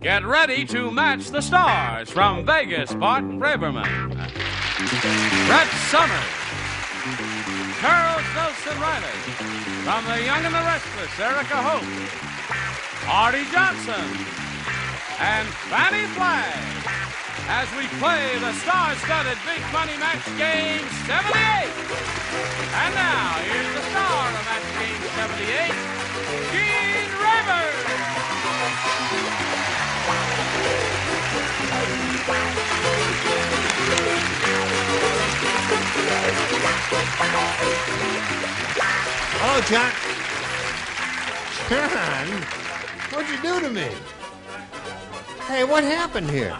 Get ready to match the stars from Vegas, Bart Braverman, Brett Summers, Charles Nelson Riley, from The Young and the Restless, Erica Hope, Artie Johnson, and Fanny Flagg, as we play the star-studded Big Money Match Game 78. And now, here's the star of Match Game 78, Gene Rivers. Hello, John. John? What'd you do to me? Hey, what happened here?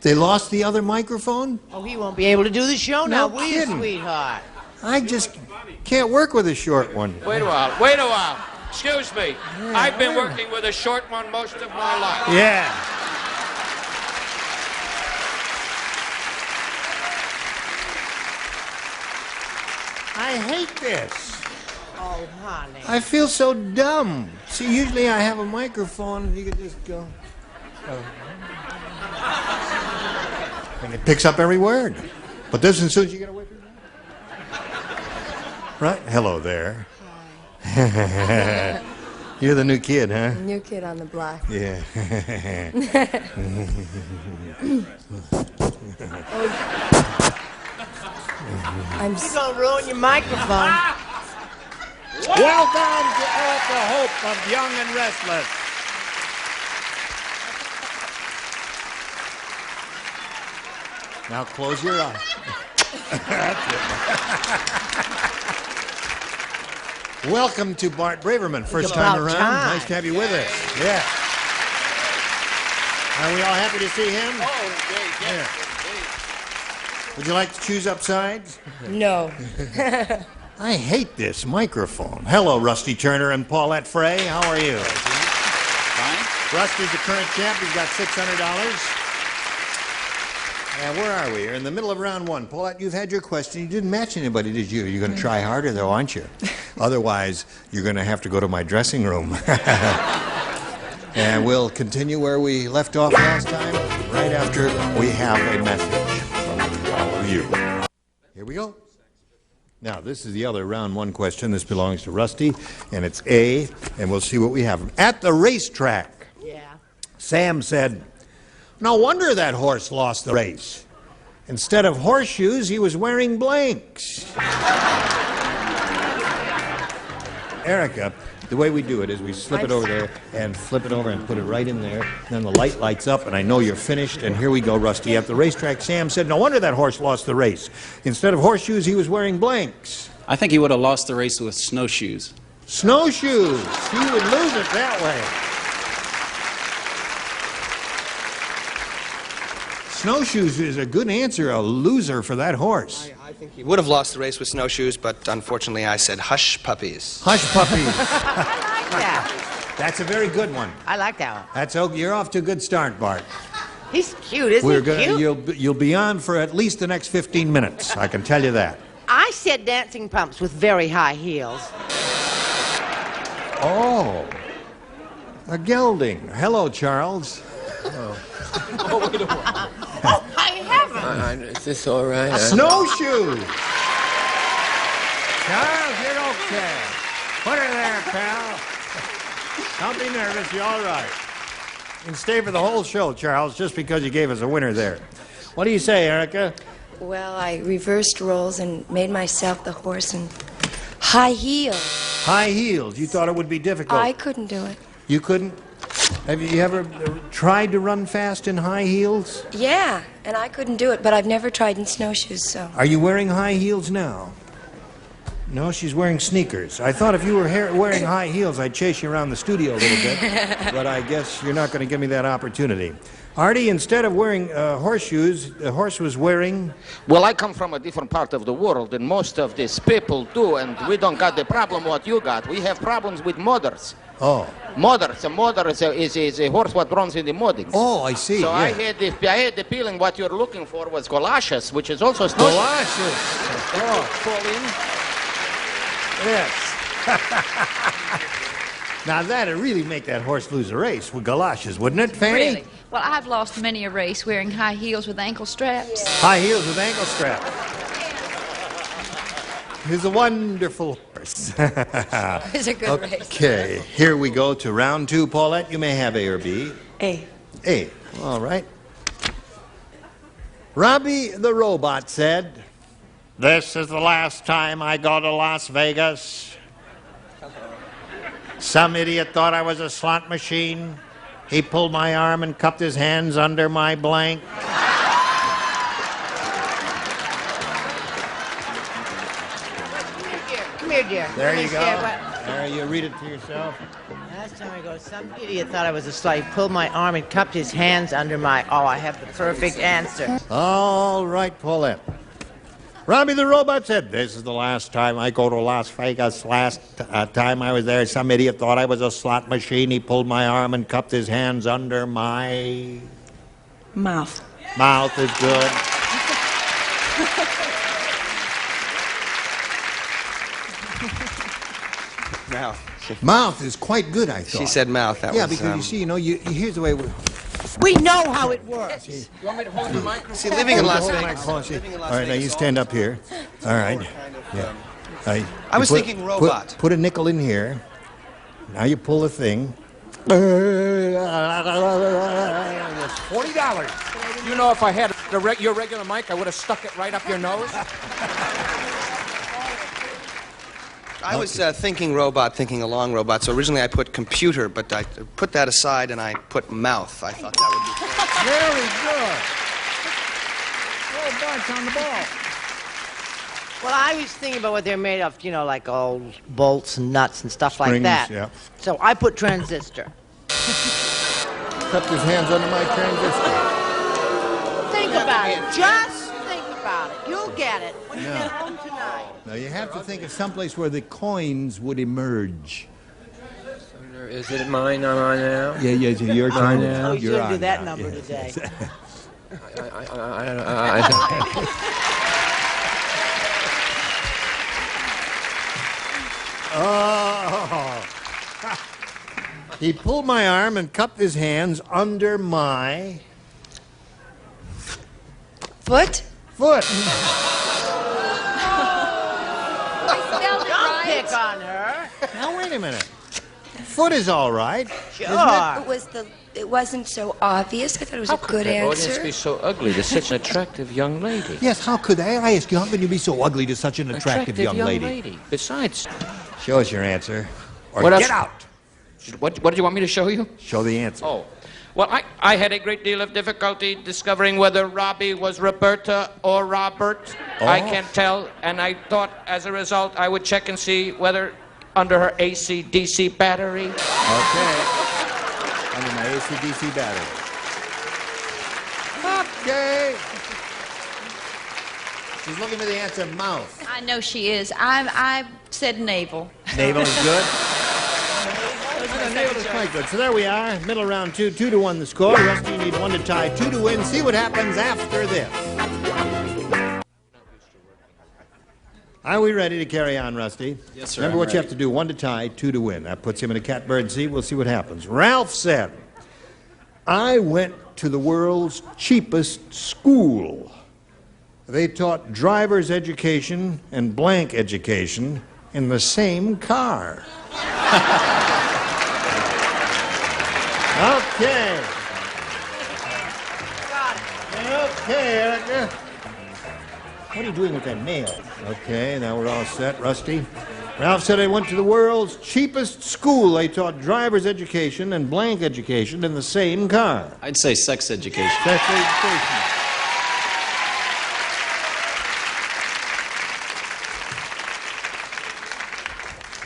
They lost the other microphone? Oh, he won't be able to do the show now, will you, kidding. sweetheart? I just can't work with a short one. Wait a while. Excuse me. I've been working with a short one most of my life. Yeah. I hate this. Oh, honey. I feel so dumb. See, usually I have a microphone and you can just go. Oh. And it picks up every word. But this, as soon as you get away from it. Right? Hello there. Hi. You're the new kid, huh? New kid on the block. Yeah. You're gonna ruin your microphone. Welcome to Erica Hope of Young and Restless. Now close your eyes. That's it. Welcome to Bart Braverman. First time around. Nice to have you with us. Yeah. Are we all happy to see him? Oh, indeed, yes. Would you like to choose up sides? No. I hate this microphone. Hello, Rusty Turner and Paulette Frey. How are you? Fine. Rusty's the current champ. He's got $600. And where are we? We're in the middle of round one. Paulette, you've had your question. You didn't match anybody, did you? You're going to try harder, though, aren't you? Otherwise, you're going to have to go to my dressing room. And we'll continue where we left off last time, right after we have a message from all of you. Here we go. Now, this is the other round one question. This belongs to Rusty, and it's A, and we'll see what we have. At the racetrack, Sam said, "No wonder that horse lost the race. Instead of horseshoes, he was wearing blanks." Erica, the way we do it is we slip it over there and flip it over and put it right in there. Then the light lights up, and I know you're finished. And here we go, Rusty. At the racetrack, Sam said, "No wonder that horse lost the race. Instead of horseshoes, he was wearing blanks." I think he would have lost the race with snowshoes. Snowshoes. He would lose it that way. Snowshoes is a good answer, a loser for that horse. I think he would have lost the race with snowshoes, but unfortunately I said hush puppies. Hush puppies. I like that. That's a very good one. I like that one. That's you're off to a good start, Bart. He's cute, isn't he cute? You'll be on for at least the next 15 minutes. I can tell you that. I said dancing pumps with very high heels. Oh, a gelding. Hello, Charles. Oh, wait a while. Oh, I haven't. Is this all right? Snowshoes. Charles, you're okay. Put her there, pal. Don't be nervous. You're all right. And stay for the whole show, Charles, just because you gave us a winner there. What do you say, Erica? Well, I reversed roles and made myself the horse in high heels. High heels. You thought it would be difficult. I couldn't do it. You couldn't? Have you ever tried to run fast in high heels? Yeah, and I couldn't do it, but I've never tried in snowshoes, so. Are you wearing high heels now? No, she's wearing sneakers. I thought if you were wearing high heels, I'd chase you around the studio a little bit, but I guess you're not going to give me that opportunity. Artie, instead of wearing horseshoes, the horse was wearing... Well, I come from a different part of the world than most of these people do, and we don't got the problem what you got. We have problems with mothers. Oh. Mothers. A mother is a horse what runs in the muddings. Oh, I see. So yeah. I had the feeling what you're looking for was galoshes, which is also... Galoshes. Oh. Fall in. Yes. Now, that'd really make that horse lose a race with galoshes, wouldn't it, Fanny? Really? Well, I've lost many a race wearing high heels with ankle straps. High heels with ankle straps. He's a wonderful horse. It's a good race. Okay, here we go to round 2. Paulette, you may have A or B. A. A. All right. Robbie the robot said, "This is the last time I go to Las Vegas. Some idiot thought I was a slot machine. He pulled my arm and cupped his hands under my blank. Come here, dear. There you go. What? There, you read it to yourself. Last time I go, some idiot thought I was a slave, pulled my arm and cupped his hands under my... Oh, I have the perfect answer. All right, Paulette. Robbie the robot said, "This is the last time I go to Las Vegas. Last time I was there, some idiot thought I was a slot machine. He pulled my arm and cupped his hands under my... Mouth. Mouth is good. Mouth. Mouth is quite good, I thought. She said mouth. That yeah, was, because you see, here's the way We know how it works. You want me to hold the microphone? See, living in Las Vegas. All right, now you stand up here. All right. Yeah. I was thinking robot. Put a nickel in here. Now you pull the thing. That's $40. You know, if I had your regular mic, I would have stuck it right up your nose. I was thinking robot, thinking a long robot. So originally I put computer, but I put that aside and I put mouth. I thought that would be Very good. Oh, Bart's on the ball. Well, I was thinking about what they're made of, you know, like old bolts and nuts and stuff like Springs, that. yeah. So I put transistor. Cupped his hands under my transistor. Think about it. Just think about it. You'll get it when you get home tonight. Now you have to think of someplace where the coins would emerge. Is it mine? I'm on now? Yeah, your turn now. Oh, you You're shouldn't do on that now. number Yeah. today. Oh. He pulled my arm and cupped his hands under my... Foot? foot. Don't pick on her. Now, wait a minute. Foot is all right. Sure. It wasn't so obvious. I thought it was How a could good that answer. audience be so ugly to such an attractive young lady? Yes, how could they? I ask you, how can you be so ugly to such an attractive young lady? Besides, Show us your answer. Or What get else? out. What did you want me to show you? Show the answer. Oh. Well, I had a great deal of difficulty discovering whether Robbie was Roberta or Robert. I Oh. can't tell, and I thought as a result I would check and see whether under her AC/DC battery. Okay. Under my AC/DC battery. Okay. She's looking for the answer, mouth. I know she is. I said navel. Navel is good. Navel is quite good. So there we are. Middle round 2, 2-1 the score. Rusty, you need 1 to tie, 2 to win. See what happens after this. Are we ready to carry on, Rusty? Yes, sir, Remember I'm what you ready. have to do, 1 to tie, 2 to win. That puts him in a catbird seat. We'll see what happens. Ralph said, "I went to the world's cheapest school. They taught driver's education and blank education in the same car." Okay. Okay, Erica. What are you doing with that nail? Okay, now we're all set. Rusty. Ralph said, "I went to the world's cheapest school. They taught driver's education and blank education in the same car." I'd say sex education. Sex education.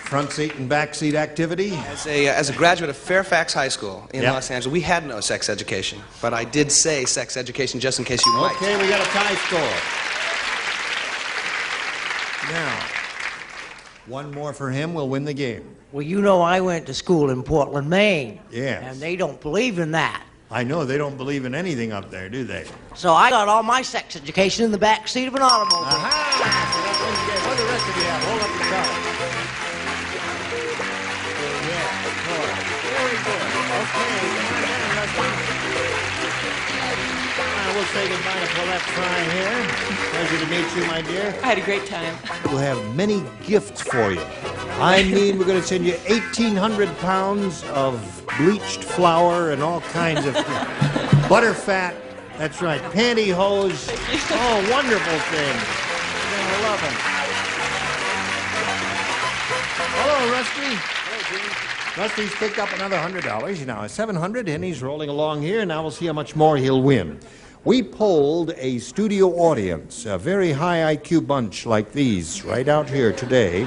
Front seat and back seat activity. As a graduate of Fairfax High School in Yeah. Los Angeles, we had no sex education, but I did say sex education just in case you might. Okay, we got a tie score. Now, one more for him will win the game. Well, you know I went to school in Portland, Maine. Yes. And they don't believe in that. I know they don't believe in anything up there, do they? So I got all my sex education in the back seat of an automobile. What do the rest of you have? Hold up the car. Yeah. We'll say goodbye to Paulette Fry here. Pleasure to meet you, my dear. I had a great time. We'll have many gifts for you. I mean, we're going to send you 1,800 pounds of bleached flour and all kinds of butter fat. That's right, pantyhose. Oh, wonderful things. You're going to love them. Hello, Rusty. Rusty's picked up another $100. He now has $700, and he's rolling along here. Now we'll see how much more he'll win. We polled a studio audience, a very high IQ bunch like these, right out here today.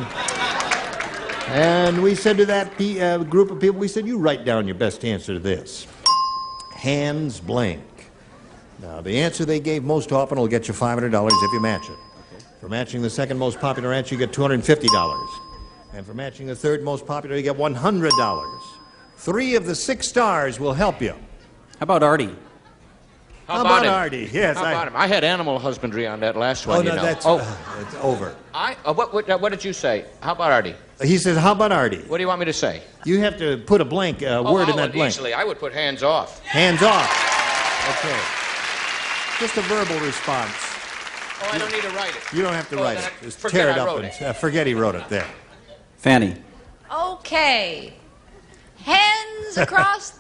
And we said to that group of people, we said, you write down your best answer to this. Hands blank. Now, the answer they gave most often will get you $500 if you match it. For matching the second most popular answer, you get $250. And for matching the third most popular, you get $100. 3 of the 6 stars will help you. How about Artie? How about Artie? Yes. How about him? I had animal husbandry on that last one, Oh, no, you know. that's it's over. What did you say? How about Artie? He says, how about Artie? What do you want me to say? You have to put a blank word in that blank. Easily. I would put hands off. Hands off. Okay. Just a verbal response. Oh, I don't need to write it. You don't have to write it. Just forget tear it I up wrote and forget he wrote it there. Fanny. Okay. Hands across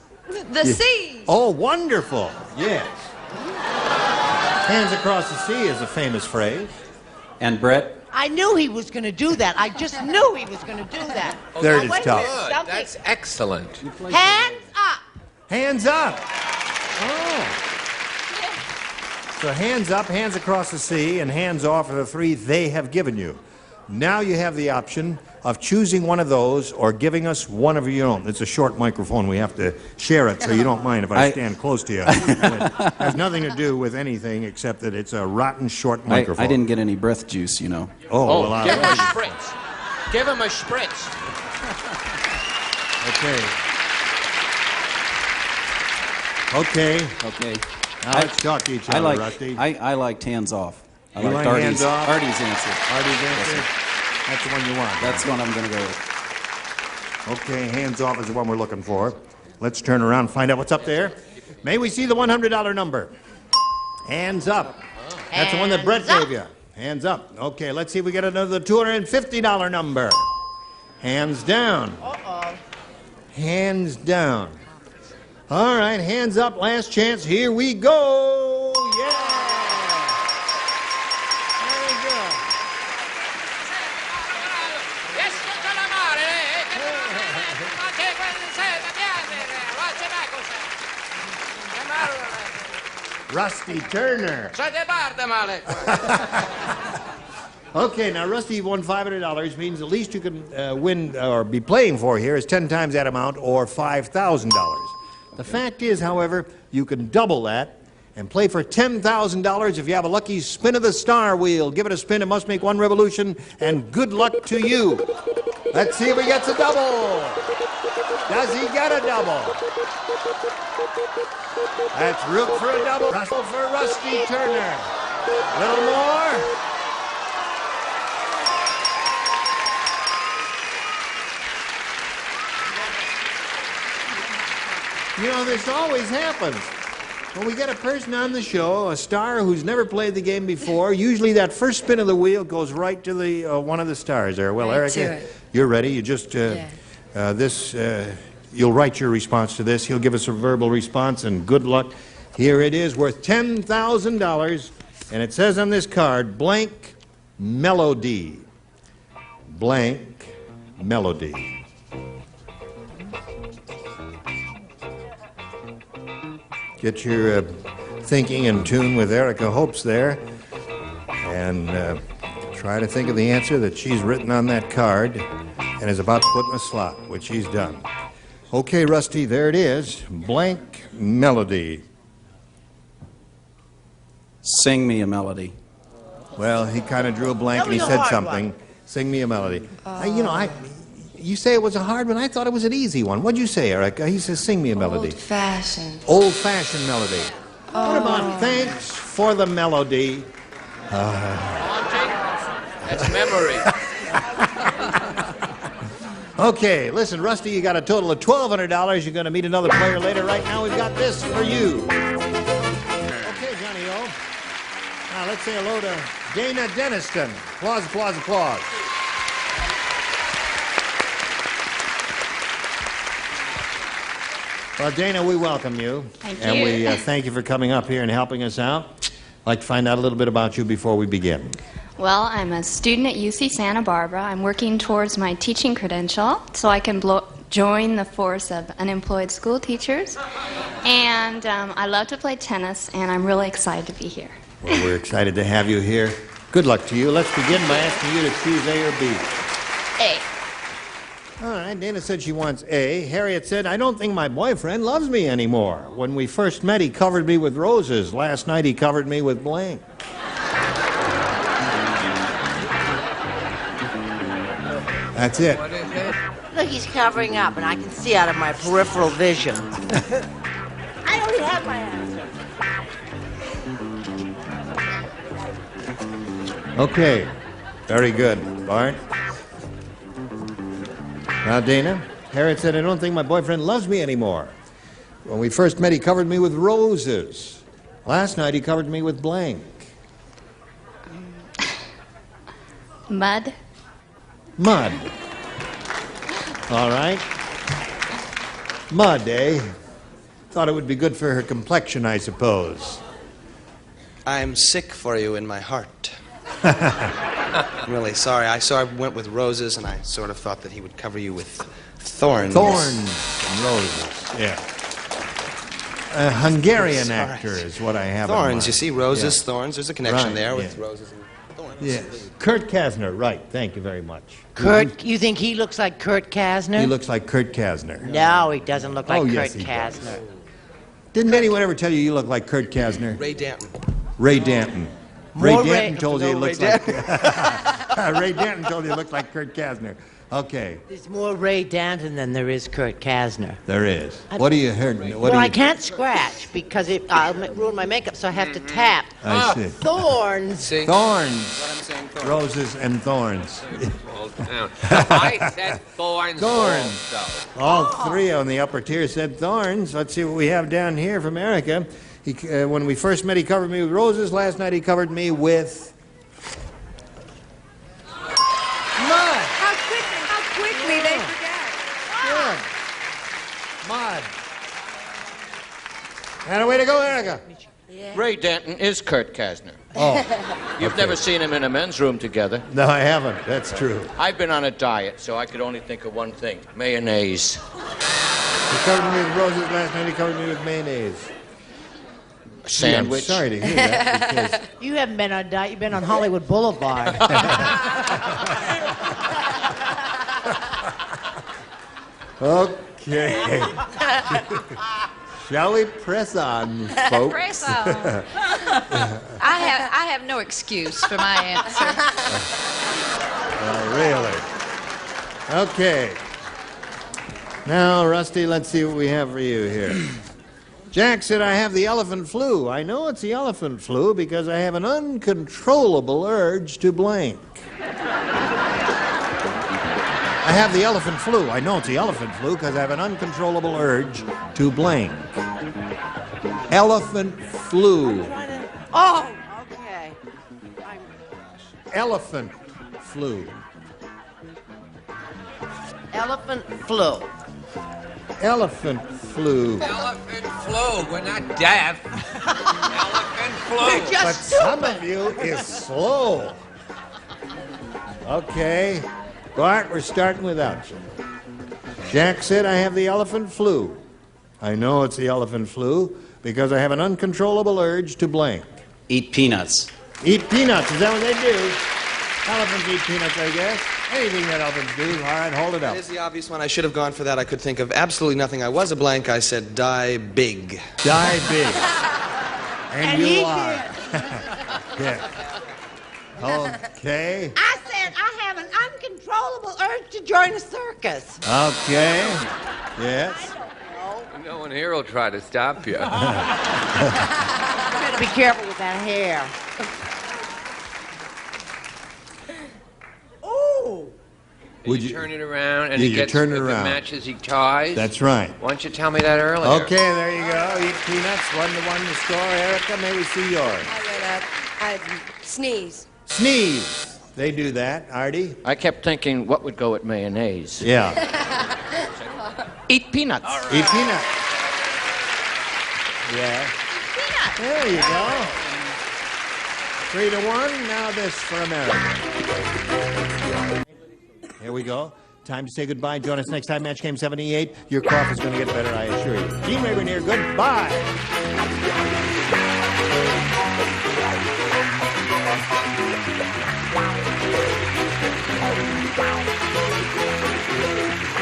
the sea. Oh, wonderful. Yes. Hands across the sea is a famous phrase. And Brett? I knew he was going to do that. I just knew he was going to do that. There it is, tough. Good. That's excellent. Hands up. Hands up. Oh. So hands up, hands across the sea, and hands off are the 3 they have given you. Now you have the option of choosing one of those or giving us one of your own. It's a short microphone. We have to share it, so you don't mind if I stand close to you. It has nothing to do with anything except that it's a rotten short microphone. I didn't get any breath juice, you know. Oh, well, give him a spritz. Give him a spritz. Okay. Okay. Now let's talk to each other, Rusty. I liked hands off. I You liked like hands off? Artie's answer. Artie's answer? That's the one you want. That's the one I'm going to go with. Okay, hands off is the one we're looking for. Let's turn around and find out what's up there. May we see the $100 number? Hands up. That's the one that Brett gave you. Hands up. Okay, let's see if we get another $250 number. Hands down. Uh-oh. Hands down. All right, hands up, last chance. Here we go. Yeah. Very good. Rusty Turner. Okay, now Rusty won $500, means the least you can win or be playing for here is 10 times that amount or $5,000. The fact is, however, you can double that and play for $10,000 if you have a lucky spin of the star wheel. Give it a spin, it must make 1 revolution, and good luck to you. Let's see if he gets a double. Does he get a double? That's root for a double. Russell for Rusty Turner. A little more. You know, this always happens. When we get a person on the show, a star who's never played the game before, usually that first spin of the wheel goes right to the one of the stars there. Well, Right Erica, you're ready. You just you'll write your response to this. He'll give us a verbal response, and good luck. Here it is, worth $10,000, and it says on this card, blank melody. Blank melody. Get your thinking in tune with Erica Hopes there, and try to think of the answer that she's written on that card and is about to put in a slot, which she's done. Okay, Rusty, there it is. Blank melody. Sing me a melody. Well, he kind of drew a blank That and he was a said hard something. one. Sing me a melody. You say it was a hard one. I thought it was an easy one. What'd you say, Erica? He says, sing me a melody. Old-fashioned. Old-fashioned melody. What about thanks for the melody? That's memory. Okay, listen, Rusty, you got a total of $1,200. You're going to meet another player later. Right now, we've got this for you. Okay, Johnny O. Now, let's say hello to Dana Deniston. Applause, applause, applause. Well, Dana, we welcome you. Thank and you. we thank you for coming up here and helping us out. I'd like to find out a little bit about you before we begin. Well, I'm a student at UC Santa Barbara. I'm working towards my teaching credential so I can join the force of unemployed school teachers. And I love to play tennis, and I'm really excited to be here. Well, we're excited to have you here. Good luck to you. Let's begin by asking you to choose A or B. A. All right, Dana said she wants A. Harriet said, I don't think my boyfriend loves me anymore. When we first met, he covered me with roses. Last night, he covered me with blank. That's it. What is it? Look, he's covering up, and I can see out of my peripheral vision. I already have my answer. Okay, very good. Bart? Now, Dana, Harriet said, I don't think my boyfriend loves me anymore. When we first met, he covered me with roses. Last night, he covered me with blank. Mud. Mud. All right. Mud, eh? Thought it would be good for her complexion, I suppose. I'm sick for you in my heart. I'm really sorry. I went with roses, and I sort of thought that he would cover you with thorns. Thorns and roses, yeah. A Hungarian actor is what I have in Thorns, mind. you see, roses, Yeah. thorns. There's a connection Right, there with yeah. roses and thorns. Yes. Kurt Kasner, right. Thank you very much. Kurt, you think he looks like Kurt Kasner? He looks like Kurt Kasner. No, he doesn't look like Oh, Kurt yes, he does. Kasner. Didn't anyone ever tell you look like Kurt Kasner? Ray Danton. Ray Danton. More Ray Ray- Danton told you he no, looks Ray like... Ray Danton told you he looked like Kurt Kasner. Okay, There's more Ray Danton than there is Kurt Kasner. there is. What do you heard? What Well, do I you... can't scratch because I'll ruin my makeup, so I have to tap. I see. Thorns. See? Thorns. What I'm saying, thorns. Roses and thorns. I said thorns. Thorns. Also. All three on the upper tier said thorns. Let's see what we have down here from Erica. When we first met, he covered me with roses. Last night, he covered me with... mud. How quickly they forget. Good. Mud. And a way to go, Erica. Ray Danton is Kurt Kasner. Oh. You've Okay. never seen him in a men's room together. No, I haven't. That's true. I've been on a diet, so I could only think of one thing: mayonnaise. He covered me with roses. Last night, he covered me with mayonnaise. A sandwich. Gee, I'm sorry to hear that because... You haven't been on a diet. You've been on Hollywood Boulevard. Okay. Shall we press on, folks? Press on. I have no excuse for my answer. Really? Okay. Now, Rusty, let's see what we have for you here. Jack said, I have the elephant flu. I know it's the elephant flu because I have an uncontrollable urge to blank. I have the elephant flu. I know it's the elephant flu because I have an uncontrollable urge to blank. Elephant flu. Oh, okay. Elephant flu. Elephant flu. Elephant flu. Elephant flu. We're not deaf. Elephant flu. Just But some stupid. of you is slow. Okay. Bart, we're starting without you. Jack said, I have the elephant flu. I know it's the elephant flu because I have an uncontrollable urge to blank. Eat peanuts. Eat peanuts. Is that what they do? Elephants eat peanuts, I guess. Anything that elephants do. All right, hold it up. That is the obvious one. I should have gone for that. I could think of absolutely nothing. I was a blank. I said die big. Die big. And you he are. Yeah. Okay. I said I have an uncontrollable urge to join a circus. Okay. Yes. No one here will try to stop you. You better be careful with that hair. Ooh. Would you you turn it around and Yeah, he you gets turn it if around. it matches, he ties? That's right. Why don't you tell me that earlier? Okay, there you go. Eat peanuts. 1-1 the score. Erica, may we see yours? I sneeze. Sneeze. They do that. Artie? I kept thinking, what would go with mayonnaise? Yeah. Eat peanuts. Eat peanuts. Yeah. There you go. 3-1. Now this for America. Here we go. Time to say goodbye. Join us next time. Match Game 78. Your cough is going to get better, I assure you. Gene Rayburn here. Goodbye.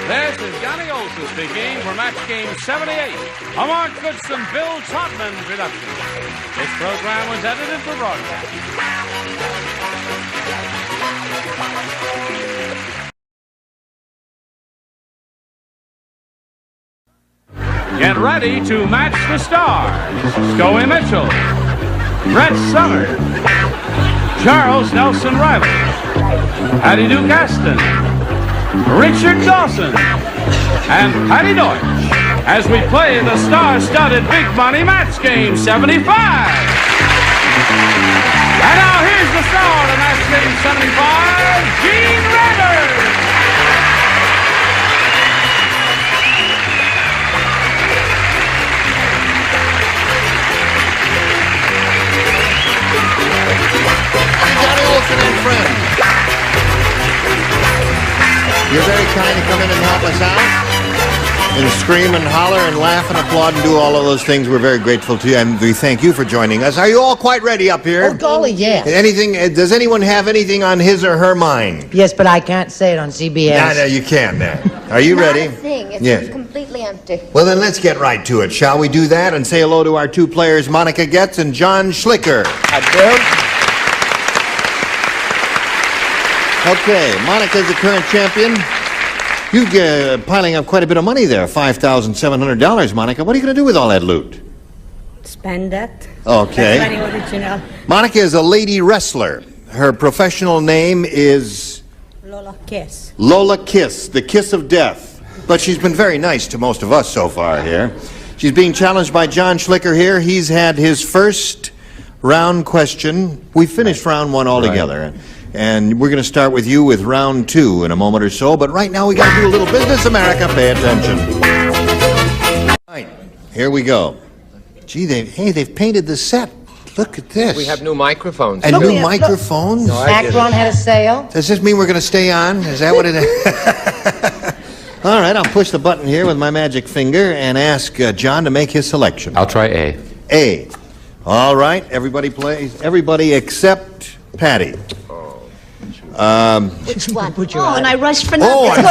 This is Johnny Olson speaking for Match Game 78, a Mark Goodson, Bill Trotman production. This program was edited for broadcast. Get ready to match the stars. Scoey Mitchell, Brett Summers, Charles Nelson Riley, Hattie Duke Aston, Richard Dawson, and Patty Deutsch as we play the star-studded Big Money Match Game 75. And now here's the star of Match Game 75, Gene Rayburn. Johnny Olson and friends. You're very kind to come in and help us out and scream and holler and laugh and applaud and do all of those things. We're very grateful to you, and we thank you for joining us. Are you all quite ready up here? Oh, golly, yes. Anything? Does anyone have anything on his or her mind? Yes, but I can't say it on CBS. No, you can then. Are you Not ready? a thing. It's Yes. completely empty. Well, then let's get right to it. Shall we do that and say hello to our two players, Monica Getz and John Schlicker? I do. Okay, Monica's the current champion. You're piling up quite a bit of money there, $5,700, Monica. What are you going to do with all that loot? Spend it. Okay. That's very original. Monica is a lady wrestler. Her professional name is Lola Kiss. Lola Kiss, the kiss of death. But she's been very nice to most of us so far here. She's being challenged by John Schlicker here. He's had his first round question. We finished round one altogether. Right. And we're going to start with you with round two in a moment or so. But right now we got to do a little business, America. Pay attention. All right, here we go. Gee, they've painted the set. Look at this. We have new microphones. And new microphones? No, Akron had a sale. Does this mean we're going to stay on? Is that what it is? All right, I'll push the button here with my magic finger and ask John to make his selection. I'll try A. A. All right, everybody plays. Everybody except Patty. Which one? Oh, and I rushed for Oh, nothing.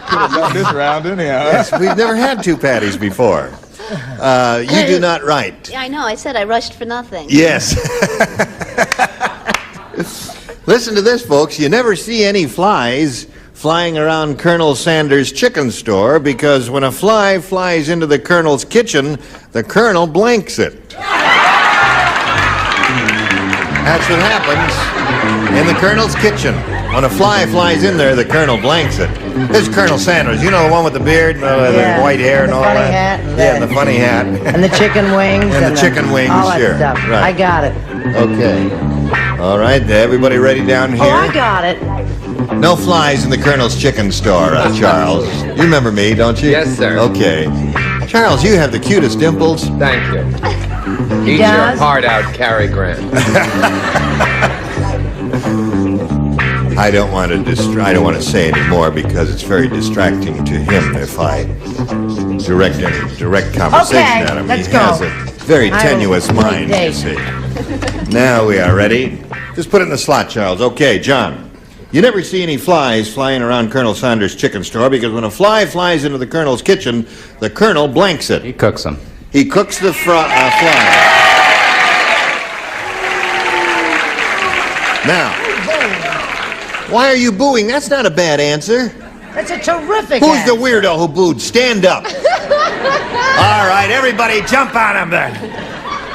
Could have done this round anyhow. Yes, we've never had two Patties before. You do not write. Yeah, I know. I said I rushed for nothing. Yes. Listen to this, folks. You never see any flies flying around Colonel Sanders' chicken store because when a fly flies into the Colonel's kitchen, the Colonel blanks it. That's what happens in the Colonel's kitchen. When a fly flies in there, the Colonel blanks it. This is Colonel Sanders. You know, the one with the beard, the white hair and all that? Yeah, and the funny hat. And the chicken wings. And the chicken wings, all that sure. stuff. Right. I got it. Okay. All right, everybody ready down here? Oh, I got it. No flies in the Colonel's chicken store, Charles. You remember me, don't you? Yes, sir. Okay. Charles, you have the cutest dimples. Thank you. Eat your does? heart out, Cary Grant. I don't want to say any more because it's very distracting to him if I direct any direct conversation Okay, at him. let's He go. has a very I tenuous will mind, you date. see. Now we are ready. Just put it in the slot, Charles. Okay, John. You never see any flies flying around Colonel Sanders' chicken store because when a fly flies into the Colonel's kitchen, the Colonel blanks it. He cooks them. He cooks the fly. Now, why are you booing? That's not a bad answer. That's a terrific Who's answer. the weirdo who booed? Stand up. All right, everybody jump on him then.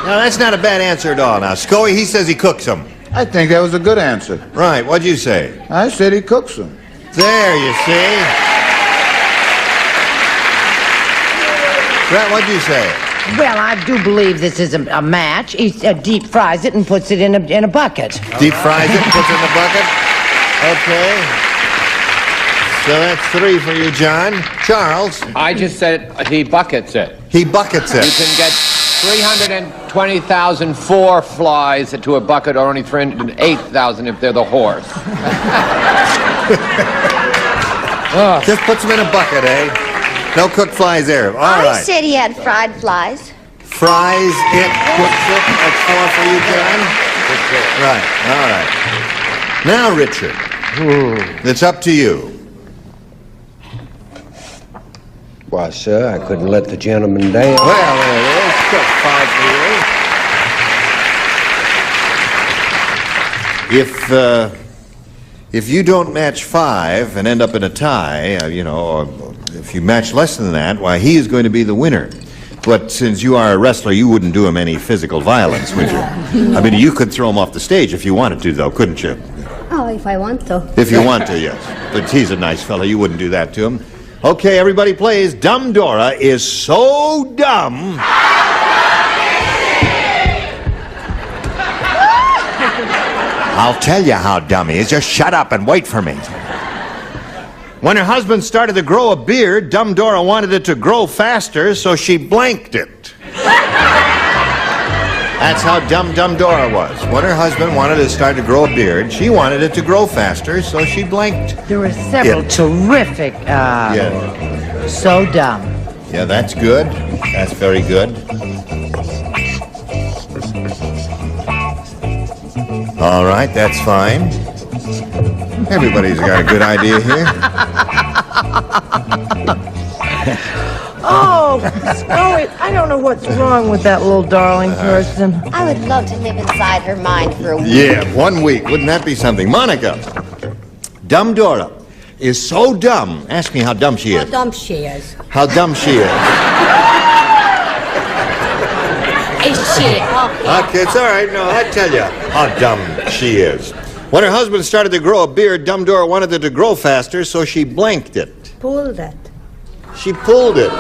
No, that's not a bad answer at all. Now, Scoey, he says he cooks them. I think that was a good answer. Right, what'd you say? I said he cooks them. There, you see. Brett, what'd you say? Well, I do believe this is a match. He deep fries it and puts it in a bucket. Deep fries it and puts it in the bucket? Okay. So that's 3 for you, John. Charles? I just said he buckets it. He buckets it. You can get 320,004 flies to a bucket, or only 308,000 if they're the horse. Just puts them in a bucket, eh? No cooked flies there. All right. I said he had fried flies. Fries, it, cooks it. That's 4 for you, John. Right, all right. Now, Richard, it's up to you. Why, sir, I couldn't let the gentleman down. Well, there it is. Cooked 5 for you. If you don't match 5 and end up in a tie, or if you match less than that, why, he is going to be the winner. But since you are a wrestler, you wouldn't do him any physical violence, would you? I mean, you could throw him off the stage if you wanted to, though, couldn't you? Oh, if I want to. If you want to, yes. But he's a nice fellow. You wouldn't do that to him. Okay, everybody plays. Dumb Dora is so dumb. I'll tell you how dumb he is. Just shut up and wait for me. When her husband started to grow a beard, Dumb Dora wanted it to grow faster, so she blanked it. That's how dumb Dora was. When her husband wanted to start to grow a beard, she wanted it to grow faster, so she blanked. There were several terrific, so dumb. Yeah, that's good. That's very good. All right, that's fine. Everybody's got a good idea here. Oh, Scully, I don't know what's wrong with that little darling person. I would love to live inside her mind for a week. Yeah, 1 week. Wouldn't that be something? Monica, Dumb Dora is so dumb. Ask me how dumb she is. How dumb she is. How dumb she is. Is she? Okay, it's all right. No, I tell you how dumb she is. When her husband started to grow a beard, Dumb Dora wanted it to grow faster, so she blanked it. Pulled it. She pulled it.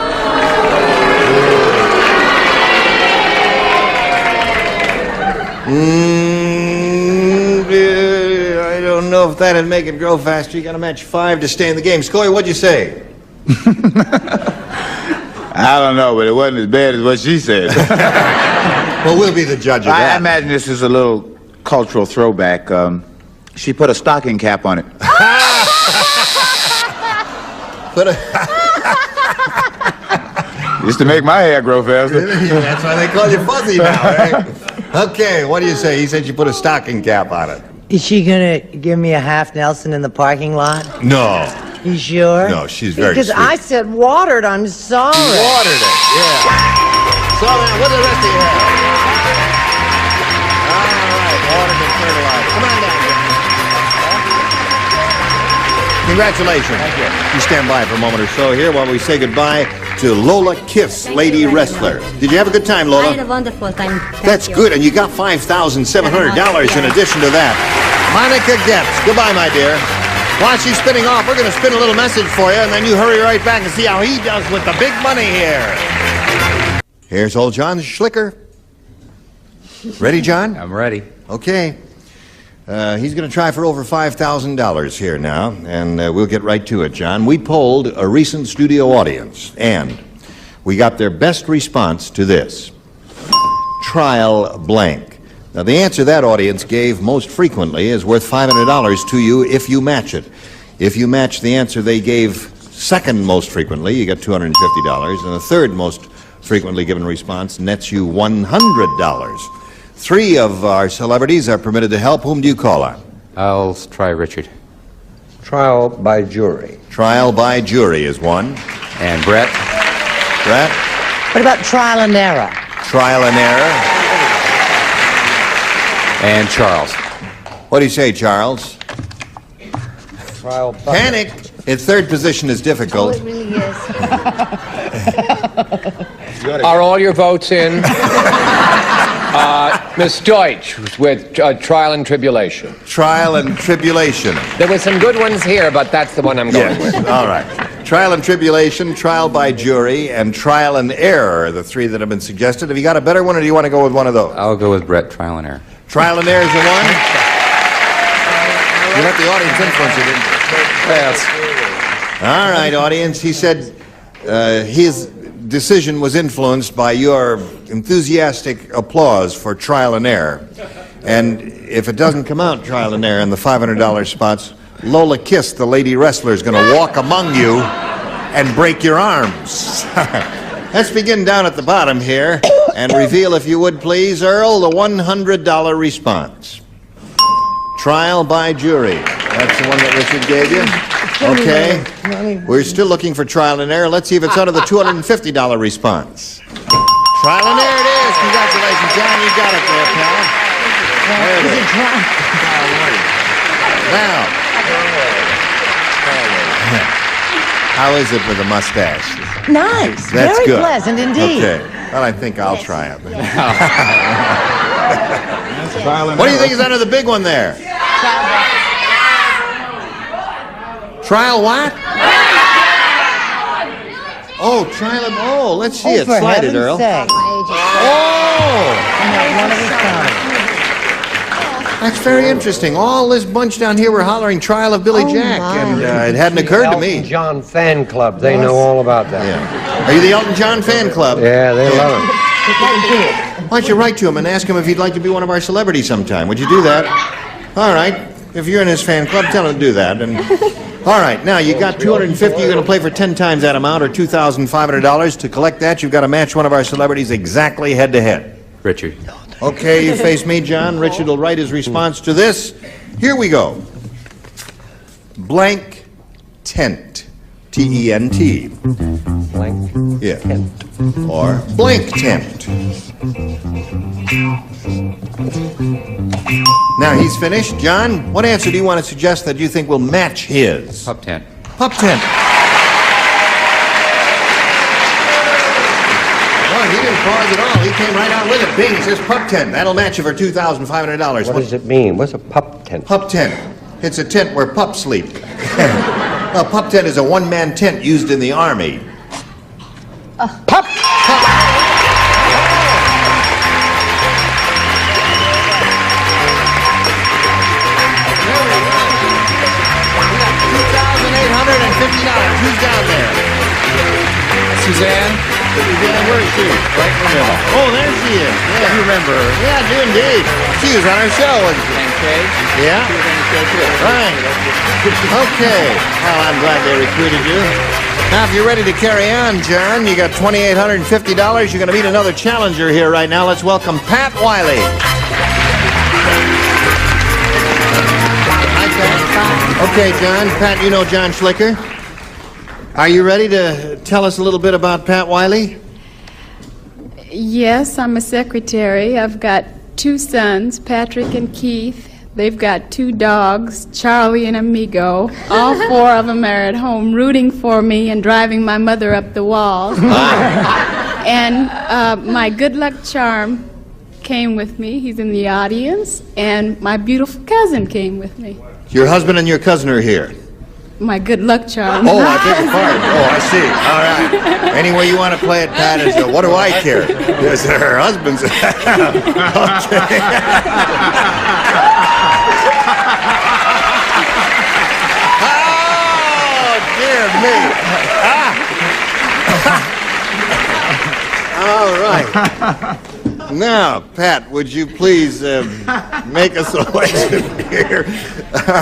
I don't know if that'd make it grow faster. You got to match 5 to stay in the game. Scully, what'd you say? I don't know, but it wasn't as bad as what she said. Well, we'll be the judge of that. I imagine this is a little cultural throwback. She put a stocking cap on it. Just to make my hair grow faster. Yeah, that's why they call you fuzzy now, right? Okay, what do you say? He said she put a stocking cap on it. Is she gonna give me a half Nelson in the parking lot? No. You sure? No, she's very Because sweet. I said watered, I'm sorry. She watered it, yeah. So now, what do the rest of you have? All right, watered and fertilized. Come on down, congratulations. Thank you. You stand by for a moment or so here while we say goodbye to Lola Kiss, Lady Wrestler. Did you have a good time, Lola? I had a wonderful time. That's good, and you got $5,700 in addition to that. Monica Getz, goodbye, my dear. While she's spinning off, we're going to spin a little message for you, and then you hurry right back and see how he does with the big money here. Here's old John Schlicker. Ready, John? I'm ready. Okay. He's going to try for over $5,000 here now, and we'll get right to it, John. We polled a recent studio audience, and we got their best response to this. Trial blank. Now, the answer that audience gave most frequently is worth $500 to you if you match it. If you match the answer they gave second most frequently, you get $250, and the third most frequently given response nets you $100. 3 of our celebrities are permitted to help. Whom do you call on? I'll try Richard. Trial by jury. Trial by jury is one. And Brett? Brett? What about trial and error? Trial and error. And Charles. What do you say, Charles? Trial by... Panic in third position is difficult. Oh, it really is. Are all your votes in? Miss Deutsch with Trial and Tribulation. Trial and Tribulation. There were some good ones here, but that's the one I'm going with. All right. Trial and Tribulation, Trial by Jury, and Trial and Error are the three that have been suggested. Have you got a better one, or do you want to go with one of those? I'll go with Brett, Trial and Error. Trial and Error is the one? You let the audience influence you, didn't you? Yes. All right, audience. He said his decision was influenced by your enthusiastic applause for Trial and Error. And if it doesn't come out Trial and Error in the $500 spots, Lola Kiss, the lady wrestler, is going to walk among you and break your arms. Let's begin down at the bottom here and reveal, if you would please, Earl, the $100 response. Trial by Jury. That's the one that Richard gave you. Okay. We're still looking for Trial and Error. Let's see if it's under the $250 response. Trial and Error it is. Congratulations, John. You got it there, pal. There it is. Now, how is it with a mustache? Nice. That's Very good. pleasant indeed. Okay. Well, I think I'll try it. What do you think is under the big one there? Trial what? Oh, trial of... Oh, let's see it. For Slide it, heaven's Earl. sake. Oh! That's very interesting. All this bunch down here were hollering Trial of Billy Jack, and it hadn't occurred to me. Elton John fan club. They know all about that. Yeah. Are you the Elton John fan club? Yeah, they love him. Why don't you write to him and ask him if he'd like to be one of our celebrities sometime? Would you do that? All right. If you're in his fan club, tell him to do that. And all right, now you got $250. You're going to play for 10 times that amount, or $2,500. To collect that, you've got to match one of our celebrities exactly head to head. Richard. Okay, you face me, John. Richard will write his response to this. Here we go. Blank tent. T-E-N-T. Blank tent. Or blank tent. Now he's finished. John, what answer do you want to suggest that you think will match his? Pup tent. Pup tent. Well, he didn't pause at all. He came right out with it. Bing, it says pup tent. That'll match you for $2,500. What does it mean? What's a pup tent? Pup tent. It's a tent where pups sleep. A pup tent is a one-man tent used in the Army. Pup! $2,850. Who's down there? Suzanne? Suzanne, where is she? Right in the middle. Oh, there she is. Yeah. You remember her? Yeah, I do indeed. She was on our show, wasn't she? And Kay? Yeah. She was on the show too. Right. Okay. Well, I'm glad they recruited you. Now, if you're ready to carry on, John, you got $2,850. You're going to meet another challenger here right now. Let's welcome Pat Wiley. Hi, Pat. Okay, John. Pat, you know John Schlicker. Are you ready to tell us a little bit about Pat Wiley? Yes, I'm a secretary. I've got 2 sons, Patrick and Keith. They've got 2 dogs, Charlie and Amigo. All 4 of them are at home rooting for me and driving my mother up the wall. And my good luck charm came with me. He's in the audience. And my beautiful cousin came with me. Your husband and your cousin are here. My good luck charm. Oh, I beg your pardon. Oh, I see. All right. Any way you want to play it, Pat, is what do I care? Yes, her husband's. Okay. Oh, dear me. All right. Now, Pat, would you please make a selection here?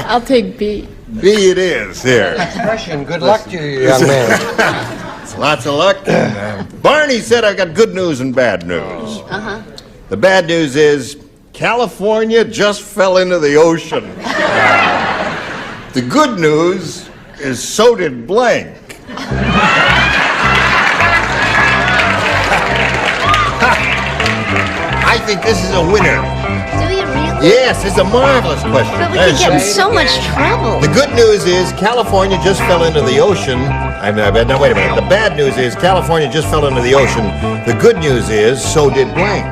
I'll take B. B it is here. Expression. Good luck to you, young man. Lots of luck. Barney said I got good news and bad news. The bad news is California just fell into the ocean. The good news is so did blank. I think this is a winner. Do you really? Yes, it's a marvelous question. But we could get in so much trouble. The good news is California just fell into the ocean. No, wait a minute. The bad news is California just fell into the ocean. The good news is so did blank.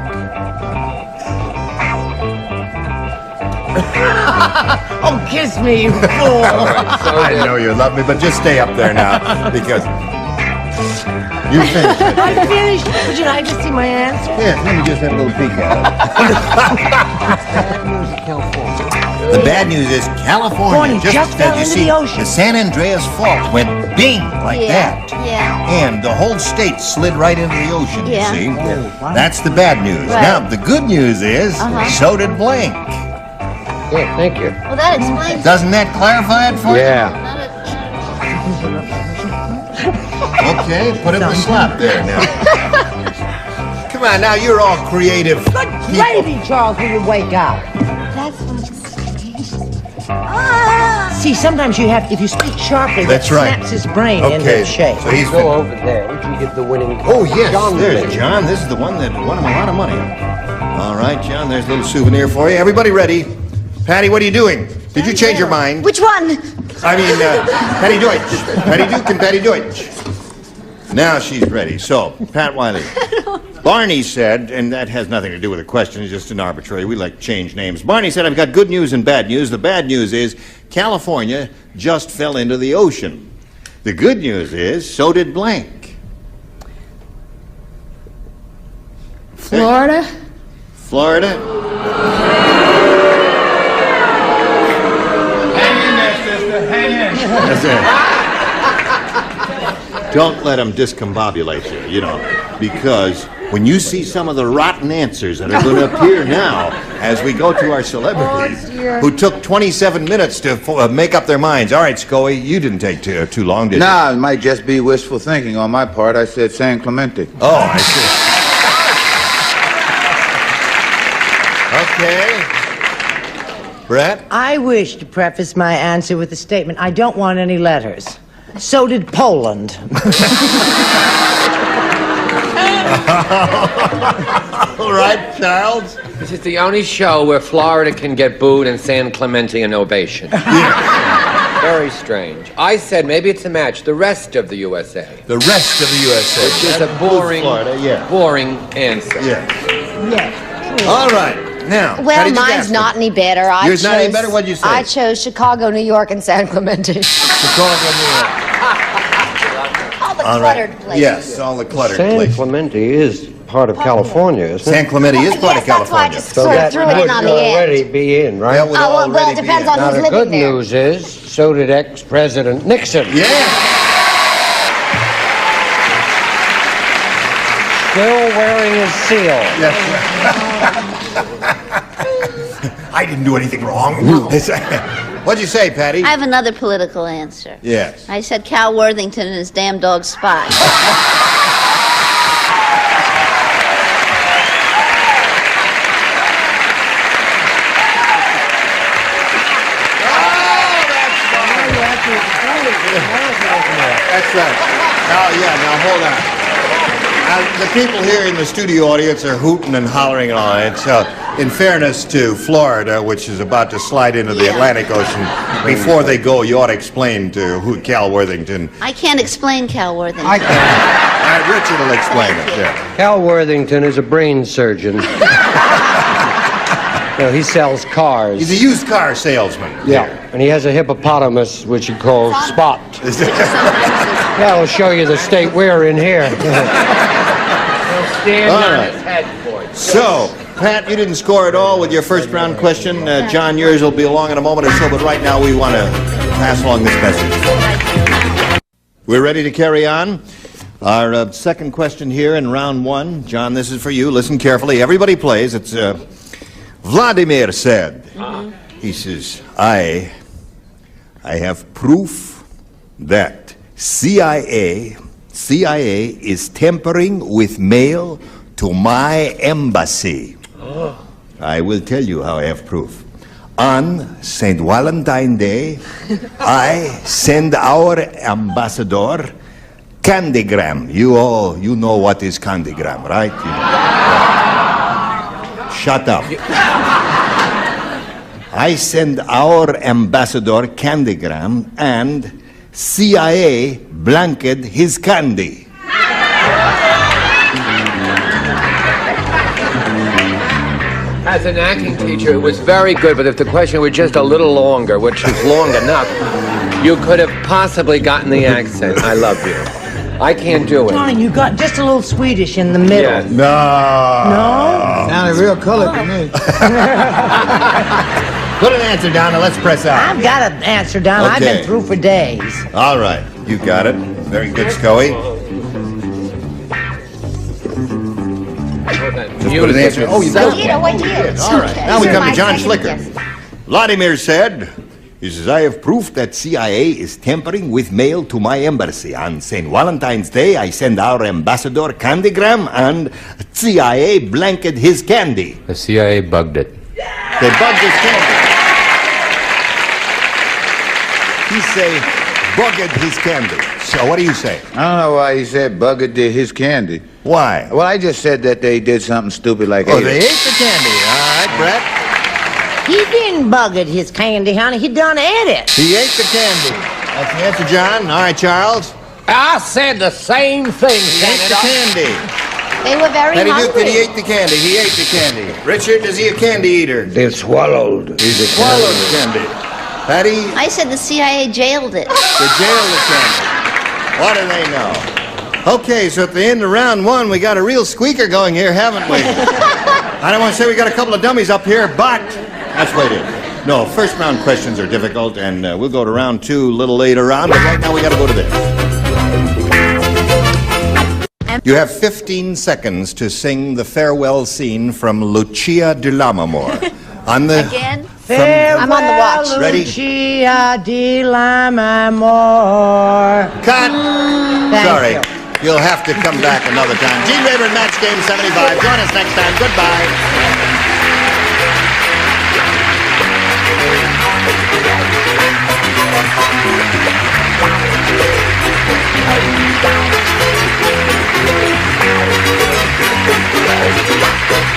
Oh, kiss me, you fool. I know you love me, but just stay up there now, because you finished it. I'm finished. Would you like to see my answer? Yeah, let me just have a little peek at it. The bad news is California just fell into the ocean. The San Andreas Fault went bing like that. Yeah. And the whole state slid right into the ocean, Yeah. you see? That's the bad news. Right. Now, the good news is, so did blank. Yeah, thank you. Well, that explains. Doesn't that clarify it for Yeah. you? Okay, put it in the slot there now. Come on, now you're all creative. Good gravy, Charles, will you wake up? That's what See, sometimes you have, if you speak sharply, That's that right. snaps his brain Okay, into shape. so he's Go over there. We can get the winning. Oh, yes, John there's Lynn. John. This is the one that won him a lot of money. All right, John, there's a little souvenir for you. Everybody ready? Patty, what are you doing? Did you change your mind? Which one? I mean, Patty Deutsch. Patty Duke and Patty Deutsch. Now she's ready. So, Pat Wiley. Barney said, and that has nothing to do with the question, it's just an arbitrary, we like to change names. Barney said, I've got good news and bad news. The bad news is California just fell into the ocean. The good news is, so did blank. Florida? Florida? Hang in there, sister. Hang in. That's it. Don't let them discombobulate you, you know, because when you see some of the rotten answers that are going to appear now as we go to our celebrities who took 27 minutes to make up their minds. All right, Scully, you didn't take too long, did you? Nah, it might just be wishful thinking on my part. I said San Clemente. Oh, I see. Okay. Brett? I wish to preface my answer with a statement. I don't want any letters. So did Poland. All right, Charles. This is the only show where Florida can get booed and San Clemente an ovation. Very strange. I said maybe it's a match. The rest of the USA. The rest of the USA. Which is a boring, Florida, yeah. boring answer. Yeah. Yes. All right. Now, how Well, did you mine's guess? not any better. Yours not any better? What'd you say? I chose Chicago, New York, and San Clemente. Chicago, New York. All the All cluttered right. places. Yes, all the cluttered San places. Clemente is part of California, isn't it? San Clemente is part of Yes, that's why I California. just sort of threw it in would on the already end. be in, right? That would Oh, well, it already be depends in. on Now, who's the living good there. news is, so did ex-President Nixon. Yeah. Still wearing his seal. Yes. I didn't do anything wrong. What'd you say, Patty? I have another political answer. Yes. I said Cal Worthington and his damn dog Spot. That's right. Now, now hold on. The people here in the studio audience are hooting and hollering and all that. So, in fairness to Florida, which is about to slide into the Atlantic Ocean, before they go, you ought to explain to Cal Worthington. I can't explain Cal Worthington. I can. Richard will explain it. Yeah. Cal Worthington is a brain surgeon. No, he sells cars. He's a used car salesman. Yeah, and he has a hippopotamus, which he calls Spot. Yeah, I'll show you the state we're in here. Stand All on right. his head for it. So, Pat, you didn't score at all with your first round question. John, yours will be along in a moment or so, but right now we want to pass along this message. We're ready to carry on. Our second question here in round one. John, this is for you. Listen carefully. Everybody plays. It's Vladimir said. He says, I have proof that CIA is tampering with mail to my embassy. I will tell you how I have proof. On St. Valentine's Day, I send our ambassador candygram. You know what is candygram, right? Shut up. I send our ambassador candygram and CIA blanket his candy. As an acting teacher, it was very good, but if the question were just a little longer, which is long enough, you could have possibly gotten the accent. I love you. I can't do it. Darling, you got just a little Swedish in the middle. Yes. No. Sounded real colored to me. Put an answer down and let's press out. I've got an answer down. I've Okay. been through for days. All right, you got it. Very good, Scully. Just put an answer. Oh, you got it. I did. All right, now we come to John Schlicker. Vladimir said, he says, I have proof that CIA is tampering with mail to my embassy. On St. Valentine's Day, I send our ambassador candygram and CIA blanket his candy. The CIA bugged it. They bugged his candy. He say, bugged his candy. So what do you say? I don't know why he said bugged his candy. Why? Well, I just said that they did something stupid like Oh, ate they it. ate the candy. All right, Brett. He didn't bug it, his candy, honey. He done ate it. He ate the candy. That's the answer, John. All right, Charles. I said the same thing, He ate the candy. They were very Patty Duke, hungry. did he ate the candy? He ate the candy. Richard, is he a candy eater? They swallowed. Swallowed the candy. Patty, I said the CIA jailed it. they jailed the candy. What do they know? Okay, so at the end of round one, we got a real squeaker going here, haven't we? I don't want to say we got a couple of dummies up here, but that's what it is. No, first round questions are difficult, and we'll go to round two a little later on, but right now we got to go to this. You have 15 seconds to sing the farewell scene from Lucia di Lammermoor. On the Again? I'm on the watch. Ready? Lucia di Lammermoor. Cut. Thank Sorry. you. You'll have to come back another time. Gene Rayburn, Match Game 75. Join us next time. Goodbye.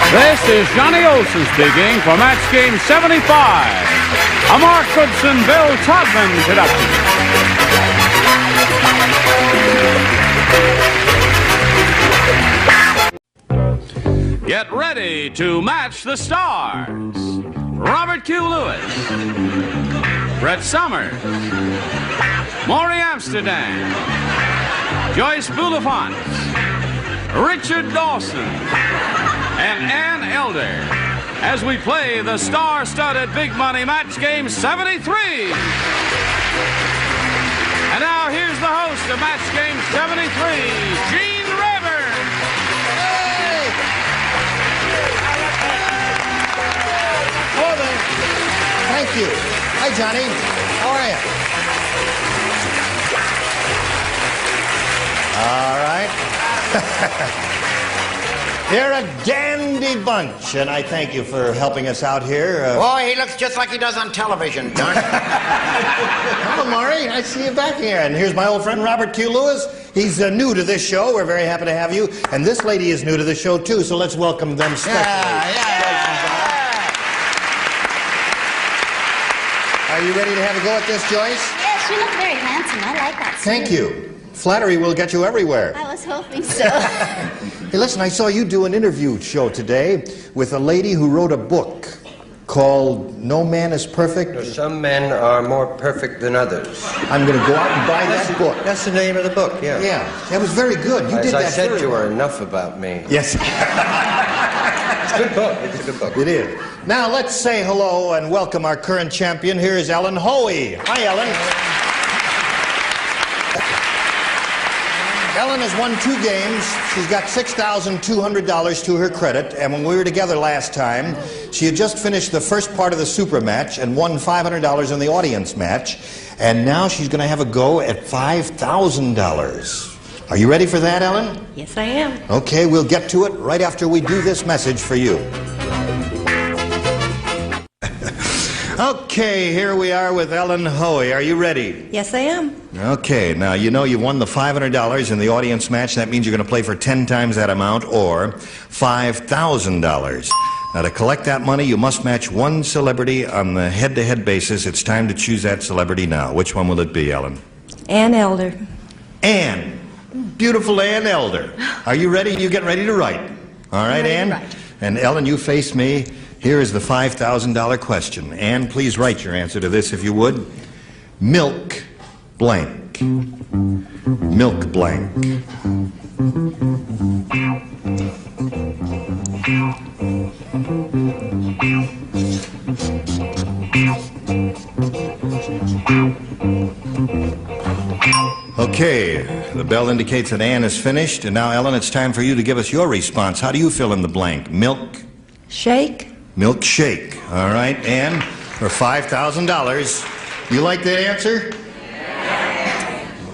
This is Johnny Olson speaking for Match Game 75, a Mark Goodson, Bill Todman production. Get ready to match the stars. Robert Q. Lewis, Brett Summers, Maury Amsterdam, Joyce Boulafont, Richard Dawson, and Ann Elder as we play the star-studded Big Money Match Game 73. And now here's the host of Match Game 73, Gene Rayburn. Hello there. Thank you. Hi, Johnny. How are you? All right. You're a dandy bunch, and I thank you for helping us out here. Boy, he looks just like he does on television, don't he? Hello, Maury. I see you back here. And here's my old friend, Robert Q. Lewis. He's new to this show. We're very happy to have you. And this lady is new to the show, too, so let's welcome them specially. Are you ready to have a go at this, Joyce? Yes, you look very handsome. I like that. Thank you. Flattery will get you everywhere. I was hoping so. Hey, listen, I saw you do an interview show today with a lady who wrote a book called No Man is Perfect. Some men are more perfect than others. I'm going to go out and buy that book. That's the name of the book, yeah. Yeah, that was very good. You As did I that said very to well. her, enough about me. Yes. It's a good book. It's a good book. It is. Now, let's say hello and welcome our current champion. Here is Ellen Hoey. Hi, Ellen. Ellen has won 2 games. She's got $6,200 to her credit. And when we were together last time, she had just finished the first part of the super match and won $500 in the audience match. And now she's going to have a go at $5,000. Are you ready for that, Ellen? Yes, I am. Okay, we'll get to it right after we do this message for you. Okay, here we are with Ellen Hoey. Are you ready? Yes, I am. Okay, now you know you won the $500 in the audience match. That means you're going to play for 10 times that amount or $5,000. Now to collect that money, you must match one celebrity on the head-to-head basis. It's time to choose that celebrity now. Which one will it be, Ellen? Ann Elder. Ann. Beautiful Ann Elder. Are you ready? You get ready to write. All right, ready to Ann? write. And Ellen, you face me. Here is the $5,000 question. Anne, please write your answer to this if you would. Milk blank. Milk blank. Okay, the bell indicates that Anne is finished, and now, Ellen, it's time for you to give us your response. How do you fill in the blank? Milk? Shake? Milkshake. All right, Anne, for $5,000. You like that answer?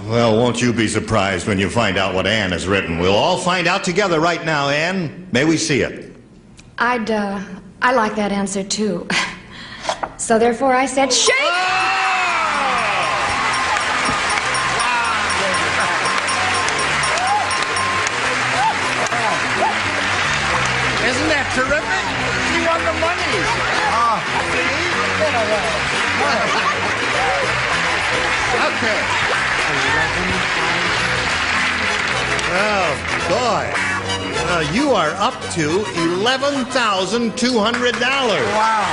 Well, won't you be surprised when you find out what Anne has written? We'll all find out together right now, Anne. May we see it? I like that answer, too. So therefore I said, shake! Isn't that terrific? She won the money. Oh, Okay. Oh, boy. You are up to $11,200. wow.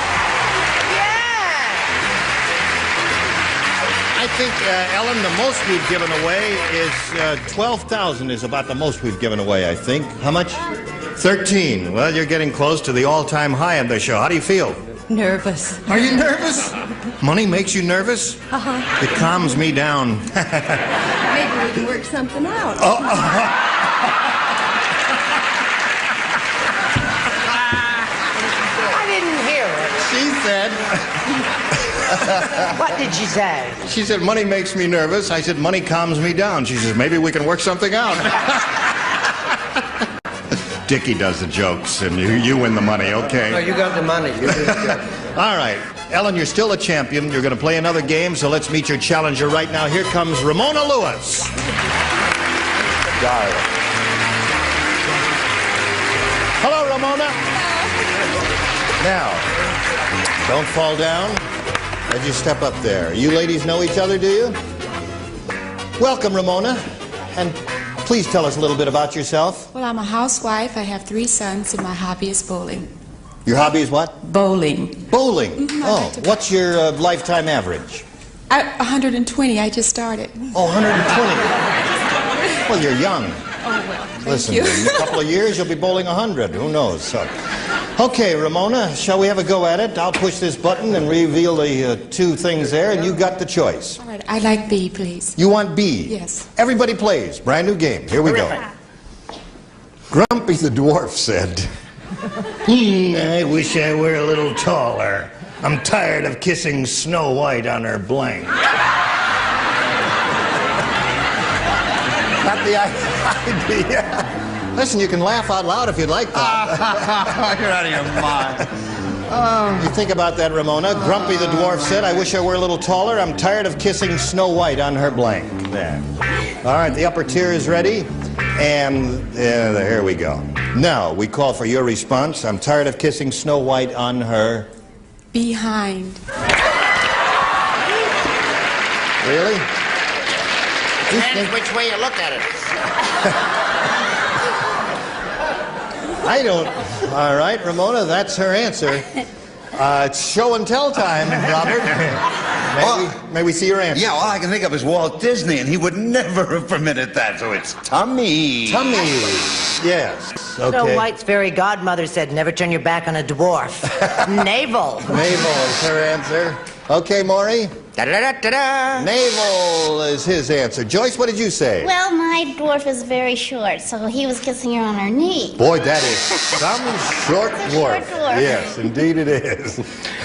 I think, Ellen, the most we've given away is $12,000 is about the most we've given away, I think. How much? 13. Well, you're getting close to the all-time high of the show. How do you feel? Nervous. Are you nervous? Money makes you nervous? Uh-huh. It calms me down. Maybe we can work something out. I didn't hear it. She said... What did she say? She said, money makes me nervous. I said, money calms me down. She says, maybe we can work something out. Dickie does the jokes, and you win the money, okay? No, you got the money. You did good. All right. Ellen, you're still a champion. You're going to play another game, so let's meet your challenger right now. Here comes Ramona Lewis. Darling. Hello, Ramona. Now, don't fall down. As you step up there. You ladies know each other, do you? Welcome, Ramona. And please tell us a little bit about yourself. Well, I'm a housewife. I have 3 sons, and my hobby is bowling. Your hobby is what? Bowling. Bowling. Oh, what's your lifetime average? 120. I just started. Oh, 120. Well, you're young. Oh, well, thank Listen, you. in a couple of years, you'll be bowling 100. Who knows? So, okay, Ramona, shall we have a go at it? I'll push this button and reveal the 2 things there, and you got the choice. All right, I'd like B, please. You want B? Yes. Everybody plays. Brand new game. Here we go. Grumpy the dwarf said, I wish I were a little taller. I'm tired of kissing Snow White on her blank. Not the idea. Listen, you can laugh out loud if you'd like that. You're out of your mind. You think about that, Ramona. Grumpy the dwarf said, I wish I were a little taller. I'm tired of kissing Snow White on her blank. There. All right, the upper tier is ready. And here we go. Now, we call for your response. I'm tired of kissing Snow White on her... Behind. Really? Depends which way you look at it. I don't... All right, Ramona, that's her answer. It's show and tell time, Robert. May we see your answer? Yeah, all I can think of is Walt Disney, and he would never have permitted that, so it's tummy. Tummy, yes. Okay. Snow White's fairy godmother said, never turn your back on a dwarf. Navel. Navel is her answer. Okay, Maury? Da-da-da-da-da. Navel is his answer. Joyce, what did you say? Well, my dwarf is very short, so he was kissing her on her knee. Boy, that is some short dwarf. Yes, indeed it is.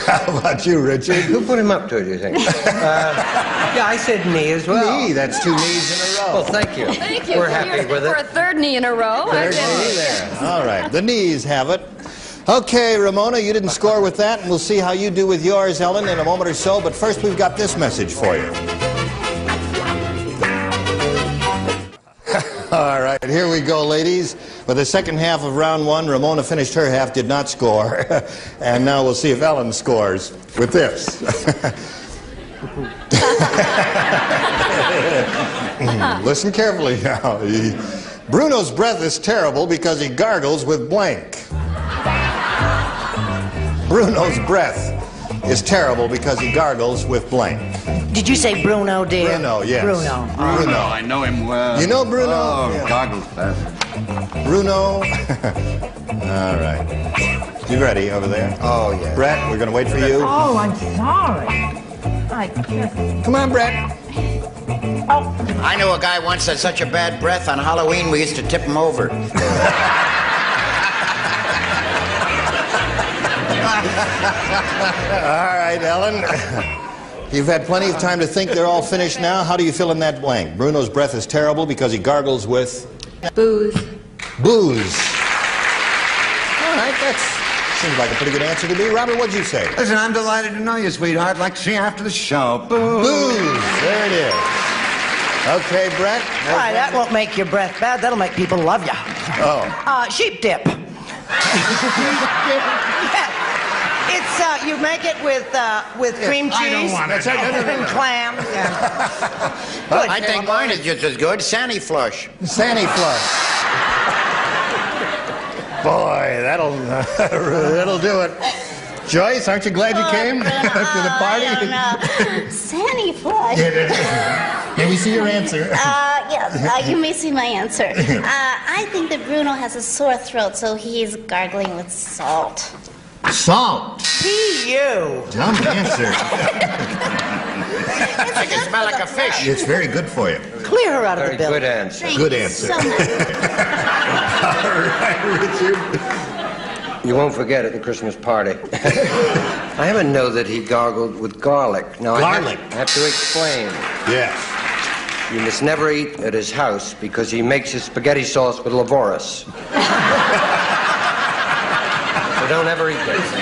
How about you, Richard? Who put him up to it, do you think? Yeah, I said knee as well. Knee, that's 2 knees in a row. Well, thank you. Thank you. We're happy with For it. a 3rd knee in a row. Third knee there. All right, the knees have it. Okay, Ramona, you didn't score with that, and we'll see how you do with yours, Ellen, in a moment or so. But first, we've got this message for you. All right, here we go, ladies. For the second half of round 1, Ramona finished her half, did not score. And now we'll see if Ellen scores with this. Listen carefully now. Bruno's breath is terrible because he gargles with blank. Bruno's breath is terrible because he gargles with blank. Did you say Bruno, dear? Bruno, yes. Bruno. Bruno. I know him well. You know Bruno? Oh, Yeah. goggles fast. Bruno. All right. You ready over there? Oh, yeah. Brett, we're going to wait for you. Oh, I'm sorry. I can't. Come on, Brett. I knew a guy once had such a bad breath on Halloween we used to tip him over. All right, Ellen. You've had plenty of time to think. They're all finished now. How do you fill in that blank? Bruno's breath is terrible because he gargles with... Booze. Booze. All right, that seems like a pretty good answer to me. Robert, what'd you say? Listen, I'm delighted to know you, sweetheart. Like to see you after the show. Booze. Booze. There it is. Okay, Brett. Why, that won't make your breath bad. That'll make people love you. Oh. Sheep dip. Yeah. It's you make it with cream cheese and clams. Yeah. Good. I think mine is just as good. Sandy flush. Sandy flush. Boy, that'll do it. Joyce, aren't you glad you came to the party? I don't know. Sandy flush. May we see your answer? Yes, you may see my answer. I think that Bruno has a sore throat, so he's gargling with salt. Salt. P.U. Dumb answer. I can smell like a fish. It's very good for you. Clear her out of the building. Good answer. Thank Good you answer. so much. All right, Richard. You won't forget at the Christmas party. I haven't know that he gargled with garlic. Now, Garlic. I have to explain. Yes. You must never eat at his house because he makes his spaghetti sauce with Levorus. So don't ever eat this.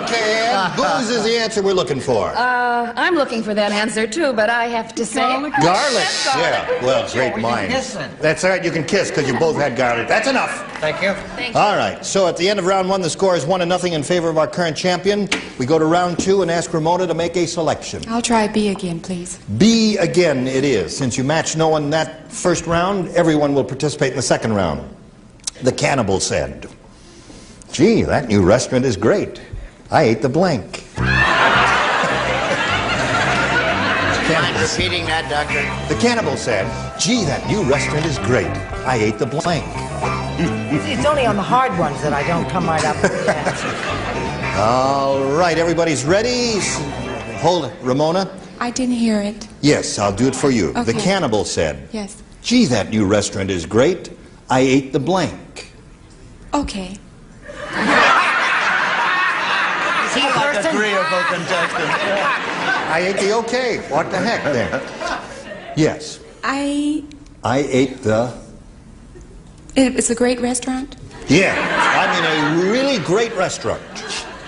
Okay, Ann, booze is the answer we're looking for. I'm looking for that answer too, but I have to say Garlic. Yeah, well, great minds. That's all right, you can kiss because you both had garlic. That's enough. Thank you. Thank you. All right, so at the end of round one, the score is 1-0 in favor of our current champion. We go to round two and ask Ramona to make a selection. I'll try B again, please. B again it is. Since you matched no one in that first round, everyone will participate in the second round. The cannibal said, "Gee, that new restaurant is great. I ate the blank." Mind repeating that, Doctor? The cannibal said, "Gee, that new restaurant is great. I ate the blank." It's only on the hard ones that I don't come right up with the answer. All right, everybody's ready? Hold it, Ramona. I didn't hear it. Yes, I'll do it for you. Okay. The cannibal said, Yes. "Gee, that new restaurant is great. I ate the blank." Okay. See a person? Agreeable contestant. I ate the okay. What the heck then? Yes. I ate the... It's a great restaurant. Yeah, I mean a really great restaurant.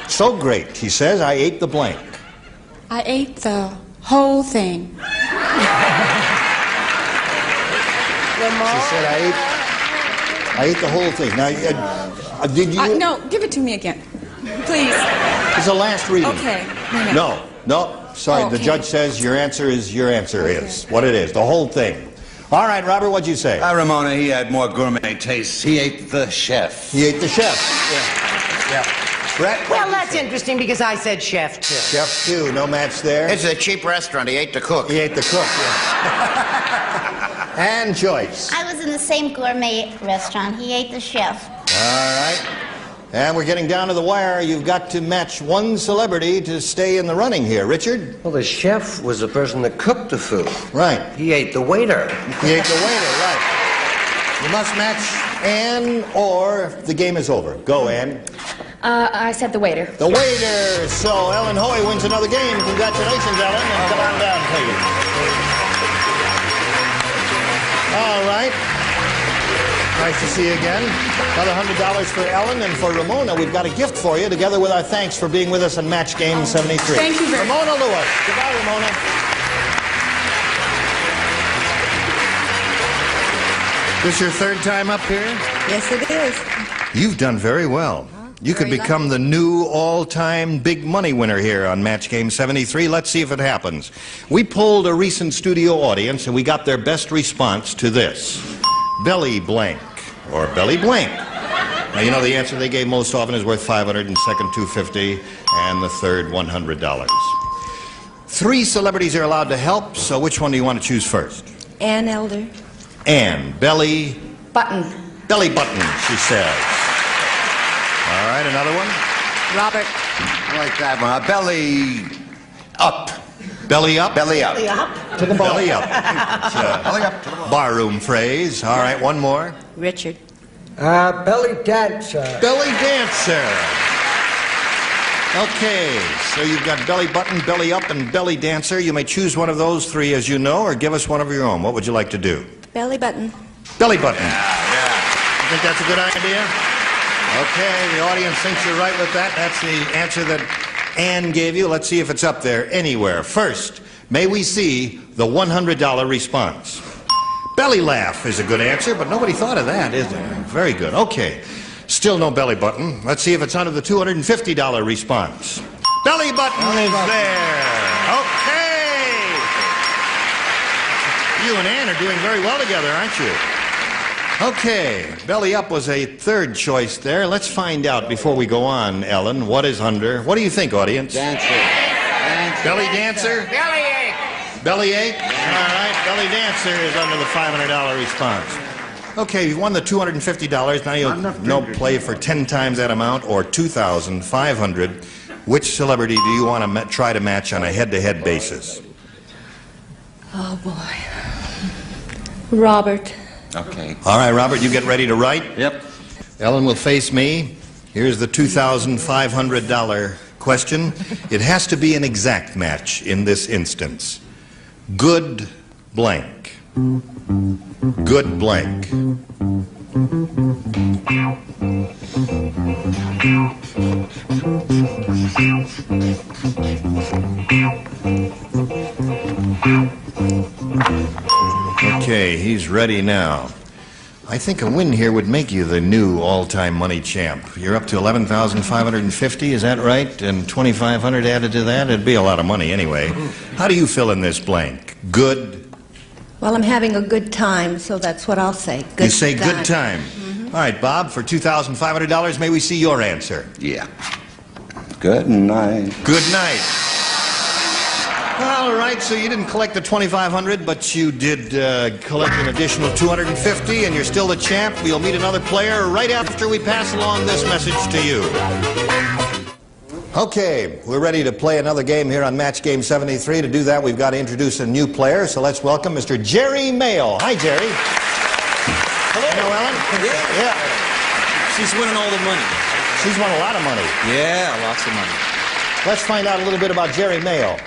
So great, he says, I ate the blank. I ate the whole thing. She said I ate the whole thing. Now, did you... No, give it to me again. Please. It's the last reading. Okay. No, sorry, the Okay. judge says your answer is what it is, the whole thing. All right, Robert, what'd you say? Ramona, he had more gourmet tastes. He ate the chef. He ate the chef. Yeah. Brett? Well, that's interesting because I said chef too. Chef too, no match there. It's a cheap restaurant. He ate the cook. He ate the cook, yeah. And Joyce. I was in the same gourmet restaurant. He ate the chef. All right. And we're getting down to the wire. You've got to match one celebrity to stay in the running here. Richard? Well, the chef was the person that cooked the food. Right. He ate the waiter. He ate the waiter, right. You must match Ann or the game is over. Go, Ann. I said the waiter. The waiter. So Ellen Hoy wins another game. Congratulations, Ellen. And come on down, please. All right. Nice to see you again. Another $100 for Ellen, and for Ramona, we've got a gift for you, together with our thanks for being with us in Match Game 73. Thank you very much. Ramona Lewis. Goodbye, Ramona. This your third time up here? Yes, it is. You've done very well. You could become the new all-time big money winner here on Match Game 73. Let's see if it happens. We polled a recent studio audience, and we got their best response to this. Belly blank, or belly blank. Now, you know the answer they gave most often is worth $500, and second $250, and the third $100. 3 celebrities are allowed to help, so which one do you want to choose first? Ann Elder. Ann, belly... Button. Belly button, she says. All right, another one? Robert. I like that one. Belly up. Belly up? Belly up. Belly up. To the ball. Belly up. It's a Belly up to the ball. barroom phrase. All right, one more. Richard. Belly dancer. Belly dancer. Okay, so you've got belly button, belly up, and belly dancer. You may choose one of those 3 as you know, or give us one of your own. What would you like to do? Belly button. Belly button. Yeah. You think that's a good idea? Okay, the audience thinks you're right with that. That's the answer that Ann gave you. Let's see if it's up there anywhere. First, may we see the $100 response? Belly laugh is a good answer, but nobody thought of that, is there? Very good. Okay. Still no belly button. Let's see if it's under the $250 response. Belly button is there. Okay. You and Ann are doing very well together, aren't you? Okay. Belly up was a third choice there. Let's find out before we go on, Ellen, what is under. What do you think, audience? Dancer. Belly dancer? Belly ache. Belly ache? All right. Belly dancer is under the $500 response. Okay, you won the $250. Now you'll no play for 10 times that amount or $2,500. Which celebrity do you want to try to match on a head-to-head basis? Oh, boy. Robert. Okay. All right, Robert, you get ready to write? Yep. Ellen will face me. Here's the $2,500 question. It has to be an exact match in this instance. Good blank. Good blank. Okay, he's ready now. I think a win here would make you the new all-time money champ. You're up to $11,550, is that right? And $2,500 added to that? It'd be a lot of money anyway. How do you fill in this blank? Good. Well, I'm having a good time, so that's what I'll say. Good You say time. good time. All right, Bob, for $2,500, may we see your answer? Yeah. Good night. Good night. All right, so you didn't collect the $2,500, but you did collect an additional $250, and you're still the champ. We'll meet another player right after we pass along this message to you. Okay, we're ready to play another game here on Match Game 73. To do that, we've got to introduce a new player, so let's welcome Mr. Jerry Mayo. Hi, Jerry. Hello, Ellen. Yeah. She's winning all the money. She's won a lot of money. Yeah, lots of money. Let's find out a little bit about Jerry Mayo.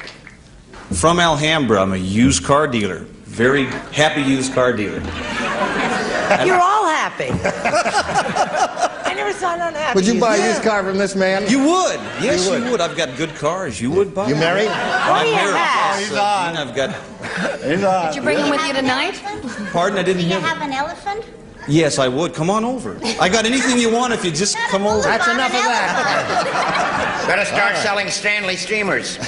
From Alhambra, I'm a used car dealer. Very happy used car dealer. You're all happy. I never saw an unhappy. Would you buy this car from this man? You would. Yes, you would. I've got good cars. You would buy. You married? I'm married. have? He's on. I've got. He's on. Did you bring him with you tonight? Pardon, I didn't Do you hear. have an elephant? Yes, I would. Come on over. I got anything you want if you just come over. That's enough of that. Better start selling Stanley steamers.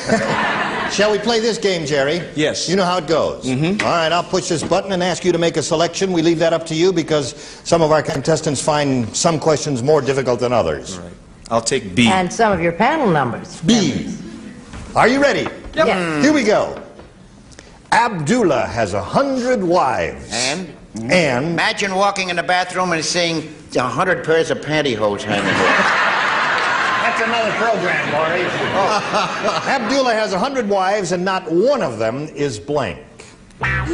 Shall we play this game, Jerry? Yes. You know how it goes. Mm-hmm. All right, I'll push this button and ask you to make a selection. We leave that up to you because some of our contestants find some questions more difficult than others. All right. I'll take B. And some of your panel numbers. B. Are you ready? Yep. Yes. Here we go. Abdullah has 100 wives. And? And? Imagine walking in the bathroom and seeing 100 pairs of pantyhose hanging there. That's another program, Maury. Abdullah has 100 wives and not one of them is blank. I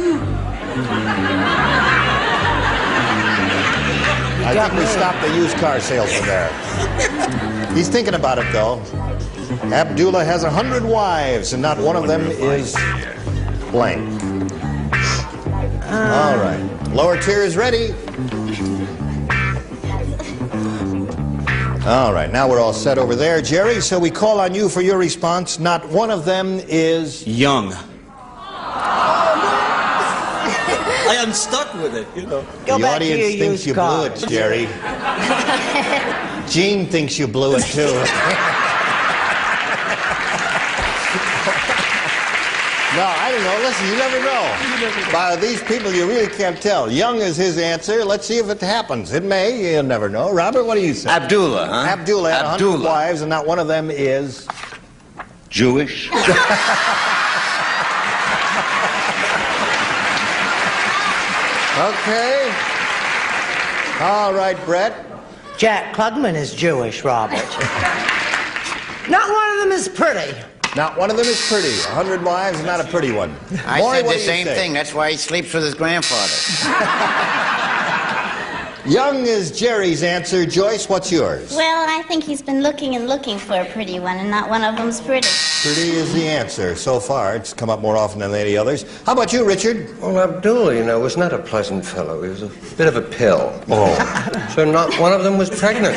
think we stopped the used car salesman there. He's thinking about it, though. Abdullah has 100 wives and not one of them is blank. All right. Lower tier is ready. All right, now we're all set over there. Jerry, so we call on you for your response. Not one of them is... Young. I am stuck with it, you know. Go the back to audience your thinks used you car. blew it, Jerry. Gene thinks you blew it, too. No, I don't know. Listen, you never know. By these people, you really can't tell. Young is his answer. Let's see if it happens. It may. You'll never know. Robert, what do you say? Abdullah, huh? Abdullah had 100 wives, and not one of them is... Jewish? Okay. All right, Brett. Jack Klugman is Jewish, Robert. Not one of them is pretty. Not one of them is pretty. 100 wives, not a pretty one. I Maury, said what the do you same say? thing. That's why he sleeps with his grandfather. Young is Jerry's answer. Joyce, what's yours? Well, I think he's been looking and looking for a pretty one, and not one of them's pretty. Pretty is the answer. So far, it's come up more often than any others. How about you, Richard? Well, Abdullah, you know, was not a pleasant fellow. He was a bit of a pill. Oh. So not one of them was pregnant.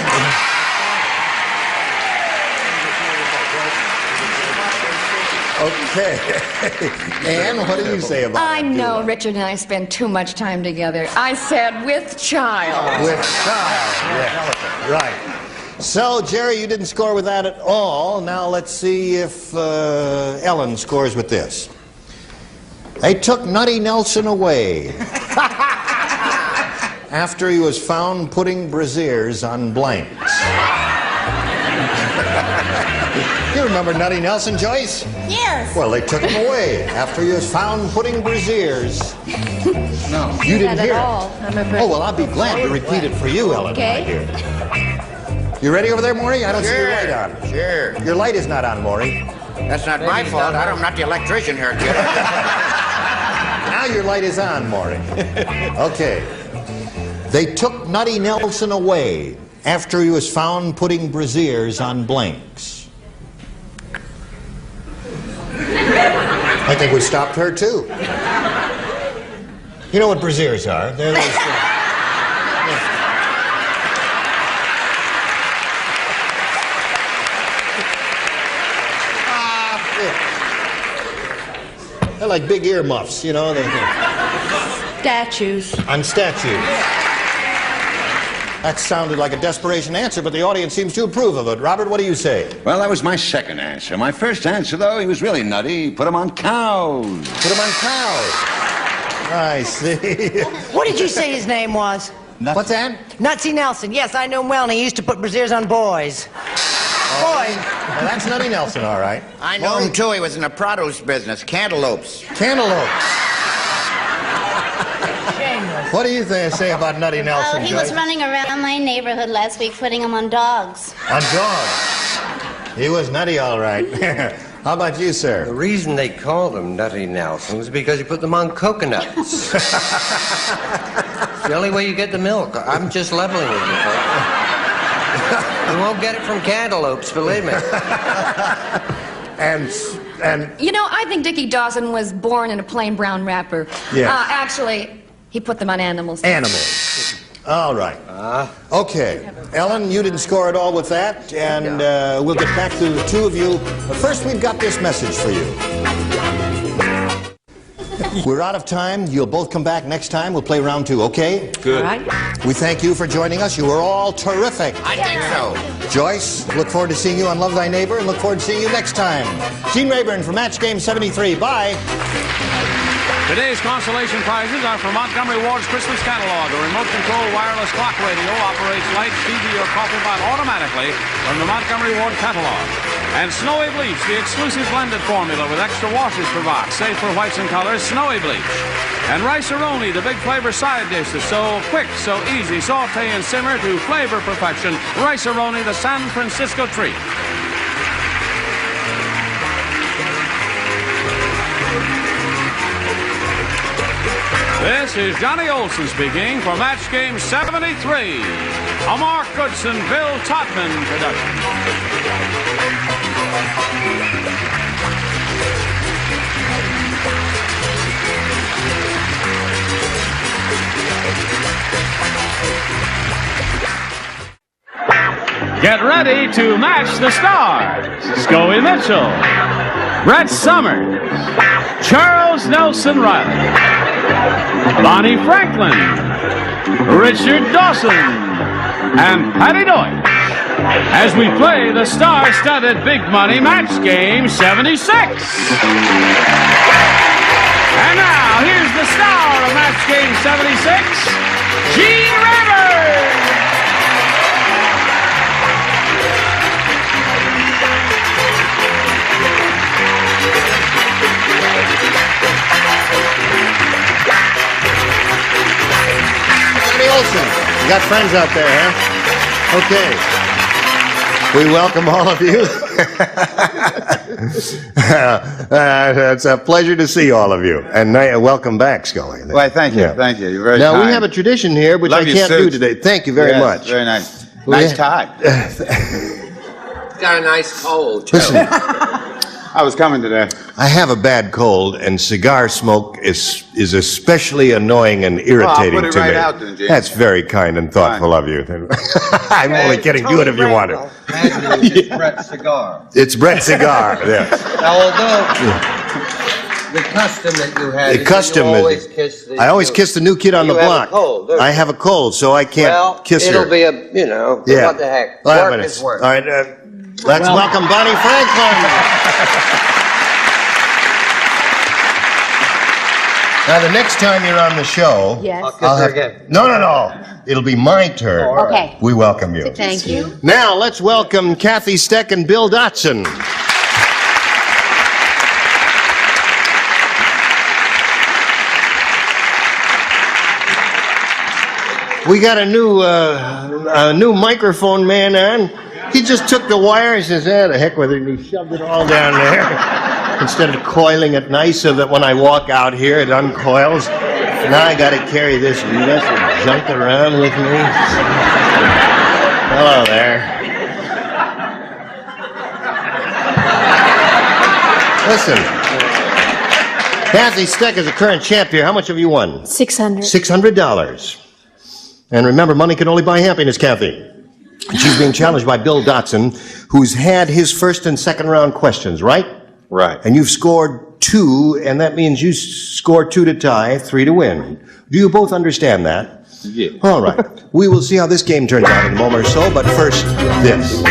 Okay. Ann, what do you say about I Abdullah? know Richard and I spend too much time together. I said with child. With child. Yeah. Right. So, Jerry, you didn't score with that at all. Now let's see if Ellen scores with this. They took Nutty Nelson away after he was found putting brassieres on blanks. You remember Nutty Nelson, Joyce? Yes. Well, they took him away after he was found putting brassieres. No. You didn't hear it. I'm afraid. Oh, well, I'll be glad to repeat it for you, Ellen. Okay. My dear. You ready over there, Maury? I don't see your light on. Sure. Your light is not on, Maury. That's not my fault. I'm not the electrician here, kid. Now your light is on, Maury. Okay. They took Nutty Nelson away after he was found putting brassieres on blanks. I think we stopped her, too. You know what brassieres are? They're those They're like big earmuffs, you know? Statues. On statues. That sounded like a desperation answer, but the audience seems to approve of it. Robert, what do you say? Well, that was my second answer. My first answer, though, he was really nutty. He put him on cows. Put him on cows. I see. What did you say his name was? What's that? Nutsy Nelson. Yes, I know him well, and he used to put brassieres on boys. Boys. Well, that's Nutty Nelson, all right. I know him, too. He was in the produce business. Cantaloupes. Cantaloupes. What do you say about Nutty Nelson, Oh, he Joyce? was running around my neighborhood last week putting them on dogs. On dogs. He was nutty, all right. How about you, sir? The reason they called him Nutty Nelson was because he put them on coconuts. It's the only way you get the milk. I'm just leveling with you, folks. You won't get it from cantaloupes, believe me. And You know, I think Dickie Dawson was born in a plain brown wrapper. Yes. Actually, he put them on animals. animals. All right. Okay. Ellen, you didn't score at all with that, and we'll get back to the two of you. But first, we've got this message for you. We're out of time. You'll both come back next time. We'll play round two, okay? Good. All right. We thank you for joining us. You were all terrific. I think so. Joyce, look forward to seeing you on Love Thy Neighbor, and look forward to seeing you next time. Gene Rayburn for Match Game 73. Bye. Today's consolation prizes are from Montgomery Ward's Christmas catalog. A remote control wireless clock radio operates light, TV, or coffee pot automatically from the Montgomery Ward catalog. And Snowy Bleach, the exclusive blended formula with extra washes per box, safe for whites and colors, Snowy Bleach. And Rice-A-Roni, the big flavor side dish that's so quick, so easy, saute and simmer to flavor perfection. Rice-A-Roni, the San Francisco treat. This is Johnny Olson speaking for Match Game 73, a Mark Goodson, Bill Todman production. Get ready to match the stars. Scoey Mitchell, Brett Summers, Charles Nelson Riley, Bonnie Franklin, Richard Dawson, and Patty Deutsch as we play the star-studded Big Money Match Game 76. And now, here's the star of Match Game 76, Gene Rivers. Johnny Olson, you got friends out there, huh? Okay. We welcome all of you. It's a pleasure to see all of you. And welcome back, Scully. Why, thank you. Thank you. You're very Now, kind. we have a tradition here, which Love I your can't do suit. today. Thank you very much. Very nice. Nice tie. Got a nice cold, too. Listen, I was coming today. I have a bad cold, and cigar smoke is especially annoying and irritating I'll put it to right me. out then, Jim. That's very kind and thoughtful of you. I'm only kidding. Do it if you want to. It's Brett's cigar. It's Brett's cigar. Yes. Now, although the custom that you had, The custom you is always kiss the I always kiss the new kid on the You have a block. cold, don't you? I have a cold, so I can't well, kiss her. it'll be a, you know, Yeah. what the heck. All right, Work minutes. is work. All right, let's welcome Bonnie Franklin. Now, the next time you're on the show, Yes. I'll kiss her again. No. It'll be my turn. all right. Okay. We welcome you. Thank you. Now, let's welcome Kathy Steck and Bill Dotson. We got a new microphone man on. He just took the wire and says, the heck with it, and he shoved it all down there. Instead of coiling it nice so that when I walk out here, it uncoils. Now I got to carry this mess of junk around with me. Hello there. Listen, Kathy Steck is a current champ here. How much have you won? $600. $600. And remember, money can only buy happiness, Kathy. She's being challenged by Bill Dotson, who's had his first and second round questions, right? Right. And you've scored 2, and that means you scored 2 to tie, 3 to win. Do you both understand that? Yeah. All right. We will see how this game turns out in a moment or so, but first, this.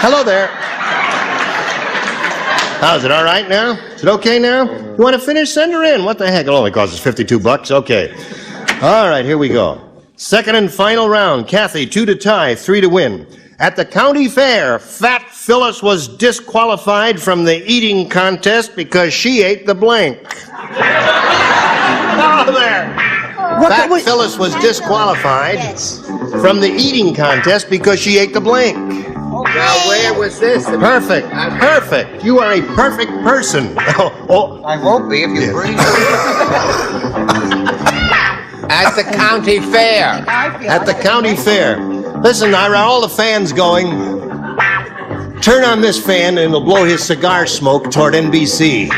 Hello there. How's it, all right now? Is it okay now? You want to finish? Send her in. What the heck? It'll only cost us $52. Okay. All right, here we go. Second and final round. Kathy, 2 to tie, 3 to win. At the county fair, Fat Phyllis was disqualified from the eating contest because she ate the blank. Oh, there. Fat Phyllis was disqualified from the eating contest because she ate the blank. Now, where was this? Perfect. Perfect. You are a perfect person. Oh. I won't be if you breathe. At the county fair. At the county fair. Listen, Ira, all the fans going, turn on this fan and it'll blow his cigar smoke toward NBC.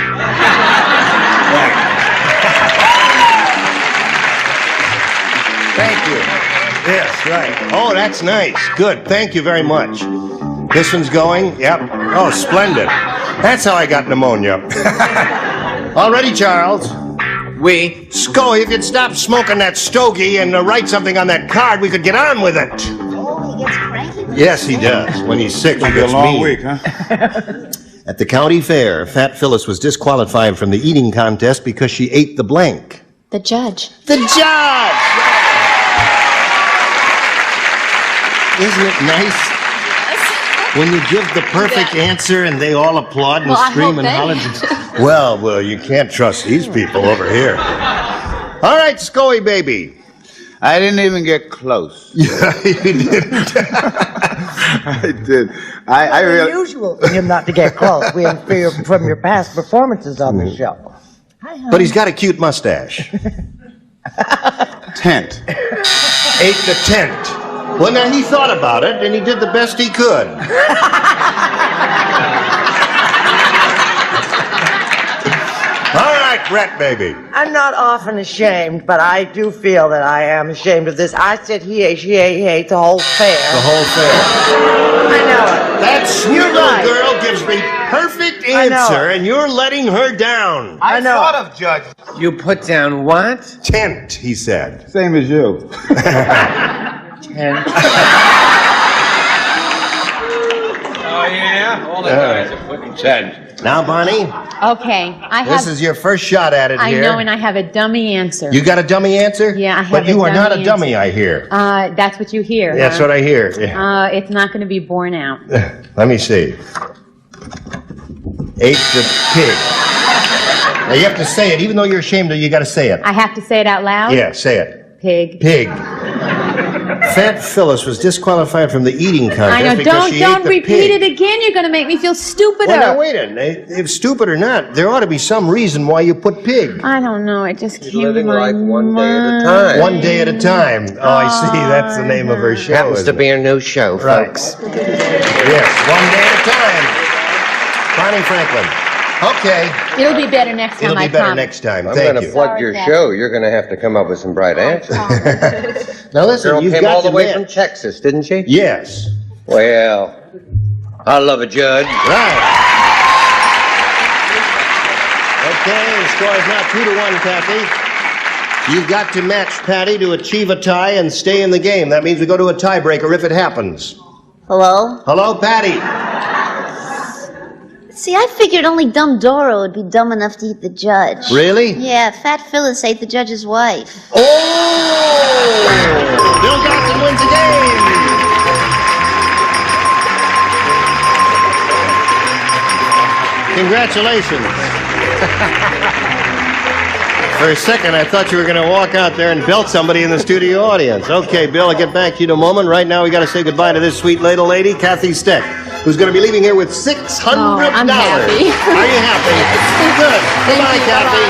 Thank you. Yes, right. Oh, that's nice. Good. Thank you very much. This one's going. Yep. Oh, splendid. That's how I got pneumonia. All ready, Charles? We. Scully, if you'd stop smoking that stogie and write something on that card, we could get on with it. Oh, he gets cranky. Yes, he does. When he's sick, he It'll be a gets long mean. week, huh? At the county fair, Fat Phyllis was disqualified from the eating contest because she ate the blank. The judge. The judge! Isn't it nice? When you give the perfect answer and they all applaud and scream and holler. Well, you can't trust these people over here. All right, Scully, baby. I didn't even get close. Yeah, you didn't. I did. I really. Unusual for him not to get close. We infer from your past performances on the show. But he's got a cute mustache. Tent. Ate the tent. Well, now he thought about it and he did the best he could. All right, Brett, baby. I'm not often ashamed, but I do feel that I am ashamed of this. I said he ate the whole fair. The whole fair. I know it. That sweet You're little right. girl gives me perfect I know answer, it. and you're letting her down. I thought of Judge. You put down what? Tent, he said. Same as you. Tent. Oh, yeah? Yeah, all the guys are putting cents. Now, Bonnie, Okay, I have. this is your first shot at it I here. know, and I have a dummy answer. You got a dummy answer? Yeah, I have But you a are not a dummy dummy, answer. I hear. That's what you hear. That's huh? what I hear. Yeah. It's not going to be borne out. Let me see. Ate the pig. Now, you have to say it. Even though you're ashamed of it, you got to say it. I have to say it out loud? Yeah, say it. Pig. Pig. Fat Phyllis was disqualified from the eating contest I know. because she Don't ate the repeat pig. it again. You're going to make me feel stupider. Well, now, wait a minute. If stupid or not, there ought to be some reason why you put pig. I don't know. It just came living to my like one day at a mind. time. One day at a time. Oh, I see. That's the name of her show. Happens to isn't be it? a new show, Right. folks. Yes, one day at a time. Bonnie Franklin. Okay. It'll be better next time, It'll be I better promise. next time. I'm Thank going to you. plug Sorry, your Kathy. show. You're going to have to come up with some bright answers. Now listen, Girl you've came got all the to way admit- from Texas, didn't she? Yes. Well, I love a judge. Right. Okay, the score is now 2-1, Kathy. You've got to match Patty to achieve a tie and stay in the game. That means we go to a tiebreaker if it happens. Hello? Hello, Patty. See, I figured only dumb Dora would be dumb enough to eat the judge. Really? Yeah, Fat Phyllis ate the judge's wife. Oh! Bill Dawson wins the game. Congratulations. For a second, I thought you were going to walk out there and belt somebody in the studio audience. Okay, Bill, I'll get back to you in a moment. Right now, we got to say goodbye to this sweet little lady, Kathy Steck, who's going to be leaving here with $600. I'm happy. Are you happy? Good. Goodbye, Kathy.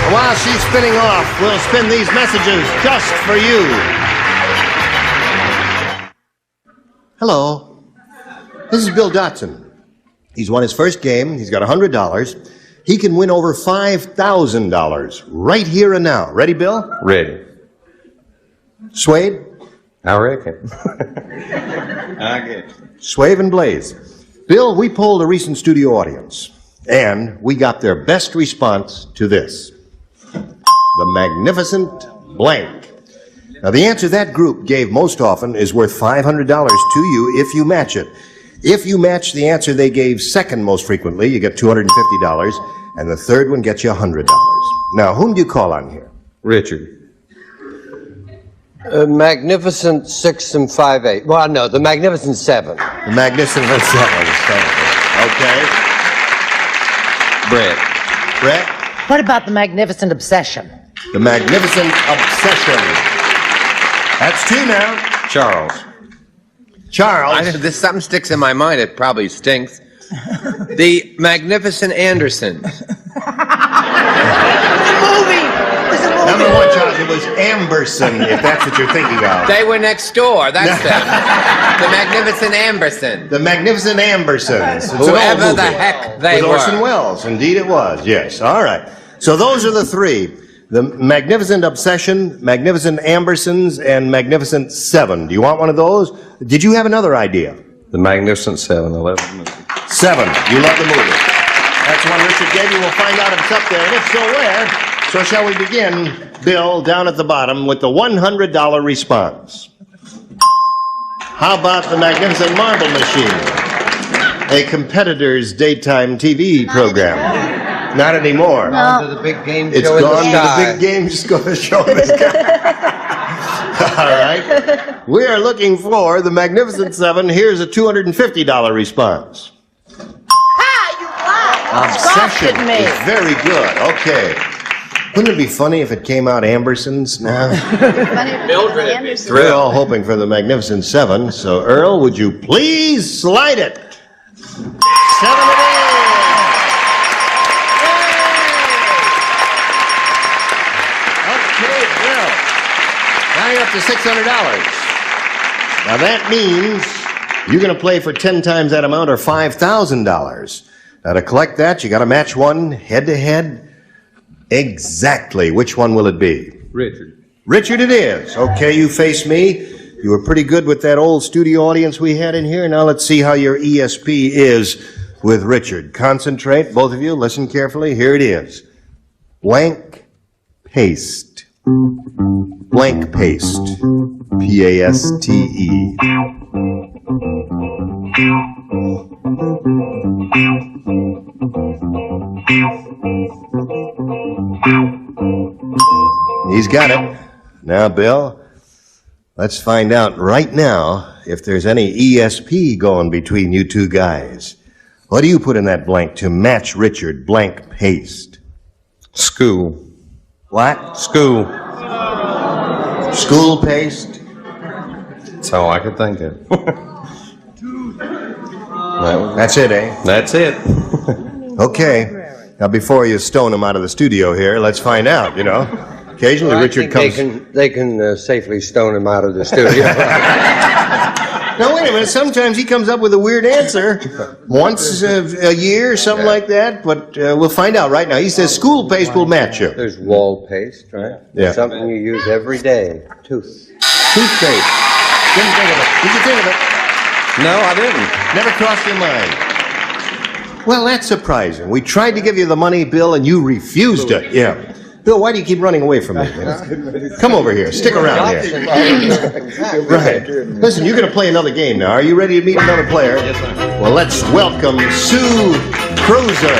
And while she's spinning off, we'll spin these messages just for you. Hello. This is Bill Dotson. He's won his first game. He's got $100. He can win over $5,000 right here and now. Ready, Bill? Ready. Swade? I reckon. I get Swave and Blaze. Bill, we polled a recent studio audience, and we got their best response to this. The magnificent blank. Now, the answer that group gave most often is worth $500 to you if you match it. If you match the answer they gave second most frequently, you get $250, and the third one gets you $100. Now, whom do you call on here? Richard. Magnificent 6 and 5/8. Well, no, the Magnificent 7. The Magnificent Seven. Okay. Brett. Brett? What about the Magnificent Obsession? The Magnificent Obsession. That's two now. Charles. Charles. Something sticks in my mind. It probably stinks. The Magnificent Andersons. Number one, Charles, it was Amberson, if that's what you're thinking of. They were next door. That's them. The Magnificent Amberson. The Magnificent Ambersons. It's an old Whoever the movie. heck they With Orson were. Welles. Indeed it was, yes. All right. So those are the three. The Magnificent Obsession, Magnificent Ambersons, and Magnificent Seven. Do you want one of those? Did you have another idea? The Magnificent 7. I love the movie. Seven. You love the movie. That's the one Richard gave you. We'll find out if it's up there. And if so, where? So shall we begin, Bill, down at the bottom with the $100 response. How about the Magnificent Marble Machine? A competitor's daytime TV program. Not anymore. Gone to the big game It's show in the gone to sky. the big game show in the sky. All right. We are looking for the Magnificent Seven. Here's a $250 response. Obsession Scoffed at me. is very good. Okay. Wouldn't it be funny if it came out Ambersons now? Mildred. We're all hoping for the Magnificent Seven. So, Earl, would you please slide it? 7 it is. Okay, Bill. Now you're up to $600. Now that means you're going to play for 10 times that amount or $5,000. Now to collect that, you got to match one head-to-head. Exactly. Which one will it be? Richard. Richard it is. Okay, you face me. You were pretty good with that old studio audience we had in here. Now let's see how your ESP is with Richard. Concentrate, both of you. Listen carefully. Here it is. Blank paste. Blank paste. P-A-S-T-E. He's got it. Now, Bill, let's find out right now if there's any ESP going between you two guys. What do you put in that blank to match Richard blank paste? School. What? School. School paste? That's all I could think of. That's it, eh? That's it. Okay. Now, before you stone him out of the studio here, let's find out, you know. Occasionally, Well, I Richard think comes... They can safely stone him out of the studio. Now, wait a minute. Sometimes he comes up with a weird answer. Once a year, something like that. But we'll find out right now. He says school paste will match you. There's wall paste, right? Yeah. Something you use every day. Toothpaste. Didn't think of it. Did you think of it? No, I didn't. Never crossed your mind. Well, that's surprising. We tried to give you the money, Bill, and you refused it. Yeah. Bill, why do you keep running away from me? Come over here. Stick around here. Right. Listen, you're going to play another game now. Are you ready to meet another player? Yes, sir. Well, let's welcome Sue Cruiser.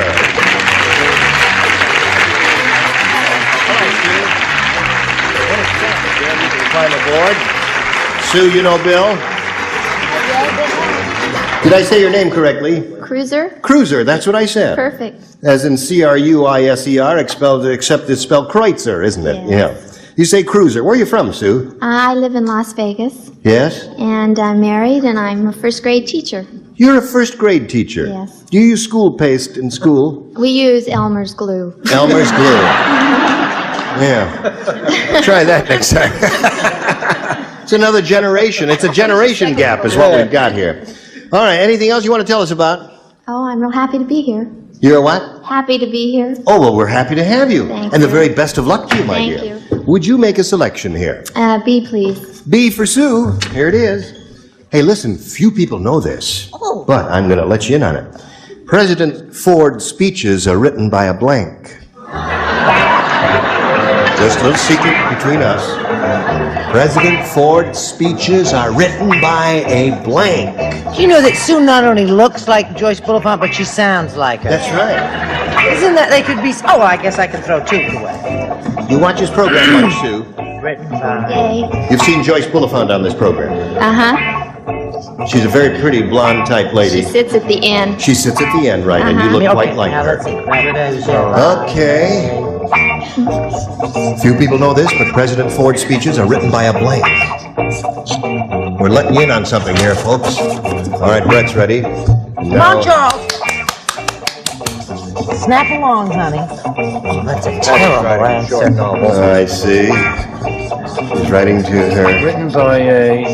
Climb aboard. Sue, you know Bill? Did I say your name correctly? Cruiser? Cruiser, that's what I said. Perfect. As in C-R-U-I-S-E-R, except it's spelled Kreutzer, isn't it? Yes. Yeah. You say Cruiser. Where are you from, Sue? I live in Las Vegas, Yes? and I'm married, and I'm a first grade teacher. You're a first grade teacher. Yes. Do you use school paste in school? We use Elmer's glue. Elmer's glue. Yeah. Try that next time. It's another generation. It's a generation gap is what we've got here. All right, anything else you want to tell us about? Oh, I'm real happy to be here. You're what? Happy to be here. Oh, well, we're happy to have you. Thank and the you. very best of luck to you, my Thank dear. Would you make a selection here? B, please. B for Sue. Here it is. Hey, listen, few people know this, but I'm going to let you in on it. President Ford's speeches are written by a blank. Just a little secret between us. President Ford's speeches are written by a blank. Do you know that Sue not only looks like Joyce Bulifant, but she sounds like her? That's right. Isn't that they could be... Oh, I guess I can throw two away. You watch this program much, Sue? Written by... Yay. You've seen Joyce Bulifant on this program. Uh-huh. She's a very pretty blonde type lady. She sits at the end. She sits at the end, right, and you look quite like her. Okay. Few people know this, but President Ford's speeches are written by a blank. We're letting you in on something here, folks. All right, Brett's ready. Come on, Charles. Snap along, honey. Oh, that's a terrible answer. I see. She's writing to her. Written by a...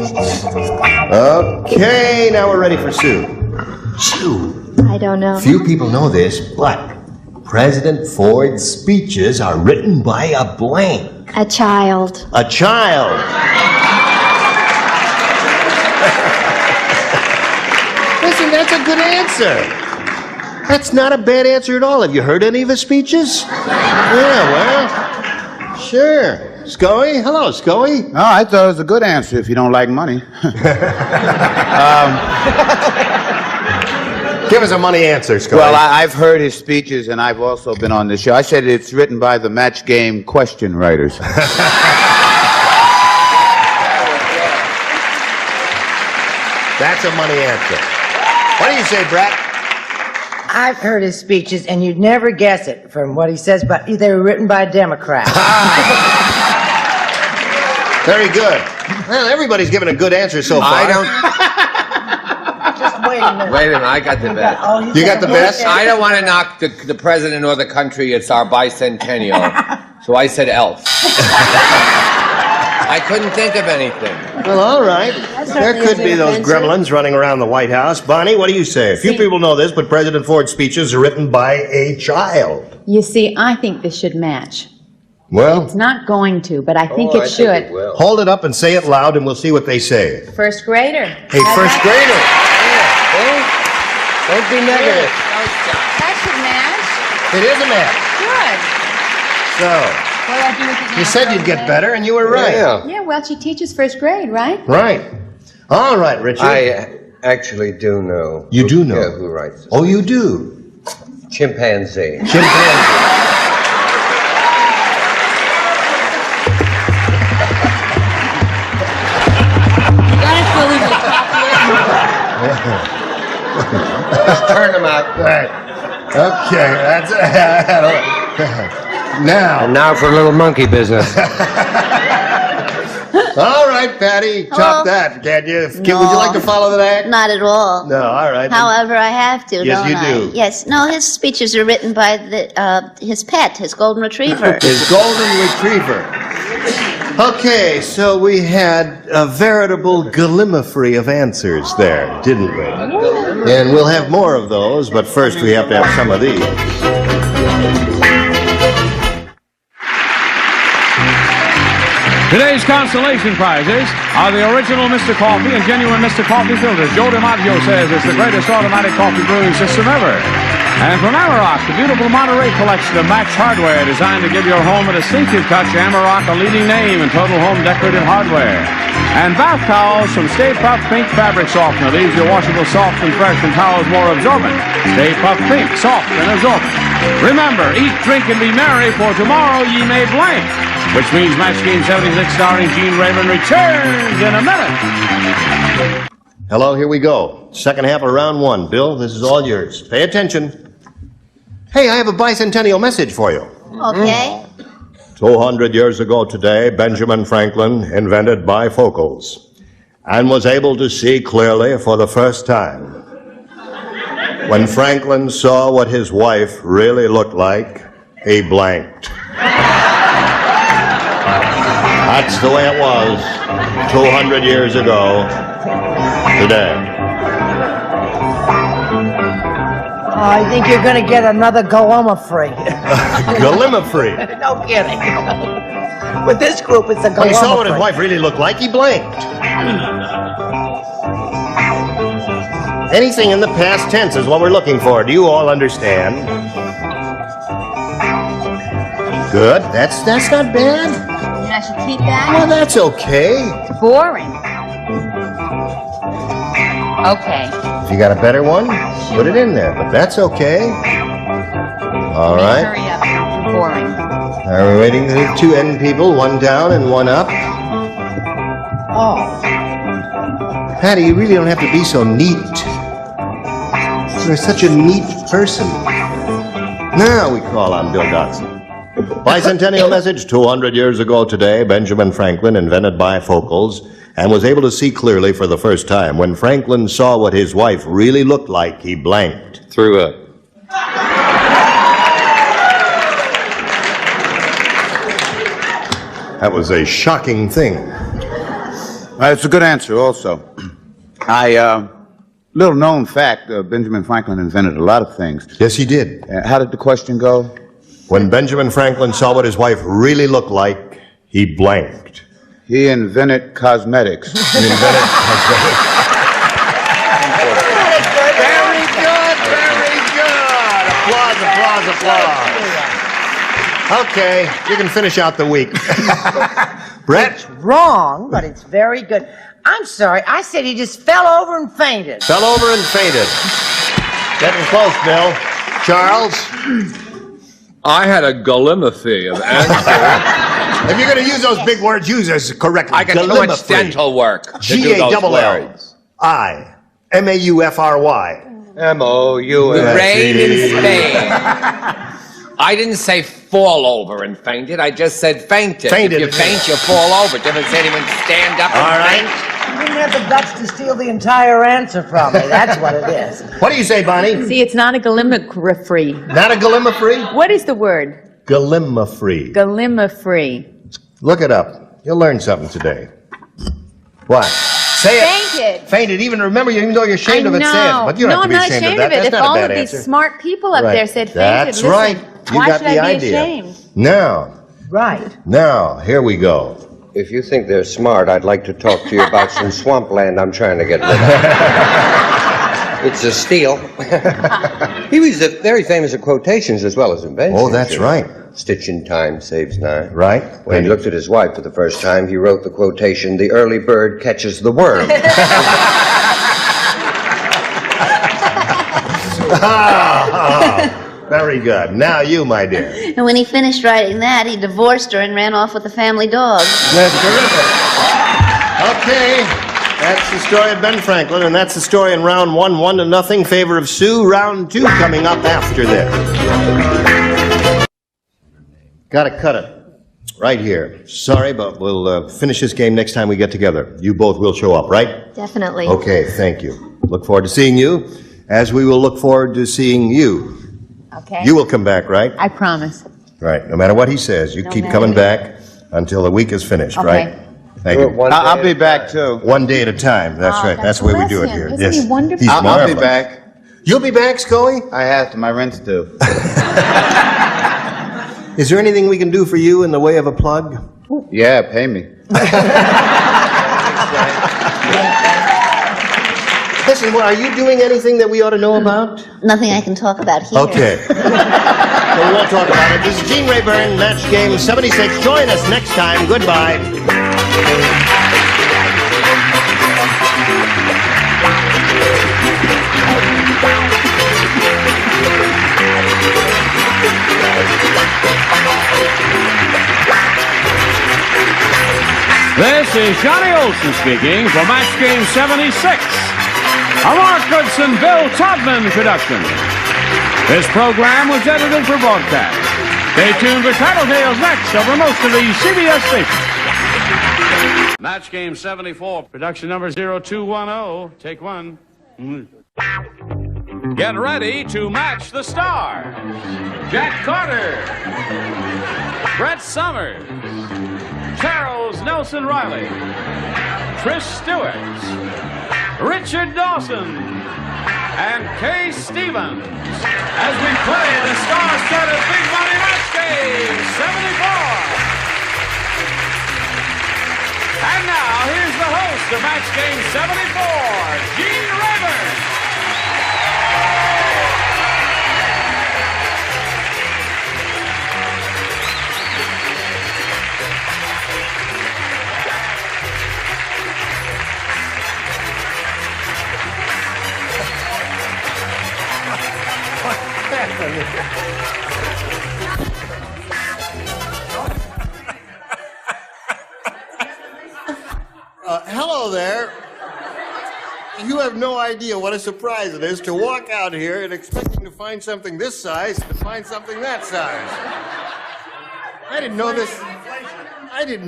Okay, now we're ready for Sue. Sue. I don't know. Few people know this, but President Ford's speeches are written by a blank. A child. A child. Listen, that's a good answer. That's not a bad answer at all. Have you heard any of his speeches? Yeah, well, sure. Scully? Hello, Scully. No, I thought it was a good answer if you don't like money. Give us a money answer, Scully. Well, I've heard his speeches, and I've also been on the show. I said it's written by the match game question writers. That's a money answer. What do you say, Brett? I've heard his speeches, and you'd never guess it from what he says, but they were written by a Democrat. Very good. Well, everybody's given a good answer so far. I don't... Just wait a minute. Wait a minute, I got the best. You got the best? I don't want to knock the president or the country. It's our bicentennial. So I said elf. I couldn't think of anything. Well, all right. There could be those gremlins running around the White House. Bonnie, what do you say? Few people know this, but President Ford's speeches are written by a child. You see, I think this should match. Well, It's not going to, but I think it should. hold it up and say it loud, and we'll see what they say. First grader. Hey, first grader. Don't be negative. That should match. It is a match. Good. So, What do I do with it now? you said you'd get better, and you were right. Yeah. Yeah, well, she teaches first grade, right? Right. All right, Richie. I actually do know. You do know? Yeah, who writes this? Oh, you do? Chimpanzee. Chimpanzee. Just turn them out. Right. Okay, that's now. And now for a little monkey business. All right, Patty, chop that, can't you? Would you like to follow that? Not at all. No, all right. However, I have to, Yes, don't you I? do. Yes. No, his speeches are written by his pet, his golden retriever. His golden retriever. Okay, so we had a veritable gallimifery of answers there, didn't we? And we'll have more of those, but first we have to have some of these. Today's consolation prizes are the original Mr. Coffee and genuine Mr. Coffee filters. Joe DiMaggio says it's the greatest automatic coffee brewing system ever. And from Amarok, the beautiful Monterey collection of Max hardware designed to give your home a distinctive touch. Amarok, a leading name in total home decorative hardware. And bath towels from Stay Puft Pink Fabric Softener leaves your washable soft and fresh and towels more absorbent. Stay Puft Pink, soft and absorbent. Remember, eat, drink, and be merry, for tomorrow ye may blank. Which means Match Game 76 starring Gene Raven returns in a minute. Hello, here we go. Second half of round one. Bill, this is all yours. Pay attention. Hey, I have a bicentennial message for you. Okay. 200 years ago today, Benjamin Franklin invented bifocals and was able to see clearly for the first time. When Franklin saw what his wife really looked like, he blanked. That's the way it was 200 years ago today. I think you're going to get another gallimifery. Gallimifery? No kidding. With this group, it's a gallimifery. When he saw what his wife really looked like, he blanked. Anything in the past tense is what we're looking for. Do you all understand? Good. That's not bad. I should keep that? Well, that's okay. It's boring. Okay. If you got a better one, put it in there. But that's okay. All right. Hurry up. It's boring. Are we waiting for the two end people, one down and one up? Oh. Patty, you really don't have to be so neat. You're such a neat person. Now we call on Bill Dotson. Bicentennial message. 200 years ago today, Benjamin Franklin invented bifocals and was able to see clearly for the first time. When Franklin saw what his wife really looked like, he blanked. Threw up. That was a shocking thing. It's a good answer also. Little known fact, Benjamin Franklin invented a lot of things. Yes, he did. How did the question go? When Benjamin Franklin saw what his wife really looked like, he blanked. He invented cosmetics. He invented cosmetics. Very good, very good. Applause. Okay, you can finish out the week. Brett? It's wrong, but it's very good. I'm sorry, I said he just fell over and fainted. Fell over and fainted. Getting close, Bill. Charles? I had a gallimifery of answers. If you're going to use those big words, use as correctly. I got too much dental work to do those words. G-A-L-L-I-M-A-U-F-R-Y. M-O-U-F. The rain in Spain. I didn't say fall over and fainted. I just said fainted. Fainted. If you faint, you fall over. Didn't say anyone stand up and faint. You didn't have the guts to steal the entire answer from me. That's what it is. What do you say, Bonnie? See, it's not a gallimifery. Not a gallimifery? What is the word? Gallimifery. Gallimifery. Look it up. You'll learn something today. What? Say it. Fainted. Fainted. Even remember, even though you're ashamed of it, say it. But you don't have to be ashamed of that. It. That's If not all a bad of answer. these smart people up there said fainted, That's listen, right. You why got should the I be idea. ashamed? Now, Right. here we go. If you think they're smart, I'd like to talk to you about some swampland I'm trying to get rid of. It's a steal. He was very famous at quotations as well as inventions. Oh, that's right. Stitch in time saves nine. Right. When he looked at his wife for the first time, he wrote the quotation, "The early bird catches the worm." Very good. Now you, my dear. And when he finished writing that, he divorced her and ran off with the family dog. That's terrific. Okay, that's the story of Ben Franklin, and that's the story in round 1, 1-0, favor of Sue. Round 2 coming up after this. Gotta cut it right here. Sorry, but we'll finish this game next time we get together. You both will show up, right? Definitely. Okay, thank you. Look forward to seeing you, as we will look forward to seeing you. Okay. You will come back, right? I promise. Right, no matter what he says, you keep coming back until the week is finished, Okay. right? Thank you. I'll be back too. One day at a time, that's right. That's the way we do it here. Isn't he wonderful? He's I'll be marvelous. back. You'll be back, Scully? I have to. My rent's due. Is there anything we can do for you in the way of a plug? Yeah, pay me. Listen, well, are you doing anything that we ought to know about? Nothing I can talk about here. Okay. So we won't talk about it. This is Gene Rayburn, Match Game 76. Join us next time. Goodbye. This is Johnny Olson speaking for Match Game 76, a Mark Goodson, Bill Todman production. This program was edited for broadcast. Stay tuned for Title Tales next over most of the CBS stations. Match Game 74, production number 0210, take 1. Get ready to match the stars. Jack Carter, Brett Summers, Charles Nelson Riley, Trish Stewart, Richard Dawson, and Kay Stevens as we play the star-studded Big Money Match Game 74. And now, here's the host of Match Game 74, Gene Rayburn. Hello there. You have no idea what a surprise it is to walk out here and expecting to find something this size to find something that size. I didn't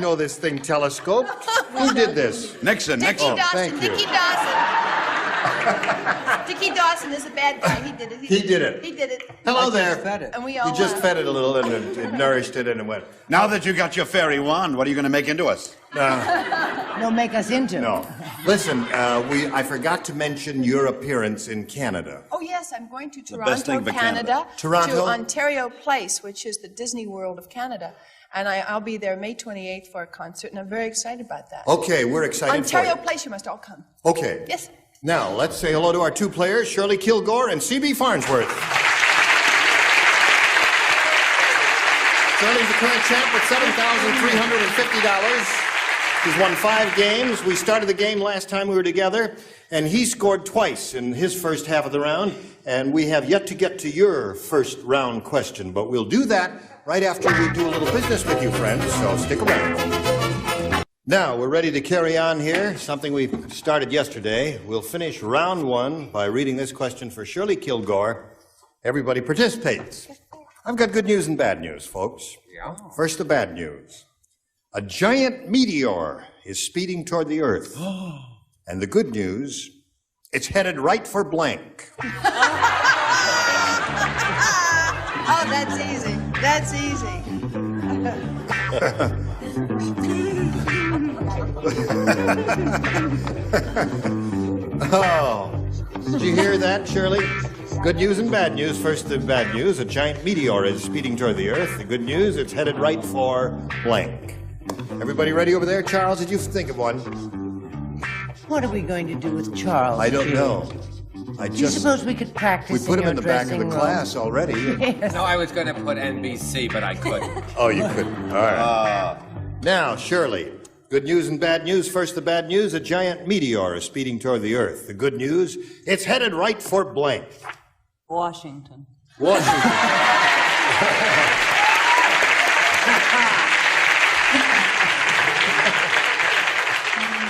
know this thing telescoped. Who did this? Nixon. Dickie thank you. Dickie Dawson. Dickie Dawson is a bad guy. He did it. He did it. He did it. Hello there. And we all You just fed it a little and it nourished it and it went. Now that you got your fairy wand, what are you going to make into us? Don't make us into. No. Listen, I forgot to mention your appearance in Canada. Oh, yes, I'm going to best thing Toronto, for Canada. Canada, Toronto? to Ontario Place, which is the Disney World of Canada. And I'll be there May 28th for a concert, and I'm very excited about that. Okay, we're excited Ontario for you. Place, you must all come. Okay. Yes. Now, let's say hello to our two players, Shirley Kilgore and C.B. Farnsworth. Shirley's the current champ with $7,350. He's won 5 games. We started the game last time we were together, and he scored twice in his first half of the round, and we have yet to get to your first round question, but we'll do that right after we do a little business with you, friends, so stick around. Now, we're ready to carry on here, something we started yesterday. We'll finish round 1 by reading this question for Shirley Kilgore. Everybody participates. I've got good news and bad news, folks. Yeah. First, the bad news. A giant meteor is speeding toward the Earth. And the good news, it's headed right for blank. Oh, that's easy. That's easy. Oh, did you hear that, Shirley? Good news and bad news. First, the bad news. A giant meteor is speeding toward the Earth. The good news, it's headed right for blank. Everybody ready over there? Charles, did you think of one? What are we going to do with Charles? I don't know. Do you suppose we could practice? We put him your in the back of the dressing room? class already. Yes. No, I was going to put NBC, but I couldn't. Oh, you couldn't. All right. Now, Shirley, good news and bad news. First, the bad news. A giant meteor is speeding toward the Earth. The good news, it's headed right for blank. Washington. Washington.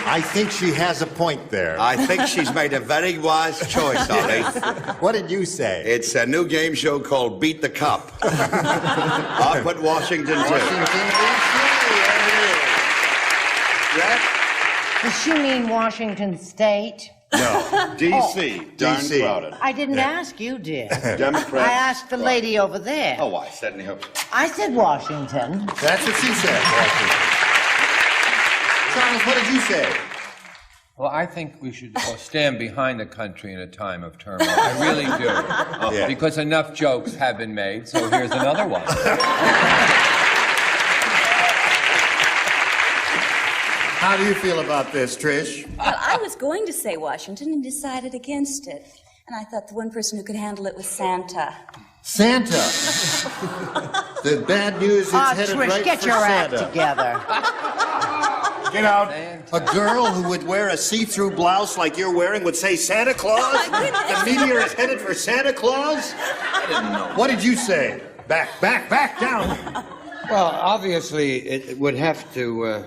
I think she has a point there. I think she's made a very wise choice, Ollie. What did you say? It's a new game show called Beat the Cup. I put Washington, too. Washington, Does she mean Washington State? No, D.C. Darn D.C. crowded. I didn't ask you, dear. Democrat. I asked the lady over there. Oh, I certainly hope so. I said Washington. That's what she said, Washington. Charles, what did you say? Well, I think we should stand behind the country in a time of turmoil. I really do. Yeah. Because enough jokes have been made, so here's another one. How do you feel about this, Trish? Well, I was going to say Washington and decided against it. And I thought the one person who could handle it was Santa. Santa. The bad news is headed Trish, right get for your Santa. act together. Get out. A girl who would wear a see-through blouse like you're wearing would say Santa Claus? The meteor is headed for Santa Claus? I didn't know. What did you say? Back down. Well, obviously, it would have to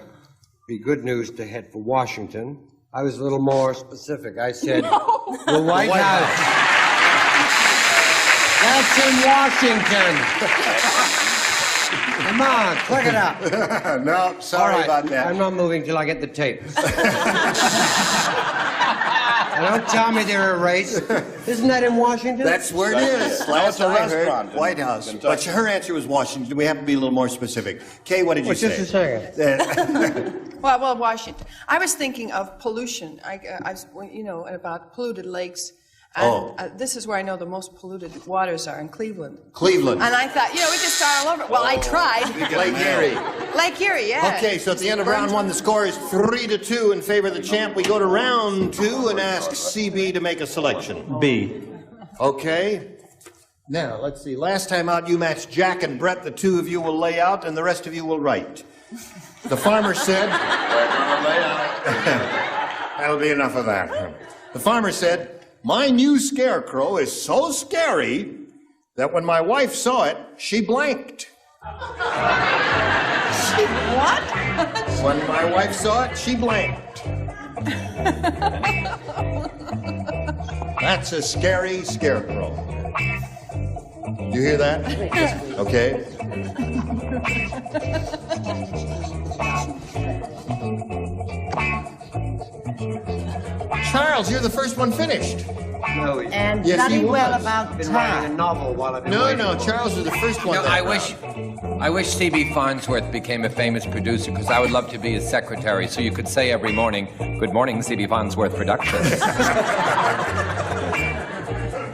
be good news to head for Washington. I was a little more specific. I said the White House. That's in Washington. Come on, click it up. No, sorry All right, about that. I'm not moving till I get the tape. And don't tell me they're erased. Isn't that in Washington? That's where it is. No, Last it's a I heard, restaurant in White House. Kentucky. But her answer was Washington. We have to be a little more specific. Kay, what did you say? Just a second. Well, Washington. I was thinking of pollution. About polluted lakes. And this is where I know the most polluted waters are, in Cleveland. Cleveland. And I thought, we could start all over. Well, I tried. Lake Erie. Lake Erie, yeah. Okay, so at the end of round one, the score is 3-2 in favor of the champ. We go to round two and ask CB to make a selection. B. Okay. Now, let's see. Last time out, you matched Jack and Brett. The two of you will lay out, and the rest of you will write. The farmer said... That'll be enough of that. The farmer said, "My new scarecrow is so scary that when my wife saw it, she blanked." She what? When my wife saw it, she blanked. That's a scary scarecrow. You hear that? Okay. Charles, you're the first one finished. No, And Yes, bloody he well was. about been writing a time. novel while I've been No, waiting no, for it. Charles was the first one. No, that I round. wish C.B. Farnsworth became a famous producer, because I would love to be his secretary, so you could say every morning, "Good morning, C.B. Farnsworth Productions."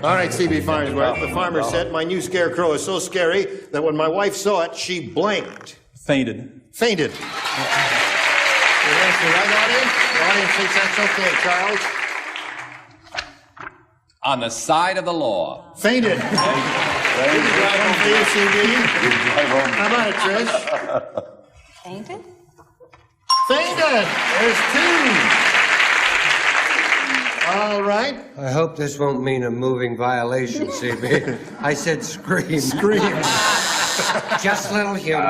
All right, C.B. Farnsworth. The farmer said, "My new scarecrow is so scary that when my wife saw it, she blanked." Fainted. Fainted. The right audience? The audience thinks that's okay, Charles. On the side of the law. Fainted. One for you, CB. How about it, Trish? Fainted? Fainted. There's two. All right. I hope this won't mean a moving violation, CB. I said scream. Scream. Just little humor.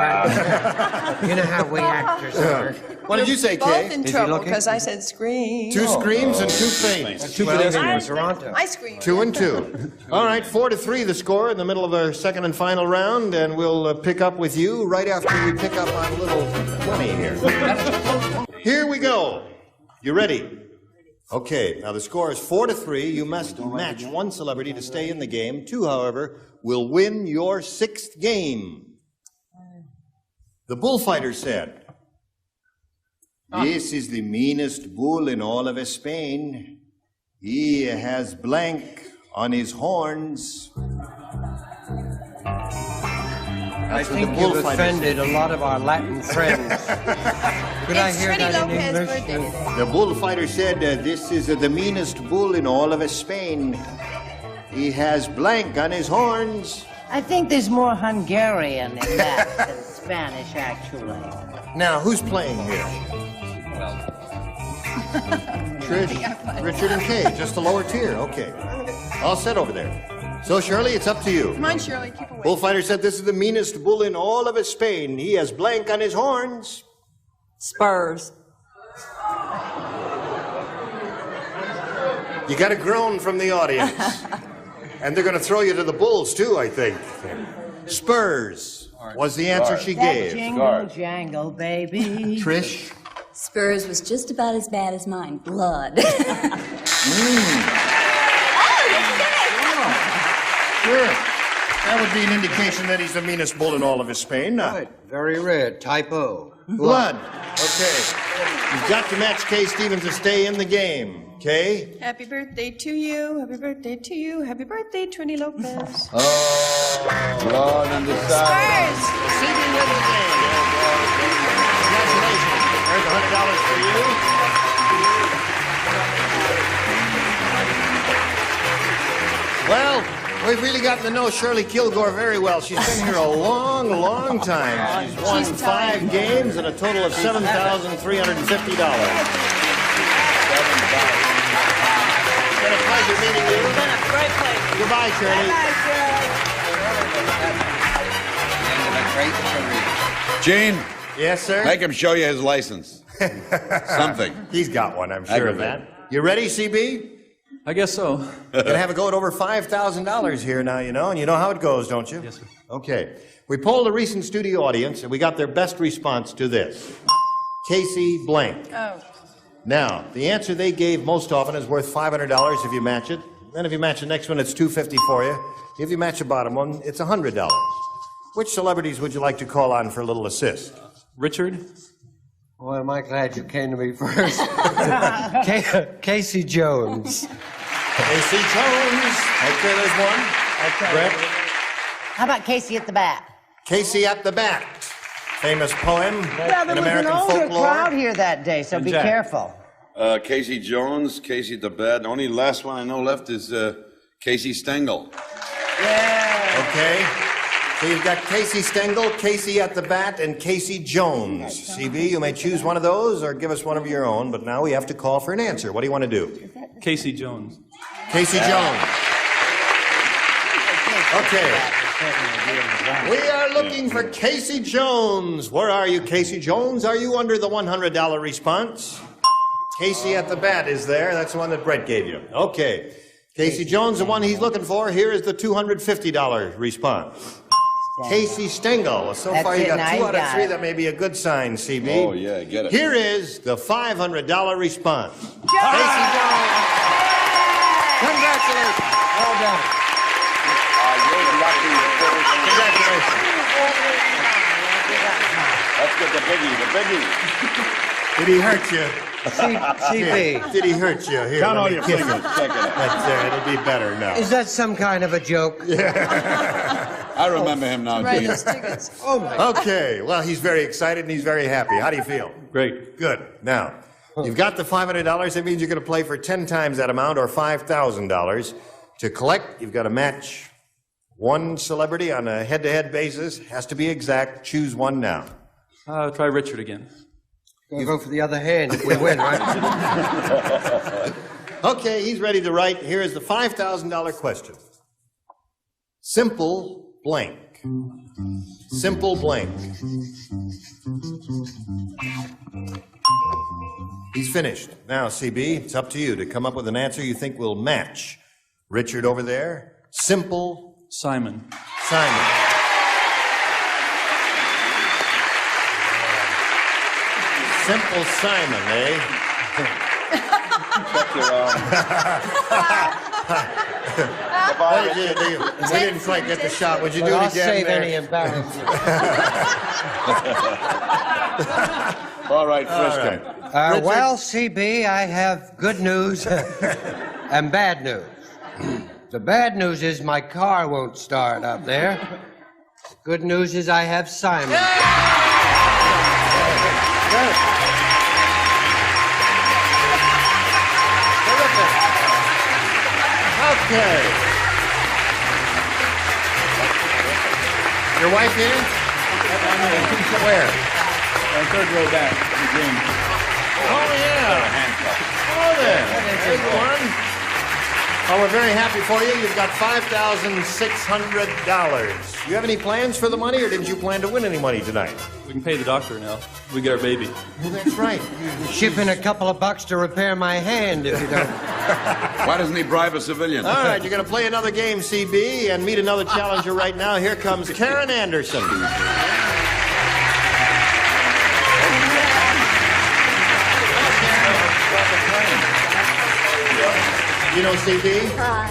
You know how we actors are. What did you say, Both Kay? in trouble, because I said scream. Two screams and two faints. Two pedestrians, Toronto. I screamed. 2 and 2. All right, 4-3 the score in the middle of our second and final round, and we'll pick up with you right after we pick up on a little money here. Here we go. You ready? Okay, now the score is 4-3. You must match one celebrity to stay in the game. Two, however, will win your sixth game. The bullfighter said, "This is the meanest bull in all of Spain. He has blank on his horns." I think you've offended a lot of our Latin friends. Could I hear that in English? The bullfighter said, "This is the meanest bull in all of Spain. He has blank on his horns." I think there's more Hungarian in that than Spanish, actually. Now, who's playing here? Trish, Richard, and Kay, just the lower tier. Okay. All set over there. So, Shirley, it's up to you. Come on, Shirley, keep away. Bullfighter said this is the meanest bull in all of Spain. He has blank on his horns. Spurs. You got a groan from the audience. And they're going to throw you to the bulls, too, I think. Spurs was the answer she gave. Jingle, jangle, baby. Trish? Spurs was just about as bad as mine. Blood. Sure. That would be an indication that he's the meanest bull in all of Spain. Right. Very rare. Typo. Blood. Okay. You've got to match Kay Stevens to stay in the game. Kay? Happy birthday to you. Happy birthday to you. Happy birthday, Trini Lopez. Blood in the side. Spurs. Receiving with the game. Congratulations. There's $100 for you. Well, we've really gotten to know Shirley Kilgore very well. She's been here a long, long time. She's won 5 games and a total of $7,350. It's been a pleasure meeting you. It's been a great pleasure. Goodbye, Shirley. Gene? Yes, sir? Make him show you his license. Something. He's got one, I'm sure of that. You ready, CB? I guess so. You're gonna have it go at over $5,000 here now, you know, and you know how it goes, don't you? Yes, sir. Okay. We polled a recent studio audience, and we got their best response to this. Casey blank. Oh. Now, the answer they gave most often is worth $500 if you match it. Then if you match the next one, it's $250 for you. If you match the bottom one, it's $100. Which celebrities would you like to call on for a little assist? Richard? Boy, am I glad you came to me first. Casey Jones. Casey Jones. Okay, there's one. Okay. Brett? How about Casey at the bat? Casey at the Bat. Famous poem Well, there in was American an older folklore. crowd here that day, so be Jack. careful. Casey Jones, Casey the Bad. The only last one I know left is Casey Stengel. Yeah. Okay. So you've got Casey Stengel, Casey at the Bat, and Casey Jones. CB, you may choose one of those or give us one of your own, but now we have to call for an answer. What do you want to do? Casey Jones. Casey Jones. Okay. We are looking for Casey Jones. Where are you, Casey Jones? Are you under the $100 response? Casey at the Bat is there. That's the one that Brett gave you. Okay. Casey Jones, the one he's looking for. Here is the $250 response. Casey Stengel. So That's far, you it, got now 2 you out of got 3. it. That may be a good sign, CB. Oh, yeah, get it. Here is the $500 response. Casey Jones. Congratulations. Well done. Congratulations. Let's get the biggie. Did he hurt you? CB. Did he hurt you? Here, Count let all me your kiss fingers. him. Check it out. That's there. It'll be better now. Is that some kind of a joke? I remember him now, Right, Gene. those tickets. Oh, my. Okay. Well, he's very excited and he's very happy. How do you feel? Great. Good. Now, you've got the $500. That means you're going to play for 10 times that amount, or $5,000. To collect, you've got to match one celebrity on a head-to-head basis. Has to be exact. Choose one now. Try Richard again. Gonna go for the other hand if we win, right? Okay, he's ready to write. Here is the $5,000 question. Simple blank. Simple blank. He's finished. Now, CB, it's up to you to come up with an answer you think will match. Richard over there. Simple Simon. Simon. Simple Simon, eh? Check your We didn't quite get the shot. Would you do Well, it I'll again? save there? any embarrassment. All right, Frisco. right. Well, CB, I have good news and bad news. The bad news is my car won't start up there. Good news is I have Simon. Okay. Your wife here? Where? Third row back. Green. Oh, yeah. Oh, there. There's one. Oh, we're very happy for you. You've got $5,600. You have any plans for the money, or didn't you plan to win any money tonight? We can pay the doctor now. We get our baby. Well, that's right. Ship in a couple of bucks to repair my hand if you don't. Why doesn't he bribe a civilian? All right, you're going to play another game, CB, and meet another challenger right now. Here comes Karen Anderson. You know CB? Hi.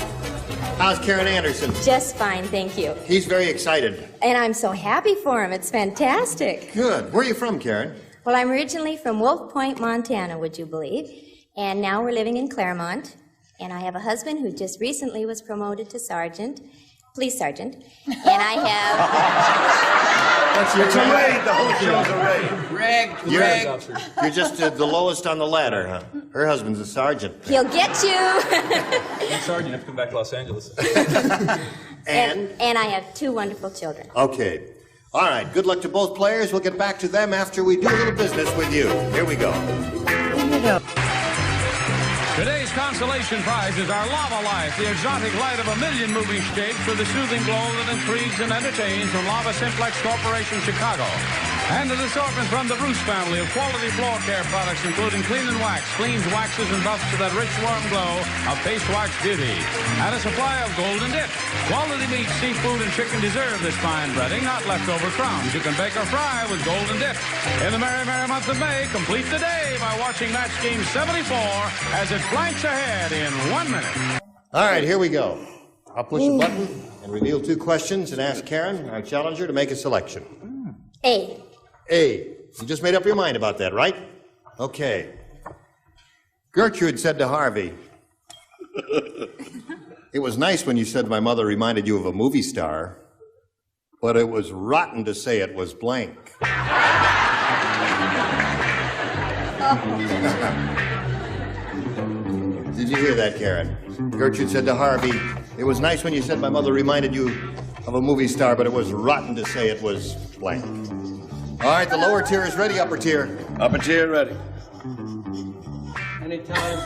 How's Karen Anderson? Just fine, thank you. He's very excited. And I'm so happy for him. It's fantastic. Good. Where are you from, Karen? Well, I'm originally from Wolf Point, Montana, would you believe? And now we're living in Claremont. And I have a husband who just recently was promoted to sergeant, police sergeant. And I have... It's a raid. The whole show's a raid. Greg. You're just the lowest on the ladder, huh? Her husband's a sergeant. He'll get you. I'm sergeant. I have to come back to Los Angeles. And I have 2 wonderful children. Okay. All right. Good luck to both players. We'll get back to them after we do a little business with you. Here we go. Today's consolation prize is our Lava Light, the exotic light of 1,000,000 moving shapes with a soothing glow that intrigues and entertains from Lava Simplex Corporation, Chicago. And an assortment from the Bruce family of quality floor care products, including clean and wax, cleans, waxes, and buffs to that rich, warm glow of face wax beauty. And a supply of Golden Dip. Quality meat, seafood, and chicken deserve this fine breading, not leftover crumbs. You can bake or fry with Golden Dip. In the merry, merry month of May, complete the day by watching Match Game 74 as it blanks ahead in 1 minute. All right, here we go. I'll push a button and reveal 2 questions and ask Karen, our challenger, to make a selection. A. You just made up your mind about that, right? Okay. Gertrude said to Harvey, "It was nice when you said my mother reminded you of a movie star, but it was rotten to say it was blank." Did you hear that, Karen? Gertrude said to Harvey, "It was nice when you said my mother reminded you of a movie star, but it was rotten to say it was blank." All right, the lower tier is ready, upper tier. Upper tier ready. Anytime.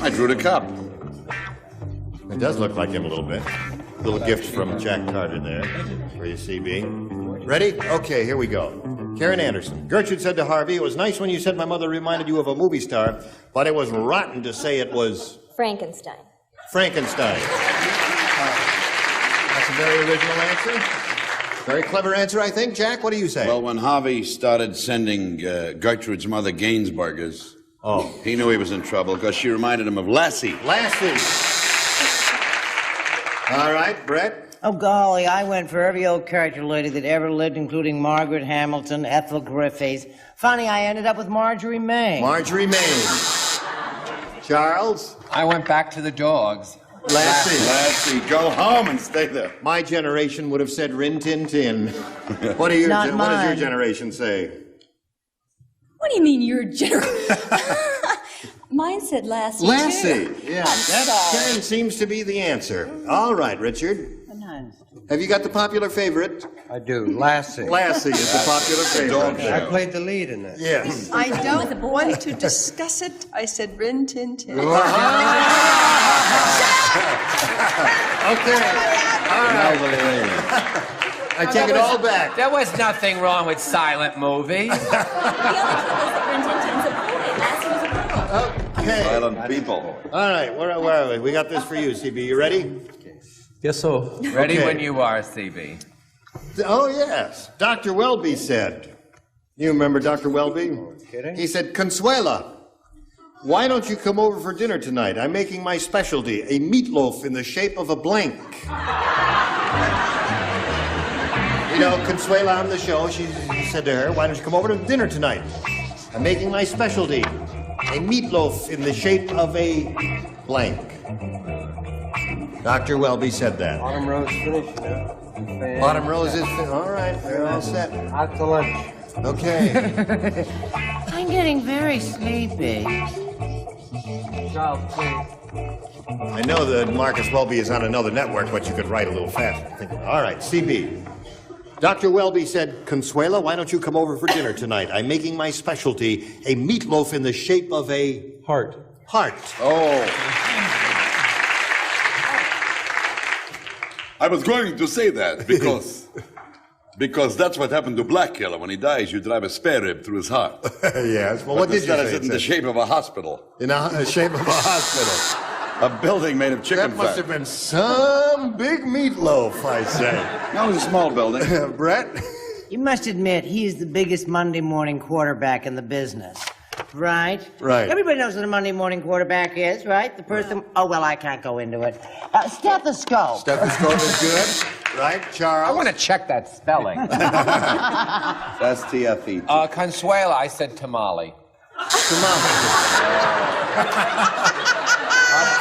I drew the cup. It does look like him a little bit. Little gift from Jack Carter there for you, CB. Ready? Okay, here we go. Karen Anderson. Gertrude said to Harvey, "It was nice when you said my mother reminded you of a movie star, but it was rotten to say it was..." Frankenstein. Frankenstein. That's a very original answer. Very clever answer, I think. Jack, what do you say? Well, when Harvey started sending Gertrude's mother Gainsburgers, he knew he was in trouble because she reminded him of Lassie. Lassie. All right, Brett. Oh, golly, I went for every old character lady that ever lived, including Margaret Hamilton, Ethel Griffiths. Funny, I ended up with Marjorie May. Marjorie May. Charles? I went back to the dogs. Lassie. Go home and stay there. My generation would have said Rin Tin Tin. What does your generation say? What do you mean your generation? Mine said Lassie. Lassie. Too. Yeah, that Karen seems to be the answer. All right, Richard. Have you got the popular favorite? I do. Lassie. Lassie is the popular favorite. I played the lead in it. Yes. I don't want to discuss it. I said Rin Tin Tin. Okay. All right. I take it all back. There was nothing wrong with silent movies. The only trouble is that Rin Tin Tin's a boy. Lassie was a girl. Okay. Silent people. All right, where are we? We got this for you, CB. You ready? Guess so. Ready when you are, CB. Oh, yes. Dr. Welby said. You remember Dr. Welby? Kidding? He said, "Consuela, why don't you come over for dinner tonight? I'm making my specialty, a meatloaf in the shape of a blank." You know, Consuela on the show, she said to her, "Why don't you come over to dinner tonight? I'm making my specialty, a meatloaf in the shape of a blank." Dr. Welby said that. Autumn Rose finished now. Autumn Rose is all right. They're all set. Out to lunch. Okay. I'm getting very sleepy. Charles, please. I know that Marcus Welby is on another network, but you could write a little faster. All right, CB. Dr. Welby said, "Consuela, why don't you come over for dinner tonight? I'm making my specialty, a meatloaf in the shape of a..." Heart. heart. Oh. I was going to say that because that's what happened to Blackkiller. When he dies, you drive a spare rib through his heart. Yes. Well, what did you say? It's in the shape of a hospital. In the shape of a hospital. A building made of chicken That must fat. have been some big meatloaf, I say. No, it was a small building. Brett? You must admit he's the biggest Monday morning quarterback in the business. Right? Right. Everybody knows what a Monday morning quarterback is, right? The person. Oh, well, I can't go into it. Stethoscope. Stethoscope is good. Right, Charles? I want to check that spelling. That's TFE. Consuela, I said tamale.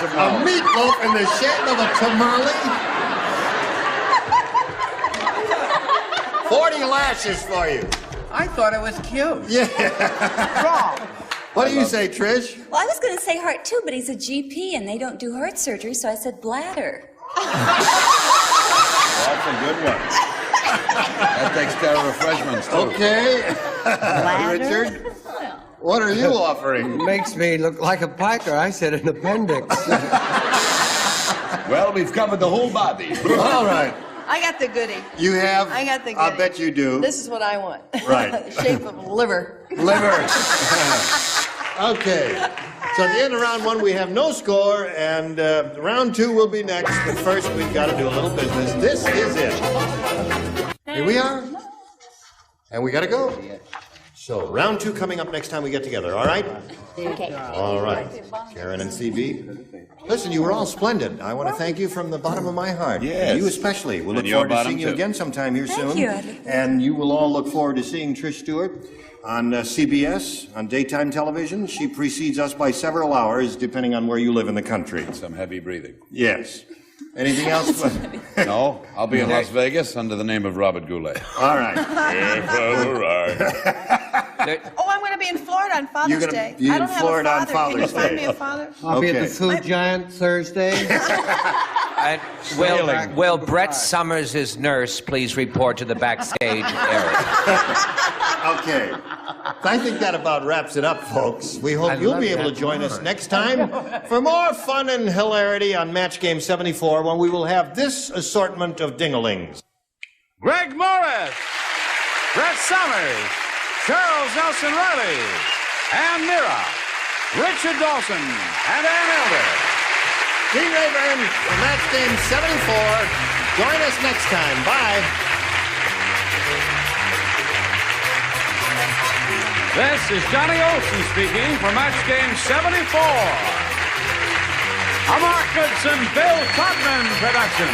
A meatloaf in the shape of a tamale? 40 lashes for you. I thought it was cute. Yeah. Wrong. What do you say, Trish? Well, I was going to say heart too, but he's a GP and they don't do heart surgery, so I said bladder. That's a good one. That takes care of refreshments, too. Okay. Richard? What are you offering? Makes me look like a piker. I said an appendix. Well, we've covered the whole body. All right. I got the goodie. You have? I got the goodie. I bet you do. This is what I want. Right. The shape of a liver. Liver. Okay. So at the end of round one, we have no score, and round two will be next. But first, we've got to do a little business. This is it. Here we are. And we got to go. So round two coming up next time we get together, all right? Okay. All right. Karen and CB. Listen, you were all splendid. I want to thank you from the bottom of my heart. Yes. You especially. We'll And look your forward to bottom, seeing you too. again sometime here Thank soon. you. And you will all look forward to seeing Trish Stewart on CBS, on daytime television. She precedes us by several hours, depending on where you live in the country. Some heavy breathing. Yes. Anything else? No, I'll be in Las Vegas under the name of Robert Goulet. All right. Oh, I'm going to be in Florida on Father's You're gonna Day. be I in don't have Florida a on father. Father's Can you find Day. me a father? I'll be at Okay. the Food Giant Thursday. Will Brett Summers' nurse please report to the backstage area? Okay. I think that about wraps it up, folks. We hope you'll be able to join us next time for more fun and hilarity on Match Game 74, when we will have this assortment of dinglings. Greg Morris, Brett Summers, Charles Nelson Riley, Ann Mira, Richard Dawson, and Ann Elder. Gene Rayburn for Match Game 74. Join us next time. Bye. This is Johnny Olson speaking for Match Game 74. A Mark Goodson, Bill Todman production.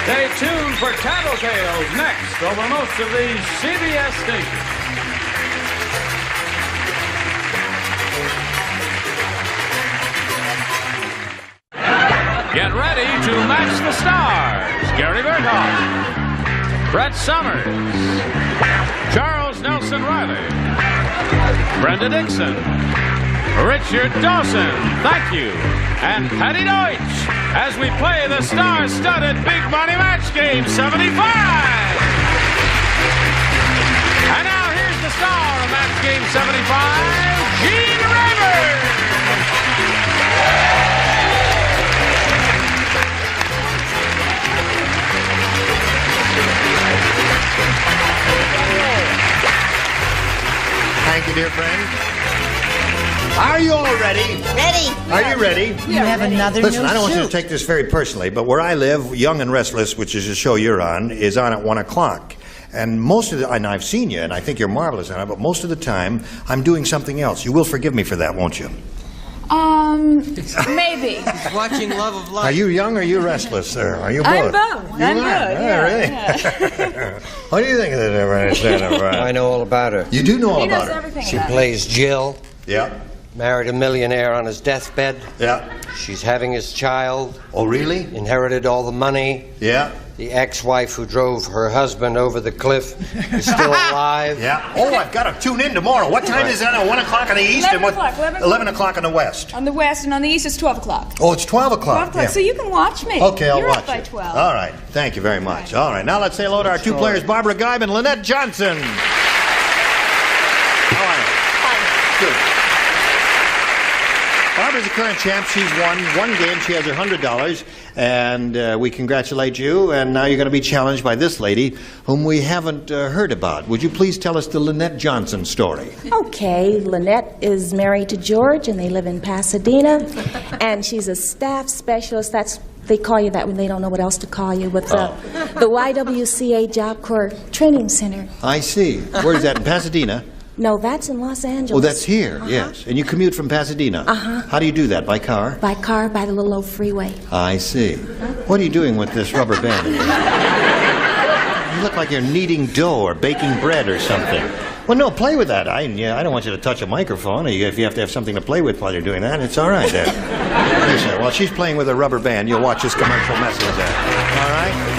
Stay tuned for Tattletales next over most of these CBS stations. Get ready to match the stars. Gary Berthold, Brett Summers, Charles Nelson Riley, Brenda Dixon, Richard Dawson, thank you, and Patty Deutsch, as we play the star-studded Big Money Match Game 75. And now here's the star of Match Game 75, Gene Rayburn. Thank you, dear friend. Are you all ready? Ready. Are you ready? You have another Listen, new I don't want you to suit. take this very personally, but where I live, Young and Restless, which is a show you're on, is on at 1 o'clock. And most of the, and I've seen you, and I think you're marvelous on it, but most of the time, I'm doing something else. You will forgive me for that, won't you? Maybe. He's watching Love of Life. Are you young or are you restless, sir? Are you both? I'm both. You I'm are? good. Oh, Yeah, really? yeah. What do you think of this? I know all about her. You do know all He about knows her. everything She about it. plays Jill. Yeah. Married a millionaire on his deathbed. Yeah. She's having his child. Oh, really? Inherited all the money. Yeah. The ex-wife who drove her husband over the cliff is still alive. Yeah. Oh, I've got to tune in tomorrow. What time is that? 1 o'clock on the east? 11 o'clock. 11 o'clock on the west. On the west and on the east it's 12 o'clock. Oh, it's 12 o'clock. 12 o'clock, Yeah. so you can watch me. Okay, I'll You're watch up by it. 12. All right. Thank you very much. All right. Now let's say hello to our two players, Barbara Geib and Lynette Johnson. How are you? Good. Barbara's the current champ. She's won one game. She has her $100, and we congratulate you. And now you're going to be challenged by this lady, whom we haven't heard about. Would you please tell us the Lynette Johnson story? Okay, Lynette is married to George, and they live in Pasadena, and she's a staff specialist. They call you that when they don't know what else to call you, with the YWCA Job Corps Training Center. I see. Where is that, in Pasadena? No, that's in Los Angeles. Oh, that's here, yes. And you commute from Pasadena? Uh-huh. How do you do that, by car? By car, by the little old freeway. I see. What are you doing with this rubber band? You look like you're kneading dough or baking bread or something. Well, no, play with that. I don't want you to touch a microphone. If you have to have something to play with while you're doing that, it's all right there. While she's playing with a rubber band, you'll watch this commercial message there. All right?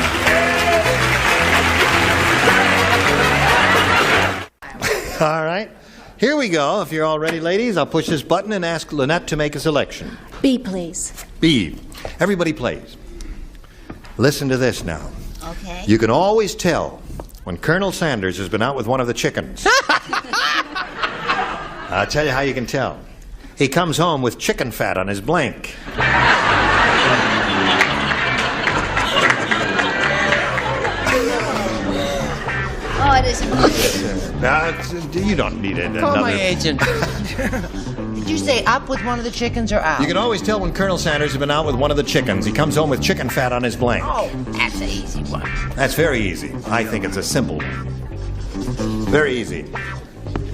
All right. Here we go. If you're all ready, ladies, I'll push this button and ask Lynette to make a selection. B, please. B. Everybody plays. Listen to this now. Okay. You can always tell when Colonel Sanders has been out with one of the chickens. I'll tell you how you can tell. He comes home with chicken fat on his blank. Oh, it is important. You don't need it. Call my agent. Did you say up with one of the chickens or out? You can always tell when Colonel Sanders has been out with one of the chickens. He comes home with chicken fat on his blank. Oh, that's an easy one. That's very easy. I think it's a simple one. Very easy.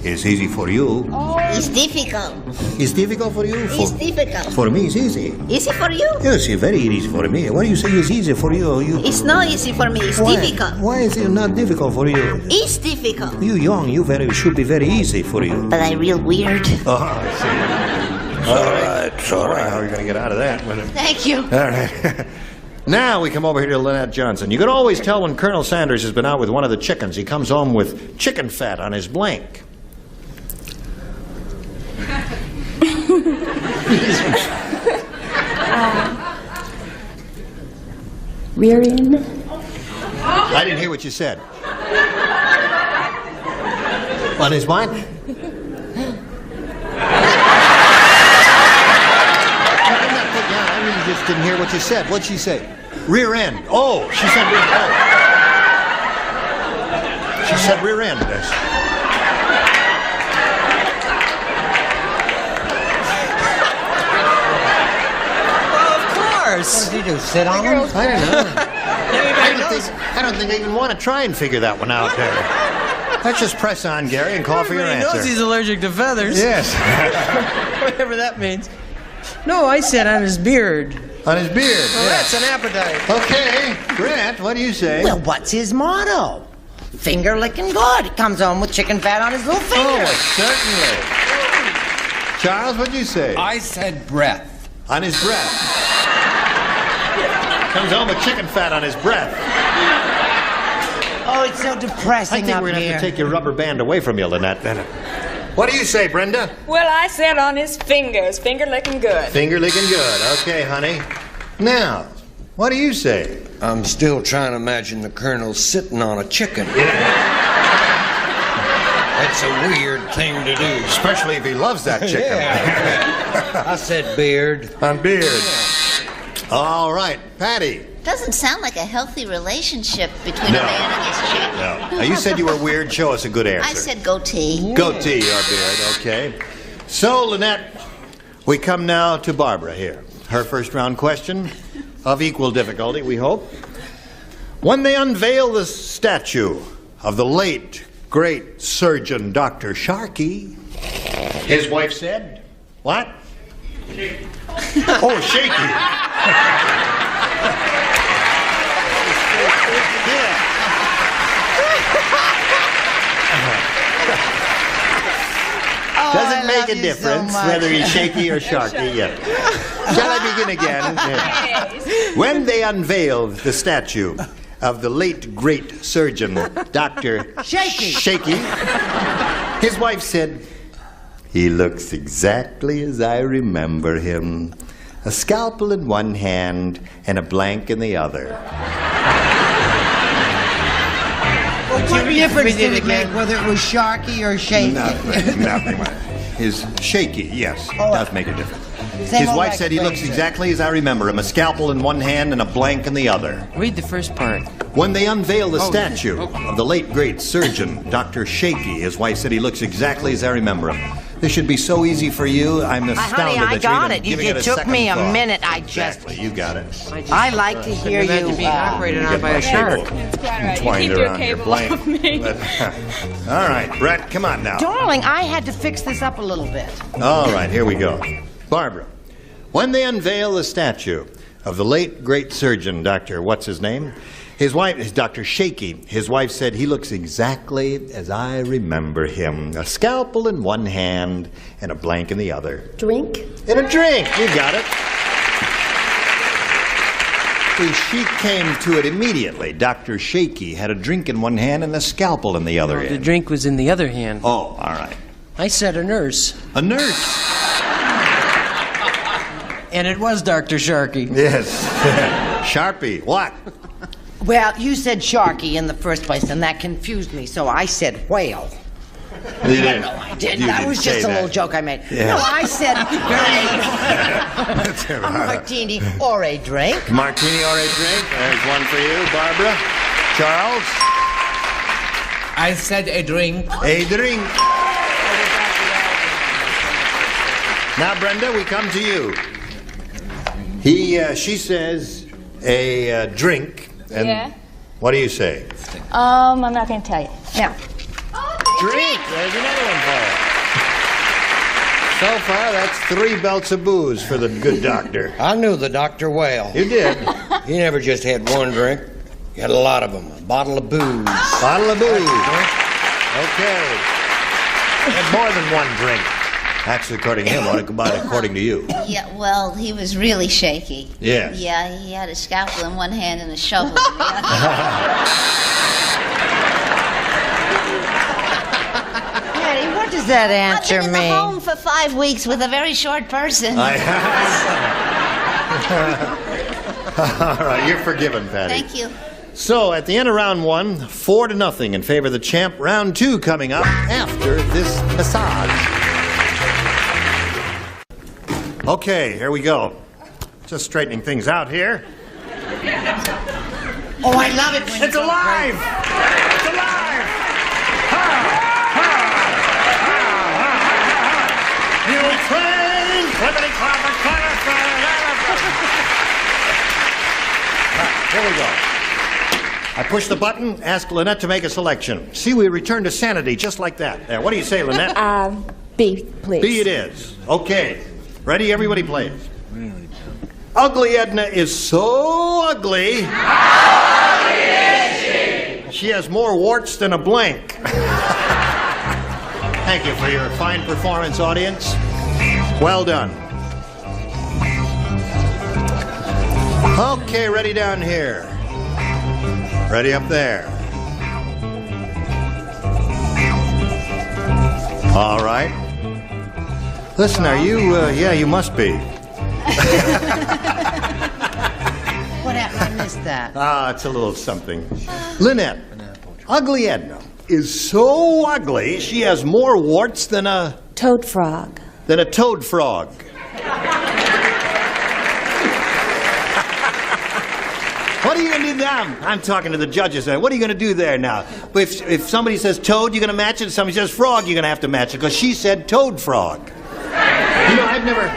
It's easy for you. Oh, it's difficult. It's difficult for you? It's difficult. For me, it's easy. Easy for you? Yes, it's very easy for me. Why do you say it's easy for you? It's not easy for me. It's difficult. Why is it not difficult for you? It's difficult. You young, should be very easy for you. But I'm real weird. Oh, I see. All right. How are you going to get out of that? Thank you. All right. Now we come over here to Lynette Johnson. You can always tell when Colonel Sanders has been out with one of the chickens. He comes home with chicken fat on his blank. Rear end. I didn't hear what you said. On his what? I just didn't hear what you said. What'd she say? Rear end. Oh, she said rear end. Oh. She said rear end. What did you do, sit on them? I don't know. I don't think I even want to try and figure that one out there. Let's just press on, Gary, and call for your answer. Everybody knows he's allergic to feathers. Yes. Whatever that means. No, I said on his beard. On his beard. Well, that's an appetite. Okay. Grant, what do you say? Well, what's his motto? Finger licking good. He comes home with chicken fat on his little finger. Oh, certainly. Charles, what do you say? I said breath. On his breath. Comes home with chicken fat on his breath. Oh, it's so depressing. I think we're going to have to take your rubber band away from you, Lynette. What do you say, Brenda? Well, I said on his fingers. Finger licking good. Finger licking good. Okay, honey. Now, what do you say? I'm still trying to imagine the Colonel sitting on a chicken. That's a weird thing to do. Especially if he loves that chicken. Yeah. I said beard. On beard. All right, Patty. Doesn't sound like a healthy relationship between a man and his chicken. No. Now, you said you were weird. Show us a good answer. I said goatee. Goatee or beard, okay. So, Lynette, we come now to Barbara here. Her first round question, of equal difficulty, we hope. When they unveiled the statue of the late, great surgeon Dr. Sharkey, his wife said, what? Oh, shaky. Doesn't make a difference whether he's shaky or sharky. Yeah. Shall I begin again? Yeah. When they unveiled the statue of the late great surgeon, Dr. Shaky, his wife said, "He looks exactly as I remember him. A scalpel in one hand and a blank in the other." What difference did it make whether it was sharky or shaky? Nothing. His shaky, yes, does make a difference. His wife said he looks exactly as I remember him, a scalpel in one hand and a blank in the other. Read the first part. When they unveiled the statue of the late great surgeon, Dr. Shaky, his wife said he looks exactly as I remember him. This should be so easy for you. I'm astounded Honey, I that you're got even it. giving it a took second me a thought. minute. Exactly, you got it. I like to hear you. Being operated on by a shark. Twined around your blank. All right, Brett, come on now. Darling, I had to fix this up a little bit. All right, here we go. Barbara, when they unveil the statue of the late great surgeon, Dr. What's his name? His wife is Dr. Shaky. His wife said he looks exactly as I remember him. A scalpel in one hand and a blank in the other. Drink? And a drink. You got it. See, she came to it immediately. Dr. Shaky had a drink in one hand and a scalpel in the other The hand. drink was in the other hand. Oh, all right. I said a nurse. A nurse. And it was Dr. Sharky. Yes. Sharpie. What? Well, you said sharky in the first place, and that confused me, so I said whale. You did. No, I didn't. You That didn't was just say a little that. joke I made. Yeah. No, I said a martini or a drink. Martini or a drink. There's one for you, Barbara. Charles? I said a drink. A drink. Now, Brenda, we come to you. She says a drink. And Yeah. what do you say? I'm not going to tell you. No. Drink. There's another one for you. So far, that's 3 belts of booze for the good doctor. I knew the Dr. well. You did. He never just had one drink. He had a lot of them. A bottle of booze. Bottle of booze. Okay. Had more than one drink. Actually, according to him, what about according to you? Yeah, well, he was really shaky. Yes. Yeah, he had a scalpel in one hand and a shovel in the other. Patty, what does that answer I've been in the mean? home for 5 weeks with a very short person. All right, you're forgiven, Patty. Thank you. So, at the end of round 1, 4-0 in favor of the champ. Round 2 coming up after this massage. Okay, here we go. Just straightening things out here. Oh, I love it when It's alive! It's alive! You train, flippity clopper, Here we go. I push the button, ask Lynette to make a selection. See, we return to sanity just like that. There, what do you say, Lynette? B, please. B it is. Okay. Ready? Everybody plays. Ugly Edna is so ugly. How ugly is she? She has more warts than a blank. Thank you for your fine performance, audience. Well done. Okay, ready down here. Ready up there. All right. Listen, are you, yeah, you must be. What happened? I missed that. It's a little something. Lynette, Ugly Edna is so ugly, she has more warts than a... Toad frog. Than a toad frog. What are you going to do now? I'm talking to the judges there. What are you going to do there now? If somebody says toad, you're going to match it. If somebody says frog, you're going to have to match it, because she said toad frog. You know, I've never...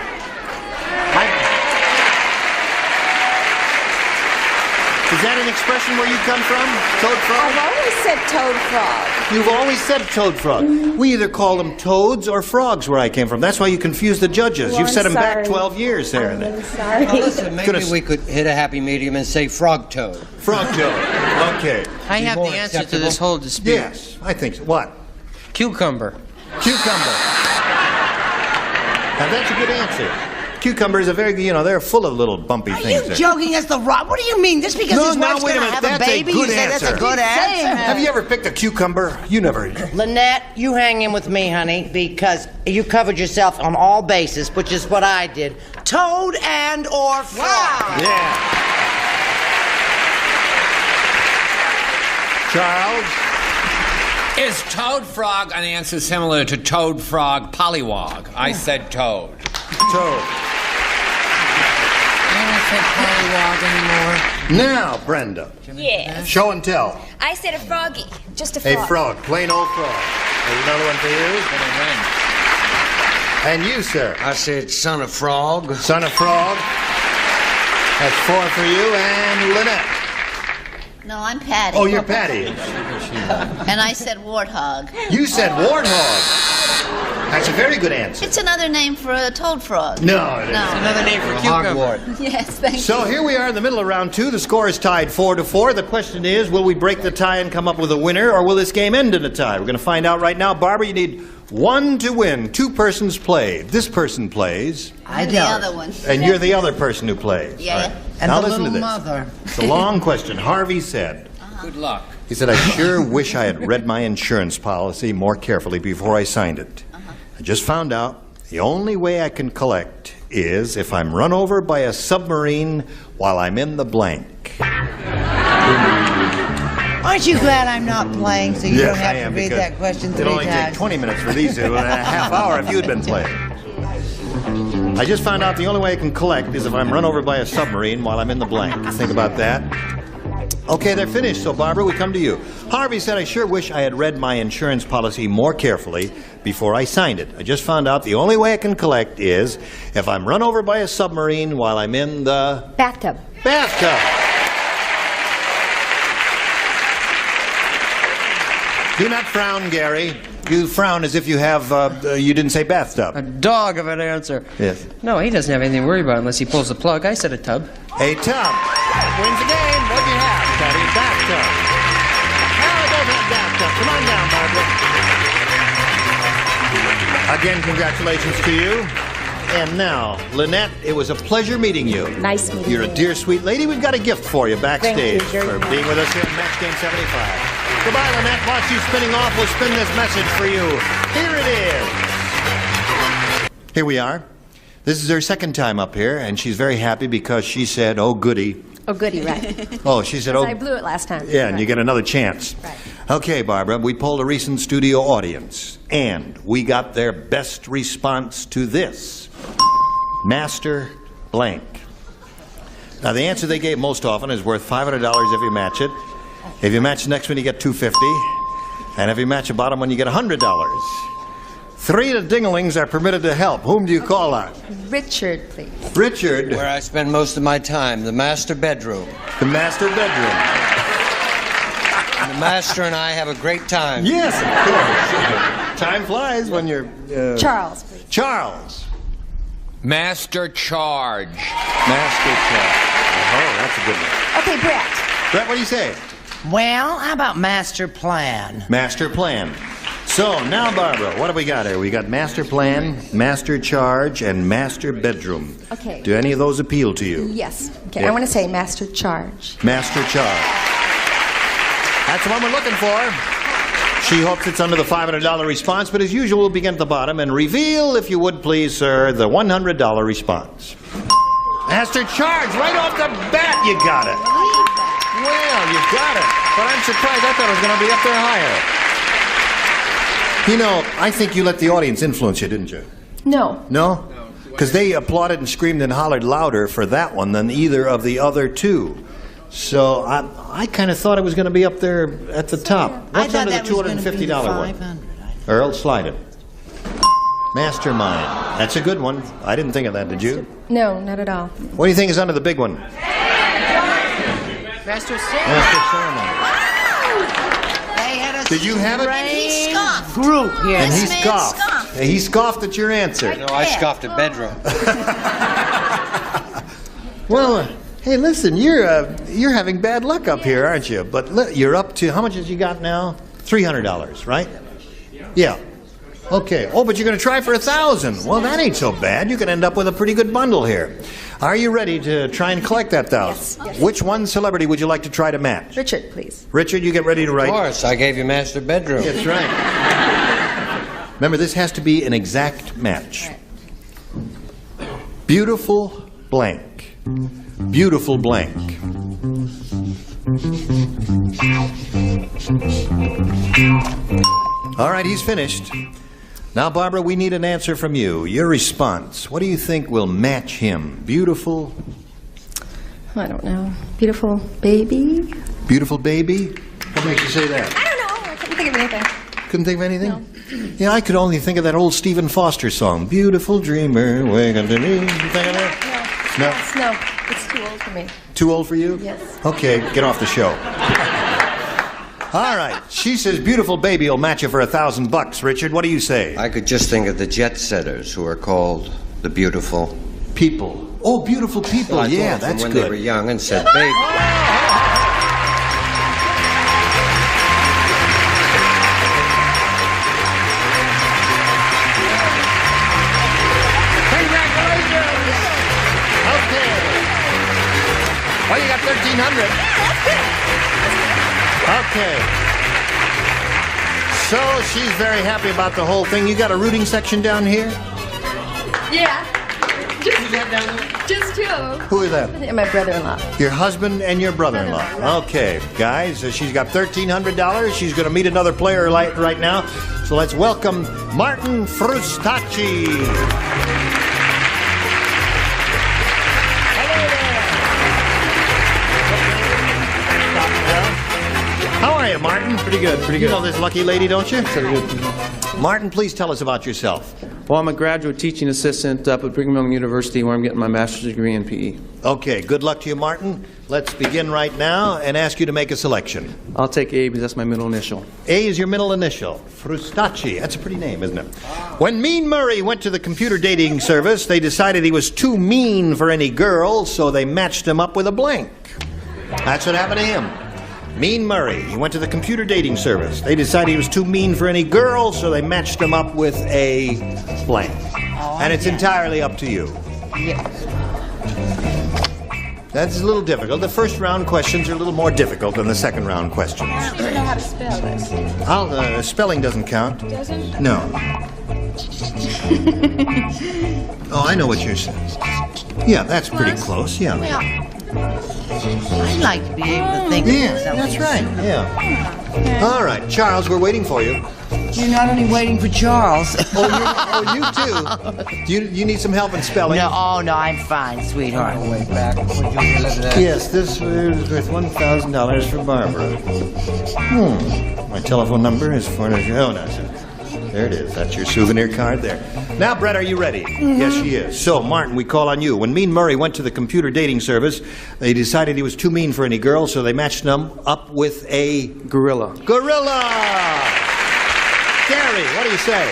Is that an expression where you come from? Toad frog? I've always said toad frog. You've always said toad frog. We either call them toads or frogs where I came from. That's why you confuse the judges. Well, You've set them back sorry. 12 years there. I'm really sorry. Now listen, maybe we could hit a happy medium and say frog toad. Frog toad. Okay. I have the more answer to acceptable? this whole dispute. Yes, I think so. What? Cucumber. Cucumber. Now, that's a good answer. Cucumbers are very, they're full of little bumpy Are things. you joking as the rock? What do you mean? Just because his wife's going to have a baby, you say that's a good answer? Have you ever picked a cucumber? You never. Lynette, you hang in with me, honey, because you covered yourself on all bases, which is what I did. Toad and or frog. Wow. Yeah. Charles? Is toad frog an answer similar to toad frog pollywog? I said toad. Toad. I don't say pollywog anymore. Now, Brenda. Yes. Show and tell. I said a froggy. Just a frog. A frog. Plain old frog. There's another one for you. And you, sir? I said son of frog. Son of frog. That's 4 for you. And Lynette. No, I'm Patty. Oh, you're Patty. And I said warthog. You said warthog. That's a very good answer. It's another name for a toad frog. No, it isn't. No. Another name for cucumber. Yes, thank you. So here we are in the middle of round 2. The score is tied 4-4. The question is, will we break the tie and come up with a winner, or will this game end in a tie? We're going to find out right now. Barbara, you need 1 to win. 2 persons play. This person plays. I'm the other one. And you're the other person who plays. Yeah. Right. And now the listen to little this. mother. It's a long question. Harvey said. Good luck. He said, I sure wish I had read my insurance policy more carefully before I signed it. I just found out the only way I can collect is if I'm run over by a submarine while I'm in the blank. Aren't you glad I'm not playing so you don't have to read that question 3 It'll only times? take 20 minutes for these two and a half hour if you'd been playing. I just found out the only way I can collect is if I'm run over by a submarine while I'm in the blank. Think about that. Okay, they're finished. So, Barbara, we come to you. Harvey said, I sure wish I had read my insurance policy more carefully before I signed it. I just found out the only way I can collect is if I'm run over by a submarine while I'm in the... Bathtub. Bathtub. Do not frown, Gary. You frown as if you have, you didn't say bathtub. A dog of an answer. Yes. No, he doesn't have anything to worry about unless he pulls the plug. I said a tub. A tub. Wins the game. What do you have, Patty? Bathtub. Now go to the bathtub. Come on down, Barbara. Again, congratulations to you. And now, Lynette, it was a pleasure meeting you. Nice meeting you. You're a dear, sweet lady. We've got a gift for you backstage Thank you very for being with us here at Match Game 75. Goodbye, Lynette. Watch you spinning off. We'll spin this message for you. Here it is. Here we are. This is her second time up here, and she's very happy because she said, oh, goody. Oh, goody, right. Oh, she said, oh. I blew it last time. Yeah, and you get another chance. Right. Okay, Barbara, we polled a recent studio audience, and we got their best response to this. Master blank. Now, the answer they gave most often is worth $500 if you match it. If you match the next one, you get $250. And if you match the bottom one, you get $100. 3 of the dinglings are permitted to help. Whom do you call on? Richard, please. Richard. Where I spend most of my time, the master bedroom. The master bedroom. And the master and I have a great time. Yes, of course. Time flies when you're... Charles, please. Charles. Master charge. Master charge. Oh, that's a good one. Okay, Brett. Brett, what do you say? Well, how about master plan? Master plan. So, now, Barbara, what have we got here? We got master plan, master charge, and master bedroom. Okay. Do any of those appeal to you? Yes. Okay, Yeah. I want to say master charge. Master charge. That's the one we're looking for. She hopes it's under the $500 response, but as usual, we'll begin at the bottom and reveal, if you would please, sir, the $100 response. Master charge, right off the bat, you got it. Well, you got it. But I'm surprised. I thought it was going to be up there higher. You know, I think you let the audience influence you, didn't you? No. No? Because they applauded and screamed and hollered louder for that one than either of the other two. So I kind of thought it was going to be up there at the top. What's under the $250 one? Earl, slide it. Mastermind. That's a good one. I didn't think of that, did you? No, not at all. What do you think is under the big one? Master ceremony. Master ceremony. They had a Did you have it? And he scoffed. group here. And he This man scoffed. scoffed. He scoffed at your answer. No, I scoffed at bedroom. Well, hey, listen, you're having bad luck up here, aren't you? But you're up to, how much has you got now? $300, right? Yeah. Okay. Oh, but you're going to try for 1,000. Well, that ain't so bad. You can end up with a pretty good bundle here. Are you ready to try and collect that 1,000? Yes. Which one celebrity would you like to try to match? Richard, please. Richard, you get ready to write. Of course, I gave you master bedroom. That's right. Remember, this has to be an exact match. Beautiful blank. Beautiful blank. All right, he's finished. Now, Barbara, we need an answer from you. Your response. What do you think will match him? Beautiful? I don't know. Beautiful baby? Beautiful baby? What makes you say that? I don't know. I couldn't think of anything. Couldn't think of anything? No. Yeah, I could only think of that old Stephen Foster song, Beautiful Dreamer, wake up to me. You think of that? No. No? No. It's too old for me. Too old for you? Yes. Okay, get off the show. All right. She says beautiful baby will match you for $1,000. Richard, what do you say? I could just think of the jet setters who are called the beautiful people. Oh, beautiful people. So I Yeah, thought from that's when good. they were young and said, baby. Well, you got 1,300. Okay. So she's very happy about the whole thing. You got a rooting section down here? Yeah. Just two. Who is that? And my brother-in-law. Your husband and your brother-in-law. Okay, guys, she's got $1,300. She's going to meet another player right now. So let's welcome Martin Frustacci. How are you, Martin? Pretty good, pretty You good. know this lucky lady, don't you? Pretty good. Martin, please tell us about yourself. Well, I'm a graduate teaching assistant up at Brigham Young University where I'm getting my master's degree in PE. Okay, good luck to you, Martin. Let's begin right now and ask you to make a selection. I'll take A because that's my middle initial. A is your middle initial. Frustacci. That's a pretty name, isn't it? When Mean Murray went to the computer dating service, they decided he was too mean for any girl, so they matched him up with a blank. That's what happened to him. Mean Murray. He went to the computer dating service. They decided he was too mean for any girl, so they matched him up with a blank. And it's entirely up to you. That's a little difficult. The first round questions are a little more difficult than the second round questions. I don't even know how to spell this. Spelling doesn't count. Doesn't? No. Oh, I know what you're saying. Yeah, that's pretty close. Yeah. I'd like to be able to think of something. That's right. Yeah. All right, Charles, we're waiting for you. You're not only waiting for Charles. You too. You need some help in spelling? No, I'm fine, sweetheart. Way back. Yes, this is worth $1,000 for Barbara. My telephone number is 400. Oh, no, there it is. That's your souvenir card there. Now, Brett, are you ready? Yes, she is. So, Martin, we call on you. When Mean Murray went to the computer dating service, they decided he was too mean for any girl, so they matched him up with a gorilla. Gorilla! Gary, what do you say?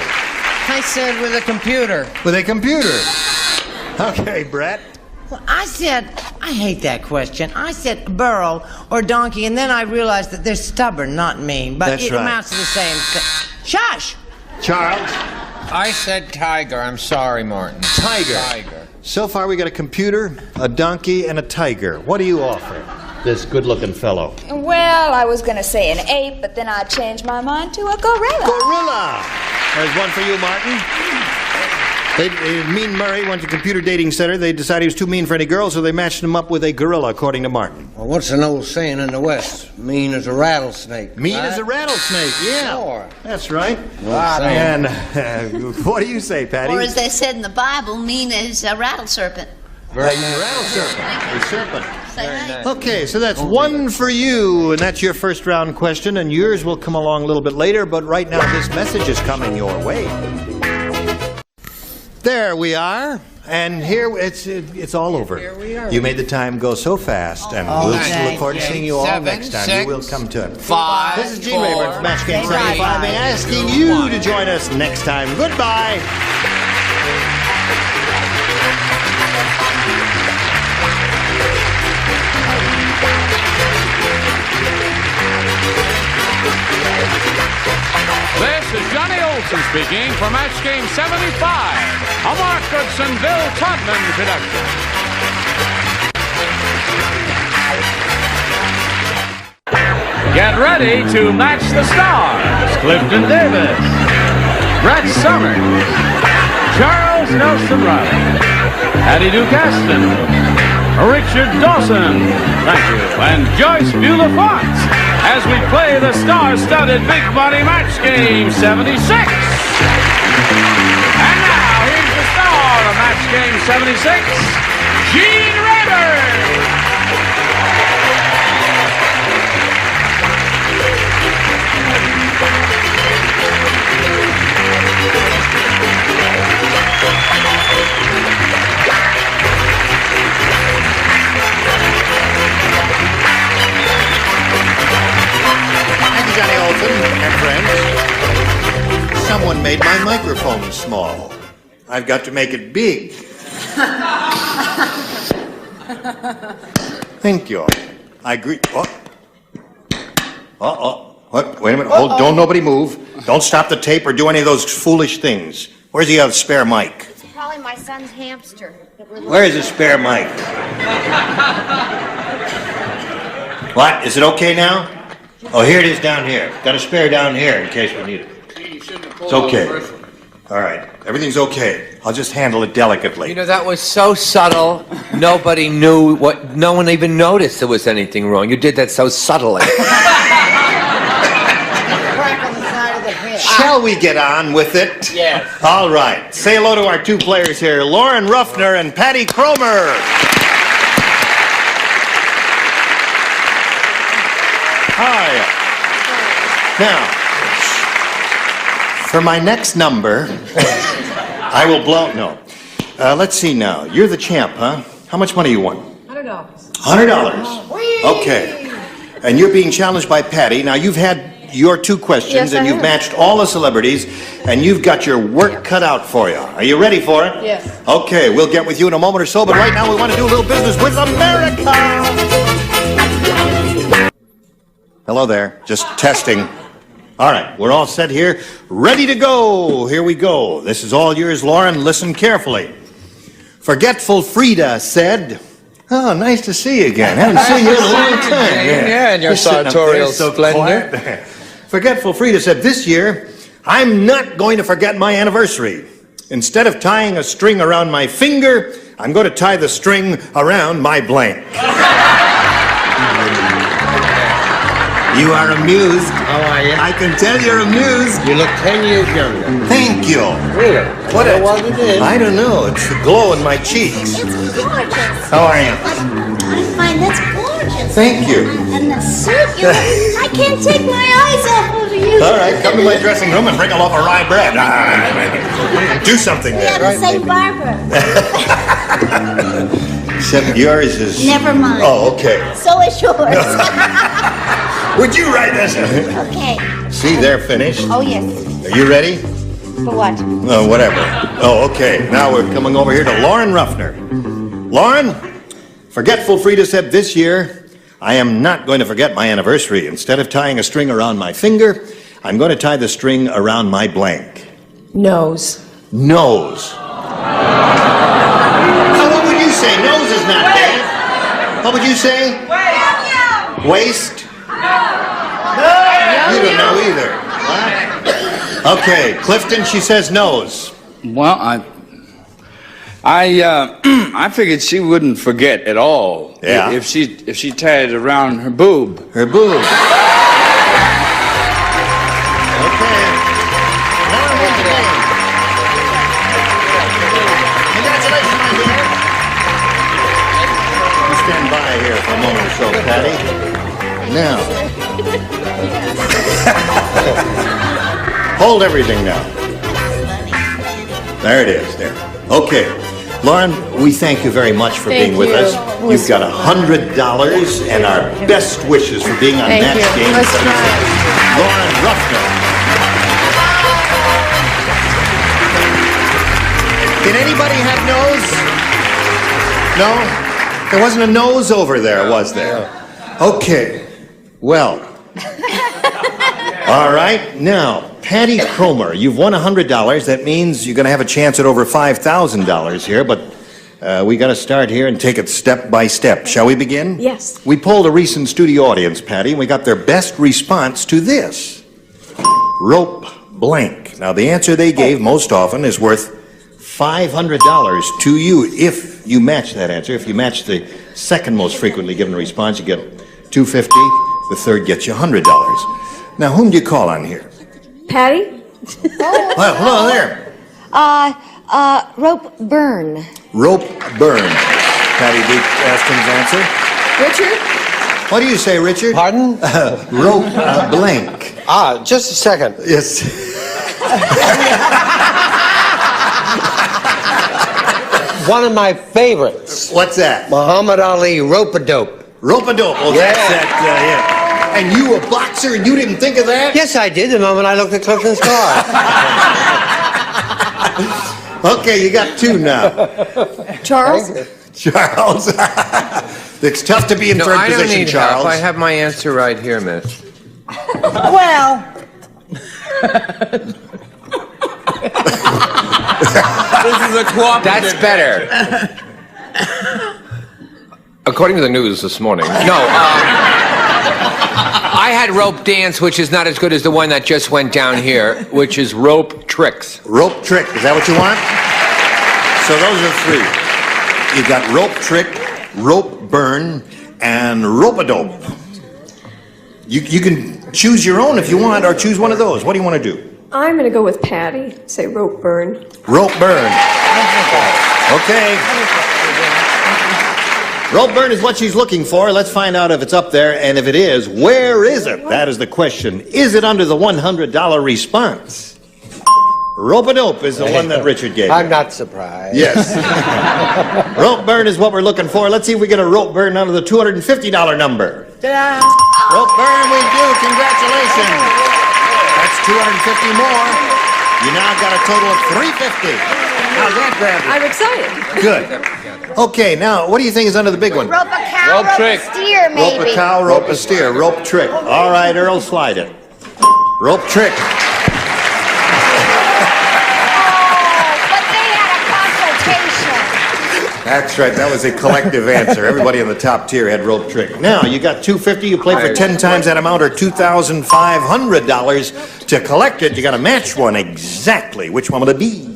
I said with a computer. With a computer. Okay, Brett. Well, I hate that question. I said burro or donkey, and then I realized that they're stubborn, not mean. But That's it right. amounts to the same thing. Shush! Charles? I said tiger. I'm sorry, Martin. Tiger. So far, we got a computer, a donkey, and a tiger. What do you offer, this good-looking fellow? Well, I was going to say an ape, but then I changed my mind to a gorilla. Gorilla! There's one for you, Martin. Mean Murray went to computer dating center. They decided he was too mean for any girl, so they matched him up with a gorilla, according to Martin. Well, what's an old saying in the West? Mean as a rattlesnake. Mean right? as a rattlesnake, yeah. Sure. That's right. saying. And what do you say, Patty? Or as they said in the Bible, mean as a rattle serpent. Very nice. Rattle serpent. A serpent. Say hey. Okay, so that's one for you, and that's your first round question, and yours will come along a little bit later, but right now this message is coming your way. There we are, and here it's all over. Here we are. You made the time go so fast, and we'll look forward to seeing you all next time. You will come to it. 5, This is Gene Rayburn from Match Game 75, asking you to join us next time. Goodbye. This is Johnny Olson's speaking for Match Game 75, a Mark Goodson, Bill Todman production. Get ready to match the stars. Clifton Davis, Brett Summers, Charles Nelson Riley, Hattie Ducaston, Richard Dawson, thank you, and Joyce Beulah-Fox as we play the star-studded Big Money Match Game 76. And now, here's the star of Match Game 76, Gene Rayburn. Johnny Olson and friends. Someone made my microphone small. I've got to make it big. Thank you. I agree. What? Wait a minute. Hold. Don't nobody move. Don't stop the tape or do any of those foolish things. Where's the other spare mic? It's probably my son's hamster. Where is the spare mic? What? Is it okay now? Oh, here it is down here. Got a spare down here in case we need it. It's okay. All right. Everything's okay. I'll just handle it delicately. You know, that was so subtle, nobody knew what, no one even noticed there was anything wrong. You did that so subtly. Crack on the side of the head. Shall we get on with it? Yes. All right. Say hello to our two players here, Lauren Ruffner and Patty Cromer. Hi. Now, for my next number, I will blow. No. Let's see now. You're the champ, huh? How much money you won? $100. $100. Okay. And you're being challenged by Patty. Now, you've had your two questions, Yes, and I you've have. matched all the celebrities, and you've got your work cut out for you. Are you ready for it? Yes. Okay, we'll get with you in a moment or so, but right now we want to do a little business with America. Hello there. Just testing. All right, we're all set here. Ready to go. Here we go. This is all yours, Lauren. Listen carefully. Forgetful Frida said, oh, nice to see you again. Haven't seen you in a long time. Yeah, and your Just sitting up sartorial there so splendor. quiet. Forgetful Frida said, this year, I'm not going to forget my anniversary. Instead of tying a string around my finger, I'm going to tie the string around my blank. You are amused. How are you? I can tell you're amused. You look 10 years younger. Thank you. Really? What was it? I don't know. It's the glow in my cheeks. It's gorgeous. How are you? I'm fine. That's gorgeous. Thank you. And the suit, I can't take my eyes off of you. All right, come to my dressing room and bring a loaf of rye bread. Do something We there. have the same barber. Except yours is... Never mind. Oh, okay. So is yours. Would you write this? Okay. See, they're finished. Oh, yes. Are you ready? For what? Oh, whatever. Oh, okay. Now we're coming over here to Lauren Ruffner. Lauren, Forgetful Frida said this year, I am not going to forget my anniversary. Instead of tying a string around my finger, I'm going to tie the string around my blank. Nose. Nose. Now, what would you say? Nose is not Dave. What would you say? Waist. You don't know either. What? Okay, Clifton, she says nose. Well, I figured she wouldn't forget at all. Yeah. If she tied it around her boob. Her boob. Okay. Congratulations, my dear. You stand by here for a moment or so, Patty. Now. Hold everything now. There it is, there. Okay. Lauren, we thank you very much for being with us. You've got $100 and our best wishes for being on Match Game 76. Lauren Ruffner. Did anybody have nose? No? There wasn't a nose over there, was there? Okay. Well. All right. Now, Patty Cromer, you've won $100. That means you're going to have a chance at over $5,000 here, but we got to start here and take it step by step. Shall we begin? Yes. We polled a recent studio audience, Patty, and we got their best response to this. Rope blank. Now, the answer they gave most often is worth $500 to you if you match that answer. If you match the second most frequently given response, you get $250. The third gets you $100. Now, whom do you call on here? Patty? Well, hello there. Rope burn. Rope burn. Patty Duke Aston's answer. Richard? What do you say, Richard? Pardon? Rope blank. Just a second. Yes. One of my favorites. What's that? Muhammad Ali, rope-a-dope. Rope-a-dope. Oh, Yeah. that's that, yeah. And you a boxer and you didn't think of that? Yes, I did the moment I looked at Clifton's car. Okay, you got two now. Charles? Charles. It's tough to be in third I don't position, need Charles. help. I have my answer right here, miss. Well, This is a cooperative. That's better. According to the news this morning. No, I had rope dance, which is not as good as the one that just went down here, which is rope tricks. Rope trick. Is that what you want? So those are three. You got rope trick, rope burn, and rope-a-dope. You can choose your own if you want, or choose one of those. What do you want to do? I'm going to go with Patty. Say rope burn. Rope burn. Okay. Rope burn is what she's looking for. Let's find out if it's up there, and if it is, where is it? That is the question. Is it under the $100 response? Rope-a-dope is the one that Richard gave. I'm not surprised. Yes. Rope burn is what we're looking for. Let's see if we get a rope burn under the $250 number. ta-da. Rope burn, we do. Congratulations. That's $250 more. You now got a total of $350. How's that, Bradley? I'm excited. Good. Okay, now, what do you think is under the big one? Rope a cow, Rope rope trick. a steer, maybe. Rope a cow, rope a steer, rope trick. All right, Earl, slide it. Rope trick. But they had a consultation. That's right, that was a collective answer. Everybody in the top tier had rope trick. Now, you got $250, you play for 10 times that amount, or $2,500. To collect it, you got to match one exactly. Which one will it be?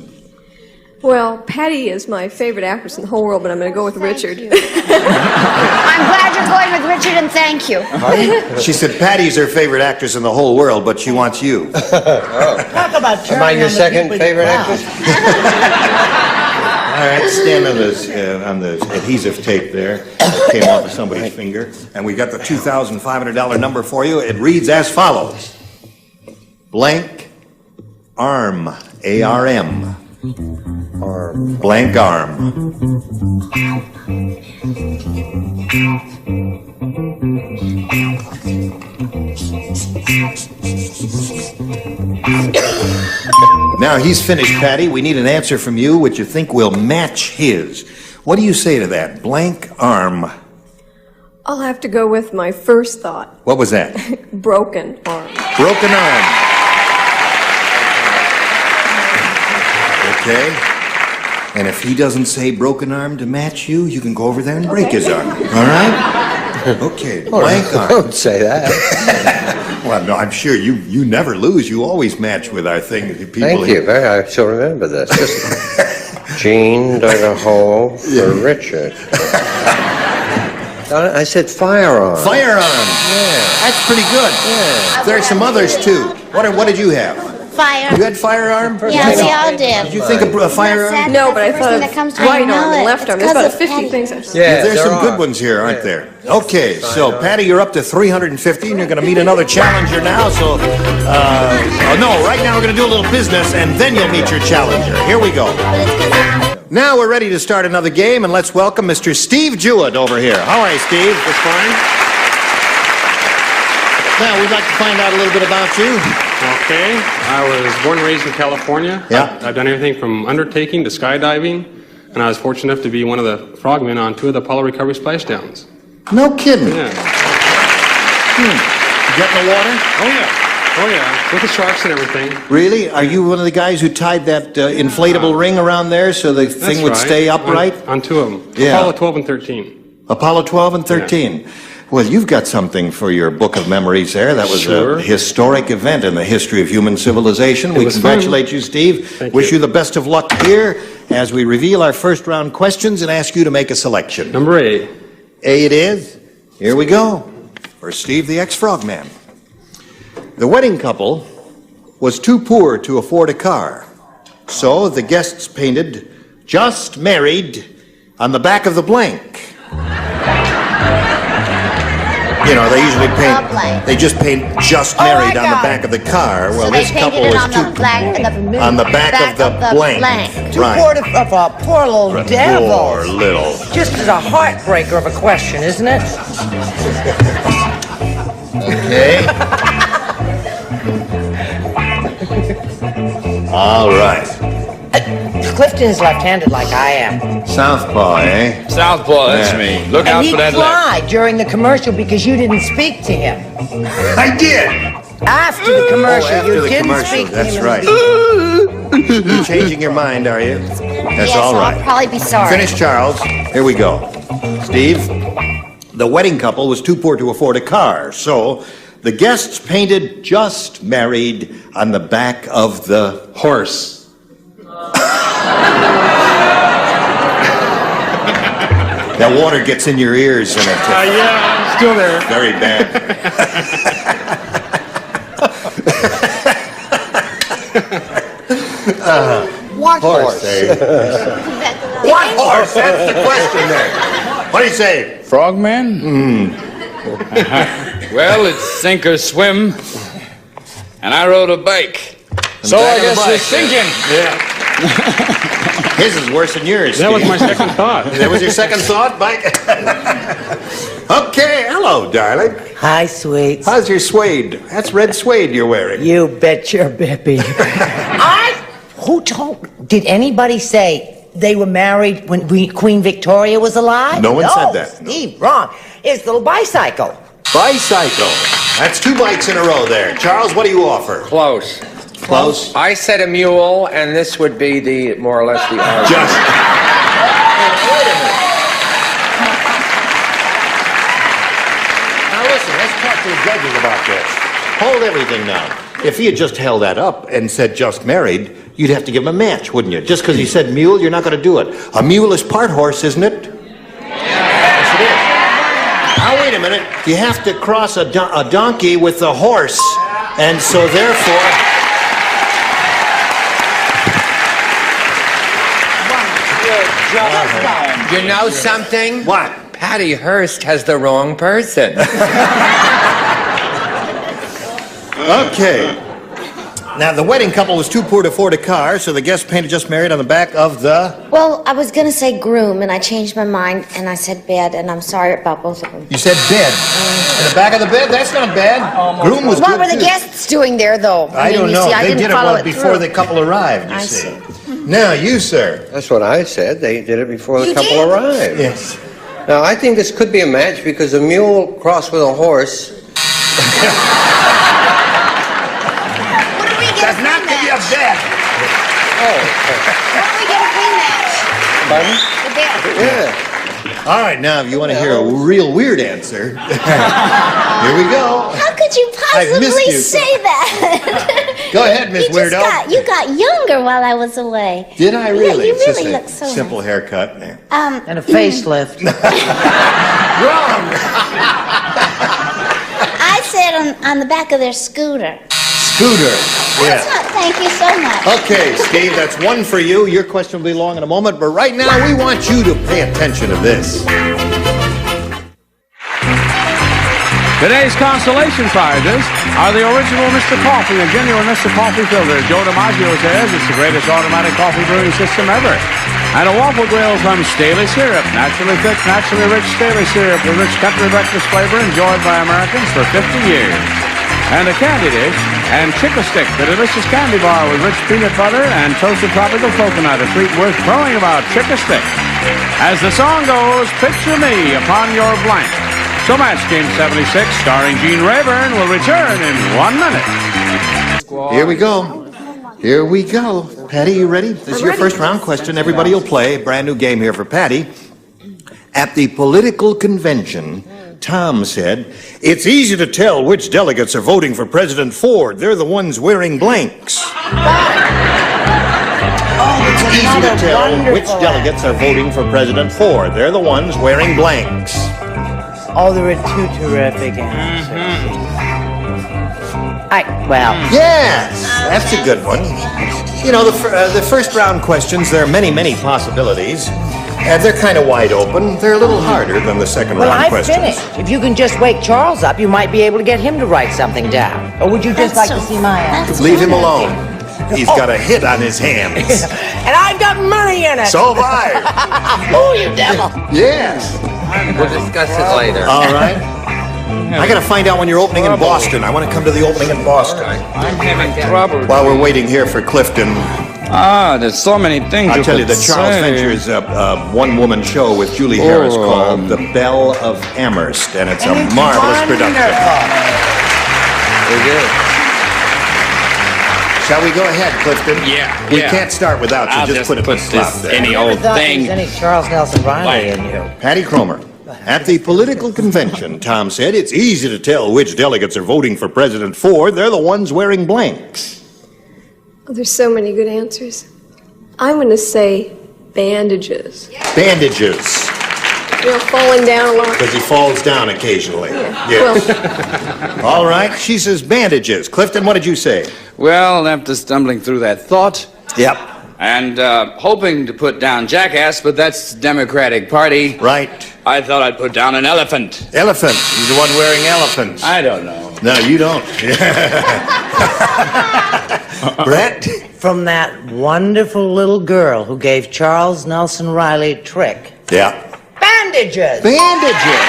Well, Patty is my favorite actress in the whole world, but I'm going to go with Richard. I'm glad you're going with Richard, and thank you. She said Patty's her favorite actress in the whole world, but she wants you. Talk about Am I your second favorite actress? All right, stand on the adhesive tape there. It came off of somebody's finger. And we got the $2,500 number for you. It reads as follows. Blank arm, A-R-M. Arm. Blank arm. Now he's finished, Patty. We need an answer from you which you think will match his. What do you say to that? Blank arm. I'll have to go with my first thought. What was that? Broken arm. Broken arm. Okay. And if he doesn't say broken arm to match you, you can go over there and break his arm. All right? Okay. Blank arm. Don't say that. Well, no, I'm sure you never lose. You always match with our thing. People Thank you. I shall remember this. Jean dug a hole for Richard. I said firearm. Firearm. Yeah. That's pretty good. Yeah. There are some others, too. What did you have? Fire. You had firearm? Yeah, we all did. Did you think of a firearm? No, but I thought of right arm and left arm. There's about 50 things. Yeah, there's some good ones here, aren't there? Okay, so Patty, you're up to $350, and you're going to meet another challenger now. So, right now we're going to do a little business, and then you'll meet your challenger. Here we go. Now we're ready to start another game, and let's welcome Mr. Steve Jewett over here. How are you, Steve? Just fine. Now we'd like to find out a little bit about you. Okay, I was born and raised in California. Yeah. I've done everything from undertaking to skydiving, and I was fortunate enough to be one of the frogmen on 2 of the Apollo recovery splashdowns. No kidding. Yeah. You get in the water? Oh, yeah. Oh, yeah, with the sharks and everything. Really? Are you one of the guys who tied that inflatable ring around there so the thing would stay upright? On two of them. Yeah. Apollo 12 and 13. Apollo 12 and 13. Yeah. Well, you've got something for your book of memories there. That was a historic event in the history of human civilization. We congratulate you, Steve. Wish you the best of luck here as we reveal our first round questions and ask you to make a selection. Number A. A it is. Here we go. For Steve the ex-frogman. The wedding couple was too poor to afford a car, so the guests painted "Just Married" on the back of the blank. You know, they usually paint, they just paint "Just Married" on the back of the car. Well, So this they couple painted it was on too the blank, on the back of the blank. Right. Poor little devil. Poor little. Just as a heartbreaker of a question, isn't it? Okay. All right. Clifton is left-handed like I am. Southpaw, eh? Southpaw, that's me. Look out for that And he cried during the commercial because you didn't speak to him. I did. After the commercial, after you the didn't commercial, speak to that's him. right. You're changing your mind, are you? That's Yes, all right. I'll probably be sorry. Finish, Charles. Here we go. Steve, the wedding couple was too poor to afford a car, so the guests painted "Just Married" on the back of the horse. That water gets in your ears and Yeah, I'm still there. Very bad. What horse? Eh? What horse? That's the question there. What do you say? Frogman? Well, it's sink or swim. And I rode a bike. So I guess it's sinking. Yeah. His is worse than yours. That was my second thought. That was your second thought, Mike? Okay, hello, darling. Hi, sweets. How's your suede? That's red suede you're wearing. You bet your bippy. Did anybody say they were married when Queen Victoria was alive? No one said that. No. Steve, wrong. It's little bicycle. Bicycle. That's two bikes in a row there. Charles, what do you offer? Close. Close? I said a mule, and this would be the more or less the argument. Just. Wait a minute. Now listen, let's talk to the judges about this. Hold everything now. If he had just held that up and said "Just Married," you'd have to give him a match, wouldn't you? Just because he said mule, you're not going to do it. A mule is part horse, isn't it? Yes, it is. Now wait a minute. You have to cross a donkey with a horse, and so therefore. You know something? What? Patty Hearst has the wrong person. Okay. Now, the wedding couple was too poor to afford a car, so the guests painted "Just Married" on the back of the... Well, I was going to say groom, and I changed my mind, and I said bed, and I'm sorry about both of them. You said bed. In the back of the bed? That's not bad. Groom was What good, were the too. guests doing there, though? I don't know. I They didn't did it follow well before through. the couple arrived, you I see. Now, you, sir. That's what I said. They did it before the You couple did? arrived. Yes. Now, I think this could be a match because a mule crossed with a horse Does not give you a bed. What do we get a queen match? Pardon? The bed. Yeah. All right, now, if you want to hear a real weird answer, here we go. How could you I've missed possibly you. say that? Go ahead, Miss Weirdo. You got younger while I was away. Did I really? Yeah, you It's just really a look so simple haircut. There. And a facelift. Wrong. I said on the back of their scooter. Scooter. Yeah. That's not, thank you so much. Okay, Steve, that's one for you. Your question will be long in a moment, but right now we want you to pay attention to this. Today's consolation prizes are the original Mr. Coffee and genuine Mr. Coffee filter. Joe DiMaggio says it's the greatest automatic coffee brewing system ever. And a waffle grill from Staley Syrup. Naturally thick, naturally rich Staley Syrup with rich country breakfast flavor enjoyed by Americans for 50 years. And a candy dish and Chick-a-Stick, the delicious candy bar with rich peanut butter and toasted tropical coconut, a treat worth crowing about. Chick-a-Stick. As the song goes, picture me upon your blank. So Match Game 76, starring Gene Rayburn, will return in 1 minute. Here we go. Here we go. Patty, you ready? This is your first round question. Everybody will play. Brand new game here for Patty. At the political convention, Tom said, "It's easy to tell which delegates are voting for President Ford. They're the ones wearing blanks." It's easy to tell which delegates are voting for President Ford. They're the ones wearing blanks. Oh, there are two terrific answers. Yes, that's a good one. You know, the first round questions, there are many, many possibilities. And they're kind of wide open. They're a little harder than the second round questions. Well, I've finished. If you can just wake Charles up, you might be able to get him to write something down. Or would you just like to see my answer? Leave him alone. He's got a hit on his hands. And I've got money in it. So have I. Oh, you devil. Yes. We'll discuss it later. All right. I got to find out when you're opening in Boston. I want to come to the opening in Boston. I'm having trouble. While we're waiting here for Clifton. There's so many things I'll tell you that Charles Venture's one-woman show with Julie Harris called The Belle of Amherst, and it's a marvelous production. It is. Shall we go ahead, Clifton? Yeah. We can't start without you. I'll just put this there. any old thing. Any Charles Nelson Riley in you. Patty Cromer. At the political convention, Tom said, "It's easy to tell which delegates are voting for President Ford. They're the ones wearing blanks." Oh, there's so many good answers. I'm going to say bandages. Bandages. You know, falling down a lot. Because he falls down occasionally. Yeah. Yes. All right, she says bandages. Clifton, what did you say? Well, after stumbling through that thought. Yep. And hoping to put down jackass, but that's Democratic Party. Right. I thought I'd put down an elephant. Elephant. He's the one wearing elephants. I don't know. No, you don't. Brett? From that wonderful little girl who gave Charles Nelson Riley a trick. Yeah. Bandages! Bandages!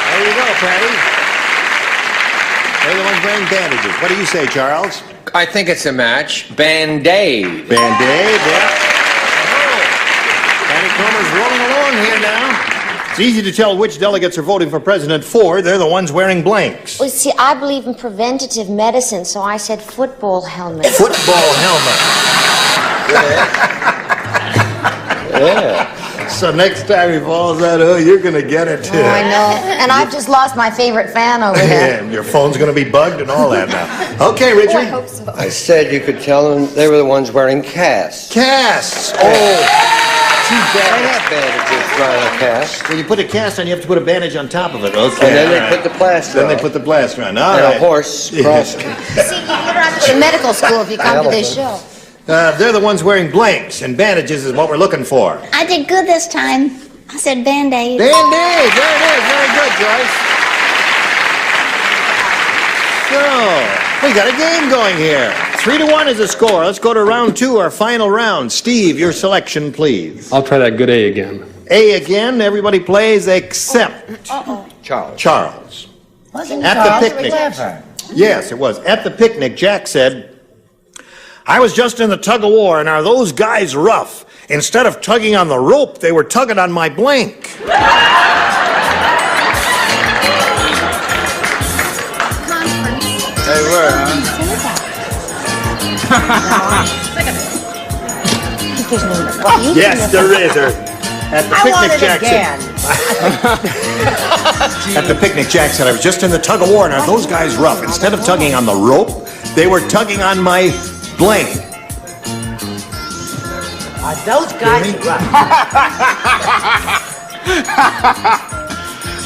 There you go, Patty. They're the ones wearing bandages. What do you say, Charles? I think it's a match. Band-Aid. Band-Aid, yeah. Patty Cromer's rolling along here now. It's easy to tell which delegates are voting for President Ford. They're the ones wearing blanks. Well, see, I believe in preventative medicine, so I said football helmet. Football helmet. Yeah. So next time he falls out, you're going to get it too. Oh, I know. And I've just lost my favorite fan over here. And your phone's going to be bugged and all that now. Okay, Richard. Oh, I hope so. I said you could tell them they were the ones wearing casts. Casts. Oh. Too bad. I have bandages around a cast. When you put a cast on, you have to put a bandage on top of it. Okay. And then they put the plaster on. Then they put the plaster on. All and right. a horse crossed. See, you don't have to go to medical school if you come to this show. They're the ones wearing blanks, and bandages is what we're looking for. I did good this time. I said Band-Aid. Band-Aid! There it is. Very good, Joyce. So, we got a game going here. 3-1 is the score. Let's go to round 2, our final round. Steve, your selection, please. I'll try that good A again. A again. Everybody plays except Charles. Wasn't At Charles the picnic. clever? Yes, it was. At the picnic, Jack said, "I was just in the tug-of-war, and are those guys rough? Instead of tugging on the rope, they were tugging on my blank." They were, huh? Yes, there is. At the picnic, Jack said. At the picnic, Jack said, "I was just in the tug-of-war, and are those guys rough? Instead of tugging on the rope, they were tugging on my blank." Those guys rough.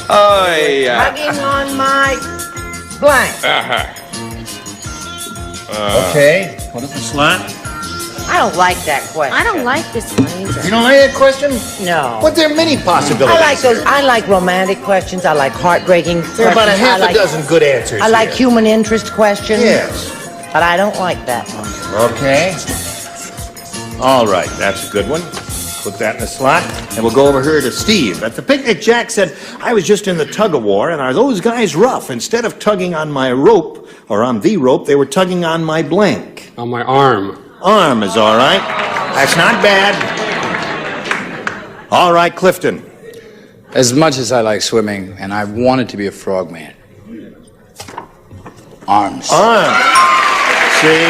Oh, yeah. Tugging on my blank. Okay. What is the slot? I don't like that question. I don't like this one either. You don't like that question? No. But there are many possibilities. I like those. I like romantic questions. I like heartbreaking questions. There are about a half I like, a dozen good answers. I like here. human interest questions. Yes. But I don't like that one. Okay. All right, that's a good one. Put that in the slot, and we'll go over here to Steve. At the picnic, Jack said, "I was just in the tug-of-war, and are those guys rough? Instead of tugging on my rope, or on the rope, they were tugging on my blank." On my arm. Arm is all right. That's not bad. All right, Clifton. As much as I like swimming, and I wanted to be a frogman. Arms. Arms. See?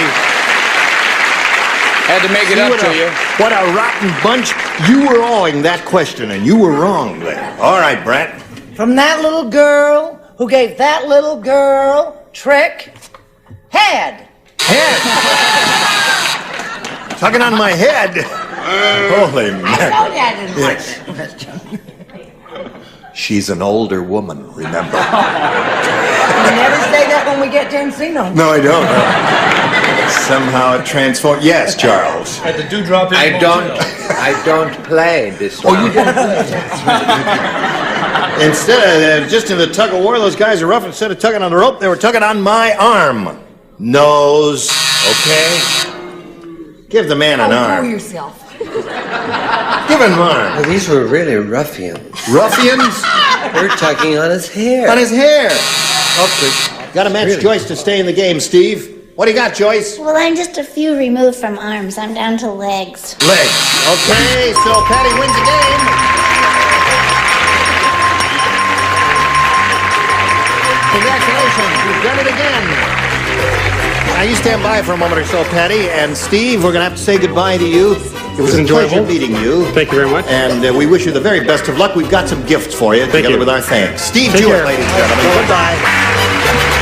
Had to make it up to you. What a rotten bunch. You were owing that question, and you were wrong there. All right, Brett. From that little girl who gave that little girl trick head. Tugging on my head. Holy man. I know that is Yes. She's an older woman, remember? You never say that when we get to Encino. No, I don't. Somehow it transformed. Yes, Charles. At the dewdrop. I don't play this one. Oh, you don't play. Instead of just in the tug of war, those guys are rough. Instead of tugging on the rope, they were tugging on my arm. Nose. Okay? Give the man an arm. Go yourself. Give him an arm. Well, these were really ruffians. Ruffians? They're tugging on his hair. On his hair. Okay. Got to match Joyce to stay in the game, Steve. What do you got, Joyce? Well, I'm just a few removed from arms. I'm down to legs. Legs. Okay, so Patty wins the game. Congratulations, you've done it again. Now you stand by for a moment or so, Patty, and Steve, we're going to have to say goodbye to you. It was a pleasure meeting you. Thank you very much. And we wish you the very best of luck. We've got some gifts for you, together with our thanks. Steve Jewett, ladies and gentlemen. Goodbye.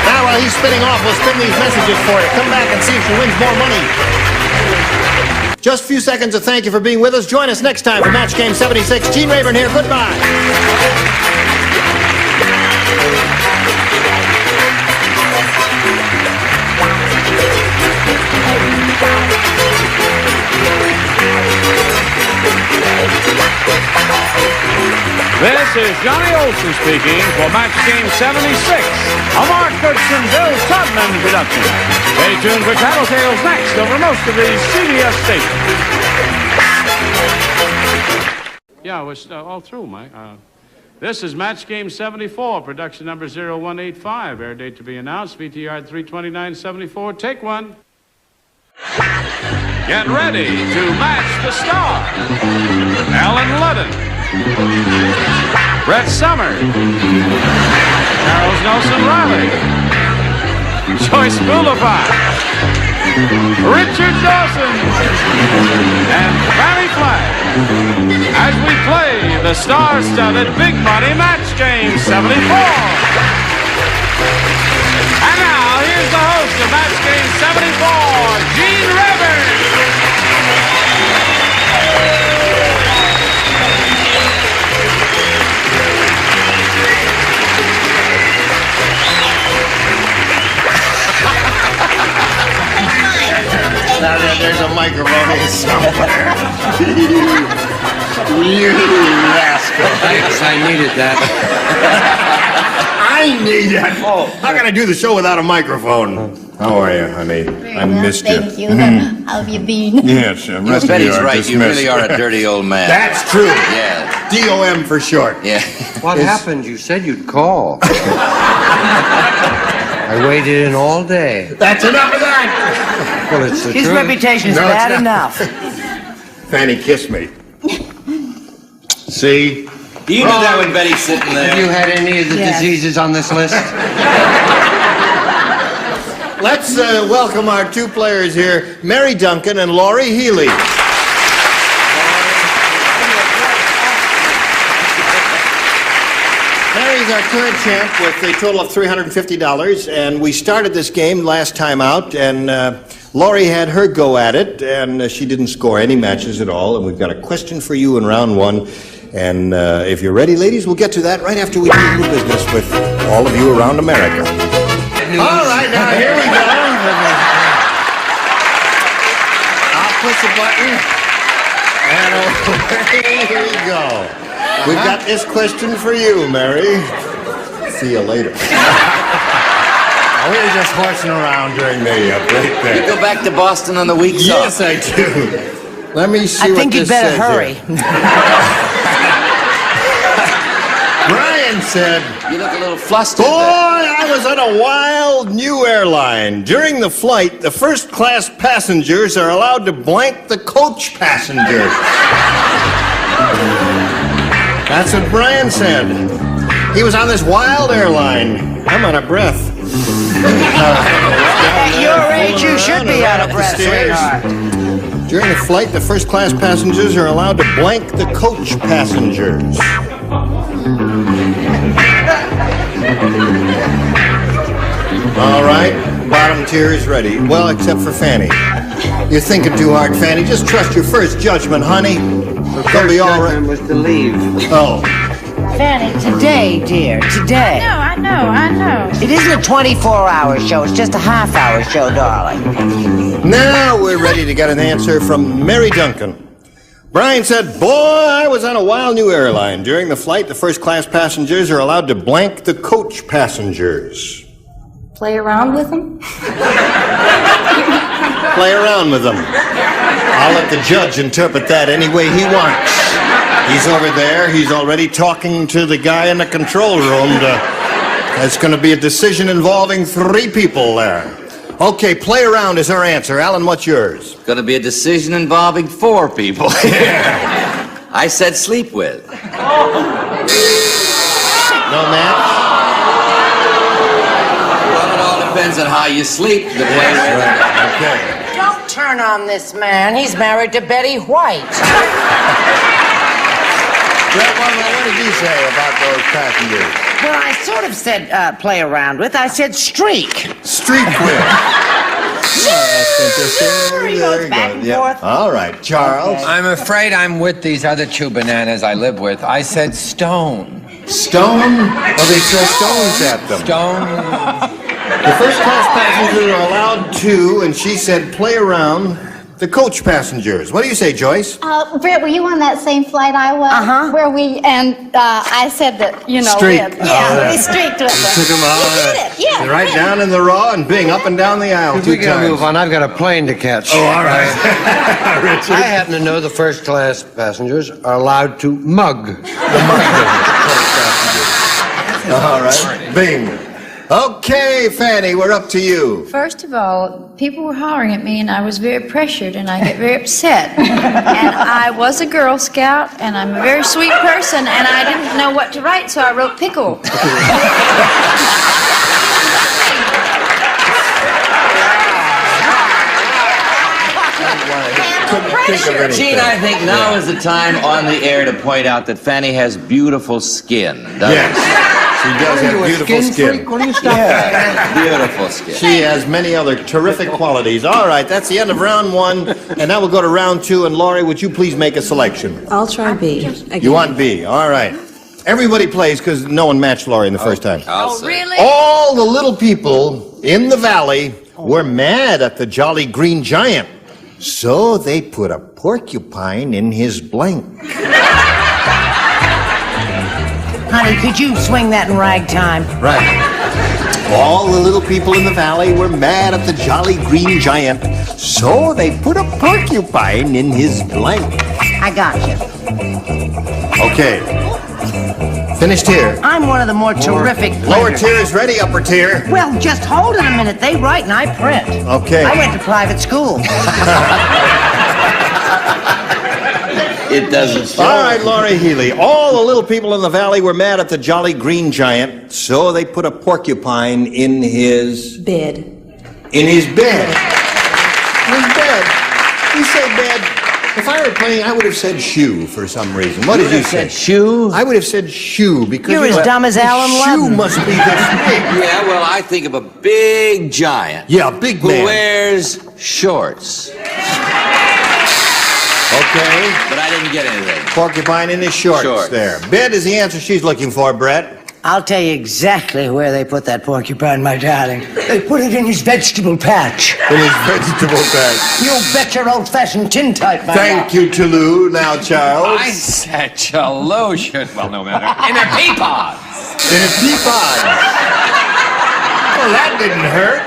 Now, while he's spinning off, we'll spin these messages for you. Come back and see if she wins more money. Just a few seconds of thank you for being with us. Join us next time for Match Game 76. Gene Rayburn here. Goodbye. This is Johnny Olson speaking for Match Game 76, a Mark Goodson, Bill Tubman production. Stay tuned for Tattletales next over most of these CBS stations. Yeah, we're all through, Mike. This is Match Game 74, production number 0185, air date to be announced, VTR 32974, take one. Get ready to match the star. Alan Ludden, Brett Summers, Charles Nelson Riley, Joyce Boulevard, Richard Dawson, and Barry Flagg as we play the star-studded Big Money Match Game 74. And now, here's the host of Match Game 74, Gene Rayburn. Now there's a microphone here somewhere. You rascal. Thanks, I needed that. I need it. Oh, how can I do the show without a microphone? How are you, honey? I missed you. Thank you. How have you been? Yes, the rest of you are right. dismissed. You really are a dirty old man. That's true. Yeah. DOM for short. Yeah. What happened? You said you'd call. I waited in all day. That's enough of that. Well, it's the His truth. reputation is bad enough. Fanny, kiss me. See? You knew that when Betty's sitting there. Have you had any of the diseases on this list? Let's welcome our two players here, Mary Duncan and Laurie Healy. Mary's our current champ with a total of $350, and we started this game last time out, and Laurie had her go at it, and she didn't score any matches at all, and we've got a question for you in round one, and if you're ready, ladies, we'll get to that right after we do a little business with all of you around America. All right, now here we go. I'll push a button, and away we go. We've got this question for you, Mary. See you later. We were just horsing around during the break there. You go back to Boston on the weeks Yes, off. I do. Let me see I what think this you'd better says hurry. here. Brian said, You look a little flustered. boy, I was on a wild new airline. During the flight, the first-class passengers are allowed to blank the coach passengers. That's what Brian said. He was on this wild airline. I'm out of breath. At your age, you should be out of breath, sweetheart. During the flight, the first-class passengers are allowed to blank the coach passengers. All right, bottom tier is ready. Well, except for Fanny. You're thinking too hard, Fanny. Just trust your first judgment, honey. It'll be all right. Was to leave. Oh. Fanny, today, dear, today. I know. It isn't a 24-hour show. It's just a half-hour show, darling. Now we're ready to get an answer from Mary Duncan. Brian said, boy, I was on a wild new airline. During the flight, the first-class passengers are allowed to blank the coach passengers. Play around with them? Play around with them. I'll let the judge interpret that any way he wants. He's over there. He's already talking to the guy in the control room. It's going to be a decision involving 3 people there. Okay, play around is our answer. Alan, what's yours? Going to be a decision involving 4 people. I said sleep with. No match? Well, it all depends on how you sleep. Okay. Don't turn on this man. He's married to Betty White. What did he say about those passengers? Well, I sort of said play around with. I said streak. Streak with. That's interesting. He goes back and forth. All right, Charles. I'm afraid I'm with these other 2 bananas I live with. I said stone. Stone? Oh, they throw stones at them. Stone. The first-class passengers are allowed to, and she said play around the coach passengers. What do you say, Joyce? Brett, were you on that same flight I was? Where I said that, Streak. we streaked with them. Took them out. You did it, yeah. Right down in the raw and Bing, up and down the aisle If 2 we gotta times. move on, I've got a plane to catch. Oh, all right. Richard? I happen to know the first-class passengers are allowed to mug. All right. Bing. Okay, Fanny, we're up to you. First of all, people were hollering at me, and I was very pressured, and I get very upset. And I was a Girl Scout, and I'm a very sweet person, and I didn't know what to write, so I wrote pickle. Gene, I think now is the time on the air to point out that Fanny has beautiful skin. Yes. She does have beautiful skin. Beautiful skin. She has many other terrific qualities. All right, that's the end of round 1, and now we'll go to round 2. And Laurie, would you please make a selection? I'll try B. Again. You want B? All right. Everybody plays because no one matched Laurie in the first time. Really? All the little people in the valley were mad at the Jolly Green Giant, so they put a porcupine in his blank. Honey, could you swing that in ragtime? Right. All the little people in the valley were mad at the Jolly Green Giant, so they put a porcupine in his blank. I got you. Okay. Finished here. I'm one of the more terrific Lower printers. tier is ready, upper tier. Well, just hold it a minute. They write and I print. Okay. I went to private school. It doesn't show. All right, Laurie Healy. All the little people in the valley were mad at the Jolly Green Giant, so they put a porcupine in his... Bed. In his bed. His bed. You say bed. If I were playing, I would have said shoe for some reason. What did you say? Shoe? I would have said shoe because... You're as dumb as Alan Shoe Ludden. must be this big. Yeah, well, I think of a big giant. Yeah, big who man. wears shorts. Okay. But I didn't get anything. Porcupine in his shorts there. Bed is the answer she's looking for, Brett. I'll tell you exactly where they put that porcupine, my darling. They put it in his vegetable patch. In his vegetable patch. You bet your old-fashioned tintype, my Thank you, Toulouse. Now, Charles. I said cello should, well, no matter. In a teapot. In a teapot. Well, that didn't hurt.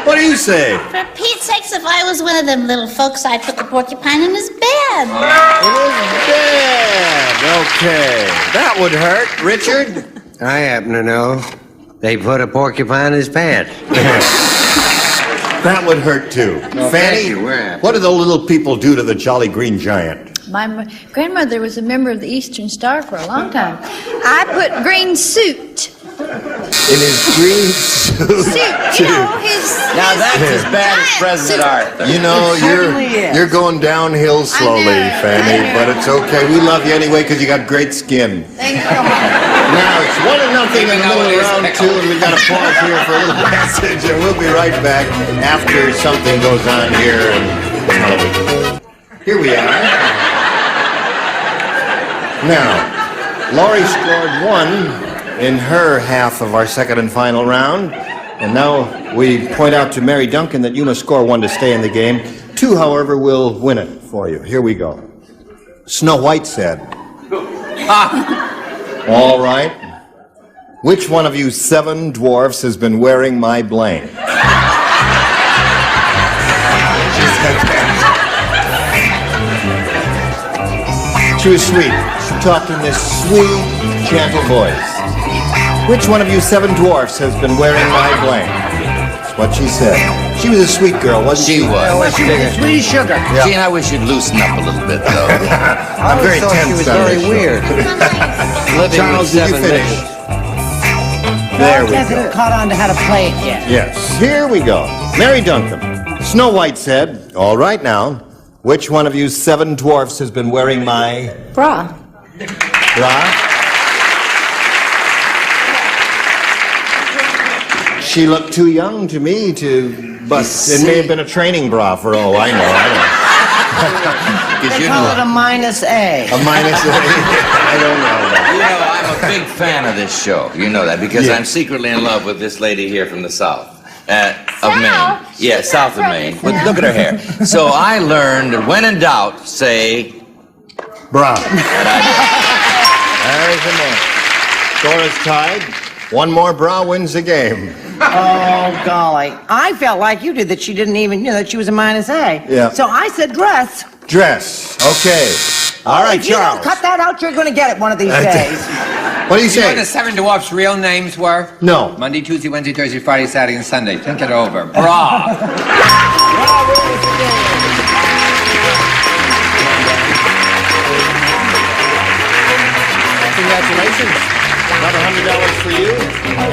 What do you say? For Pete's sakes, if I was one of them little folks, I'd put the porcupine in his bed. In his bed. Okay. That would hurt. Richard? I happen to know. They put a porcupine in his pants. That would hurt too. Oh, Fanny, thank you. We're happy. what did the little people do to the Jolly Green Giant? My grandmother was a member of the Eastern Star for a long time. I put green suit. In his green suit. You know, Now that's as bad as President Arthur. You know, you're going downhill slowly, Fanny, but it's okay. We love you anyway because you got great skin. Thank you. Now it's 1-0 in the middle of round 2, and we've got to pause here for a little message, and we'll be right back after something goes on here in Halloween. Here we are. Now, Laurie scored 1 in her half of our second and final round. And now we point out to Mary Duncan that you must score 1 to stay in the game. 2, however, will win it for you. Here we go. Snow White said, all right. Which one of you 7 dwarfs has been wearing my blank? She was sweet. She talked in this sweet, gentle voice. Which one of you 7 dwarfs has been wearing my blank? That's what she said. She was a sweet girl, wasn't she? She was. She was a sweet sugar. Yeah. Gene, I wish you'd loosen up a little bit, though. I'm very tense she was on very this show. weird. Living Charles, with did you 7 finish? bitches. There we Hasn't go. caught on to how to play it yet. Yes, here we go. Mary Duncan. Snow White said, all right now, which one of you 7 dwarfs has been wearing my Bra. bra? She looked too young to me to, but it may have been a training bra for all I know. They call it a -A. A minus A. I don't know that. You know, I'm a big fan of this show. You know that because Yeah. I'm secretly in love with this lady here from the south. Of Maine. Yeah, south of Maine. Look at her hair. So I learned that when in doubt, say... Bra. There's a man. Score is tied. 1 more bra wins the game. Oh, golly. I felt like you did that she didn't even know that she was a -A. Yeah. So I said dress. Dress. Okay. All right, If you Charles. don't cut that out, you're going to get it one of these days. What do you You know say? what the 7 dwarfs' real names were? No. Monday, Tuesday, Wednesday, Thursday, Friday, Saturday, and Sunday. Think it over. Bra. Congratulations. Another $100 for you.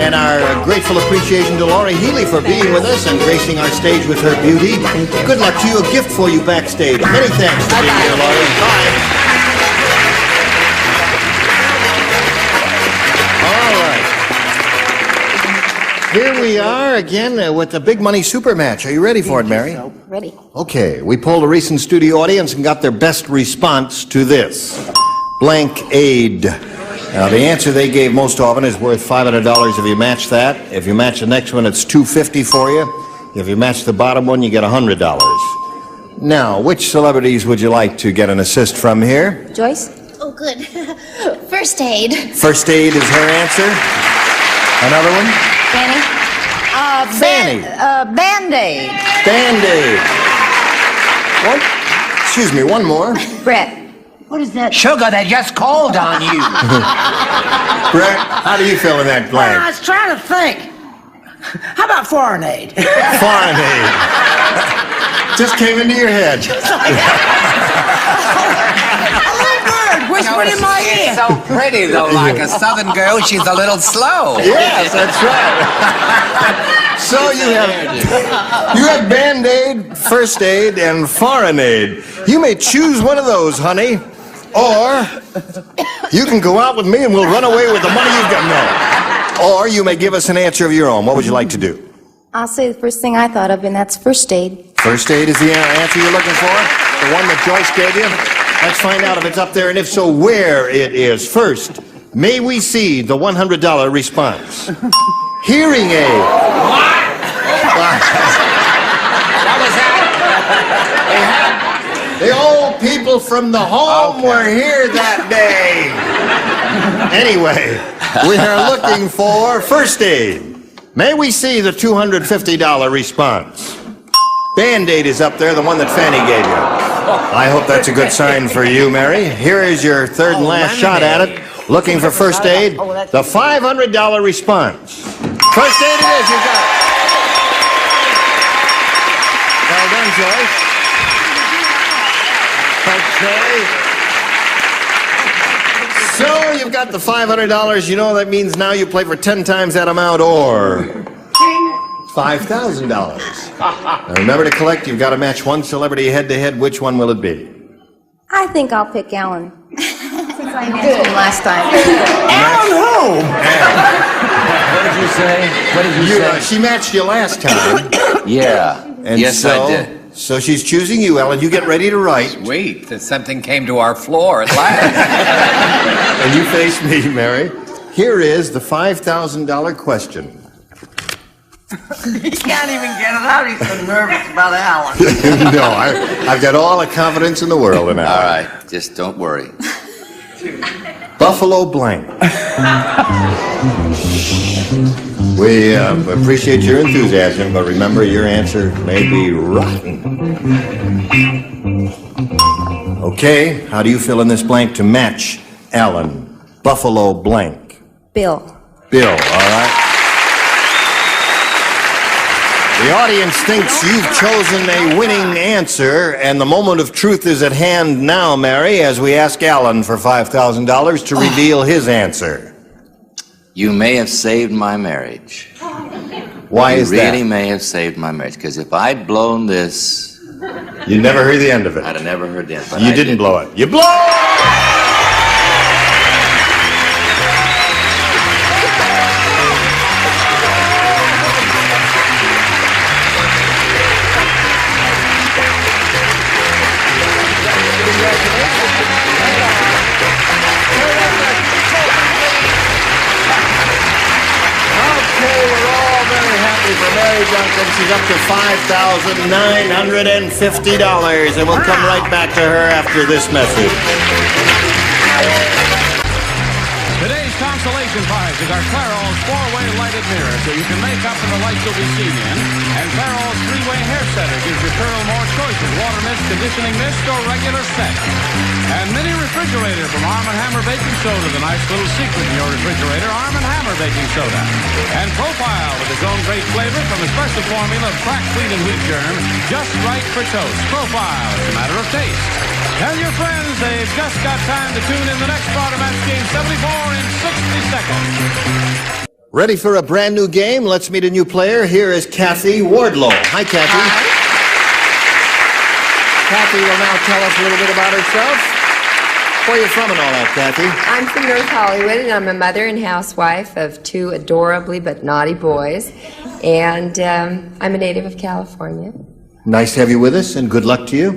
And our grateful appreciation to Laurie Healy for being with us and gracing our stage with her beauty. Good luck to you. A gift for you backstage. Many thanks for being here, Laurie. Bye. All right. Here we are again with the Big Money Super Match. Are you ready for it, Mary? Ready. Okay, we polled a recent studio audience and got their best response to this. Blank aid. Now, the answer they gave most often is worth $500 if you match that. If you match the next one, it's $250 for you. If you match the bottom one, you get $100. Now, which celebrities would you like to get an assist from here? Joyce? Oh, good. First aid. First aid is her answer. Another one? Fanny? Fanny. Band-Aid. Band-Aid. What? Excuse me, one more. Brett? What is that? Sugar, they just called on you. Brett, how do you fill in that Well, I blank? was trying to think. How about foreign aid? Foreign aid. Just came into your head. Whispered in my ear. She's so pretty, though. Like a southern girl, she's a little slow. Yes, that's right. So you have Band-Aid, First Aid, and Foreign Aid. You may choose one of those, honey, or you can go out with me and we'll run away with the money you've got. No. Or you may give us an answer of your own. What would you like to do? I'll say the first thing I thought of, and that's first aid. First Aid is the answer you're looking for? The one that Joyce gave you? Let's find out if it's up there, and if so, where it is. First, may we see the $100 response? Hearing aid. What was that? The old people from the home were here that day. Anyway, we are looking for First Aid. May we see the $250 response? Band-Aid is up there, the one that Fanny gave you. I hope that's a good sign for you, Mary. Here is your third and last shot at it. Looking for First Aid, the $500 response. First Aid it is, you got it. Well done, Joyce. Okay. So you've got the $500. You know that means now you play for 10 times that amount or $5,000. Now remember to collect. You've got to match one celebrity head-to-head. Which one will it be? I think I'll pick Alan. Since I Did him last time. Alan who? What did you say? What did you say? She matched you last time. Yeah. And yes, so, I did. So she's choosing you, Ellen. You get ready to write. Sweet, that something came to our floor at last. And you face me, Mary. Here is the $5,000 question. He can't even get it out. He's so nervous about Alan. No, I've got all the confidence in the world in Alan. All right, just don't worry. Buffalo blank. We appreciate your enthusiasm, but remember your answer may be rotten. Okay, how do you fill in this blank to match Alan? Buffalo blank. Bill. Bill, all right. The audience thinks you've chosen a winning answer, and the moment of truth is at hand now, Mary, as we ask Alan for $5,000 to reveal his answer. You may have saved my marriage. Why is that? You really may have saved my marriage, because if I'd blown this... You never heard the end of it. I'd have never heard the end of it. You didn't blow it. You blow it! For Mary Duncan, she's up to $5,950, and we'll come right back to her after this message. Today's consolation prize is our Clairol's four-way lighted mirror, so you can make up for the light you'll be seen in. And Clairol's three-way hair setter gives your curl more choices: water mist, conditioning mist, or regular set. And mini refrigerator from Arm & Hammer Baking Soda, the nice little secret in your refrigerator, Arm & Hammer Baking Soda. And Profile with its own great flavor from the special formula of cracked wheat and wheat germ, just right for toast. Profile, it's a matter of taste. Tell your friends they've just got time to tune in the next part of Match Game 74 in 60 seconds. Ready for a brand new game? Let's meet a new player. Here is Kathy Wardlow. Hi, Kathy. Hi. Kathy will now tell us a little bit about herself. Where are you from and all that, Kathy? I'm from North Hollywood, and I'm a mother and housewife of two adorably but naughty boys. And I'm a native of California. Nice to have you with us, and good luck to you.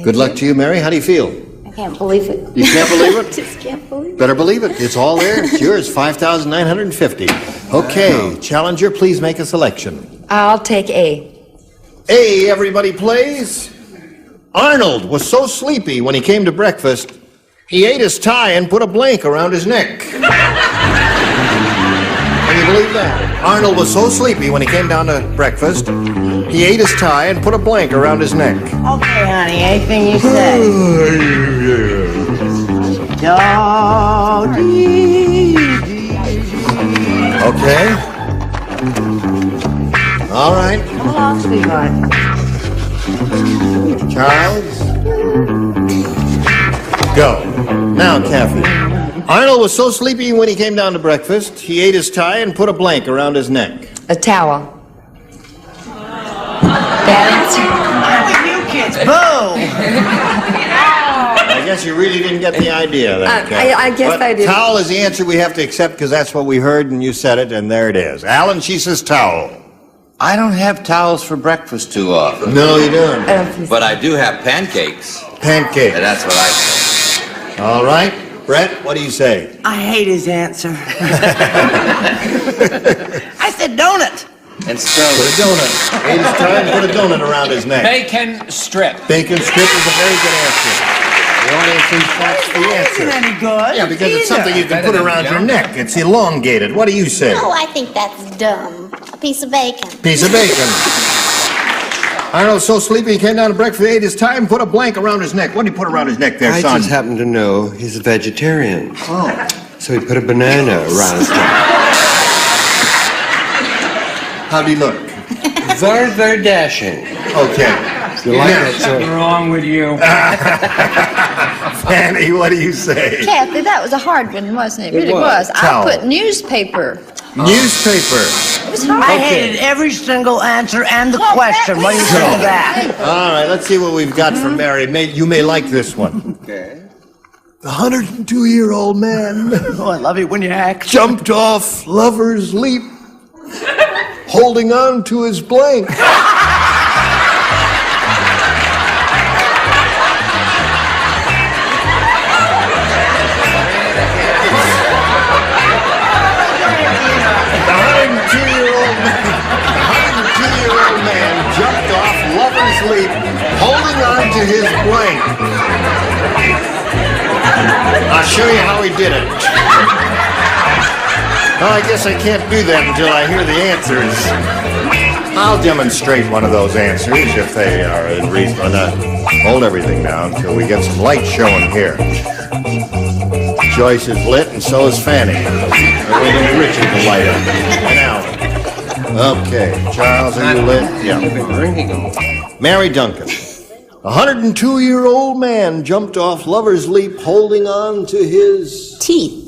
Good luck to you, Mary. How do you feel? I can't believe it. You can't believe it? Just can't believe it. Better believe it. It's all there. It's yours. $5,950. Okay, challenger, please make a selection. I'll take A. A, everybody plays. Arnold was so sleepy when he came to breakfast, he ate his tie and put a blank around his neck. Can you believe that? Arnold was so sleepy when he came down to breakfast, he ate his tie and put a blank around his neck. Okay, honey, anything you say. Okay. All right. Hello, sweetheart. Charles. Go. Now, Kathy. Arnold was so sleepy when he came down to breakfast, he ate his tie and put a blank around his neck. A towel. I'm with you kids. Boo! I guess you really didn't get the idea then, Kathy. I guess But I did. Towel is the answer we have to accept because that's what we heard and you said it, and there it is. Alan, she says towel. I don't have towels for breakfast too often. No, you don't. But I do have pancakes. Pancakes. And that's what I say. All right. Brett, what do you say? I hate his answer. I said donut. And so... Put a donut. Ate his tie and put a donut around his neck. Bacon strip. Bacon strip is a very good answer. The audience thinks that's the answer. Isn't any good. Yeah, because it's something you can put around your neck. It's elongated. What do you say? Oh, I think that's dumb. A piece of bacon. Piece of bacon. Arnold's so sleepy he came down to breakfast, ate his tie, and put a blank around his neck. What did he put around his neck there, I son? just happen to know he's a vegetarian. Oh. So he put a banana around his neck. How'd he look? Very, very dashing. Okay. You like it, so... What's wrong with you? Fanny, what do you say? Kathy, that was a hard one, wasn't it? It really was. Towel. I put newspaper. Newspaper. It was hard. I hated every single answer and the question. What do you think of that? All right, let's see what we've got for Mary. You may like this one. Okay. The 102-year-old man Oh, I love it when you act. jumped off Lover's Leap, holding on to his blank. The 102-year-old man jumped off Lover's Leap, holding on to his blank. I'll show you how he did it. Well, I guess I can't do that until I hear the answers. I'll demonstrate one of those answers if they are in reason. Hold everything down until we get some light showing here. Joyce is lit, and so is Fanny. We're waiting for Richard to light up. Now, okay, Charles, are you lit? Yeah. You've been drinking all. Mary Duncan. A 102-year-old man jumped off Lover's Leap holding on to his... Teeth.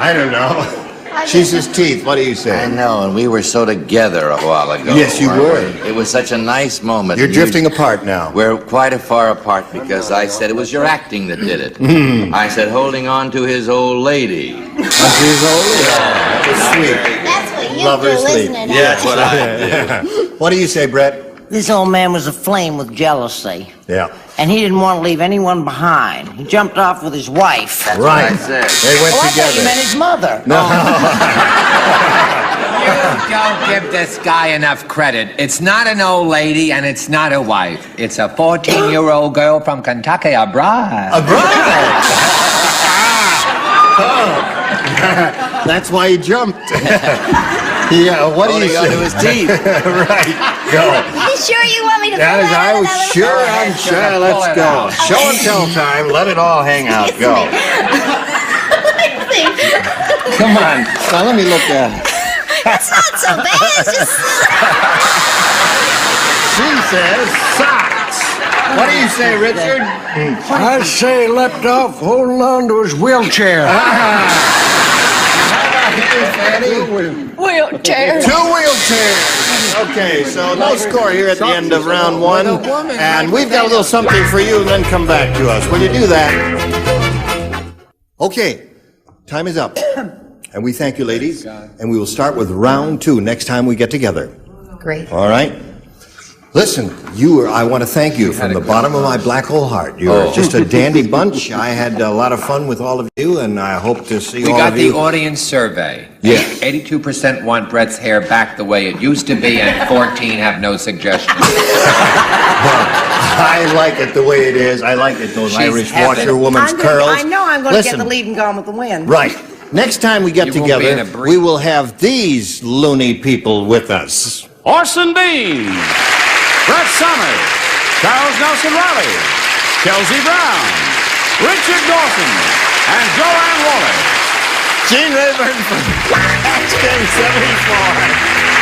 I don't know. She says teeth. What do you say? I know, and we were so together a while ago. Yes, you were. It was such a nice moment. You're drifting apart now. We're quite a far apart because I said it was your acting that did it. I said holding on to his old lady. His old lady? That was sweet. That's what you Lover's do, Leap. isn't it? Yeah, that's what I did. What do you say, Brett? This old man was aflame with jealousy. Yeah. And he didn't want to leave anyone behind. He jumped off with his wife. That's Right. what I said. They went Oh, I thought together. you meant his mother. No. You don't give this guy enough credit. It's not an old lady and it's not a wife. It's a 14-year-old girl from Kentucky, a bride. A bride. That's why he jumped. Yeah, what do you Holding say? onto his teeth. Right. Go. You sure you want me to That is, pull I out was another sure, one? I'm sure. Let's go. Show and tell time. Let it all hang out. Go. Come on. Now let me look at it. It's not so bad. It's just. She says socks. What do you say, Richard? I say he leapt off holding on to his wheelchair. Wheelchair. 2 wheelchairs. Okay, so no score here at the end of round one. And we've got a little something for you, and then come back to us. Will you do that? Okay, time is up. And we thank you, ladies. And we will start with round two next time we get together. Great. All right? Listen, I want to thank you from the bottom of my black hole heart. You're just a dandy bunch. I had a lot of fun with all of you, and I hope to see We all got of the you. audience survey. Yeah. 82% want Brett's hair back the way it used to be, and 14 have no suggestions. I like it the way it is. I like it, those She's Irish heaven. washerwoman's curls. I know I'm going to get Listen, the lead and Gone with the Wind. Right. Next time we get You won't be together, in a brief. we will have these loony people with us. Orson Bean, Brett Summers, Charles Nelson Riley, Kelsey Brown, Richard Dawson, and Joanne Wallace. Gene Rayburn from Match Game 74.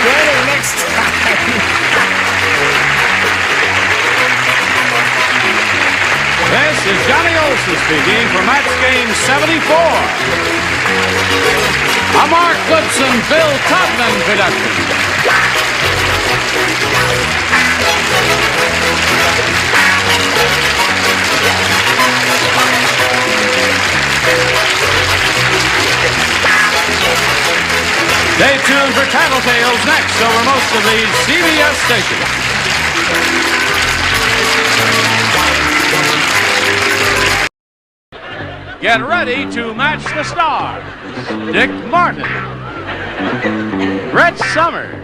Join us next time. This is Johnny Olson speaking for Match Game 74. A Mark Goodson, Bill Todman production. Stay tuned for Tattletales next over most of these CBS stations. Get ready to match the stars. Dick Martin, Brett Summers,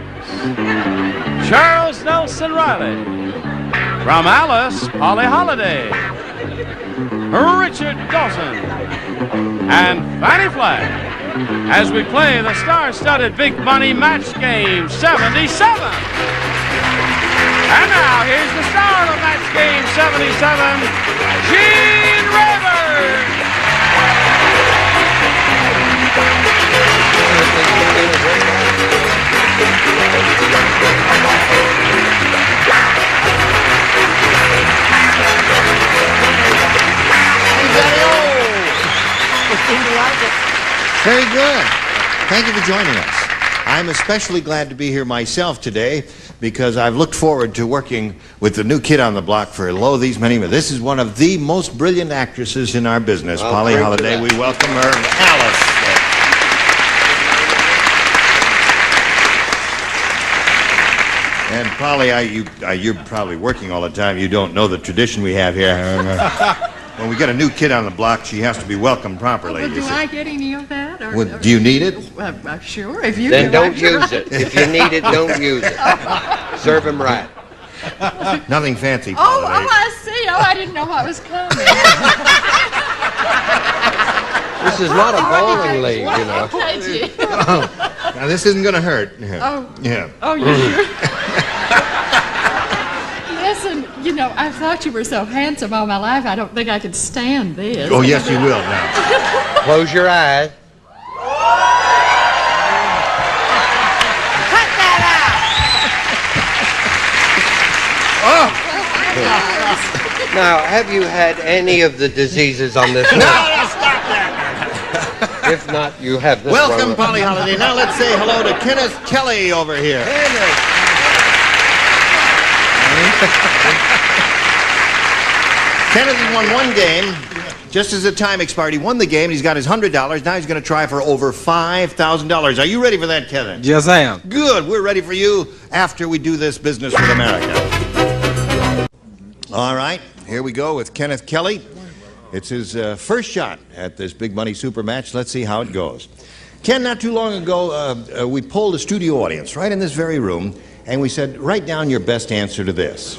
Charles Nelson Riley, from Alice, Polly Holiday, Richard Dawson, and Fanny Flagg, as we play the star-studded Big Money Match Game 77. And now, here's the star of Match Game 77, Gene Rayburn. people seem to like it. Very good. Thank you for joining us. I'm especially glad to be here myself today because I've looked forward to working with the new kid on the block for these many years. This is one of the most brilliant actresses in our business, Polly Holliday. We welcome her. Alice. And Polly, you're probably working all the time. You don't know the tradition we have here. When we get a new kid on the block, she has to be welcomed properly. Well, do I get any of that? Do you need it? Sure, if you Then do, don't use it. If you need it, don't use it. Serve him right. Nothing fancy, Oh, Polly. I see. Oh, I didn't know what was coming. This is not a bowling league, you know. Okay, G. Now, this isn't going to hurt. Oh. Yeah. Oh, you sure? Listen, you know, I've thought you were so handsome all my life, I don't think I could stand this. Oh, yes, you will now. Close your eyes. Cut that Oh! Now, have you had any of the diseases on this list? No, stop that. If not, you have this. Welcome, Polly Holliday. Now let's say hello to Kenneth Kelly over here. Kenneth has won one game. Just as the time expired, he won the game. He's got his $100. Now he's going to try for over $5,000. Are you ready for that, Kevin? Yes, I am. Good. We're ready for you after we do this business with America. All right. Here we go with Kenneth Kelly. It's his first shot at this big money super match. Let's see how it goes. Ken, not too long ago, we polled a studio audience right in this very room, and we said, write down your best answer to this.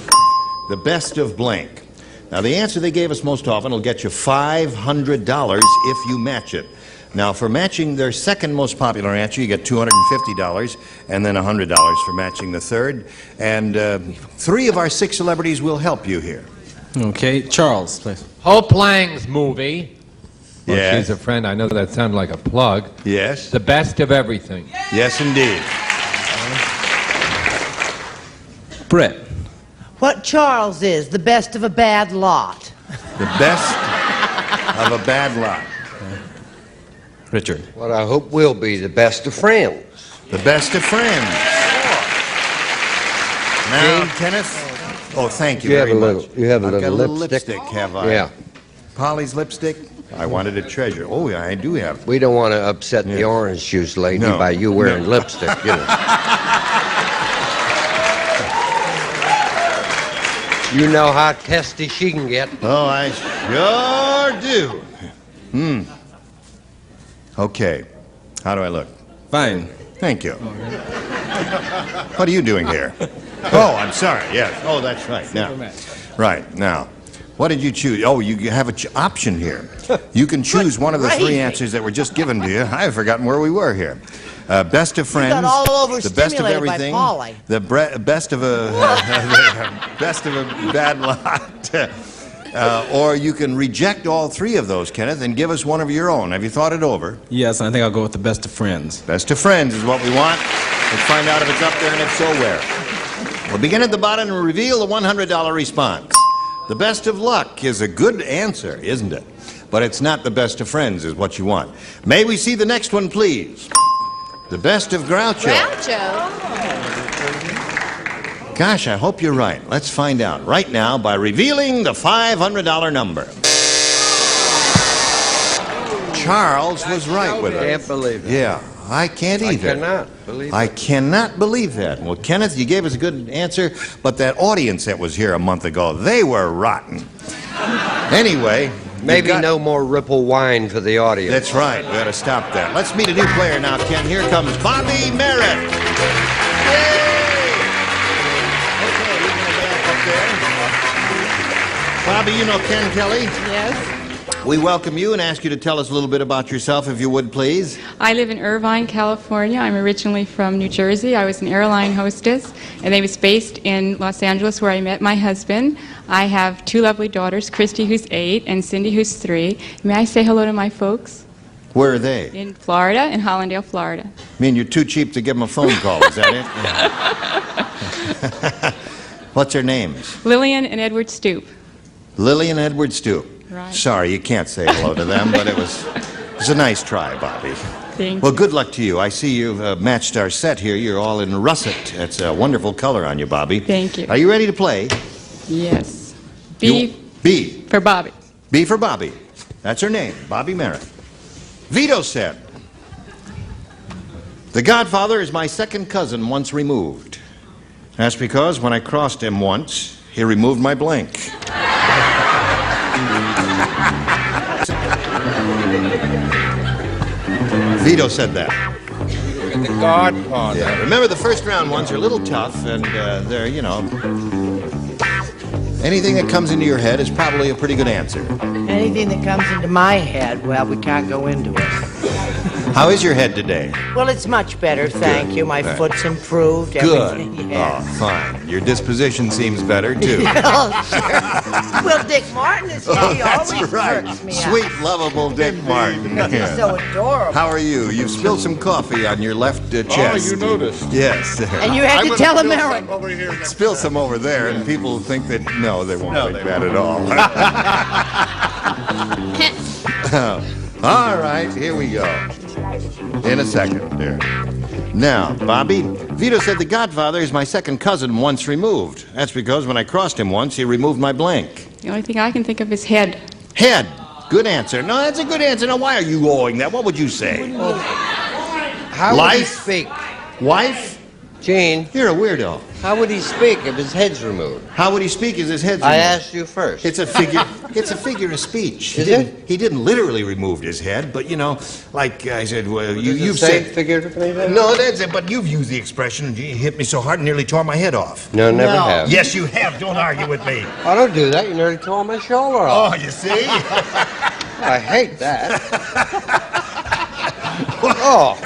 The best of blank. Now, the answer they gave us most often will get you $500 if you match it. Now, for matching their second most popular answer, you get $250 and then $100 for matching the third. And 3 of our 6 celebrities will help you here. Okay, Charles, please. Hope Lang's movie. Well, Yes. she's a friend. I know that sounded like a plug. Yes. The best of everything. Yes, indeed. Brett. What Charles is, the best of a bad lot. The best of a bad lot. Richard. What I hope will be the best of friends. The best of friends. Now, Kenneth. Oh, thank you very much. You have a I've got a little little lipstick, have I? Yeah. Polly's lipstick? I wanted a treasure. Oh, yeah, I do have. We don't want to upset the orange juice lady No. by you wearing lipstick, you know. You know how testy she can get. Oh, I sure do. Okay. How do I look? Fine. Thank you. What are you doing here? Oh, I'm sorry. Yes. Oh, that's right. Now. Right. Now. What did you choose? Oh, you have an option here. You can choose one of the 3 answers that were just given to you. I've forgotten where we were here. Best of friends. got all the best of overstimulated by everything. Polly. The best of a best of a bad lot. Or you can reject all 3 of those, Kenneth, and give us one of your own. Have you thought it over? Yes, I think I'll go with the best of friends. Best of friends is what we want. Let's find out if it's up there, and if so, where. We'll begin at the bottom and reveal the $100 response. The best of luck is a good answer, isn't it? But it's not the best of friends is what you want. May we see the next one, please? The best of Groucho. Gosh, I hope you're right. Let's find out right now by revealing the $500 number. Charles was right with us. I can't believe it. Yeah, I can't either. I cannot believe it. I cannot believe that. Well, Kenneth, you gave us a good answer, but that audience that was here a month ago, they were rotten. Anyway. Maybe no more Ripple wine for the audience. That's right. We got to stop that. Let's meet a new player now, Ken. Here comes Bobby Merritt. Bobby, you know Ken Kelly? Yes. We welcome you and ask you to tell us a little bit about yourself, if you would, please. I live in Irvine, California. I'm originally from New Jersey. I was an airline hostess, and I was based in Los Angeles, where I met my husband. I have 2 lovely daughters, Christy, who's 8, and Cindy, who's 3. May I say hello to my folks? Where are they? In Florida, in Hollandale, Florida. I mean, you're too cheap to give them a phone call, is that it? What's their names? Lillian and Edward Stoop. Lily and Edward Stoop. Right. Sorry, you can't say hello to them, but it was It's a nice try, Bobby. Thank Well, you. good luck to you. I see you've matched our set here. You're all in russet. That's a wonderful color on you, Bobby. Thank you. Are you ready to play? Yes. B B. for Bobby. B for Bobby. That's her name, Bobby Merritt. Vito said, "The Godfather is my second cousin once removed. That's because when I crossed him once, he removed my blank." Vito said that. The Godfather. Yeah, remember the first round ones are a little tough, and they're, you know, anything that comes into your head is probably a pretty good answer. Anything that comes into my head, well, we can't go into it. How is your head today? Well, it's much better, thank you. My Right. foot's improved. Good. Everything, yeah. Oh, fine. Your disposition seems better, too. Oh, sure. Well, Dick Martin is here. He That's always right. works me Sweet, out. lovable Dick Martin. He's so adorable. How are you? You've spilled some coffee on your left chest. Oh, you noticed. Yes. And you had to tell America. Over here. Spill some over there, and people think that, no, they won't think that at all. All right, here we go. In a second, dear. Now, Bobby, Vito said the Godfather is my second cousin once removed. That's because when I crossed him once, he removed my blank. The only thing I can think of is head. Head. Good answer. No, that's a good answer. Now, why are you going that? What would you say? How would he Life? speak? Wife? Gene, You're a weirdo. how would he speak if his head's removed? How would he speak as his head's I removed? asked you first. It's a figure. It's a figure of speech. Is it? He didn't literally remove his head, but you know, like I said, well, you've say said. figuratively then? No, that's it. But you've used the expression. You hit me so hard, and nearly tore my head off. No, never have. Yes, you have. Don't argue with me. I don't do that. You nearly tore my shoulder off. Oh, you see? I hate that. Oh.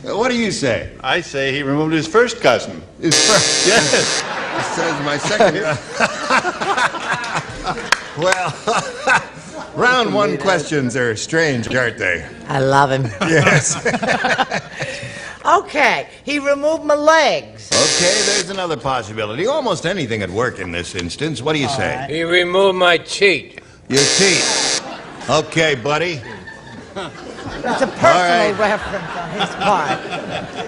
What do you say? I say he removed his first cousin. His first. Yes. It says my second. Well, round one questions are strange, aren't they? I love him. Yes. Okay, he removed my legs. Okay, there's another possibility. Almost anything would work in this instance. What do you say? He removed my cheek. Your teeth. Okay, buddy. It's a personal reference on his part.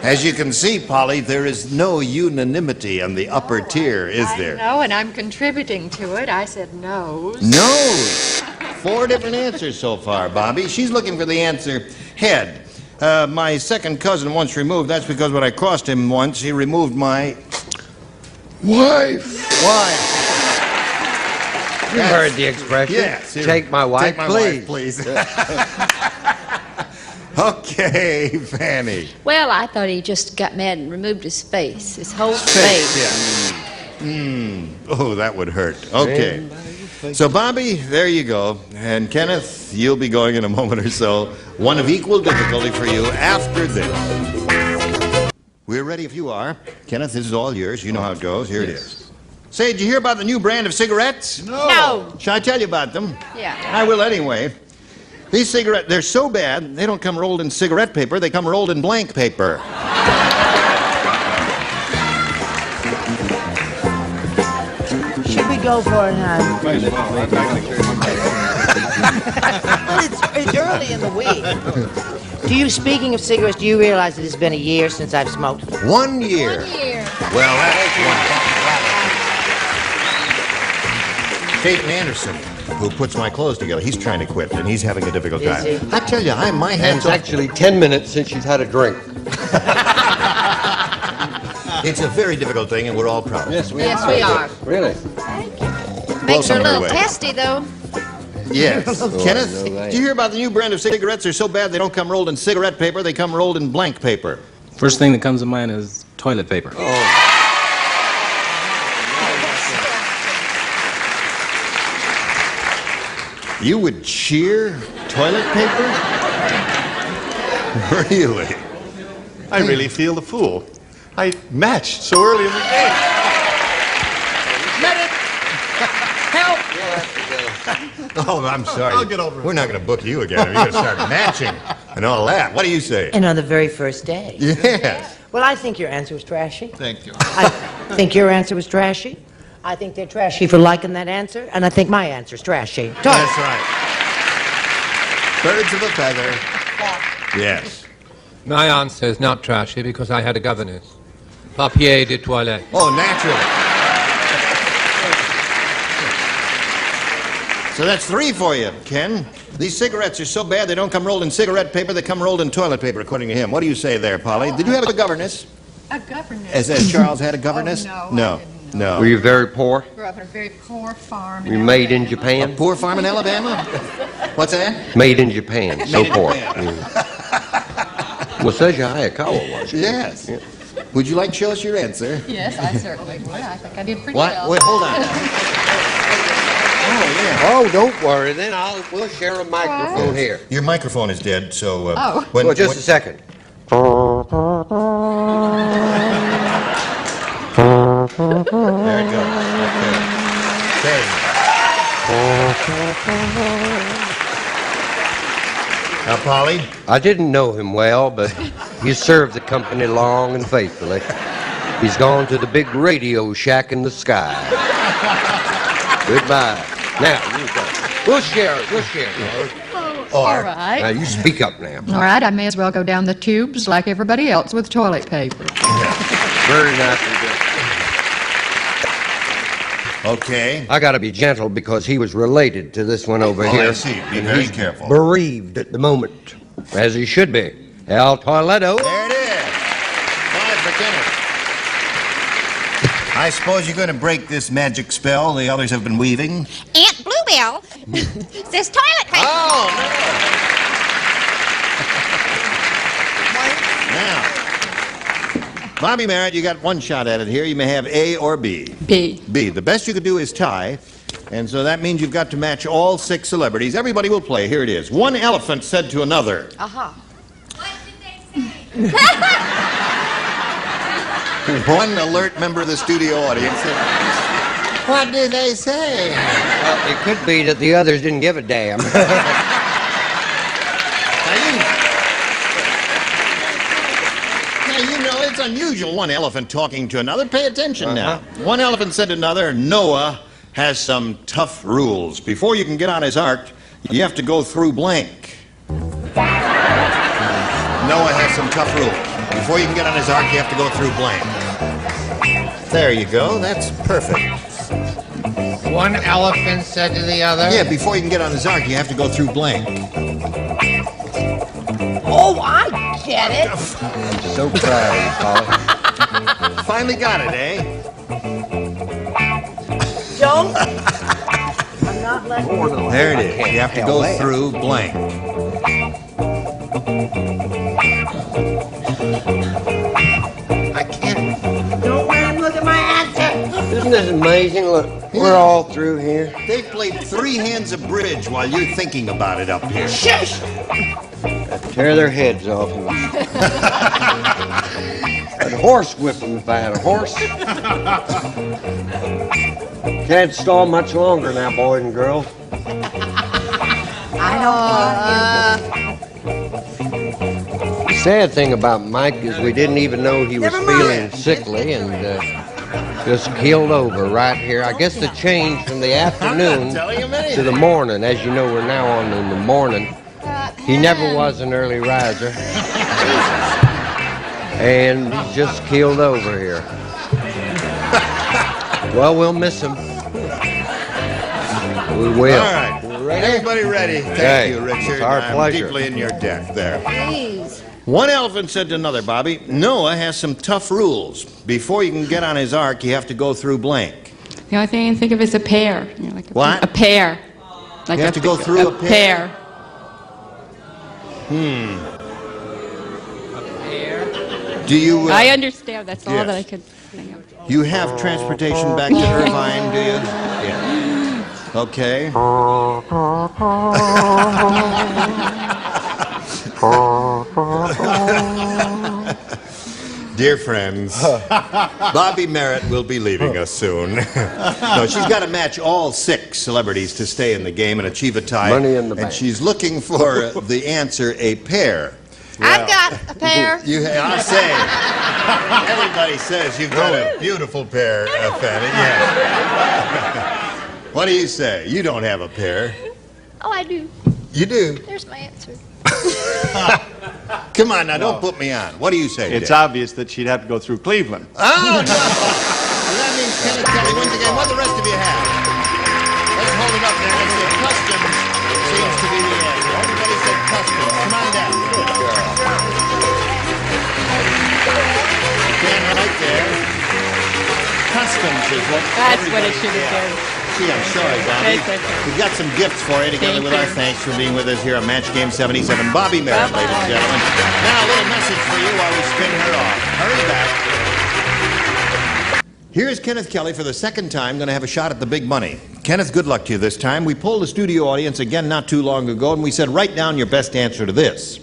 As you can see, Polly, there is no unanimity on the upper tier, is there? No, and I'm contributing to it. I said nose. Nose. 4 different answers so far, Bobby. She's looking for the answer head. My second cousin once removed. That's because when I crossed him once, he removed my wife. Wife. You heard the expression. Yes. Take my wife, Take my please. wife, please. Okay, Fanny. Well, I thought he just got mad and removed his face, his whole face. Yeah. Oh, that would hurt. Okay. So, Bobby, there you go. And Kenneth, you'll be going in a moment or so. One of equal difficulty for you after this. We're ready if you are. Kenneth, this is all yours. You know how it goes. Here it is. Say, did you hear about the new brand of cigarettes? No. Shall I tell you about them? Yeah. I will anyway. These cigarettes, they're so bad, they don't come rolled in cigarette paper, they come rolled in blank paper. Should we go for it, hon? Well, it's early in the week. Speaking of cigarettes, do you realize it has been a year since I've smoked? 1 year. 1 year. Well, that's one. Peyton Anderson, who puts my clothes together, he's trying to quit, and he's having a difficult time. Is he? I tell you, my And hands it's actually 10 minutes since she's had a drink. It's a very difficult thing, and we're all proud of it. Yes, we Yes, we are. Really? Makes her a Welcome her little way. testy, though. Yes. Kenneth, no way. do you hear about the new brand of cigarettes? They're so bad they don't come rolled in cigarette paper, they come rolled in blank paper. First thing that comes to mind is toilet paper. You would cheer toilet paper? Really? I really feel the fool. I matched so early in the game. Medic! Help! Oh, I'm sorry. I'll get over it. We're not going to book you again. You're going to start matching and all that. What do you say? And on the very first day. Yes. Well, I think your answer was trashy. Thank you. I think your answer was trashy. I think they're trashy for liking that answer, and I think my answer's trashy. That's right. Birds of a feather. Yes. My answer is not trashy because I had a governess. Papier de toilette. Oh, naturally. So that's 3 for you, Ken. These cigarettes are so bad they don't come rolled in cigarette paper, they come rolled in toilet paper, according to him. What do you say there, Polly? Did you have a governess? A governess. As Charles had a governess? Oh, No. No. Were you very poor? Grew up in a very poor farm. Were you made in Japan? A poor farm in Alabama? What's that? Made in Japan. So Made in poor. Japan. Well, says your Hayakawa was. Yes. Yeah. Would you like to show us your answer? Yes, I certainly would. I think I did pretty What? well. Wait, hold on. Oh, don't worry. Then we'll share a microphone here. Your microphone is dead, so... Well, just a second. There it goes. Okay. Now, Polly? I didn't know him well, but he served the company long and faithfully. He's gone to the big radio shack in the sky. Goodbye. Now, you go. We'll share it. We'll share it. All right. Now, you speak up now. All right, I may as well go down the tubes like everybody else with toilet paper. Very nice and good. Okay. I got to be gentle because he was related to this one over here. I see. Be very careful. Bereaved at the moment, as he should be. El Toiledo. There it is. 5 for Kenneth. I suppose you're going to break this magic spell the others have been weaving. Aunt Bluebell says toilet paper. Oh, Now, Bobby Merritt, you got one shot at it here. You may have A or B. B. B. The best you could do is tie, and so that means you've got to match all 6 celebrities. Everybody will play. Here it is. One elephant said to another. Aha. One alert member of the studio audience said, "What did they say?" Well, it could be that the others didn't give a damn. Now, you know, it's unusual, one elephant talking to another. Pay attention now. One elephant said to another, "Noah has some tough rules. Before you can get on his ark, you have to go through blank." Noah has some tough rules. Before you can get on his ark, you have to go through blank. There you go. That's perfect. One elephant said to the other. Yeah, before you can get on his ark, you have to go through blank. Oh, I get it. I'm so proud of you, Polly. Finally got it, eh? Don't. I'm not letting you. There it is. You have to go through blank. I can't. Don't let him look at my answer. Isn't this amazing? Look, we're all through here. They've played 3 hands of bridge while you're thinking about it up here. Shush. I'd tear their heads off. I'd horse whip them if I had a horse. Can't stall much longer now, boys and girls. I don't The sad thing about Mike is we didn't even know he was feeling sickly and just keeled over right here. I guess the change from the afternoon to the morning, as you know we're now on in the morning, he never was an early riser. And he just keeled over here. Well, we'll miss him. We will. All right. Ready? Everybody ready? Thank Hey, you, Richard. it's our I'm pleasure. deeply in your debt there. Please. One elephant said to another, Bobby, "Noah has some tough rules. Before you can get on his ark, you have to go through blank." The only thing I can think of is a pear. You know, like What? A pear. Like You have to go through a pear? Do you... I understand. That's all yes. that I could think of. You have transportation back to Irvine, do you? Yeah. Okay. Dear friends, Bobby Merritt will be leaving us soon. No, she's got to match all 6 celebrities to stay in the game and achieve a tie. Money in the and bank. she's looking for the answer, a pair. I've got a pair. I say, everybody says you've got a beautiful pair, Fanny. Yeah. What do you say? You don't have a pair. Oh, I do. You do? There's my answer. Come on now, don't put me on. What do you say, It's Dick? obvious that she'd have to go through Cleveland. Oh, no! So that means Kenneth Kelly wins again. What do the rest of you have? Let's hold it up there. Let's see. Customs seems to be the answer. Everybody said customs. Come on down. Good girl. Stand right there. Customs is what. That's what it should have been. Gee, I'm sorry, Bobby. That's okay. We've got some gifts for you together with our thanks for being with us here on Match Game 77. Bobby Merritt, ladies and gentlemen. Now, a little message for you while we spin her off. Hurry back. Here's Kenneth Kelly for the second time, going to have a shot at the big money. Kenneth, good luck to you this time. We polled the studio audience again not too long ago, and we said, write down your best answer to this.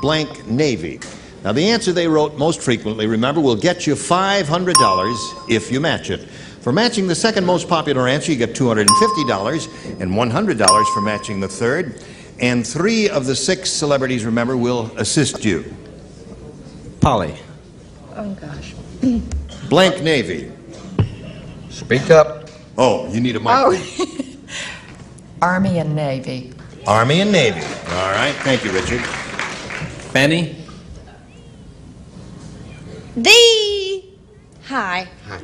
Blank Navy. Now, the answer they wrote most frequently, remember, will get you $500 if you match it. For matching the second most popular answer, you get $250 and $100 for matching the third. And 3 of the 6 celebrities, remember, will assist you. Polly. Oh, gosh. Blank Navy. Speak up. Oh, you need a mic. Army and Navy. Army and Navy. All right. Thank you, Richard. Fanny.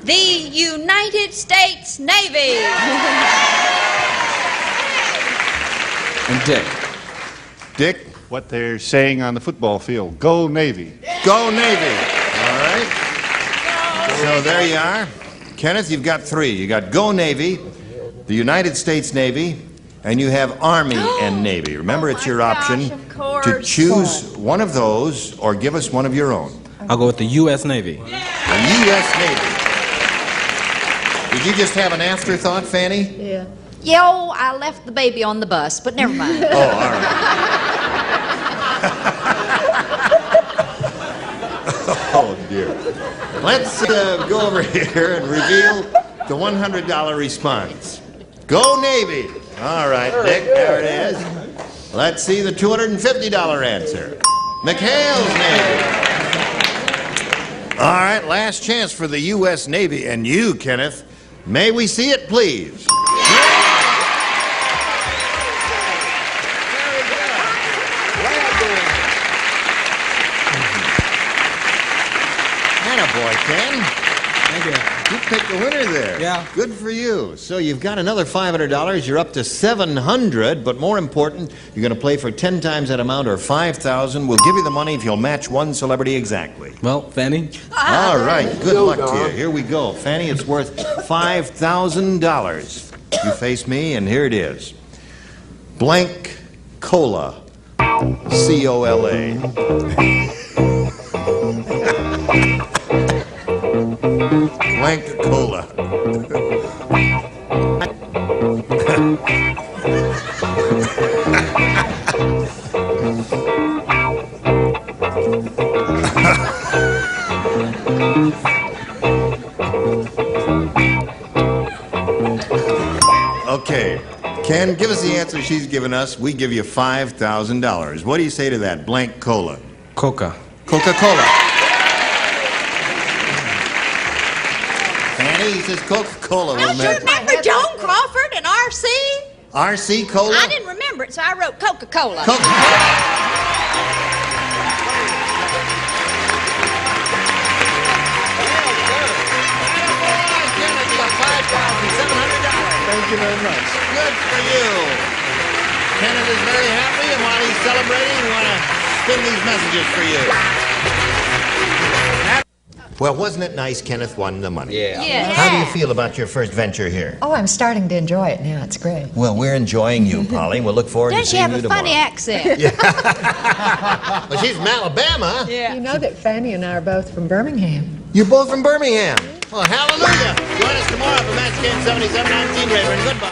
The United States Navy. And Dick. Dick. What they're saying on the football field. Go Navy. Go Navy. All right. So there you are. Kenneth, you've got 3. You got Go Navy, the United States Navy, and you have Army and Navy. Remember, it's your option to choose one of those or give us one of your own. I'll go with the U.S. Navy. The U.S. Navy. Did you just have an afterthought, Fanny? Yeah. Yo, I left the baby on the bus, but never mind. Oh, all right. Oh, dear. Let's go over here and reveal the $100 response. Go Navy. All right, Dick, there it is. Let's see the $250 answer. McHale's Navy. All right, last chance for the U.S. Navy. And you, Kenneth, may we see it, please? Boy, Ken. Thank you. You picked the winner there. Yeah. Good for you. So you've got another $500. You're up to $700, but more important, you're going to play for 10 times that amount or $5,000. We'll give you the money if you'll match one celebrity exactly. Well, Fanny. All right. Good luck to you. Here we go. Fanny, it's worth $5,000. You face me, and here it is. Blank Cola. C-O-L-A. Blank Cola. Okay. Ken, give us the answer she's given us. We give you $5,000. What do you say to that? Blank Cola. Coca. Coca-Cola. Fanny, he says Coca-Cola. Don't you remember Joan Crawford and R.C.? R.C. Cola? I didn't remember it, so I wrote Coca-Cola. Thank you very much. Good for you. Kenneth is very happy, and while he's celebrating, we want to spin these messages for you. Well, wasn't it nice Kenneth won the money? Yeah. Yeah. How do you feel about your first venture here? Oh, I'm starting to enjoy it now. It's great. Well, we're enjoying you, Polly. We'll look forward to Doesn't she seeing have you a tomorrow. funny accent? Well, she's from Alabama. Yeah. You know that Fanny and I are both from Birmingham. You're both from Birmingham. Well, hallelujah. Join us tomorrow for Match Game 77. I'm Gene Rayburn. Goodbye.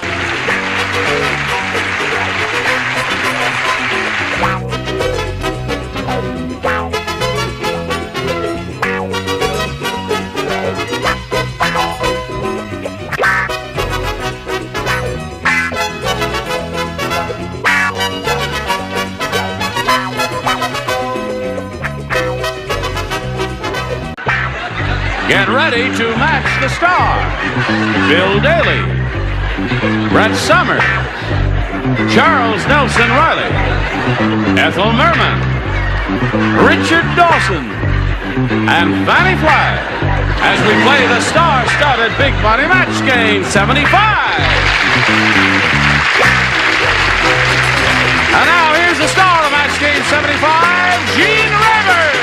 Get ready to match the stars. Bill Daly, Brett Summers, Charles Nelson Riley, Ethel Merman, Richard Dawson, and Fanny Flagg as we play the star-studded Big Money Match Game 75. And now here's the star of Match Game 75, Gene Rivers.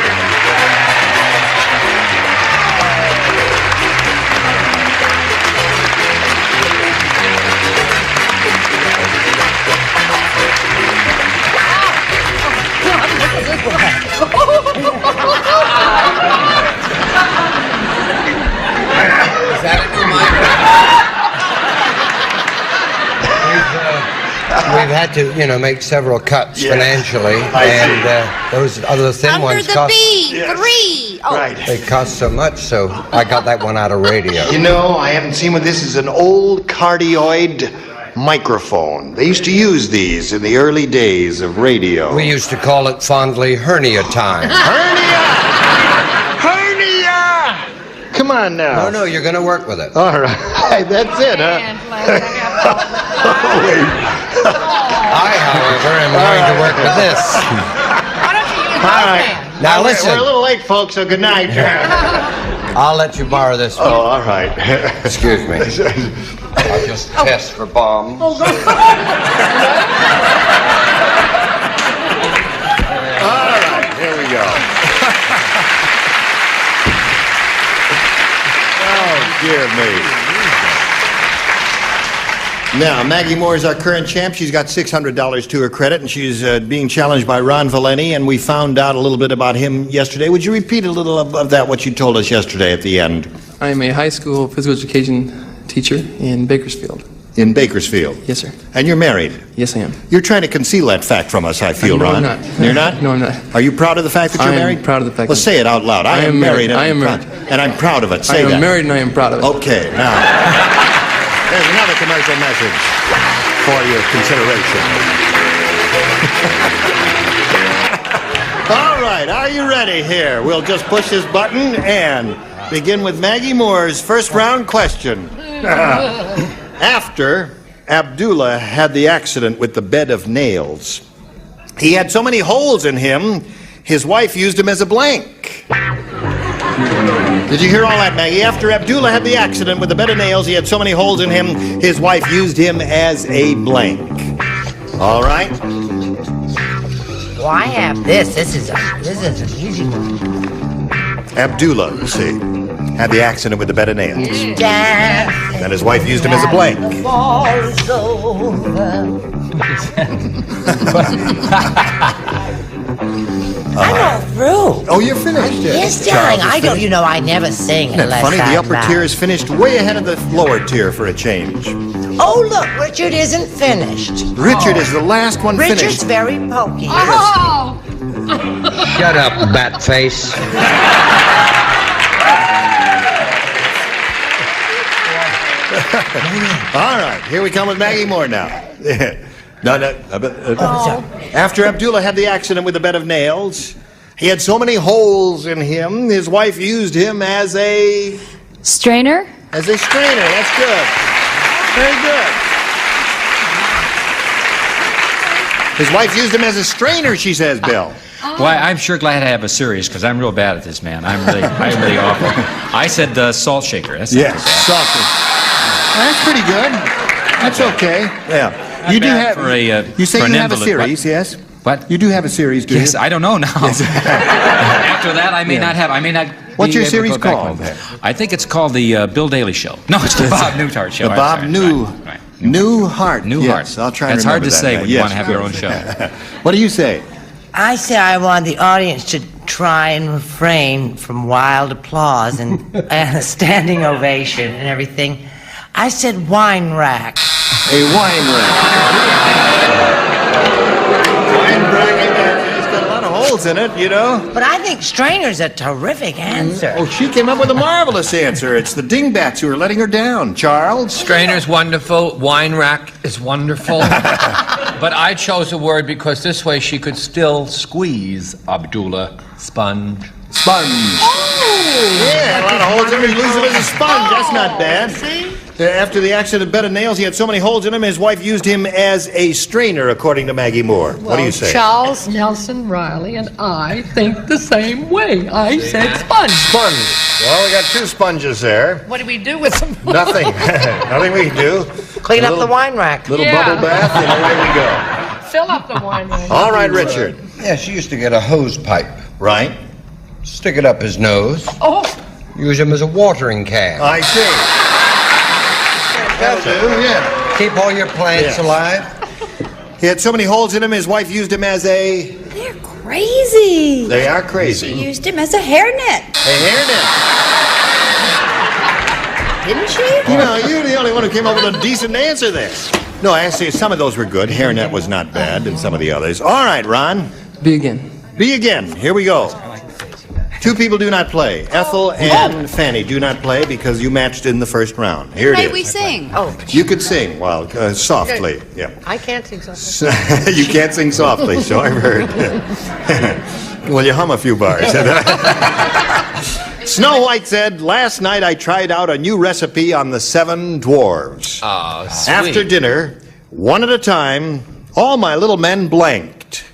Is that a new mic? We've had to, make several cuts financially, and those other thin ones cost. B3. Oh. Right. They cost so much, so I got that one out of radio. I haven't seen one. This is an old cardioid microphone. They used to use these in the early days of radio. We used to call it fondly hernia time. Come on now. No, you're going to work with it. All right. That's it, huh? I, however, am going to work with this. All right. Now listen. We're a little late, folks, so good night. I'll let you borrow this one. Oh, all right. Excuse me. I'll just test for bombs. All right. Here we go. Oh, dear me. Now, Maggie Moore is our current champ. She's got $600 to her credit, and she's being challenged by Ron Valeni, and we found out a little bit about him yesterday. Would you repeat a little of that, what you told us yesterday at the end? I'm a high school physical education teacher in Bakersfield. In Bakersfield? Yes, sir. And you're married? Yes, I am. You're trying to conceal that fact from us, I feel, No, Ron. I'm not. You're not? No, I'm not. Are you proud of the fact that you're married? I am proud of the fact. Well, say it out loud. I am married. I am married. And I'm proud of it. Say that. I am married and I am proud of it. Okay, now, there's another commercial message for your consideration. All right, are you ready here? We'll just push this button and begin with Maggie Moore's first round question. After Abdullah had the accident with the bed of nails, he had so many holes in him, his wife used him as a blank. Did you hear all that, Maggie? After Abdullah had the accident with the bed of nails, he had so many holes in him, his wife used him as a blank. All right? Well, I have this. This is an easy one. Abdullah, you see, had the accident with the bed of nails. Dance. And his wife used him as a blank. Falls over. I'm all through. Oh, you're finished? Yes, darling. I don't. I never sing Isn't that unless funny? The I'm upper tier is finished way ahead of the lower tier for a change. Oh, look, Richard isn't finished. Richard is the last one Richard's finished. very pokey. Oh! Shut up, bat face. All right, here we come with Maggie Moore now. After Abdullah had the accident with the bed of nails, he had so many holes in him, his wife used him as a... Strainer? As a strainer, that's good. Very good. His wife used him as a strainer, she says, Bill. Well, I'm sure glad to have a series because I'm real bad at this, man. I'm really awful. I said salt shaker. That's yes, salt shaker. That's pretty good. That's okay. Yeah. You do have. You say you have a series, yes? What? You do have a series, do you? Yes, I don't know now. Yes. After that, I may not have. I may not. What's your series called? I think it's called the Bill Daly Show. No, it's the Bob Newhart Show. The Bob Newhart. Newhart. Yes, I'll try and remember that. That's hard to say when you yes. want to have your own show. What do you say? I say I want the audience to try and refrain from wild applause and a standing ovation and everything. I said wine rack. A wine rack. Wine rack, it's got a lot of holes in it, But I think strainer's a terrific answer. Oh, she came up with a marvelous answer. It's the dingbats who are letting her down. Charles? Strainer's wonderful. Wine rack is wonderful. But I chose a word because this way she could still squeeze Abdullah. Sponge. Sponge. Oh! Yeah, a lot of holes in her. You lose it as a sponge. That's not bad. See? After the accident, bed of nails, he had so many holes in him, his wife used him as a strainer, according to Maggie Moore. What do you say? Charles Nelson Riley and I think the same way. I said sponge. Sponge. Well, we got 2 sponges there. What do we do with them? Nothing. Nothing we can do. Clean up the wine rack. Little bubble bath, and away we go. Fill up the wine rack. All right, Richard. Yeah, she used to get a hose pipe. Right. Stick it up his nose. Oh. Use him as a watering can. I see. That'll do, yeah. Keep all your plants alive. He had so many holes in him, his wife used him as a... They're crazy. They are crazy. She used him as a hairnet. A hairnet. Didn't she? You know, you're the only one who came up with a decent answer there. No, actually, some of those were good. Hairnet was not bad, and some of the others. All right, Ron. Be again. Be again. Here we go. 2 people do not play. Ethel and Fanny do not play because you matched in the first round. Here it is. May we sing? Oh, You could sing, well, softly. Yeah. I can't sing something. You can't sing softly, so I've heard. Well, you hum a few bars. Snow White said, last night I tried out a new recipe on the 7 dwarves. Oh, sweet. After dinner, one at a time, all my little men blanked.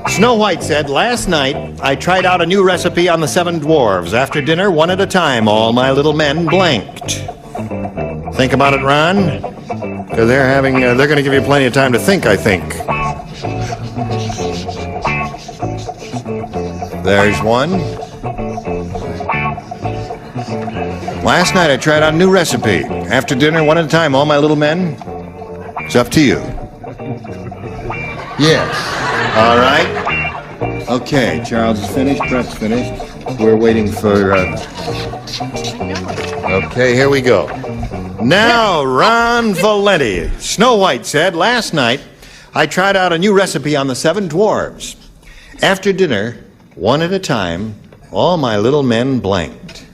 Snow White said, last night I tried out a new recipe on the 7 dwarves. After dinner, one at a time, all my little men blanked. Think about it, Ron, because they're going to give you plenty of time to think, I think. There's one. Last night I tried out a new recipe. After dinner, one at a time, all my little men. It's up to you. Yes. All right. Okay, Charles is finished. Brett's finished. We're waiting for... Okay, here we go. Now, Ron Valenti. Snow White said, last night I tried out a new recipe on the 7 dwarves. After dinner, one at a time, all my little men blanked.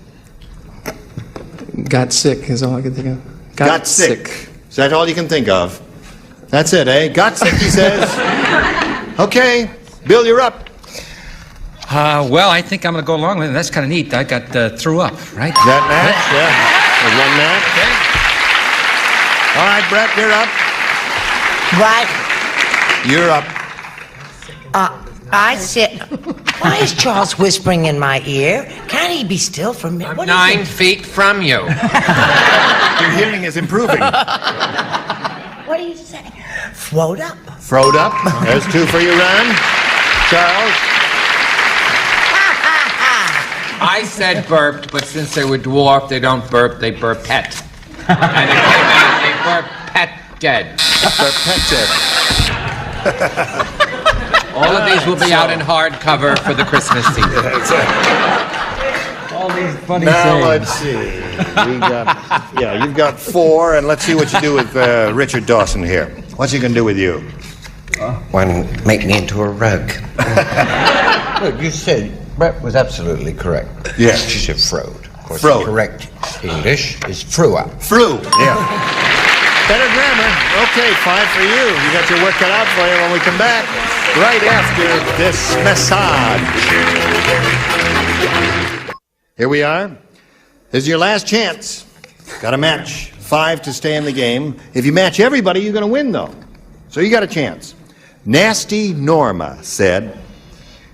Got sick is all I can think of. Got sick. Is that all you can think of? That's it, eh? Got sick, he says. Okay, Bill, you're up. Well, I think I'm going to go along with it. That's kind of neat. I got threw up, right? Is that match? Yeah. There's one match. Okay. All right, Brett, you're up. What? You're up. I said, why is Charles whispering in my ear? Can't he be still for a minute? I'm 9 feet from you. Your hearing is improving. What do you say? Float up. Throwed up. There's 2 for you, Ron. Charles. I said burped, but since they were dwarf, they don't burp, they burp pet. And it came out, they burp pet dead. Burp pet dead. All of these will be out in hardcover for the Christmas season. All these funny Now sayings. let's see. You've got 4, and let's see what you do with Richard Dawson here. What's he gonna do with you? Why don't make me into a rug? Look, you said Brett was absolutely correct. Yes. She said frowed. Of course, Frowed. the correct English is frewa. Flew. Yeah. Better grammar. Okay, 5 for you. You got your work cut out for you when we come back. Right after this message. Here we are. This is your last chance. Got to match 5 to stay in the game. If you match everybody, you're going to win, though. So you got a chance. Nasty Norma said,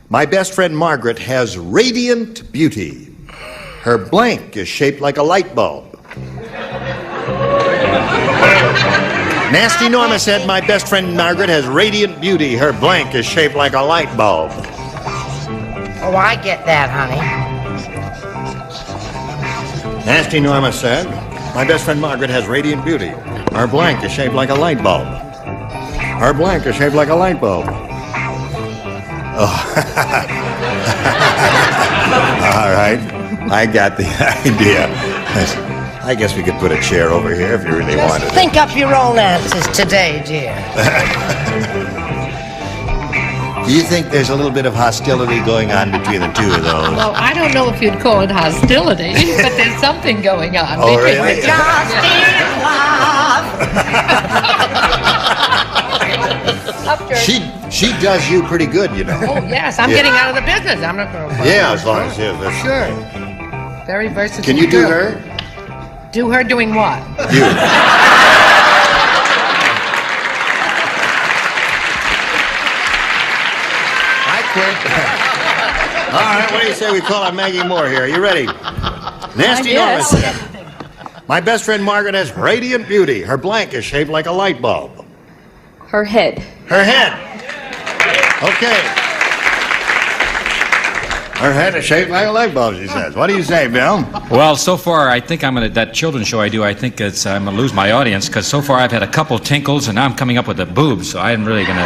my best friend Margaret has radiant beauty. Her blank is shaped like a light bulb. Nasty Norma said, my best friend Margaret has radiant beauty. Her blank is shaped like a light bulb. Oh, I get that, honey. Nasty Norma said, my best friend Margaret has radiant beauty. Her blank is shaped like a light bulb. Her blank is shaped like a light bulb. Oh. All right. I got the idea. I guess we could put a chair over here if you really wanted it. Think up your own answers today, dear. Do you think there's a little bit of hostility going on between the 2 of those? Well, I don't know if you'd call it hostility, but there's something going on. Oh, really? Just in love. She She does you pretty good, you know. Oh, yes, I'm getting out of the business. I'm not going to... Yeah, as long as that's Sure. Very versatile. Can you do her? Do her doing what? You. I quit. All right, what do you say we call on Maggie Moore here? You ready? Nasty Norris. My best friend Margaret has radiant beauty. Her blank is shaped like a light bulb. Her head. Her head. Okay. Her head is shaped like a light bulb, she says. What do you say, Bill? Well, so far, I think I'm going to, that children's show I do, I think I'm going to lose my audience, because so far I've had a couple tinkles, and now I'm coming up with the boobs, so I'm really going to...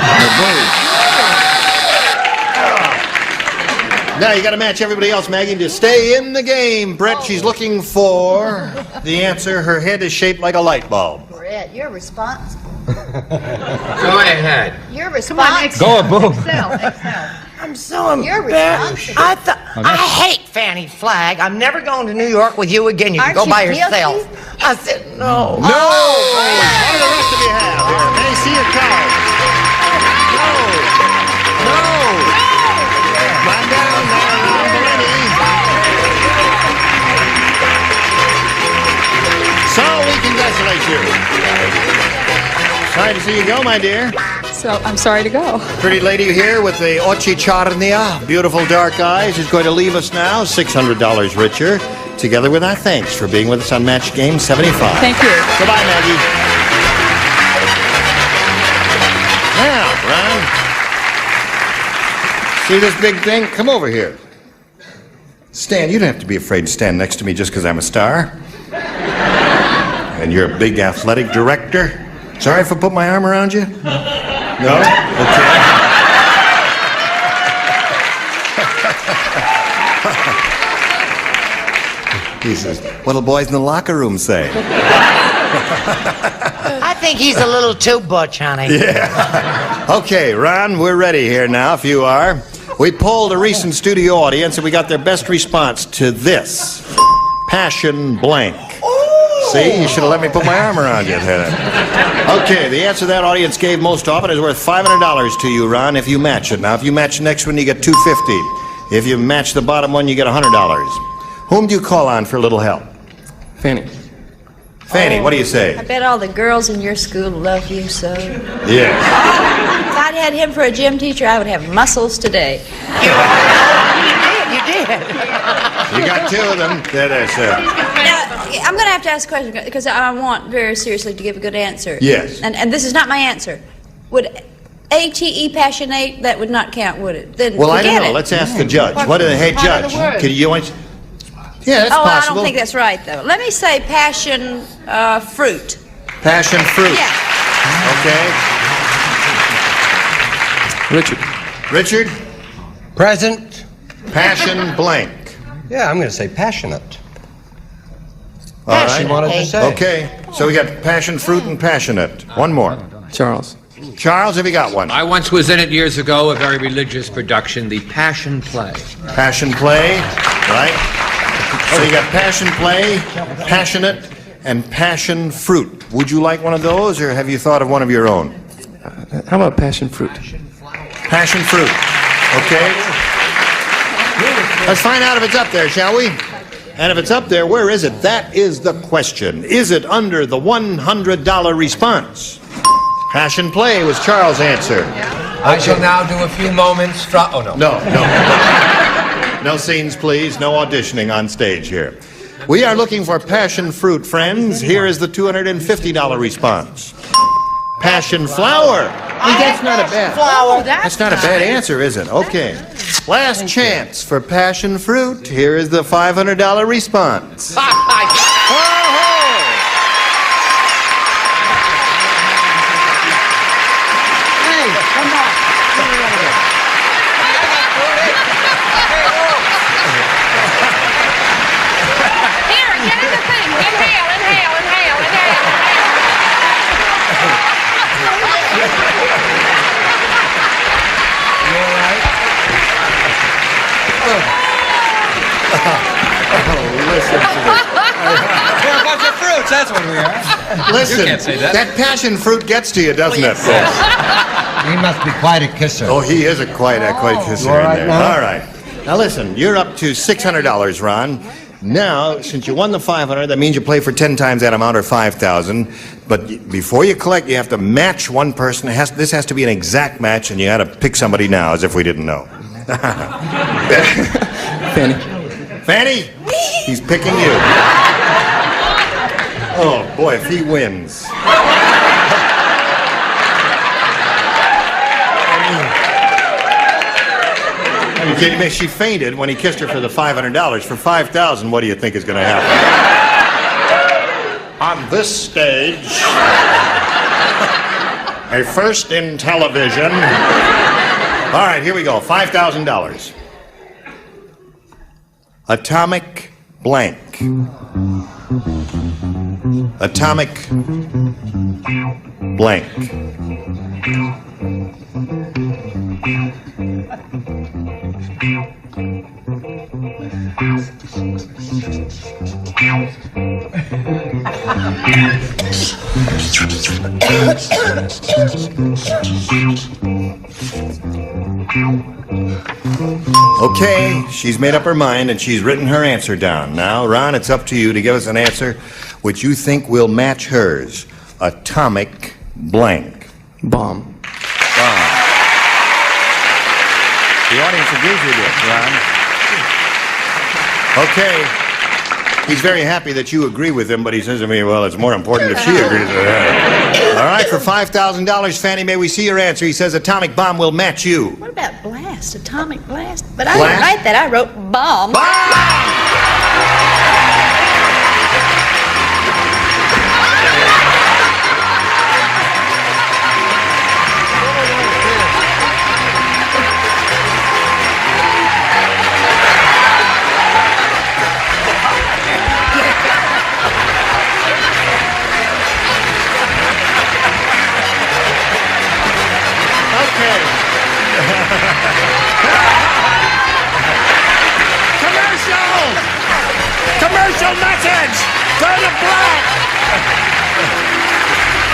Now you got to match everybody else, Maggie, to stay in the game. Brett, she's looking for the answer. Her head is shaped like a light bulb. Brett, you're responsible. Go ahead. You're responsible. Go, boom. Excel. I'm so You're embarrassed. responsible. I hate Fanny Flagg. I'm never going to New York with you again. You can Aren't go by you yourself. guilty? I said no. No! What do the rest of you have here? May I see your card? No! No! Come down there, Ron Valenti. So we congratulate you. Sorry to see you go, my dear. So I'm sorry to go. Pretty lady here with the ochi charnia, beautiful dark eyes, is going to leave us now $600 richer, together with our thanks for being with us on Match Game 75. Thank you. Goodbye, Maggie. Now, Ron, see this big thing? Come over here. Stan, you don't have to be afraid to stand next to me just because I'm a star. And you're a big athletic director. Sorry if I put my arm around you? No? Okay. He says, what'll boys in the locker room say? I think he's a little too butch, honey. Yeah. Okay, Ron, we're ready here now, if you are. We polled a recent studio audience, and we got their best response to this. Passion blank. See, you should have let me put my arm around you. Okay, the answer that audience gave most often is worth $500 to you, Ron, if you match it. Now, if you match the next one, you get $250. If you match the bottom one, you get $100. Whom do you call on for a little help? Fanny. Fanny, what do you say? I bet all the girls in your school love you so. Yeah. If I'd had him for a gym teacher, I would have muscles today. You did. You got two of them. There, sir. Now, I'm going to have to ask a question because I want very seriously to give a good answer. Yes. And this is not my answer. Would ATE passionate, that would not count, would it? Then Well, I don't know. it. Let's ask the judge. What is Hey, Judge, can you want... Yeah, that's possible. I don't think that's right, though. Let me say passion fruit. Passion fruit. Yeah. Okay. Richard. Richard? Present. Passion blank. Yeah, I'm going to say passionate. All right. She wanted to say. Okay, so we got passion fruit and passionate. One more. Charles. Charles, have you got one? I once was in it years ago, a very religious production, The Passion Play. Passion play, right? So you got passion play, passionate, and passion fruit. Would you like one of those, or have you thought of one of your own? How about passion fruit? Passion fruit. Okay. Let's find out if it's up there, shall we? And if it's up there, where is it? That is the question. Is it under the $100 response? Passion play was Charles' answer. I shall now do a few moments from... Oh, no. No. No scenes, please. No auditioning on stage here. We are looking for passion fruit, friends. Here is the $250 response. Passion flower. That's not a bad. Flower. That's not a bad answer, is it? Okay. Last chance for passion fruit. Here is the $500 response. We're a bunch of fruits, that's what we are. Listen, You can't say that. that passion fruit gets to you, doesn't it? He must be quite a kisser. Oh, he is quite a kisser You all in right there. now? All right. Now listen, you're up to $600, Ron. Now, since you won the $500, that means you play for 10 times that amount, or $5,000. But before you collect, you have to match one person. This has to be an exact match, and you got to pick somebody now, as if we didn't know. Fanny. Fanny, he's picking you. Oh boy, if he wins. Are you kidding me? She fainted when he kissed her for the $500. For $5,000, what do you think is going to happen? On this stage, a first in television. All right, here we go. $5,000. Atomic blank. Atomic blank. Okay, she's made up her mind and she's written her answer down. Now, Ron, it's up to you to give us an answer which you think will match hers. Atomic blank. Bomb. The audience agrees with you, Ron. Okay. He's very happy that you agree with him, but he says to me, well, it's more important if she agrees with that. All right, for $5,000, Fanny, may we see your answer? He says atomic bomb will match you. What about blast? Atomic blast? But I didn't write that. I wrote bomb. Commercial message! Turn to black!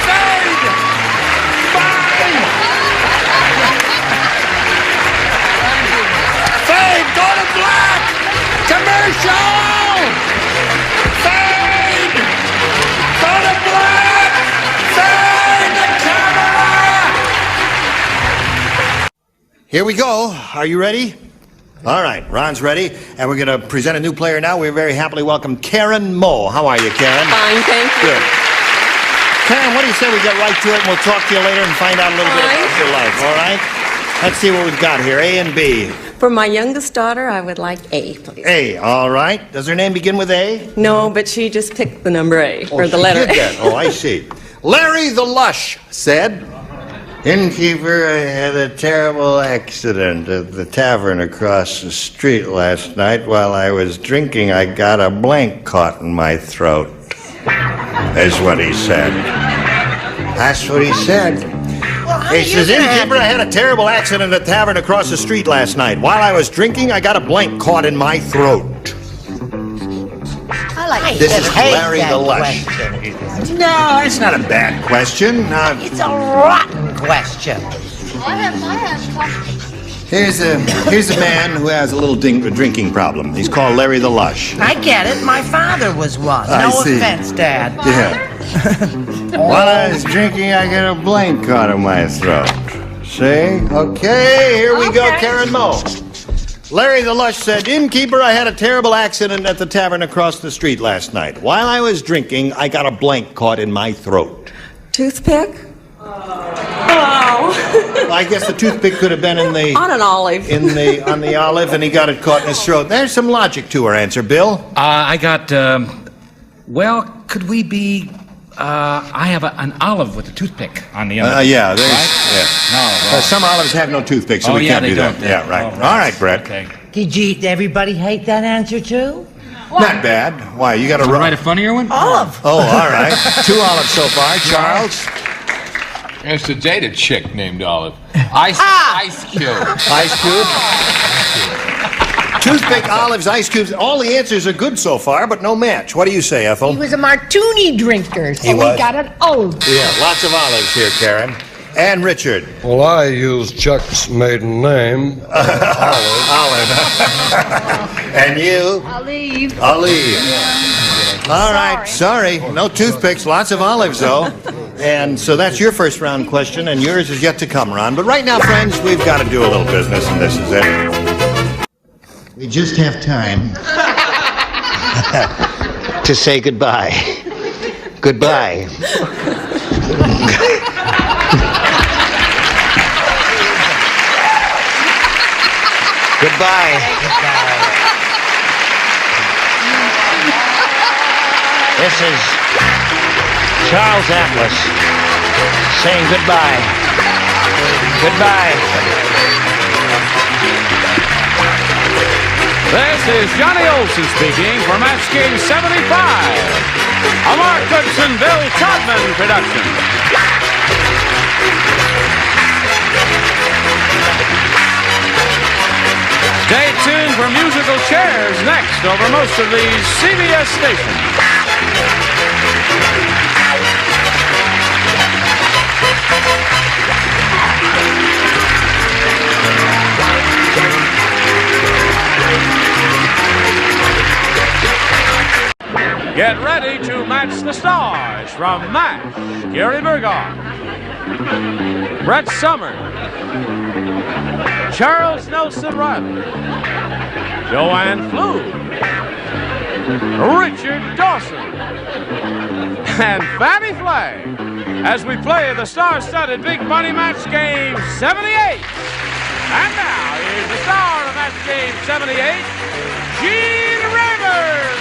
Fade! Bye! Fade! Go to black! Commercial! Fade! Go to black! Fade the camera! Here we go. Are you ready? All right, Ron's ready, and we're going to present a new player now. We very happily welcome Karen Moe. How are you, Karen? Fine, thank you. Good. Karen, what do you say we get right to it, and we'll talk to you later and find out a little bit about your life, all right? Let's see what we've got here, A and B. For my youngest daughter, I would like A, please. A, all right. Does her name begin with A? No, but she just picked the number A, Oh, or the she letter did A. that. Oh, I see. Larry the Lush said, Innkeeper, I had a terrible accident at the tavern across the street last night. While I was drinking, I got a blank caught in my throat. Is what he said. That's what he said. He says, Innkeeper, I had a terrible accident at the tavern across the street last night. While I was drinking, I got a blank caught in my throat. I like This is Larry the Lush. No, it's not a bad question. It's a rotten question. Here's a man who has a little drinking problem. He's called Larry the Lush. I get it. My father was one. I No see. offense, Dad. Yeah. While I was drinking, I got a blank caught in my throat. See? Okay, here we go, Karen Moe. Larry the Lush said, Innkeeper, I had a terrible accident at the tavern across the street last night. While I was drinking, I got a blank caught in my throat. Toothpick? I guess the toothpick could have been in the... On an olive. On the olive, and he got it caught in his throat. There's some logic to her answer, Bill. I got, well, could we be, I have an olive with a toothpick on the end. Yeah, there's... Right? Yeah. No, wrong. Some olives have no toothpick, so we can't do that. don't. Yeah, right. Oh, All right, Brett. Okay. Did everybody hate that answer too? Not bad. Why, you got to write a funnier one? Olive. Oh, all right. 2 olives so far. Charles? It's a dated chick named Olive. Ice Cube. Ice Cube? Toothpick, olives, ice cubes, all the answers are good so far, but no match. What do you say, Ethel? He was a martini drinker, so He was? got an old. Yeah, lots of olives here, Karen. And Richard. Well, I used Chuck's maiden name. Olive. And you? Olive. Olive. All right, sorry. No toothpicks, lots of olives, though. And so that's your first round question, and yours is yet to come, Ron. But right now, friends, we've got to do a little business, and this is it. We just have time to say goodbye. Goodbye. Goodbye. This is Charles Atlas saying goodbye. Goodbye. This is Johnny Olson speaking for Match Game 75, a Mark Goodson, Bill Todman production. Stay tuned for musical chairs next over most of these CBS stations. Get ready to match the stars from Match. Gary Burghoff, Brett Somers, Charles Nelson Riley, Joanne Flew, Richard Dawson, and Fannie Flagg as we play the star-studded Big Money Match Game 78. And now, here's the star of Match Game 78, Gene Rivers.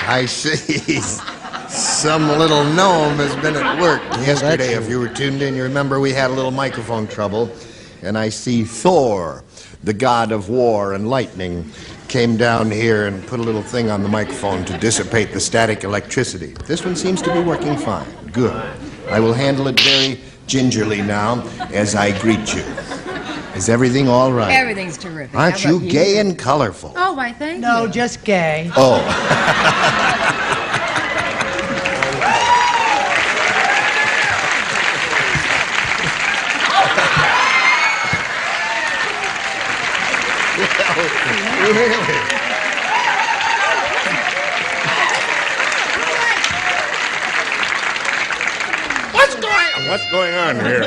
I see. Some little gnome has been at work yesterday. If you were tuned in, you remember we had a little microphone trouble. And I see Thor, the god of war and lightning, came down here and put a little thing on the microphone to dissipate the static electricity. This one seems to be working fine. Good. I will handle it very gingerly now as I greet you. Is everything all right? Everything's terrific. Aren't How you about gay and colorful? Oh, why, thank you. No, just gay. Oh. Really? What's going on here?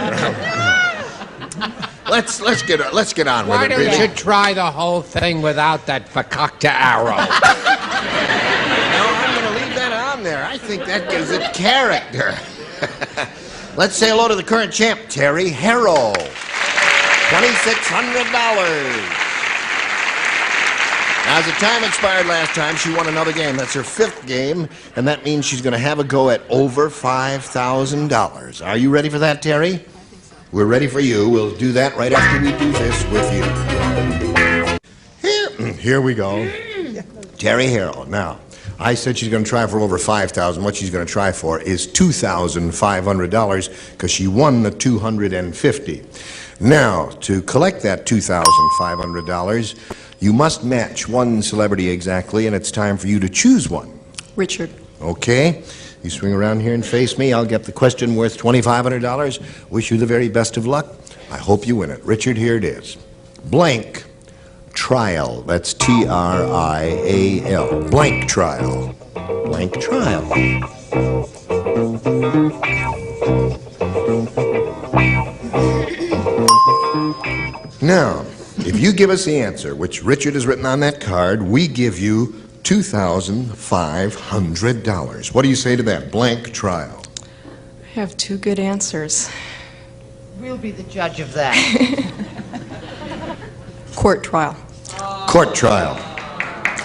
let's get on with Why it. don't you try the whole thing without that fakakta arrow? No, I'm going to leave that on there. I think that gives it character. Let's say hello to the current champ, Terry Harrow. $2,600. Now, as the time expired last time, she won another game. That's her 5th game, and that means she's going to have a go at over $5,000. Are you ready for that, Terry? I think so. We're ready for you. We'll do that right after we do this with you. Here we go. Terry Harrow. Now, I said she's going to try for over $5,000. What she's going to try for is $2,500 because she won the $250. Now, to collect that $2,500, you must match one celebrity exactly, and it's time for you to choose one. Richard. Okay. You swing around here and face me. I'll get the question worth $2,500. Wish you the very best of luck. I hope you win it. Richard, here it is. Blank trial. That's T-R-I-A-L. Blank trial. Blank trial. Now, if you give us the answer, which Richard has written on that card, we give you $2,500. What do you say to that? Blank trial. I have 2 good answers. We'll be the judge of that. Court trial. Court trial.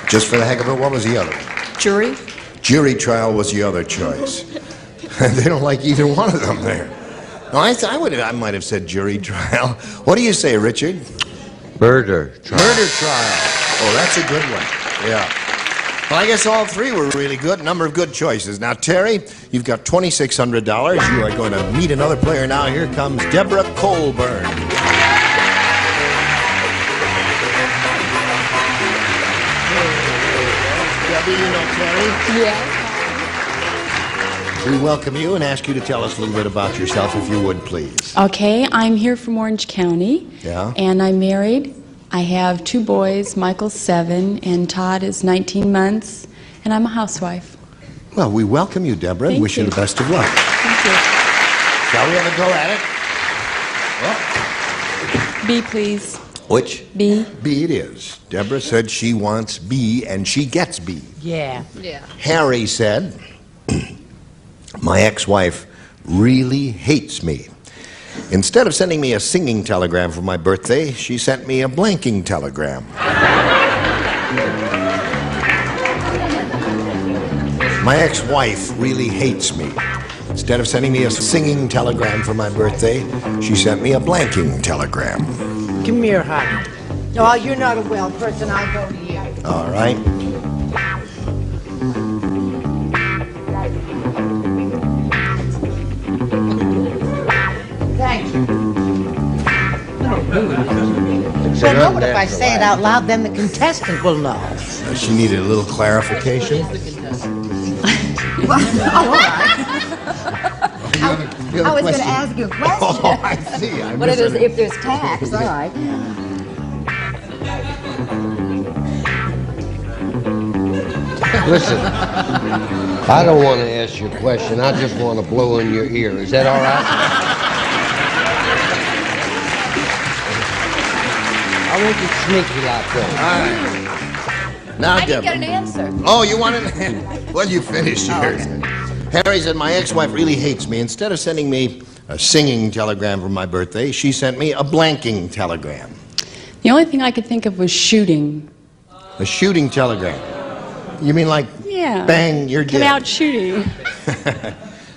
Just for the heck of it, what was the other? Jury. Jury trial was the other choice. They don't like either one of them there. No, I might have said jury trial. What do you say, Richard? Murder trial. Murder trial. Oh, that's a good one. Yeah. Well, I guess all three were really good. Number of good choices. Now, Terry, you've got $2,600. You are going to meet another player now. Here comes Deborah Colburn. Debbie, you know Terry? Yes. We welcome you and ask you to tell us a little bit about yourself, if you would, please. Okay, I'm here from Orange County. Yeah? And I'm married. I have 2 boys. Michael's 7, and Todd is 19 months. And I'm a housewife. Well, we welcome you, Deborah, and wish you the best of luck. Thank you. Shall we have a go at it? B, please. Which? B. B it is. Deborah said she wants B, and she gets B. Yeah. Harry said, my ex-wife really hates me. Instead of sending me a singing telegram for my birthday, she sent me a blanking telegram. My ex-wife really hates me. Instead of sending me a singing telegram for my birthday, she sent me a blanking telegram. Come here, honey. Oh, you're not a well person. I'll go to you. All right. Thank you. Well, no, but if I say it out loud, then the contestant will know. She needed a little clarification. All right. I was going to ask you a question. Oh, I see. But if there's tax, all right. Listen, I don't want to ask you a question. I just want to blow in your ear. Is that all right? I want you sneaky like that. All right. Now, I didn't Deborah. get an answer. Oh, you wanted an Well, you finished yours. Harry said, my ex-wife really hates me. Instead of sending me a singing telegram for my birthday, she sent me a blanking telegram. The only thing I could think of was shooting. A shooting telegram. You mean like, Yeah. bang, you're Come dead? out shooting.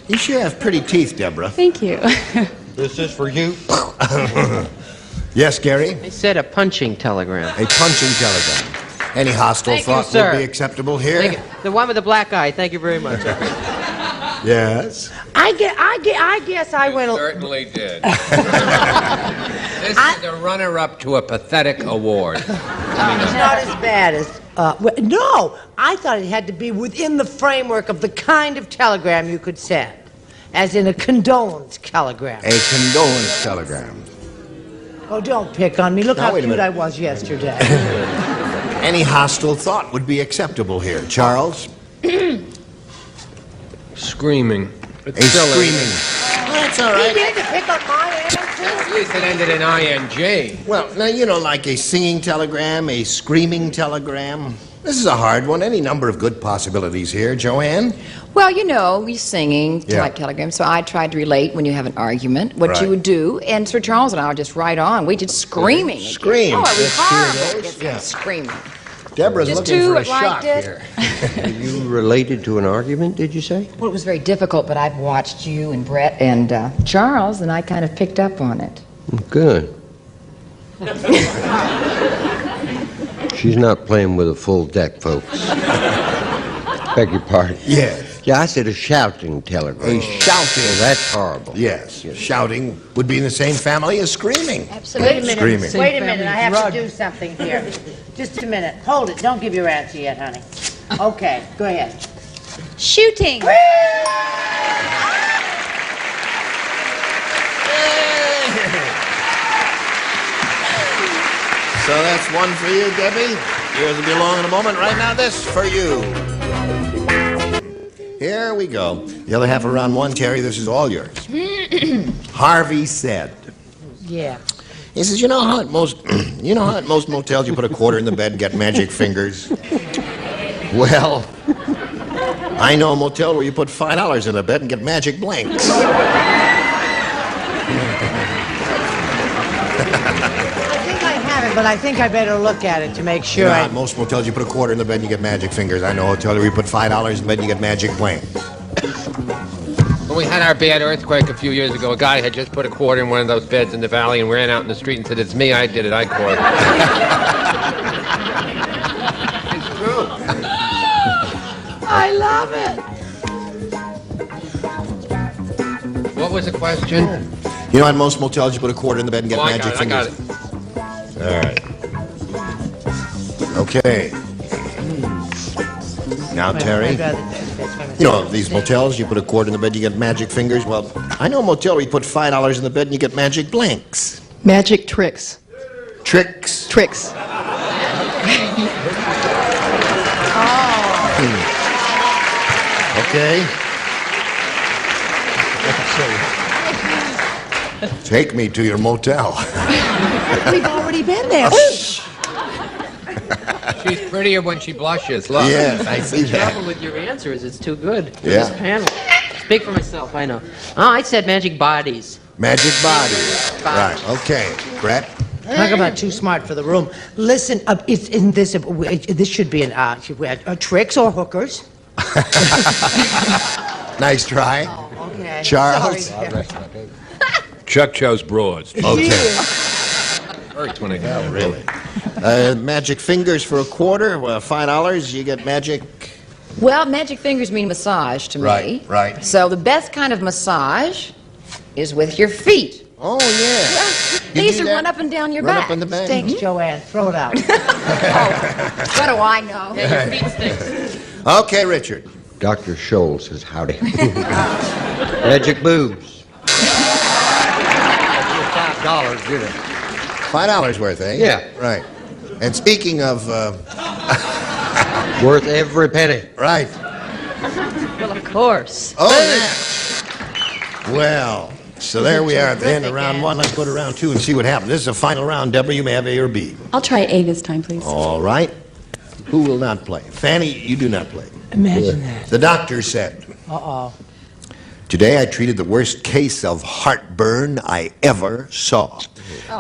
You sure have pretty teeth, Deborah. Thank you. This is for you. Yes, Gary? They said a punching telegram. A punching telegram. Any hostile Thank you, thought sir. would be acceptable here? Thank you. The one with the black eye. Thank you very much. Yes. I guess I went. Certainly did. This is the runner-up to a pathetic award. It's not as bad as. No, I thought it had to be within the framework of the kind of telegram you could send, as in a condolence telegram. A condolence telegram. Oh, don't pick on me. Look Now, how wait a cute minute. I was yesterday. Any hostile thought would be acceptable here. Charles? Screaming. A screaming. That's all He right. did to pick up my answer. At least it ended in ing. Well, now, you know, like a singing telegram, a screaming telegram. This is a hard one. Any number of good possibilities here. Joanne? Well, you know, we singing Yeah. type telegrams, so I tried to relate when you have an argument, what Right. you would do, and Sir Charles and I would just right on. We did screaming. Scream. Oh, it was Let's hear horrible. those. Just Yeah. screaming. Deborah's Just looking two for a that shot liked it. here. You related to an argument, did you say? Well, it was very difficult, but I've watched you and Brett and Charles, and I kind of picked up on it. Good. She's not playing with a full deck, folks. Beg your pardon. Yes. Yeah, I said a shouting telegram. A shouting. Well, that's horrible. Yes. Shouting would be in the same family as screaming. Wait a minute. Screaming. Wait a minute. I have to do something here. Just a minute. Hold it. Don't give your answer yet, honey. Okay. Go ahead. Shooting. So that's one for you, Debbie. Yours will be along in a moment. Right now, this for you. Here we go. The other half of round one, Terry, this is all yours. Harvey said. Yeah. He says, you know how at most motels you put a quarter in the bed and get magic fingers? Well, I know a motel where you put $5 in the bed and get magic blanks. But I think I better look at it to make sure. You know, at most motels you put a quarter in the bed and you get magic fingers. I know a hotel where you put $5 in the bed and you get magic blanks. When we had our bad earthquake a few years ago, a guy had just put a quarter in one of those beds in the valley and ran out in the street and said, "It's me, I did it, I caught it." It's true. I love it. What was the question? You know, at most motels, you put a quarter in the bed and get magic I fingers. got it. All right. Okay. Now, Terry, you know, these motels, you put a quarter in the bed, you get magic fingers. Well, I know a motel where you put $5 in the bed and you get magic blanks. Magic tricks. Tricks? Tricks. Okay. Take me to your motel. We've already been there. She's prettier when she blushes. Look. Yes, I see The that. trouble with your answer is it's too good for Yeah. this panel. Speak for myself, I know. Oh, I said magic bodies. Magic bodies. Right, okay. Brett? Talk about too smart for the room. Listen, it's in this. This should be an tricks or hookers. Nice try. Okay. Charles? Sorry. Chuck chose broads. Okay. Hurts when I Oh, go. really? Magic fingers for a quarter, well, $5, you get magic. Well, magic fingers mean massage to me. Right. So the best kind of massage is with your feet. Oh, yeah. These do are that? run up and down your Run back. up in the back. Thanks, Joanne. Throw it out. What do I know? Yeah, your feet stink. Okay, Richard. Dr. Scholl says howdy. Magic boobs. $5, did it? $5 worth, eh? Yeah. Right. And speaking of, Worth every penny. right. Well, of course. Oh, yeah. Well, so there we are at the end of round one. Let's go to round two and see what happens. This is a final round. Deborah, you may have A or B. I'll try A this time, please. All right. Who will not play? Fanny, you do not play. Imagine that. The doctor said, Uh-oh. today I treated the worst case of heartburn I ever saw.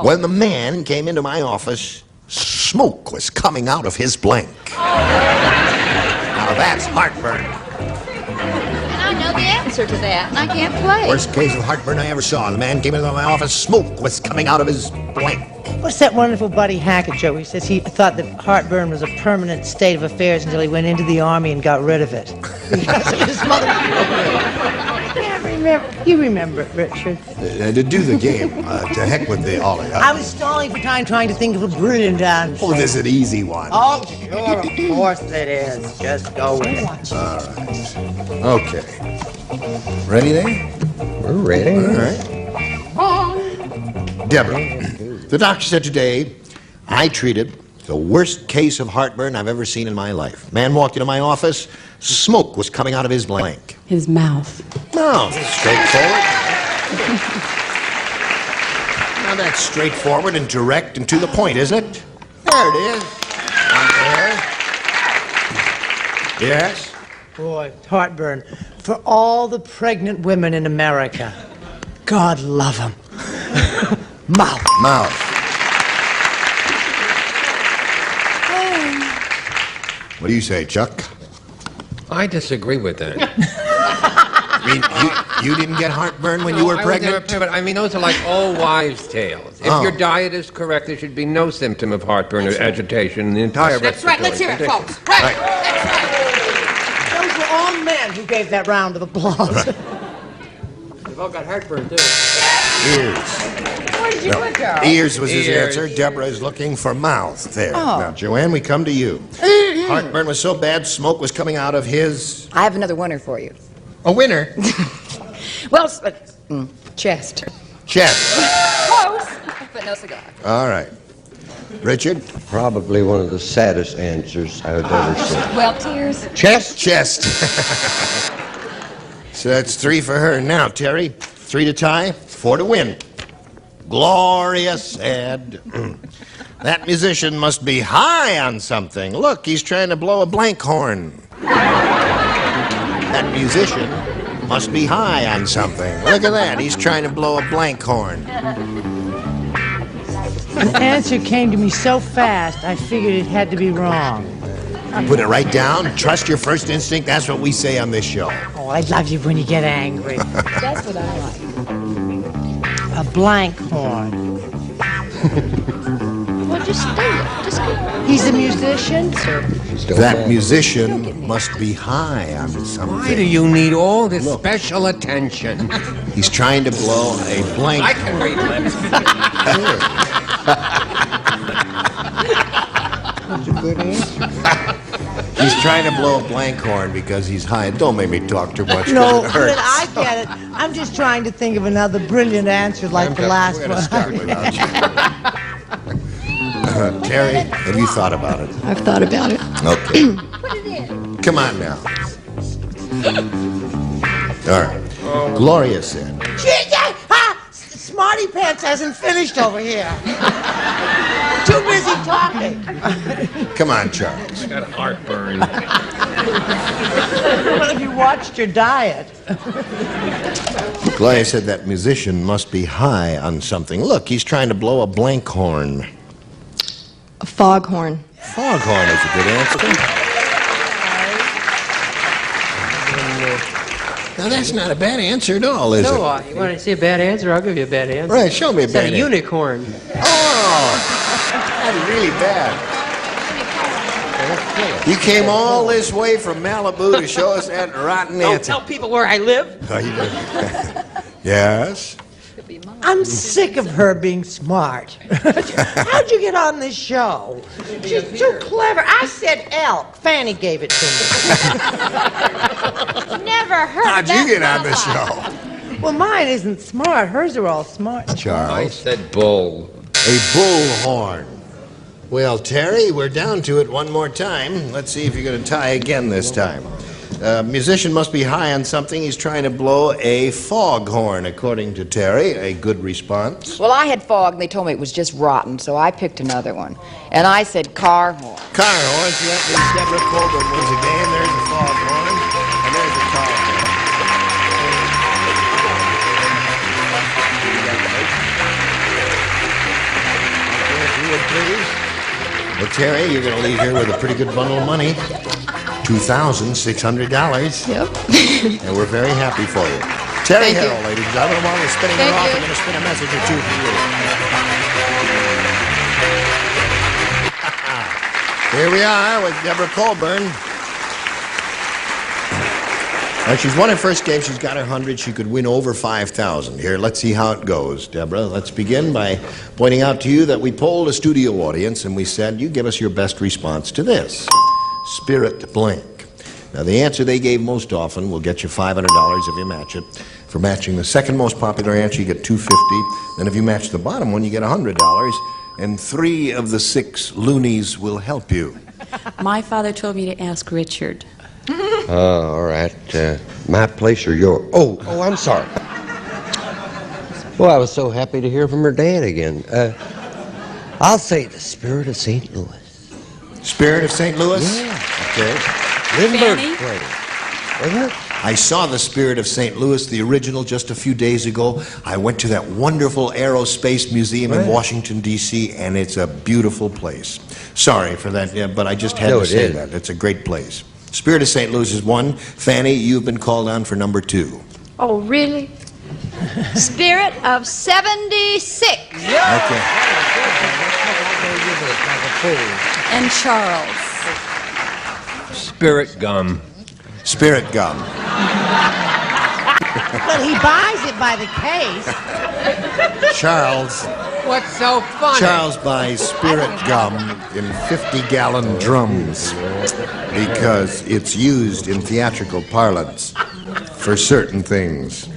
When the man came into my office, smoke was coming out of his blank. Now that's heartburn. And I know the answer to that, and I can't play. Worst case of heartburn I ever saw. The man came into my office, smoke was coming out of his blank. What's that wonderful Buddy Hackett joke? He says he thought that heartburn was a permanent state of affairs until he went into the army and got rid of it. Because of his mother. Yeah, remember. You remember it, Richard. To do the game, to heck with the all. I was stalling for time trying to think of a brilliant answer. Oh, this is an easy one. Oh, sure, of course it is. Just go with it. All right. Okay. Ready there? We're ready. All right. Deborah, the doctor said today I treated the worst case of heartburn I've ever seen in my life. Man walked into my office, smoke was coming out of his blank. His mouth. No, straightforward. Now that's straightforward and direct and to the point, isn't it? There it is. And there. Yes? Boy, heartburn. For all the pregnant women in America, God love them. Mouth. Mouth. What do you say, Chuck? I disagree with that. I mean, you didn't get heartburn when you were pregnant? I mean, those are like old wives' tales. If your diet is correct, there should be no symptom of heartburn or agitation in the entire That's right. Let's hear it, respiratory folks. Right. Those were all men who gave that round of applause. We've all got heartburn, too. Ears. Where did you put Charles? Ears was his Ears. answer. Deborah is looking for mouth. There. Oh. Now, Joanne, we come to you. Heartburn was so bad, smoke was coming out of his... I have another winner for you. A winner. Well, chest. Chest. Close, but no cigar. All right. Richard? Probably one of the saddest answers I've ever seen. Well, tears. Chest? Chest. So that's 3 for her. Now, Terry, 3 to tie, 4 to win. Gloria said, that musician must be high on something. Look, he's trying to blow a blank horn. That musician must be high on something. Look at that, he's trying to blow a blank horn. The answer came to me so fast, I figured it had to be wrong. Put it right down, trust your first instinct, that's what we say on this show. Oh, I love you when you get angry. That's what I like. A blank horn. Well, just stay there. Just go. He's a musician? Sure. That musician must be high on something. Why do you need all this special attention? He's trying to blow a blank. I can read lips. That's a good answer. He's trying to blow a blank horn because he's high. Don't make me talk too much. No, it hurts. but I get it. I'm just trying to think of another brilliant answer like the last We're one. gonna start without you. Terry, have you thought about it? I've thought about it. Okay. Come on now. All right. Gloria said. Smarty Pants hasn't finished over here. Too busy talking. Come on, Charles. I got heartburn. Well, if you watched your diet. Gloria said that musician must be high on something. Look, he's trying to blow a blank horn. A foghorn. Foghorn is a good answer. Now, that's not a bad answer at all, is it? No, you want to see a bad answer? I'll give you a bad answer. Right, show me a bad answer. answer. A unicorn. Oh, that's really bad. You came all this way from Malibu to show us that rotten Don't answer. tell people where I live. Oh, you did. Yes? I'm sick of her being smart. How'd you get on this show? She's too clever. I said elk. Fanny gave it to me. Never heard How'd you get on the show? Well, mine isn't smart. Hers are all smart. Charles? I said bull. A bullhorn. Well, Terry, we're down to it one more time. Let's see if you're going to tie again this time. Musician must be high on something. He's trying to blow a foghorn, according to Terry. A good response. Well, I had fog, and they told me it was just rotten, so I picked another one. And I said car horn. Car horn. So that means Deborah Colburn wins again. There's a foghorn, and there's a car horn. If you would please. Well, Terry, you're going to leave here with a pretty good bundle of money. $2,600. Yep. And we're very happy for you. Terry Thank you. Harrell, ladies and gentlemen, while we're spinning Thank it off, you. we're going to spin a message or two for you. Here we are with Deborah Colburn. Now, she's won her first game. She's got her 100. She could win over 5,000. Here, let's see how it goes, Deborah. Let's begin by pointing out to you that we polled a studio audience, and we said, you give us your best response to this. Spirit blank. Now, the answer they gave most often will get you $500 if you match it. For matching the second most popular answer, you get $250. Then if you match the bottom one, you get $100. And 3 of the 6 loonies will help you. My father told me to ask Richard. All right. My place or yours? Oh, I'm sorry. Well, I was so happy to hear from her dad again. I'll say the Spirit of St. Louis. Spirit of St. Louis? Yeah. Okay. Lindbergh Fanny? played it. Wasn't it? I saw the Spirit of St. Louis, the original, just a few days ago. I went to that wonderful Aerospace Museum in Washington, D.C., and it's a beautiful place. Sorry for that, yeah, but I just had to say that. It's a great place. Spirit of St. Louis is 1. Fanny, you've been called on for number 2. Oh, really? Spirit of 76. Okay. And Charles. Spirit gum. Spirit gum. But he buys it by the case. Charles. What's so funny? Charles buys Spirit gum in 50-gallon drums because it's used in theatrical parlance for certain things.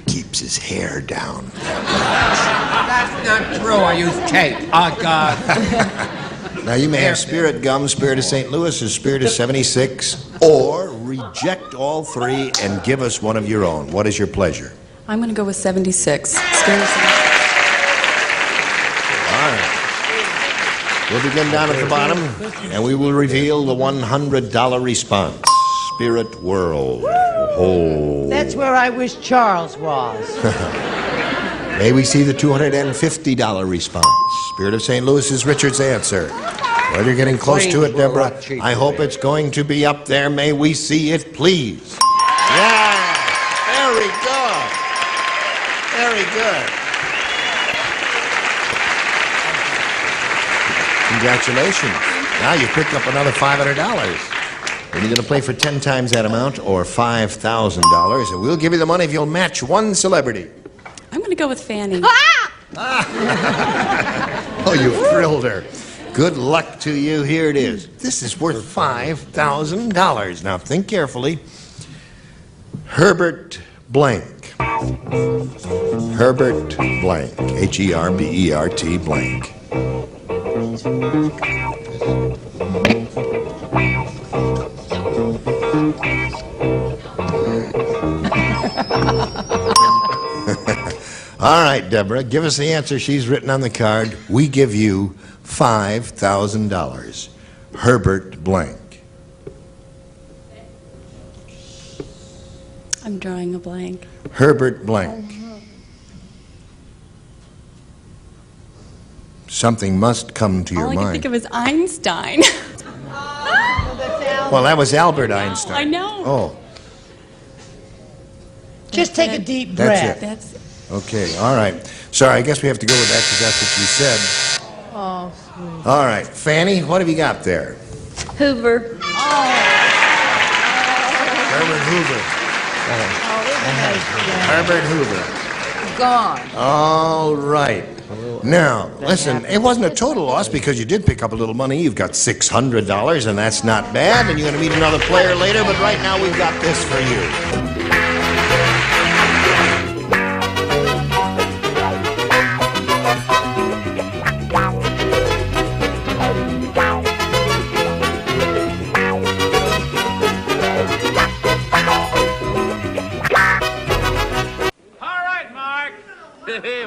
Keeps his hair down. That's not true. I use tape. Oh, God. Now, you may have Spirit gum, Spirit of St. Louis, or Spirit of 76, or reject all 3 and give us one of your own. What is your pleasure? I'm going to go with 76. Spirit of 76. All right. We'll begin down at the bottom, and we will reveal the $100 response. Spirit World. Oh. That's where I wish Charles was. May we see the $250 response. Spirit of St. Louis is Richard's answer. Well, you're getting close to it, Deborah. I hope it's going to be up there. May we see it, please? Yeah! Very good. Very good. Congratulations. Now you picked up another $500. Are you going to play for 10 times that amount or $5,000? And we'll give you the money if you'll match one celebrity. I'm going to go with Fanny. Oh, you thrilled her. Good luck to you. Here it is. This is worth $5,000. Now think carefully. Herbert Blank. Herbert Blank. H-E-R-B-E-R-T Blank. All right, Deborah, give us the answer she's written on the card. We give you $5,000. Herbert Blank. I'm drawing a blank. Herbert Blank. Something must come to your All I can mind. think of is Einstein. Well, that was Albert Einstein. I know. Oh, Just take a deep That's breath. it. That's okay, all right. Sorry, I guess we have to go with that because that's what you said. Oh, sweet. All right, Fanny, what have you got there? Hoover. Herbert Hoover. Herbert Hoover. Gone. All right. Now, listen, it wasn't a total loss because you did pick up a little money. You've got $600, and that's not bad. And you're going to meet another player later, but right now we've got this for you.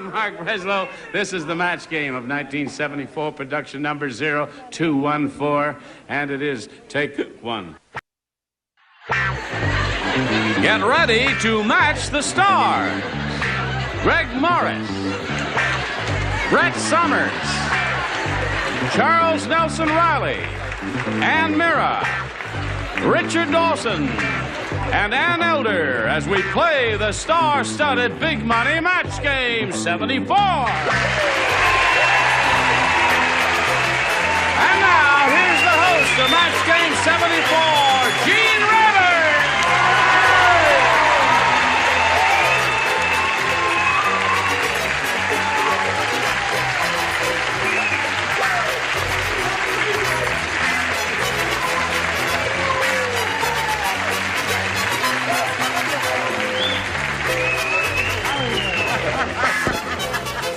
Mark Breslow, this is the match game of 1974, production number 0214, and it is take one. Get ready to match the stars. Greg Morris, Brett Summers, Charles Nelson Riley, Ann Mira, Richard Dawson, and Ann Elder as we play the star-studded Big Money Match Game 74. And now, here's the host of Match Game 74, Gene Rader.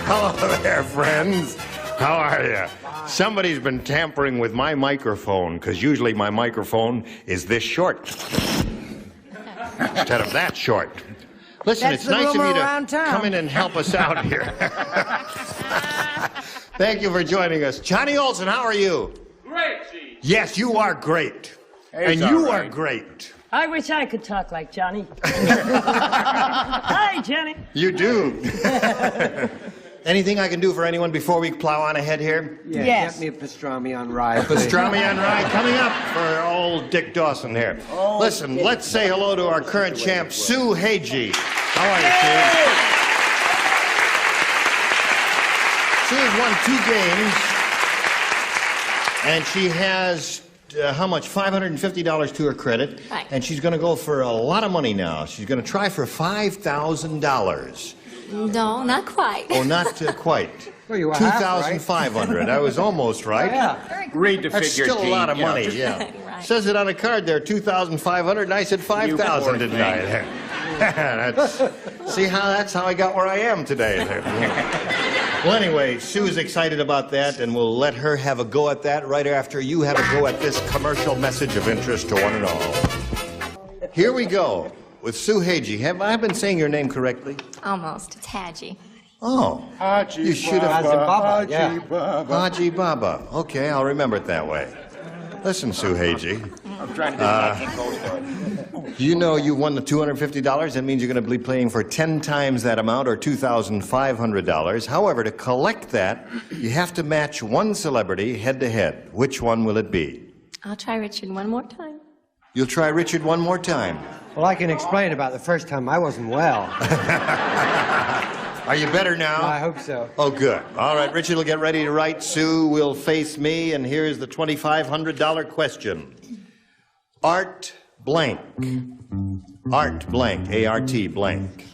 Hello there, friends. How are you? Somebody's been tampering with my microphone, because usually my microphone is this short instead of that short. Listen, That's it's the nice of rumor you to around town. come in and help us out here. Thank you for joining us. Johnny Olson, how are you? Great, Gene. Yes, you are great. It's And all you right. are great. I wish I could talk like Johnny. Hi, Johnny. You do. Anything I can do for anyone before we plow on ahead here? Yeah, Yes. get me a pastrami on rye. Pastrami on rye coming up for old Dick Dawson here. Listen, let's say hello to our current champ, Sue Hagee. How are you, Sue? Sue has won 2 games, and she has, how much? $550 to her credit. Right. And she's going to go for a lot of money now. She's going to try for $5,000. No, not quite. Oh, not quite. Well, you were half right. 2,500. I was almost right. Yeah. Read the That's figure, still a lot of Gene. money, yeah. Says it on a card there, 2,500, and I said 5,000, didn't I? That's how I got where I am today. Well, anyway, Sue's excited about that, and we'll let her have a go at that right after you have a go at this commercial message of interest to one and all. Here we go with Sue Hagee. Have I been saying your name correctly? Almost. It's Hadji. Oh, you should have. Baba, yeah. Haji Baba. Okay, I'll remember it that way. Listen, Sue Hagee. I'm trying to You know you won the $250. That means you're going to be playing for 10 times that amount, or $2,500. However, to collect that, you have to match one celebrity head-to-head. Which one will it be? I'll try Richard one more time. You'll try Richard one more time. Well, I can explain about the first time I wasn't well. Are you better now? I hope so. Oh, good. All right, Richard will get ready to write. Sue will face me, and here's the $2,500 question. Art blank. Art blank. A-R-T blank.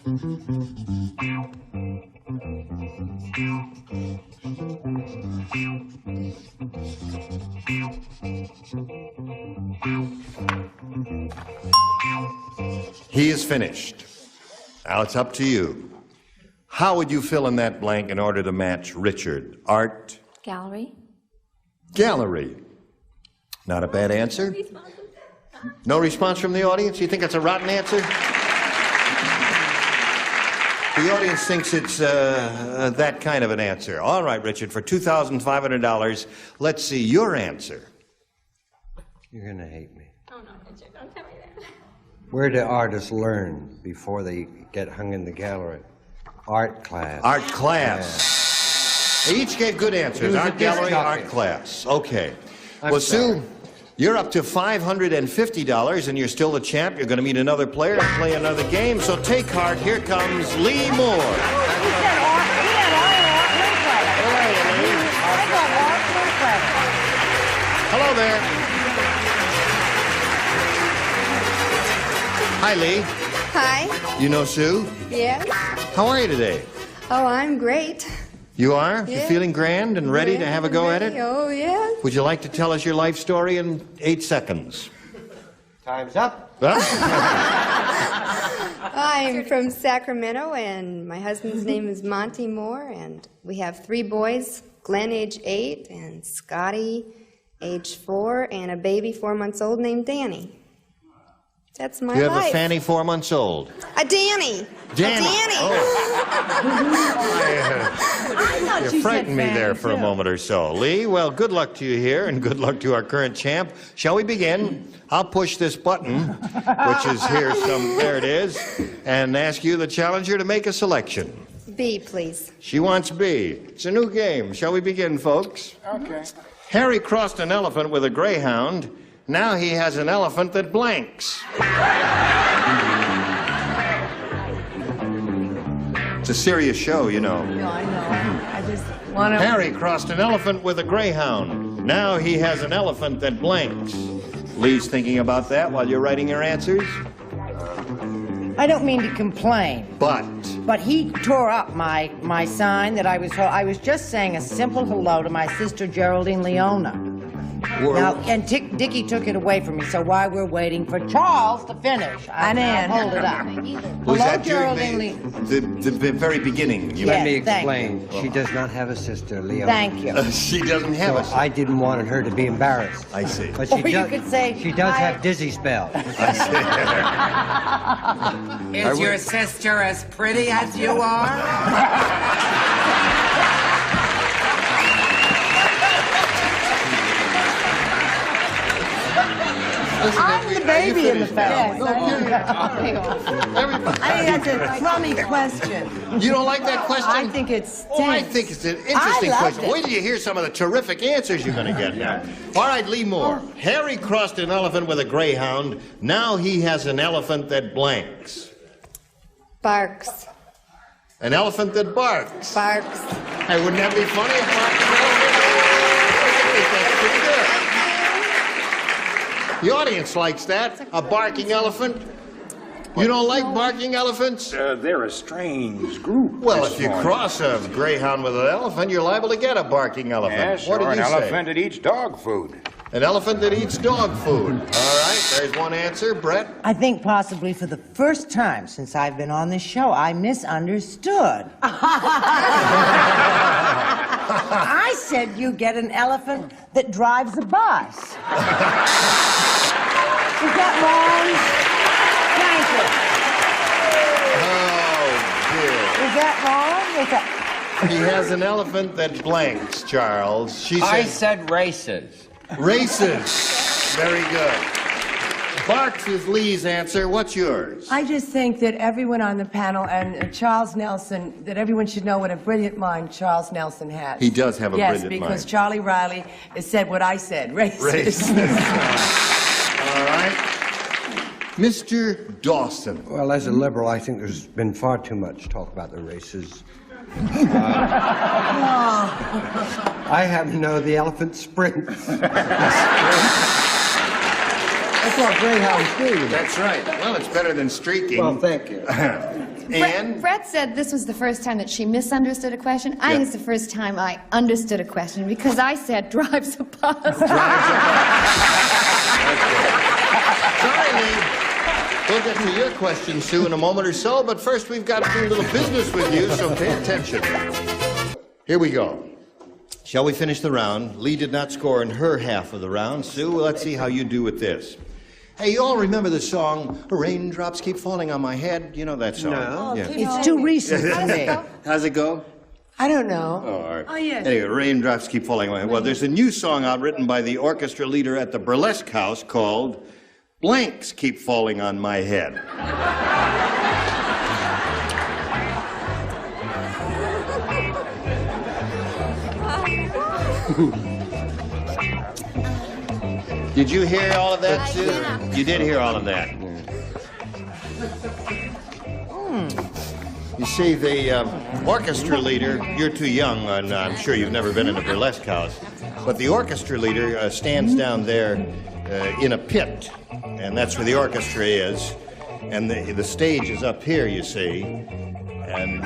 He is finished. Now it's up to you. How would you fill in that blank in order to match Richard? Art? Gallery. Gallery. Not a bad answer. No response from the audience? You think it's a rotten answer? The audience thinks it's that kind of an answer. All right, Richard, for $2,500, let's see your answer. You're going to hate me. Oh, no, Richard, don't tell me that. Where do artists learn before they get hung in the gallery? Art class. Art class. They each gave good answers. Art gallery, art class. Okay. Well, Sue, you're up to $550, and you're still the champ. You're going to meet another player and play another game. So take heart. Here comes Lee Moore. Hello there. Hi, Lee. Hi. You know Sue? Yes. How are you today? Oh, I'm great. You are? Yeah. You feeling grand and ready to have a go at it? Oh, yes. Would you like to tell us your life story in 8 seconds? Time's up. Huh? I'm from Sacramento, and my husband's name is Monty Moore, and we have 3 boys, Glenn, age 8, and Scotty, age 4, and a baby 4 months old named Danny. That's my life. You have a Fanny 4 months old. A Danny. Danny. A Danny. Oh. You frightened me there for a moment or so. Lee, well, good luck to you here, and good luck to our current champ. Shall we begin? I'll push this button, which is here there it is, and ask you, the challenger, to make a selection. B, please. She wants B. It's a new game. Shall we begin, folks? Okay. Harry crossed an elephant with a greyhound. Now he has an elephant that blanks. It's a serious show, you know. No, I know. I just want to... Harry crossed an elephant with a greyhound. Now he has an elephant that blanks. Lee's thinking about that while you're writing your answers. I don't mean to complain. But he tore up my sign that I was just saying a simple hello to my sister Geraldine Leona. Now, and Dickie took it away from me, so while we're waiting for Charles to finish, I'll hold it up. Was Hello, that Geraldine the very beginning? Yes, Let me thank explain. She does not have a sister, Leo. Thank you. She doesn't have a sister. I didn't want her to be embarrassed. I see. But Or you could say, she does have dizzy spells. Is your sister as pretty as you are? I'm the baby in the family. Everybody. I think that's a crummy question. You don't like that question? I think it's Oh, I think it's an interesting I loved question. it. Wait till you hear some of the terrific answers you're going to get now. All right, Lee Moore. Harry crossed an elephant with a greyhound. Now he has an elephant that blanks. Barks. An elephant that barks. Barks. Hey, wouldn't that be funny if barking elephant? The audience likes that. A barking elephant. You don't like barking elephants? They're a strange group. Well, if you cross a greyhound with an elephant, you're liable to get a barking elephant. Yes, What or did an you say? elephant that eats dog food. An elephant that eats dog food. All right, there's one answer. Brett? I think possibly for the first time since I've been on this show, I misunderstood. I said you get an elephant that drives a bus. Is that wrong? Thank you. Oh, dear. Is that wrong? He has an elephant that blanks, Charles. She I said said races. races. Very good. Barks is Lee's answer. What's yours? I just think that everyone on the panel and Charles Nelson, that everyone should know what a brilliant mind Charles Nelson has. He does have a brilliant mind. Yes, because Charlie Riley has said what I said, racist. All right. Mr. Dawson. Well, as a liberal, I think there's been far too much talk about the races. I happen to know the elephant sprints. That's all greyhounds do. That's right. Well, it's better than streaking. Well, thank you. And Brett said this was the first time that she misunderstood a question. I think it's the first time I understood a question because I said drives a bus. sorry, Lee. We'll get to your question, Sue, in a moment or so, but first we've got to do a little business with you, so pay attention. Here we go. Shall we finish the round? Lee did not score in her half of the round. Sue, let's see how you do with this. Hey, you all remember the song, Raindrops Keep Falling on My Head? You know that song? No. Yeah. It's too recent for me. How's it go? I don't know. Oh, all right. Oh, yes. Anyway, Raindrops Keep Falling on My Head. Well, there's a new song out written by the orchestra leader at the Burlesque House called Blanks Keep Falling on My Head. Did you hear all of that, Sue? You did hear all of that. You see, the orchestra leader, you're too young, and I'm sure you've never been in a burlesque house, but the orchestra leader stands down there in a pit, and that's where the orchestra is, and the stage is up here, you see. And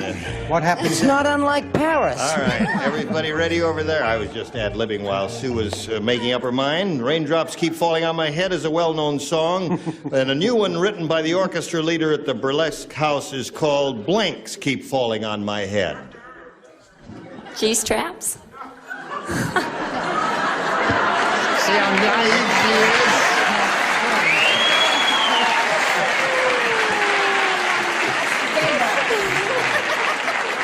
what happened? It's not unlike Paris. All right, everybody ready over there? I was just ad-libbing while Sue was making up her mind. Raindrops Keep Falling on My Head is a well-known song, and a new one written by the orchestra leader at the Burlesque House is called Blanks Keep Falling on My Head. G-straps? See how naive she is?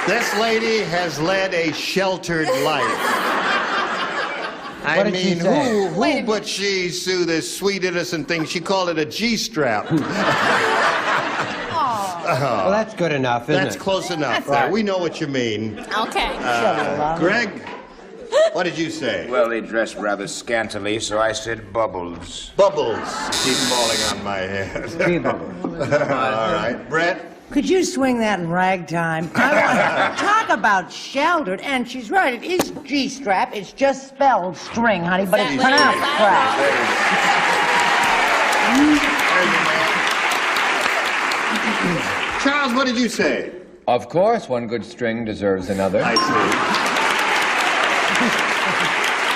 This lady has led a sheltered life. I mean, who but she, Sue, this sweet, innocent thing, she called it a G-strap. Well, that's good enough, isn't it? That's close enough. There. We know what you mean. Okay. Greg, what did you say? Well, they dress rather scantily, so I said bubbles. Bubbles keep falling on my head. All right. Brett? Could you swing that in ragtime? Talk about sheltered, and she's right. It is G-strap. It's just spelled string, honey, but it's pronounced crap. Charles, what did you say? Of course, one good string deserves another. I see.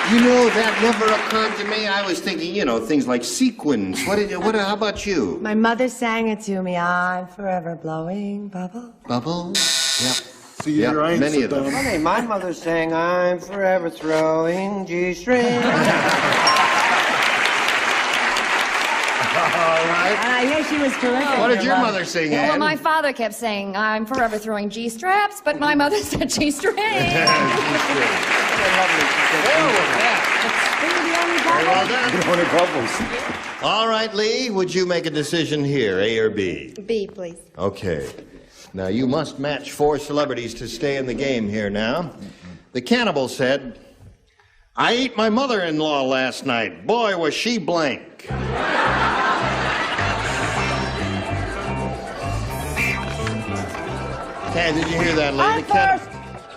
You know, that never occurred to me. I was thinking, you know, things like sequins. How about you? My mother sang it to me. I'm forever blowing bubbles. Bubbles? Yep. See, yep, many of them. Honey, my mother sang, I'm forever throwing G-string. All right. I hear she was terrific. What did your mother sing, Ann? Well, my father kept saying, I'm forever throwing G-straps, but my mother said G-string. Very well done. All right, Lee, would you make a decision here, A or B? B, please. Okay. Now, you must match 4 celebrities to stay in the game here now. The cannibal said, I ate my mother-in-law last night. Boy, was she blank. Did you hear that, Lee? The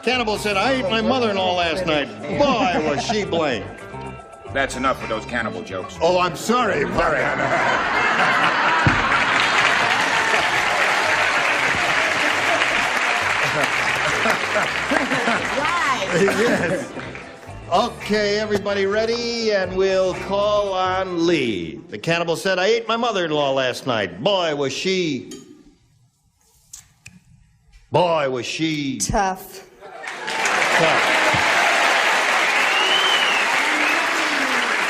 cannibal said, I ate my mother-in-law last night. Boy, was she blank. That's enough for those cannibal jokes. Oh, I'm sorry. Yes. Okay, everybody ready? And we'll call on Lee. The cannibal said, I ate my mother-in-law last night. Boy, was she... Tough.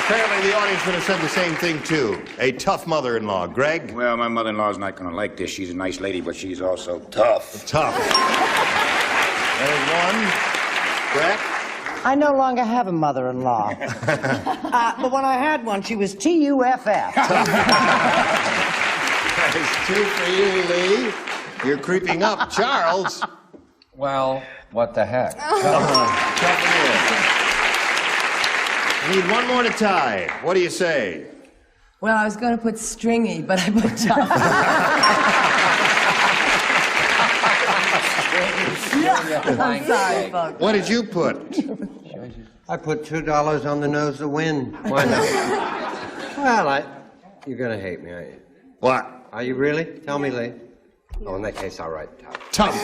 Apparently the audience would have said the same thing, too. A tough mother-in-law. Greg? Well, my mother-in-law's not going to like this. She's a nice lady, but she's also tough. Tough. There's one. Brett? I no longer have a mother-in-law. But when I had one, she was T-U-F-F. There's 2 for you, Lee. You're creeping up. Charles? Well, what the heck? I need one more to tie. What do you say? Well, I was going to put stringy, but I put tough. I'm sorry, folks. What did you put? I put $2 on the nose to win. Why not? Well, you're gonna hate me, aren't you? What? Are you really? Tell me, Lee. Oh, in that case, I'll write Tough.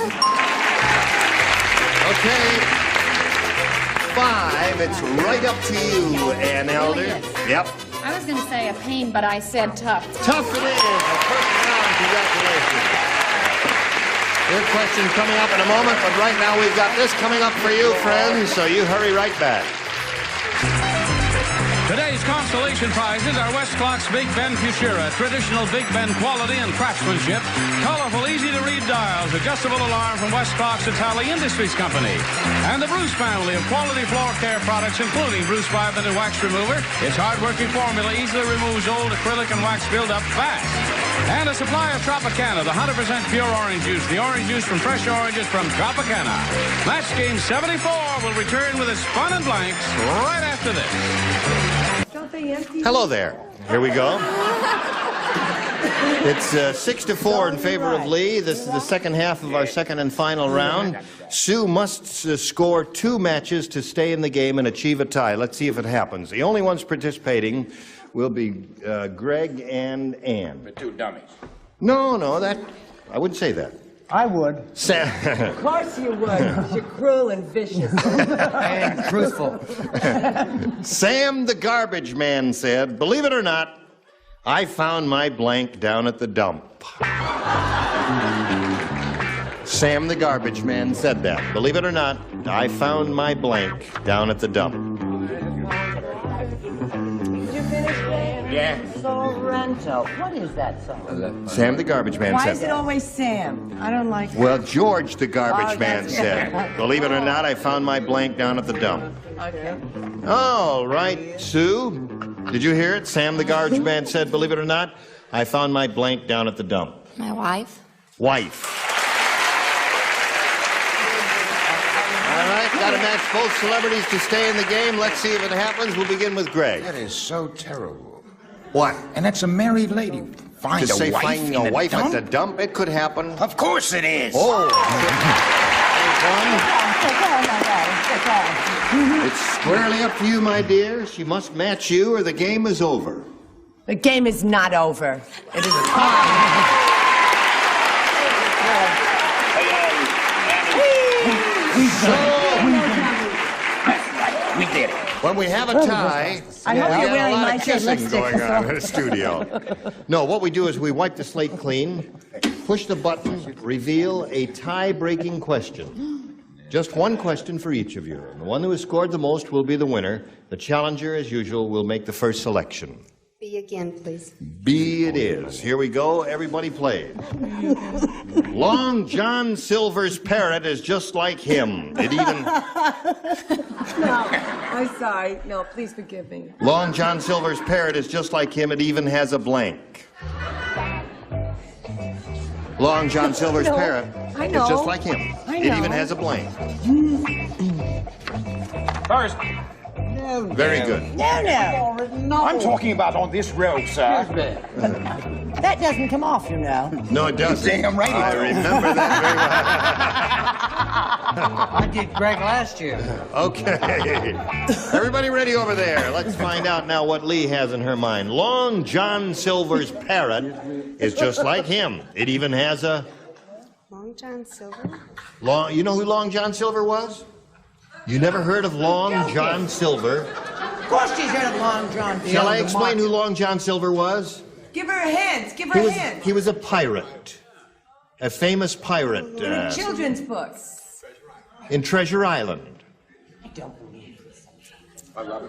Okay. 5. It's right up to you, Ann Elder. Yep. I was going to say a pain, but I said tough. Tough it is. The first round. Congratulations. Your question coming up in a moment, but right now we've got this coming up for you, friends, so you hurry right back. Today's consolation prizes are Westclock's Big Ben Futura, traditional Big Ben quality and craftsmanship, colorful, easy-to-read dials, adjustable alarm from Westclock's Italian Industries Company, and the Bruce family of quality floor care products, including Bruce 5-minute wax remover. Its hard-working formula easily removes old acrylic and wax buildup fast. And a supply of Tropicana, the 100% pure orange juice, the orange juice from fresh oranges from Tropicana. Match game 74 will return with its fun and blanks right after this. Hello there. Here we go. It's 6-4 in favor of Lee. This is the second half of our second and final round. Sue must score 2 matches to stay in the game and achieve a tie. Let's see if it happens. The only ones participating will be Greg and Ann. The 2 dummies. No, I wouldn't say that. I would. Of course you would. You're cruel and vicious. And truthful. Sam the garbage man said, believe it or not, I found my blank down at the dump. Sam the garbage man said that. Believe it or not, I found my blank down at the dump. Yeah. Sorrento. What is that song? Sam the garbage man Why said is it that. always Sam? I don't like it. Well, George the garbage man that's said, it. believe it or not, I found my blank down at the dump. Okay. All right, Sue. Did you hear it? Sam the garbage man said, believe it or not, I found my blank down at the dump. My wife. Wife. All right, got to match both celebrities to stay in the game. Let's see if it happens. We'll begin with Greg. That is so terrible. What? And that's a married lady. Find To a say wife finding in a the wife dump? at the dump, it could happen. Of course it is. Oh. It's squarely up to you, my dear. She must match you or the game is over. The game is not over. It is on. We did it. When we have a tie, I hope we you're got a wearing lot my of shade kissing lipstick. going on in the studio. No, what we do is we wipe the slate clean, push the button, reveal a tie-breaking question. Just one question for each of you. And the one who has scored the most will be the winner. The challenger, as usual, will make the first selection. B again, please. B it is. Here we go. Everybody play. Long John Silver's parrot is just like him. It even... No, I'm sorry. No, please forgive me. Long John Silver's parrot is just like him. It even has a blank. Long John Silver's parrot I is know. just like him. I It even know. has a blank. First. Very good. No. I'm talking about on this road, sir. That doesn't come off, you know. No, it doesn't. Damn right it I don't. remember that I did Greg last year. very well. Okay. Everybody ready over there? Let's find out now what Lee has in her mind. Long John Silver's parrot is just like him. It even has a... Long John Silver? You know who Long John Silver was? You never heard of Long John Silver? Of course she's heard of Long John. Shall I explain who Long John Silver was? Give her a hint. Give her a hint. He was a pirate. A famous pirate. Children's books. In Treasure Island. I don't believe this.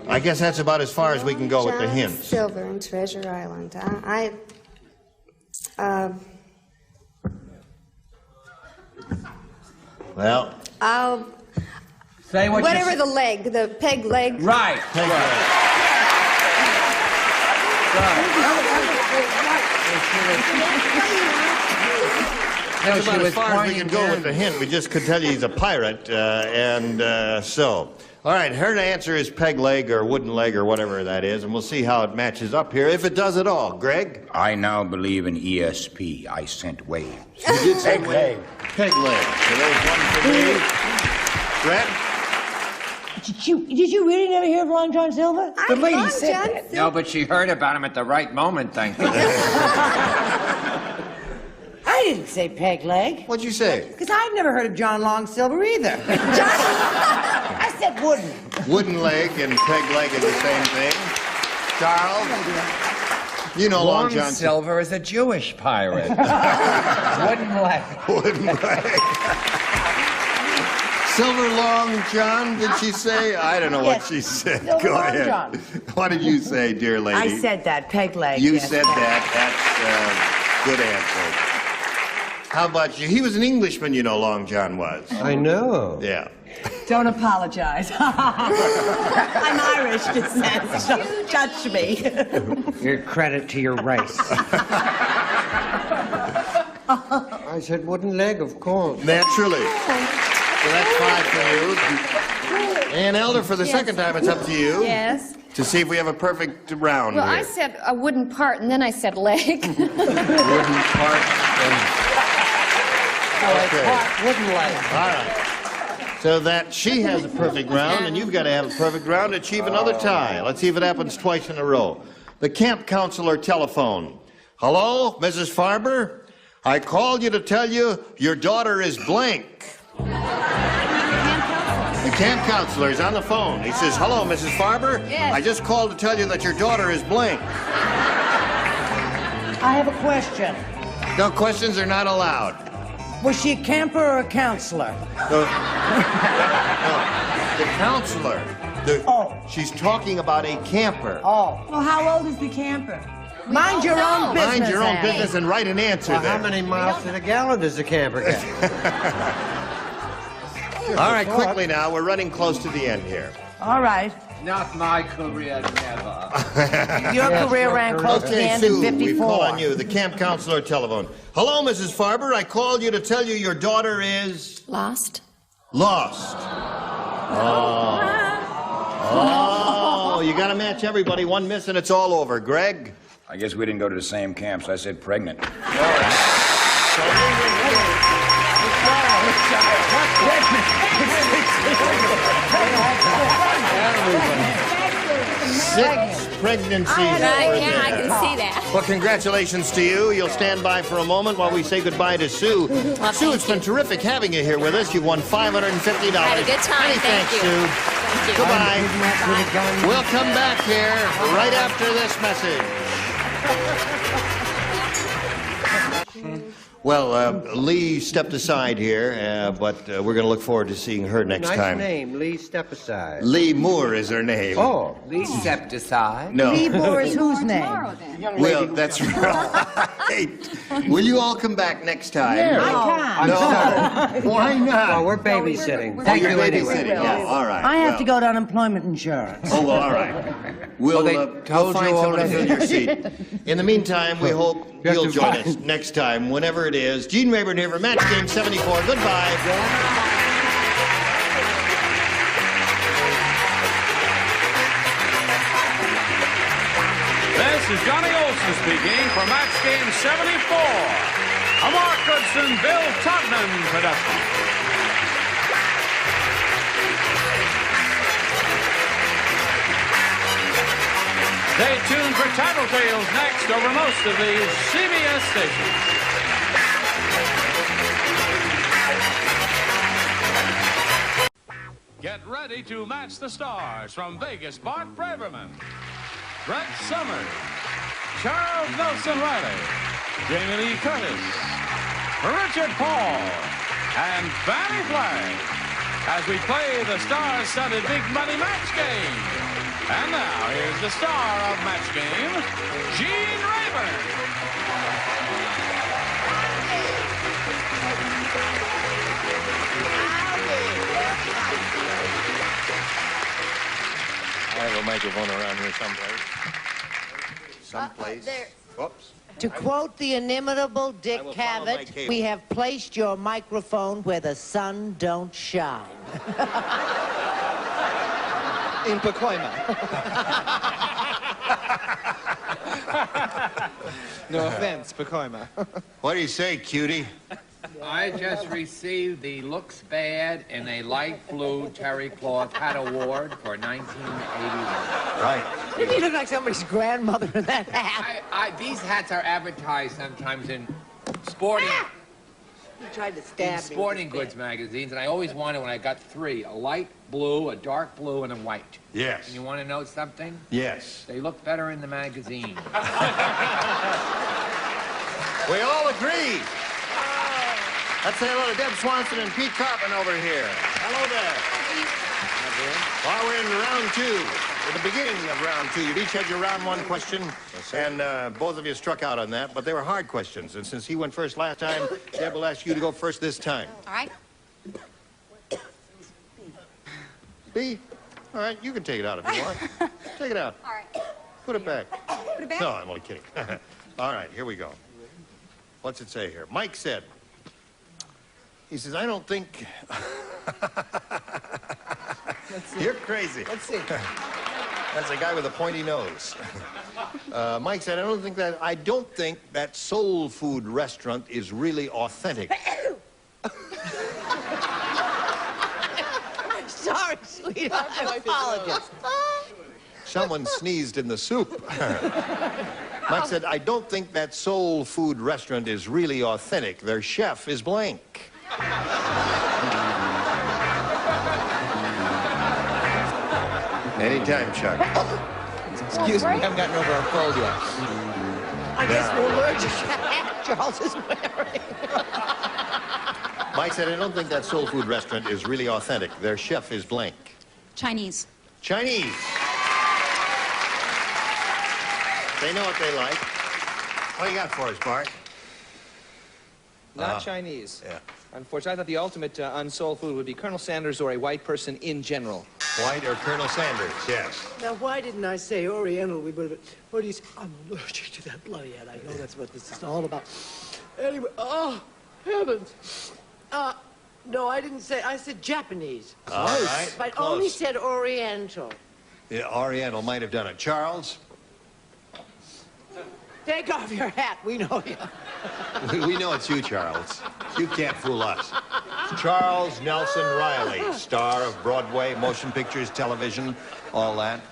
I guess that's about as far as we can go with the John hints. Silver in Treasure Island. Well, I'll... Say what Whatever you the leg, the peg leg. Right. take it. That's she about as was far as we pointing can go down. with the hint. We just could tell you he's a pirate, so. All right, her answer is peg leg or wooden leg or whatever that is, and we'll see how it matches up here, if it does at all. Greg? I now believe in ESP. I sent waves. You did say Peg leg. leg. Peg leg. So there's one for me. Brett? Did you really never hear of Long John Silver? The lady Long said John that. No, but she heard about him at the right moment, thank you. I didn't say peg leg. What'd you say? Because I've never heard of John Long Silver either. I said wooden. Wooden leg and peg leg are the same thing. Charles? You know Long John Silver is a Jewish pirate. Wooden leg. Wooden leg. Silver Long John, did she say? I don't know what she said. Silver Go Long ahead. John. What did you say, dear lady? I said that, peg leg. You yes, said ma'am. that. That's good answer. How about you? He was an Englishman, you know, Long John was. I know. Yeah. Don't apologize. I'm Irish descent, so judge me. Your credit to your race. I said wooden leg, of course. Naturally. So that's 5 for you. And Elder, for the second time, it's up to you. Yes. To see if we have a perfect round Well, here. I said a wooden part, and then I said leg. Wooden part Okay. Wooden leg. All right. So that she has a perfect round, and you've got to have a perfect round to achieve another tie. Let's see if it happens twice in a row. The camp counselor telephone. Hello, Mrs. Farber? I called you to tell you your daughter is blank. The camp counselor is on the phone. He says, hello, Mrs. Farber? Yes. I just called to tell you that your daughter is blank. I have a question. No, questions are not allowed. Was she a camper or a counselor? The counselor. She's talking about a camper. Oh. Well, how old is the camper? Mind your own business. Mind your own Ann. business and write an answer Well, there. how many miles to the gallon does the camper get? All right, quickly now. We're running close to the end here. All right. Not my career, never. Your career ran close to the Okay, end Sue, in we 54. call on you, the camp counselor telephone. Hello, Mrs. Farber. I called you to tell you your daughter is... Lost. Lost. Oh, you got to match everybody. One miss and it's all over. Greg? I guess we didn't go to the same camp, so I said pregnant. Six pregnancies. I can see that. Well, congratulations to you. You'll stand by for a moment while we say goodbye to Sue. Well, Sue, it's thank been terrific having you here with us. You've won $550. Had a good time. Many Thank thanks, you. Sue. Thank you. Goodbye. We'll come back here right after this message. Well, Lee stepped aside here, but we're going to look forward to seeing her next Nice time. name, Lee Step Aside. Lee Moore is her name. Oh. Lee stepped aside. No. Lee Moore is whose name? Well, that's right. Will you all come back next time? I No. can't. Why not? Well, we're babysitting. Oh, Thank you're you anyway. babysitting. Yeah, all right. I have well. to go to unemployment insurance. Oh, well, all right. We'll, they we'll told find you someone to already. fill your seat. In the meantime, we hope You have you'll to join find- us next time, whenever it is. Gene Rayburn here for Match Game 74. Goodbye. This is Johnny Olson speaking for Match Game 74. A Mark Goodson, Bill Todman production. Stay tuned for Tattletales next over most of these CBS stations. Get ready to match the stars from Vegas. Bart Braverman, Brett Summers, Charles Nelson Riley, Jamie Lee Curtis, Richard Paul, and Fanny Flagg as we play the star-studded Big Money Match Game. And now, here's the star of Match Game, Gene Rayburn. I have a microphone around here someplace. Someplace. there. Whoops. To quote the inimitable Dick Cavett, we have placed your microphone where the sun don't shine. In Pacoima. No offense, Pacoima. What do you say, cutie? I just received the Looks Bad in a Light Blue Terry Cloth Hat Award for 1981. Right. You look like somebody's grandmother in that hat. These hats are advertised sometimes in sporting... You tried to stab me. Sporting goods magazines, and I always wanted, when I got three, a light blue, a dark blue, and a white. Yes. And you want to know something? Yes. They look better in the magazine. We all agree. Let's say hello to Deb Swanson and Pete Carpin over here. Hello there. While we're in round two, at the beginning of round two, you've each had your round one question, and both of you struck out on that, but they were hard questions. And since he went first last time, Deb will ask you to go first this time. All right. B? All right, you can take it out if you want. Take it out. All right. Put it back. Put it back? No, I'm only kidding. All right, here we go. What's it say here? Mike said, he says, I don't think... You're crazy. Let's see. That's a guy with a pointy nose. Mike said, I don't think that soul food restaurant is really authentic. I'm sorry, sweetheart. I apologize. Someone sneezed in the soup. Mike said, I don't think that soul food restaurant is really authentic. Their chef is blank. Anytime, Chuck. Excuse me, I haven't gotten over our cold yet. I guess we're allergic to hat Charles is wearing. Mike said, I don't think that soul food restaurant is really authentic. Their chef is blank. Chinese. Chinese. They know what they like. What do you got for us, Bart? Not Chinese. Yeah. Unfortunately, I thought the ultimate unsold food would be Colonel Sanders or a white person in general. White or Colonel Sanders, yes. Now, why didn't I say Oriental? What do you say? I'm allergic to that bloody hat. I know that's what this is all about. Anyway, oh, heavens. No, I didn't say, I said Japanese. All right. But close. only said Oriental. Yeah, Oriental might have done it. Charles? Take off your hat. We know you. We know it's you, Charles. You can't fool us. Charles Nelson Riley, star of Broadway, motion pictures, television, all that.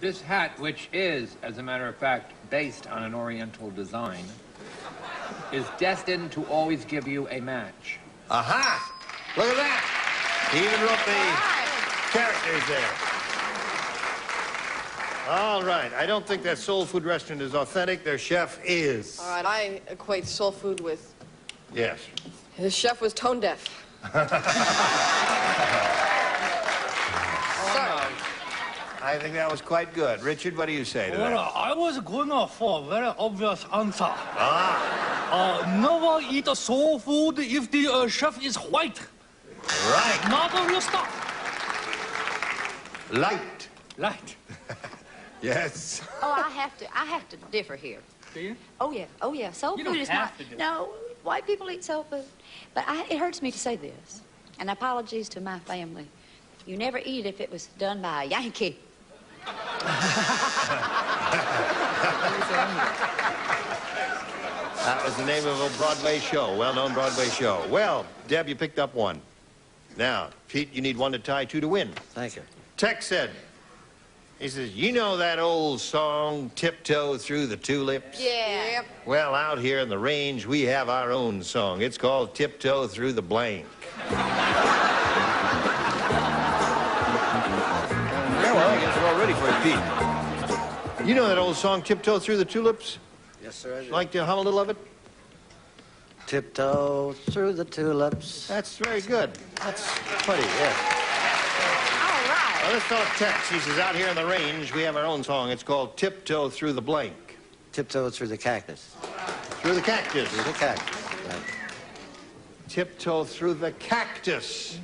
This hat, which is, as a matter of fact, based on an Oriental design, is destined to always give you a match. Aha! Look at that! He even wrote the characters there. All right. I don't think that soul food restaurant is authentic. Their chef is. All right, I equate soul food with... Yes. His chef was tone deaf. I think that was quite good. Richard, what do you say to that? Well, I was going for a very obvious answer. Never eat soul food if the chef is white. Right. Not a real stuff. Light. Light. Yes. Oh, I have to differ here. Do you? Oh yeah. Soul You food don't is have not. to do it. No, white people eat soul food, but it hurts me to say this, and apologies to my family. You never eat it if it was done by a Yankee. That was the name of a Broadway show, well-known Broadway show. Well, Deb, you picked up one. Now, Pete, you need one to tie, two to win. Thank you. Tex said, he says, you know that old song, Tiptoe Through the Tulips? Yeah. Yep. Well, out here in the range, we have our own song. It's called Tiptoe Through the Blank. Yeah, well, I guess we're all ready for it, Pete. You know that old song, Tiptoe Through the Tulips? Yes, sir, I do. Like to hum a little of it? Tiptoe through the tulips. That's very good. That's funny, yes. All right. Well, let's talk Tex. He says, out here in the range, we have our own song. It's called Tiptoe Through the Blank. Tiptoe through the cactus. Through the cactus. Through the cactus. Right. Tiptoe through the cactus.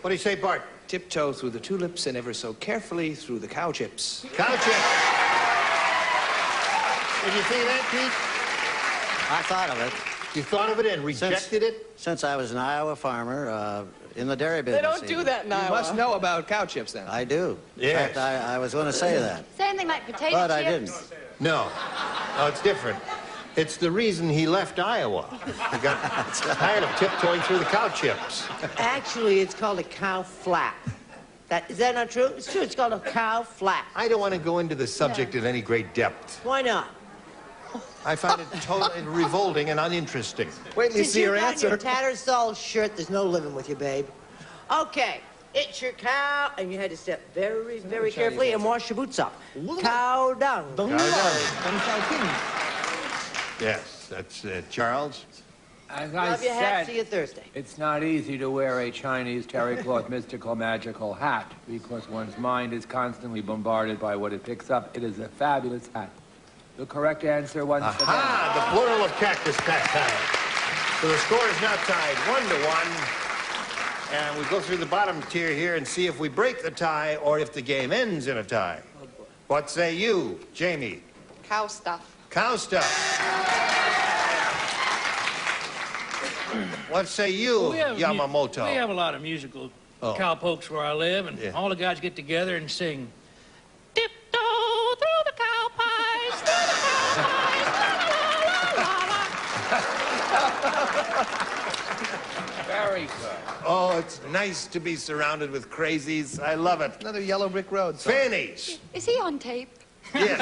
What do you say, Bart? Tiptoe through the tulips and ever so carefully through the cow chips. Cow chips. Did you see that, Pete? I thought of it. You thought of it and rejected it? Since I was an Iowa farmer in the dairy business. They don't do that in Iowa. You must know about cow chips then. I do. Yes. In fact, I was going to say that. Say anything like potato But chips. I didn't. No. No, it's different. It's the reason he left Iowa. He got tired of tiptoeing through the cow chips. Actually, it's called a cow flap. Is that not true? It's true. It's called a cow flap. I don't want to go into the subject in any great depth. Why not? I find it totally revolting and uninteresting. Wait till you see your answer. Your Tattersall shirt, there's no living with you, babe. Okay, it's your cow, and you had to step very, very carefully and wash your boots off. Cow dung. Cow dung. Yes, that's Charles. As Love I your hat. said, See you Thursday. it's not easy to wear a Chinese terry cloth mystical magical hat because one's mind is constantly bombarded by what it picks up. It is a fabulous hat. The correct answer once again. Aha, the plural of cactus tactile. So the score is now tied 1-1. And we go through the bottom tier here and see if we break the tie or if the game ends in a tie. What say you, Jamie? Cow stuff. Cow stuff. What say you, Yamamoto? We have a lot of musical cowpokes where I live, and all the guys get together and sing, tiptoe through the cow pies, through the cow pies, Very good. Oh, it's nice to be surrounded with crazies. I love it. Another Yellow Brick Road song. Fannies. Is he on tape? Yes.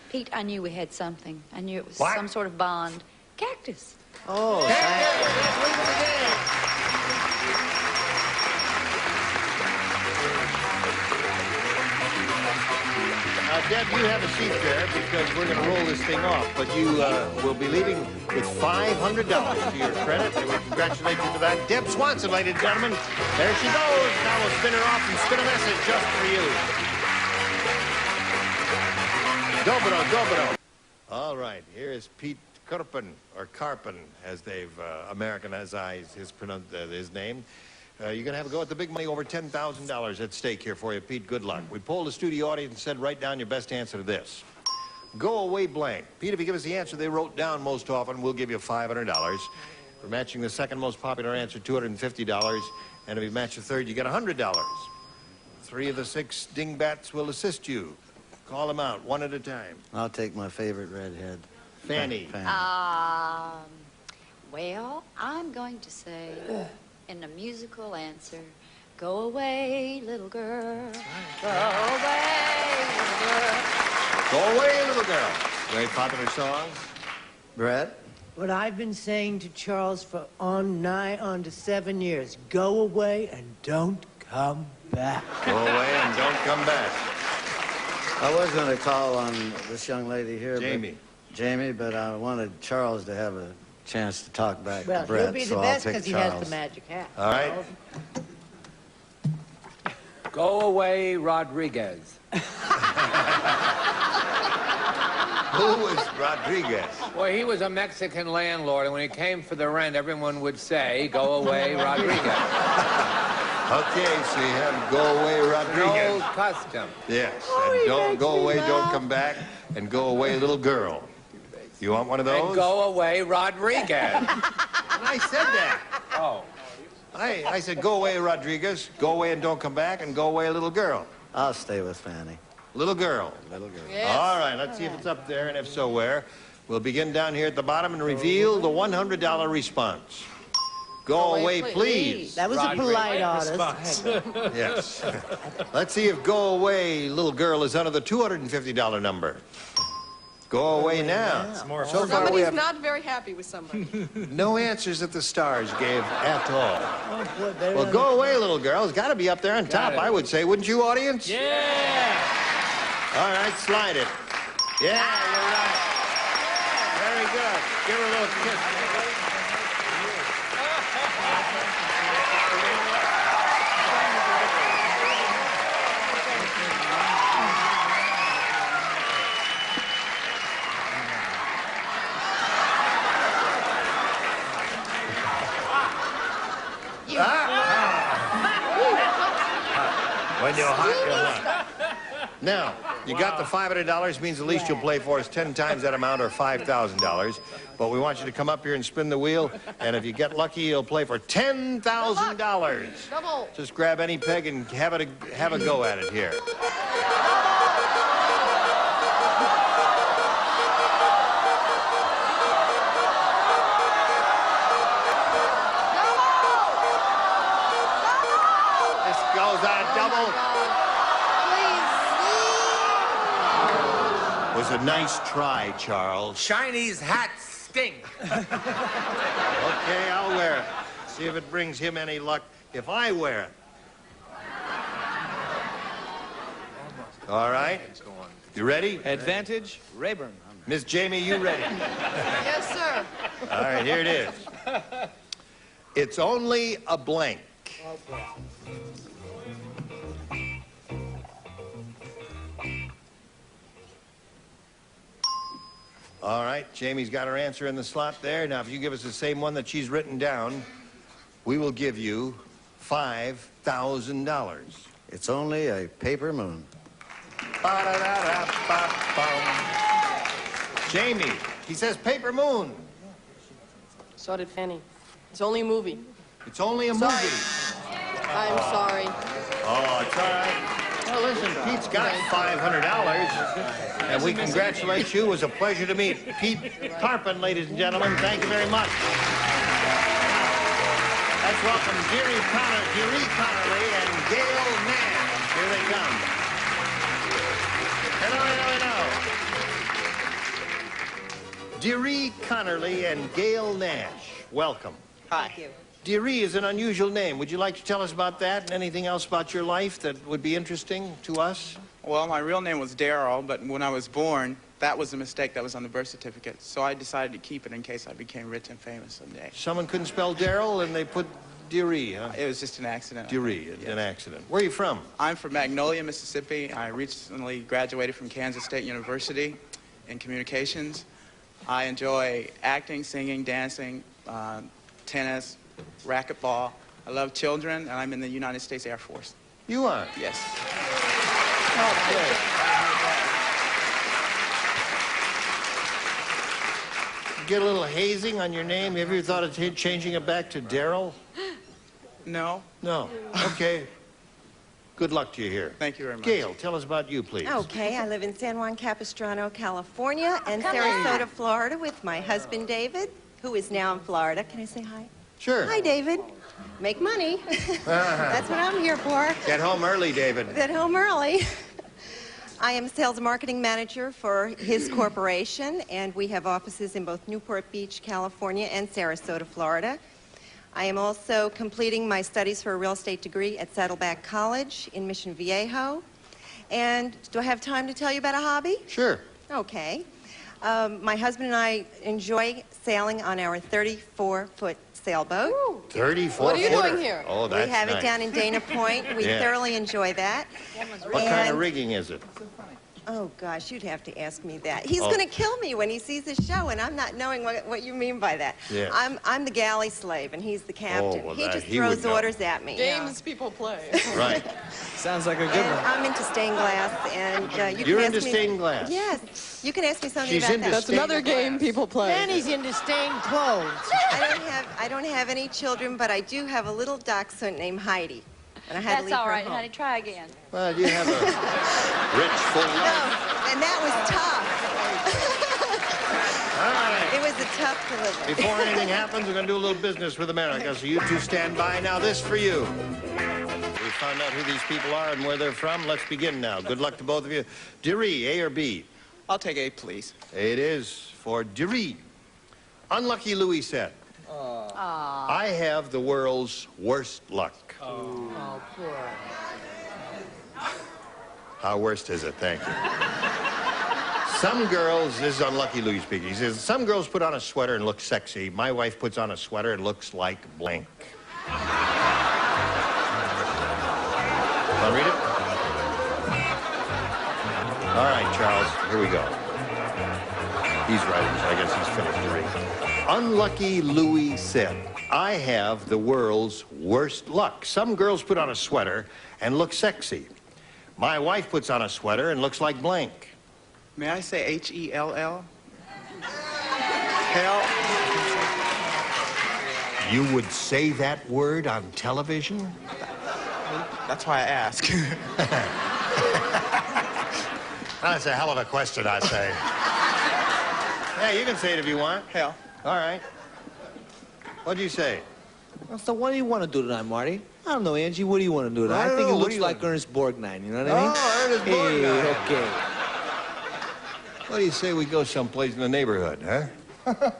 Pete, I knew we had something. I knew it was What? some sort of bond. Cactus. Oh, Deb, you have a seat there because we're going to roll this thing off, but you will be leaving with $500 to your credit, and we congratulate you for that. Deb Swanson, ladies and gentlemen. There she goes. Now we'll spin her off and spin a message just for you. Dobro, dobro. All right, here is Pete Karpen, or Karpen, as they've Americanized his name. You're going to have a go at the big money, over $10,000 at stake here for you, Pete. Good luck. We polled the studio audience and said, write down your best answer to this. Go away blank. Pete, if you give us the answer they wrote down most often, we'll give you $500. For matching the second most popular answer, $250. And if you match the third, you get $100. 3 of the 6 dingbats will assist you. Call them out, one at a time. I'll take my favorite redhead. Fanny. Well, I'm going to say, in a musical answer, go away, little girl. Go away, little girl. Go away, little girl. Very popular song. Brett? What I've been saying to Charles for nigh on to 7 years, go away and don't come back. Go away and don't come back. I was going to call on this young lady here. Jamie. Jamie, but I wanted Charles to have a chance to talk back to Brett. He'll be the so best I'll pick because he has Charles. the magic hat. All right. Go away, Rodriguez. Who was Rodriguez? Well, he was a Mexican landlord, and when he came for the rent, everyone would say, go away, Rodriguez. Okay, so you have go away, An Rodriguez. old custom. Yes, and don't go away, don't come back, and go away, little girl. You want one of those? And go away, Rodriguez. I said that. Oh. I said go away, Rodriguez, go away and don't come back, and go away, little girl. I'll stay with Fanny. Little girl. Little girl. Yes. All right, let's see if it's up there, and if so, where. We'll begin down here at the bottom and reveal the $100 response. Go away, please. That was a polite artist. Yes. Let's see if go away, little girl, is under the $250 number. Go away now. So far, we Somebody's have not very happy with somebody. no answers that the stars gave at all. Oh, boy, better Well, than- go away, little girl. It's got to be up there on top, I would say. Wouldn't you, audience? Yeah! All right, slide it. Yeah, you're right. Very good. Give her a little kiss. When you're hot, you're hot. Now, You got the $500, means the least you'll play for is 10 times that amount, or $5,000. But we want you to come up here and spin the wheel, and if you get lucky, you'll play for $10,000. Double. Just grab any peg and have a go at it here. This goes on a double. Was a nice try, Charles. Chinese hats stink. Okay, I'll wear it. See if it brings him any luck if I wear it. All right. You ready? Advantage, Rayburn. Miss Jamie, you ready? Yes, sir. All right, here it is. It's only a blank. All right, Jamie's got her answer in the slot there. Now, if you give us the same one that she's written down, we will give you $5,000. It's only a paper moon. Jamie, he says paper moon. So did Fanny. It's only a movie. It's only a movie. I'm sorry. Oh, it's all right. Well, listen, Pete's got $500, and we congratulate you. It was a pleasure to meet Pete Carpin, ladies and gentlemen. Thank you very much. Let's welcome Dearie Connerly and Gail Nash. Here they come. Hello. Dearie Connerly and Gail Nash. Welcome. Hi. Thank you. Dearie is an unusual name. Would you like to tell us about that and anything else about your life that would be interesting to us? Well, my real name was Daryl, but when I was born, that was a mistake that was on the birth certificate. So I decided to keep it in case I became rich and famous someday. Someone couldn't spell Daryl and they put Dearie, huh? It was just an accident. Dearie, an accident. Where are you from? I'm from Magnolia, Mississippi. I recently graduated from Kansas State University in communications. I enjoy acting, singing, dancing, tennis, racquetball. I love children, and I'm in the United States Air Force. You are? Yes. Oh, good. Get a little hazing on your name. Have you ever thought of changing it back to Daryl? No. No. Okay. Good luck to you here. Thank you very much. Gail, tell us about you, please. Okay, I live in San Juan Capistrano, California, and Sarasota, Florida, with my husband, David, who is now in Florida. Can I say hi? Sure. Hi, David. Make money. That's what I'm here for. Get home early, David. Get home early. I am sales and marketing manager for his corporation, and we have offices in both Newport Beach, California, and Sarasota, Florida. I am also completing my studies for a real estate degree at Saddleback College in Mission Viejo. And do I have time to tell you about a hobby? Sure. Okay. My husband and I enjoy sailing on our 34-foot sailboat. 34 What are you doing here? Oh, that's We have nice. it down in Dana Point. We Yeah. thoroughly enjoy that. What kind of rigging is it? Oh, gosh, you'd have to ask me that. He's Oh. going to kill me when he sees the show, and I'm not knowing what you mean by that. Yeah. I'm the galley slave, and he's the captain. well, he that- just he would throws know. orders at me. Games people play. Right. Sounds like a good And one. I'm into stained glass, and you You're can ask into me... stained glass? Yes. You can ask me something She's about into that. That's another game people play. Fanny's into stained clothes. I don't have any children, but I do have a little dachshund named Heidi. And I had to That's leave all her right, home. honey. Try again. Well, you have a rich, full life. No, and that was tough. All right. It was a tough delivery. Before anything happens, we're going to do a little business with America, so you two stand by. Now, this for you. We found out who these people are and where they're from. Let's begin now. Good luck to both of you. Dearie, A or B? I'll take A, please. A it is for Dearie. Unlucky Louis said, I have the world's worst luck. Oh, poor. How worst is it? Thank you. Some girls, this is Unlucky Louis speaking, he says, some girls put on a sweater and look sexy. My wife puts on a sweater and looks like blank. Want to read it? All right, Charles, here we go. He's writing, so I guess he's finished to read. Unlucky Louis said, I have the world's worst luck. Some girls put on a sweater and look sexy. My wife puts on a sweater and looks like blank. May I say H-E-L-L? Hell? You would say that word on television? That's why I ask. That's a hell of a question, I say. Yeah, you can say it if you want. Hell. All right. What'd you say? Well, so what do you want to do tonight, Marty? I don't know, Angie. What do you want to do tonight? I think it looks like Ernest Borgnine, you know what I mean? Oh, Ernest Borgnine. Hey, okay. What do you say we go someplace in the neighborhood, huh?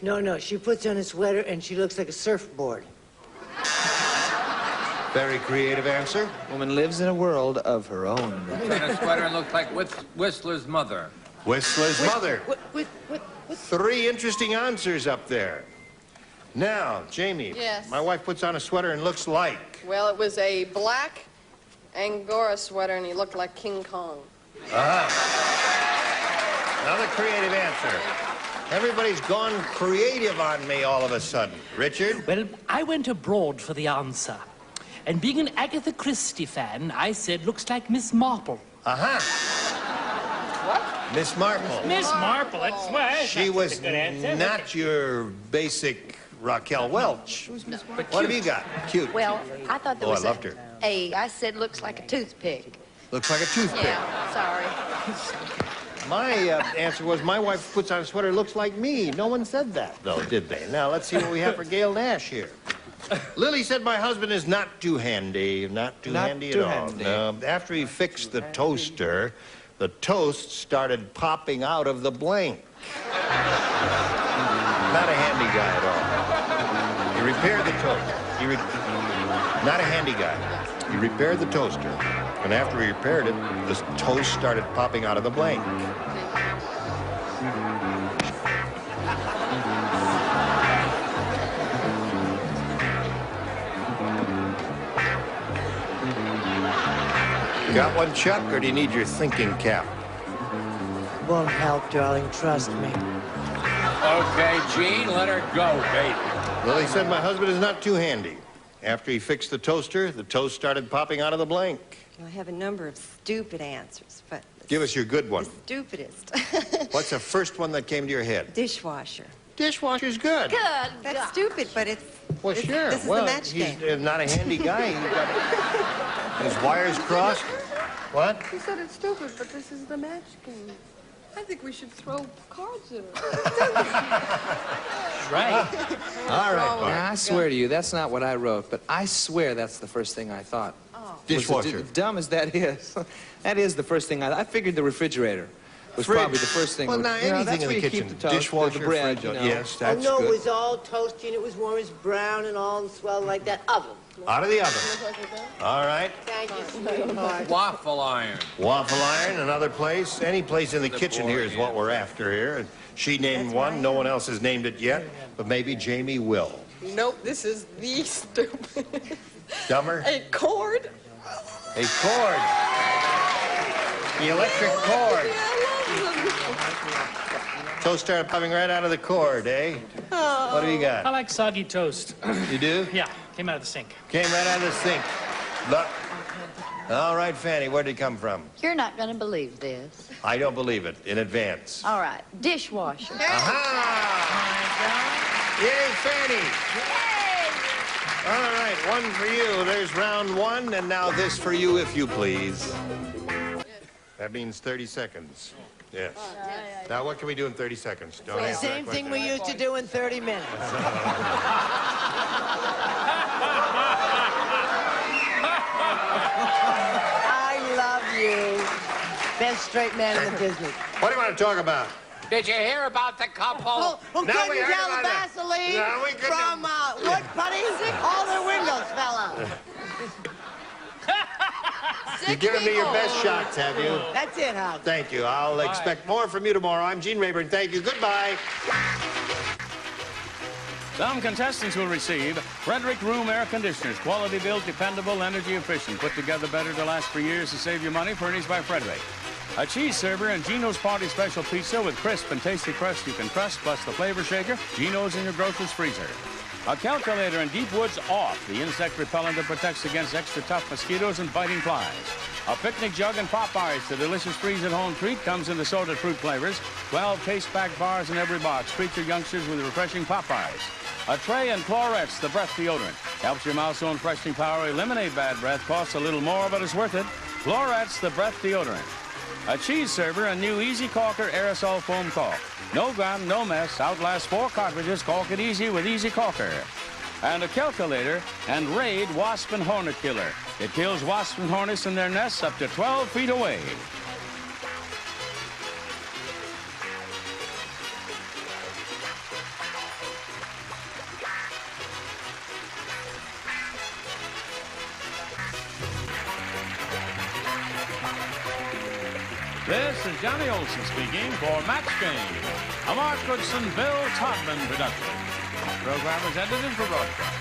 No, she puts on a sweater and she looks like a surfboard. Very creative answer. Woman lives in a world of her own. In a sweater and looks like Whistler's mother. Whistler's mother. 3 interesting answers up there. Now, Jamie. Yes. My wife puts on a sweater and looks like. Well, it was a black Angora sweater, and he looked like King Kong. Another creative answer. Everybody's gone creative on me all of a sudden. Richard? Well, I went abroad for the answer. And being an Agatha Christie fan, I said, looks like Miss Marple. What? Miss Marple. Miss Marple, that's why. She was not your basic Raquel Welch. What have you got? Cute. Well, I thought there Oh, was I loved her. I said looks like a toothpick. Looks like a toothpick. Yeah, sorry. My answer was my wife puts on a sweater looks like me. No one said that, though, did they? Now, let's see what we have for Gail Nash here. Lily said my husband is not too handy. Not too handy at all. No, after he fixed the toaster, the toast started popping out of the blank. Not a handy guy at all. He repaired the toaster. Not a handy guy. He repaired the toaster. And after he repaired it, the toast started popping out of the blank. Got one, Chuck, or do you need your thinking cap? Won't help, darling. Trust me. Okay, Gene, let her go, baby. Lily said my husband is not too handy. After he fixed the toaster, the toast started popping out of the blank. I have a number of stupid answers, but Give us your good one. stupidest. What's the first one that came to your head? Dishwasher. Dishwasher's good. Good. That's stupid, but it's. Well, sure. This is well, the match game. he's not a handy guy. He's got his wires crossed. What? He said it's stupid, but this is the match game. I think we should throw cards at her. Right. All right, Bart. Now, I swear to you, that's not what I wrote, but I swear that's the first thing I thought. Dishwasher. Dumb as that is, that is the first thing I figured the refrigerator was Fridge. probably the first thing. Well, now, You know, anything that's in where the you kitchen. keep the toast, Dishwasher, the bread, fridge, you know. yes, that's oh, no, good. it was all toasty and it was warm as brown and all and swelled like that oven. Out of the oven. All right. Thank you, sweetheart. Waffle iron. Waffle iron, another place. Any place in the kitchen here is what we're after here. She named one. No one else has named it yet, but maybe Jamie will. Nope, this is the stupid. Dumber? A cord. A cord. The electric cord. Toast started popping right out of the cord, eh? What do you got? I like soggy toast. You do? Yeah, came out of the sink. Came right out of the sink. Look. All right, Fanny, where'd it come from? You're not going to believe this. I don't believe it in advance. All right, dishwasher. Aha! Yay, Fanny! All right, one for you. There's round one, and now this for you, if you please. That means 30 seconds. Yes. Now, what can we do in 30 seconds? Don't The answer that same thing we question. used to do in 30 minutes. I love you. Best straight man in the business. What do you want to talk about? Did you hear about the couple? Who Now couldn't we heard tell the about it. Vaseline No, we couldn't. from wood putty? All their windows fell out. You've given me your best shots, have you? That's it, Howard. Thank you. I'll expect more from you tomorrow. I'm Gene Rayburn. Thank you. Goodbye. Some contestants will receive Frederick Room Air Conditioners. Quality built, dependable, energy efficient. Put together better to last for years to save you money. Furnished by Frederick. A cheese server and Gino's Party Special Pizza with crisp and tasty crust you can trust, plus the flavor shaker. Gino's in your grocer's freezer. A calculator and Deep Woods Off, the insect repellent that protects against extra tough mosquitoes and biting flies. A picnic jug and pop ice, the delicious freeze-at-home treat, comes in assorted fruit flavors. 12 taste-packed bars in every box. Treat your youngsters with refreshing pop ice. A tray and Clorettes, the breath deodorant. Helps your mouth's own freshening power eliminate bad breath. Costs a little more, but it's worth it. Clorettes, the breath deodorant. A cheese server, a new Easy Caulker aerosol foam caulk. No gum, no mess. Outlasts 4 cartridges. Caulk it easy with Easy Caulker. And a calculator and Raid Wasp and Hornet Killer. It kills wasps and hornets in their nests up to 12 feet away. This is Johnny Olson speaking for Match Game, a Mark Goodson, Bill Todman production. The program is edited for broadcast.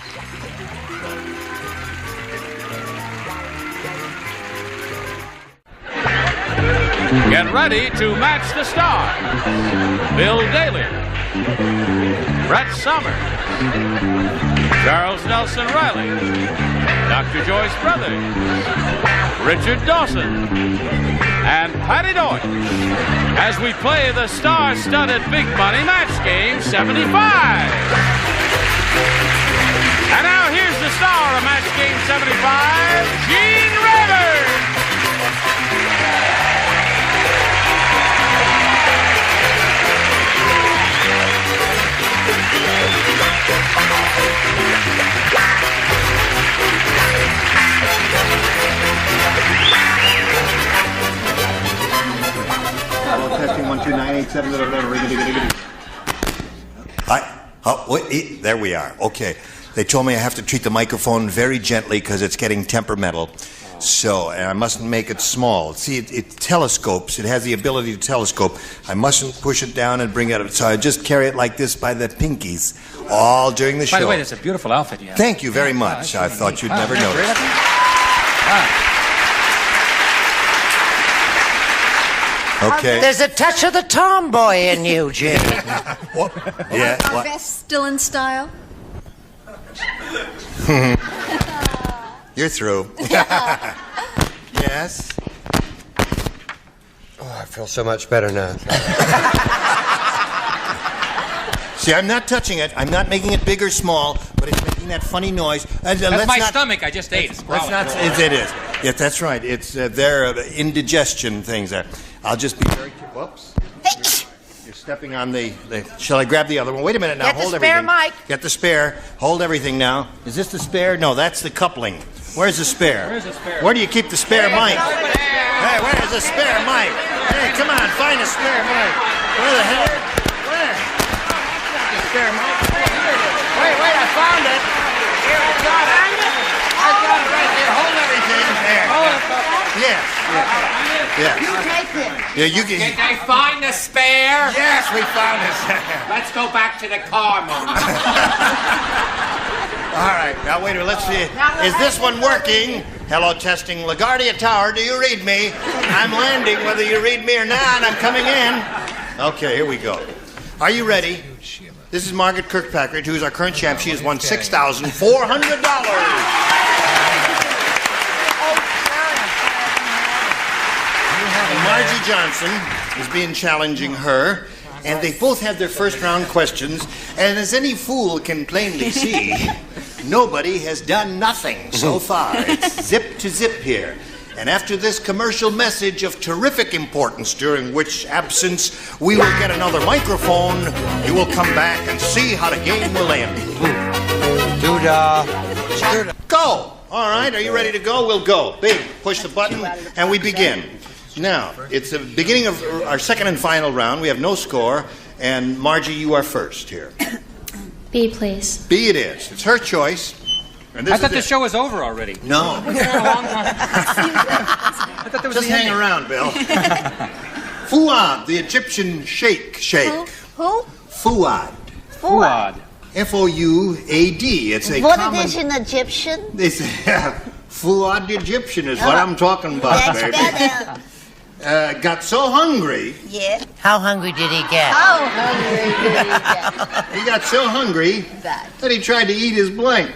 Get ready to match the stars. Bill Daly, Brett Summers, Charles Nelson Riley, Dr. Joyce Brothers, Richard Dawson, and Patty Deutsch as we play the star-studded Big Money Match Game 75. And now here's the star of Match Game 75, Gene Rivers. Testing 1 2 9 8 7 wait, there we are. Okay. They told me I have to treat the microphone very gently because it's getting temperamental. So, and I mustn't make it small. See, it telescopes. It has the ability to telescope. I mustn't push it down and bring it up. So I just carry it like this by the pinkies all during the show. By the way, that's a beautiful outfit you have. Thank you very much. I thought you'd never notice. Okay. There's a touch of the tomboy in you, Jim. What? Yeah. Our vest still in style? You're through. Yes. Oh, I feel so much better now. See, I'm not touching it. I'm not making it big or small, but it's making that funny noise. That's my stomach. I just ate. It is. Yes, that's right. It's their indigestion things. I'll just be very careful. Whoops. You're stepping on the. Shall I grab the other one? Wait a minute now. Hold everything. Get the spare mic. Get the spare. Hold everything now. Is this the spare? No, that's the coupling. Where's the spare? Where's the spare? Where do you keep the spare mic? Hey, where's the spare mic? Hey, come on, find a spare mic. Where the hell? Where? The spare mic. Wait, I found it. Here, I got it. I got it right there. Hold everything. There. Yes. You take it. Yeah, you can. Did they find the spare? Yes, we found it. Let's go back to the car, Mom. All right, now wait a minute, let's see. Is this one working? Hello, testing. LaGuardia Tower, do you read me? I'm landing, whether you read me or not, I'm coming in. Okay, here we go. Are you ready? This is Margaret Kirkpatrick, who is our current champ. She has won $6,400. Margie Johnson is being challenging her, and they both had their first round questions, and as any fool can plainly see, nobody has done nothing so far. It's zip to zip here. And after this commercial message of terrific importance, during which absence we will get another microphone, you will come back and see how the game will end. Doodah. Go! All right, are you ready to go? We'll go. Big, push the button, and we begin. Now, it's the beginning of our second and final round. We have no score, and Margie, you are first here. B, please. B it is. It's her choice. And I thought the show was over already. No. I thought there was Just hang around, Bill. Fuad, the Egyptian sheikh. Who? Fuad. Fuad. F-O-U-A-D. It's a What common... is an Egyptian? It's, Fuad the Egyptian is what I'm talking about, baby. Better. Got so hungry. Yeah. How hungry did he get? How hungry did he get? He got so hungry that he tried to eat his blank.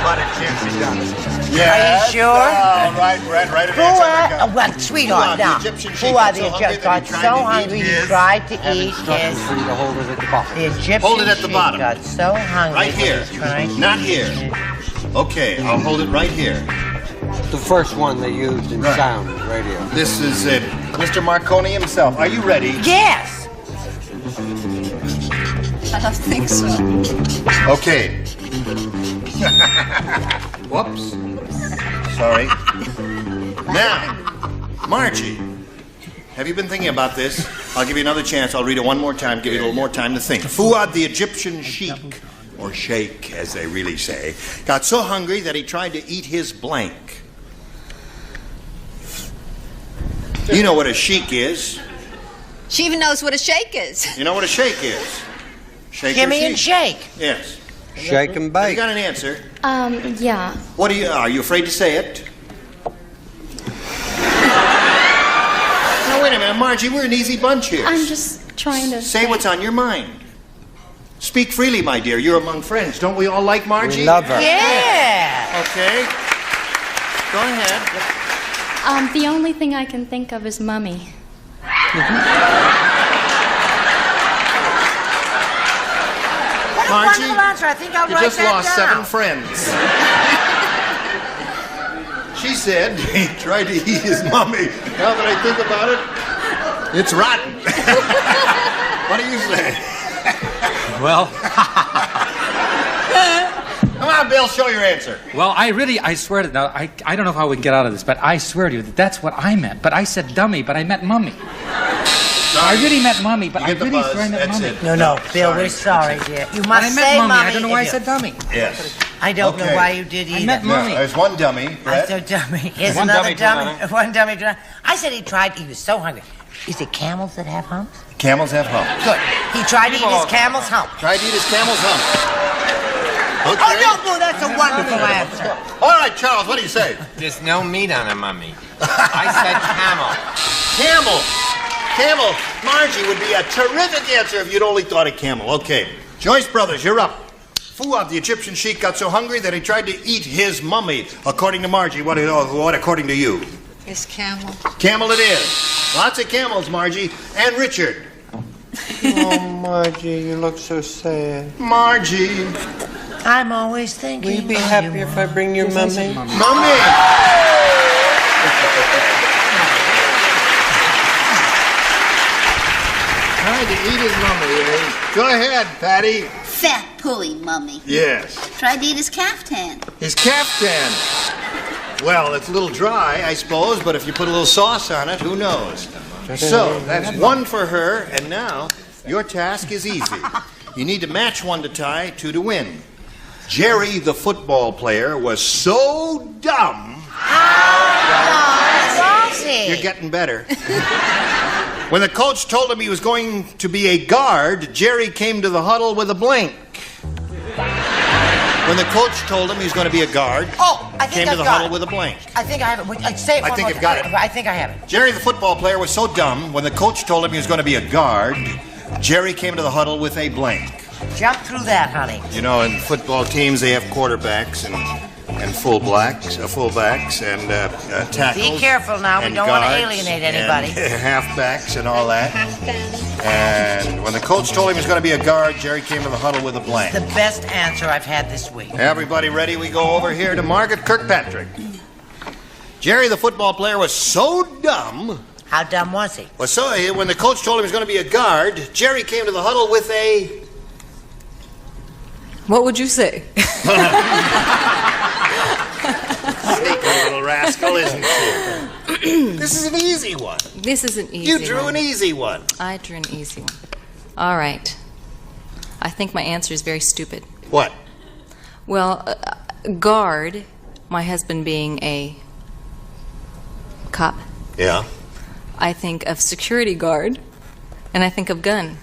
But a can't be done. Are Yes. you sure? Right, right at answer. Well, sweetheart, now. Who are the Egyptians? Got so hungry he tried to eat his. To hold it at the bottom. The Egyptian Hold it at the sheep bottom. got so hungry. Right here. he tried to Not eat here. Okay, I'll hold it right here. The first one they used in sound radio. This is it. Mr. Marconi himself. Are you ready? Yes. I don't think so. Okay. Whoops. Sorry. Now, Margie, have you been thinking about this? I'll give you another chance. I'll read it one more time, give you a little more time to think. Fuad, the Egyptian sheik, or sheikh, as they really say, got so hungry that he tried to eat his blank. You know what a sheik is. She even knows what a shake is. You know what a sheik is. Shake or Gimme and sheik? shake. Yes. Shake and bake. You got an answer? Yeah. What are you afraid to say it? Now, wait a minute, Margie, we're an easy bunch here. I'm just trying to Say what's on your mind. Speak freely, my dear. You're among friends. Don't we all like Margie? We love her. Yeah. Okay. Go ahead. The only thing I can think of is Mummy. Margie, Wonderful answer. I think I'll you write just that lost down. 7 friends. She said he tried to eat his mummy. Now that I think about it, it's rotten. What do you say? Well, Come on, Bill, show your answer. well, I swear to now, I don't know how we can get out of this, but I swear to you that that's what I meant. But I said dummy, but I meant mummy. I really meant mummy, but I You get the really buzz. swear I meant That's mummy. it. No, Bill, Sorry. we're sorry, dear. You But must I meant say mummy. mummy. I don't know why I if said you- dummy. Yes. I don't know Okay. why you did either. I meant mummy. There's one dummy, I Brett. said dummy. Here's One another dummy, dummy. One dummy. I said he tried. He was so hungry. Is it camels that have humps? Camels have humps. Good. He tried to eat his camel's hump. Tried to eat his camel's hump. Oh, Okay. no, that's a wonderful answer. All right, Charles, what do you say? There's no meat on a mummy. I said camel. Camel. Camel. Margie would be a terrific answer if you'd only thought of camel. Okay. Joyce Brothers, you're up. Fuad, the Egyptian sheik, got so hungry that he tried to eat his mummy. According to Margie, what according to you? It's camel. Camel it is. Lots of camels, Margie. And Richard. Oh, Margie, you look so sad. Margie. I'm always thinking. Will you be happy if I bring your mummy? Mummy. Trying to eat his mummy, eh? Go ahead, Patty. Fat pulley, Mummy. Yes. Tried to eat his caftan. His caftan. Well, it's a little dry, I suppose, but if you put a little sauce on it, who knows? So, that's one for her, and now your task is easy. You need to match 1 to tie, 2 to win. Jerry, the football player, was so dumb. You're getting better. When the coach told him he was going to be a guard, Jerry came to the huddle with a blank. When the coach told him he was going to be a guard, I think came to the huddle with a blank. I think I have it. Say it I one think more you've got time. it. I think I have it. Jerry, the football player, was so dumb, when the coach told him he was going to be a guard, Jerry came to the huddle with a blank. Jump through that, honey. You know, in football teams, they have quarterbacks and fullbacks and tackles. Be careful now. We and don't want to guards alienate anybody. And halfbacks and all that. And when the coach told him he was going to be a guard, Jerry came to the huddle with a blank. The best answer I've had this week. Everybody ready? We go over here to Margaret Kirkpatrick. Jerry, the football player, was so dumb. How dumb was he? When the coach told him he was going to be a guard, Jerry came to the huddle with a... What would you say? Sneaky little rascal, isn't she? This is an easy one. This is an easy You one. drew an easy one. I drew an easy one. All right. I think my answer is very stupid. What? Well, guard, my husband being a cop. Yeah. I think of security guard, and I think of gun.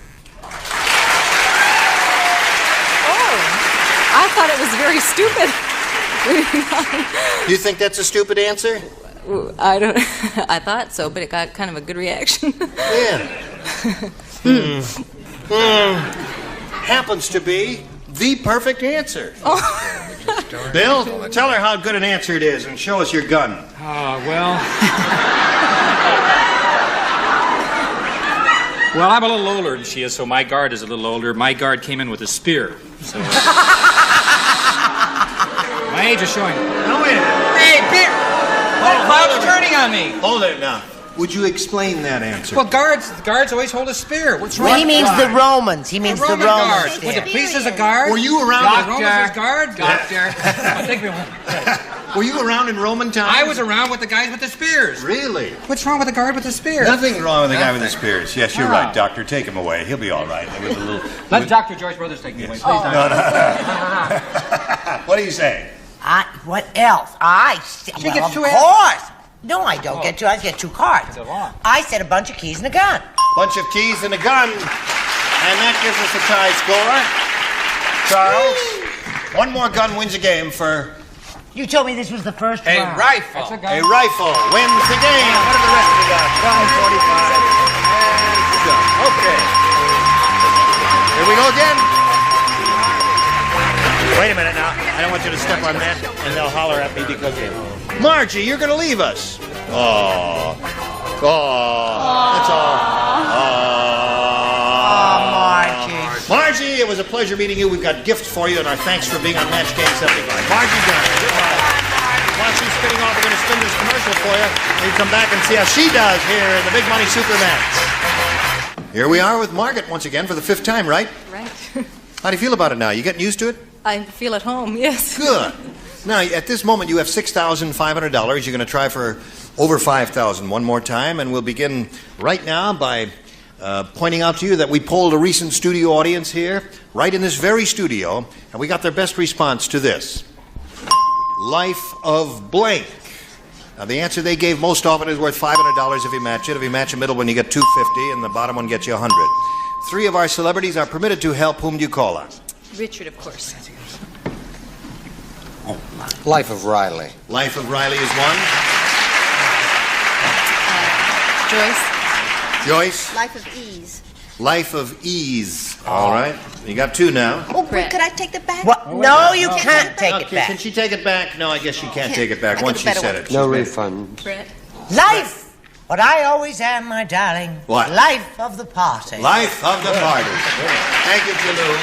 I thought it was very stupid. You think that's a stupid answer? I don't. I thought so, but it got kind of a good reaction. Yeah. Happens to be the perfect answer. Oh. Bill, tell her how good an answer it is and show us your gun. Well, I'm a little older than she is, so my guard is a little older. My guard came in with a spear. So my age is showing. No, wait a minute. Hey, Peter! The crowd's turning on me. Hold it now. Would you explain that answer? Well, guards always hold a spear. What's wrong? Well, he means the Romans. He means the Romans. Guards. Was the priest as a guard? Were you around? The Romans as guard? Doctor. Take me one. Were you around in Roman times? I was around with the guys with the spears. Really? What's wrong with the guard with the spears? Nothing wrong with the guy with the spears. Yes, you're right, Doctor. Take him away. He'll be all right. It was a little. Let Dr. Joyce Brothers take me away, please. No. What do you say? What else? She gets two of course. No, I don't get two. I get 2 cards. I said a bunch of keys and a gun. Bunch of keys and a gun. And that gives us a tie score. Charles, one more gun wins a game for... You told me this was the first A round. rifle. A rifle wins the game. What are the rest of the guns? 45. Okay. Here we go again. Wait a minute now. I don't want you to step on that, and they'll holler at me because of... Margie, you're going to leave us. Oh, that's all. Margie, it was a pleasure meeting you. We've got gifts for you, and our thanks for being on Match Game 75. Margie done. Goodbye. While she's spinning off, we're going to spin this commercial for you, and you come back and see how she does here in the Big Money Supermatch. Here we are with Margaret once again for the 5th time, right? Right. How do you feel about it now? You getting used to it? I feel at home, yes. Good. Now, at this moment, you have $6,500. You're going to try for over $5,000 one more time, and we'll begin right now by pointing out to you that we polled a recent studio audience here, right in this very studio, and we got their best response to this. Life of blank. Now, the answer they gave most often is worth $500 if you match it. If you match the middle one, you get $250, and the bottom one gets you $100. 3 of our celebrities are permitted to help. Whom do you call on? Richard, of course. Life of Riley. Life of Riley is one. Joyce. Life of Ease. Life of Ease. All right. You got 2 now. Oh, could I take that back? What? No, you can't take it back. Can she take it back? No, I guess she can't take it back once she said it. No refund. Brett. Life! What I always am, my darling. What? Life of the party. Life of the party. Thank you, Jalou.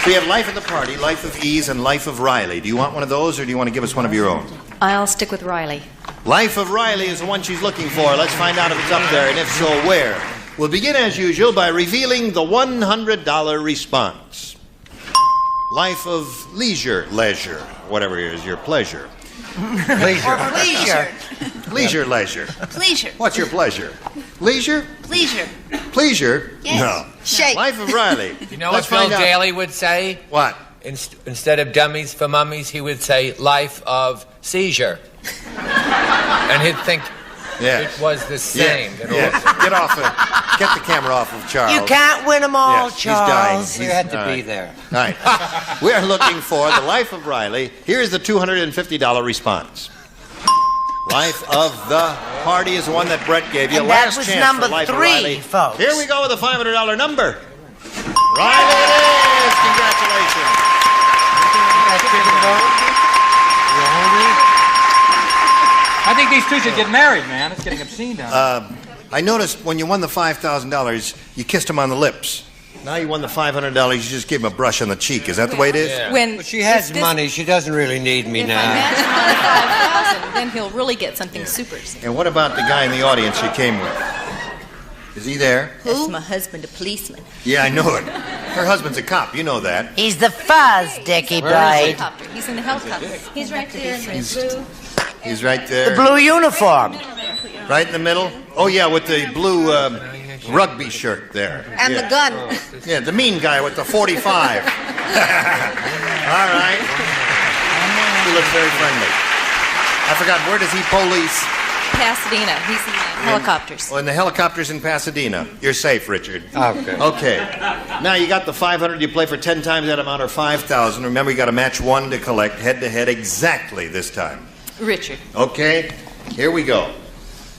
So you have Life of the Party, Life of Ease, and Life of Riley. Do you want one of those, or do you want to give us one of your own? I'll stick with Riley. Life of Riley is the one she's looking for. Let's find out if it's up there, and if so, where. We'll begin, as usual, by revealing the $100 response. Life of leisure, whatever it is, your pleasure. Leisure. Leisure. Pleasure. What's your pleasure? Leisure? Pleasure. Pleasure? Yes. No. Shake. Life of Riley. You know Let's what Bill find out. Daly would say? What? Instead of dummies for mummies, he would say life of seizure. And he'd think it was the same. Yes. Get off it. Get the camera off of Charles. You can't win them all, Yes, Charles. He's dying. You had to all be right. there. All right. We're looking for the Life of Riley. Here's the $250 response. Life of the Party is the one that Brett gave you. And that Last was chance number for Life 3, of Riley. folks. Here we go with the $500 number. Riley it is. Congratulations. I think these 2 should get married, man. It's getting obscene down there. I noticed when you won the $5,000, you kissed him on the lips. Now you won the $500, you just gave him a brush on the cheek. Is that the way it is? Yeah. When She has money. She doesn't really need me if now. I match him on 5,000, then he'll really get something super. And what about the guy in the audience you came with? Is he there? That's my husband, a policeman. Yeah, I know it. Her husband's a cop. You know that. He's the fuzz, Dickie boy. Helicopter. He's in the helicopter. He's right there in the blue. He's right there. The blue uniform. Right in the middle? Oh, yeah, with the blue rugby shirt there. And the gun. Yeah, the mean guy with the 45. All right. He looks very friendly. I forgot, where does he police? Pasadena. He's in the helicopters. Well, in the helicopters in Pasadena. You're safe, Richard. Okay. Okay. Now, you got the $500. You play for 10 times that amount or $5,000. Remember, you got to match 1 to collect head-to-head exactly this time. Richard. Okay? Here we go.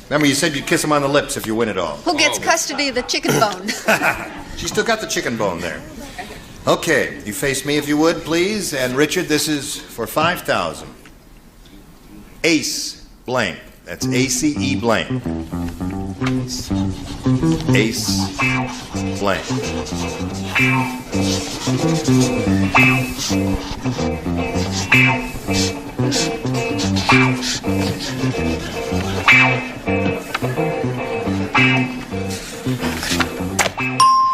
Remember, you said you'd kiss him on the lips if you win it all. Who gets custody of the chicken bone? She still got the chicken bone there. Okay, you face me if you would, please. And Richard, this is for 5,000. Ace blank. That's A-C-E blank. Ace blank.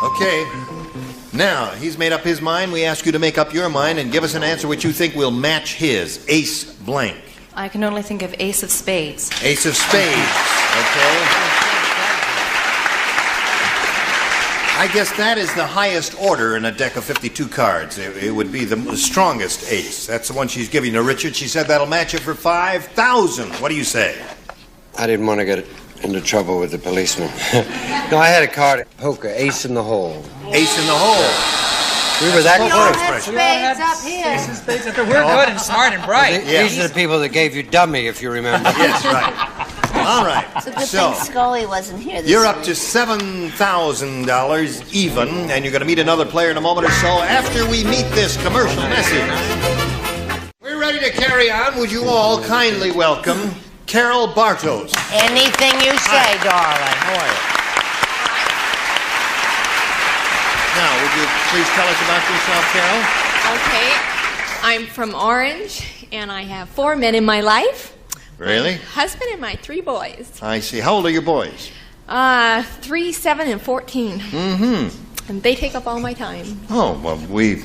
Okay. Now, he's made up his mind. We ask you to make up your mind and give us an answer which you think will match his. Ace blank. I can only think of ace of spades. Ace of spades. Okay. I guess that is the highest order in a deck of 52 cards. It would be the strongest ace. That's the one she's giving to Richard. She said that'll match it for 5,000. What do you say? I didn't want to get into trouble with the policeman. No, I had a card, poker, ace in the hole. Ace in the hole. We were that close. Spades up here. Ace of spades up there. We're good and smart and bright. These are the people that gave you dummy, if you remember. Yes, right. All right. It's a good thing Scully wasn't here this You're week. up to $7,000 even, and you're going to meet another player in a moment or so after we meet this commercial message. We're ready to carry on. Would you all kindly welcome Carol Bartos. Anything you say, darling. How are you? Now, would you please tell us about yourself, Carol? Okay. I'm from Orange, and I have 4 men in my life. Really? Husband and my 3 boys. I see. How old are your boys? 3, 7, and 14. Mm-hmm. And they take up all my time. Oh, well, we're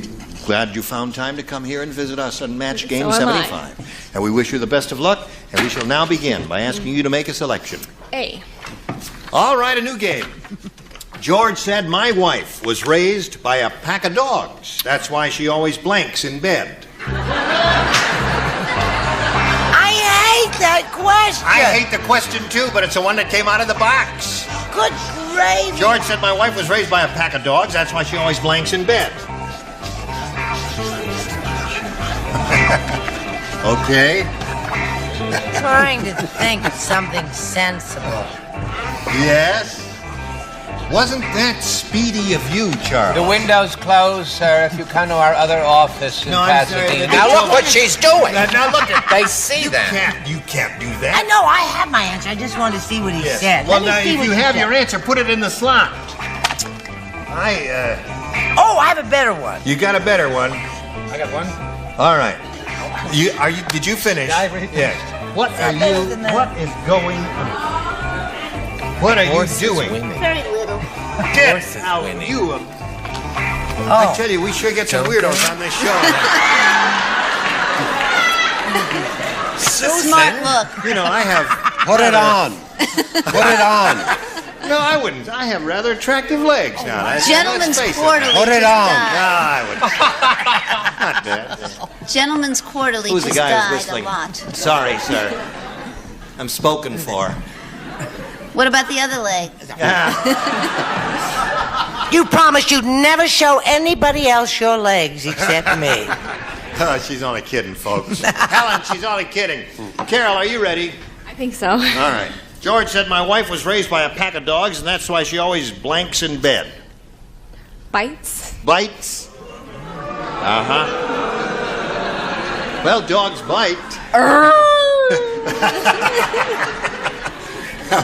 glad you found time to come here and visit us on Match Game So am I. 75. And we wish you the best of luck, and we shall now begin by asking you to make a selection. A. All right, a new game. George said, my wife was raised by a pack of dogs. That's why she always blanks in bed. I hate that question. I hate the question, too, but it's the one that came out of the box. Good gravy. George said, my wife was raised by a pack of dogs. That's why she always blanks in bed. Okay. Trying to think of something sensible. Yes? Wasn't that speedy of you, Charles? The window's closed, sir, if you come to our other office in No, I'm Pasadena. sorry. Now look what she's doing. Now look at They see that. You can't do I that. know, I have my answer. I just wanted to see what he said. Well, Let me now, see if what you he have said. your answer, put it in the slot. Oh, I have a better one. You got a better one. I got one. All right. Did you finish? Yes. What are you? What is going on? What are you doing? Very little. Get out, you! I tell you, we sure get some weirdos on this show. Smart look. You know, I have. Put it on. Put it on. No, I wouldn't. I have rather attractive legs now. Gentleman's let's face Quarterly. Put it just on. No, died. I wouldn't. Not that. Gentleman's Quarterly Who's the just guy who's died whistling? a lot. Sorry, sir. I'm spoken for. What about the other leg? You promised you'd never show anybody else your legs except me. Oh, she's only kidding, folks. Helen, she's only kidding. Carol, are you ready? I think so. All right. George said my wife was raised by a pack of dogs, and that's why she always blanks in bed. Bites. Bites? Uh-huh. Well, dogs bite.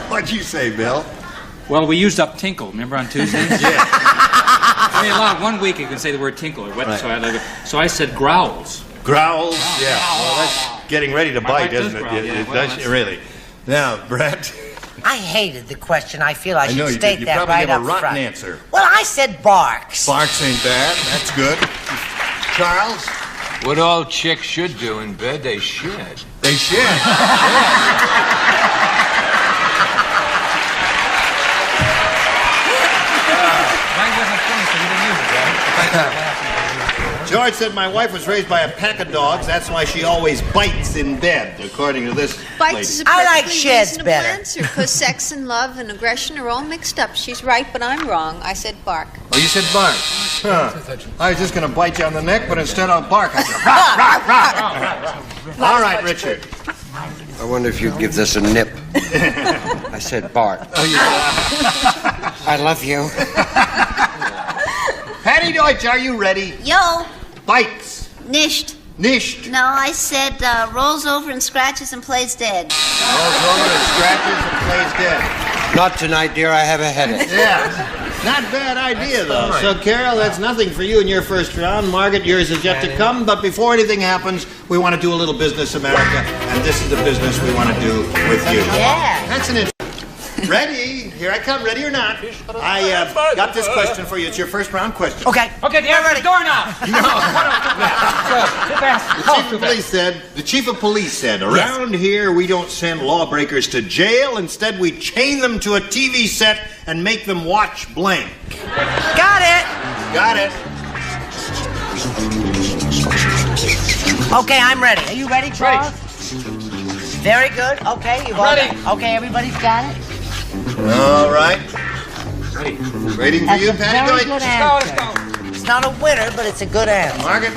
What'd you say, Bill? Well, we used up tinkle, remember on Tuesdays? Yeah. I mean, 1 week you can say the word tinkle. Right. So I said growls. Growls? Yeah. Well, that's getting ready to bite, isn't it? growl, yeah. It Well, does, really. Now, Brett. I hated the question. I feel I should know you state did. You that probably right gave up a rotten front. answer. Well, I said barks. Barks ain't bad. That's good. Charles? What all chicks should do in bed, they should. They should. Mine wasn't finished, so you didn't use it, right? George said my wife was raised by a pack of dogs. That's why she always bites in bed, according to this Bites is a I like perfectly sheds reasonable better. answer, because sex and love and aggression are all mixed up. She's right, but I'm wrong. I said bark. Oh, you said bark. Huh. I was just going to bite you on the neck, but instead I'll bark. I said, rah, rah, rah. All right, Richard. I wonder if you'd give this a nip. I said Bart. Oh, I love you. Patty Patty Deutsch, are you ready? Yo. Bikes. Nisht. Nisht. No, I said rolls over and scratches and plays dead. Rolls over and scratches and plays dead. Not tonight, dear. I have a headache. Yeah. Not bad idea, though. So, Carol, that's nothing for you in your first round. Margaret, yours is yet to come. But before anything happens, we want to do a little business, America. And this is the business we want to do with you. Yeah. That's an interesting. Ready? Here I come. Ready or not? I got this question for you. It's your first round question. Okay. Okay, the answer is door knob. The chief of police said, around here we don't send lawbreakers to jail. Instead, we chain them to a TV set and make them watch blank. Got it. Got it. Okay, I'm ready. Are you ready, Charles? Very good. Okay, you've all Ready. Okay, everybody's got it. All right. Waiting for That's you, a Patty very Deutsch. good answer. It's not a winner, but it's a good answer. Margaret,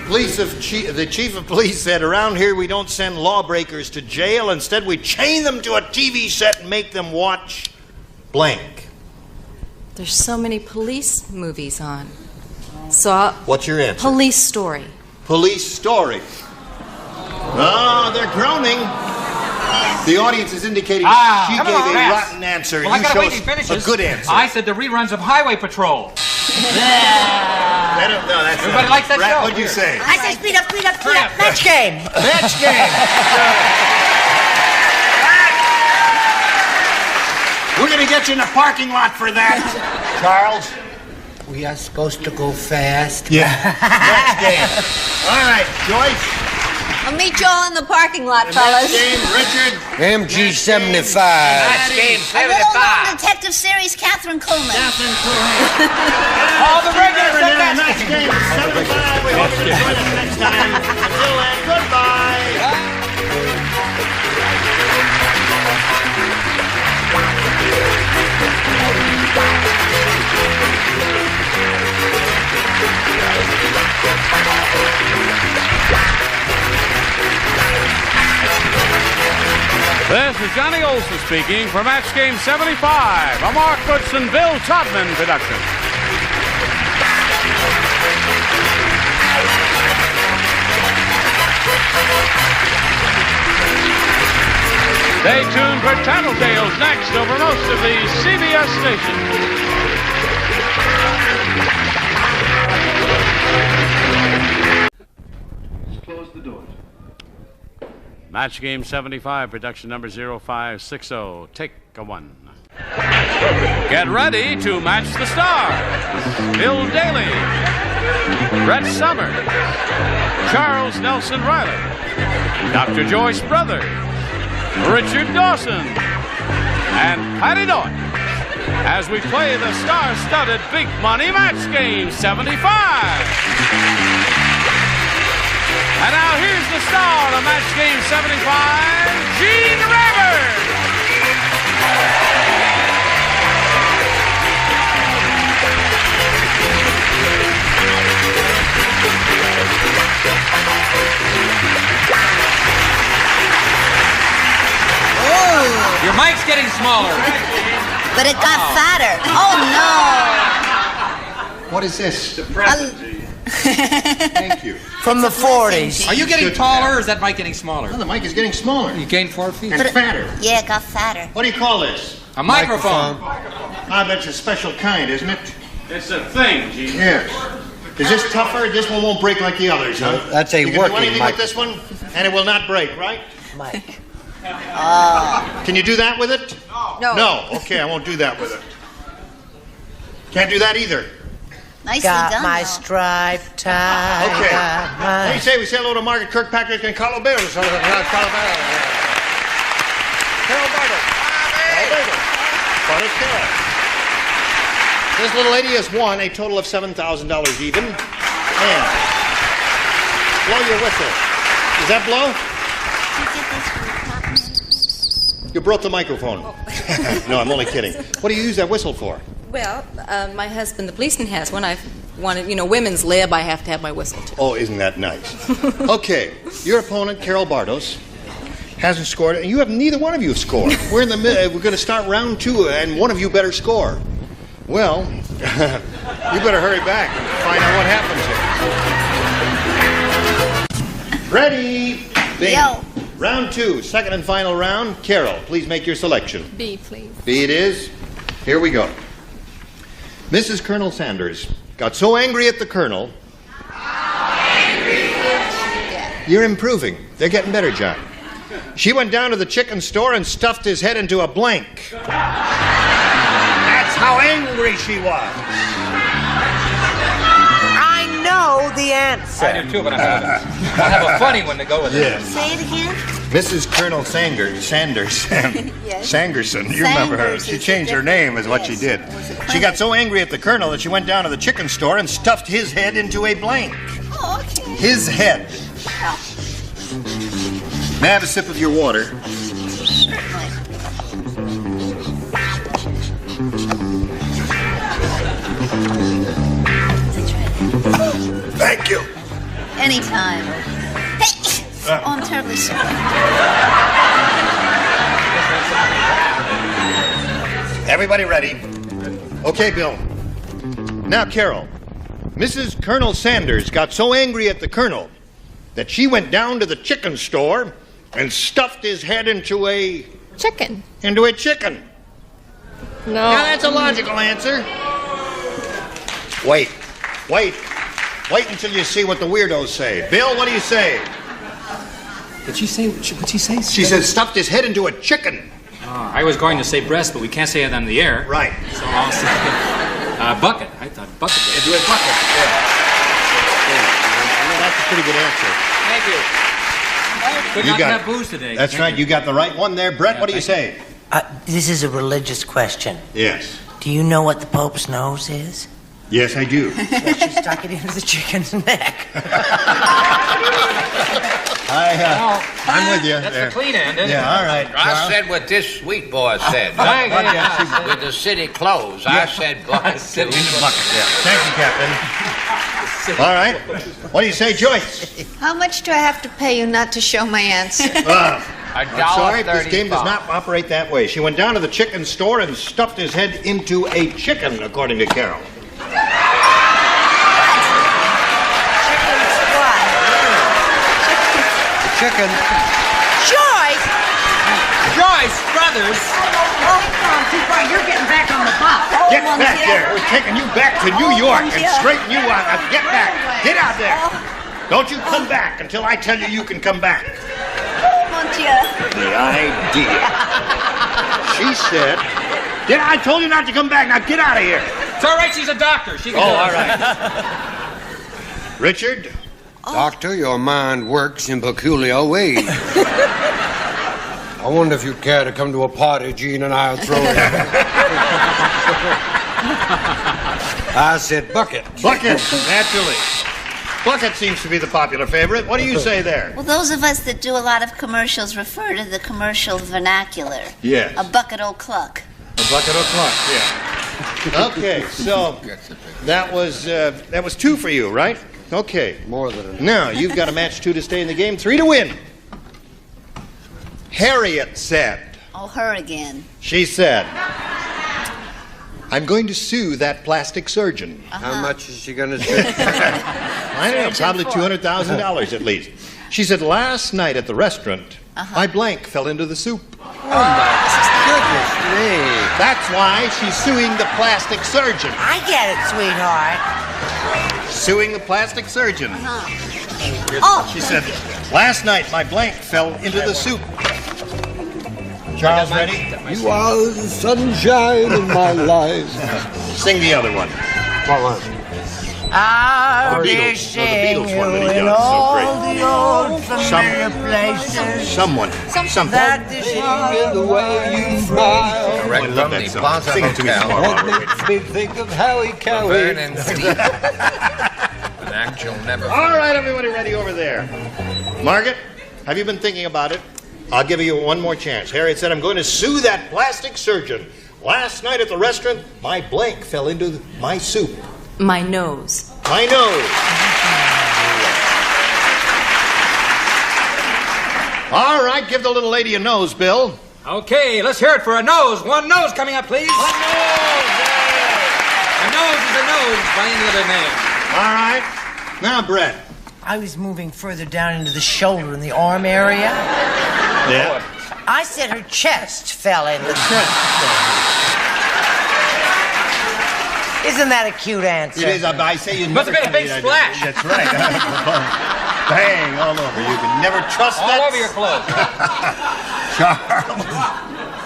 the chief of police said, around here we don't send lawbreakers to jail. Instead, we chain them to a TV set and make them watch blank. There's so many police movies on. So What's your answer? Police Story. Police Story. Oh, they're groaning. The audience is indicating she gave a rotten answer. Well, I you gotta wait chose till he finishes. a good answer. I said the reruns of Highway Patrol. Everybody likes that show. What'd you say? I say speed up. Match game. Match game. We're going to get you in the parking lot for that. Charles? We are supposed to go fast. Yeah. Match game. All right, Joyce. I'll meet you all in the parking lot, Match fellas. game, Richard. MG 75. Match game A little-known 75. detective series, Catherine Coleman. All the regulars at Match Match game 75. We hope you join us next time. Until then, goodbye. This is Johnny Olson speaking for Match Game 75, a Mark Goodson, Bill Todman production. Stay tuned for Tattletales next over most of the CBS stations. Close the doors. Match Game 75, production number 0560. Take a one. Get ready to match the stars. Bill Daly, Brett Summers, Charles Nelson Riley, Dr. Joyce Brothers, Richard Dawson, and Patty Deutsch as we play the star-studded Big Money Match Game 75. And now here's the star of Match Game 75, Gene Rivers. Oh. Your mic's getting smaller. But it got fatter. Oh, What is this? The present, Gene. Thank you. From the 40s. Are you getting taller or is that mic getting smaller? No, the mic is getting smaller. You gained 4 feet. And fatter. no. Yeah, it got fatter. What do you call this? A microphone. I bet it's a special kind, isn't it? It's a thing, Gene. Yes. Is this tougher? This one won't break like the others, huh? That's a you can working do anything mic. with this one, and it will not break, right? Mike. Can you do that with it? No. No. Okay, I won't do that with it. Can't do that either. Nicely Got done, my though. stripe tie. Okay. Got my... Hey, we say hello to Margaret Kirkpatrick and Carlo Bear. Carlo Bartle. This little lady has won a total of $7,000 even. And blow your whistle. Does that blow? You broke the microphone. No, I'm only kidding. What do you use that whistle for? Well, my husband, the policeman, has one. I've wanted, women's lib, I have to have my whistle, too. Oh, isn't that nice? Okay, your opponent, Carol Bartos, hasn't scored, and neither one of you have scored. We're in the middle. We're going to start round 2, and one of you better score. Well, you better hurry back and find out what happens here. Ready? Bing. Yo. Round 2, second and final round. Carol, please make your selection. B, please. B it is. Here we go. Mrs. Colonel Sanders got so angry at the Colonel. You're improving. They're getting better, John. She went down to the chicken store and stuffed his head into a blank. That's how angry she was. I know the answer. I do too, but I have a funny one to go with it. Yes. Say it again. Mrs. Colonel Sanders, Sangerson, you remember her. She changed her name is what she did. She got so angry at the Colonel that she went down to the chicken store and stuffed his head into a blank. Oh, okay. His head. May I have a sip of your water? Thank you. Anytime. Hey! Oh, I'm terribly sorry. Everybody ready? Okay, Bill. Now, Carol. Mrs. Colonel Sanders got so angry at the Colonel that she went down to the chicken store and stuffed his head into a... Chicken. Into a chicken. No. Now, that's a logical answer. Wait until you see what the weirdos say. Bill, what do you say? Did she say, what'd she say? She said stuffed his head into a chicken. I was going to say breast, but we can't say it on the air. Right. So I'll say bucket. I thought bucket. Into a bucket. Yeah. That's a pretty good answer. Thank you. Good not to have booze today. That's right. You got the right one there. Brett, what do you say? This is a religious question. Yes. Do you know what the Pope's nose is? Yes, I do. So she stuck it into the chicken's neck. I'm with you. That's there. the clean end, isn't it? Yeah, all right. I Charles? said what this sweet boy said. Yeah. With the city clothes, I said bucket. In the bucket. Yeah. Thank you, Captain. All right. What do you say, Joyce? How much do I have to pay you not to show my answer? I'm sorry, this game does not operate that way. She went down to the chicken store and stuffed his head into a chicken, according to Carol. Chicken. Joyce! Joyce Brothers! Oh, come on, too far. You're getting back on the box. Get back there. We're taking you back to New York and straighten you out. Now get back. Get out there. Don't you come back until I tell you can come back. Mon Dieu. The idea. She said, I told you not to come back. Now get out of here. It's all right, she's a doctor. She can do it. All right. Richard? Doctor, your mind works in peculiar ways. I wonder if you'd care to come to a party Gene and I'll throw it. I said bucket. Bucket, naturally. Bucket seems to be the popular favorite. What do you say there? Well, those of us that do a lot of commercials refer to the commercial vernacular. Yes. A bucket o' cluck. A bucket o'clock, yeah. Okay, so that was 2 for you, right? Okay. More than enough. Now, you've got a match 2 to stay in the game, 3 to win. Harriet said. Oh, her again. She said, I'm going to sue that plastic surgeon. How much is she going to sue? I don't know, probably $200,000 at least. She said, last night at the restaurant, my blank fell into the soup. Oh, my goodness me. That's why she's suing the plastic surgeon. I get it, sweetheart. Suing the plastic surgeon. She said, last night my blank fell into the soup. Charles, ready? You are the sunshine in my life. Sing the other one. What was it? I'll The be Beatles seeing one that he you in does so all great. the old familiar places. Someone. Something. That the In the way you smile. I love that song. Sing it to me some more. What makes me think of Howie Cowie. Laverne and Steve. An actual never. All right, everybody ready over there. Margaret, have you been thinking about it? I'll give you one more chance. Harriet said, I'm going to sue that plastic surgeon. Last night at the restaurant, my blank fell into my soup. My nose. My nose. All right, give the little lady a nose, Bill. Okay, let's hear it for a nose. One nose coming up, please. One nose. A nose is a nose by any other name. All right. Now, Brett. I was moving further down into the shoulder and the arm area. Yeah. I said her chest fell in. The chest. Isn't that a cute answer? It is. I say you Must never have been a big splash. That's right. Bang, all over. You can never trust that. All over your clothes. Charles.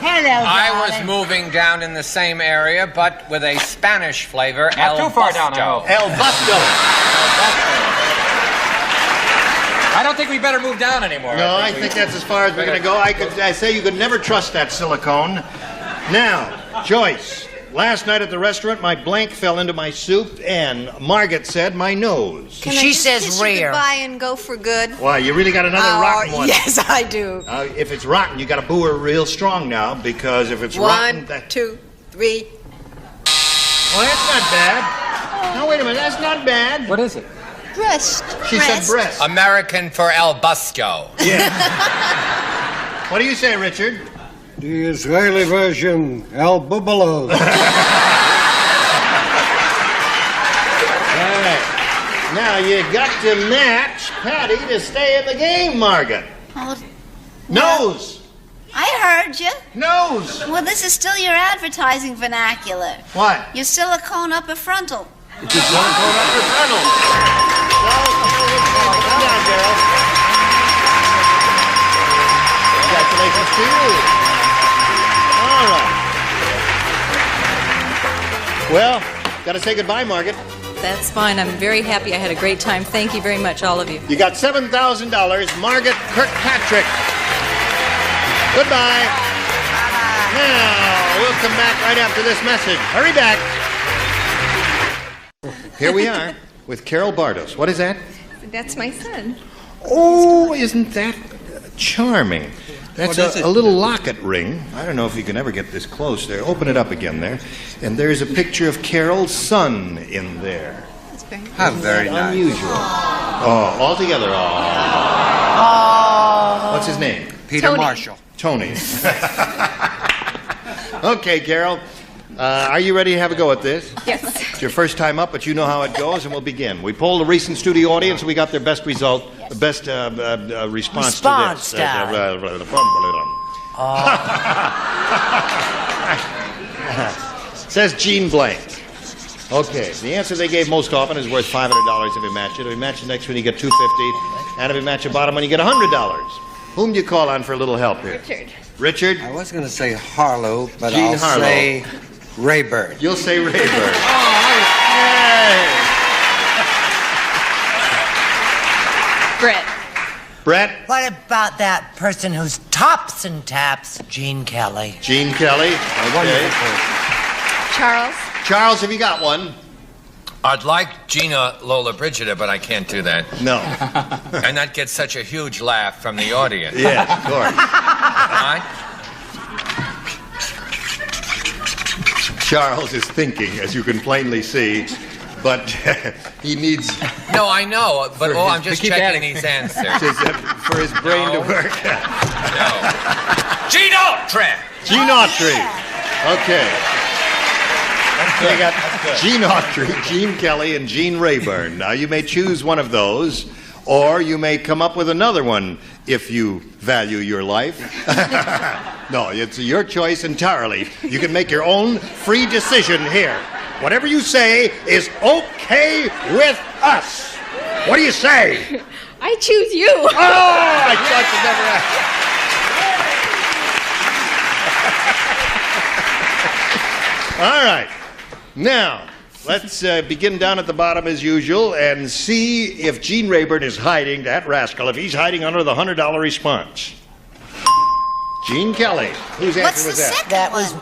Hello, I was darling. moving down in the same area, but with a Spanish flavor. Not too far down, I hope. El Busto. I don't think we better move down anymore. No, I think that's as far as we're going to go. I say you could never trust that silicone. Now, Joyce, last night at the restaurant, my blank fell into my soup, and Margaret said my nose. Can She I just says kiss you rear. goodbye and go for good? Why, you really got another rotten one. Yes, I do. If it's rotten, you got to boo her real strong now, because if it's rotten... 1, 2, 3. Well, that's not bad. No, wait a minute, that's not bad. What is it? Breast. She said breast. American for El Busto. Yeah. What do you say, Richard? The Israeli version, El Bubalo. All right. Now, you got to match Patty to stay in the game, Margaret. Oh, Nose. I heard you. Nose. Well, this is still your advertising vernacular. What? Your silicone upper frontal. It's just one going up your frontal. Come down, Daryl. Congratulations to you. All right. Well, got to say goodbye, Margaret. That's fine. I'm very happy. I had a great time. Thank you very much, all of you. You got $7,000, Margaret Kirkpatrick. Goodbye. Now, we'll come back right after this message. Hurry back. Here we are with Carol Bardos. What is that? That's my son. Oh, isn't that charming? That's a little locket ring. I don't know if you can ever get this close there. Open it up again there. And there's a picture of Carol's son in there. That's very How very nice. Unusual. Oh, all together. Oh. What's his name? Peter Tony. Marshall. Tony. Okay, Carol. Are you ready to have a go at this? Yes. It's your first time up, but you know how it goes, and we'll begin. We polled the recent studio audience, and we got their best result, the best response to this. Says Gene Blank. Okay, the answer they gave most often is worth $500 if you match it. If you match the next one, you get $250, and if you match the bottom one, you get $100. Whom do you call on for a little help here? Richard. Richard? I was going to say Harlow, but Gene I'll Harlow. say Rayburn. You'll say Rayburn. Yay! Brett. Brett? What about that person who's tops and taps? Gene Kelly. Gene Kelly. Okay. Charles. Charles, have you got one? I'd like Gina Lola Brigida, but I can't do that. No. And that gets such a huge laugh from the audience. Yeah, of course. All right? Charles is thinking, as you can plainly see, but he needs... No, I know, but I'm just keep checking adding. these answers. for his brain to work. Gene Autry! Gene Autry. Okay. We got Gene Autry, Gene Kelly, and Gene Rayburn. Now, you may choose one of those, or you may come up with another one if you value your life. No, it's your choice entirely. You can make your own free decision here. Whatever you say is okay with us. What do you say? I choose you. Oh, I thought you never asked. All right. Now, let's begin down at the bottom as usual and see if Gene Rayburn is hiding, that rascal, if he's hiding under the $100 response. Gene Kelly. Whose answer was that?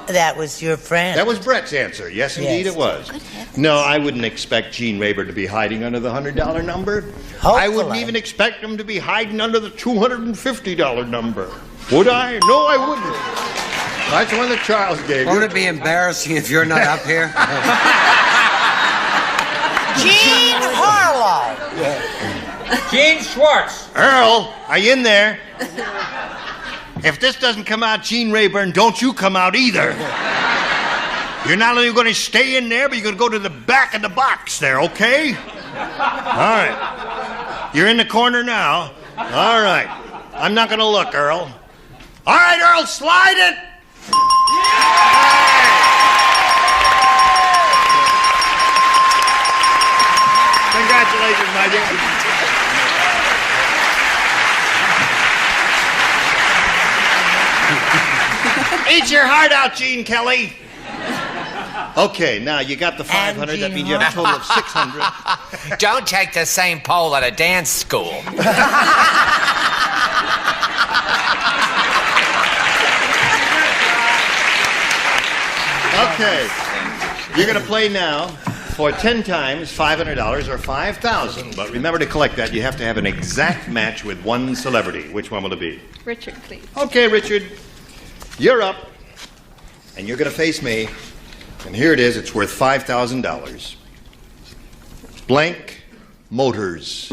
That was your friend. That was Brett's answer. Yes, indeed it was. No, I wouldn't expect Gene Rayburn to be hiding under the $100 number. I wouldn't even expect him to be hiding under the $250 number. Would I? No, I wouldn't. That's the one that Charles gave you. Won't it be embarrassing if you're not up here? Gene Harlow. Gene Schwartz. Earl, are you in there? If this doesn't come out Gene Rayburn, don't you come out either. You're not only going to stay in there, but you're going to go to the back of the box there, okay? All right. You're in the corner now. All right. I'm not going to look, Earl. All right, Earl, slide it! Congratulations, my dear. Eat your heart out, Gene Kelly. Okay, now you got the 500. That means you have a total of 600. Don't take the same pole at a dance school. Okay, you're going to play now for 10 times $500 or $5,000. But remember to collect that. You have to have an exact match with one celebrity. Which one will it be? Richard, please. Okay, Richard, you're up, and you're going to face me. And here it is. It's worth $5,000. Blank Motors.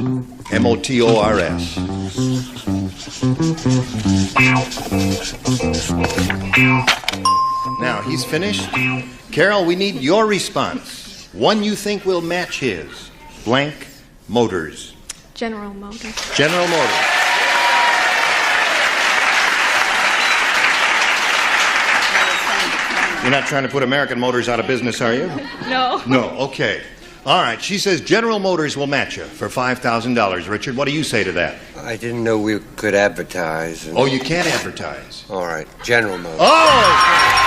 M-O-T-O-R-S. Now, he's finished. Carol, we need your response. One you think will match his. Blank Motors. General Motors. General Motors. You're not trying to put American Motors out of business, are you? No. No, okay. All right, she says General Motors will match you for $5,000. Richard, what do you say to that? I didn't know we could advertise. Oh, you can't advertise. All right, General Motors. Oh!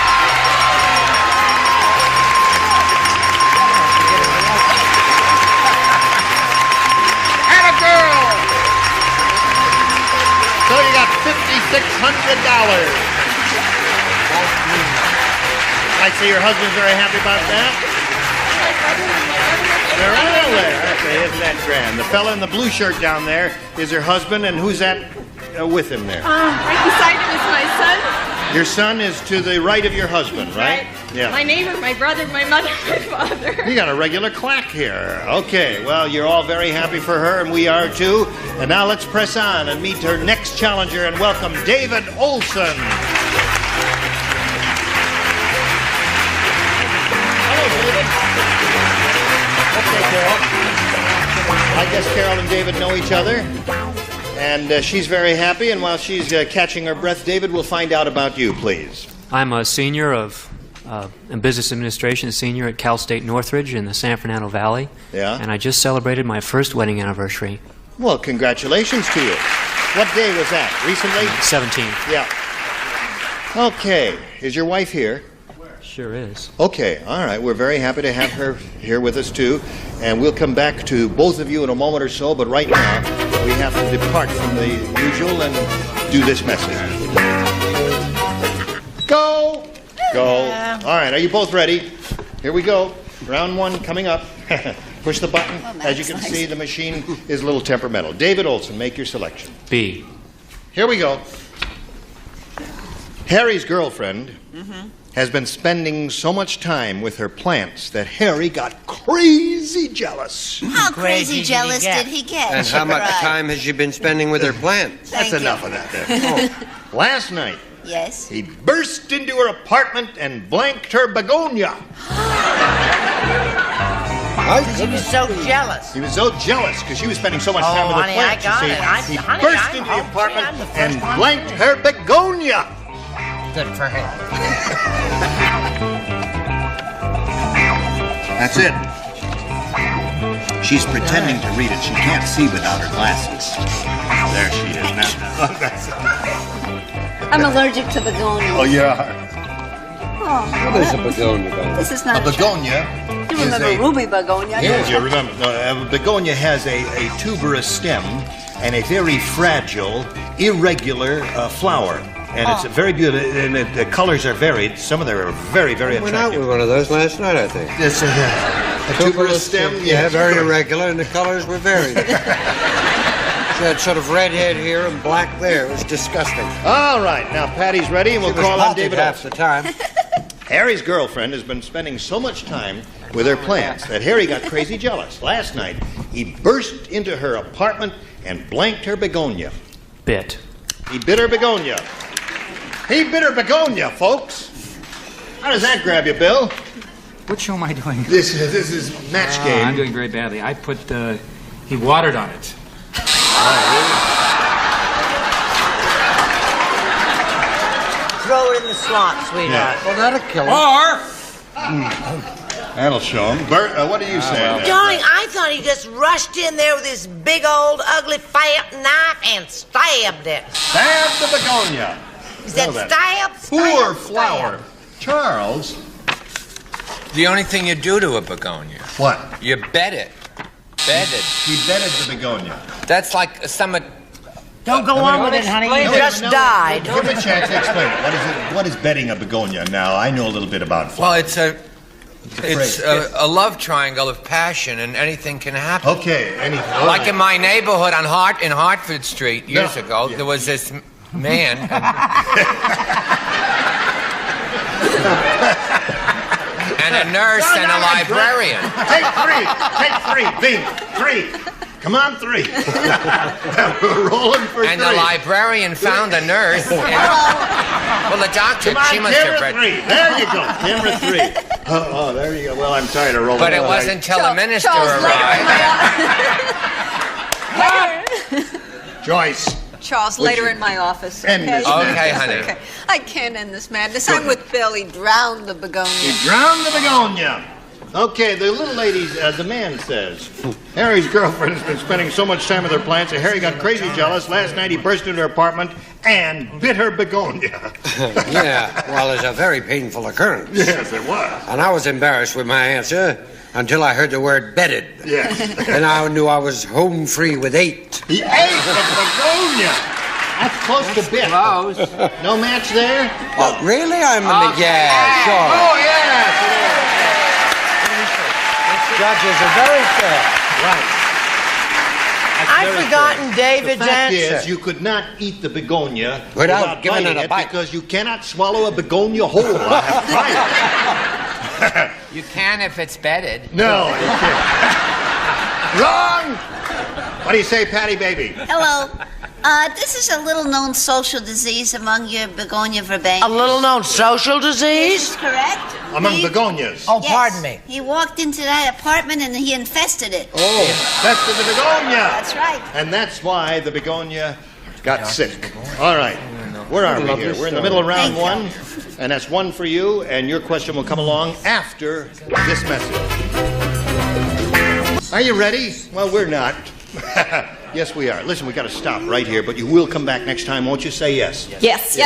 So you got $5,600. I see your husband's very happy about that. They're right over there. Okay, isn't that grand? The fella in the blue shirt down there is her husband, and who's that with him there? Right beside him is my son. Your son is to the right of your husband, right? Yeah. My neighbor, my brother, my mother, my father. You got a regular clack here. Okay, well, you're all very happy for her, and we are too. And now let's press on and meet her next challenger and welcome David Olson. Hello, David. Okay, Carol. I guess Carol and David know each other. And she's very happy, and while she's catching her breath, David, we'll find out about you, please. I'm a senior in business administration, senior at Cal State Northridge in the San Fernando Valley. Yeah? And I just celebrated my first wedding anniversary. Well, congratulations to you. What day was that? Recently? 17th. Yeah. Okay. Is your wife here? Sure is. Okay. All right. We're very happy to have her here with us, too. And we'll come back to both of you in a moment or so, but right now we have to depart from the usual and do this message. Go! Go. All right. Are you both ready? Here we go. Round one coming up. Push the button. As you can see, the machine is a little temperamental. David Olson, make your selection. B. Here we go. Harry's girlfriend has been spending so much time with her plants that Harry got crazy jealous. How crazy jealous did he get? And how much time has she been spending with her plants? That's enough of that then. Last night, Yes. he burst into her apartment and blanked her begonia. He was so jealous. He was so jealous because she was spending so much time with her plants. I got you it. see. He burst into the apartment and blanked her begonia. Good for him. That's it. She's pretending to read it. She can't see without her glasses. There she is now. I'm allergic to begonia. Oh, you are. Oh, What is a begonia? this is not A begonia You is remember ruby begonia? Yes, you remember. A begonia has a tuberous stem and a very fragile, irregular flower. And it's very beautiful, and the colors are varied. Some of them are very, very I went out attractive. with one of those last night, I think. It's a tuberous stem. Yeah, very irregular, and the colors were varied. She had sort of red head here and black there. It was disgusting. All right, now Patty's ready, and we'll call on David half Olson. the time. Harry's girlfriend has been spending so much time with her plants that Harry got crazy jealous. Last night, he burst into her apartment and blanked her begonia. Bit. He bit her begonia. He bit her begonia, folks. How does that grab you, Bill? What show am I doing? This is Match Game. I'm doing very badly. I put, he watered on it. Throw it in the slot, sweetheart. Well, that'll kill him. Or... That'll show him. Bert, what do you say? Darling, I thought he just rushed in there with his big old ugly fat knife and stabbed it. Stab the begonia. Is that stab? Poor flower. Charles. The only thing you do to a begonia. What? You bed it. Bedded. He bedded the begonia. That's like some... Don't go on with it, honey. You just died. Give me a chance to explain it. What is bedding a begonia? Now, I know a little bit about flowers. Well, it's a love triangle of passion, and anything can happen. Okay, anything. Like in my neighborhood in Hartford Street years ago, there was this man. And a nurse and a librarian. Take three. Bing, three. Come on, three. We're rolling for and three. The librarian found a nurse. Well, the doctor, she must have read. Three. There you go. Camera three. Oh, there you go. Well, I'm tired of rolling. But it wasn't until the minister arrived. Joyce. Charles, later in my office. End this okay, honey. Okay. I can't end this madness. I'm with Bill. He drowned the begonia. He drowned the begonia. Okay, the little lady, the man says, Harry's girlfriend has been spending so much time with her plants that Harry got crazy jealous. Last night he burst into her apartment and bit her begonia. Yeah, well, it's a very painful occurrence. Yes, it was. And I was embarrassed with my answer until I heard the word bedded. Yes. And I knew I was home free with 8. He ate the begonia. That's close to bit. Close. No match there? Oh, really? I'm in the... Yeah, sure. Oh, yes, it is. Judges are very fair. Right. I've forgotten David's the fact answer. is, you could not eat the begonia without giving it biting a bite. Because you cannot swallow a begonia whole. I have tried it. You can if it's bedded. No, you can't. Wrong! What do you say, Patty Baby? Hello. This is a little-known social disease among your begonia verbatim. A little-known social disease? This is correct. Among begonias. Oh, Yes. pardon me. He walked into that apartment and he infested it. Oh, infested the begonia. That's right. And that's why the begonia got sick. All right. Where are we here? We're in the middle of round one, and that's one for you, and your question will come along after this message. Are you ready? Well, we're not. Yes, we are. Listen, we got to stop right here, but you will come back next time, won't you? Say yes. Yes.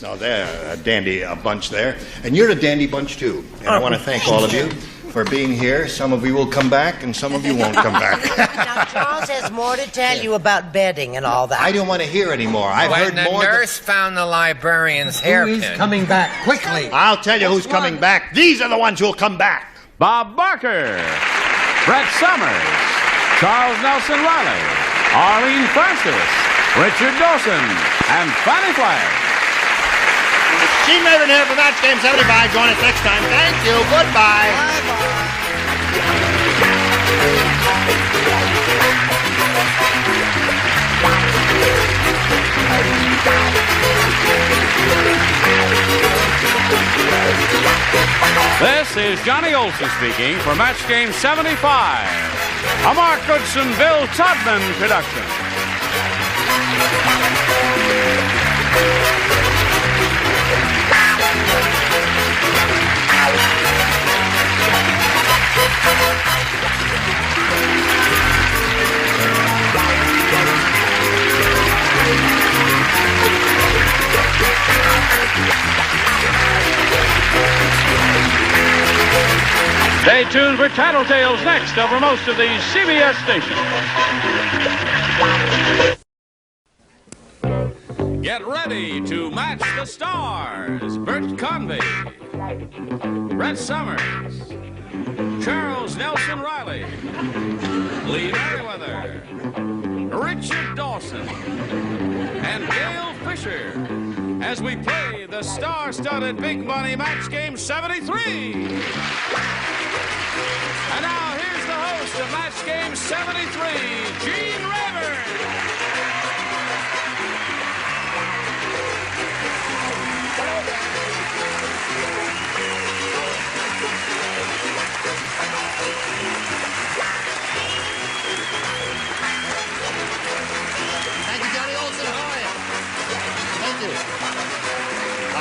No, they're a dandy bunch there. And you're a dandy bunch, too. And I want to thank all of you for being here. Some of you will come back, and some of you won't come back. Now, Charles has more to tell you about bedding and all that. I don't want to hear anymore. I've When heard the more. nurse found the librarian's hairpin. Who's coming back quickly? I'll tell you who's coming back. These are the ones who'll come back. Bob Barker, Brett Summers, Charles Nelson Riley, Arlene Francis, Richard Dawson, and Fanny Flagg. Gene Raven here for Match Game 75. Join us next time. Thank you. Goodbye. This is Johnny Olson speaking for Match Game 75, a Mark Goodson, Bill Todman production. Stay tuned for Tattletales next over most of these CBS stations. Get ready to match the stars. Bert Convey, Brett Summers, Charles Nelson Riley, Lee Merriweather, Richard Dawson, and Gail Fisher as we play the star-studded Big Money Match Game 73. And now here's the host of Match Game 73, Gene Rayburn.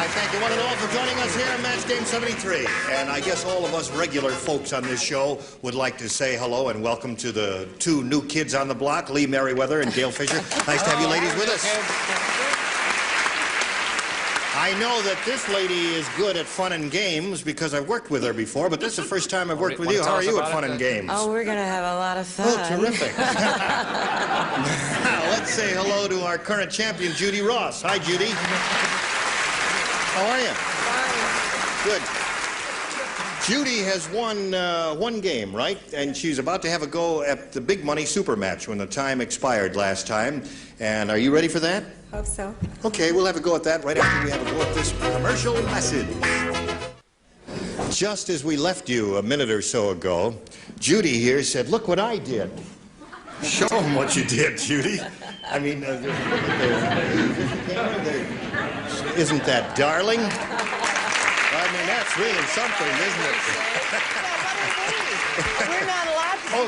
I thank you one and all for joining us here in Match Game 73. And I guess all of us regular folks on this show would like to say hello and welcome to the two new kids on the block, Lee Merriweather and Gail Fisher. Nice to have you ladies with us. I know that this lady is good at fun and games because I've worked with her before, but this is the first time I've worked with you. How are you at fun and games? Oh, we're going to have a lot of fun. Oh, terrific. Now, let's say hello to our current champion, Judy Ross. Hi, Judy. How are you? Fine. Good. Judy has won one game, right? And she's about to have a go at the big money super match when the time expired last time. And are you ready for that? Hope so. Okay, we'll have a go at that right after we have a go at this commercial message. Just as we left you a minute or so ago, Judy here said, look what I did. Show them what you did, Judy. I mean, isn't that darling? I mean, that's really something, isn't it? We're not allowed to. Oh,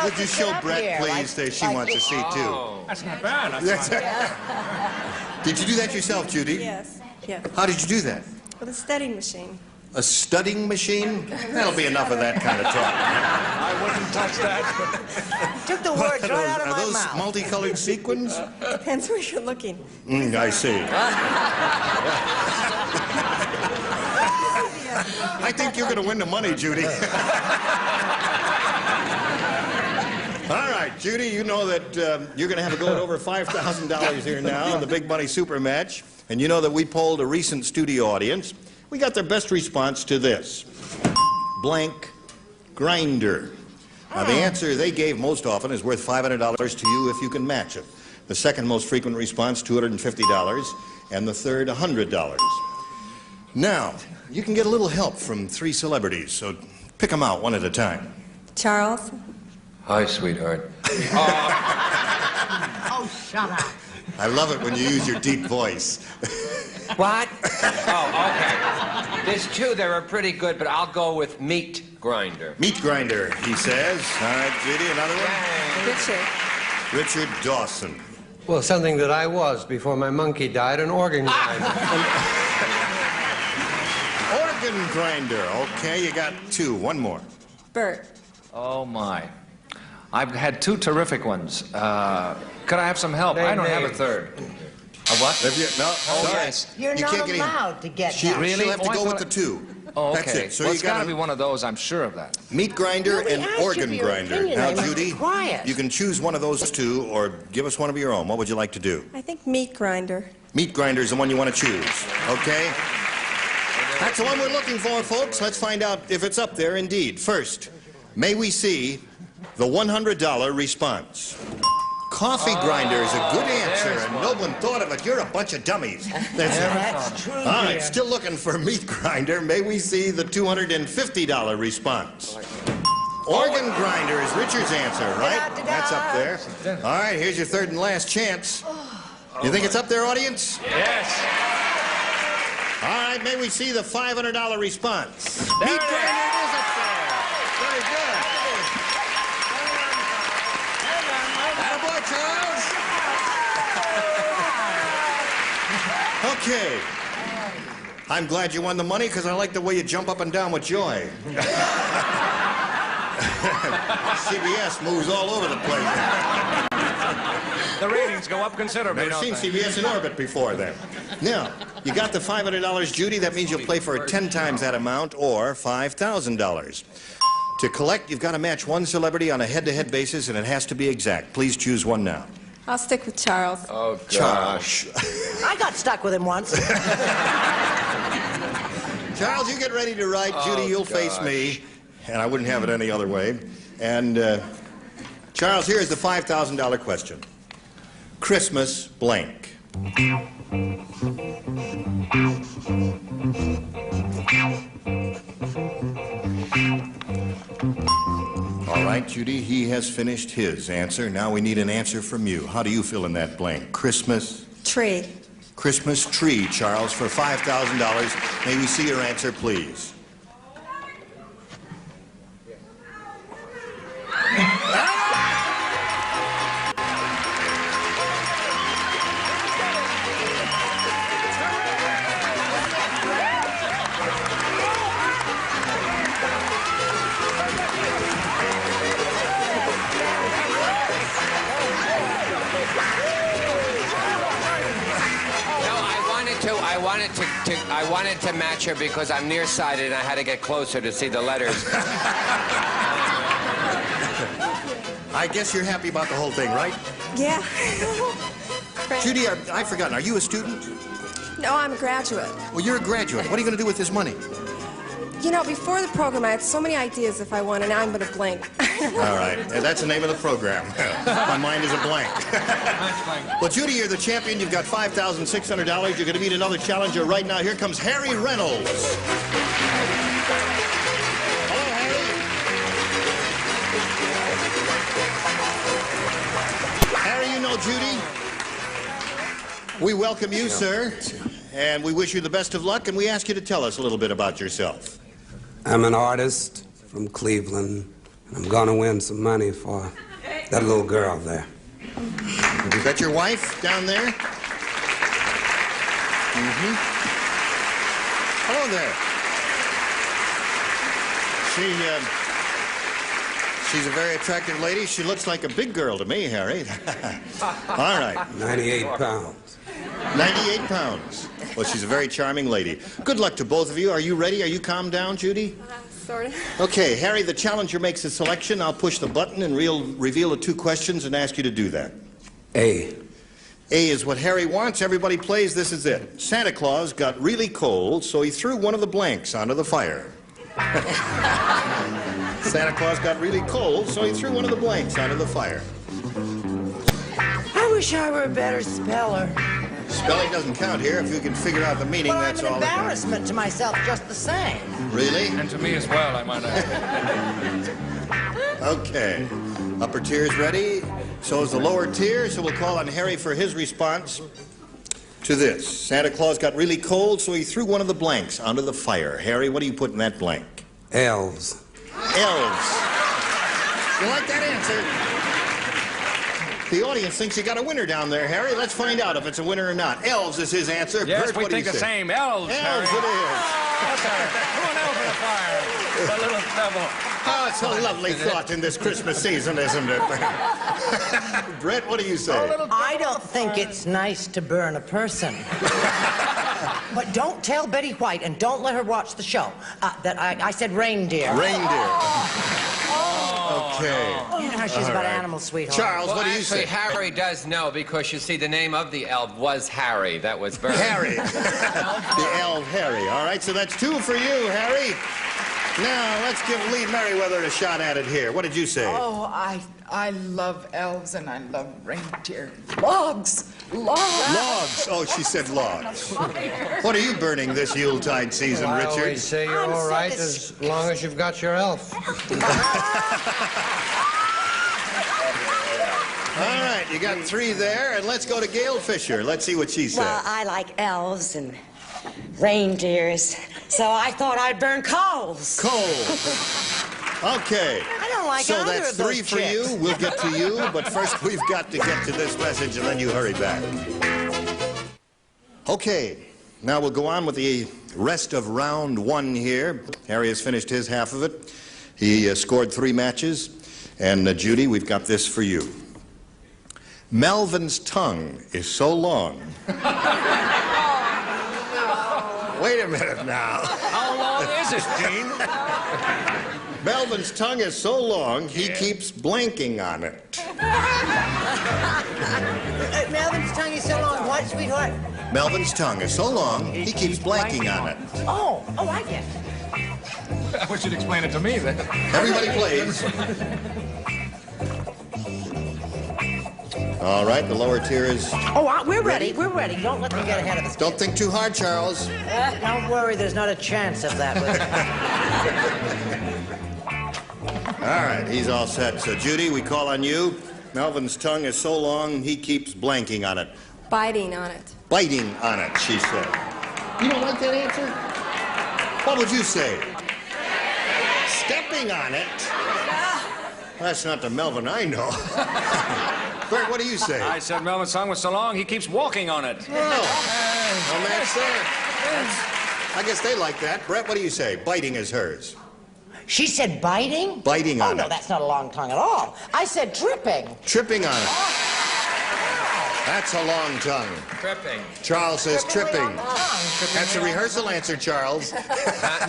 would you show Brett, please? She wants to see, too. That's not bad. Did you do that yourself, Judy? Yes. Yeah. How did you do that? With a studying machine. A studying machine? That'll be enough of that kind of talk. I wouldn't touch that. Took the words right out of my mouth. Are those multicolored sequins? Depends where you're looking. I see. I think you're going to win the money, Judy. All right, Judy, you know that you're going to have a go at over $5,000 here now in the Big Money Super Match. And you know that we polled a recent studio audience. We got their best response to this. Blank grinder. Now, the answer they gave most often is worth $500 to you if you can match it. The second most frequent response, $250, and the third, $100. Now, you can get a little help from three celebrities, so pick them out one at a time. Charles? Hi, sweetheart. Oh, shut up. I love it when you use your deep voice. What? Oh, okay. There's two that are pretty good, but I'll go with meat grinder. Meat grinder, he says. All right, Judy, another one? Richard. Richard Dawson. Well, something that I was before my monkey died, an organ grinder. Organ grinder. Okay, you got two. One more. Bert. Oh, my. I've had two terrific ones. Could I have some help? I don't have a third. A what? No. Oh, sorry. yes. You're You not can't get in. allowed to get She'll that. have to go with the two. Oh, okay. That's it. So well, you it's got to be one of those, I'm sure of that. Meat grinder Nobody and asked you organ for your grinder. opinion. Now, They were Judy, quiet. you can choose one of those two or give us one of your own. What would you like to do? I think meat grinder. Meat grinder is the one you want to choose, okay? That's the one we're looking for, folks. Let's find out if it's up there indeed. First, may we see the $100 response. Coffee grinder is a good answer, and no one thought of it. You're a bunch of dummies. That's true. All right, still looking for meat grinder. May we see the $250 response? Organ grinder is Richard's answer, right? That's up there. All right, here's your third and last chance. You think it's up there, audience? Yes. All right, may we see the $500 response? Meat grinder is up there. Very good. Attaboy, Charles. Okay. I'm glad you won the money because I like the way you jump up and down with joy. CBS moves all over the place. The ratings go up considerably. Never seen CBS in orbit before then. Now, you got the $500, Judy. That means you'll play for 10 times that amount or $5,000. To collect, you've got to match one celebrity on a head-to-head basis, and it has to be exact. Please choose one now. I'll stick with Charles. Oh, Charles. I got stuck with him once. Charles, you get ready to write. Judy, you'll face me. And I wouldn't have it any other way. And, Charles, here's the $5,000 question. Christmas blank. All right, Judy, he has finished his answer. Now we need an answer from you. How do you fill in that blank? Christmas? Tree. Christmas tree, Charles, for $5,000. May we see your answer, please? to. I wanted to match her because I'm nearsighted and I had to get closer to see the letters. I guess you're happy about the whole thing, right? Yeah. Judy, I've forgotten. Are you a student? No, I'm a graduate. Well, you're a graduate. What are you going to do with this money? You know, before the program, I had so many ideas if I won, and now I'm going to blank. All right. Yeah, that's the name of the program. My mind is a blank. Well, Judy, you're the champion. You've got $5,600. You're going to meet another challenger right now. Here comes Harry Reynolds. Hello, Harry. Harry, you know Judy? We welcome you, sir. And we wish you the best of luck, and we ask you to tell us a little bit about yourself. I'm an artist from Cleveland, and I'm gonna win some money for that little girl there. Is that your wife down there? Mm-hmm. Hello there. She's a very attractive lady. She looks like a big girl to me, Harry. All right. 98 pounds. 98 pounds. Well, she's a very charming lady. Good luck to both of you. Are you ready? Are you calmed down, Judy? Sort of. Okay, Harry, the challenger makes a selection. I'll push the button and reveal the two questions and ask you to do that. A. A is what Harry wants. Everybody plays. This is it. Santa Claus got really cold, so he threw one of the blanks onto the fire. Santa Claus got really cold, so he threw one of the blanks onto the fire. I wish I were a better speller. Spelling doesn't count here. If you can figure out the meaning, Well, that's I'm an all that counts. embarrassment to myself just the same. Really? And to me as well, I might add. Okay. Upper tier's ready. So is the lower tier, so we'll call on Harry for his response to this. Santa Claus got really cold, so he threw one of the blanks onto the fire. Harry, what do you put in that blank? Elves. Elves. You like that answer? The audience thinks you got a winner down there, Harry. Let's find out if it's a winner or not. Elves is his answer. Yes, Bert, we what do you think the say? same. Elves, Elves Harry. it is. Come on over the fire. A little trouble. Oh, it's a lovely thought in this Christmas season, isn't it? Brett, what do you say? I don't think it's nice to burn a person. But don't tell Betty White and don't let her watch the show. That I said reindeer. Reindeer. Okay. You know how she's All about right. animals, sweetheart. Charles, what do you Actually, say? Harry does know because you see the name of the elf was Harry. That was Bert. Harry. The elf Harry. All right, so that's 2 for you, Harry. Now, let's give Lee Merriweather a shot at it here. What did you say? Oh, I love elves and I love reindeer. Logs! Logs! Logs. Oh, she said logs. What are you burning this Yuletide season, Oh, I Richard? always say you're all right as long as you've got your elf. All right, you got 3 there, and let's go to Gail Fisher. Let's see what she said. Well, I like elves and reindeers, so I thought I'd burn coals. Coals. Okay. I don't like so either that's of those 3 for chicks. you. We'll get to you, but first we've got to get to this message, and then you hurry back. Okay. Now we'll go on with the rest of round 1 here. Harry has finished his half of it. He scored 3 matches. And Judy, we've got this for you. Melvin's tongue is so long. Wait a minute now. How long is it, Gene? Melvin's tongue is so long, he keeps blanking on it. Melvin's tongue is so long. What, sweetheart? Melvin's tongue is so long, he keeps blanking on it. Oh, I get it. I wish you'd explain it to me then. Everybody plays. All right, the lower tier is... Oh, we're ready. We're ready. Don't let them get ahead of us. Don't think too hard, Charles. Don't worry. There's not a chance of that with All right, he's all set. So, Judy, we call on you. Melvin's tongue is so long, he keeps blanking on it. Biting on it. Biting on it, she said. You don't like that answer? What would you say? Stepping on it? That's not the Melvin I know. Bert, what do you say? I said Melvin's tongue was so long, he keeps walking on it. Oh, well, that's there. I guess they like that. Brett, what do you say? Biting is hers. She said biting? Biting on Oh, no, it. that's not a long tongue at all. I said tripping. Tripping on it. That's a long tongue. Tripping. Charles says tripping. That's a rehearsal answer, Charles.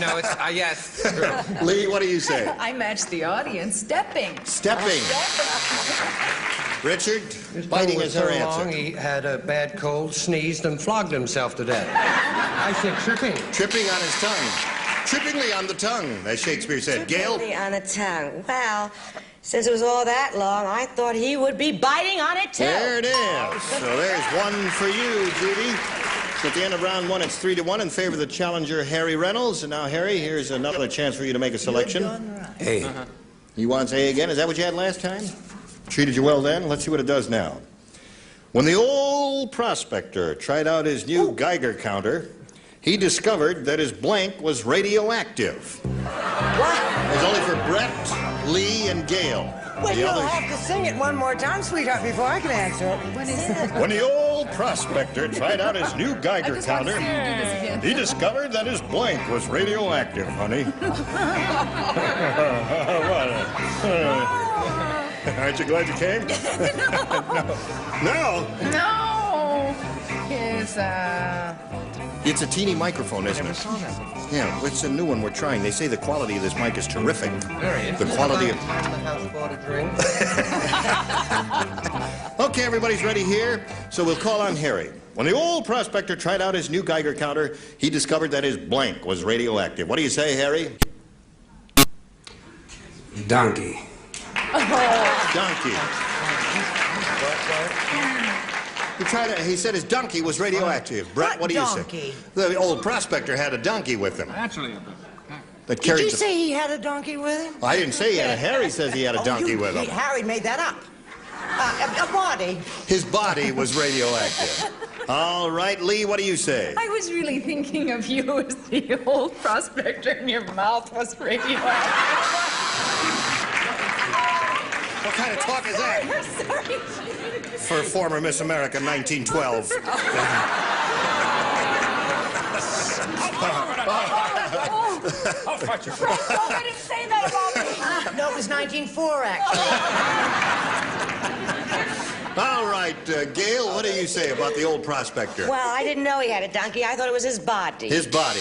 No, it's, yes. Lee, what do you say? I matched the audience. Stepping. Stepping. Richard, biting is her answer. Long, he had a bad cold, sneezed, and flogged himself to death. I said tripping. Tripping on his tongue. Trippingly on the tongue, as Shakespeare said. Gail? Trippingly on the tongue. Well, since it was all that long, I thought he would be biting on it, too. There it is. So there's one for you, Judy. So at the end of round one, it's 3-1 in favor of the challenger, Harry Reynolds. And now, Harry, here's another chance for you to make a selection. A. He wants A again. Is that what you had last time? Treated you well then? Let's see what it does now. When the old prospector tried out his new Geiger counter, he discovered that his blank was radioactive. What? It was only for Brett, Lee, and Gail. Well, The you'll others- have to sing it one more time, sweetheart, before I can answer it. What is it? When the old prospector tried out his new Geiger counter, he discovered that his blank was radioactive, honey. Aren't you glad you came? No. No. It's a teeny microphone, isn't it? Yeah, it's a new one we're trying. They say the quality of this mic is terrific. The quality of... Okay, everybody's ready here, so we'll call on Harry. When the old prospector tried out his new Geiger counter, he discovered that his blank was radioactive. What do you say, Harry? Donkey. Donkey. He said his donkey was radioactive. Brett, what do you donkey? say? The old prospector had a donkey with him. Actually, That Did carried you the... say he had a donkey with him? I didn't say he had a... Harry says he had a donkey with him. Harry made that up. A body. His body was radioactive. All right, Lee, what do you say? I was really thinking of you as the old prospector, and your mouth was radioactive. What kind of talk is that? I'm sorry. For former Miss America 1912. I'll fight you. Don't let him say that about me. No, it was 1904, actually. All right, Gail, what do you say about the old prospector? Well, I didn't know he had a donkey. I thought it was his body. His body.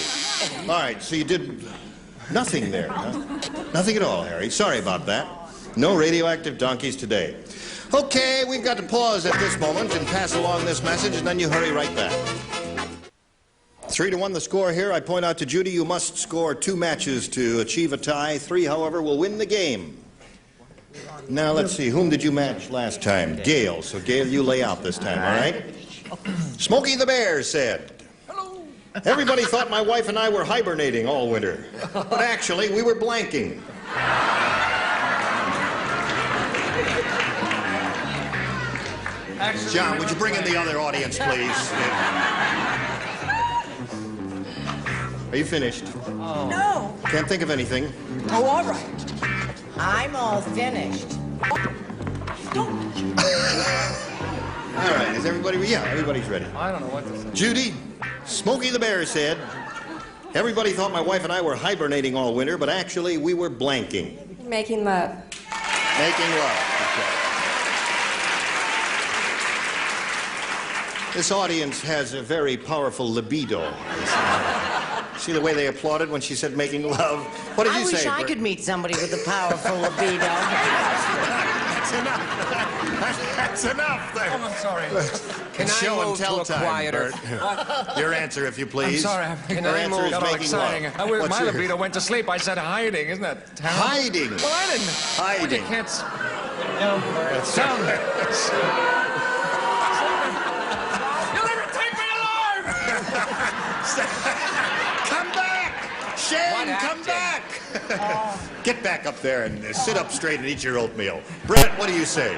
All right, so you did nothing there, huh? Nothing at all, Harry. Sorry about that. No radioactive donkeys today. Okay, we've got to pause at this moment and pass along this message, and then you hurry right back. 3-1 the score here. I point out to Judy, you must score 2 matches to achieve a tie. 3, however, will win the game. Now, let's see. Whom did you match last time? Gail. So, Gail, you lay out this time, all right? Smokey the Bear said, everybody thought my wife and I were hibernating all winter. But actually, we were blanking. John, would you bring in the other audience, please? Are you finished? No. Can't think of anything. Oh, all right. I'm all finished. All right, is everybody... Yeah, everybody's ready. I don't know what to say. Judy, Smokey the Bear said, everybody thought my wife and I were hibernating all winter, but actually we were blanking. Making love. Making love. Okay. This audience has a very powerful libido. See the way they applauded when she said making love? What did you say? I wish I could meet somebody with a powerful libido. That's enough. That's enough there. Oh, I'm sorry. Can Show I and move tell to a time, quieter? Bert. Your answer, if you please. I'm sorry. Her answer is got all making exciting. love. My What's your- libido went to sleep. I said hiding. Isn't that terrible? Hiding. Well, I didn't. Hiding. Well, you can't... You know, sound there. You'll never take me alive! Come back! Shane, come back! Get back up there and sit up straight and eat your oatmeal. Brett, what do you say?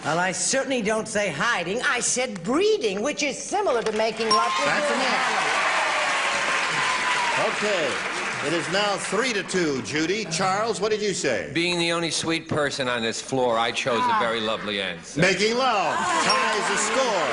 Well, I certainly don't say hiding. I said breeding, which is similar to making love. That's enough. Okay. It is now 3-2, Judy. Charles, what did you say? Being the only sweet person on this floor, I chose a very lovely answer. Making love ties the score.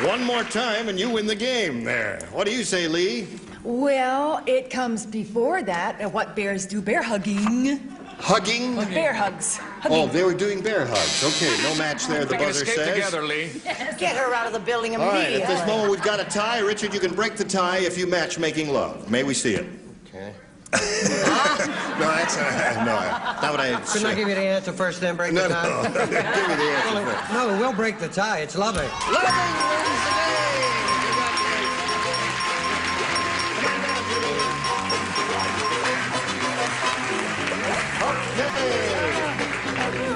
One more time and you win the game there. What do you say, Lee? Well, it comes before that. What bears do bear hugging? Hugging? Bear hugs. Oh, they were doing bear hugs. Okay, no match there, the buzzer says. together, Lee. Get her out of the building All immediately. right, at this moment we've got a tie. Richard, you can break the tie if you match making love. May we see it? Okay. No, that's not what I Couldn't I said. give you the answer first, then break No, the tie? no. Give me the answer first. No, we'll break the tie. It's lovely.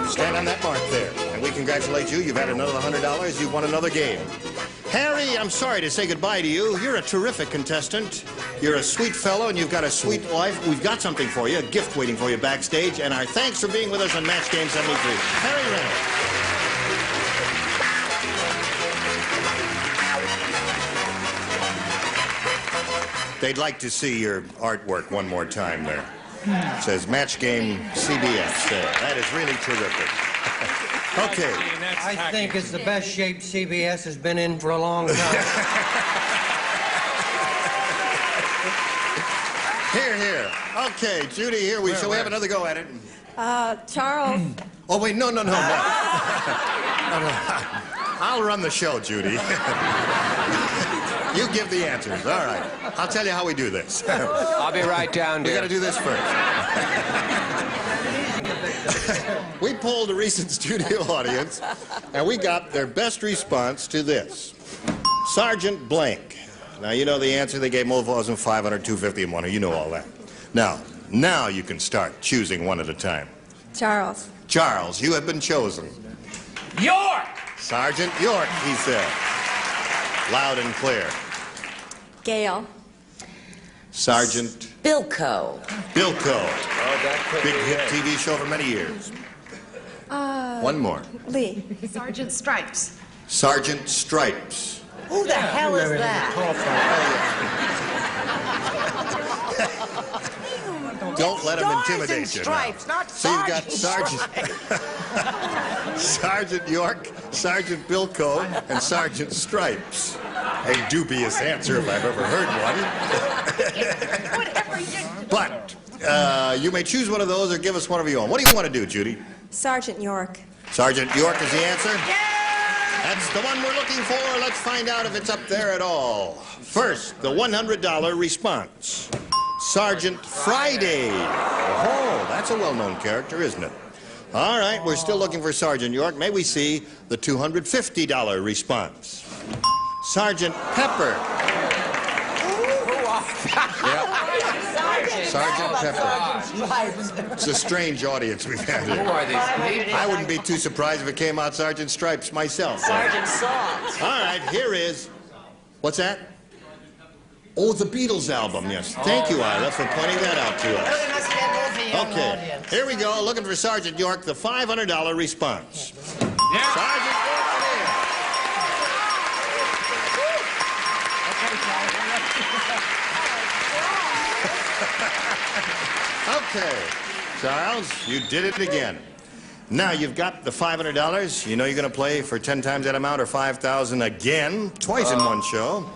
Stand on that mark there. And we congratulate you. You've had another $100. You've won another game. Harry, I'm sorry to say goodbye to you. You're a terrific contestant. You're a sweet fellow, and you've got a sweet life. We've got something for you, a gift waiting for you backstage, and our thanks for being with us on Match Game 73. Harry Reynolds. They'd like to see your artwork one more time there. It says Match Game CBS there. That is really terrific. Okay. I think it's the best shape CBS has been in for a long time. Here. Okay, Judy, here we so we have another go at it. Charles. Oh, wait, no. I'll run the show, Judy. You give the answers. All right. I'll tell you how we do this. I'll be right down, We dear. got to do this first. We polled a recent studio audience, and we got their best response to this. Sergeant Blank. Now, you know the answer. They gave Mulfausen 500, 250, and 100. You know all that. Now you can start choosing one at a time. Charles. Charles, you have been chosen. York! Sergeant York, he said. Loud and clear. Gail. Sergeant Bilko. Bilko. Oh, that could Big be hit it. TV show for many years. One more. Lee. Sergeant Stripes. Sergeant Stripes. Who the hell is that? Don't let him Stars intimidate and you. Stripes, now. not So you've got Sergeant Sergeant Sergeant York, Sergeant Bilko, and Sergeant Stripes. A dubious answer if I've ever heard one. But you may choose one of those or give us one of your own. What do you want to do, Judy? Sergeant York. Sergeant York is the answer? That's the one we're looking for. Let's find out if it's up there at all. First, the $100 response. Sergeant Friday. Oh, that's a well-known character, isn't it? All right, we're still looking for Sergeant York. May we see the $250 response? Sergeant Pepper. Sergeant Pepper. It's a strange audience we've had here. Who are these people? I wouldn't be too surprised if it came out Sergeant Stripes myself. Sergeant Salt. All right, here is... What's that? Oh, the Beatles album, yes. Thank you, Ira, for pointing that out to us. Okay, here we go, looking for Sergeant York, the $500 response. Yeah. Sergeant York it is. Okay, Charles, you did it again. Now you've got the $500. You know you're going to play for 10 times that amount or $5,000 again, twice in one show.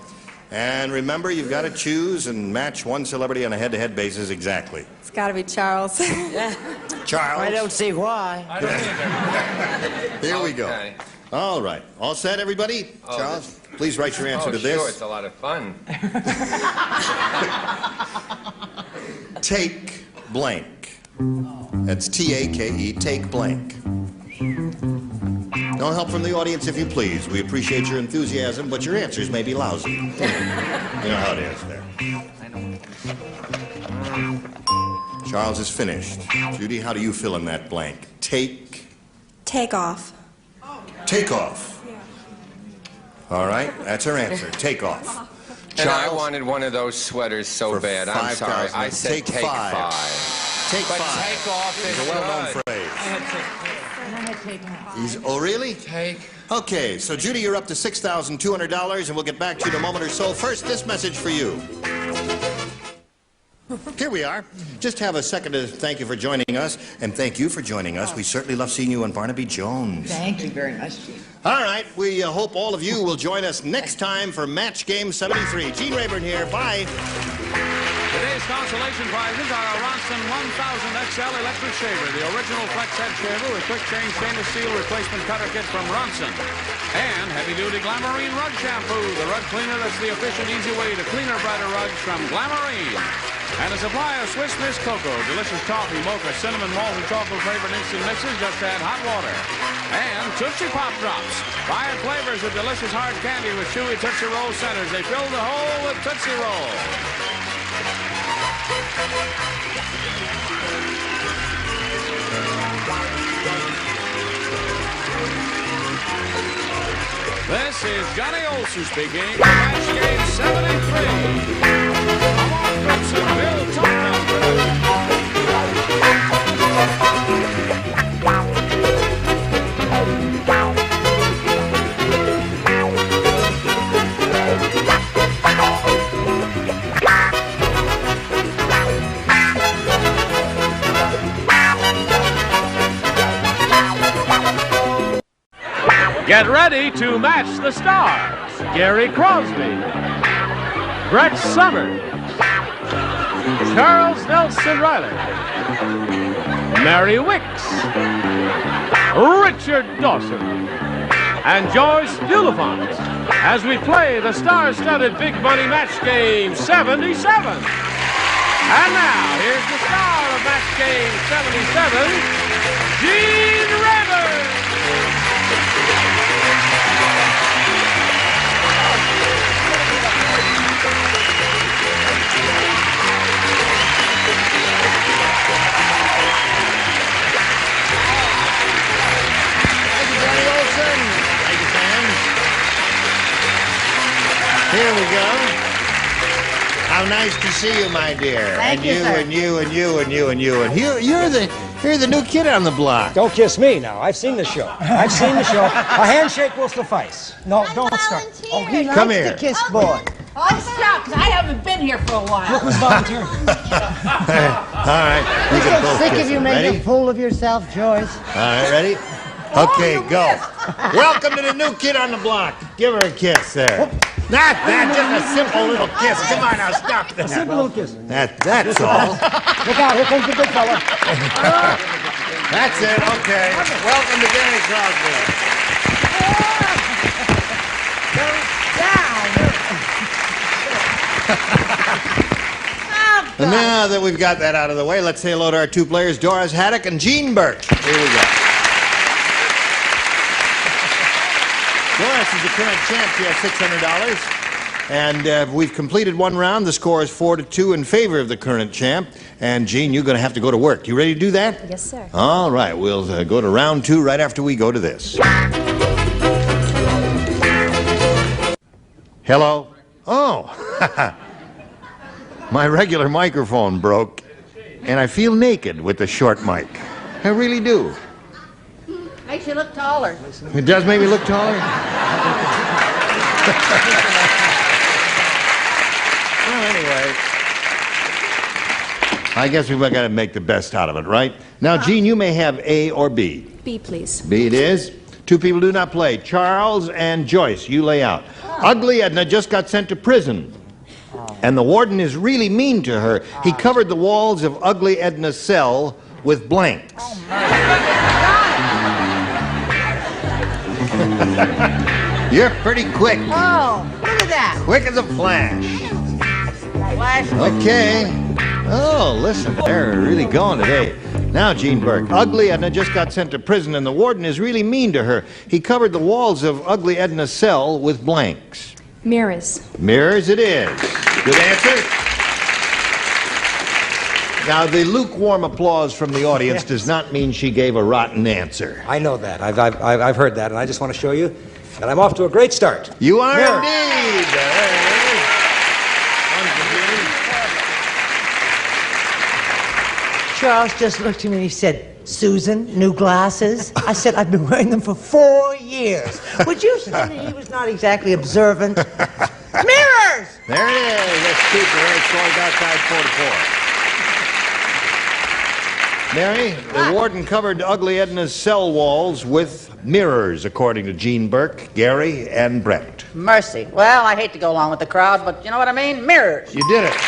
And remember, you've got to choose and match one celebrity on a head-to-head basis exactly. It's got to be Charles. Charles. I don't see why. I don't either. Here we go. Okay. All right. All set, everybody? Oh, Charles, please write your answer Oh, to sure, this. it's a lot of fun. Take blank. That's T-A-K-E, take blank. No help from the audience, if you please. We appreciate your enthusiasm, but your answers may be lousy. You know how it is there. Charles is finished. Judy, how do you fill in that blank? Take Take off. All right, that's her answer. Take off. And I Charles, wanted one of those sweaters so for bad. I'm sorry. 5,000. I said Take take five. five. Take But five. take off is It's a well-known good. phrase. Oh, really? Take. Okay, so Judy, you're up to $6,200, and we'll get back to you in a moment or so. First, this message for you. Here we are. Just have a second to thank you for joining us, and thank you for joining us. We certainly love seeing you on Barnaby Jones. Thank you very much, Chief. All right, we hope all of you will join us next time for Match Game 73. Gene Rayburn here. Bye. Today's consolation prizes are a Ronson 1000 XL electric shaver, the original flex head shaver with quick change stainless steel replacement cutter kit from Ronson. And heavy-duty Glamarine rug shampoo, the rug cleaner that's the efficient, easy way to cleaner, brighter rugs from Glamarine. And a supply of Swiss Miss Cocoa, delicious toffee, mocha, cinnamon, malt, and chocolate-flavored instant mixes, just add hot water. And Tootsie Pop Drops, 5 flavors of delicious hard candy with chewy Tootsie Roll centers. They fill the hole with Tootsie Roll. This is Johnny Olson speaking. Match game 73. Lamar Phipps and Bill Tottenham. Get ready to match the stars. Gary Crosby, Brett Summers, Charles Nelson Riley, Mary Wicks, Richard Dawson, and Joyce Dulafont as we play the star-studded Big Money Match Game 77. And now, here's the star of Match Game 77, Gene Rivers. Here we go. How nice to see you, my dear. Thank you, sir. And you, and you, and you, and you, and you. You're the new kid on the block. Don't kiss me now. I've seen the show. I've seen the show. A handshake will suffice. No, don't start. Oh, he likes Come here. to kiss boy. Oh, stop, because I haven't been here for a while. Look who's volunteering. All right. You I'm can so both sick kiss of you him. making Ready? a fool of yourself, Joyce. All right, ready? Okay, go. Welcome to the new kid on the block. Give her a kiss there. Not that, just a simple little kiss. Come on now, stop that. A simple little kiss. That's all. Look out, here comes the big fella. That's it, okay. Welcome to Gary Crosby. And now that we've got that out of the way, let's say hello to our two players, Doris Haddock and Gene Birch. Here we go. Doris is the current champ. She has $600. And we've completed one round. The score is 4-2 in favor of the current champ. And, Gene, you're going to have to go to work. You ready to do that? Yes, sir. All right. We'll go to round 2 right after we go to this. Hello? Oh. My regular microphone broke, and I feel naked with the short mic. I really do. Makes you look taller. It does make me look taller? Well, anyway, I guess we've got to make the best out of it, right? Now, Gene, you may have A or B. B, please. B it is. Two people do not play. Charles and Joyce, you lay out. Ugly Edna just got sent to prison. And the warden is really mean to her. He covered the walls of Ugly Edna's cell with blanks. You're pretty quick. Oh, look at that. Quick as a flash. Flash. Okay. Oh, listen, they're really going today. Now, Gene Burke, Ugly Edna just got sent to prison, and the warden is really mean to her. He covered the walls of Ugly Edna's cell with blanks. Mirrors. Mirrors it is. Good answer. Now, the lukewarm applause from the audience does not mean she gave a rotten answer. I know that. I've heard that, and I just want to show you that I'm off to a great start. You are Mirror. indeed. There it is. One for Gene. Charles just looked at me and he said, Susan, new glasses? I said, I've been wearing them for 4 years. Would you say that he was not exactly observant? Mirrors! There it is. That's two. It's going outside 4-4. Mary, the warden covered Ugly Edna's cell walls with mirrors, according to Gene Burke, Gary, and Brett. Mercy. Well, I hate to go along with the crowd, but you know what I mean? Mirrors. You did it. All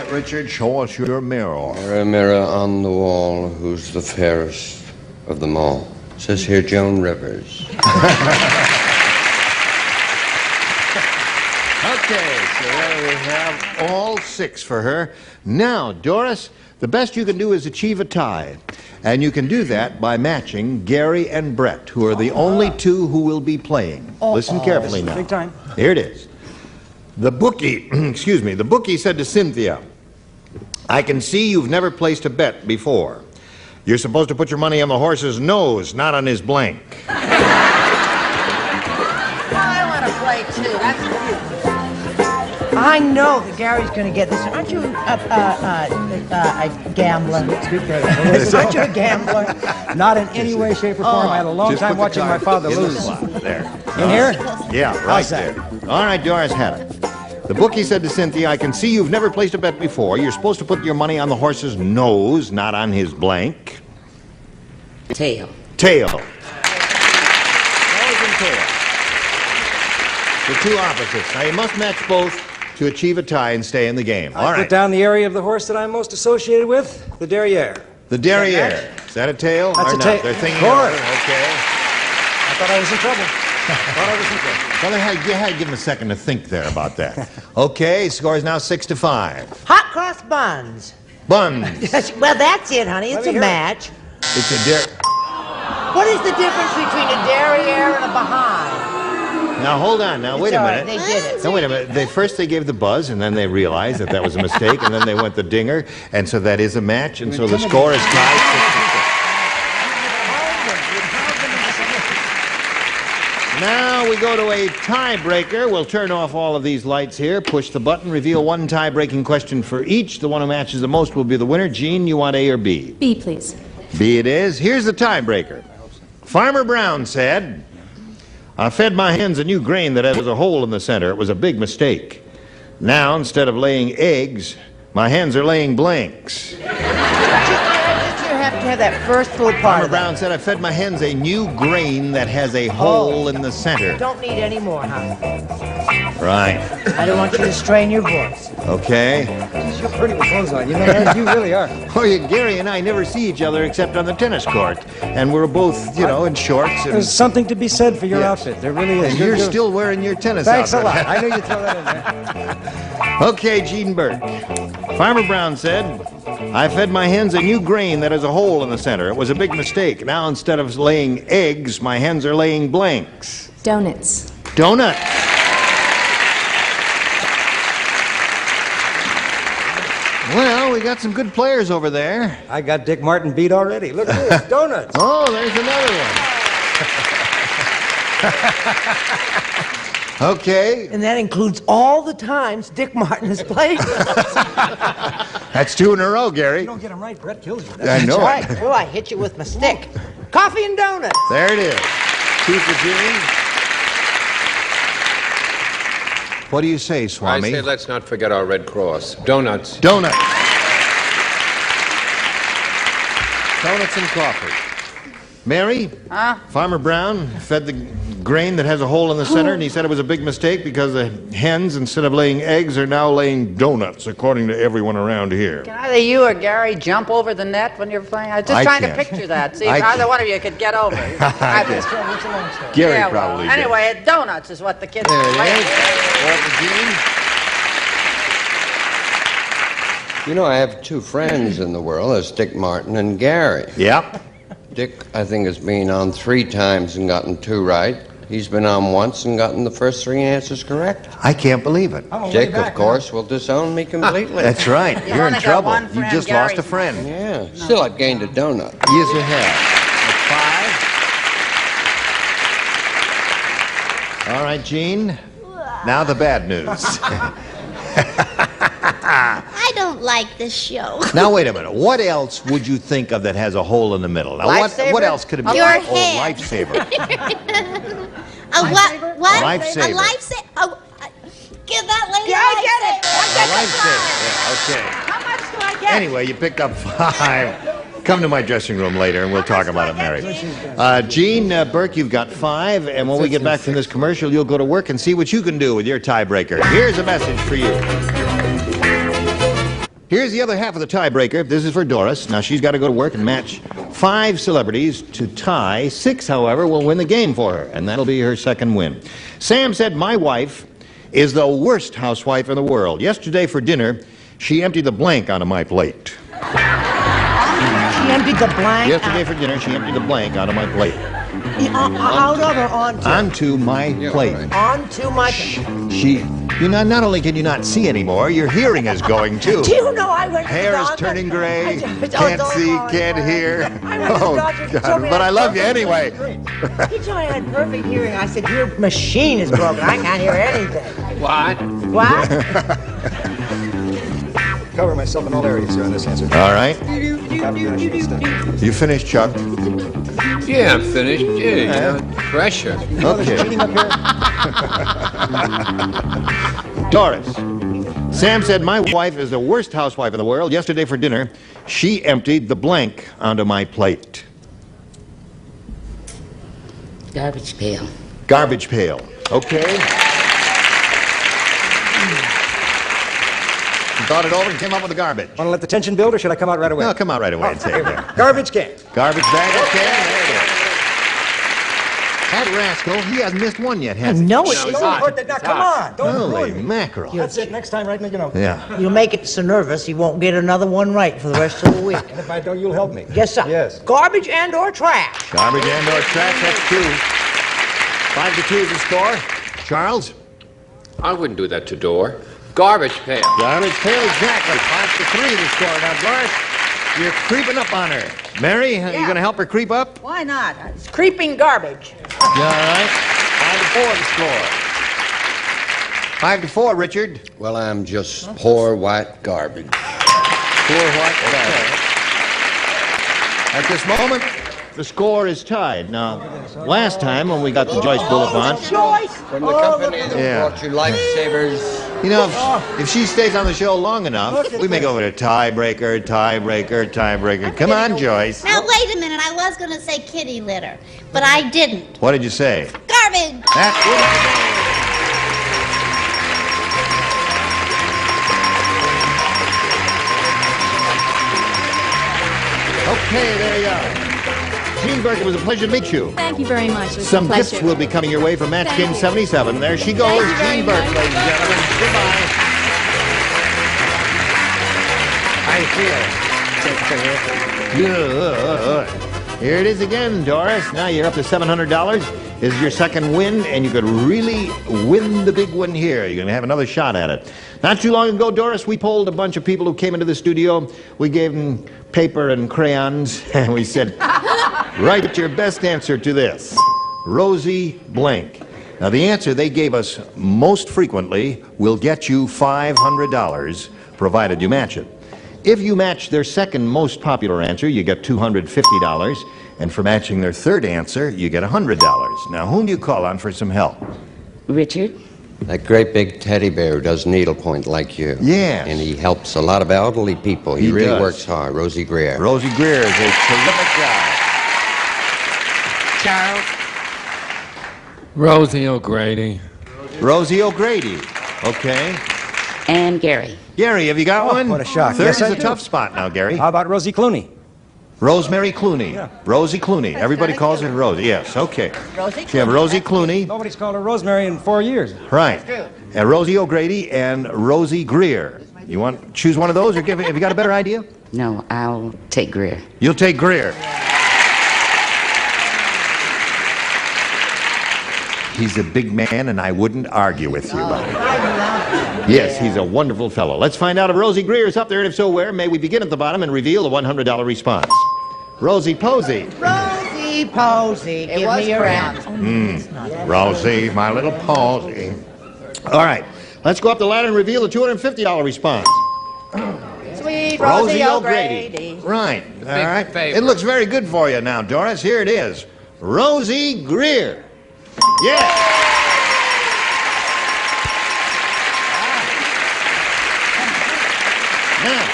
right, Richard, show us your mirror. Mirror on the wall, who's the fairest of them all? Says here Joan Rivers. Okay, so there we have all 6 for her. Now, Doris, the best you can do is achieve a tie. And you can do that by matching Gary and Brett, who are the only 2 who will be playing. Listen carefully now. Big time. Here it is. The bookie, excuse me, the bookie said to Cynthia, I can see you've never placed a bet before. You're supposed to put your money on the horse's nose, not on his blank. I want to play too. That's cute. I know that Gary's going to get this. Aren't you a gambler? Aren't you a gambler? Not in any way, shape, or form. I had a long time watching my father lose. There. In here? Yeah, right there. All right, Doris had it. The bookie said to Cynthia, I can see you've never placed a bet before. You're supposed to put your money on the horse's nose, not on his blank. Tail. Tail. Nose and tail. The 2 opposites. Now, you must match both to achieve a tie and stay in the game. All right. Put down the area of the horse that I'm most associated with, the derriere. The derriere. Is that a tail? That's or a tail. They're thinking Of course. Okay. I thought I was in trouble. Well, you had to give him a second to think there about that. Okay, score is now 6-5. Hot cross buns. Buns. Well, that's it, honey. It's a match. It's a What is the difference between a derriere and a behind? Now, hold on. Now, wait a minute. They did it. Now, wait a minute. First they gave the buzz, and then they realized that was a mistake, and then they went the dinger, and so that is a match, and so the score is tied 6-6. Now we go to a tiebreaker. We'll turn off all of these lights here, push the button, reveal 1 tie-breaking question for each. The one who matches the most will be the winner. Jean, you want A or B? B, please. B it is. Here's the tiebreaker. Farmer Brown said, I fed my hens a new grain that has a hole in the center. It was a big mistake. Now, instead of laying eggs, my hens are laying blanks. You have to have that first full part. Farmer Brown said, I fed my hens a new grain that has a hole in the center. Don't need any more, huh? Right. I don't want you to strain your voice. Okay. Jeez, you're pretty with clothes on. You know that? You really are. Oh, Gary and I never see each other except on the tennis court. And we're both, in shorts. And there's something to be said for your outfit. There really is. And you're still wearing your tennis Thanks outfit. a lot. I knew you'd throw that in there. Okay, Gene Burke. Farmer Brown said, I fed my hens a new grain that has a hole in the center. It was a big mistake. Now, instead of laying eggs, my hens are laying blanks. Donuts. Donuts. Well, we got some good players over there. I got Dick Martin beat already. Look at this. Donuts. Oh, there's another one. Okay. And that includes all the times Dick Martin has played. That's 2 in a row, Gary. You don't get them right, Brett kills you. I know That's it. right. Oh, I hit you with my stick. Coffee and donuts. There it is. 2 for Gene. What do you say, Swami? I say let's not forget our Red Cross. Donuts. Donuts. Donuts and coffee. Mary? Farmer Brown fed the grain that has a hole in the center, and he said it was a big mistake because the hens, instead of laying eggs, are now laying donuts, according to everyone around here. Can either you or Gary jump over the net when you're playing? I was just trying to picture that. See if either one of you could get over. Gary yeah, probably well, anyway, donuts is what the kids there are it playing. You know, I have 2 friends in the world. There's Dick Martin and Gary. Yep. Dick, I think, has been on 3 times and gotten 2 right. He's been on once and gotten the first 3 answers correct. I can't believe it. Dick, of course, will disown me completely. That's right. You're in trouble. You just lost a friend. Yeah. Still, I've gained a donut. Yes, you have. That's 5. All right, Gene. Now the bad news. I don't like this show. Now, wait a minute. What else would you think of that has a hole in the middle? Now, what else could it be? Your Oh, head. lifesaver. A what? What? Lifesaver. A lifesaver. Oh, give that lady Yeah, a I get it. A lifesaver. Yeah, okay. How much do I get? Anyway, you picked up 5. Come to my dressing room later, and we'll talk about it, Mary. Gene Burke, you've got 5, and when we get back from this commercial, you'll go to work and see what you can do with your tiebreaker. Here's a message for you. Here's the other half of the tiebreaker. This is for Doris. Now, she's got to go to work and match 5 celebrities to tie. 6, however, will win the game for her, and that'll be her second win. Sam said, my wife is the worst housewife in the world. Yesterday for dinner, she emptied the blank onto my plate. She emptied the blank? Yesterday for dinner, she emptied the blank onto my plate. Out of or onto? Onto my plate. Onto my plate. Not only can you not see anymore, your hearing is going too. Do you know I went to the Hair is doctor? turning gray. Can't see, can't hear. Oh, God. But I love you anyway. He told me I had perfect hearing. I said, your machine is broken. I can't hear anything. What? What? Cover myself in all areas here on this answer. All right. You finished, Chuck? Yeah, I'm finished. Yeah, pressure. Okay. Doris. Sam said, my wife is the worst housewife in the world. Yesterday for dinner, she emptied the blank onto my plate. Garbage pail. Garbage pail. Okay. Thought it over and came up with the garbage. Want to let the tension build, or should I come out right away? No, come out right away and say it there. Garbage can. Garbage bag, okay, there it is. That rascal, he hasn't missed one yet, has he? No, Now, come on. Don't Holy ruin it. mackerel. That's it. Next time, right? Yeah. You'll make it so nervous he won't get another one right for the rest of the week. And if I don't, you'll help me. Yes, sir. Yes. Garbage and or trash. Garbage and or trash, that's 2. 5-2 is the score. Charles? I wouldn't do that to Dor. Garbage pail. Garbage pail, exactly. 5-3 the score. Now, Doris, you're creeping up on her. Mary, are you going to help her creep up? Why not? It's creeping garbage. Yeah, all right. 5-4 the score. 5-4, Richard. Well, I'm just poor white garbage. Poor white garbage. At this moment, the score is tied. Now, last time when we got the Joyce Bulliphant, From the company that brought you lifesavers. You know, if she stays on the show long enough, we may go to tiebreaker, tiebreaker, tiebreaker. Come on, Joyce. Now, wait a minute. I was going to say kitty litter, but I didn't. What did you say? Garbage. That's okay, there you are. Jean Burke, it was a pleasure to meet you. Thank you very much. It was Some a pleasure. gifts will be coming your way from Match King 77. There she goes, Jean Burke, ladies and gentlemen. Goodbye. How you feel? Here it is again, Doris. Now you're up to $700. This is your second win, and you could really win the big one here. You're going to have another shot at it. Not too long ago, Doris, we polled a bunch of people who came into the studio. We gave them paper and crayons, and we said, write your best answer to this. Rosie blank. Now, the answer they gave us most frequently will get you $500, provided you match it. If you match their second most popular answer, you get $250. And for matching their third answer, you get $100. Now, whom do you call on for some help? Richard? That great big teddy bear who does needlepoint like you. Yes. And he helps a lot of elderly people. He really works hard. Rosie Greer. Rosie Greer is a terrific guy. Charles? Rosie O'Grady. Rosie O'Grady. Okay. And Gary. Gary, have you got one? What a shock. Third Yes, is I a do. tough spot now, Gary. How about Rosie Clooney? Rosemary Clooney. Rosie Clooney. Everybody calls her Rosie. Yes, okay. Rosie So you have Rosie Clooney. Nobody's called her Rosemary in 4 years. Right. And Rosie O'Grady and Rosie Greer. You want to choose one of those, or have you got a better idea? No, I'll take Greer. You'll take Greer. He's a big man, and I wouldn't argue with you about it. Yes, he's a wonderful fellow. Let's find out if Rosie Greer is up there, and if so, where? May we begin at the bottom and reveal the $100 response. Rosie Posey. Rosie Posey, give me your answer. Rosie, my little Posey. All right, let's go up the ladder and reveal the $250 response. Sweet Rosie Rosie O'Grady. O'Grady. Right, all right. favorite. It looks very good for you now, Doris. Here it is. Rosie Greer. Yes. Now,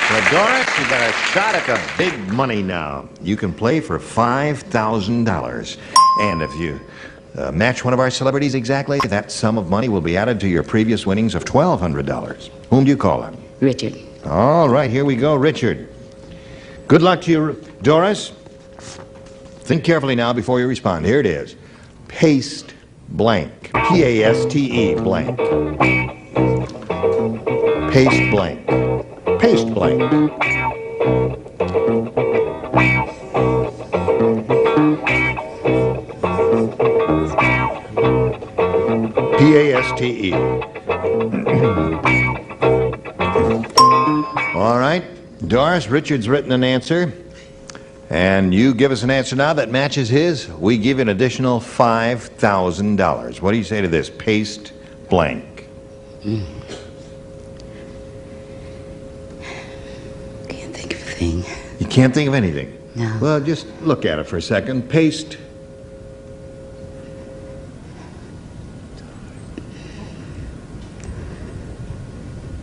so Doris, you got a shot at the big money now. You can play for $5,000. And if you match one of our celebrities exactly, that sum of money will be added to your previous winnings of $1,200. Whom do you call on? Richard. All right, here we go, Richard. Good luck to you, Doris. Think carefully now before you respond. Here it is. Paste blank. P-A-S-T-E blank. Paste blank. Paste blank. P-A-S-T-E. All right. Doris, Richard's written an answer. And you give us an answer now that matches his. We give you an additional $5,000. What do you say to this? Paste blank. Can't think of a thing. You can't think of anything? No. Well, just look at it for a second. Paste.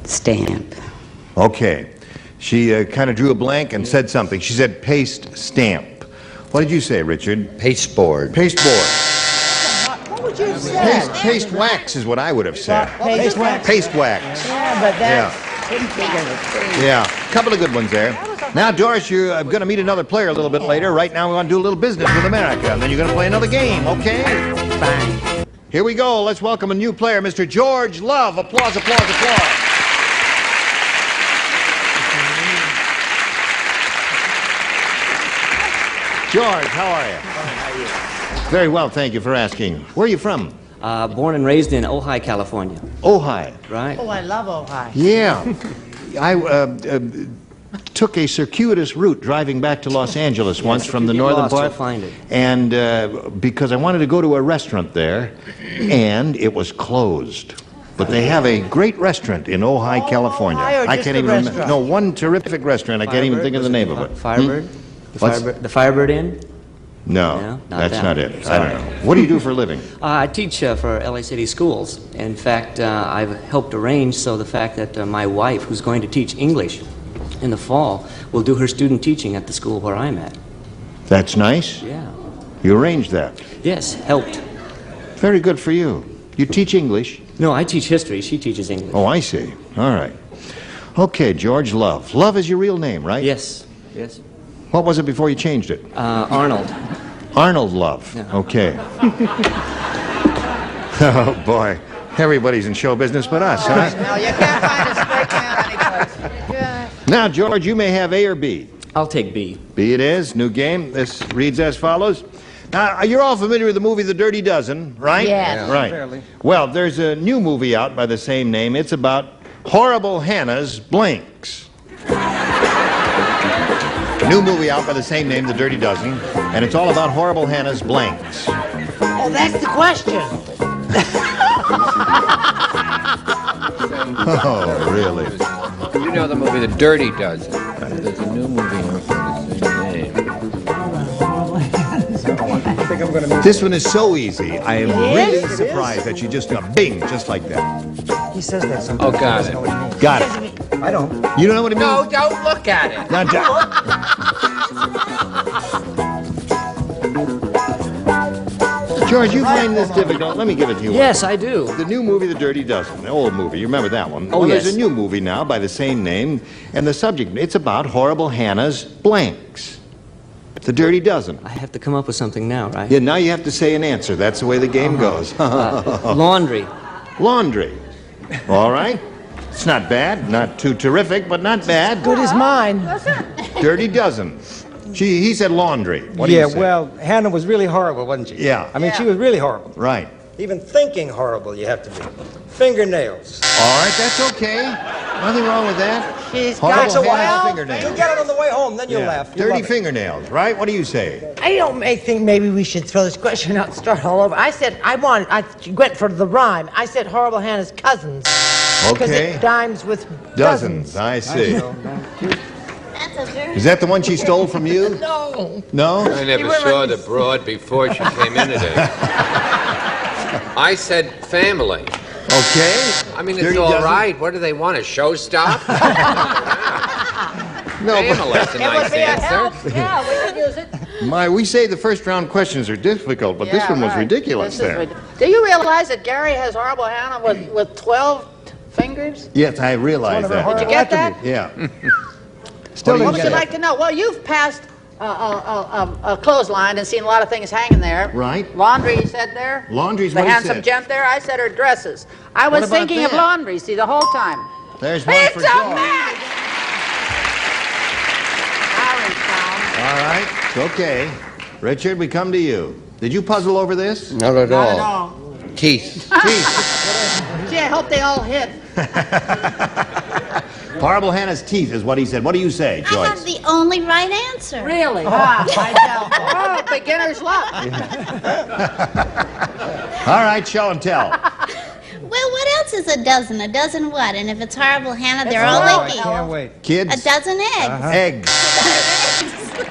Stamp. Okay. She kind of drew a blank and said something. She said paste stamp. What did you say, Richard? Pasteboard. Pasteboard. What would you have said? Paste wax is what I would have said. Paste wax. Paste wax. Yeah, but that's... Yeah, a couple of good ones there. Now, Doris, you're going to meet another player a little bit later. Right now, we're going to do a little business with America, and then you're going to play another game, okay? Fine. Here we go. Let's welcome a new player, Mr. George Love. Applause, applause, applause. George, how are you? How are you? Very well, thank you for asking. Where are you from? Born and raised in Ojai, California. Ojai. Right? Oh, I love Ojai. Yeah. I took a circuitous route driving back to Los Angeles once from the northern part. You'll find it. And because I wanted to go to a restaurant there, and it was closed. But they have a great restaurant in Ojai, California. Ojai, or I just can't the even remember. restaurant? No, one terrific restaurant. I can't even think of the name of it. Firebird? The Firebird Inn? No, that's that. not it. I Sorry. don't know. What do you do for a living? I teach for LA City schools. In fact, I've helped arrange so the fact that my wife, who's going to teach English in the fall, will do her student teaching at the school where I'm at. That's nice. Yeah. You arranged that. Yes, helped. Very good for you. You teach English? No, I teach history. She teaches English. Oh, I see. All right. Okay, George Love. Love is your real name, right? Yes. Yes. What was it before you changed it? Arnold. Arnold Love. Yeah. Okay. Oh, boy. Everybody's in show business but us, huh? No, you can't find a straight man anyplace. Yeah. Now, George, you may have A or B. I'll take B. B it is. New game. This reads as follows. Now, you're all familiar with the movie The Dirty Dozen, right? Yes. Yeah. Right. Fairly. Well, there's a new movie out by the same name. It's about Horrible Hannah's blanks. New movie out by the same name, The Dirty Dozen, and it's all about Horrible Hannah's blanks. Oh, that's the question. Oh, really? You know the movie The Dirty Dozen. There's a new movie out by the same name. This one is so easy. I am really surprised that you just got bing, just like that. He says that sometimes. Oh, got He doesn't know it. what he means. Got it. I don't. You don't know what it means? No, don't look at it. Now, George, you find this difficult. Let me give it to you. Yes, I do. The new movie, The Dirty Dozen, the old movie. You remember that one? Oh, well, yes. There's a new movie now by the same name, and the subject, it's about Horrible Hannah's blanks. The Dirty Dozen. I have to come up with something now, right? Yeah, now you have to say an answer. That's the way the game goes. Laundry. Laundry. All right. It's not bad. Not too terrific, but not bad. Good as mine. Dirty Dozen. He said laundry. What do you say? Well, Hannah was really horrible, wasn't she? Yeah. I mean, she was really horrible. Right. Even thinking horrible, you have to be. Fingernails. All right, that's okay. Nothing wrong with that. She's Horrible got Hannah's to fingernails. You get it on the way home, then you'll laugh. You'll Dirty love it. fingernails, right? What do you say? I don't think maybe we should throw this question out and start all over. I said I went for the rhyme. I said Horrible Hannah's cousins. Because Okay. it rhymes with Dozens, I see. That's a very Is that the one she stole from you? No. No? I never saw the broad before she came in today. I said family. Okay. I mean, it's Dirty all Dozen. right. What do they want? A show stop? No, Hey, that's a nice would be a help. answer. Yeah, we could use it. We say the first round questions are difficult, but this Yeah, one was right. ridiculous This is there. Do you realize that Gary has horrible Hannah with 12 fingers? Yes, I realize that. Did you get that? Yeah. Still What didn't would get you it. like to know? Well, you've passed a clothesline and seen a lot of things hanging there. Right. Laundry, he said there. Laundry's The what he handsome said. gent there, I said her dresses. I What was about thinking of that? laundry, see, the whole time. There's one It's for a George. match! All right. Okay. Richard, we come to you. Did you puzzle over this? Not at Not all. at all. Teeth. Gee, I hope they all hit. Horrible Hannah's teeth is what he said. What do you say, I Joyce? have the only right answer. Really? Oh, beginner's luck. All right, show and tell. Well, what else is a dozen? A dozen what? And if it's horrible Hannah, they're all I leaky. can't wait. Kids? A dozen eggs. Eggs.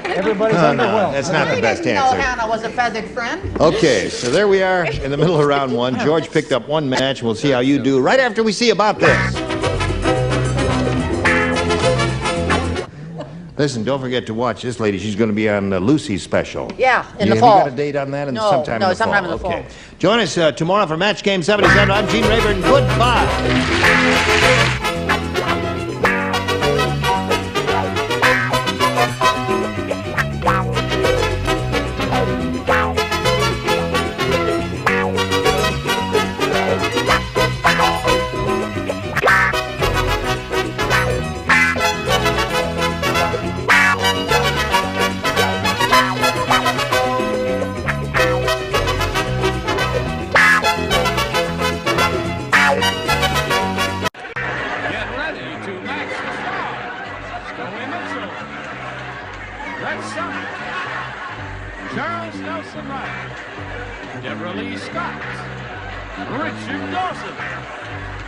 Everybody's No, under no, Will. that's not the We best didn't know answer. Hannah was a feathered friend. Okay, so there we are in the middle of round one. George picked up one match, and we'll see how you do right after we see about this. Listen, don't forget to watch this lady. She's going to be on Lucy's special. Yeah, in the Have fall. you got a date on that? No, sometime no, in the sometime fall. in the Okay. fall. Join us tomorrow for Match Game 77. I'm Gene Rayburn. Goodbye. Get ready to match the stars. Joey Mitchell, Red Summer, Charles Nelson Riley, Deborah Lee Scott, Richard Dawson,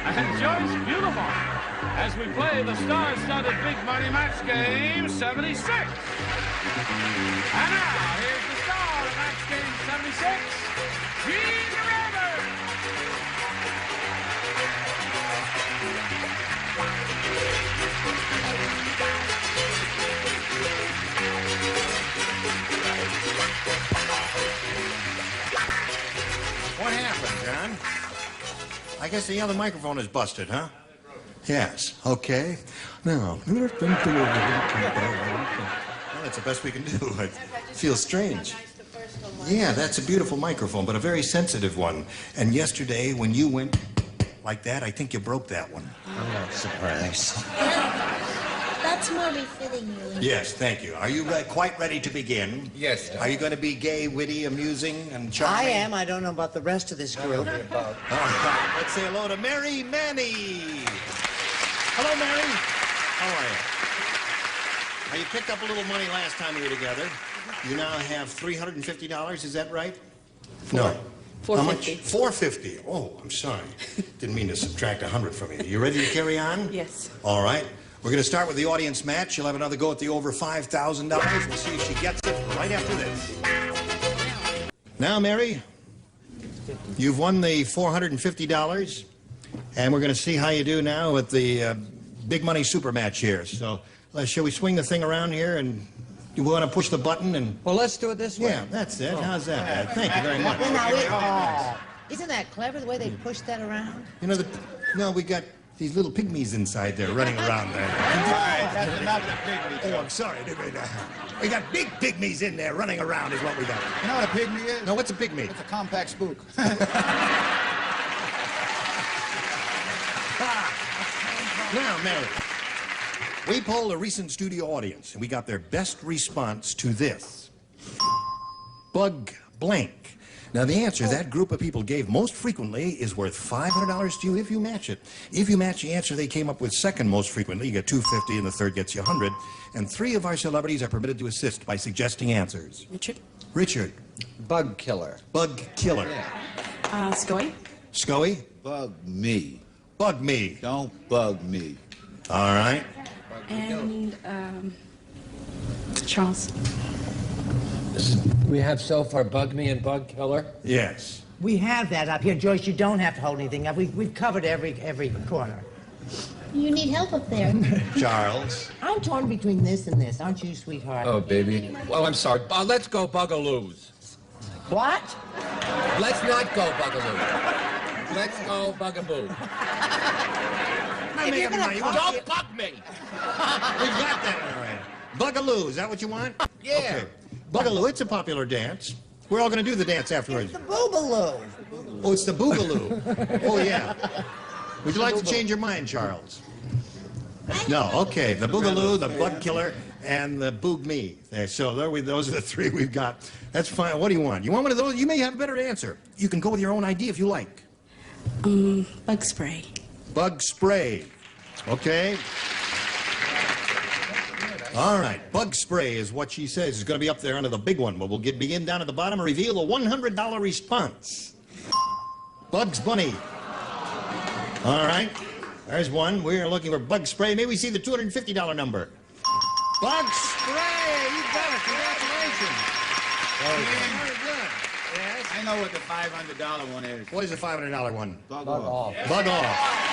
and Joyce Beautiful as we play the star-studded Big Money Match Game 76. And now, here's the star of Match Game 76, Gene Rayburn. What happened, John? I guess the other microphone is busted, huh? Yes. Okay. Now. Well, that's the best we can do. It feels strange. Yeah, that's a beautiful microphone, but a very sensitive one. And yesterday, when you went like that, I think you broke that one. I'm not surprised. That's more befitting you. Yes, thank you. Are you quite ready to begin? Yes, Doc. Are you going to be gay, witty, amusing, and I charming? am. I don't know about the rest of this group. All right. Let's say hello to Mary Manny. Hello, Mary. How are you? Now, you picked up a little money last time we were together. You now have $350, is that right? No. How much? $450. Oh, I'm sorry. Didn't mean to subtract 100 from you. You ready to carry on? Yes. All right. We're going to start with the audience match. You'll have another go at the over $5,000. We'll see if she gets it right after this. Now, Mary, you've won the $450, and we're going to see how you do now with the big money super match here. So, shall we swing the thing around here, and you want to push the button and... Well, let's do it this way. Yeah, that's it. How's that? Thank you very much. Isn't that clever, the way they pushed that around? You know, we got these little pygmies inside there running around there. That's not the pygmy. Oh, I'm sorry. We got big pygmies in there running around is what we got. You know what a pygmy is? No, what's a pygmy? It's a compact spook. Now, Mary, we polled a recent studio audience, and we got their best response to this. Bug blank. Now, the answer that group of people gave most frequently is worth $500 to you if you match it. If you match the answer they came up with second most frequently, you get $250, and the third gets you $100. And 3 of our celebrities are permitted to assist by suggesting answers. Richard. Bug killer. Bug killer. Scoey? Scoey. Bug me. Bug me. Don't bug me. All right. And, Charles. We have so far Bug Me and Bug Killer? Yes. We have that up here. Joyce, you don't have to hold anything up. We've covered every corner. You need help up there. Charles. I'm torn between this and this, aren't you, sweetheart? Oh, baby. Well, I'm sorry. Let's go Bugaloos. What? Let's not go Bugaloo. Let's go Bugaboo. Don't bug me. We got that all right. Bugaloo, is that what you want? Yeah. Okay. Bugaloo, it's a popular dance. We're all going to do the dance afterwards. It's the boogaloo. Oh, it's the boogaloo. Oh, yeah. Would you like to change your mind, Charles? No, okay. The boogaloo, the bug killer, and the boog me. There, so those are the three we've got. That's fine. What do you want? You want one of those? You may have a better answer. You can go with your own idea if you like. Bug spray. Bug spray. Okay. All right. Bug spray is what she says. It's going to be up there under the big one. But we'll begin down at the bottom and reveal the $100 response. Bugs Bunny. All right. There's one. We're looking for bug spray. May we see the $250 number? Bug spray! You got it. Congratulations. Very good. Yes. I know what the $500 one is. What is the $500 one? Bug off. Bug off.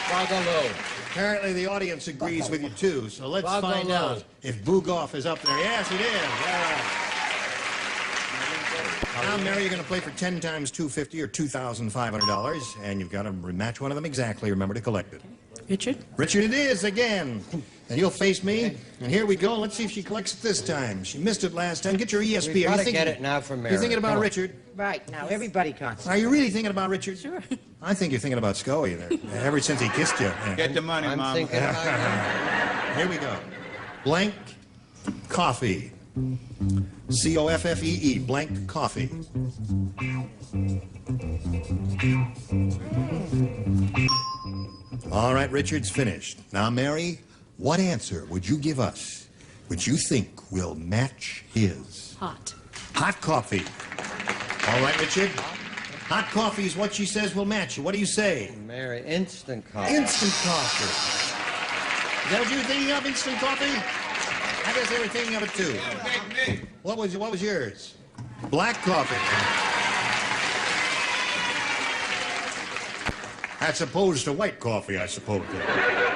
Bugaloo. Apparently the audience agrees with you too, so let's Bugaloo. find out if Boog Off is up there. Yes, it is. All right. Now, Mary, you're going to play for 10 times $250 or $2,500, and you've got to match one of them exactly. Remember to collect it. Richard? Richard, it is again. And you'll face me. And here we go. Let's see if she collects it this time. She missed it last time. Get your ESP. We've Are got you to get it now for Mary. You're thinking about Come on. Richard? Right, now everybody concentrate. Are you really thinking about Richard? Sure. I think you're thinking about Scully there. Ever since he kissed you. Yeah. Get the money, I'm Mama. thinking about Here we go. Blank coffee. C-O-F-F-E-E. Blank coffee. All right, Richard's finished. Now, Mary, what answer would you give us which you think will match his? Hot. Hot coffee. All right, Richard. Hot coffee is what she says will match you. What do you say? Mary, instant coffee. Instant coffee. Is that what you were thinking of, instant coffee? I guess they were thinking of it too. What was yours? Black coffee. As opposed to white coffee, I suppose.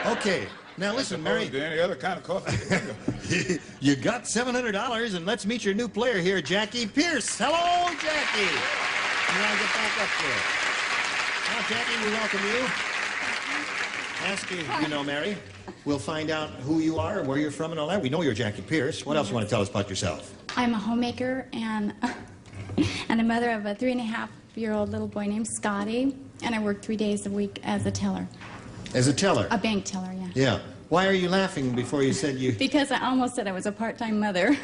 Okay. Now listen, Mary. To any other kind of coffee. You got $700, and let's meet your new player here, Jackie Pierce. Hello, Jackie. You want to get back up there? Now, Jackie, we welcome you. Ask you know, Mary. We'll find out who you are and where you're from and all that. We know you're Jackie Pierce. What else you want to tell us about yourself? I'm a homemaker and a mother of a 3.5-year-old little boy named Scotty, and I work 3 days a week as a teller. As a teller? A bank teller, yeah. Yeah. Why are you laughing before you said you... Because I almost said I was a part-time mother.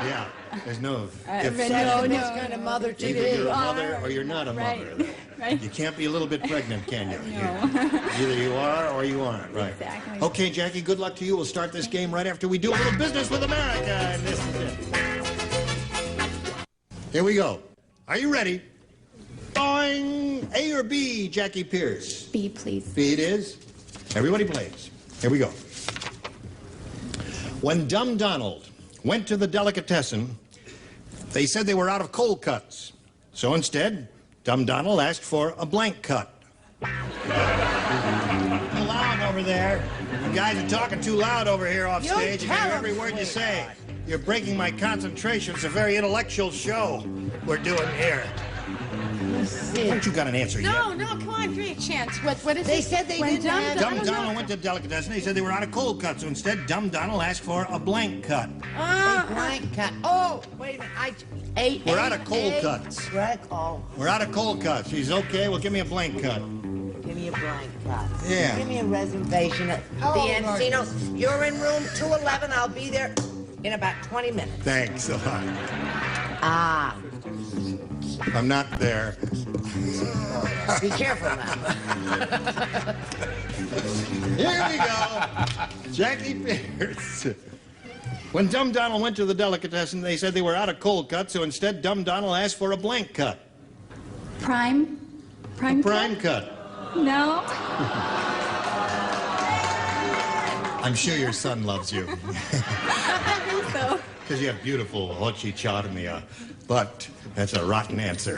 Yeah. There's no... No, kind of mother to Either be. you're a mother or you're not a mother. Right. You can't be a little bit pregnant, can you? No. Either you are or you aren't, right? Exactly. Okay, Jackie, good luck to you. We'll start this game right after we do a little business with America, and this is it. Here we go. Are you ready? Boing! A or B, Jackie Pierce? B, please. B it is. Everybody plays. Here we go. When Dumb Donald went to the delicatessen, they said they were out of cold cuts. So instead, Dumb Donald asked for a blank cut. Too loud over there. You guys are talking too loud over here off stage. You hear every word you say. You're breaking my concentration. It's a very intellectual show we're doing here. Haven't you got an answer yet? No, come on, give me a chance. What is They it? said they When didn't have... Dumb Donald went to delicatessen. They said they were out of cold cut. So instead, Dumb Donald asked for a blank cut. A blank cut. Oh, wait a minute. We're out of cold cuts. Right? Oh, We're out of cold cuts. He's okay. Well, give me a blank cut. give me a blank cut. Yeah. Give me a reservation at the Encino. You're in room 211. I'll be there in about 20 minutes. Thanks a lot. Ah, I'm not there. be careful now. Here we go. Jackie Pierce. When Dumb Donald went to the delicatessen, they said they were out of cold cut, so instead Dumb Donald asked for a blank cut. Prime cut. No. I'm sure your son loves you. I think so. Because you have beautiful hochi-charmia, but that's a rotten answer.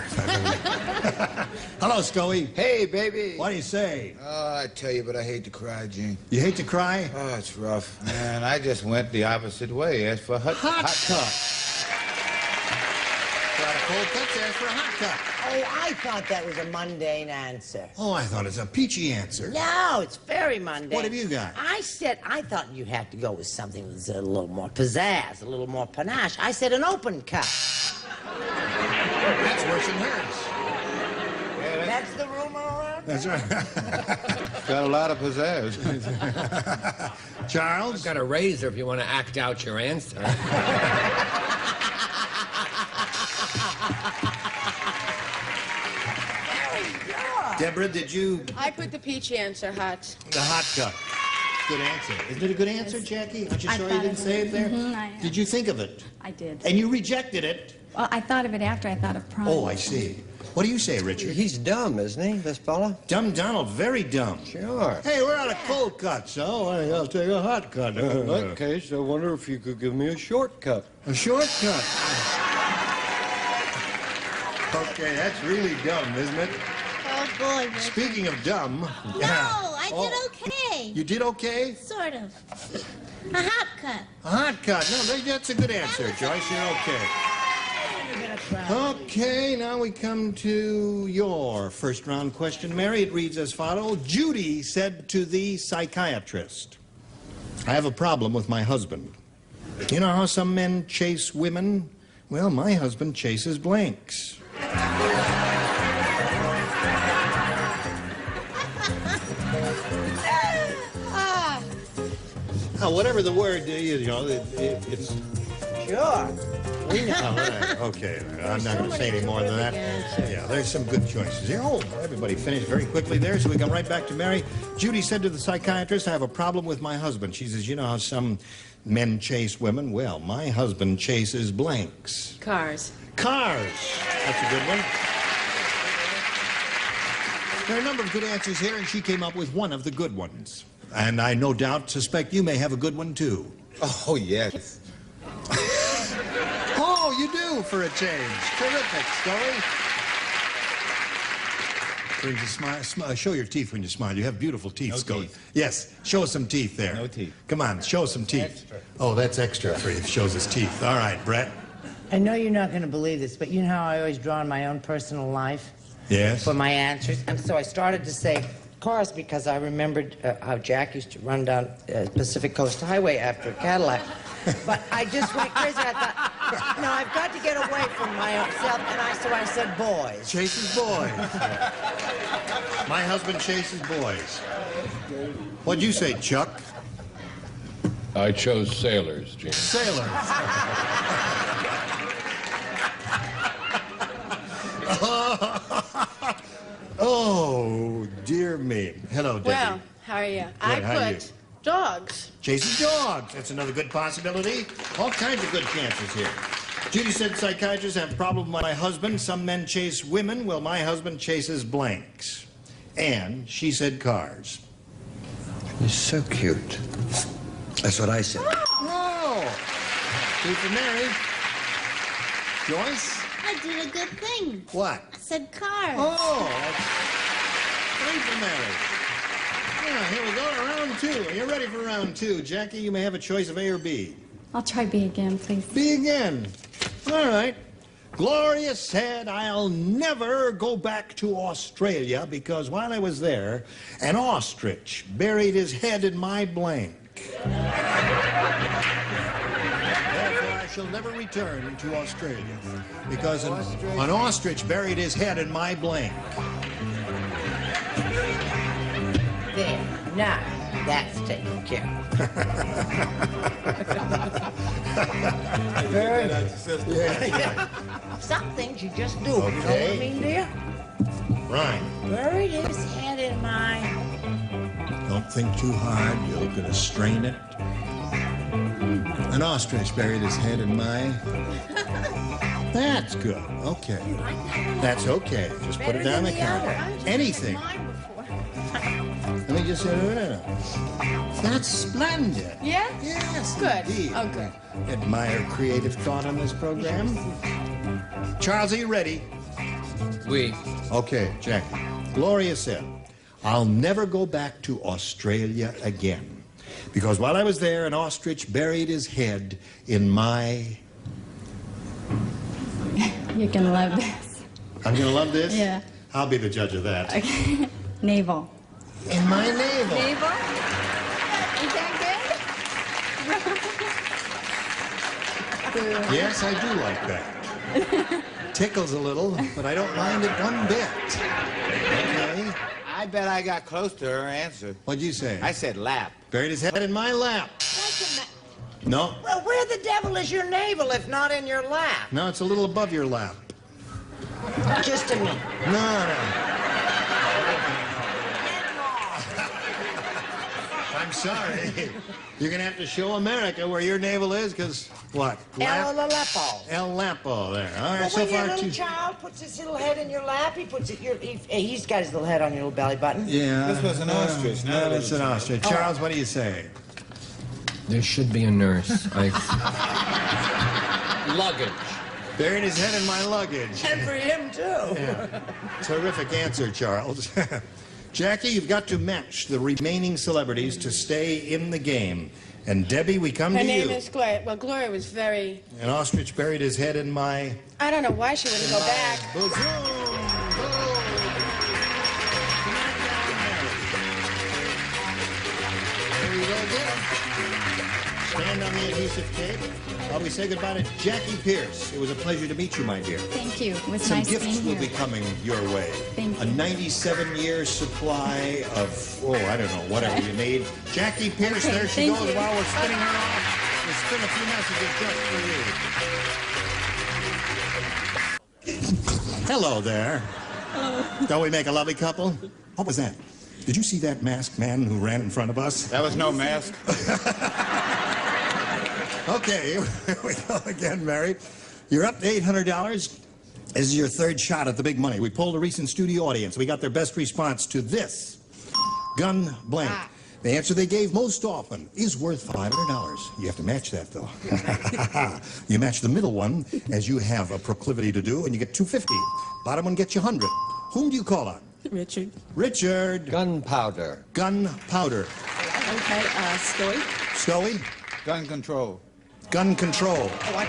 Hello, Scully. Hey, baby. What do you say? Oh, I tell you, but I hate to cry, Gene. You hate to cry? Oh, it's rough. Man, I just went the opposite way. Asked for a hot cut. Got a cold cut, asked for a hot cut. Oh, I thought that was a mundane answer. Oh, I thought it was a peachy answer. No, it's very mundane. What have you got? I thought you had to go with something that's a little more pizzazz, a little more panache. I said an open cut. That's worse than hers. Yeah, that's the rumor around. That's right. Got a lot of pizzazz. Charles? I've got a razor if you want to act out your answer. Deborah, did you... I put the peach answer, hot. The hot cut. Good answer. Isn't it a good answer, Jackie? Aren't you sure you didn't say it there? Did you think of it? I did. And you rejected it? Well, I thought of it after I thought of prom. Oh, I see. What do you say, Richard? He's dumb, isn't he, this fella? Dumb Donald, very dumb. Sure. Hey, we're out of cold cuts, so I'll take a hot cut. In that case, I wonder if you could give me a shortcut. A shortcut? Okay, that's really dumb, isn't it? Oh, boy, Richard. Speaking of dumb... No, I did okay. You did okay? Sort of. A hot cut. A hot cut. No, that's a good answer, Joyce. You're okay. Okay, now we come to your first round question, Mary. It reads as follows. Judy said to the psychiatrist, I have a problem with my husband. You know how some men chase women? Well, my husband chases blanks. Oh, whatever the word, you know, it's... Sure. We know. Oh, right. Okay, I'm not going to say any more than that. Yeah, there's some good choices here. Oh, everybody finished very quickly there, so we come right back to Mary. Judy said to the psychiatrist, I have a problem with my husband. She says, you know how some men chase women? Well, my husband chases blanks. Cars. Cars. That's a good one. There are a number of good answers here, and she came up with one of the good ones. And I no doubt suspect you may have a good one, too. Oh, yes. Oh, you do, for a change. Terrific, Scully. Brings a smile. Show your teeth when you smile. You have beautiful teeth, Scully. Yes, show us some teeth there. No teeth. Come on, show us some teeth. Extra. Oh, that's extra for you. Shows us teeth. All right, Brett. I know you're not going to believe this, but you know how I always draw on my own personal life? Yes. For my answers. And so I started to say cars because I remembered how Jack used to run down Pacific Coast Highway after a Cadillac. But I just went crazy. I thought, no, I've got to get away from my own self. And so I said boys. Chases boys. My husband chases boys. What'd you say, Chuck? I chose sailors, Gene. Sailors. Oh, dear me. Hello, Debbie. Well, how are you? I put dogs. Chasing dogs. That's another good possibility. All kinds of good chances here. Judy said psychiatrists have a problem with my husband. Some men chase women. Well, my husband chases blanks. And she said cars. He's so cute. That's what I said. Whoa! Two for Mary. Joyce? I did a good thing. What? I said cars. Oh, that's three for Mary. Yeah, here we go to round two. Are you ready for round two? Jackie, you may have a choice of A or B. I'll try B again, please. B again. All right. Gloria said, I'll never go back to Australia because while I was there, an ostrich buried his head in my blank. Therefore, I shall never return to Australia because an ostrich buried his head in my blank. There. Now, that's taken care of. Very good. Yeah. Some things you just do. Okay. You know what I mean, dear? Right. Buried his head in my... Don't think too hard. You're going to strain it. An ostrich buried his head in my... That's good. Okay. That's okay. Just put it down the counter. Anything. And me just say, no. That's splendid. Yeah? Yes, Good. indeed. Oh, good. Admire creative thought on this program. Charles, are you ready? Oui. Okay, Jackie. Gloria said, I'll never go back to Australia again. Because while I was there, an ostrich buried his head in my... You're gonna love this. I'm going to love this? Yeah. I'll be the judge of that. Okay. Navel. In my navel. Navel? Is that good? Yes, I do like that. Tickles a little, but I don't mind it one bit. Okay? I bet I got close to her answer. What'd you say? I said lap. Buried his head in my lap. No. Well, where the devil is your navel if not in your lap? No, it's a little above your lap. Just a minute. No. I'm sorry. You're going to have to show America where your navel is, because what? El Lapo. El Lapo there. All right, Well, so when your far, little two. child puts his little head in your lap, he puts it. He's got his little head on your little belly button. Yeah. This was an ostrich. No, it's an ostrich. Charles, what do you say? There should be a nurse. Luggage. Buried his head in my luggage. And for him, too. Yeah. Terrific answer, Charles. Jackie, you've got to match the remaining celebrities to stay in the game. And Debbie, we come Her to you. name is Gloria. Well, Gloria was very... An ostrich buried his head in my... I don't know why she wouldn't go back. Here we go again. Stand on the adhesive tape while we say goodbye to Jackie Pierce. It was a pleasure to meet you, my dear. Thank you. It was Some nice gifts being will here. be coming your way. Thank A you. 97-year supply of, I don't know, whatever you need. Jackie Pierce, Okay, there she thank goes you. while we're spinning her off. We'll spin a few messages just for you. Hello there. Hello. Don't we make a lovely couple? What was that? Did you see that masked man who ran in front of us? That was no mask. Okay, here we go again, Mary. You're up to $800. This is your third shot at the big money. We polled a recent studio audience. We got their best response to this. Gun blank. The answer they gave most often is worth $500. You have to match that, though. You match the middle one, as you have a proclivity to do, and you get $250. Bottom one gets you $100. Whom do you call on? Richard. Richard. Gunpowder. Gunpowder. Okay, Stoey. Stoey. Gun control. Gun control. What?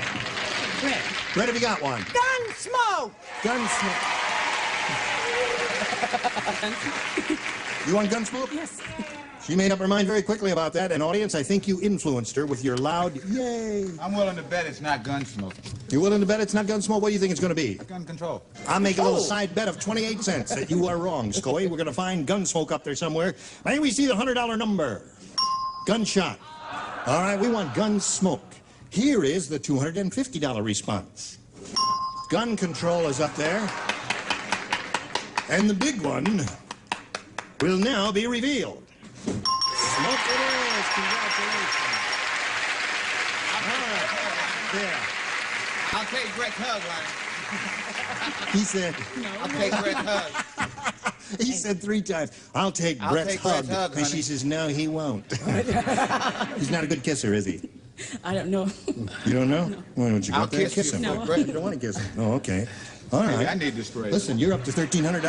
Brett. Brett, have you got one? Gunsmoke. Gunsmoke. You want Gunsmoke? Yes. She made up her mind very quickly about that, and audience, I think you influenced her with your loud yay. I'm willing to bet it's not gun smoke. You're willing to bet it's not Gunsmoke? What do you think it's going to be? Gun control. I'll make a little side bet of 28 cents that you are wrong, Scoey. We're going to find Gunsmoke up there somewhere. May we see the $100 number? Gunshot. All right, we want Gunsmoke. Here is the $250 response. Gun control is up there. And the big one will now be revealed. Smoke it is. Congratulations. Yeah. I'll take Brett's hug, Lonnie. He said... I'll take Brett's hug. He said 3 times, I'll take Brett's hug. And she says, no, he won't. He's not a good kisser, is he? I don't know. You don't know? No. Why don't you go I'll up there and kiss kiss you. him? No. Brett, you don't want to kiss him. Oh, okay. All Maybe right. I need this phrase. Listen, you're up to $1,300.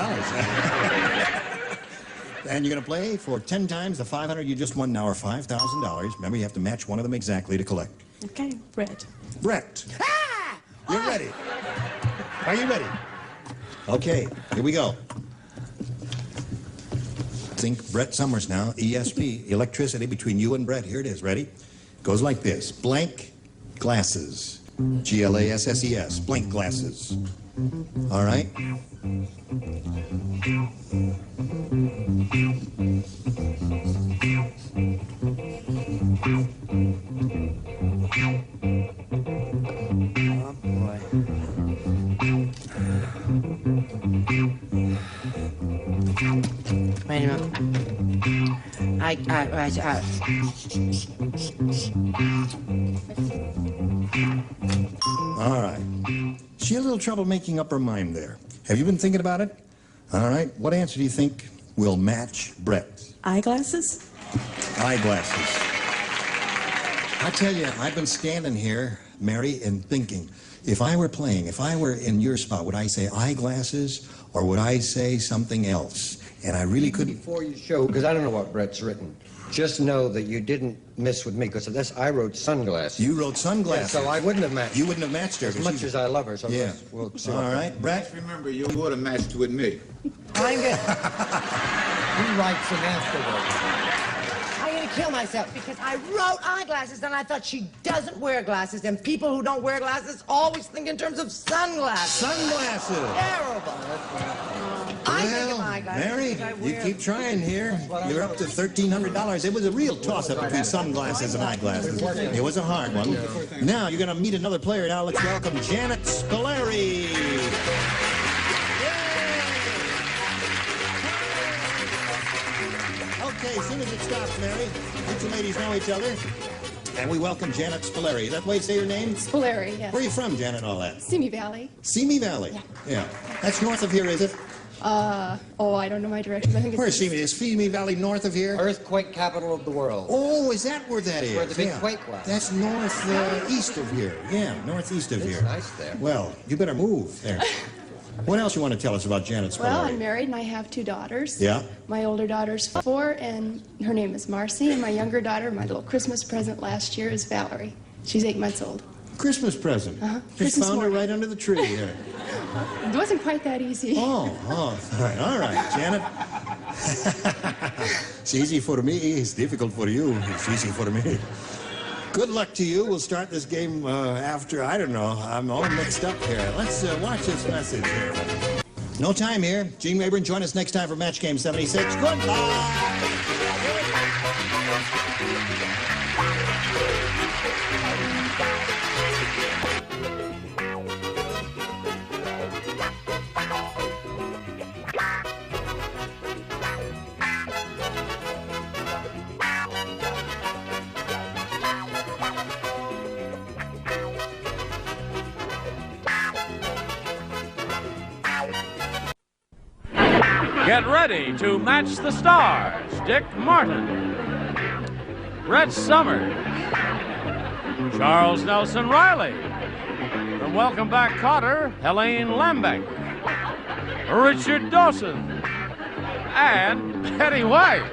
And you're going to play for 10 times the $500 you just won now, or $5,000. Remember, you have to match one of them exactly to collect. Okay, Brett. Brett. You're ready. Are you ready? Okay, here we go. Think Brett Summers now, ESP, electricity between you and Brett. Here it is, ready? Goes like this, blank glasses, G-L-A-S-S-E-S, blank glasses. All right? Oh, boy. Wait a minute. All right. She had a little trouble making up her mind there. Have you been thinking about it? All right. What answer do you think will match Brett's? Eyeglasses? Eyeglasses. I tell you, I've been standing here, Mary, and thinking, if I were playing, if I were in your spot, would I say eyeglasses or would I say something else? And I really couldn't. Before you show, because I don't know what Brett's written, just know that you didn't miss with me, because of this, I wrote sunglasses. You wrote sunglasses. Yeah, so I wouldn't have matched. You wouldn't have matched her. As much as I love her, so yeah. we'll see. All right, Brett? Remember, you would have matched with me. I'm good. He writes them afterwards. I'm going to kill myself because I wrote eyeglasses and I thought she doesn't wear glasses, and people who don't wear glasses always think in terms of sunglasses. Sunglasses. Terrible. I think of eyeglasses. Mary, you keep trying here. You're up to $1,300. It was a real toss-up between sunglasses and eyeglasses. It was a hard one. Now you're going to meet another player. Now let's welcome Janet Spilleri. Okay, as soon as it stops, Mary, you two ladies know each other. And we welcome Janet Spilleri. Is that the way you say your name? Spilleri, yes. Where are you from, Janet, all that? Simi Valley. Simi Valley? Yeah. That's north of here, is it? Oh, I don't know my directions. I think it's... Where's Simi? Is Simi Valley north of here? Earthquake capital of the world. Oh, is that where that is? Where the big quake was. That's north east of here. Yeah, northeast of here. It's nice there. Well, you better move there. What else you want to tell us about Janet Spilleri? Well, I'm married and I have 2 daughters. Yeah? My older daughter's 4, and her name is Marcy, and my younger daughter, my little Christmas present last year, is Valerie. She's 8 months old. Christmas present? Uh-huh. Just Christmas found her morning. right under the tree there. It wasn't quite that easy. Oh, all right, Janet. It's easy for me, it's difficult for you. It's easy for me. Good luck to you. We'll start this game after, I don't know, I'm all mixed up here. Let's watch this message here. No time here. Gene Rayburn, join us next time for Match Game 76. Goodbye! Get ready to match the stars. Dick Martin, Brett Summers, Charles Nelson Riley. From Welcome Back Kotter, Helene Lambeck, Richard Dawson, and Betty White,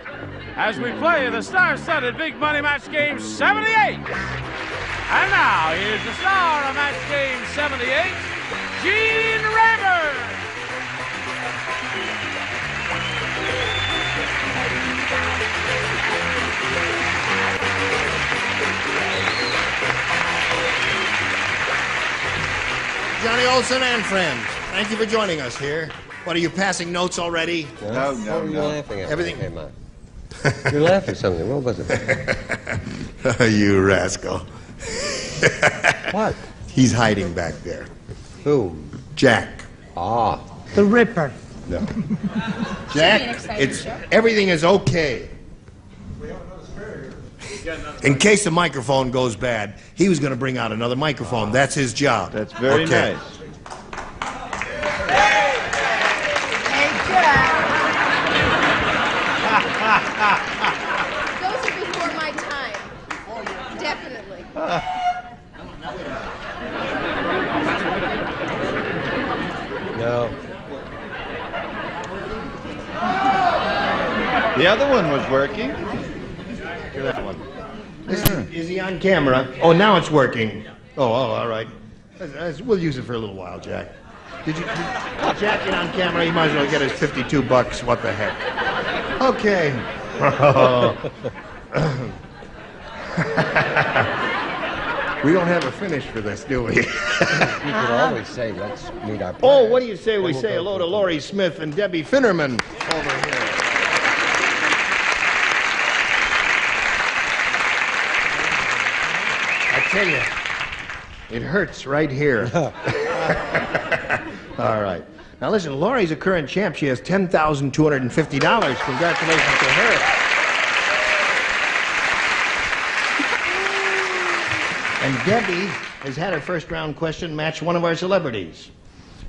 as we play the star-studded Big Money Match Game 78. And now, here's the star of Match Game 78, Gene Rayburn. Johnny Olson and friends, thank you for joining us here. What, are you passing notes already? No. What are you laughing at? Everything. Hey, man. You're laughing at something. What was it? You rascal. What? He's hiding back there. Who? Jack. Ah. The Ripper. No. Jack, everything is okay. In case the microphone goes bad, he was going to bring out another microphone. That's his job. That's very nice. Those are before my time. Definitely. No. The other one was working. Look at that one. Is he on camera? Oh, now it's working. Oh, all right. We'll use it for a little while, Jack. Did Jack get on camera? He might as well get his $52. What the heck? Okay. We don't have a finish for this, do we? You could always say, let's meet our Oh, what do you say we say hello to Laurie Smith and Debbie Finnerman over here? I tell you, it hurts right here. All right. Now listen, Laurie's a current champ. She has $10,250. Congratulations to her. And Debbie has had her first round question match one of our celebrities.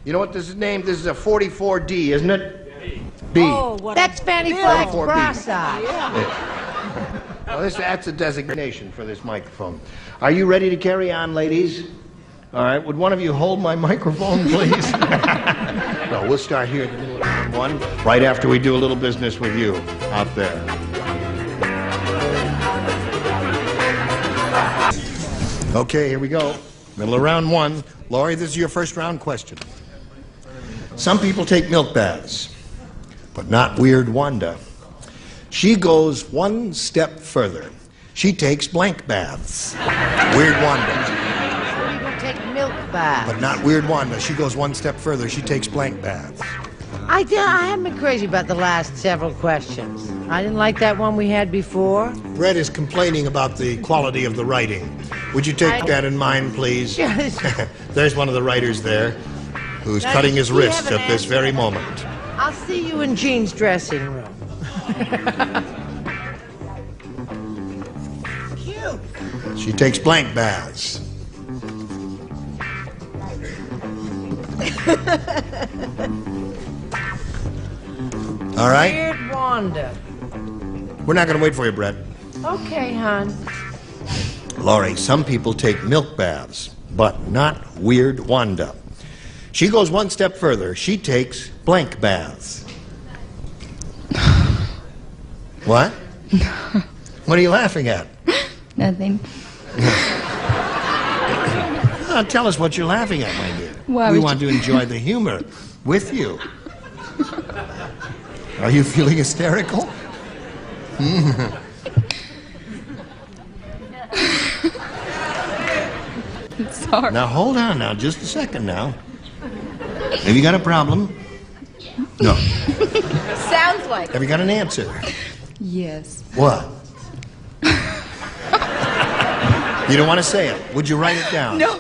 You know what this is named? This is a 44D, isn't it? B. Oh, what That's Fanny Flagg's cross-eyed. Well, that's a designation for this microphone. Are you ready to carry on, ladies? All right, would one of you hold my microphone, please? No, we'll start here in the middle of round one, right after we do a little business with you out there. Okay, here we go. Middle of round one. Laurie, this is your first round question. Some people take milk baths, but not Weird Wanda. She goes one step further. She takes blank baths. Weird Wanda. Take milk baths. But not Weird Wanda. She goes one step further. She takes blank baths. I haven't been crazy about the last several questions. I didn't like that one we had before. Brett is complaining about the quality of the writing. Would you take that in mind, please? Yes. There's one of the writers there who's Now, cutting his do you wrists have an at this answer? very moment. I'll see you in Jean's dressing room. Cute. She takes blank baths. All right? Weird Wanda. We're not going to wait for you, Brett. Okay, hon. Laurie, some people take milk baths, but not Weird Wanda. She goes one step further. She takes blank baths. What? What are you laughing at? Nothing. Tell us what you're laughing at, my dear. Well, we want to enjoy the humor with you. Are you feeling hysterical? Sorry. Now, hold on now, just a second now. Have you got a problem? No. Sounds like Have you got an answer? Yes. What? You don't want to say it. Would you write it down? No.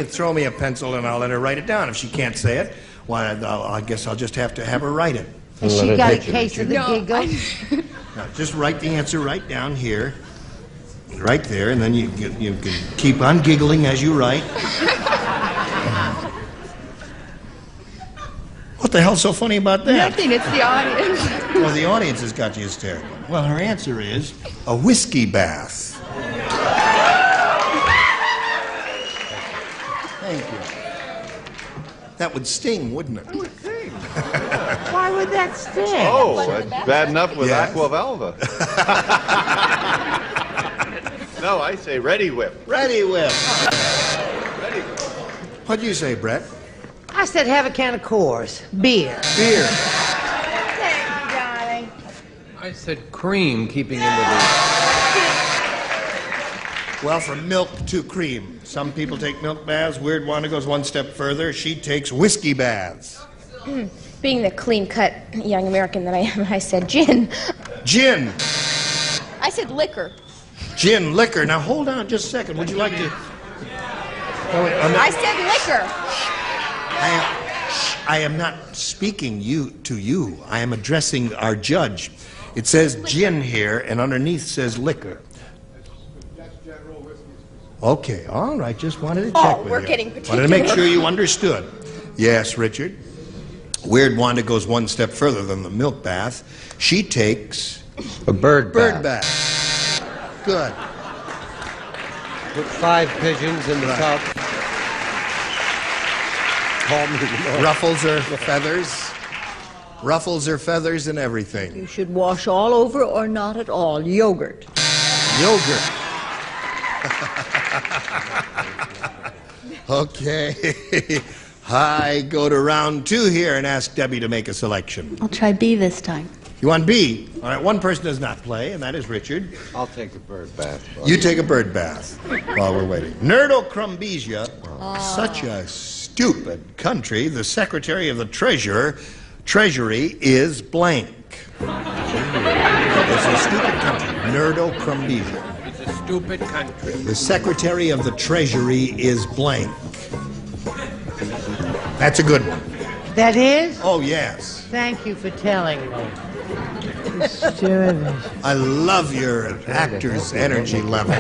Throw me a pencil and I'll let her write it down. If she can't say it, why, I guess I'll just have to have her write it. Has she got a case of the giggles? Now, just write the answer right down here. Right there, and then you can keep on giggling as you write. What the hell's so funny about that? Nothing, it's the audience. Well, the audience has got you hysterical. Well, her answer is a whiskey bath. Thank you. That would sting, wouldn't it? Why would that sting? Oh, that's bad enough with Yes. Aqua Velva. No, I say Ready Whip. Ready Whip. Ready Whip. What'd you say, Brett? I said have a can of Coors. Beer. Beer. Thank you, darling. I said cream, keeping in with the... Well, from milk to cream. Some people take milk baths. Weird Wanda goes one step further. She takes whiskey baths. Being the clean-cut young American that I am, I said gin. Gin. I said liquor. Gin, liquor. Now, hold on just a second. Would you like to... Oh, wait, I said liquor. I am not speaking to you. I am addressing our judge. It says gin here, and underneath says liquor. Okay, all right. Just wanted to check with you. We're getting particular. Wanted to make sure you understood. Yes, Richard. Weird Wanda goes one step further than the milk bath. She takes A bird bird bath. bath. Good. Put 5 pigeons in the tub. Call me tomorrow. Ruffles or feathers. Ruffles or feathers and everything. You should wash all over or not at all. Yogurt. Yogurt. Okay. I go to round 2 here and ask Debbie to make a selection. I'll try B this time. You want B? All right, one person does not play, and that is Richard. I'll take a bird bath. You take a bird bath while we're waiting. Nerdocrumbesia, such a stupid country. The Secretary of the Treasury is blank. It's a stupid country. Nerdocrumbesia. It's a stupid country. The Secretary of the Treasury is blank. That's a good one. That is? Oh, yes. Thank you for telling me. Stewardess. I love your actor's energy level.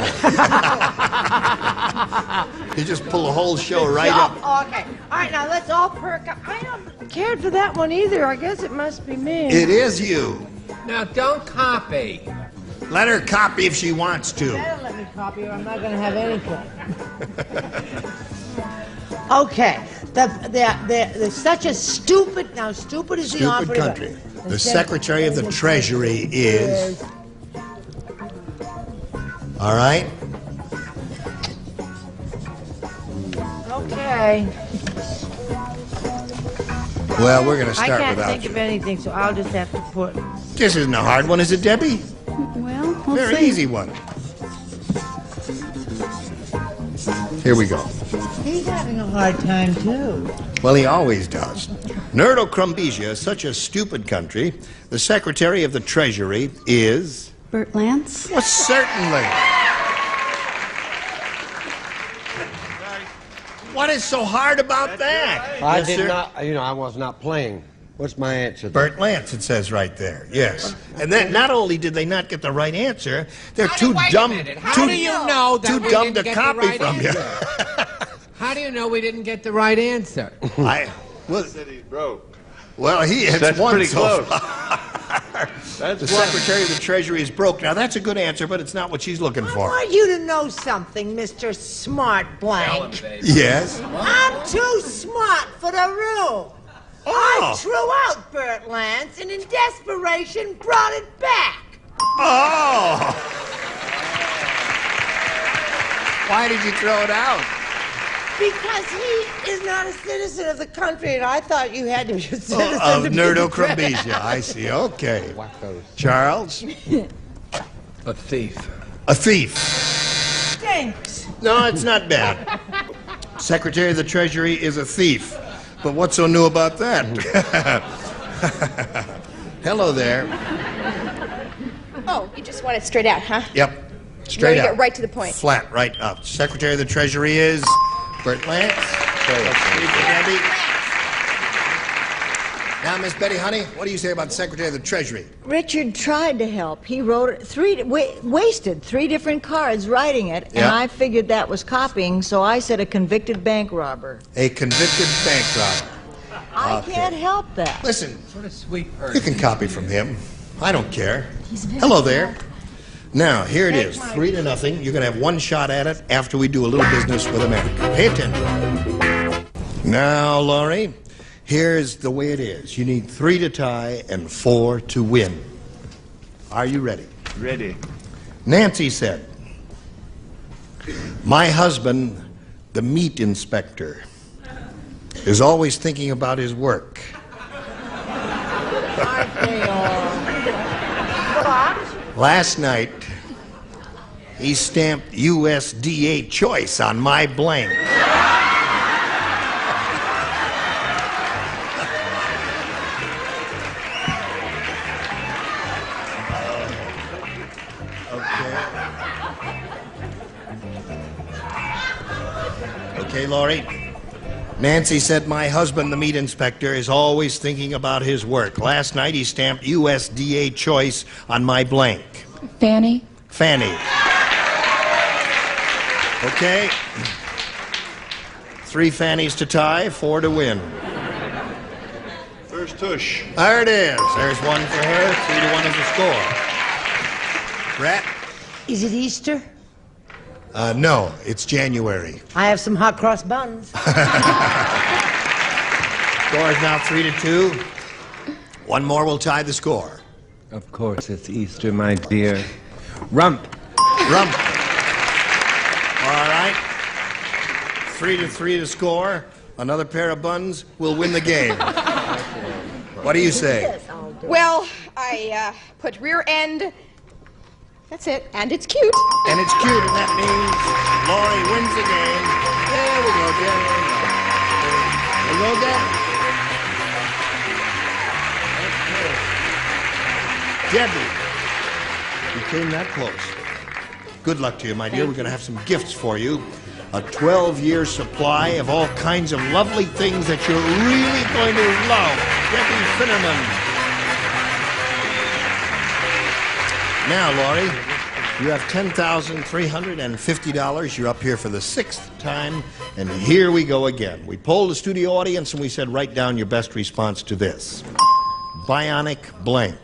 You just pull the whole show right up. Oh, okay. All right, now let's all perk up. I don't care for that one either. I guess it must be me. It is you. Now, don't copy. Let her copy if she wants to. Don't let me copy her. I'm not going to have anything. Okay. They're such a stupid. Now, stupid is the operative. Stupid country. The Secretary of the Treasury is. All right. Okay. Well, we're going to start I can't without think you. of anything, so I'll just have to put. This isn't a hard one, is it, Debbie? Well, we'll Very see. easy one. Here we go. He's having a hard time, too. Well, he always does. Nerdocrumbesia is such a stupid country. The Secretary of the Treasury is... Bert Lance? Well, certainly. What is so hard about that? I Yes, did sir? not, I was not playing. What's my answer? Bert Lance, it says right there. Yes. And then not only did they not get the right answer, they're too Wait a dumb. minute. How too, do you know that too we dumb didn't to get the copy right from you. answer? How do you know we didn't get the right answer? Well, Said he's broke. well, he hits That's one pretty so close. far. That's The one. Secretary of the Treasury is broke. Now, that's a good answer, but it's not what she's looking I for. want you to know something, Mr. Smart Blank. Yes? I'm too smart for the room. I threw out Bert Lance and in desperation brought it back. Oh! Why did you throw it out? Because he is not a citizen of the country, and I thought you had to be a citizen Of to be Nerdocrumbesia, I see. Okay. Charles? A thief. A thief. Stinks. No, it's not bad. Secretary of the Treasury is a thief. But what's so new about that? Hello there. Oh, you just want it straight out, huh? Yep. Straight You wanna up. get right to the point. Flat, right up. Secretary of the Treasury is Bert Lance. Debbie. Now, Miss Betty Honey, what do you say about the Secretary of the Treasury? Richard tried to help. He wrote wasted 3 different cards writing it, and Yeah. I figured that was copying, so I said a convicted bank robber. A convicted bank robber. I Okay. can't help that. Listen, What a sweet person. you can copy from him. I don't care. Hello there. Now, here it is, 3-0. You're going to have one shot at it after we do a little business with America. Pay attention. Now, Laurie, here's the way it is. You need 3 to tie and 4 to win. Are you ready? Ready. Nancy said, "My husband, the meat inspector, is always thinking about his work. Last night, he stamped USDA choice on my blank." Okay, Laurie. Nancy said, "My husband, the meat inspector, is always thinking about his work. Last night he stamped USDA choice on my blank." Fanny? Fanny. Okay. 3 Fannies to tie, 4 to win. First tush. There it is. There's 1 for her. 3 to 1 is the score. Rat? Is it Easter? No, it's January. I have some hot cross buns. Score is now 3 to 2. 1 more will tie the score. Of course, it's Easter, my dear. Rump. Rump. All right. 3 to 3 to score. Another pair of buns will win the game. What do you say? Well, I put rear end. That's it, and it's cute. And it's cute, and that means Laurie wins the game. There we go, there we go. There we go, Debbie. Debbie, you came that close. Good luck to you, my dear. We're going to have some gifts for you. A 12-year supply of all kinds of lovely things that you're really going to love. Debbie Finnerman. Now, Laurie, You have $10,350. You're up here for the 6th time, and here we go again. We polled the studio audience, and we said, write down your best response to this. Bionic blank.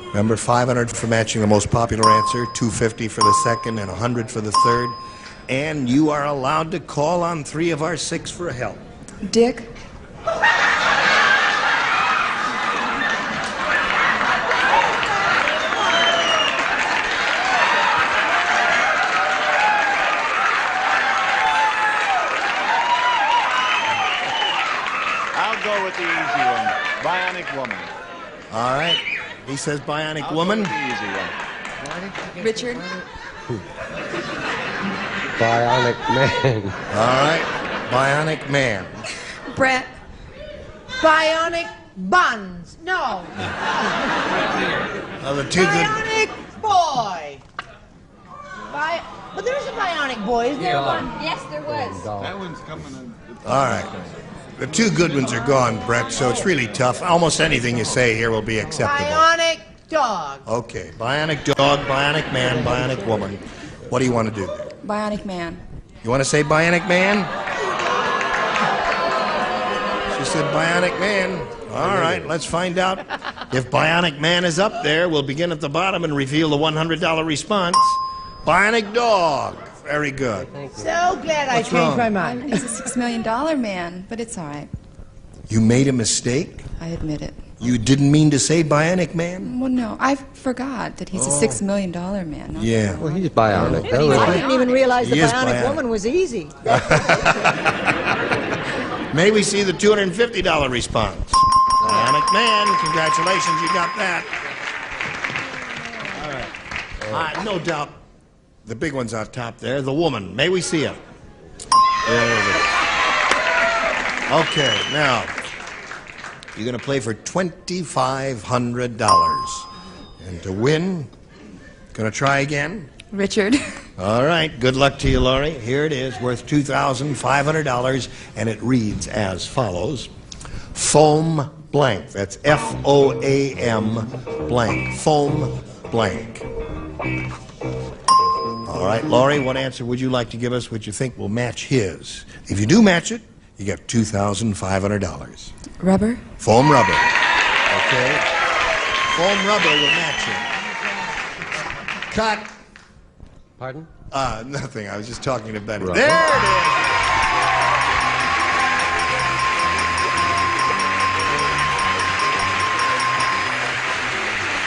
Remember, 500 for matching the most popular answer, 250 for the second, and 100 for the third. And you are allowed to call on 3 of our 6 for help. Dick? I'll go with the easy one. Bionic woman. All right. He says bionic woman. The easy one. Richard? Bionic man. All right. Bionic man. Brett? Bionic buns. No. The 2 good. Bionic boy. But there's a bionic boy, is there one? Yes, there was. That one's coming in. All right. The 2 good ones are gone, Brett, so it's really tough. Almost anything you say here will be acceptable. Bionic dog. Okay. Bionic dog, bionic man, bionic woman. What do you want to do there? Bionic man. You want to say bionic man? She said bionic man. All right, let's find out. If bionic man is up there, we'll begin at the bottom and reveal the $100 response. Bionic dog. Very good. So glad What's I changed wrong? my mind. He's a $6 million man, but it's all right. You made a mistake? I admit it. You didn't mean to say bionic man? Well, no, I forgot that he's a $6 million man. Not Yeah. Well, he's bionic. I didn't even realize the He is bionic bionic. woman was easy. May we see the $250 response? Bionic man, congratulations, you got that. All right. No doubt, the big one's on top there. The woman, may we see her? There it is. Okay, now, you're going to play for $2,500. And to win, going to try again? Richard. All right, good luck to you, Laurie. Here it is, worth $2,500, and it reads as follows. Foam blank. That's F-O-A-M blank. Foam blank. All right, Laurie, what answer would you like to give us which you think will match his? If you do match it, you get $2,500. Rubber. Foam rubber. Okay. Foam rubber will match it. Cut. Pardon? Nothing. I was just talking to Betty. Rubber. There it is.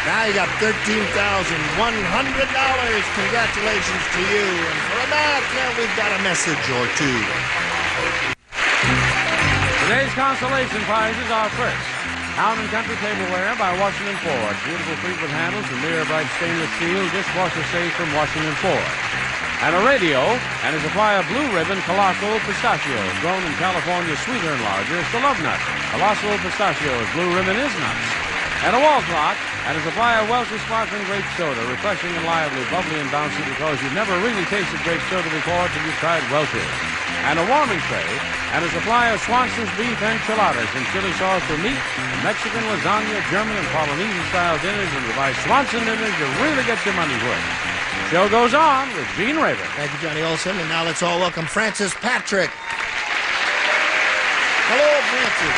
Now you got $13,100. Congratulations to you. And for America, we've got a message or two. Today's consolation prizes are first, Town and Country Tableware by Washington Ford. Beautiful frequent handles and mirror bright stainless steel dishwasher safe from Washington Ford. And a radio and a supply of Blue Ribbon Colossal Pistachios, grown in California sweeter and larger. It's the Love Nut. Colossal Pistachios, Blue Ribbon is nuts. And a wall clock and a supply of Welch's Sparkling Grape Soda, refreshing and lively, bubbly and bouncy because you've never really tasted grape soda before until you've tried Welch's. And a warming tray and a supply of Swanson's beef enchiladas and chili sauce for meat, Mexican lasagna, German and Polynesian-style dinners, and you buy Swanson dinners, you really get your money's worth. Show goes on with Gene Raver. Thank you, Johnny Olson. And now let's all welcome Francis Patrick. Hello, Francis.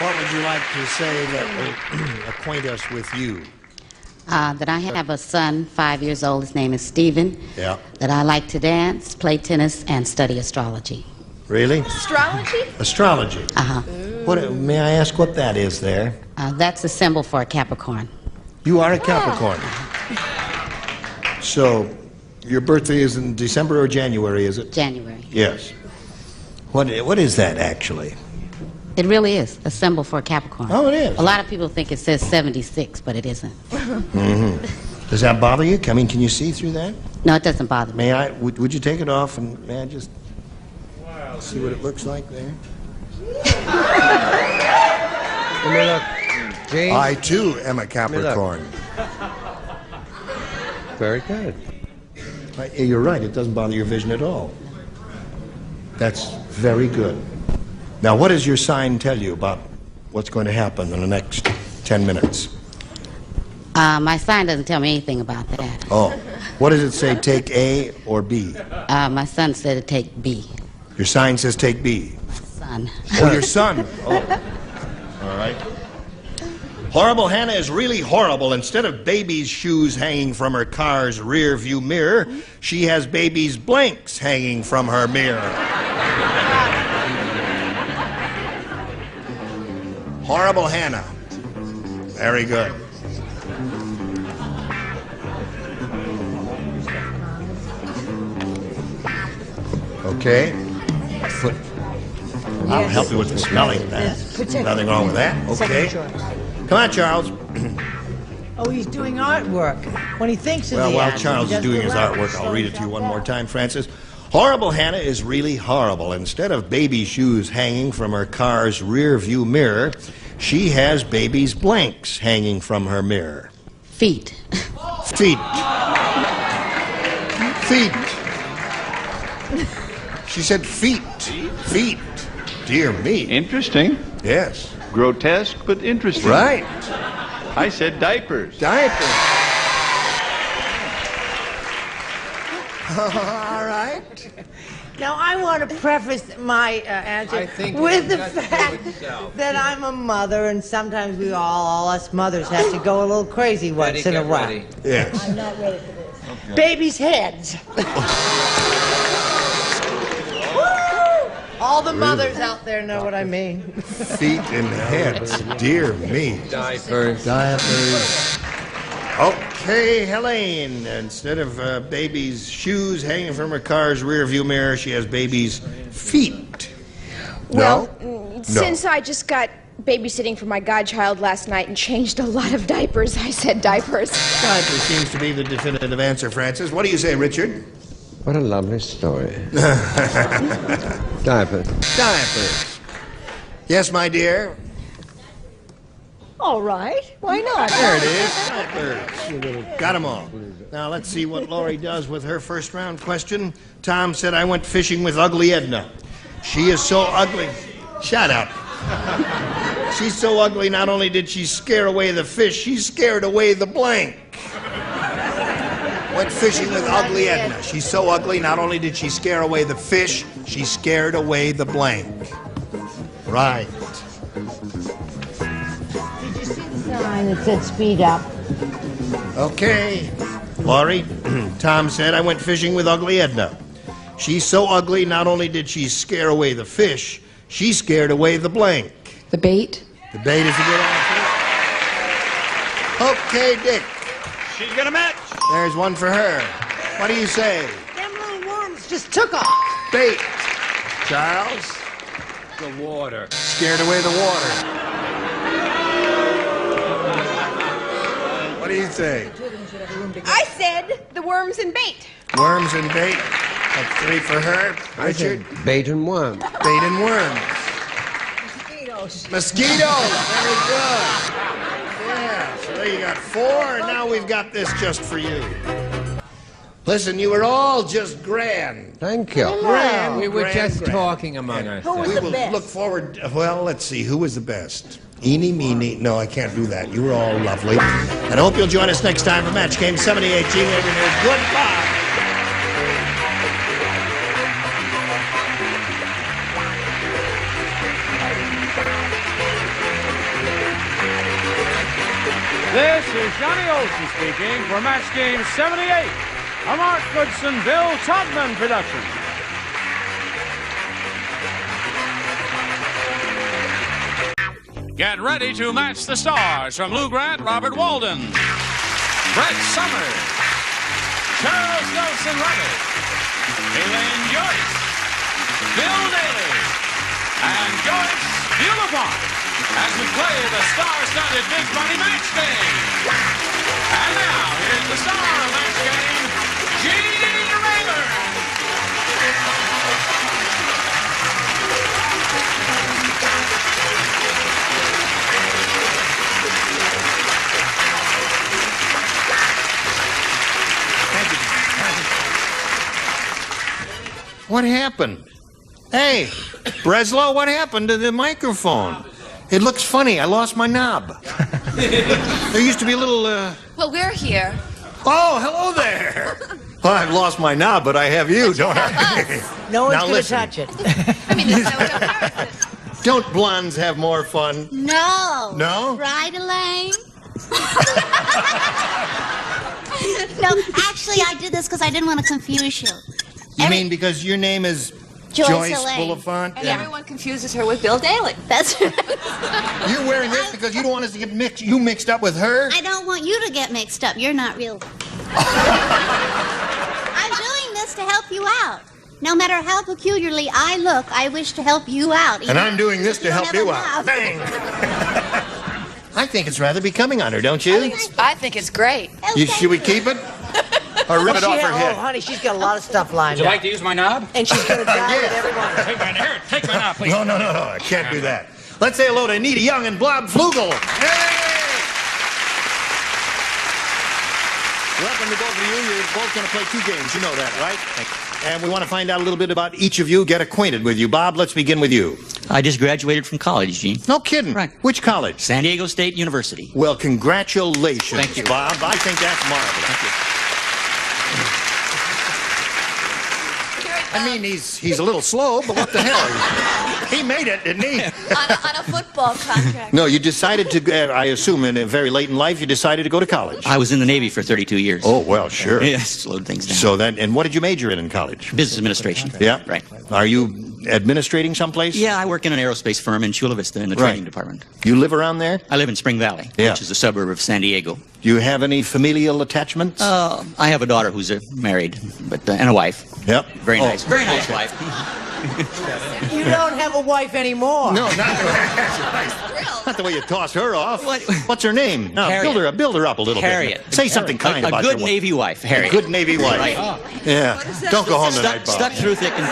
What would you like to say that will acquaint us with you? That I have a son, 5 years old. His name is Stephen. Yeah. That I like to dance, play tennis, and study astrology. Really? Astrology? Astrology. Uh-huh. What, may I ask what that is there? That's a symbol for a Capricorn. You are a Capricorn. So, your birthday is in December or January, is it? January. Yes. What is that, actually? It really is a symbol for a Capricorn. Oh, it is. A lot of people think it says 76, but it isn't. Mm-hmm. Does that bother you? I mean, can you see through that? No, it doesn't bother me. May I? Would you take it off and may I just see what it looks like there? Let me look. Gene? I too am a Capricorn. Very good. You're right. It doesn't bother your vision at all. That's very good. Now, what does your sign tell you about what's going to happen in the next 10 minutes? My sign doesn't tell me anything about that. Oh. What does it say, take A or B? My son said to take B. Your sign says take B. Son. Oh, your son. Oh. All right. Horrible Hannah is really horrible. Instead of baby's shoes hanging from her car's rear view mirror, she has baby's blanks hanging from her mirror. Horrible Hannah. Very good. Okay. I'll help you with the spelling of that. Nothing wrong with that. Okay. Come on, Charles. Oh, he's doing artwork. When he thinks of Well, the while answer, Charles he is does doing the his letters. artwork, I'll read it to you one more time, Francis. Horrible Hannah is really horrible. Instead of baby shoes hanging from her car's rear view mirror, she has baby's blanks hanging from her mirror. Feet. Feet. Feet. She said feet. Feet. Dear me. Interesting. Yes. Grotesque, but interesting. Right. I said diapers. Diapers. All right. Now, I want to preface my answer with the fact that I'm a mother, and sometimes we all us mothers, have to go a little crazy once in a while. Yes. I'm not ready for this. Okay. Babies' heads. All the mothers out there know what I mean. Feet and heads. Dear me. Diapers. Diapers. Okay, Helene. Instead of baby's shoes hanging from her car's rear view mirror, she has baby's feet. Well, No? since I just got babysitting for my godchild last night and changed a lot of diapers, I said diapers. Diapers seems to be the definitive answer, Francis. What do you say, Richard? What a lovely story. Diapers. Diapers. Yes, my dear. All right. Why not? There it is. Diapers. Got them all. Now, let's see what Laurie does with her first round question. Tom said, I went fishing with Ugly Edna. She is so ugly. Shut up. She's so ugly, not only did she scare away the fish, she scared away the blank. Went fishing with Ugly Edna. She's so ugly, not only did she scare away the fish, she scared away the blank. Right. Sign that said speed up. Okay. Laurie, Tom said, I went fishing with Ugly Edna. She's so ugly, not only did she scare away the fish, she scared away the blank. The bait? The bait is a good answer. Okay, Dick. She's gonna match. There's one for her. What do you say? Them little worms just took off. Bait. Charles? The water. Scared away the water. What do you say? I said the worms and bait. Worms and bait. That's 3 for her. Richard? Bait and worm. Bait and worms. Mosquitoes. Mosquitoes. Very good. Yeah, so there you got 4, and now we've got this just for you. Listen, you were all just grand. Thank you. Grand, We were grand, just grand. talking among ourselves. We will look forward. Well, let's see. Who was the best? Eeny, meeny. No, I can't do that. You were all lovely. And I hope you'll join us next time for Match Game 78. Gene Raven here. Goodbye. This is Johnny Olson speaking for Match Game 78, a Mark Goodson, Bill Todman production. Get ready to match the stars from Lou Grant, Robert Walden, Brett Summers, Charles Nelson Riley, Elaine Joyce, Bill Daly, and Joyce Bulifant as we play the star-studded Big Money Match Game. And now, here's the star of Match Game, Gene Raven. What happened? Hey, Breslow, what happened to the microphone? It looks funny. I lost my knob. There used to be a little, Well, we're here. Oh, hello there. Well, I've lost my knob, but I have you, don't I? No one's Now going to listen. touch it. I mean, there's no comparison. Don't blondes have more fun? No. No? Right, Elaine? No, actually, I did this because I didn't want to confuse you. You mean because your name is Joyce Elaine. Bulifant? And everyone confuses her with Bill Daly. That's right. You're wearing this because you don't want us to get mixed up with her? I don't want you to get mixed up. You're not real. I'm doing this to help you out. No matter how peculiarly I look, I wish to help you out. And I'm doing this to help you out. out. Bang! I think it's rather becoming on her, don't you? I think it's great. Should we keep it? Or rip it off her head? Oh, honey, she's got a lot of stuff lined Would you up. like to use my knob? And she's going to die with everyone. Take my knob, please. No, I can't do that. Let's say hello to Anita Young and Blob Flugel. Hey! Welcome to both of you. You're both going to play 2 games. You know that, right? And we want to find out a little bit about each of you, get acquainted with you. Bob, let's begin with you. I just graduated from college, Gene. No kidding. Right. Which college? San Diego State University. Well, congratulations, Thank you. Bob. I think that's marvelous. Thank you. I mean, he's a little slow, but what the hell? He made it, didn't he? on a football contract. No, you decided to, I assume, very late in life, you decided to go to college. I was in the Navy for 32 years. Oh, well, sure. Yeah, slowed things down. So then, and what did you major in college? Business administration. Yeah? Right. Are you administrating someplace? Yeah, I work in an aerospace firm in Chula Vista in the Right. training department. You live around there? I live in Spring Valley, Yeah. which is a suburb of San Diego. Do you have any familial attachments? I have a daughter who's married, but and a wife. Yep. Very nice. Very nice wife. You don't have a wife anymore. No, not the way you tossed her off. What's her name? No, Harriet. build her up a little Harriet. bit. Say something kind a about good your Navy wife, Harriet. A good Navy wife. Right. Yeah. Don't go home tonight, Bob. Stuck through thick and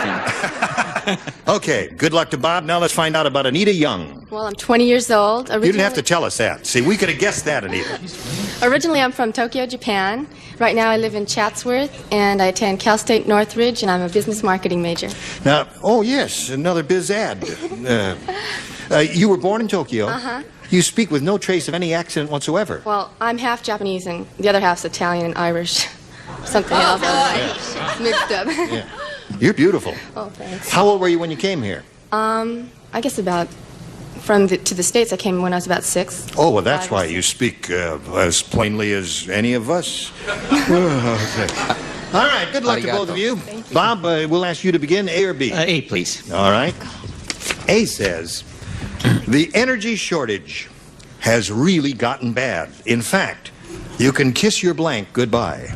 thin. Okay, good luck to Bob. Now let's find out about Anita Young. Well, I'm 20 years old. You didn't have to tell us that. See, we could have guessed that, Anita. Originally, I'm from Tokyo, Japan. Right now, I live in Chatsworth, and I attend Cal State Northridge, and I'm a business marketing major. Now, oh yes, another biz ad. You were born in Tokyo. Uh-huh. You speak with no trace of any accent whatsoever. Well, I'm half Japanese, and the other half's Italian and Irish. Something else. It's mixed up. Yeah. You're beautiful. Oh, thanks. How old were you when you came here? I guess about to the States, I came when I was about 6. Oh, well, that's why you speak as plainly as any of us. Okay. All right, good luck to both of you. Bob, we'll ask you to begin, A or B? A, please. All right. A says, the energy shortage has really gotten bad. In fact, you can kiss your blank goodbye.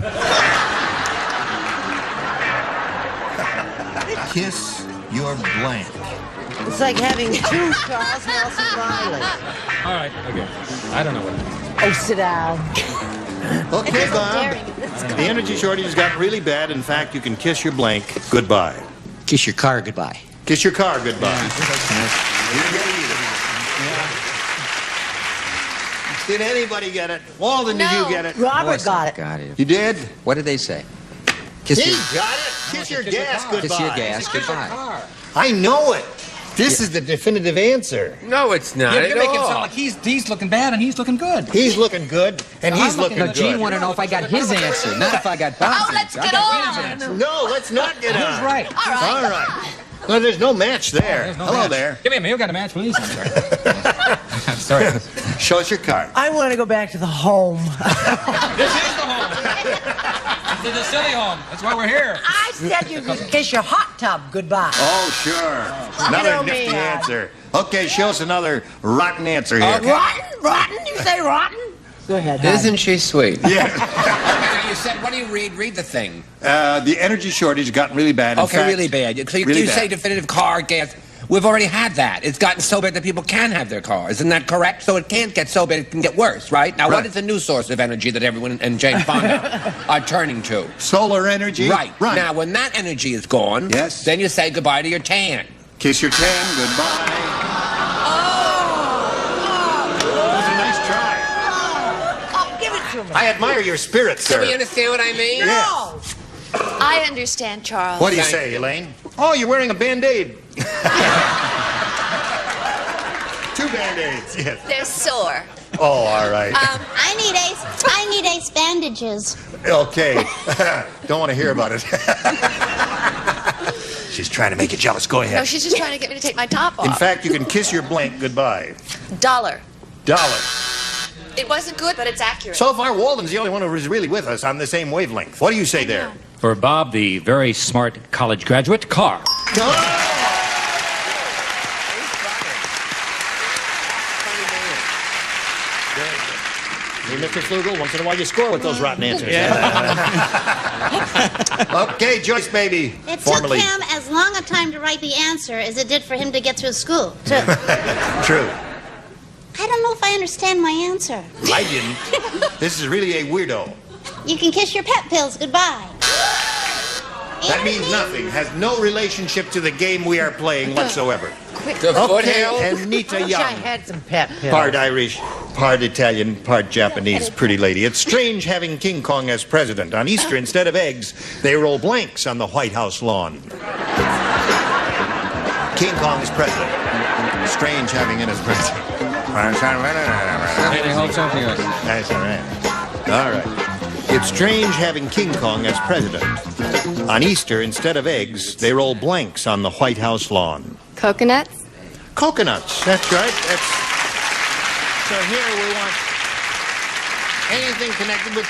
Kiss your blank. It's like having 2 Charles Nelson Riley. All right, okay. I don't know what it is. Oh, sit down. Okay, Bob. The energy shortage has gotten really bad. In fact, you can kiss your blank goodbye. Kiss your car goodbye. Kiss your car goodbye. You didn't get it either. Did anybody get it? Walden, did you get it? Robert got it. Got it. You did? What did they say? Kiss He your, got it. Kiss your gas goodbye. kiss your gas goodbye. I know it. This is the definitive answer. No, it's not You're at making it all. sound like he's looking bad and he's looking good. He's looking good, and he's looking No, good. Gene wanted to know if I got his answer, not if I got Bob's Oh, let's answer. get on. No, let's not get on. Who's right? All right. Well, there's no match there. There's no Hello match. there. Give me a minute. You got a match, please. I'm sorry. I'm sorry. Show us your card. I want to go back to the home. This is the home. This is the silly home. That's why we're here. I said you could kiss your hot tub goodbye. Oh, sure. Another nifty answer. Okay, show us another rotten answer here. Rotten? Rotten? You say rotten? Go ahead. Isn't she sweet? Yeah. You said, what do you read? Read the thing. The energy shortage has gotten really bad. In Okay, fact, really bad. So you, really you bad. say definitive car, gas. We've already had that. It's gotten so bad that people can have their cars. Isn't that correct? So it can't get so bad, it can get worse, right? Now, Right. what is the new source of energy that everyone and Jane Fonda are turning to? Solar energy. Right. Right. Now, when that energy is gone, Yes. then you say goodbye to your tan. Kiss your tan goodbye. That was a nice try. Oh, give it to me. I admire your spirit, Do we sir. understand what I mean? No. I understand, Charles. What do you Thank say, Elaine? Oh, you're wearing a Band-Aid. 2 Band-Aids, yes. They're sore. Oh, all right. I need ace bandages. Okay. Don't want to hear about it. She's trying to make you jealous. Go No, ahead. she's just trying to get me to take my top off. In fact, you can kiss your blank goodbye. Dollar. Dollar. It wasn't good, but it's accurate. So far, Walden's the only one who is really with us on the same wavelength. What do you say there? For Bob, the very smart college graduate, car. Hey, Mr. Flugel, once in a while you score with those rotten answers. Okay, Joyce, baby. It Formally. took him as long a time to write the answer as it did for him to get through school, too. True. I don't know if I understand my answer. I didn't. This is really a weirdo. You can kiss your pet pills goodbye. That means nothing. Has no relationship to the game we are playing whatsoever. The Okay, foothill? Anita I wish Young. I had some pet pills. Part Irish, part Italian, part Japanese. Pretty lady. It's strange having King Kong as president. On Easter, instead of eggs, they roll blanks on the White House lawn. King Kong is president. Strange having him as president. That's all right. All right. It's strange having King Kong as president. On Easter, instead of eggs, they roll blanks on the White House lawn. Coconuts? Coconuts, that's right. So here we want anything connected with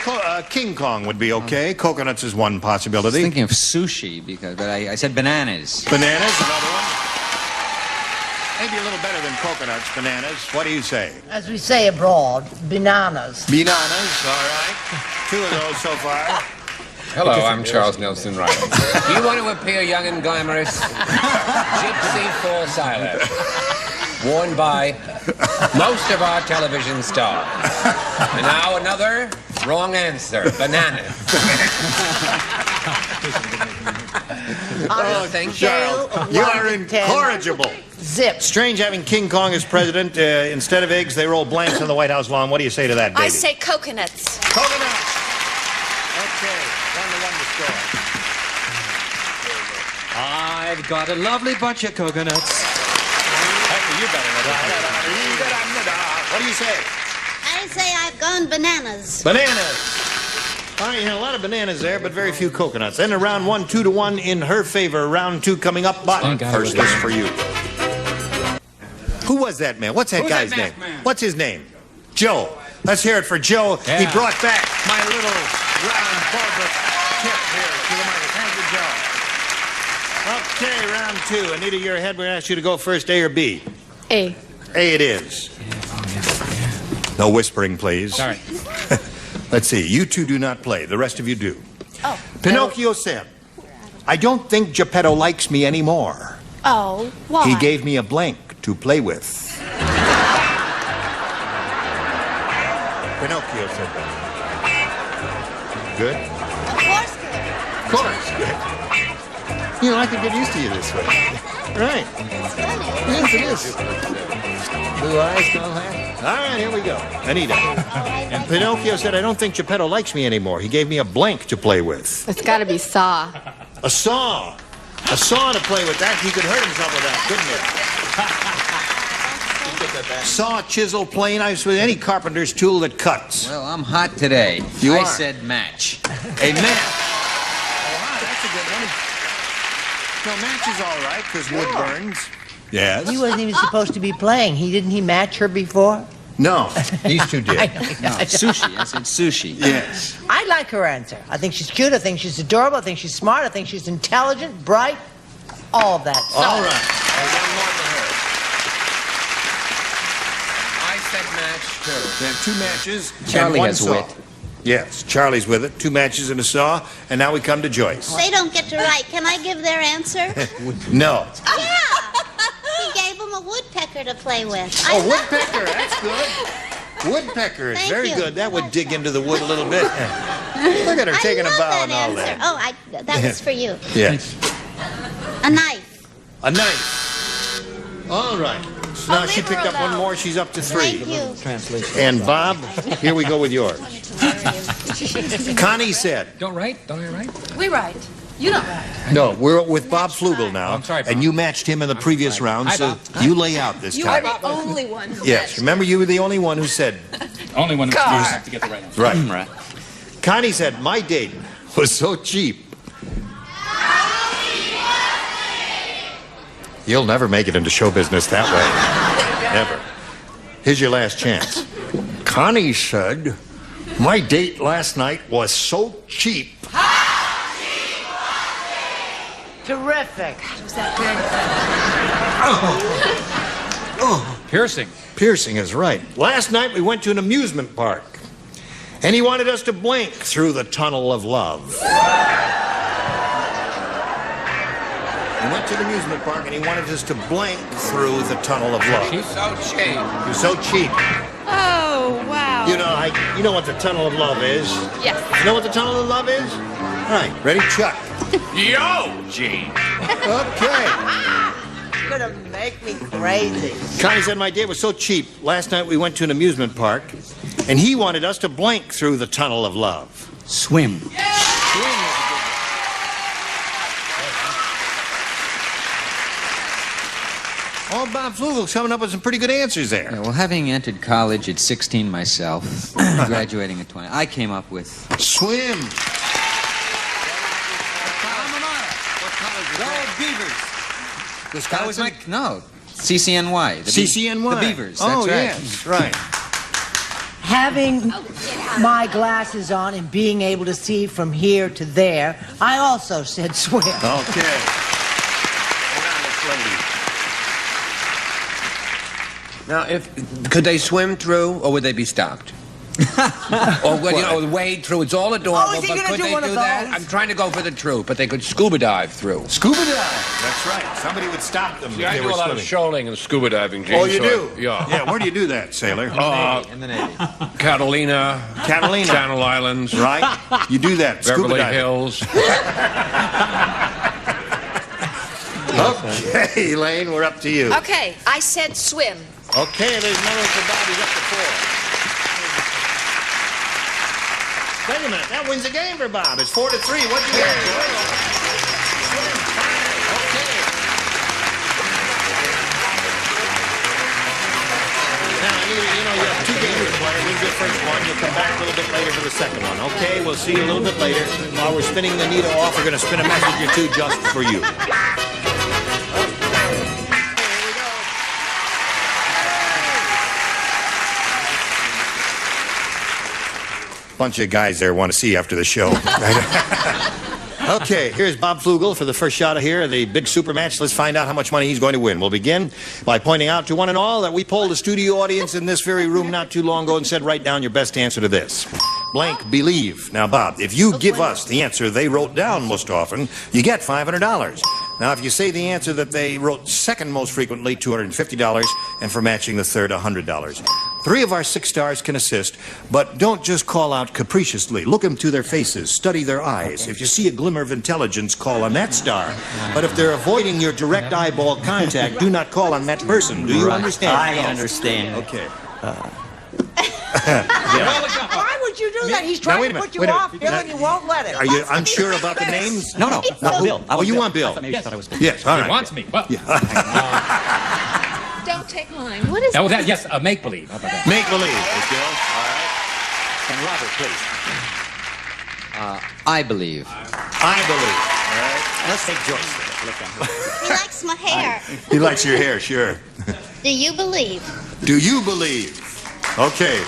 King Kong would be okay. Coconuts is one I was possibility. thinking of sushi, but I said bananas. Bananas, another one. Maybe a little better than coconuts, bananas. What do you say? As we say abroad, bananas. Bananas, all right. Two of those so far. Hello, I'm Charles Nelson Riley. Do you want to appear young and glamorous? Gypsy false eyelash. Worn by most of our television stars. And now another wrong answer. Bananas. Oh, Charles, you are incorrigible. Zip. Strange having King Kong as president. Instead of eggs, they roll blanks on the White House lawn. What do you say to that, baby? I say coconuts. Coconuts. Okay, 1-1 to score. I've got a lovely bunch of coconuts. You better What do you say? I say I've gone bananas. Bananas. All right, you had a lot of bananas there, but very few coconuts. Then around 1, 2-1 in her favor. Round 2 coming up. Button. First list for you. Who was that man? What's that guy's name? What's his name? Joe. Let's hear it for Joe. Yeah. He brought back my little round Barbara tip here to the mic. Thank you, Joe. Okay, round 2. Anita, you're ahead. We're going to ask you to go first, A or B? A. A it is. No whispering, please. Sorry. Let's see. You two do not play. The rest of you do. Oh. Pinocchio said, I don't think Geppetto likes me anymore. Oh, why? He gave me a blank to play with. Pinocchio said that. Good? Of course, good. You know, I could get used to you this way. Right. Yes, it is. Blue eyes, all that. All right, here we go. Anita. And Pinocchio said, I don't think Geppetto likes me anymore. He gave me a blank to play with. It's got to be saw. A saw. A saw to play with. That he could hurt himself with that, couldn't he? Saw, chisel, plane, I with any carpenter's tool that cuts. Well, I'm hot today. You I are. said match. A match. Oh, that's a good one. No, match is all right, because wood burns. Yes. He wasn't even supposed to be playing. Didn't he match her before? No, these two did. No, sushi. I said sushi. Yes. I like her answer. I think she's cute. I think she's adorable. I think she's smart. I think she's intelligent, bright, all of that. All right. One more for her. I said match, too. They have 2 matches. Charlie and 1 has saw. wit. Yes, Charlie's with it. 2 matches and a saw. And now we come to Joyce. They don't get to write. Can I give their answer? No. Yeah. He gave them a woodpecker to play with. Oh, woodpecker. That's good. Woodpecker is Thank very you. good. That would dig into the wood a little bit. Look at her taking a bow and all that. Oh, that was for you. Yes. A knife. A knife. All right. So now she picked up one more. She's up to 3. Thank you. And Bob, here we go with yours. Connie said, Don't I write? We write. You don't. No, we're with Bob Flugel now. I'm sorry, Bob. And you matched him in the previous round, so you lay out this You time. are the only one who Yes, remember you were the only one who said. Only one who's Car. to get the right answer. Right. Right. Connie said, my date was so cheap. You'll never make it into show business that way. Never. Here's your last chance. Connie said, my date last night was so cheap. Terrific. Was that good? Oh. Piercing. Piercing is right. Last night we went to an amusement park, and he wanted us to blink through the tunnel of love. We went to the amusement park, and he wanted us to blink through the tunnel of love. She's so cheap. You're so cheap. Oh, wow. You know what the tunnel of love is? Yes. You know what the tunnel of love is? All right, ready? Chuck. Yo, Gene. Okay. You're gonna make me crazy. Connie said my date was so cheap. Last night we went to an amusement park, and he wanted us to blink through the tunnel of love. Swim. Oh, Bob Flugel's coming up with some pretty good answers there. Yeah, well, having entered college at 16 myself, graduating at 20, I came up with... Swim. Beavers. That was my... No, CCNY. CCNY. The Beavers, that's right. Yes, right. Having my glasses on and being able to see from here to there, I also said swim. Okay. Now, could they swim through, or would they be stopped? Or would wade through? It's all adorable, Oh, is he but gonna could do they one do of that? those? I'm trying to go for the truth, but they could scuba dive through. Scuba dive. That's right. Somebody would stop them See, if I they do were a lot swimming. of shoaling and scuba diving, Gene. Oh, you do? Yeah. Yeah, where do you do that, sailor? In the Navy. Catalina. Catalina. Channel Islands. Right? You do that. Scuba Beverly diving. Hills. Okay, Elaine, we're up to you. Okay, I said swim. Okay, there's no one for Bob. He's up to 4. Wait a minute. That wins the game for Bob. It's 4-3. What'd you get, George? Okay. Now, you have 2 games to play. Win your first one. You'll come back a little bit later for the second one. Okay, we'll see you a little bit later. While we're spinning the needle off, we're going to spin a message or two just for you. Bunch of guys there want to see after the show. Okay, here's Bob Flugel for the first shot of here, the big super match. Let's find out how much money he's going to win. We'll begin by pointing out to one and all that we polled a studio audience in this very room not too long ago and said, write down your best answer to this. Blank believe. Now, Bob, if you give us the answer they wrote down most often, you get $500. Now, if you say the answer that they wrote second most frequently, $250, and for matching the third, $100. 3 of our 6 stars can assist, but don't just call out capriciously. Look them to their faces, study their eyes. If you see a glimmer of intelligence, call on that star. But if they're avoiding your direct eyeball contact, do not call on that person. Do you understand? I understand. Okay. Why would you do that? He's Now, trying wait a to minute, put you wait a off, minute. Bill, and you won't let him. Are you unsure about the names? No, Bill. Oh, you want Bill? Maybe you thought I was Bill. Yes, all right. He wants me. Well, Don't take mine. What is that? Yes, make believe. How about that? Make believe. Bill. And Robert, please. I believe. I believe. All right. Let's take Joyce. Look down. He likes my hair. He likes your hair, sure. Do you believe? Do you believe? Okay.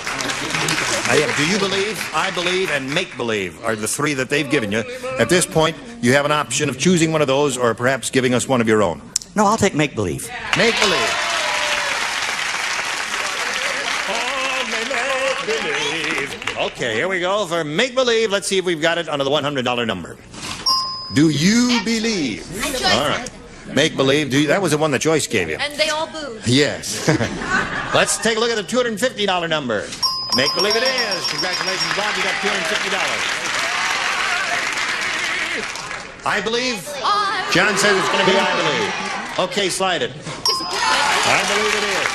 Do you believe, I believe, and make believe are the 3 that they've given you. At this point, you have an option of choosing one of those or perhaps giving us one of your own. No, I'll take make believe. Make believe. Oh, make believe. Okay, here we go for make believe. Let's see if we've got it under the $100 number. Do you believe? All right. Make believe. That was the one that Joyce gave you. And they all booed. Yes. Let's take a look at the $250 number. Make believe it is. Congratulations, Bob. You got $250. I believe. John says it's going to be I believe. Okay, slide it. I believe it is.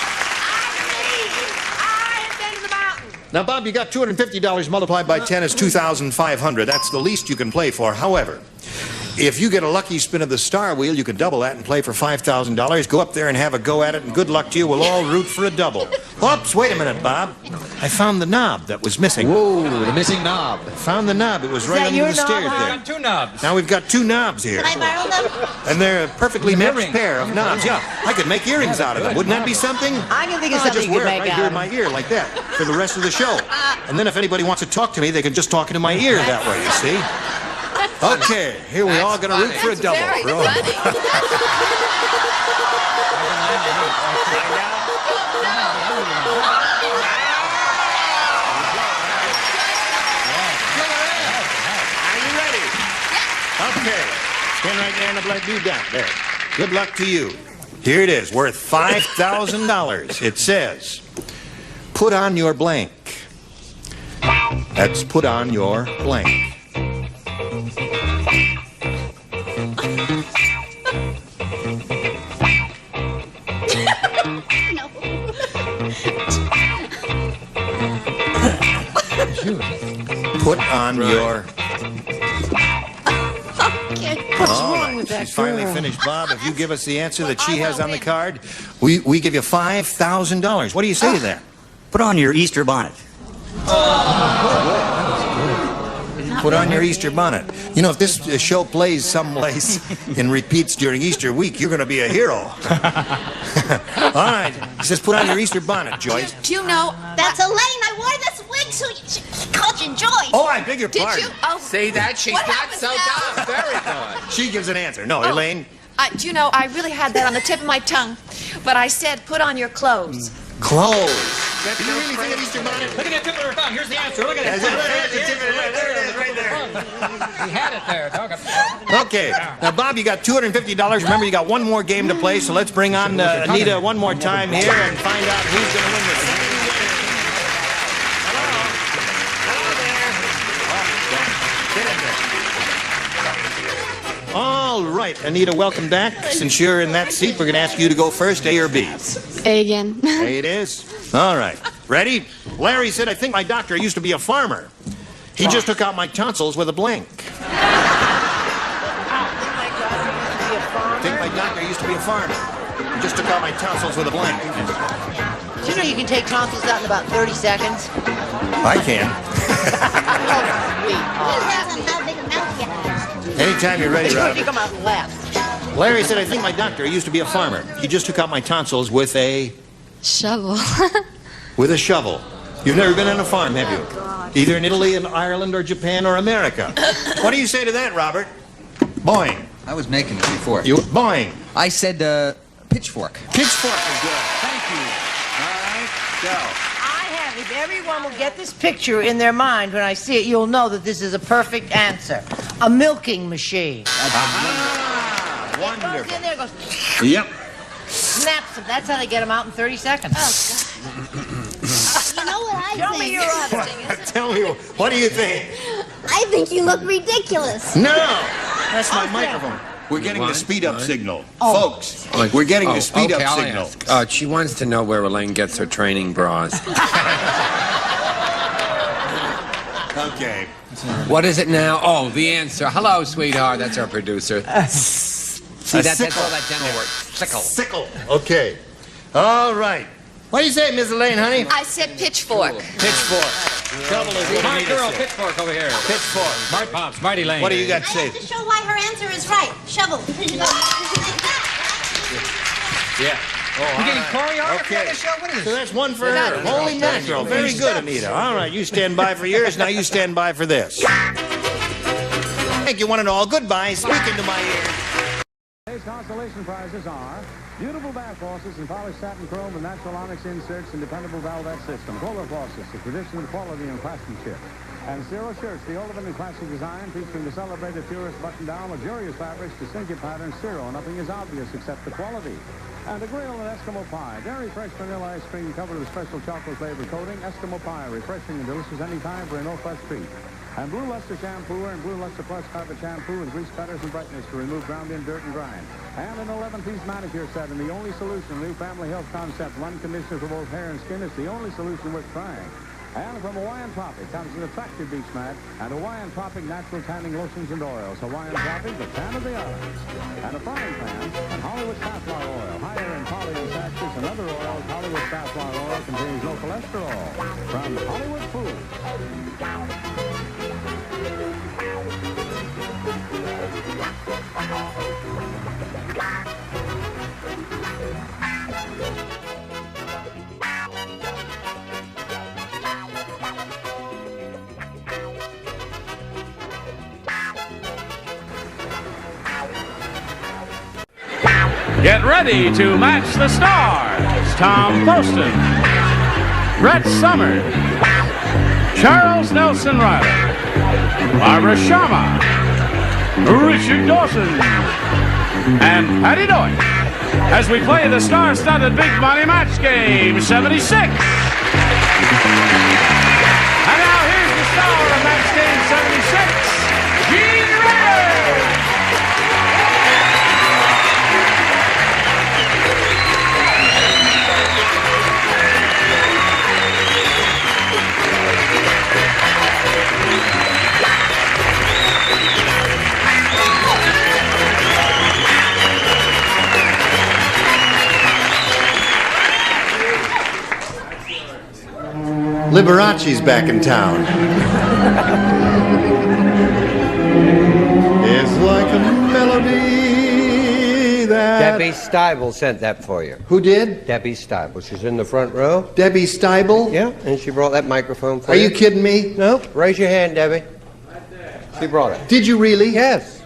Now, Bob, you got $250 multiplied by 10 is $2,500. That's the least you can play for. However, If you get a lucky spin of the star wheel, you can double that and play for $5,000. Go up there and have a go at it, and good luck to you. We'll all root for a double. Oops, wait a minute, Bob. I found the knob that was missing. Whoa, the missing knob. Found the knob. It was right under the stairs there. Two knobs. Now we've got two knobs here. Can I borrow them? And they're a perfectly matched pair of knobs. Yeah, I could make earrings out of them. Wouldn't that be something? I can think of I'll something just you could wear it make right out here of in my ear like that for the rest of the show. And then if anybody wants to talk to me, they can just talk into my ear that way, you see? Okay, here we all gonna root for a double. Very bro. Are you ready? Okay, stand right there in the black dude down there. Good luck to you. Here it is, worth $5,000. It says, put on your blank. That's put on your blank. Put on your... What's wrong with that She's finally girl? finished, Bob. If you give us the answer that she has on the card, we give you $5,000. What do you say to that? Put on your Easter bonnet. Put on your Easter bonnet. You know, if this show plays someplace and repeats during Easter week, you're going to be a hero. All right. He says, put on your Easter bonnet, Joyce. Do you know? That's Elaine. I wore this wig so she called you Joyce. Oh, I beg your Did pardon. you? Oh, See that? She's What not happens so now? dumb. Very good. She gives an answer. No, Elaine. do you know, I really had that on the tip of my tongue, but I said put on your clothes. Clothes. Do you really think of Easter bonnet? Look at that tip of her tongue. Here's the answer. Look at it. There it is, right there. He had it there. Okay. Now, Bob, you got $250. Remember, you got one more game to play, so let's bring on Anita one more time here and find out who's going to win this. All right, Anita, welcome back. Since you're in that seat, we're going to ask you to go first, A or B? A again. A it is. All right. Ready? Larry said, I think my doctor used to be a farmer. He just took out my tonsils with a blank. I think my doctor used to be a farmer. He just took out my tonsils with a blank. Do you know you can take tonsils out in about 30 seconds? I can. Depends on how big a mouth you have. Anytime you're ready, You Rob. come out left. Larry said, I think my doctor used to be a farmer. He just took out my tonsils with a... Shovel. with a shovel. You've never been on a farm, have you? Either in Italy, in Ireland, or Japan, or America. What do you say to that, Robert? Boing. I was making it before. You boing. I said pitchfork. Pitchfork is good. Thank you. All right, go. If everyone will get this picture in their mind when I see it, you'll know that this is a perfect answer. A milking machine. Ah, wonderful. Goes in there, goes, Yep. snaps them. That's how they get them out in 30 seconds. You know what I Show think? me your other. Tell me, what do you think? I think you look ridiculous. No, that's my microphone. We're getting the speed-up signal. Folks, we're getting the speed-up I'll signal. ask. She wants to know where Elaine gets her training bras. Okay. What is it now? Oh, the answer. Hello, sweetheart. That's our producer. See, that's all that dental work. Sickle. Sickle. Okay. All right. What do you say, Miss Elaine, honey? I said pitchfork. Pitchfork. Trouble is what My Anita girl, said. pitchfork over here. Pitchfork. Smart Pops, Mighty Lane. What do you got to I say? have to show why her answer is right. Shovel. Yeah. Oh, You getting choreography Okay. on the show? What is So this? that's one for her. Holy mackerel. Very good, Anita. All right, you stand by for yours. Now you stand by for this. Thank you, one and all. Goodbye. Speak into my ear. Today's consolation prizes are beautiful bath faucets and polished satin chrome with natural onyx inserts and dependable valvette system. Kohler faucets, a tradition of quality and craftsmanship. And Zero shirts, the ultimate in classic design, featuring the celebrated purist button-down, luxurious fabrics, distinctive patterns. Zero, nothing is obvious except the quality. And a grill and Eskimo pie. Dairy fresh vanilla ice cream covered with special chocolate flavored coating. Eskimo pie, refreshing and delicious anytime for a no-fuss treat. And Blue Luster Shampoo and Blue Luster Plus Carpet Shampoo with grease cutters and brightness to remove ground-in dirt and grime. And an 11-piece manicure set, and the only solution, new family health concept, one conditioner for both hair and skin. It's the only solution worth trying. And from Hawaiian Tropic comes an attractive beach mat and Hawaiian Tropic natural tanning lotions and oils. Hawaiian Tropic, the tan of the islands. And a frying pan and Hollywood safflower oil. Higher in polyunsaturates and other oils, Hollywood safflower oil contains no cholesterol. From Hollywood Foods. Get ready to match the stars. Tom Poston, Brett Summers, Charles Nelson Riley, Barbara Sharma, Richard Dawson, and Patty Doyle as we play the star-studded Big Money Match Game 76. And now here's the star of Match Game 76, Gene Rayner. Liberace's back in town. It's like a melody that... Debbie Steibel sent that for you. Who did? Debbie Steibel. She's in the front row. Debbie Steibel? Yeah, and she brought that microphone for Are you. you kidding me? No. Raise your hand, Debbie. She brought it. Did you really? Yes.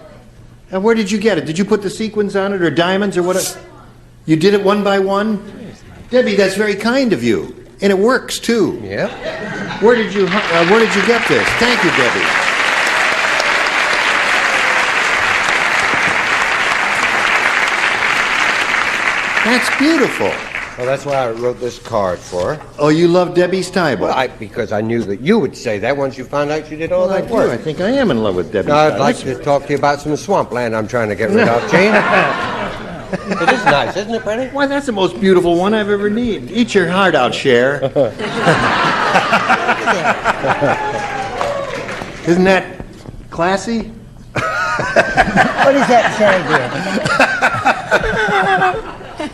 And where did you get it? Did you put the sequins on it or diamonds or what? You did it one by one? Debbie, that's very kind of you. And it works, too. Yeah. Where did you get this? Thank you, Debbie. That's beautiful. Well, that's why I wrote this card for her. Oh, you love Debbie Steibel? Well, because I knew that you would say that once you found out you did all that work. I think I am in love with Debbie Now, Steibel. I'd like to talk to you about some swampland I'm trying to get rid of, Gene. It is nice, isn't it, Freddie? Why, that's the most beautiful one I've ever need. Eat your heart out, Cher. Isn't that classy? What does that say, dear?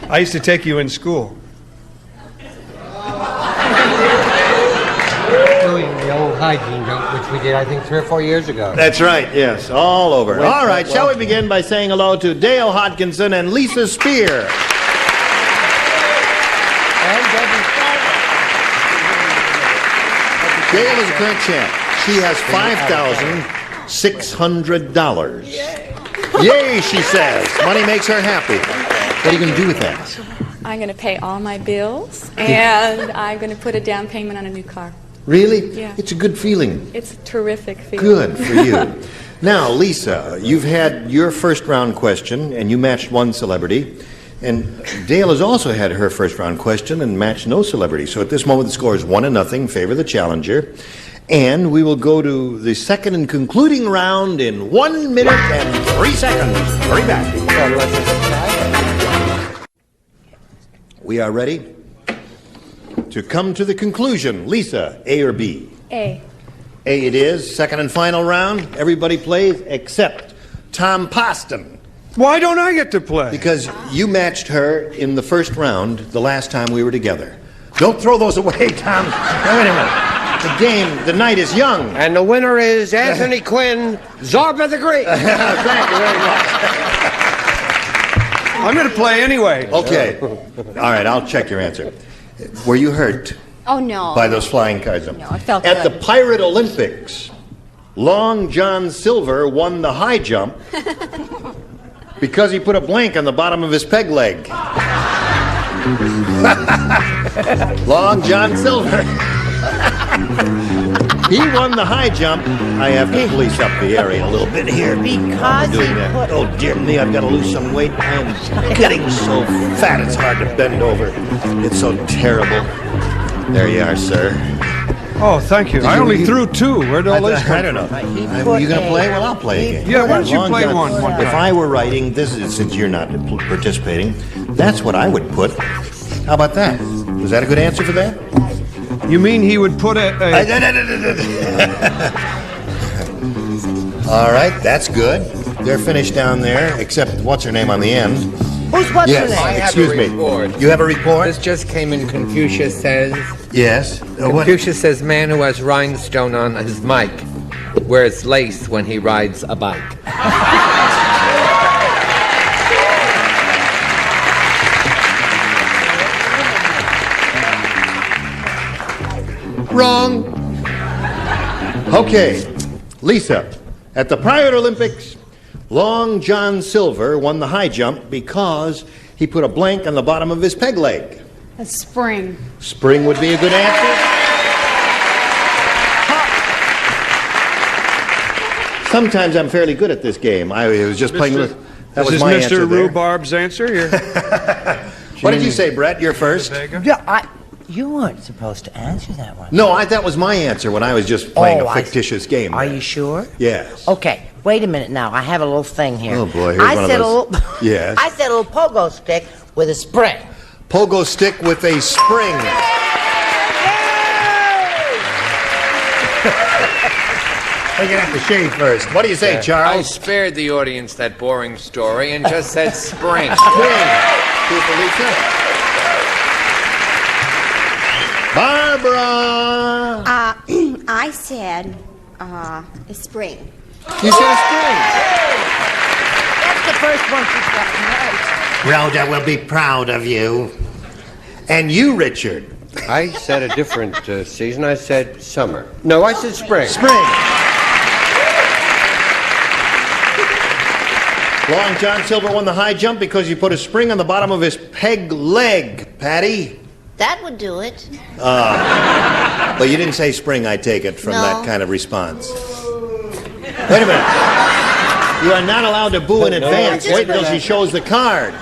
I used to take you in school. Doing the old hygiene joke, which we did, I think, 3 or 4 years ago. That's right, yes, all over. Wait, All right, well, shall we begin by saying hello to Dale Hodkinson and Lisa Spear? Dale is a current champ. She has $5,600. Yay, she says. Money makes her happy. What are you going to do with that? I'm going to pay all my bills, and I'm going to put a down payment on a new car. Really? Yeah. It's a good feeling. It's a terrific feeling. Good for you. Now, Lisa, you've had your first round question, and you matched one celebrity. And Dale has also had her first round question and matched no celebrity. So at this moment, the score is 1-0 in favor of the challenger. And we will go to the second and concluding round in 1 minute and 3 seconds. Hurry back. We are ready to come to the conclusion. Lisa, A or B? A. A it is. Second and final round. Everybody plays except Tom Poston. Why don't I get to play? Because you matched her in the first round the last time we were together. Don't throw those away, Tom. Now, wait a minute. The game, the night is young. And the winner is Anthony Quinn, Zorba the Greek. Thank you very much. I'm going to play anyway. Okay. All right, I'll check your answer. Were you hurt Oh, no. by those flying cards? No, I felt At good. the Pirate Olympics, Long John Silver won the high jump because he put a blank on the bottom of his peg leg. Long John Silver. He won the high jump. I have to police up the area a little bit here. Because he Doing that. put... Oh, dear me, I've got to lose some weight. I am getting so fat it's hard to bend over. It's so terrible. There you are, sir. Oh, thank you. I only threw 2. Where'd all this come I don't know. Are you going to play? Well, I'll play again. Yeah, why don't you play one time? If I were writing, this is since you're not participating, that's what I would put. How about that? Was that a good answer for that? You mean he would put a... All right, that's good. They're finished down there, except what's her name on the end. What's her Yes, name? excuse me. You have a report? This just came in. Confucius says. Yes. Confucius says, man who has rhinestone on his mic wears lace when he rides a bike. Wrong. Okay, Lisa. At the Private Olympics, Long John Silver won the high jump because he put a blank on the bottom of his peg leg. A spring. Spring would be a good answer. Sometimes I'm fairly good at this game. I was just playing with... That was my answer Mr. there. Rhubarb's answer here. What did you say, Brett? You're first. Yeah, you weren't supposed to answer that one. No, that was my answer when I was just playing a fictitious game. Are you sure? Yes. Okay, wait a minute now. I have a little thing here. Oh, boy, here's one of those. Yes. I said a little pogo stick with a spring. Pogo stick with a spring. We're going to have to shave first. What do you say, I Charles? spared the audience that boring story and just said spring. Spring. People, Lisa. Barbara! I said, spring. You said spring. That's the first one she's gotten right. Rhoda will be proud of you. And you, Richard? I said a different season. I said summer. No, I said spring. Spring. Long John Silver won the high jump because he put a spring on the bottom of his peg leg, Patty. That would do it. But you didn't say spring, I take it, from that kind of response. Wait a minute. You are not allowed to boo in advance. Wait until she shows the card.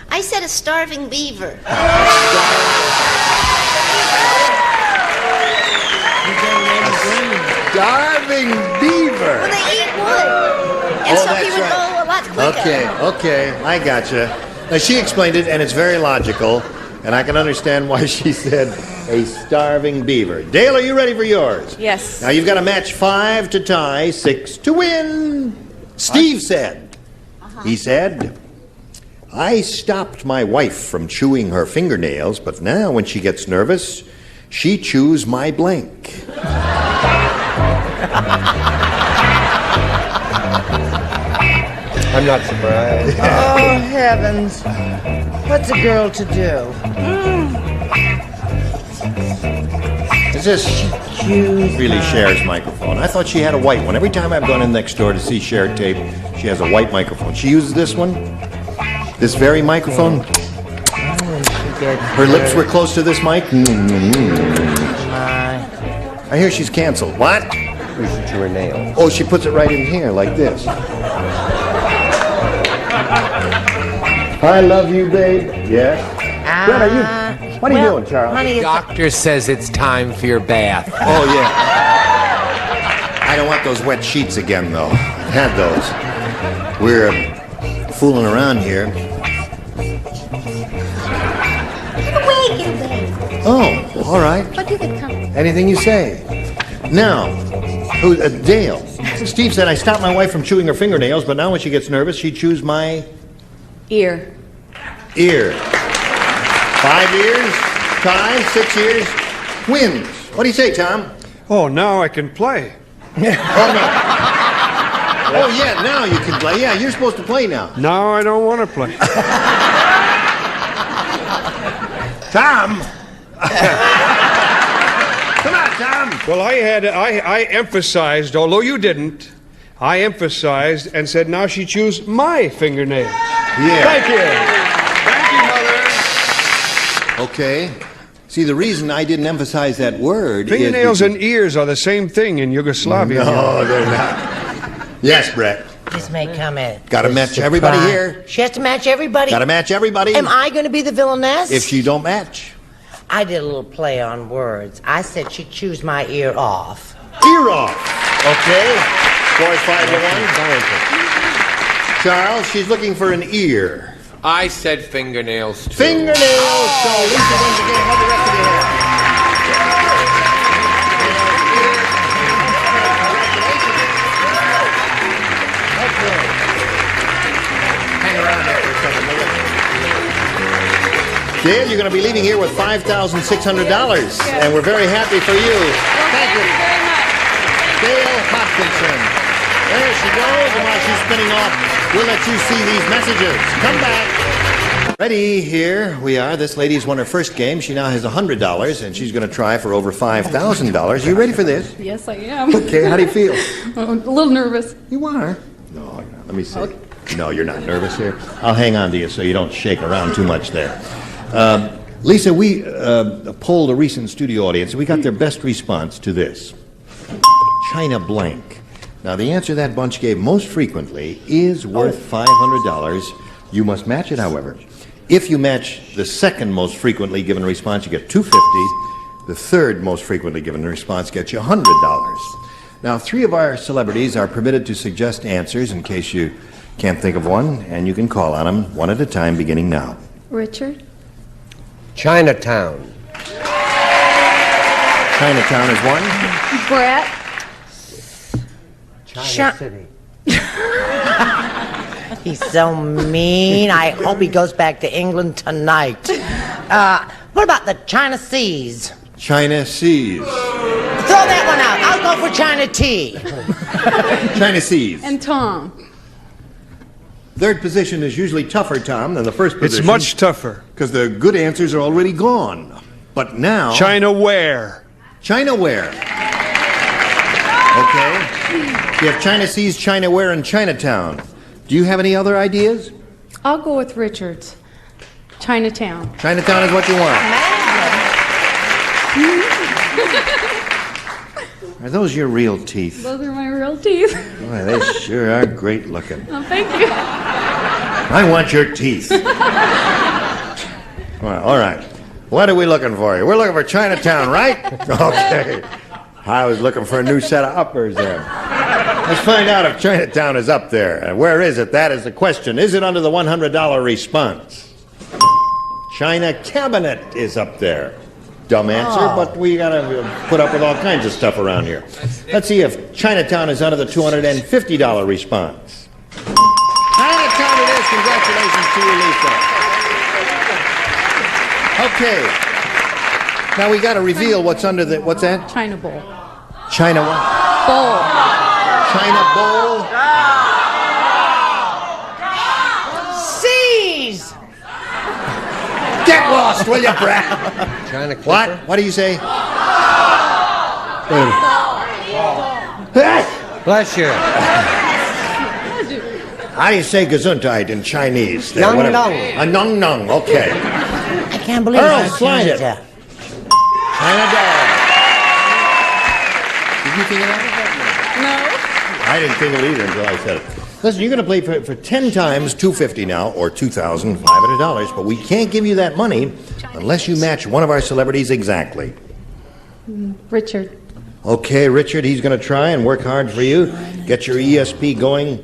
I said a starving beaver. Starving beaver. Well, they eat wood. And so he would go a lot quicker. Okay, I gotcha. Now, she explained it, and it's very logical, and I can understand why she said a starving beaver. Dale, are you ready for yours? Yes. Now, you've got to match 5 to tie, 6 to win. Steve said, he said, I stopped my wife from chewing her fingernails, but now when she gets nervous, she chews my blank. I'm not surprised. Oh, heavens. What's a girl to do? Is this really Cher's microphone? I thought she had a white one. Every time I've gone in next door to see Cher tape, she has a white microphone. She uses this one? This very microphone? Her lips were close to this mic? I hear she's canceled. What? You should chew her nail. Oh, she puts it right in here, like this. I love you, babe. Yes. Brett, are you... What are you doing, Charles? The doctor says it's time for your bath. Oh, yeah. I don't want those wet sheets again, though. I've had those. We're fooling around here. Oh, all right. But you could come. Anything you say. Now, Dale. Steve said I stopped my wife from chewing her fingernails, but now when she gets nervous, she chews my... Ear. Ear. 5 years, tie, 6 years, wins. What do you say, Tom? Oh, now I can play. Oh, no. Oh, yeah, now you can play. Yeah, you're supposed to play now. Now I don't want to play. Tom! Come on, Tom! Well, I emphasized, although you didn't, I emphasized and said now she chews my fingernails. Yeah. Thank you. Thank you, Mother. Okay. See, the reason I didn't emphasize that word Fingernails is... and ears are the same thing in Yugoslavia. No, they're not. Yes, Brett. This may come in. Got to match everybody here. She has to match everybody. Got to match everybody. Am I going to be the villainess? If she don't match. I did a little play on words. I said she'd choose my ear off. Ear off. Okay. Scores 5 to 1. Charles, she's looking for an ear. I said fingernails, too. Fingernails. So Lisa wins the game. What the rest of you have? Dale, you're going to be leaving here with $5,600, and we're very happy for you. Thank you very much. Dale Hodgkinson. There she goes, and while she's spinning off, we'll let you see these messages. Come back. Ready, here we are. This lady's won her first game. She now has $100, and she's going to try for over $5,000. You ready for this? Yes, I am. Okay, how do you feel? I'm a little nervous. You are? No, you're not. Let me see. No, you're not nervous here. I'll hang on to you so you don't shake around too much there. Lisa, we polled a recent studio audience, and we got their best response to this. China blank. Now, the answer that bunch gave most frequently is worth $500. You must match it, however. If you match the second most frequently given response, you get $250. The third most frequently given response gets you $100. Now, 3 of our celebrities are permitted to suggest answers in case you can't think of one, and you can call on them one at a time, beginning now. Richard? Chinatown. Chinatown is one. Brett? China City. He's so mean. I hope he goes back to England tonight. What about the China Seas? China Seas. Throw that one out. I'll go for China Tea. China Seas. And Tom? Third position is usually tougher, Tom, than the first position. It's much tougher. Because the good answers are already gone. But now... China where? China where? Okay. You have China Seas, China where, and Chinatown. Do you have any other ideas? I'll go with Richard's. Chinatown. Chinatown is what you want. Are those your real teeth? Those are my real teeth. Boy, they sure are great looking. Oh, thank you. I want your teeth. Well, all right. What are we looking for here? We're looking for Chinatown, right? Okay. I was looking for a new set of uppers there. Let's find out if Chinatown is up there. And where is it? That is the question. Is it under the $100 response? China Cabinet is up there. Dumb answer, but we gotta put up with all kinds of stuff around here. Let's see if Chinatown is under the $250 response. Chinatown it is. Congratulations to you, Lisa. Okay. Now we gotta reveal what's under the, what's that? China bowl. China what? Bowl. China bowl? Seas! Get lost, will you, Brad? China Clipper. What? What do you say? Bless you. How do you say Gesundheit in Chinese? Nung Whatever. nung. A nung nung, okay. I can't believe Earl, it. slide it. China doll. Did you think of that? No. I didn't think of it either until I said it. Listen, you're going to play for 10 times $250 now, or $2,500, but we can't give you that money unless you match one of our celebrities exactly. Richard. Okay, Richard, he's going to try and work hard for you. Get your ESP going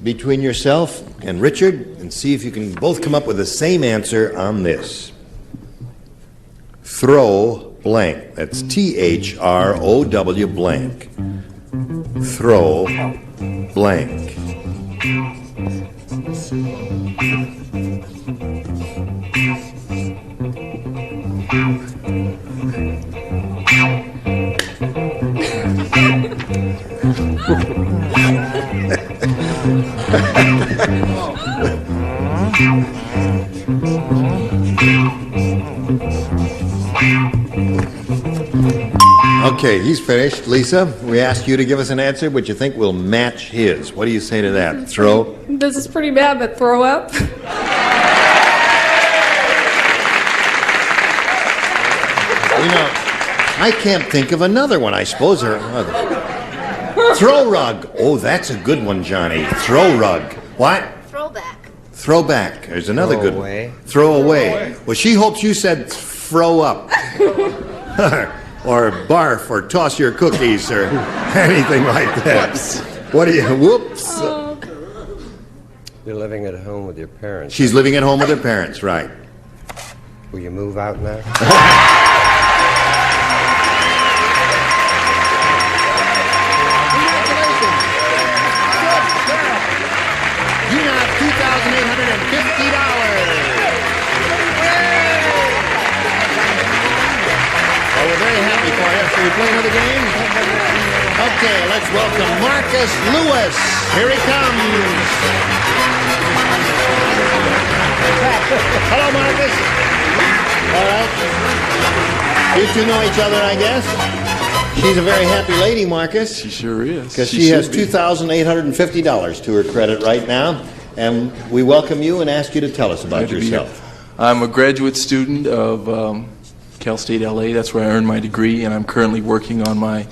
between yourself and Richard, and see if you can both come up with the same answer on this. Throw blank. That's THROW blank. Throw blank. Okay, he's finished. Lisa, we asked you to give us an answer which you think will match his. What do you say to that? Throw? This is pretty bad, but throw up. You know, I can't think of another one. I suppose there are other. Throw rug. Oh, that's a good one, Johnny. Throw rug. What? Throwback. Throwback. There's another Throw good away. one. Throw away. Well, she hopes you said throw up. Or barf, or toss your cookies, or anything like that. Whoops. What do you, whoops. You're living at home with your parents. She's living at home with her parents, right. Will you move out now? You now have $2,850. play another game? Okay, let's welcome Marcus Lewis. Here he comes. Hello, Marcus. All right. You two know each other, I guess? She's a very happy lady, Marcus. She sure is. Because she has $2,850 to her credit right now. And we welcome you and ask you to tell us about yourself. I'm a graduate student of Cal State LA. That's where I earned my degree, and I'm currently working on my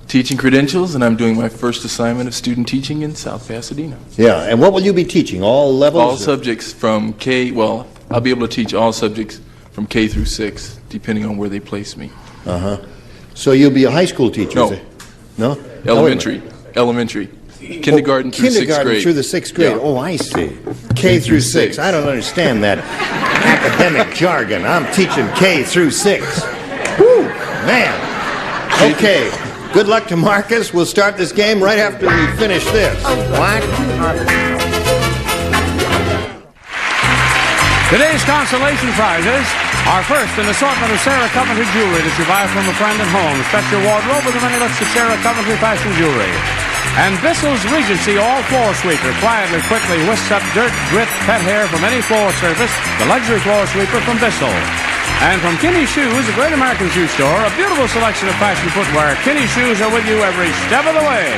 teaching credentials, and I'm doing my first assignment of student teaching in South Pasadena. Yeah, and what will you be teaching? All levels? All subjects from K, well, I'll be able to teach all subjects from K through 6, depending on where they place me. Uh-huh. So you'll be a high school teacher? No. No? Elementary. Elementary. Kindergarten through 6th grade. Kindergarten through the 6th grade. Yeah. Oh, I see. K through 6. I don't understand that academic jargon. I'm teaching K through 6. Whew, man. Okay. Good luck to Marcus. We'll start this game right after we finish this. What? Today's consolation prizes are first an assortment of Sarah Coventry jewelry that you buy from a friend at home. Special wardrobe with the many looks of Sarah Coventry fashion jewelry. And Bissell's Regency All Floor Sweeper quietly, quickly whisks up dirt, grit, pet hair from any floor surface. The luxury floor sweeper from Bissell. And from Kinney Shoes, a great American shoe store, a beautiful selection of fashion footwear. Kinney Shoes are with you every step of the way.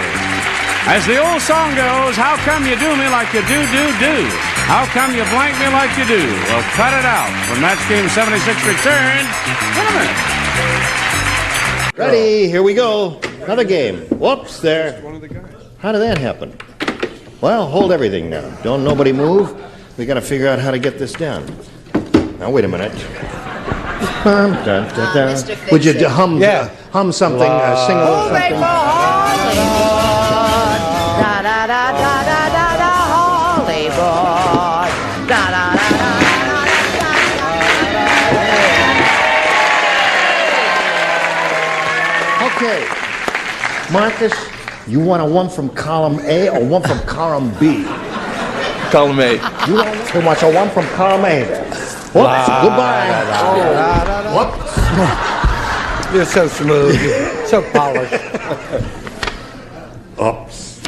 As the old song goes, how come you do me like you do? How come you blank me like you do? Well, cut it out. When Match Game 76 returns in a minute. Ready, here we go. Another game. Whoops, there. How did that happen? Well, hold everything now. Don't nobody move. We got to figure out how to get this done. Now, wait a minute. Would you hum something, sing a little something? Da da da da da da da Hollywood. Da da da da. Okay, Marcus, you want a one from column A or one from column B? Column A. You want a one from column A there. Whoops, goodbye. Whoops. You're so smooth, so polished. Oops.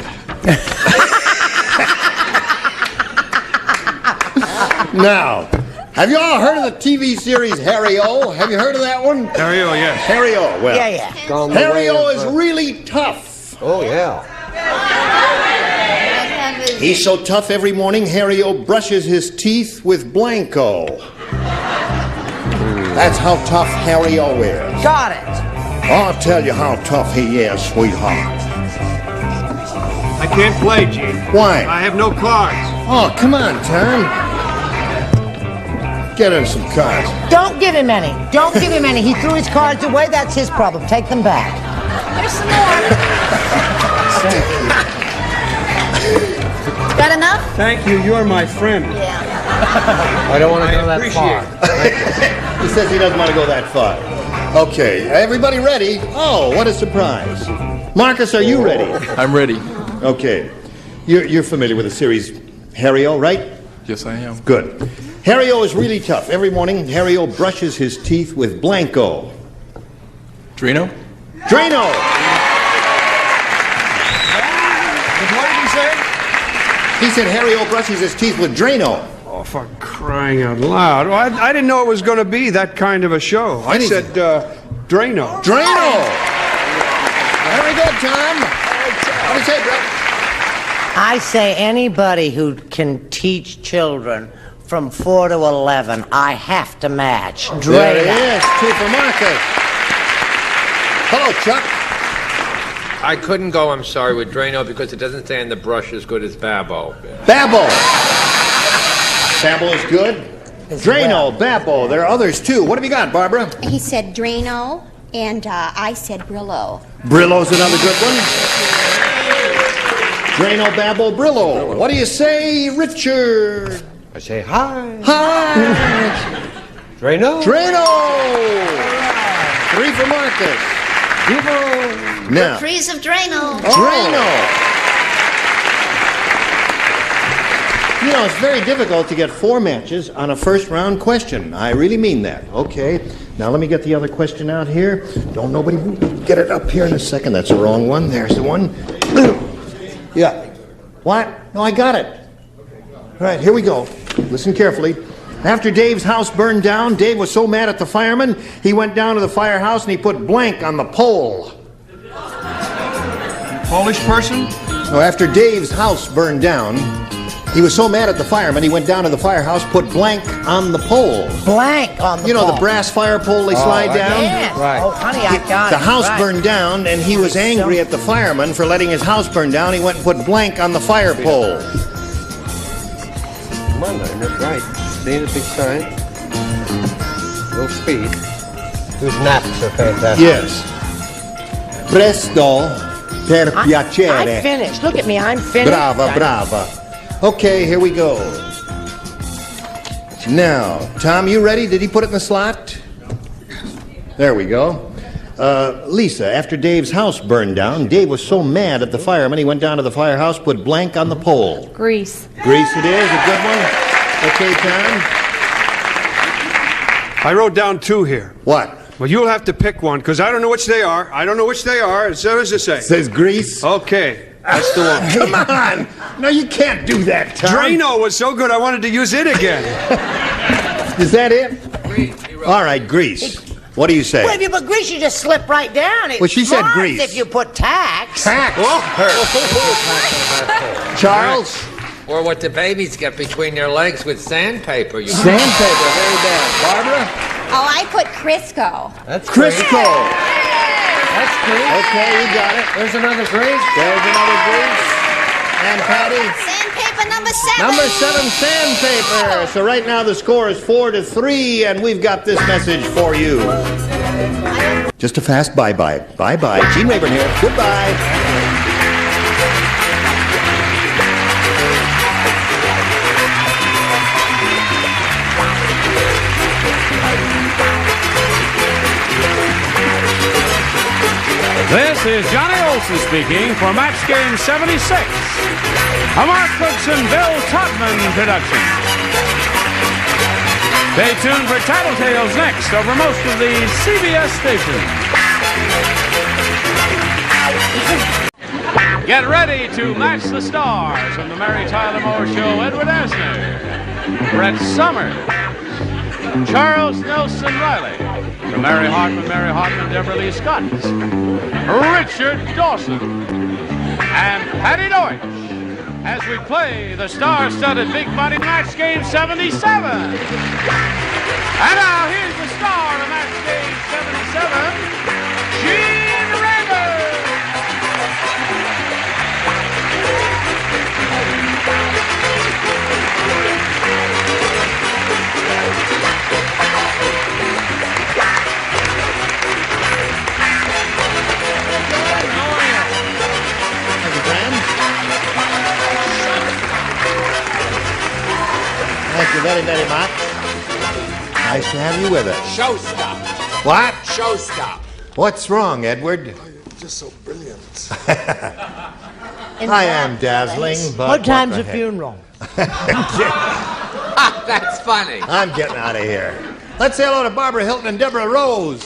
Now, have you all heard of the TV series Harry-O? Have you heard of that one? Harry-O, yes. Harry-O, well. Yeah. Harry-O is really tough. Oh, yeah. He's so tough every morning, Harry-O brushes his teeth with Blanco. That's how tough Harry-O is. Got it. I'll tell you how tough he is, sweetheart. I can't play, Gene. Why? I have no cards. Oh, come on, Tom. Get him some cards. Don't give him any. Don't give him any. He threw his cards away. That's his problem. Take them back. Here's some more. Got enough? Thank you. You're my friend. Yeah. I don't want to go that far. He says he doesn't want to go that far. Okay, everybody ready? Oh, what a surprise. Marcus, are you ready? I'm ready. Okay. You're familiar with the series Harry-O, right? Yes, I am. Good. Harry-O is really tough. Every morning, Harry-O brushes his teeth with Blanco. Drano? Drano! What did he say? He said Harry-O brushes his teeth with Drano. Oh, for crying out loud. Well, I didn't know it was going to be that kind of a show. I said Drano. Drano! Very good, Tom. What do you say, Brett? I say anybody who can teach children from 4 to 11, I have to match. There it is. 2 for Marcus. Hello, Chuck. I couldn't go, I'm sorry, with Drano because it doesn't stand the brush as good as Babbo. Babbo. Babbo is good. Drano, Babbo. There are others, too. What have you got, Barbara? He said Drano, and I said Brillo. Brillo's another good one. Drano, Babbo, Brillo. What do you say, Richard? I say hi. Hi. Drano. Drano. 3 for Marcus. Now. Reprise of Drano. Drano. You know, it's very difficult to get 4 matches on a first-round question. I really mean that. Okay. Now, let me get the other question out here. Don't nobody get it up here in a second. That's the wrong one. There's the one. Yeah. What? No, I got it. All right, here we go. Listen carefully. After Dave's house burned down, Dave was so mad at the fireman, he went down to the firehouse and he put blank on the pole. Polish person? No, after Dave's house burned down, he was so mad at the fireman, he went down to the firehouse, put blank on the pole. Blank on the pole. You know, the brass fire pole they slide down? Yes. Right. Oh, honey, I got The it. house Right. burned down, and he was angry at the fireman for letting his house burn down. He went and put blank on the fire pole. Come on, Leonard, that's right. See the big sign? No speed. Those naps are fantastic. Yes. Presto per piacere. I'm finished. Look at me, I'm finished. Brava, brava. Okay, here we go. Now, Tom, you ready? Did he put it in the slot? There we go. Lisa, after Dave's house burned down, Dave was so mad at the fireman, he went down to the firehouse, put blank on the pole. Grease. Grease it is, a good one. Okay, Tom? I wrote down 2 here. What? Well, you'll have to pick one, because I don't know which they are. I don't know which they are. So what does it say? It says grease. Okay, that's the one. Come on! No, you can't do that, Tom. Drano was so good, I wanted to use it again. Is that it? All right, grease. What do you say? Well, if you put grease, you just slip right down. It's Well, she said smart grease. if you put tax. Tax. Charles? Or what the babies get between their legs with sandpaper. You Sandpaper, very bad. Barbara? Oh, I put Crisco. That's Crisco. That's great. Okay, you got it. There's another grease. There's another grease. And Patty? Sandpaper number 7. Number 7, sandpaper. So right now the score is 4-3, and we've got this message for you. Just a fast bye-bye. Bye-bye. Gene Rayburn here. Goodbye. This is Johnny Olson speaking for Match Game 76, a Mark Cooks and Bill Todman production. Stay tuned for Tattletales next over most of the CBS stations. Get ready to match the stars on the Mary Tyler Moore Show. Edward Asner, Brett Summers, Charles Nelson Riley, from Mary Hartman, Deborah Lee Scott, Richard Dawson, and Patty Deutsch, as we play the star-studded Big Money Match Game 77. And now here's the star of Match Game 77, Gene Rayburn. Thank you very, very much. Nice to have you with us. Showstop. What? Showstop. What's wrong, Edward? Just so brilliant. I am dazzling, but What time's the the heck? funeral? That's funny. I'm getting out of here. Let's say hello to Barbara Hilton and Deborah Rose.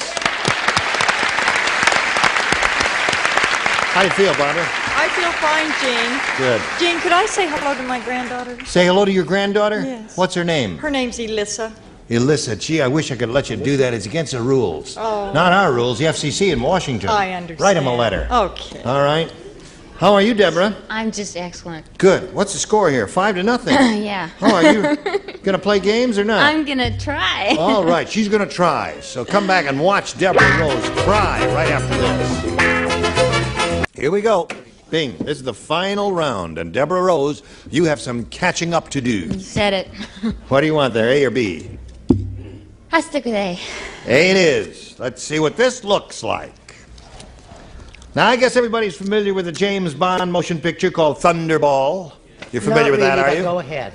How do you feel, Barbara? I feel fine, Gene. Good. Gene, could I say hello to my granddaughter? Say hello to your granddaughter? Yes. What's her name? Her name's Elissa. Elissa. Gee, I wish I could let you do that. It's against the rules. Oh. Not our rules, the FCC in Washington. I understand. Write him a letter. Okay. All right. How are you, Deborah? I'm just excellent. Good. What's the score here? 5-0. Yeah. Oh, are you going to play games or not? I'm gonna try. All right, she's going to try. So come back and watch Deborah Rose try right after this. Here we go. Bing, this is the final round. And Deborah Rose, you have some catching up to do. You said it. What do you want there, A or B? I stick with A. A it is. Let's see what this looks like. Now, I guess everybody's familiar with the James Bond motion picture called Thunderball. You're familiar with that, are you? Go ahead.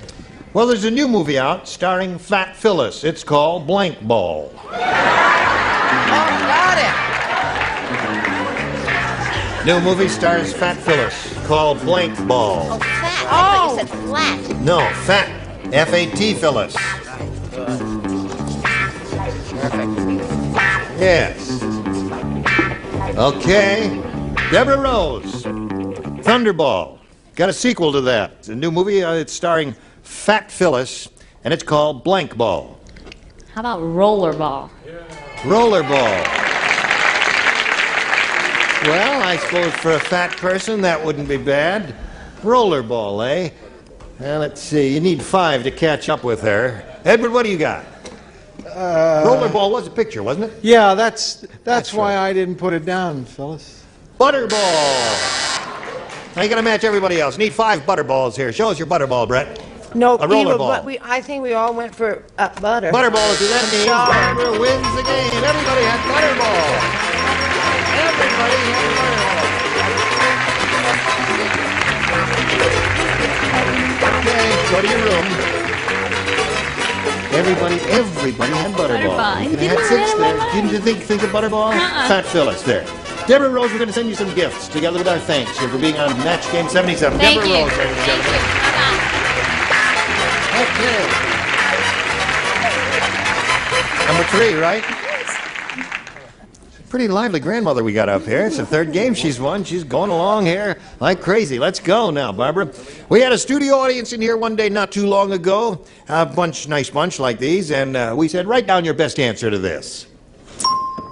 Well, there's a new movie out starring Fat Phyllis. It's called Blank Ball. Got it. New movie stars Fat Phyllis called Blank Ball. Oh, fat. I thought you said flat. No, Fat. F-A-T Phyllis. Perfect. Yes. Okay. Deborah Rose, Thunderball. Got a sequel to that. It's a new movie. It's starring Fat Phyllis, and it's called Blank Ball. How about rollerball? Rollerball. Well, I suppose for a fat person that wouldn't be bad. Rollerball, eh? Well, let's see. You need 5 to catch up with her. Edward, what do you got? Rollerball was a picture, wasn't it? Yeah, that's why I didn't put it down, Phyllis. Butterball. Now you got to match everybody else. Need 5 butterballs here. Show us your butterball, Brett. No, a rollerball. I think we all went for butter. Butterball, so that means Barbara wins the game. Everybody had butterball. Everybody had butterball. Okay, go to your room. Everybody had butterball. You had 6 there. Didn't you think of butterball? Fat Phyllis there. Deborah Rose, we're going to send you some gifts together with our thanks here for being on Match Game 77. Thank Deborah you. Rose, ladies and gentlemen. Okay. Number 3, right? Pretty lively grandmother we got up here. It's the 3rd game she's won. She's going along here like crazy. Let's go now, Barbara. We had a studio audience in here one day not too long ago. A nice bunch like these, and we said, write down your best answer to this.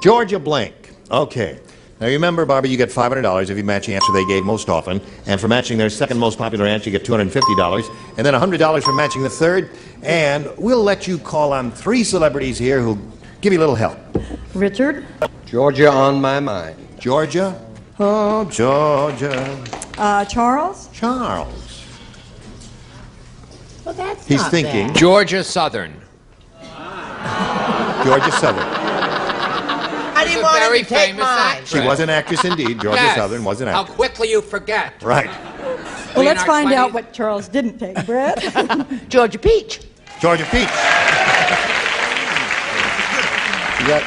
Georgia blank. Okay. Now remember, Barbara, you get $500 if you match the answer they gave most often. And for matching their second most popular answer, you get $250. And then $100 for matching the third. And we'll let you call on 3 celebrities here who'll give you a little help. Richard? Georgia on my mind. Georgia? Oh, Georgia. Charles? Charles. Well, that's He's not thinking. bad. Georgia Southern. Georgia Southern. I didn't want him to take mine. She was an actress indeed. Georgia Yes. Southern was an How actress. quickly you forget. Right. Well, let's find out what Charles didn't take, Brett. Georgia Peach. Georgia Peach. You got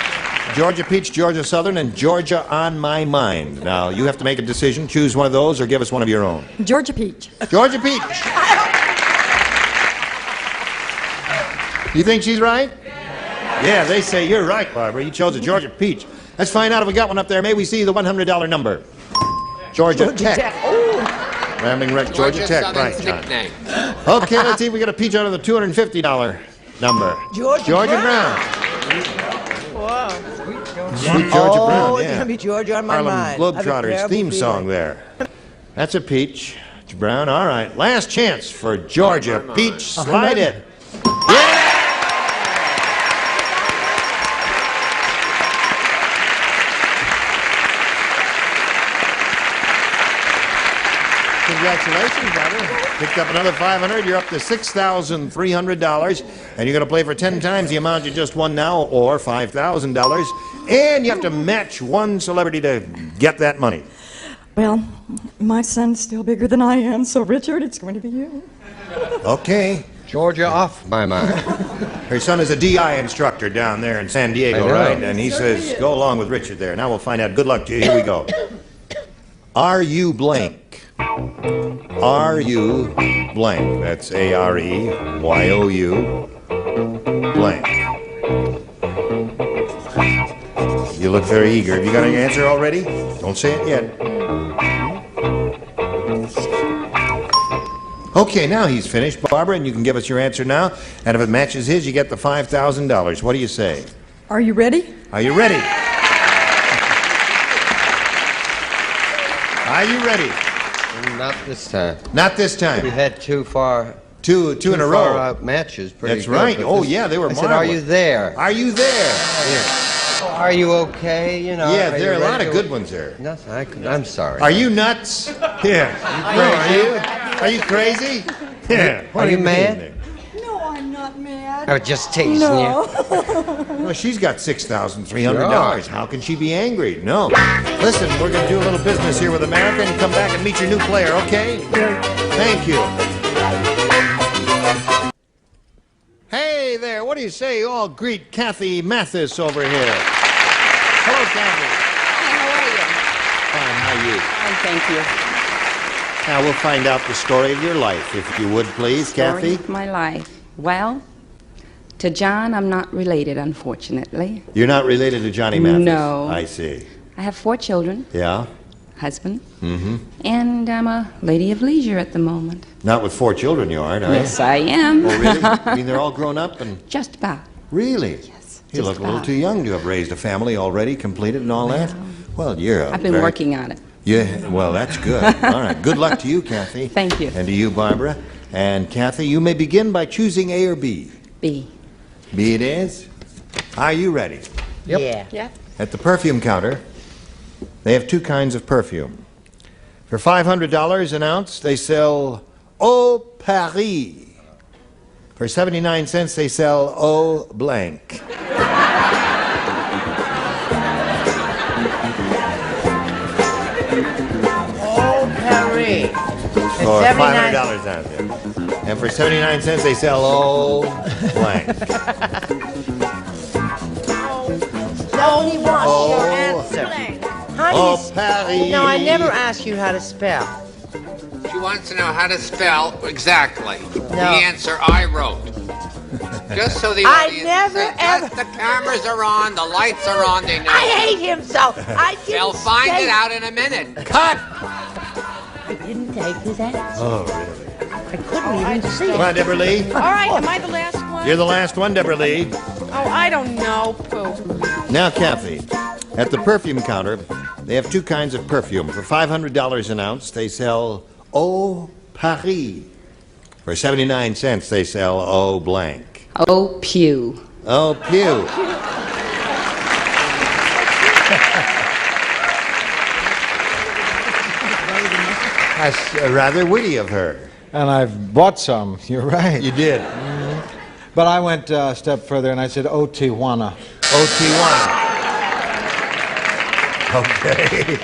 Georgia Peach, Georgia Southern, and Georgia on my mind. Now, you have to make a decision. Choose one of those or give us one of your own. Georgia Peach. Georgia Peach. You think she's right? Yeah, they say you're right, Barbara. You chose a Georgia Peach. Let's find out if we got one up there. May we see the $100 number? Georgia Tech. Oh. Rambling Wreck, Georgia Tech. Southern's Right, John. nickname. Okay, let's see if we get a peach out of the $250 number. Georgia Brown. Wow. Sweet Georgia Brown, Oh, it's yeah. going to be Georgia on my Harlem mind. Globetrotters theme song there. That's a peach. Brown, all right. Last chance for Georgia Peach. Slide it. Yeah! Congratulations, brother. Picked up another $500. You're up to $6,300. And you're going to play for 10 times the amount you just won now, or $5,000. And you have to match one celebrity to get that money. Well, my son's still bigger than I am, so Richard, it's going to be you. Okay. Georgia off my mind. Her son is a DI instructor down there in San Diego, I know. right? And he says, go along with Richard there. Now we'll find out. Good luck to you. Here we go. Are you blank? Are you blank? That's A-R-E-Y-O-U blank. You look very eager. Have you got an answer already? Don't say it yet. Okay, now he's finished, Barbara, and you can give us your answer now. And if it matches his, you get the $5,000. What do you say? Are you ready? Are you ready? Are you ready? Not this time. Not this time. We had two in a row. far out matches. Pretty That's good, right. but Oh, this- yeah, they were I said, are you marvelous. there? Are you there? Are you okay? You know. Yeah, are there are you a lot ready of to- good ones there. Nothing. I'm sorry. Are you nuts? Yeah. Are you crazy? Yeah. What Are do you mean? mad? No, I'm not mad. I was just teasing No. Well, she's got $6,300. How can she be angry? No. Listen, we're going to do a little business here with America and come back and meet your new player, okay? Thank you. Hey there, what do you say you all greet Kathy Mathis over here? Hello, Kathy. Fine, how are you? Fine, thank you. Now we'll find out the story of your life, if you would please, Story Kathy. of my life. Well, To John, I'm not related, unfortunately. You're not related to Johnny Mathis? No. I see. I have 4 children. Yeah? Husband. Mm-hmm. And I'm a lady of leisure at the moment. Not with 4 children, you aren't, are you? Yes, I am. Oh, really? I mean, they're all grown up and... Just about. Really? Yes. You look a little about. too young to have raised a family already, completed and all that. Well, you're I've been working on it. Yeah, well, that's good. All right. Good luck to you, Kathy. Thank you. And to you, Barbara. And Kathy, you may begin by choosing A or B. B. B it is. Are you ready? Yep. Yeah. At the perfume counter, they have 2 kinds of perfume. For $500 an ounce, they sell Eau Paris. For 79 cents, they sell Eau Blanc. Oh, Paris. For $500 an ounce. Yeah. And for 79 cents, they sell Eau Blanc. No, he wants Oh, your answer. How do Oh, you Paris. No, I never asked you how to spell. She wants to know how to spell exactly the No. answer I wrote. Just so the I audience never, says, ever- "Yes, the cameras are on, the lights are on, they know." I hate him so. I didn't They'll find say- it out in a minute. Cut! I didn't take his answer. Oh, really? I couldn't even see Come it. on, Deborah Lee. All right, am I the last one? You're the last one, Deborah Lee. Oh, I don't know, Pooh. Now, Kathy, at the perfume counter, they have 2 kinds of perfume. For $500 an ounce, they sell Eau Paris. For 79 cents, they sell Eau Blanc. Oh, Pew. Oh, Pew. That's rather witty of her. And I've bought some. You're right. You did. But I went a step further and I said, "Oh, Tijuana." Oh, Tijuana. Okay.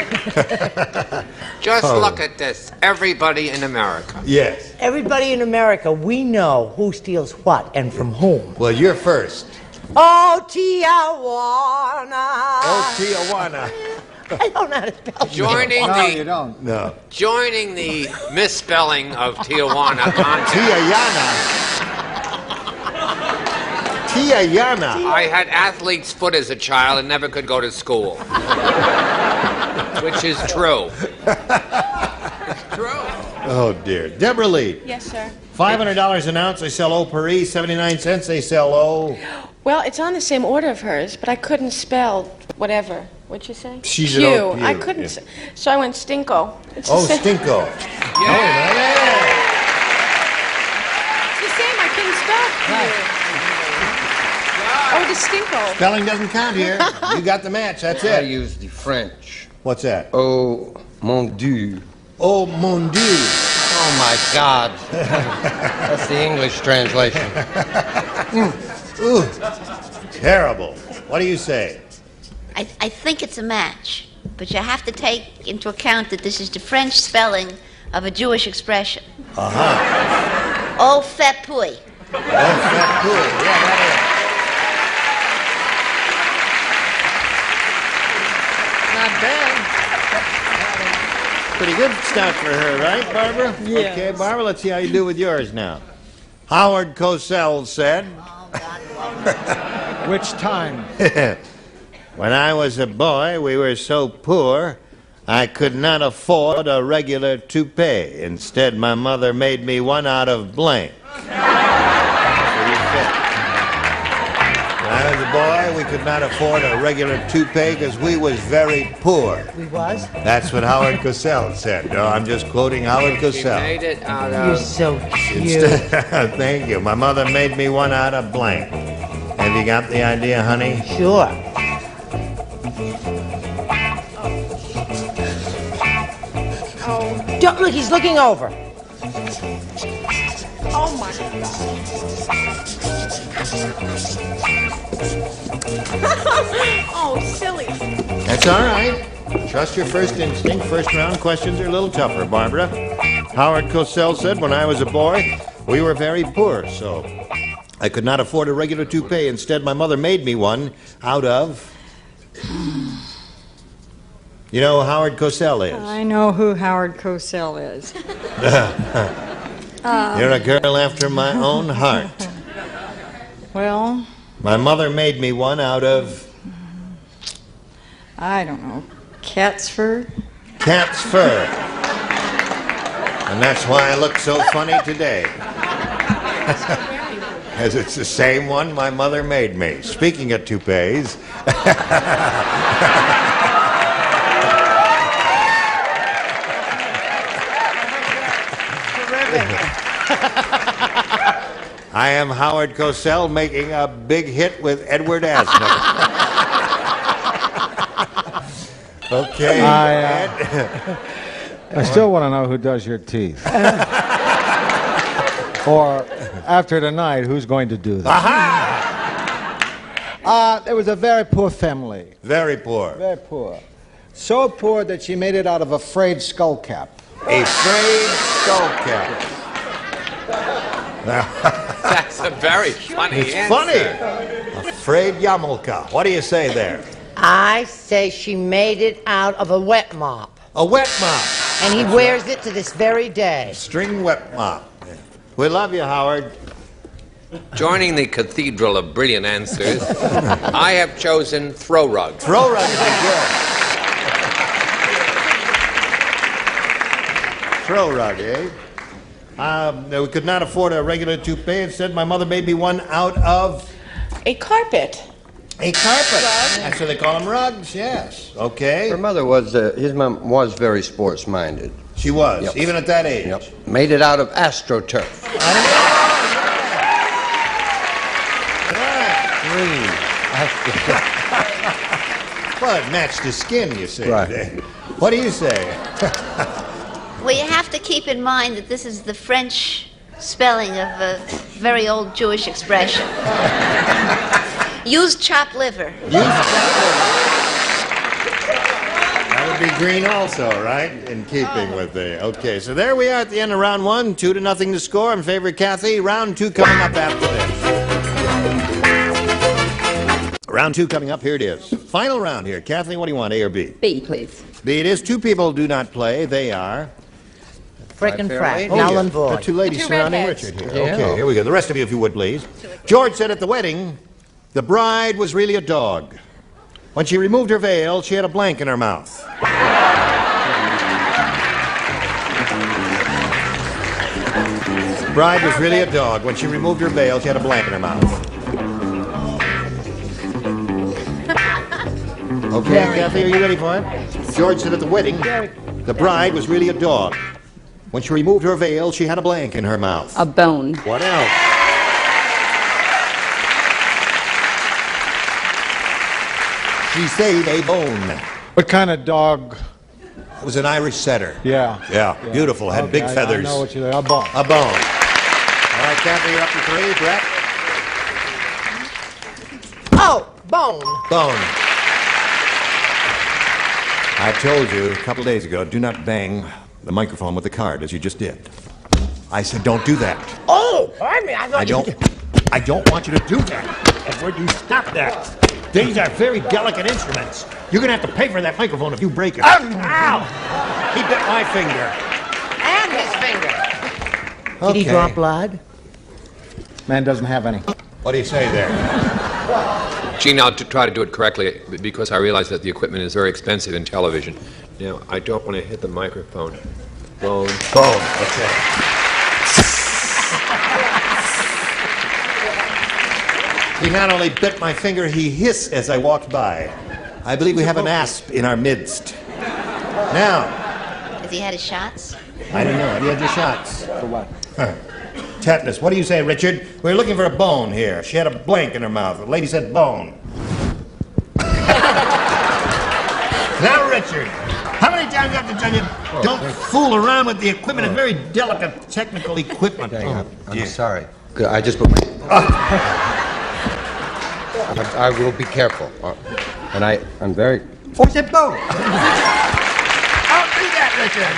Just Oh. look at this. Everybody in America. Yes. Everybody in America, we know who steals what and from whom. Well, you're first. Oh, Tijuana. Oh, Tijuana. I don't know how to spell Joining No, the you don't. No. joining the misspelling of Tijuana contest. Tijuana. I had athlete's foot as a child and never could go to school. Which is true. It's true. Oh, dear. Deborah Lee. Yes, sir. $500 an ounce, they sell Eau Paris. 79 cents, they sell Eau... Well, it's on the same order of hers, but I couldn't spell whatever. What'd you say? She's an Pew. old Pew, I couldn't. yeah. So I went Stinko. It's the Oh, same. Stinko. Yeah. It's the same. I couldn't spell Pew. Oh, the Stinko. Spelling doesn't count here. You got the match, that's I it. use the French. What's that? Oh, mon Dieu. Oh, mon Dieu. Oh, my God. That's the English translation. Ooh, terrible. What do you say? I think it's a match, but you have to take into account that this is the French spelling of a Jewish expression. Uh-huh. Oh, fait pouille. Oh, fat cool. Yeah, that is. Not bad. Pretty good start for her, right, Barbara? Yes. Okay, Barbara, let's see how you do with yours now. Howard Cosell said... Which time? When I was a boy, we were so poor, I could not afford a regular toupee. Instead, my mother made me one out of blank. When I was a boy, we could not afford a regular toupee because we was very poor. We was? That's what Howard Cosell said. No, I'm just quoting Howard She Cosell. made it out You're of... so cute. Thank you. My mother made me one out of blank. Have you got the idea, honey? Sure. Oh, Don't look, he's looking over. oh my God. Oh, silly. That's all right. Trust your first instinct. First round questions are a little tougher, Barbara. Howard Cosell said, when I was a boy, we were very poor, so I could not afford a regular toupee. Instead, my mother made me one out of... You know who Howard Cosell is? I know who Howard Cosell is. You're a girl after my own heart. Well, My mother made me one out of I don't know. Cat's fur? cat's fur. And that's why I look so funny today. As it's the same one my mother made me. Speaking of toupees. I am Howard Cosell making a big hit with Edward Asner. Okay. I still want to know who does your teeth. Or, after tonight, who's going to do that? Aha! There was a very poor family. Very poor. Very poor. So poor that she made it out of a frayed skull cap. A frayed skull cap. That's a very funny It's answer. funny. A frayed yarmulke. What do you say there? I say she made it out of a wet mop. A wet mop. And he wears it to this very day. String wet mop. We love you, Howard. Joining the cathedral of brilliant answers, I have chosen throw rug. Throw rug is good. Throw rug, eh? We could not afford a regular toupee. Instead, my mother made me one out of A carpet. a carpet. That's what they call them, rugs. Yes. Okay. Her mother was, his mom was very sports-minded. She was, Yep. even at that age. Yep. Made it out of AstroTurf. Well, it matched his skin, you see. Right. What do you say? Well, you have to keep in mind that this is the French spelling of a very old Jewish expression. Use chopped liver. That would be green also, right? In keeping with the... Okay, so there we are at the end of round one. 2-0 to score in favor of Kathy. Round two coming up after this. Round two coming up. Here it is. Final round here. Kathy, what do you want, A or B? B, please. B it is. Two people do not play. They are... Frickin' frack. Oh, Null yeah. and void. The two ladies The two surrounding redheads. Richard here. Yeah. Okay, here we go. The rest of you, if you would, please. George said at the wedding, the bride was really a dog. When she removed her veil, she had a blank in her mouth. The bride was really a dog. When she removed her veil, she had a blank in her mouth. Okay, Kathy, are you ready for it? George said at the wedding, the bride was really a dog. When she removed her veil, she had a blank in her mouth. A bone. What else? She said a bone. What kind of dog? It was an Irish setter. Yeah. Yeah, beautiful. Had big feathers. I know what you're... A bone. A bone. All right, Kathy, you're up to 3. Brett? Oh, bone. Bone. I told you a couple days ago, do not bang the microphone with the card as you just did. I said, don't do that. Oh, pardon me. I thought I don't want you to do that. Edward, you stop that. These are very delicate instruments. You're going to have to pay for that microphone if you break it. Ow! He bit my finger. And his finger. Did he drop blood? Man doesn't have any. What do you say there? Gene, I'll try to do it correctly because I realize that the equipment is very expensive in television. Now, I don't want to hit the microphone. Bone. Bone. Okay. He not only bit my finger, he hissed as I walked by. I believe we have an asp in our midst. Now, Has he had his shots? I don't know. Have you had your shots? For what? Tetanus. What do you say, Richard? We're looking for a bone here. She had a blank in her mouth. The lady said bone. Now, Richard, how many times do I have to tell you, don't fool around with the equipment? It's very delicate technical equipment. I'm sorry. Good, I just put my... I will be careful. And I'm very... Oh, it's a bone. Don't do that, Richard.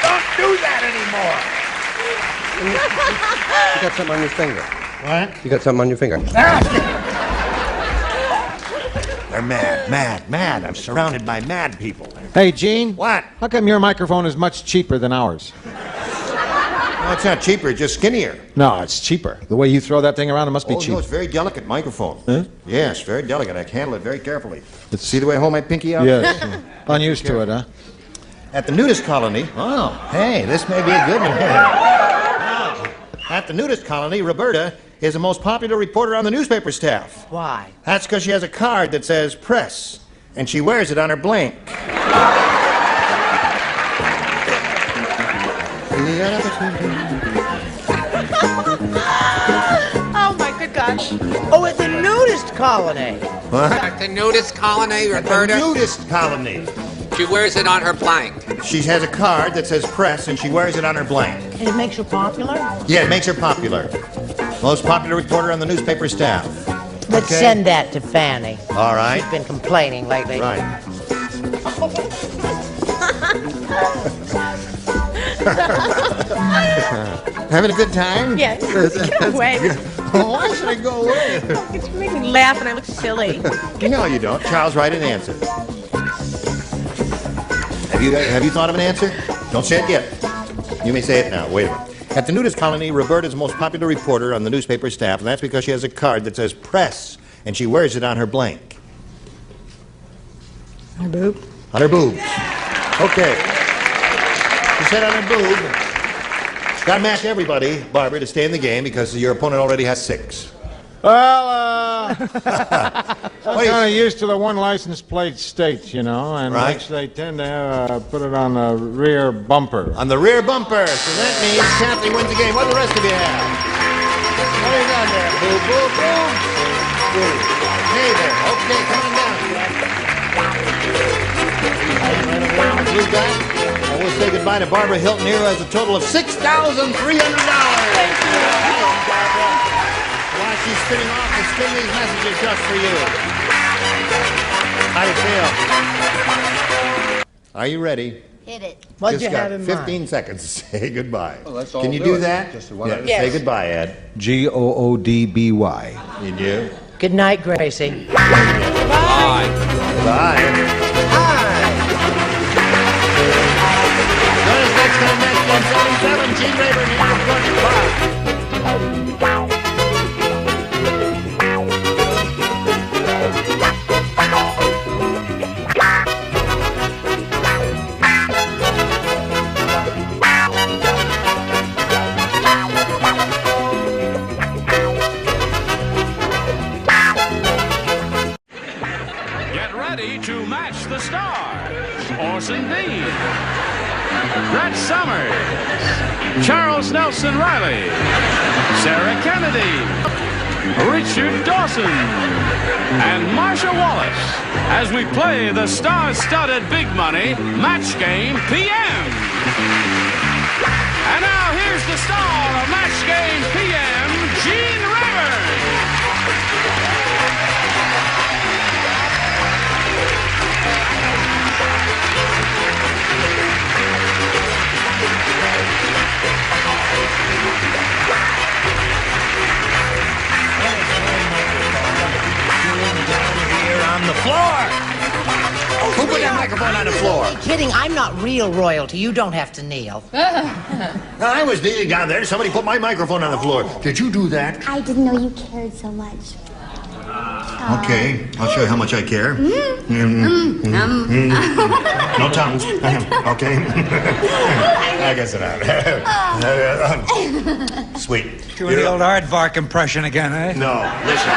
Don't do that anymore. You got something on your finger. What? You got something on your finger. They're mad. I'm surrounded by mad people. Hey, Gene. What? How come your microphone is much cheaper than ours? No, it's not cheaper, it's just skinnier. No, it's cheaper. The way you throw that thing around, it must be Oh, cheap. no, it's very delicate microphone. Huh? Yes, very delicate. I handle it very carefully. See the way I hold my pinky out? Yes. Unused to it, huh? At the nudist colony, oh, hey, this may be a good one. Wow. At the nudist colony, Roberta is the most popular reporter on the newspaper staff. Why? That's because she has a card that says press, and she wears it on her blank. Oh, my good gosh. Oh, at the nudist colony. What? At the nudist colony, At the Roberta. nudist colony. She wears it on her blank. She has a card that says press, and she wears it on her blank. And it makes her popular? Yeah, it makes her popular. Most popular reporter on the newspaper staff. Let's Okay. send that to Fanny. All right. She's been complaining lately. Right. Having a good time? Yes. Get away. Oh, why should I go away? It's making me laugh and I look silly. No, you don't. Charles, write an answer. Have you thought of an answer? Don't say it yet. You may say it now. Wait a minute. At the nudist colony, Roberta is the most popular reporter on the newspaper staff, and that's because she has a card that says press, and she wears it on her blank. Her boob? On her boob. Okay. She said on her boob. Got to match everybody, Barbara, to stay in the game because your opponent already has 6. Well, I'm kind of used to the one license plate states, you know, and Right. which they tend to have, put it on the rear bumper. On the rear bumper. So that means Kathy wins the game. What do the rest of you have? What do you got there? Boo, boo, boo. Boo. Hey there. Okay, come on down. Blue guy. And we'll say goodbye to Barbara Hilton here, who has a total of $6,300. Thank you. While she's spinning off, we'll spin these messages just for you. How do you feel? Are you ready? Hit it. What'd Just you have got in 15 mind? seconds to say goodbye. Well, let's all Can you do do it. that? Just one Yeah, at a say Yes. goodbye, Ed. Goodby. You do? Good night, Gracie. Bye. Bye. Join us next time, 1977. Gene Rayburn here with Courtney Clark. Get ready to match the stars. Orson Bean, Brett Summers, Charles Nelson Riley, Sarah Kennedy, Richard Dawson, and Marsha Wallace as we play the star-studded Big Money Match Game PM. And now here's the star of Match Game PM, Gene Rayburn. Here on the floor. Who put that microphone on the floor? Kidding, I'm not real royalty. You don't have to kneel. I was kneeling down there. Somebody put my microphone on the floor. Did you do that? I didn't know you cared so much. Okay, I'll show you how much I care. No tongues. Okay. I guess it out. Sweet. Doing the old aardvark impression again, eh? No, listen.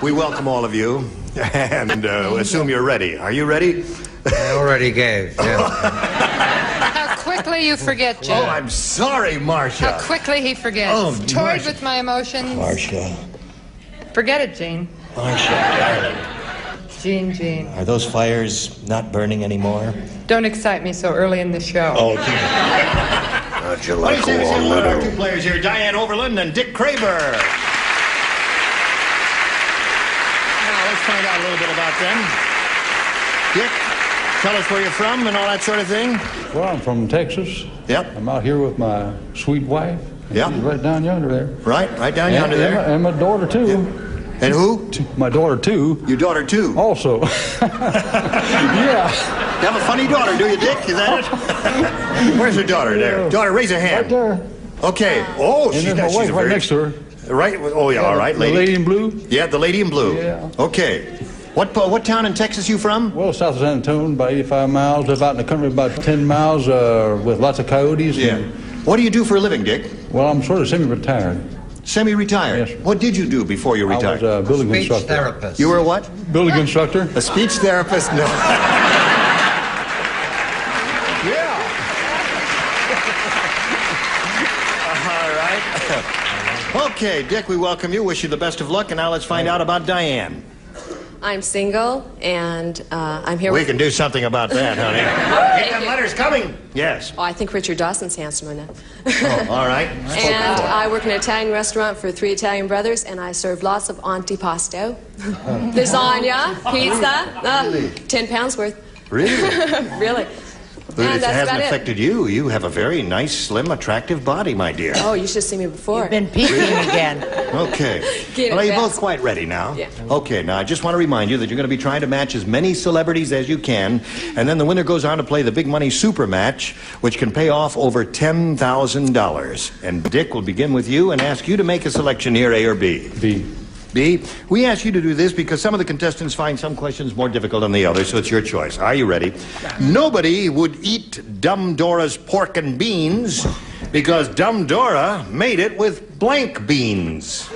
We welcome all of you and assume you're ready. Are you ready? I already gave. Yeah. How quickly you forget, Jim. Oh, I'm sorry, Marcia. How quickly he forgets. Oh, Toyed Marcia. with my emotions. Marcia. Forget it, Gene. Marcia, darling. Gene. Are those fires not burning anymore? Don't excite me so early in the show. Oh, How'd you like a warm little? Our two players here, Diane Overland and Dick Craver. Now, let's find out a little bit about them. Dick, tell us where you're from and all that sort of thing. Well, I'm from Texas. Yep. I'm out here with my sweet wife. Yep. She's right down yonder there. Right down yonder there. And my daughter, too. Yep. And who? My daughter, too. Your daughter, too? Also. Yeah. You have a funny daughter, do you, Dick? Is that it? Where's your daughter there? Daughter, raise her hand. Right there. Okay. Oh, she's And there's my wife right next to her. Right? Oh, yeah, all right, lady. The lady in blue? Yeah, the lady in blue. Yeah. Okay. What town in Texas you from? Well, south of San Antonio, about 85 miles. Live out in the country about 10 miles with lots of coyotes. Yeah. What do you do for a living, Dick? Well, I'm sort of semi-retired. Semi-retired? Yes. What did you do before you retired? I was a building Speech instructor. therapist. You were a what? Building instructor. A speech therapist? No. Yeah. All right. Okay, Dick, we welcome you. Wish you the best of luck. And now let's find out about Diane. I'm single, and I'm here We with... can do something about that, honey. Get them letters coming. Yes. Oh, I think Richard Dawson's handsome enough. Oh, all right. And I work in an Italian restaurant for 3 Italian brothers, and I serve lots of antipasto, lasagna, pizza, 10 pounds worth. Really? Really. But And it that's hasn't about it. affected you. You have a very nice, slim, attractive body, my dear. Oh, you should have seen me before. You've been peeking again. Okay. Get it Well, are you fast. both quite ready now? Yeah. Okay, now I just want to remind you that you're going to be trying to match as many celebrities as you can, and then the winner goes on to play the big money super match, which can pay off over $10,000. And Dick will begin with you and ask you to make a selection here, A or B. B. B, we ask you to do this because some of the contestants find some questions more difficult than the others, so it's your choice. Are you ready? Nobody would eat Dumb Dora's pork and beans because Dumb Dora made it with blank beans.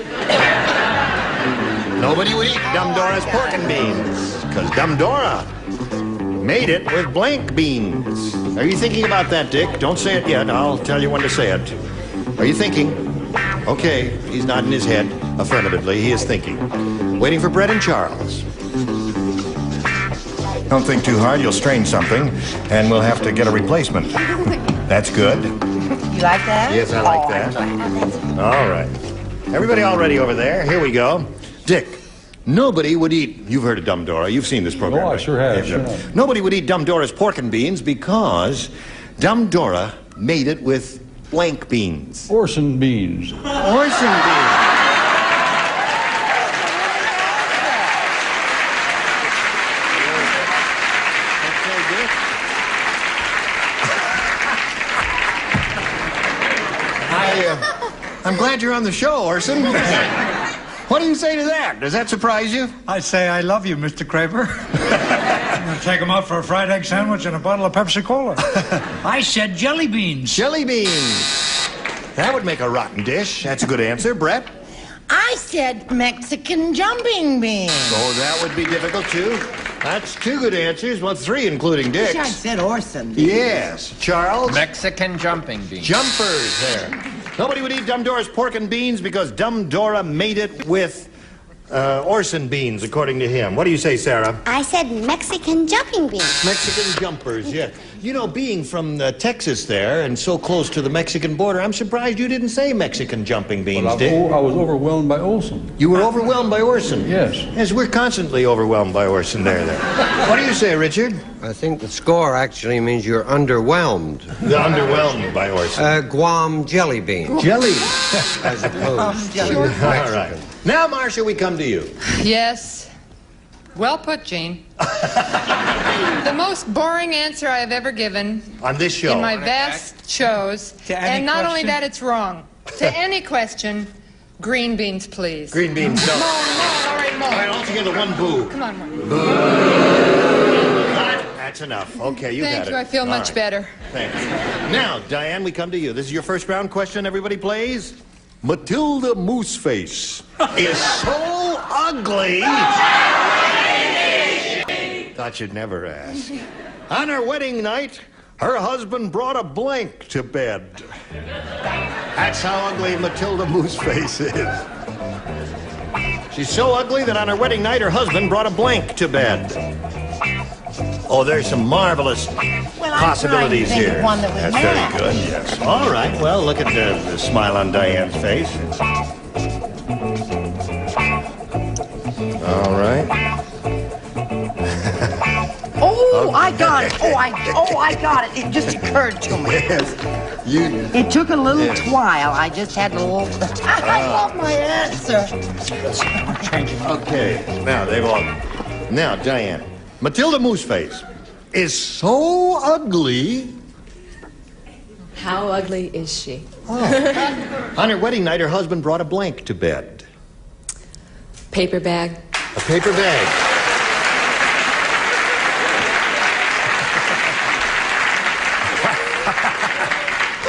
Nobody would eat Dumb Dora's pork and beans because Dumb Dora made it with blank beans. Are you thinking about that, Dick? Don't say it yet. I'll tell you when to say it. Are you thinking? Okay, he's nodding his head affirmatively. He is thinking. Waiting for Brett and Charles. Don't think too hard. You'll strain something, and we'll have to get a replacement. That's good. You like that? Yes, I like that. All right. Everybody all ready over there? Here we go. Dick, nobody would eat... You've heard of Dumb Dora. You've seen this program. Oh, I right? sure have. Yeah, Sure have. Nobody would eat Dumb Dora's pork and beans because Dumb Dora made it with blank beans. Orson beans. Orson beans. I'm glad you're on the show, Orson. What do you say to that? Does that surprise you? I say I love you, Mr. Kramer. I'm going to take him out for a fried egg sandwich and a bottle of Pepsi-Cola. I said jelly beans. Jelly beans. That would make a rotten dish. That's a good answer. Brett? I said Mexican jumping beans. Oh, that would be difficult, too. That's 2 good answers. Well, 3, including Dick's. I said Orson. Yes. Charles? Mexican jumping beans. Jumpers there. Nobody would eat Dumb Dora's pork and beans because Dumb Dora made it with Orson beans, according to him. What do you say, Sarah? I said Mexican jumping beans. Mexican jumpers, yeah. You know, being from Texas there and so close to the Mexican border, I'm surprised you didn't say Mexican jumping beans, Well, Dick. I was overwhelmed by Olson. You were overwhelmed by Orson? Yes. Yes, we're constantly overwhelmed by Orson there. What do you say, Richard? I think the score actually means you're underwhelmed. The underwhelmed by Orson. Guam jelly bean. Jelly. As opposed to All Mexican. right. Now, Marcia, we come to you. Yes. Well put, Gene. The most boring answer I have ever given On this show. in my vast shows. To any And not only question? that, it's wrong. To any question, green beans, please. Green beans, no. All right, All right, more. all together, one boo. Come on, more. That's enough. Okay, you got Thank it. you. I feel All much right. better. Thanks. Now, Diane, we come to you. This is your first round question. Everybody plays. Matilda Mooseface is so ugly. Thought you'd never ask. On her wedding night, her husband brought a blank to bed. That's how ugly Matilda Mooseface is. She's so ugly that on her wedding night, her husband brought a blank to bed. Oh, there's some marvelous possibilities trying to think here. of one that would That's match. very good, yes. All right, well, look at the smile on Diane's face. All right. Oh, I got it. I got it. It just occurred to me. Yes. You. It took a little while. I just had a little... I love my answer. Okay, now they've all... Now, Diane, Matilda Mooseface is so ugly How ugly is she? Oh. On her wedding night, her husband brought a blank to bed. Paper bag. A paper bag.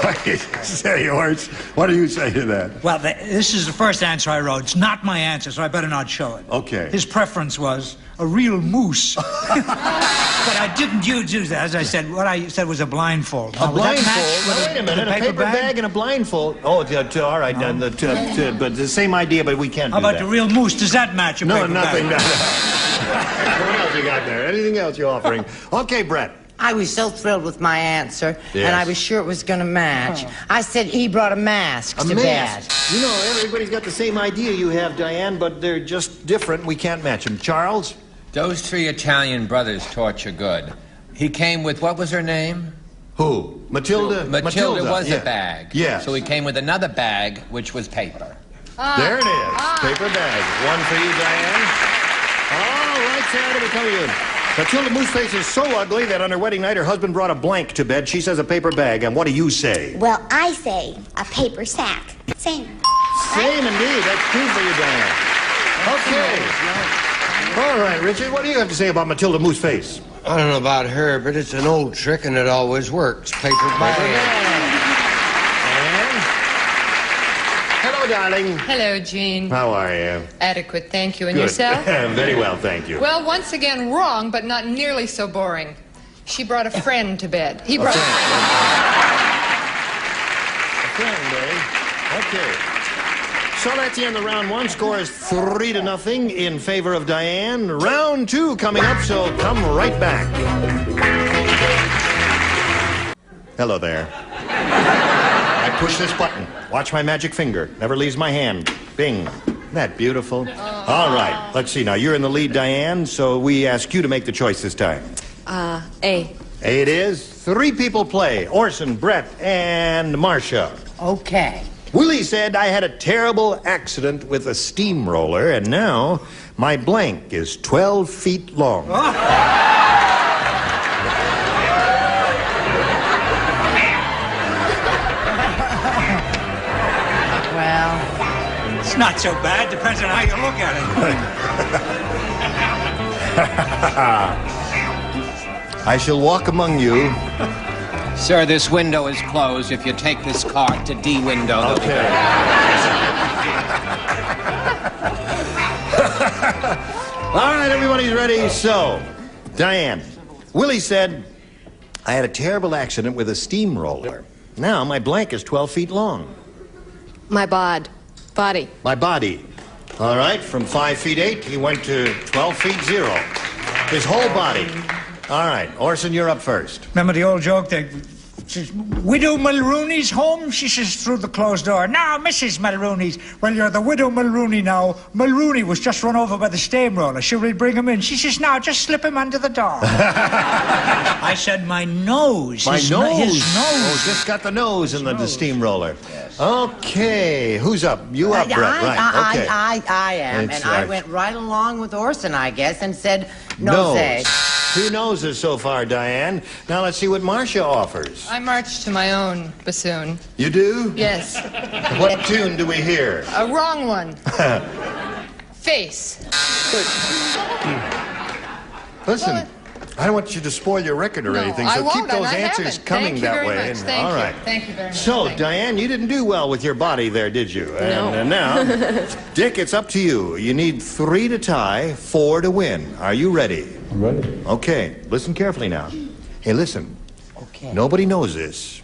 What do you say, Horse? What do you say to that? Well, this is the first answer I wrote. It's not my answer, so I better not show it. Okay. His preference was a real moose. But I didn't use that. As I said, what I said was a blindfold. A blindfold? No, wait a minute. A paper bag and a blindfold. Oh, all right. But the same idea, but we can't do that. How about the real moose? Does that match a paper nothing. bag? What else you got there? Anything else you're offering? Okay, Brett. I was so thrilled with my answer, Yes. and I was sure it was going to match. I said he brought a mask to bed. You know, everybody's got the same idea you have, Diane, but they're just different. We can't match them. Charles? Those 3 Italian brothers torture good. He came with, what was her name? Who? Matilda? Matilda was a bag. Yes. So he came with another bag, which was paper. There it is. Paper bag. One for you, Diane. All right, Sarah, we come to you. Matilda Mooseface is so ugly that on her wedding night, her husband brought a blank to bed. She says a paper bag. And what do you say? Well, I say a paper sack. Same. Same indeed. That's 2 for you, Diane. Okay. All right, Richard, what do you have to say about Matilda Mooseface? I don't know about her, but it's an old trick and it always works. Paper bag. Hello, darling. Hello, Gene. How are you? Adequate, thank you. And Good. yourself? Very well, thank you. Well, once again, wrong, but not nearly so boring. She brought a friend to bed. He brought A friend, eh? Okay. So that's the end of round 1. Score is 3-0 in favor of Diane. Round 2 coming up, so come right back. Hello there. I push this button. Watch my magic finger. Never leaves my hand. Bing. Isn't that beautiful? All right. Let's see. Now, you're in the lead, Diane, so we ask you to make the choice this time. A. A it is. 3 people play. Orson, Brett, and Marcia. Okay. Willie said I had a terrible accident with a steamroller, and now my blank is 12 feet long. Well, It's not so bad. Depends on how you look at it. I shall walk among you. Sir, this window is closed. If you take this cart to D window... Okay. All right, everybody's ready. So, Diane, Willie said I had a terrible accident with a steamroller. Now my blank is 12 feet long. My body. My body. All right, from 5 feet 8, he went to 12 feet 0. His whole body. All right, Orson, you're up first. Remember the old joke that says, Widow Mulrooney's home? She says through the closed door. Now, Mrs. Mulrooney's. Well, you're the Widow Mulrooney now. Mulrooney was just run over by the steamroller. Should we bring him in? She says, now, just slip him under the door. I said, my nose. My His nose? His nose. Oh, just got the nose in the steamroller. Yes. Okay, who's up? You up, Brett, right. Okay. I am, It's and I right. went right along with Orson, I guess, and said, no say. 2 noses so far, Diane. Now let's see what Marcia offers. I march to my own bassoon. You do? Yes. What tune do we hear? A wrong one. Face. Listen, I don't want you to spoil your record or No, anything, I so won't, keep those and I answers haven't. coming Thank you that very way. much. Thank all you. right. Thank you very much. So, Thank you. Diane, you didn't do well with your body there, did you? No. And now, Dick, it's up to you. You need 3 to tie, 4 to win. Are you ready? I'm ready. Okay, listen carefully now. Hey, listen. Okay. Nobody knows this,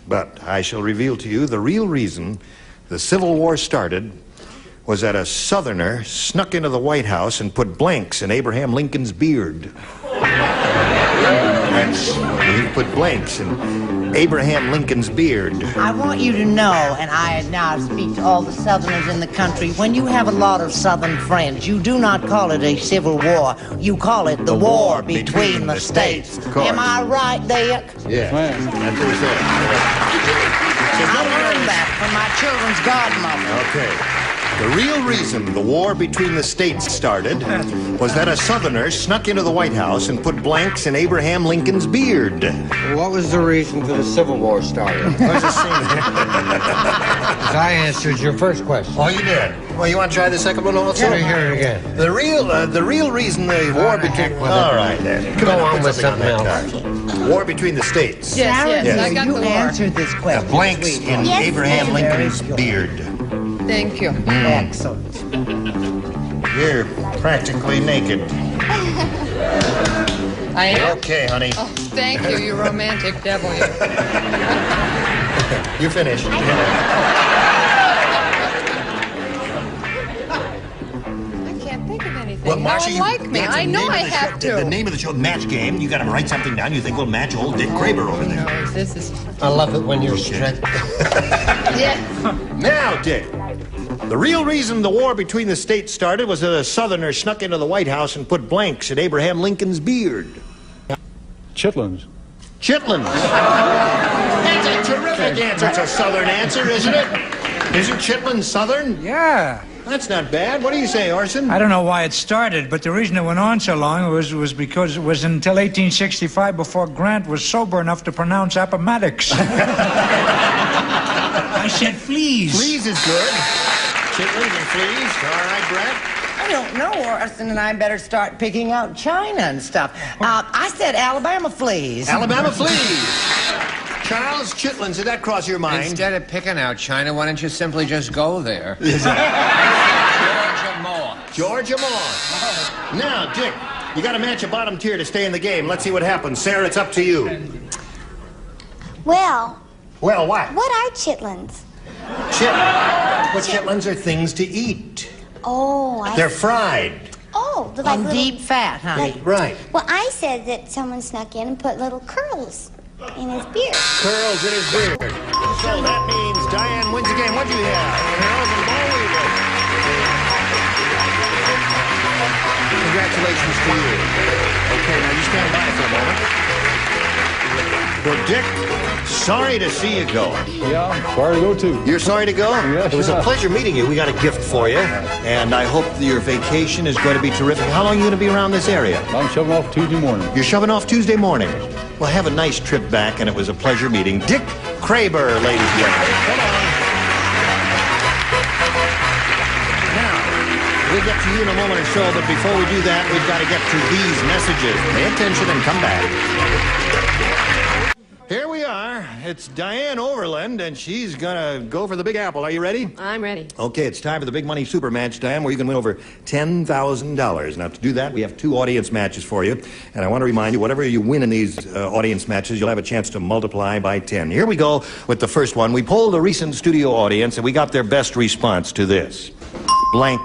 but I shall reveal to you the real reason the Civil War started was that a Southerner snuck into the White House and put blanks in Abraham Lincoln's beard. He put blanks in Abraham Lincoln's beard. I want you to know, and I now speak to all the Southerners in the country, when you have a lot of Southern friends, you do not call it a civil war. You call it the war between the states. Of course. Am I right, Dick? Yeah, that's what he said. I learned that from my children's godmother. Okay. The real reason the war between the states started was that a Southerner snuck into the White House and put blanks in Abraham Lincoln's beard. What was the reason for the Civil War starting? I answered your first question. Oh, you did? Well, you want to try the second one also? Let me hear it again. The real reason the war between... All right, then. Go on with something else. War between the states. Yes, Yes. I got You the war. answered this question. Blanks in Yes, Abraham yes. Lincoln's beard. Thank you. Excellent. You're practically naked. I am? Okay, honey. Oh, thank you, you romantic devil. You. You're finished. I can't think of anything. Well, No Marcia, one you- like me. that's I the know name of I the have show- to. The name of the show, Match Game. You got to write something down. You think we'll match old Dick Kraber over there. No, this is... I love it when you're strict. Yeah. Now, Dick, the real reason the war between the states started was that a Southerner snuck into the White House and put blanks in Abraham Lincoln's beard. Chitlins. Chitlins. That's a terrific answer. It's a Southern answer, isn't it? Isn't Chitlins Southern? Yeah. That's not bad. What do you say, Orson? I don't know why it started, but the reason it went on so long was because it was until 1865 before Grant was sober enough to pronounce Appomattox. I said fleas. Fleas is good. Chitlins and fleas. All right, Brett. I don't know, Orson and I better start picking out China and stuff. I said Alabama fleas. Alabama fleas. Charles, Chitlins, did that cross your mind? Instead of picking out China, why don't you simply just go there? Georgia Moore. Now, Dick, you got to match a bottom tier to stay in the game. Let's see what happens. Sarah, it's up to you. Well, Well, what? what are chitlins? Chitlins are things to eat. Oh, They're fried. Oh, they're like On little... deep fat, honey. Right. Well, I said that someone snuck in and put little curls in his beard. Curls in his beard. So that means Diane wins the game. What'd you have? Curls and ball weavers. Congratulations to you. Okay, now you stand by for a moment. Well, Dick, sorry to see you go. Yeah, sorry to go too. You're sorry to go? Yes, It was a sir. pleasure meeting you. We got a gift for you, and I hope that your vacation is going to be terrific. How long are you going to be around this area? I'm shoving off Tuesday morning. You're shoving off Tuesday morning. Well, have a nice trip back, and it was a pleasure meeting Dick Kraber, ladies and gentlemen. Come on. Now, we'll get to you in a moment or so, but before we do that, we've got to get to these messages. Pay attention and come back. Here we are. It's Diane Overland, and she's going to go for the Big Apple. Are you ready? I'm ready. Okay, it's time for the big money super match, Diane, where you can win over $10,000. Now, to do that, we have 2 audience matches for you. And I want to remind you, whatever you win in these audience matches, you'll have a chance to multiply by 10. Here we go with the first one. We polled a recent studio audience, and we got their best response to this. Blank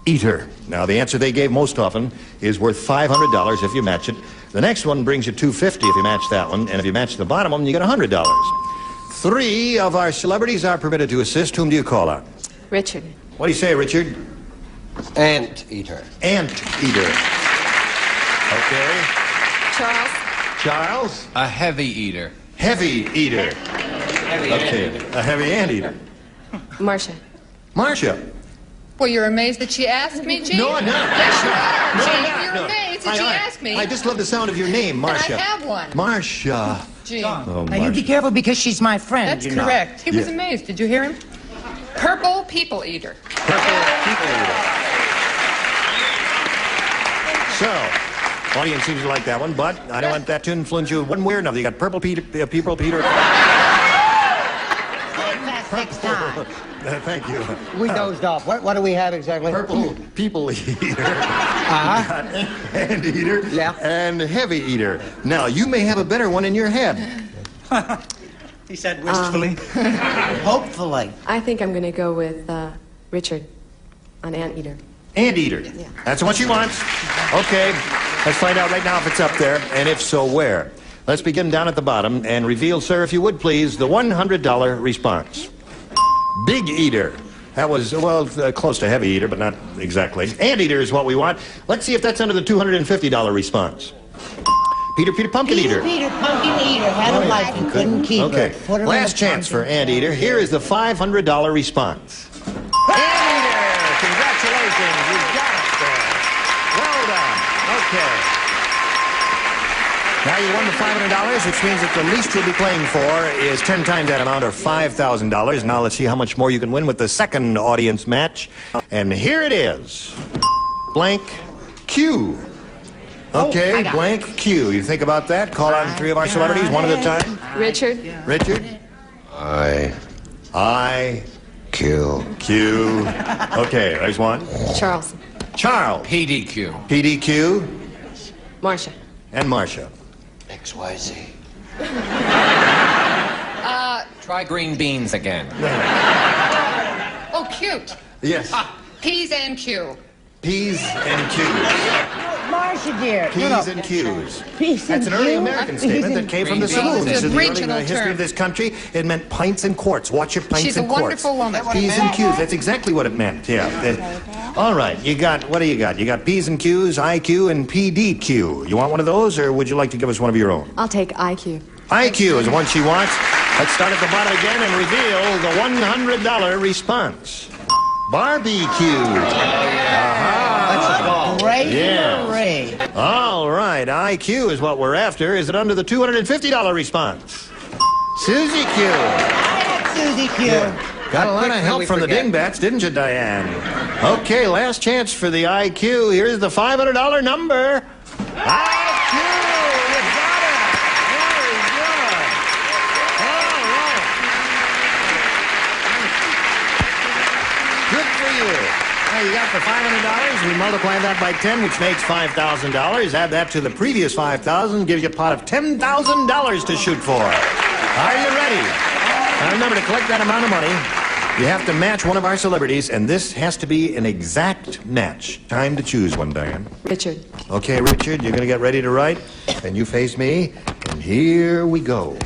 eater. Now, the answer they gave most often is worth $500 if you match it. The next one brings you $250 if you match that one, and if you match the bottom one, you get $100. 3 of our celebrities are permitted to assist. Whom do you call out? Richard. What do you say, Richard? Anteater. Anteater. Okay. Charles. Charles? A heavy eater. Heavy eater. Okay. A heavy anteater. Marcia. Marcia. Well, you're amazed that she asked me, Gene? No, I'm not. Yes, you are, No, I'm Gene. not. You're No. amazed that she asked me. I just love the sound of your name, Marcia. And I have one. Marcia. Gene. Oh, Now, you be Marcia. careful because she's my friend, That's you know. correct. He was Yeah. amazed. Did you hear him? Purple people eater. So, audience seems to like that one, but I don't want that to influence you one way or another. You got purple Peter. Next time. Thank you. We dozed off. What do we have exactly? Purple people eater. And eater. Yeah. And heavy eater. Now, you may have a better one in your head. He said wistfully. Hopefully. I think I'm going to go with Richard on Anteater. Anteater. Yeah. That's what she wants. Okay. Let's find out right now if it's up there, and if so, where. Let's begin down at the bottom and reveal, sir, if you would please, the $100 response. Big eater. That was, well, close to heavy eater, but not exactly. Anteater is what we want. Let's see if that's under the $250 response. Peter Pumpkin Eater. Peter Pumpkin Eater had a life and couldn't keep Okay. it. Put her in Last a chance for pumpkin Anteater. Here is the $500 response. Anteater! Congratulations, you got it there. Well done. Okay. Now you won the $500, which means that the least you'll be playing for is 10 times that amount, or $5,000. Now let's see how much more you can win with the second audience match. And here it is. Blank Q. Okay, blank Q. You think about that? Call out three of our celebrities, one at a time. Richard. Richard. I Q. Okay, there's one. Charles. Charles. PDQ. PDQ. Marcia. And Marcia. XYZ. Try green beans again. Oh, cute. Yes. P's and Q. P's and Q's. Marcia, dear. P's and Q's. P's That's and an early Q? American statement that came from the Green saloon. beans. This is It's a the early regional history term. of this country. It meant pints and quarts. Watch your pints She's a and quarts. wonderful woman. P's and Q's. That's exactly what it meant. Yeah. All right. What do you got? You got P's and Q's, IQ, and PDQ. You want one of those, or would you like to give us one of your own? I'll take IQ. IQ is the one she wants. Let's start at the bottom again and reveal the $100 response. Barbecue. Great Yes. parade. All right, IQ is what we're after. Is it under the $250 response? Susie Q. Susie Q. Got a lot of help from the dingbats, didn't you, Diane? Okay, last chance for the IQ. Here's the $500 number. IQ! You got it! Very good. All right. Good for you. Now, you got the $500. We multiply that by 10, which makes $5,000. Add that to the previous $5,000, gives you a pot of $10,000 to shoot for. Are you ready? Now, remember, to collect that amount of money, you have to match one of our celebrities, and this has to be an exact match. Time to choose one, Diane. Richard. Okay, Richard, you're going to get ready to write, and you face me, and here we go.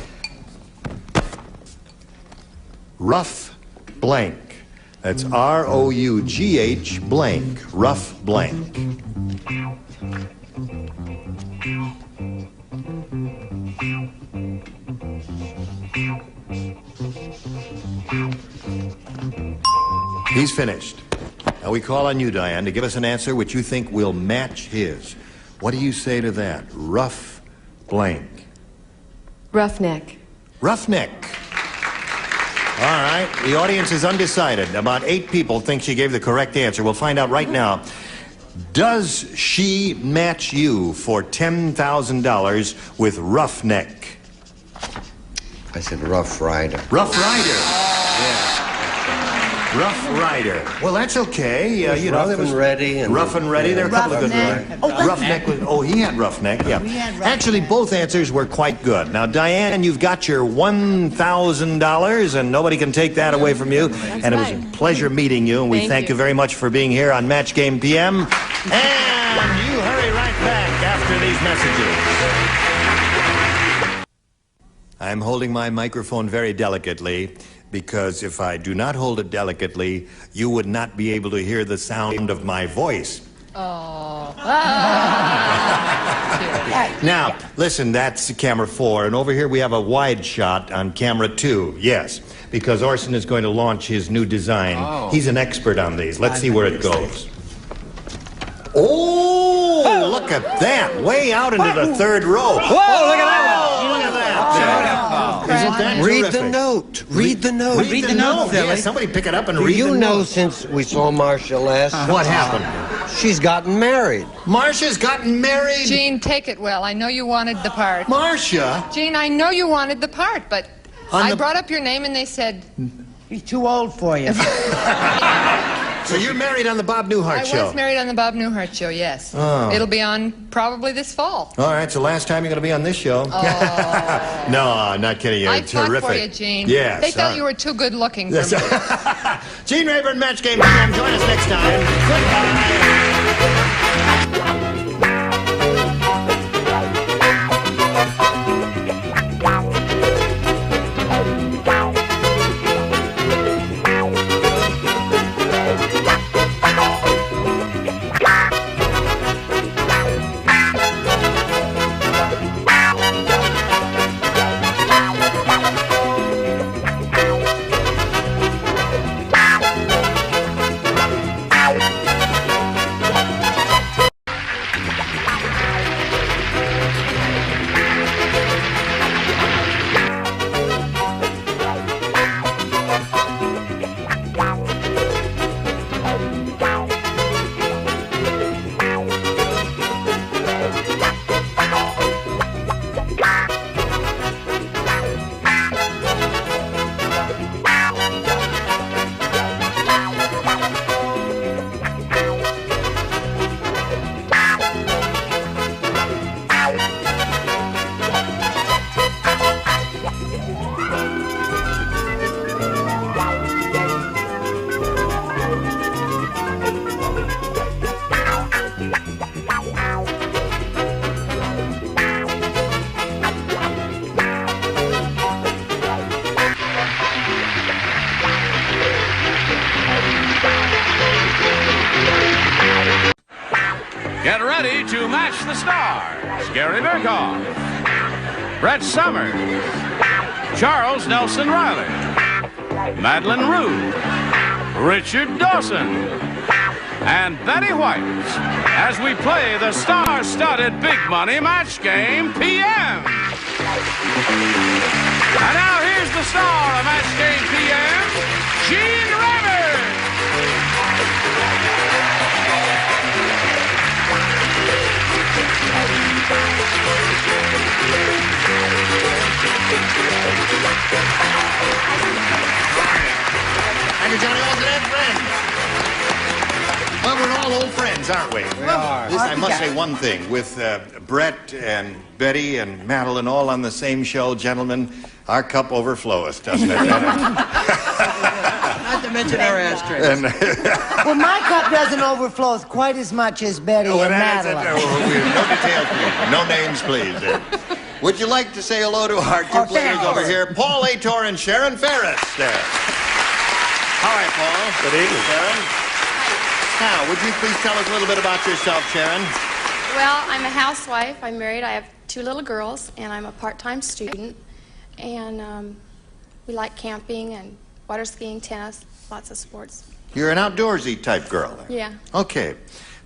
Rough blank. That's R-O-U-G-H blank. Rough blank. He's finished. Now we call on you, Diane, to give us an answer which you think will match his. What do you say to that? Rough blank. Roughneck. Roughneck. All right. The audience is undecided. About 8 people think she gave the correct answer. We'll find out right now. Does she match you for $10,000 with Roughneck? I said Rough Rider. Rough Rider. Yeah. Rough Rider. Well, that's okay. You know, there was Ready and Rough and Ready. There are a couple of good ones. Roughneck was. Oh, he had Roughneck. Yeah. Actually, both answers were quite good. Now, Diane, you've got your $1,000, and nobody can take that away from you. And it was a pleasure meeting you, and we thank you very much for being here on Match Game PM. And you hurry right back after these messages. I'm holding my microphone very delicately, because if I do not hold it delicately, you would not be able to hear the sound of my voice. Oh. Now, listen, that's camera 4, and over here we have a wide shot on camera 2. Yes, because Orson is going to launch his new design. Oh. He's an expert on these. Let's see where it goes. Oh, look at that. Way out into the 3rd row. Whoa, look at that one. Look at that. Isn't that Read terrific? the note. Read the note. Read the note. Yeah, somebody pick it up and Do read the you note. know, since we saw Marcia last, What happened? she's gotten married. Marcia's gotten married. Gene, take it well. I know you wanted the part. Marcia? Gene, I know you wanted the part, but I brought up your name and they said... He's too old for you. So you're married on the Bob Newhart I show? was married on the Bob Newhart show, yes. Oh. It'll be on probably this fall. All right, so last time you're going to be on this show. Oh. No, I'm not kidding you. I fought Terrific. for you, Gene. Yes. They felt you were too good looking for Yes. me. Gene Rayburn, Match Game PM. Join us next time. Goodbye. Get ready to match the stars. Gary Berghoff, Brett Summers, Charles Nelson Riley, Madeline Rue, Richard Dawson, and Betty White as we play the star-studded Big Money Match Game PM. And now here's the star of Match Game PM, Gene Rivers. And you're Johnny Olsen and friends. Well, we're all old friends, aren't we? We are. I must say one thing. With Brett and Betty and Madeline all on the same show, gentlemen, our cup overfloweth, doesn't it? Not to mention our ashtrays. Well, my cup doesn't overflow quite as much as Betty and Madeline. No details, please. No names, please. Would you like to say hello to our two players over here, Paul Ator and Sharon Ferris? There. All right, Paul. Good evening, Sharon. Now, would you please tell us a little bit about yourself, Sharon? Well, I'm a housewife. I'm married. I have 2 little girls, and I'm a part-time student. And we like camping and water skiing, tennis, lots of sports. You're an outdoorsy type girl. Yeah. Okay.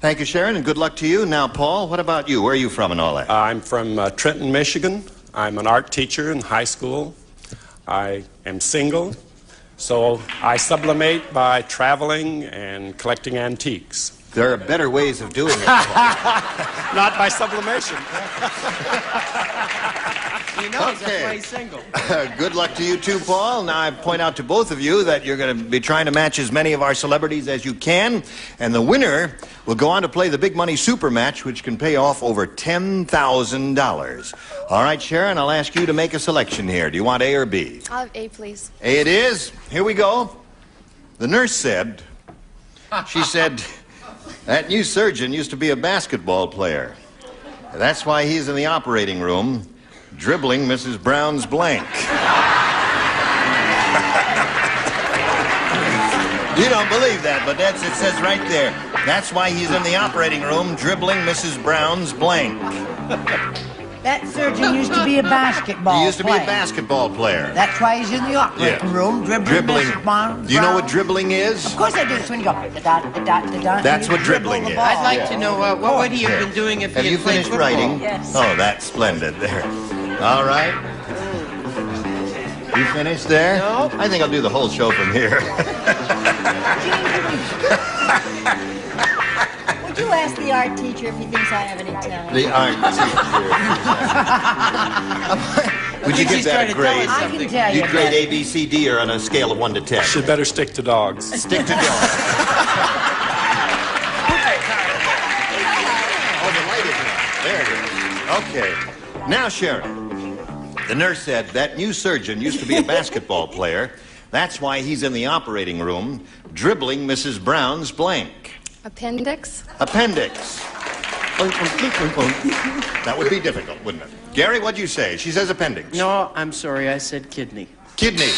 Thank you, Sharon, and good luck to you. Now, Paul, what about you? Where are you from and all that? I'm from Trenton, Michigan. I'm an art teacher in high school. I am single, so I sublimate by traveling and collecting antiques. There are better ways of doing it. Not by sublimation. He knows that's why he's single. Good luck to you too, Paul. Now, I point out to both of you that you're going to be trying to match as many of our celebrities as you can, and the winner will go on to play the Big Money Super Match, which can pay off over $10,000. All right, Sharon, I'll ask you to make a selection here. Do you want A or B? I'll have A, please. A it is. Here we go. The nurse said, she said, that new surgeon used to be a basketball player. That's why he's in the operating room dribbling Mrs. Brown's blank. You don't believe that, but it says right there. That's why he's in the operating room dribbling Mrs. Brown's blank. That surgeon used to be a basketball player. He used to be a basketball player. That's why he's in the operating room dribbling. Do you know what dribbling is? Of course I do. It's when you go da-da-da-da-da. That's what dribbling is. I'd like to know what would he have been doing if he had played football? Have you finished writing? Yes. Oh, that's splendid. There. All right. You finished there? No. I think I'll do the whole show from here. Would you ask the art teacher if he thinks I have any talent? The art teacher. Would you give that a grade? I can tell you. You'd grade A, B, C, D, or on a scale of 1 to 10? Should better stick to dogs. Stick to dogs. Oh, the light is on. There it is. Okay. Now, Sharon, the nurse said that new surgeon used to be a basketball player. That's why he's in the operating room dribbling Mrs. Brown's blank. Appendix? Appendix. That would be difficult, wouldn't it? Gary, what'd you say? She says appendix. No, I'm sorry. I said kidney. Kidney.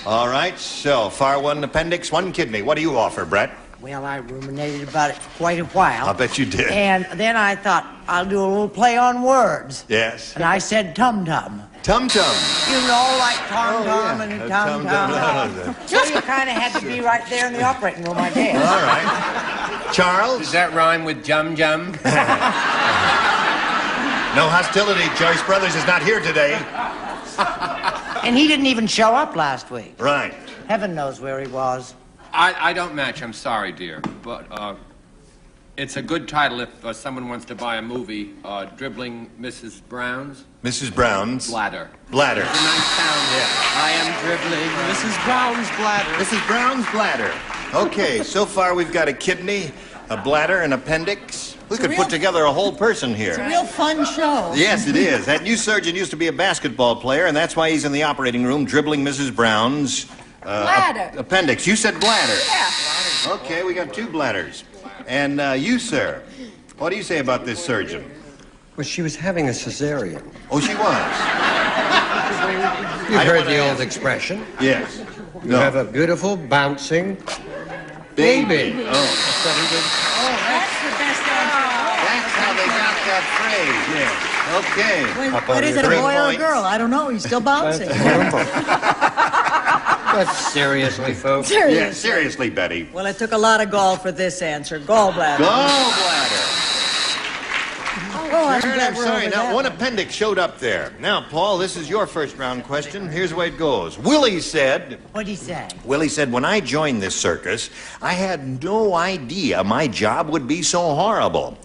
All right, so far 1 appendix, 1 kidney. What do you offer, Brett? Well, I ruminated about it for quite a while. I'll bet you did. And then I thought, I'll do a little play on words. Yes. And I said tum-tum. Tum-tum. You know, like tom-tom and a tum-tum. So you kind of had to be right there in the operating room, I guess. All right. Charles? Does that rhyme with jum-jum? No hostility. Joyce Brothers is not here today. And he didn't even show up last week. Right. Heaven knows where he was. I don't match, I'm sorry, dear. But it's a good title if someone wants to buy a movie, Dribbling Mrs. Brown's. Mrs. Brown's. Bladder. Bladder. It's a nice sound, yeah. I am dribbling Mrs. Brown's bladder. Mrs. Brown's bladder. Okay, so far we've got a kidney, a bladder, an appendix. We could put together a whole person here. It's a real fun show. Yes, it is. That new surgeon used to be a basketball player, and that's why he's in the operating room dribbling Mrs. Brown's bladder. Appendix. You said bladder. Yeah. Okay, we got 2 bladders. And you, sir, what do you say about this surgeon? Well, she was having a cesarean. Oh, she was? You've heard the old expression. Yes. You have a beautiful, bouncing baby. Oh. Oh, that's the best that phrase, yes. Okay. Wait, what is it, a boy or a girl? I don't know. He's still bouncing. But seriously, folks. Seriously. Yeah, seriously, Betty. Well, it took a lot of gall for this answer. Gallbladder. Gallbladder. Oh, I'm Karen, glad I'm we're sorry. over Now, that one one. appendix showed up there. Now, Paul, this is your first round question. Here's the way it goes. Willie said... What'd he say? Willie said, when I joined this circus, I had no idea my job would be so horrible.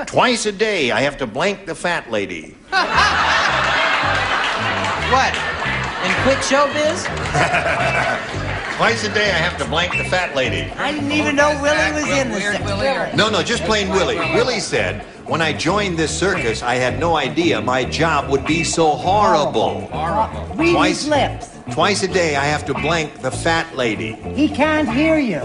Twice a day, I have to blank the fat lady. What? In quit showbiz? Twice a day, I have to blank the fat lady. I didn't even know Willie was in the circus. No, just plain Willie. Willie said, when I joined this circus, I had no idea my job would be so horrible. Read his lips. Twice a day, I have to blank the fat lady. He can't hear you.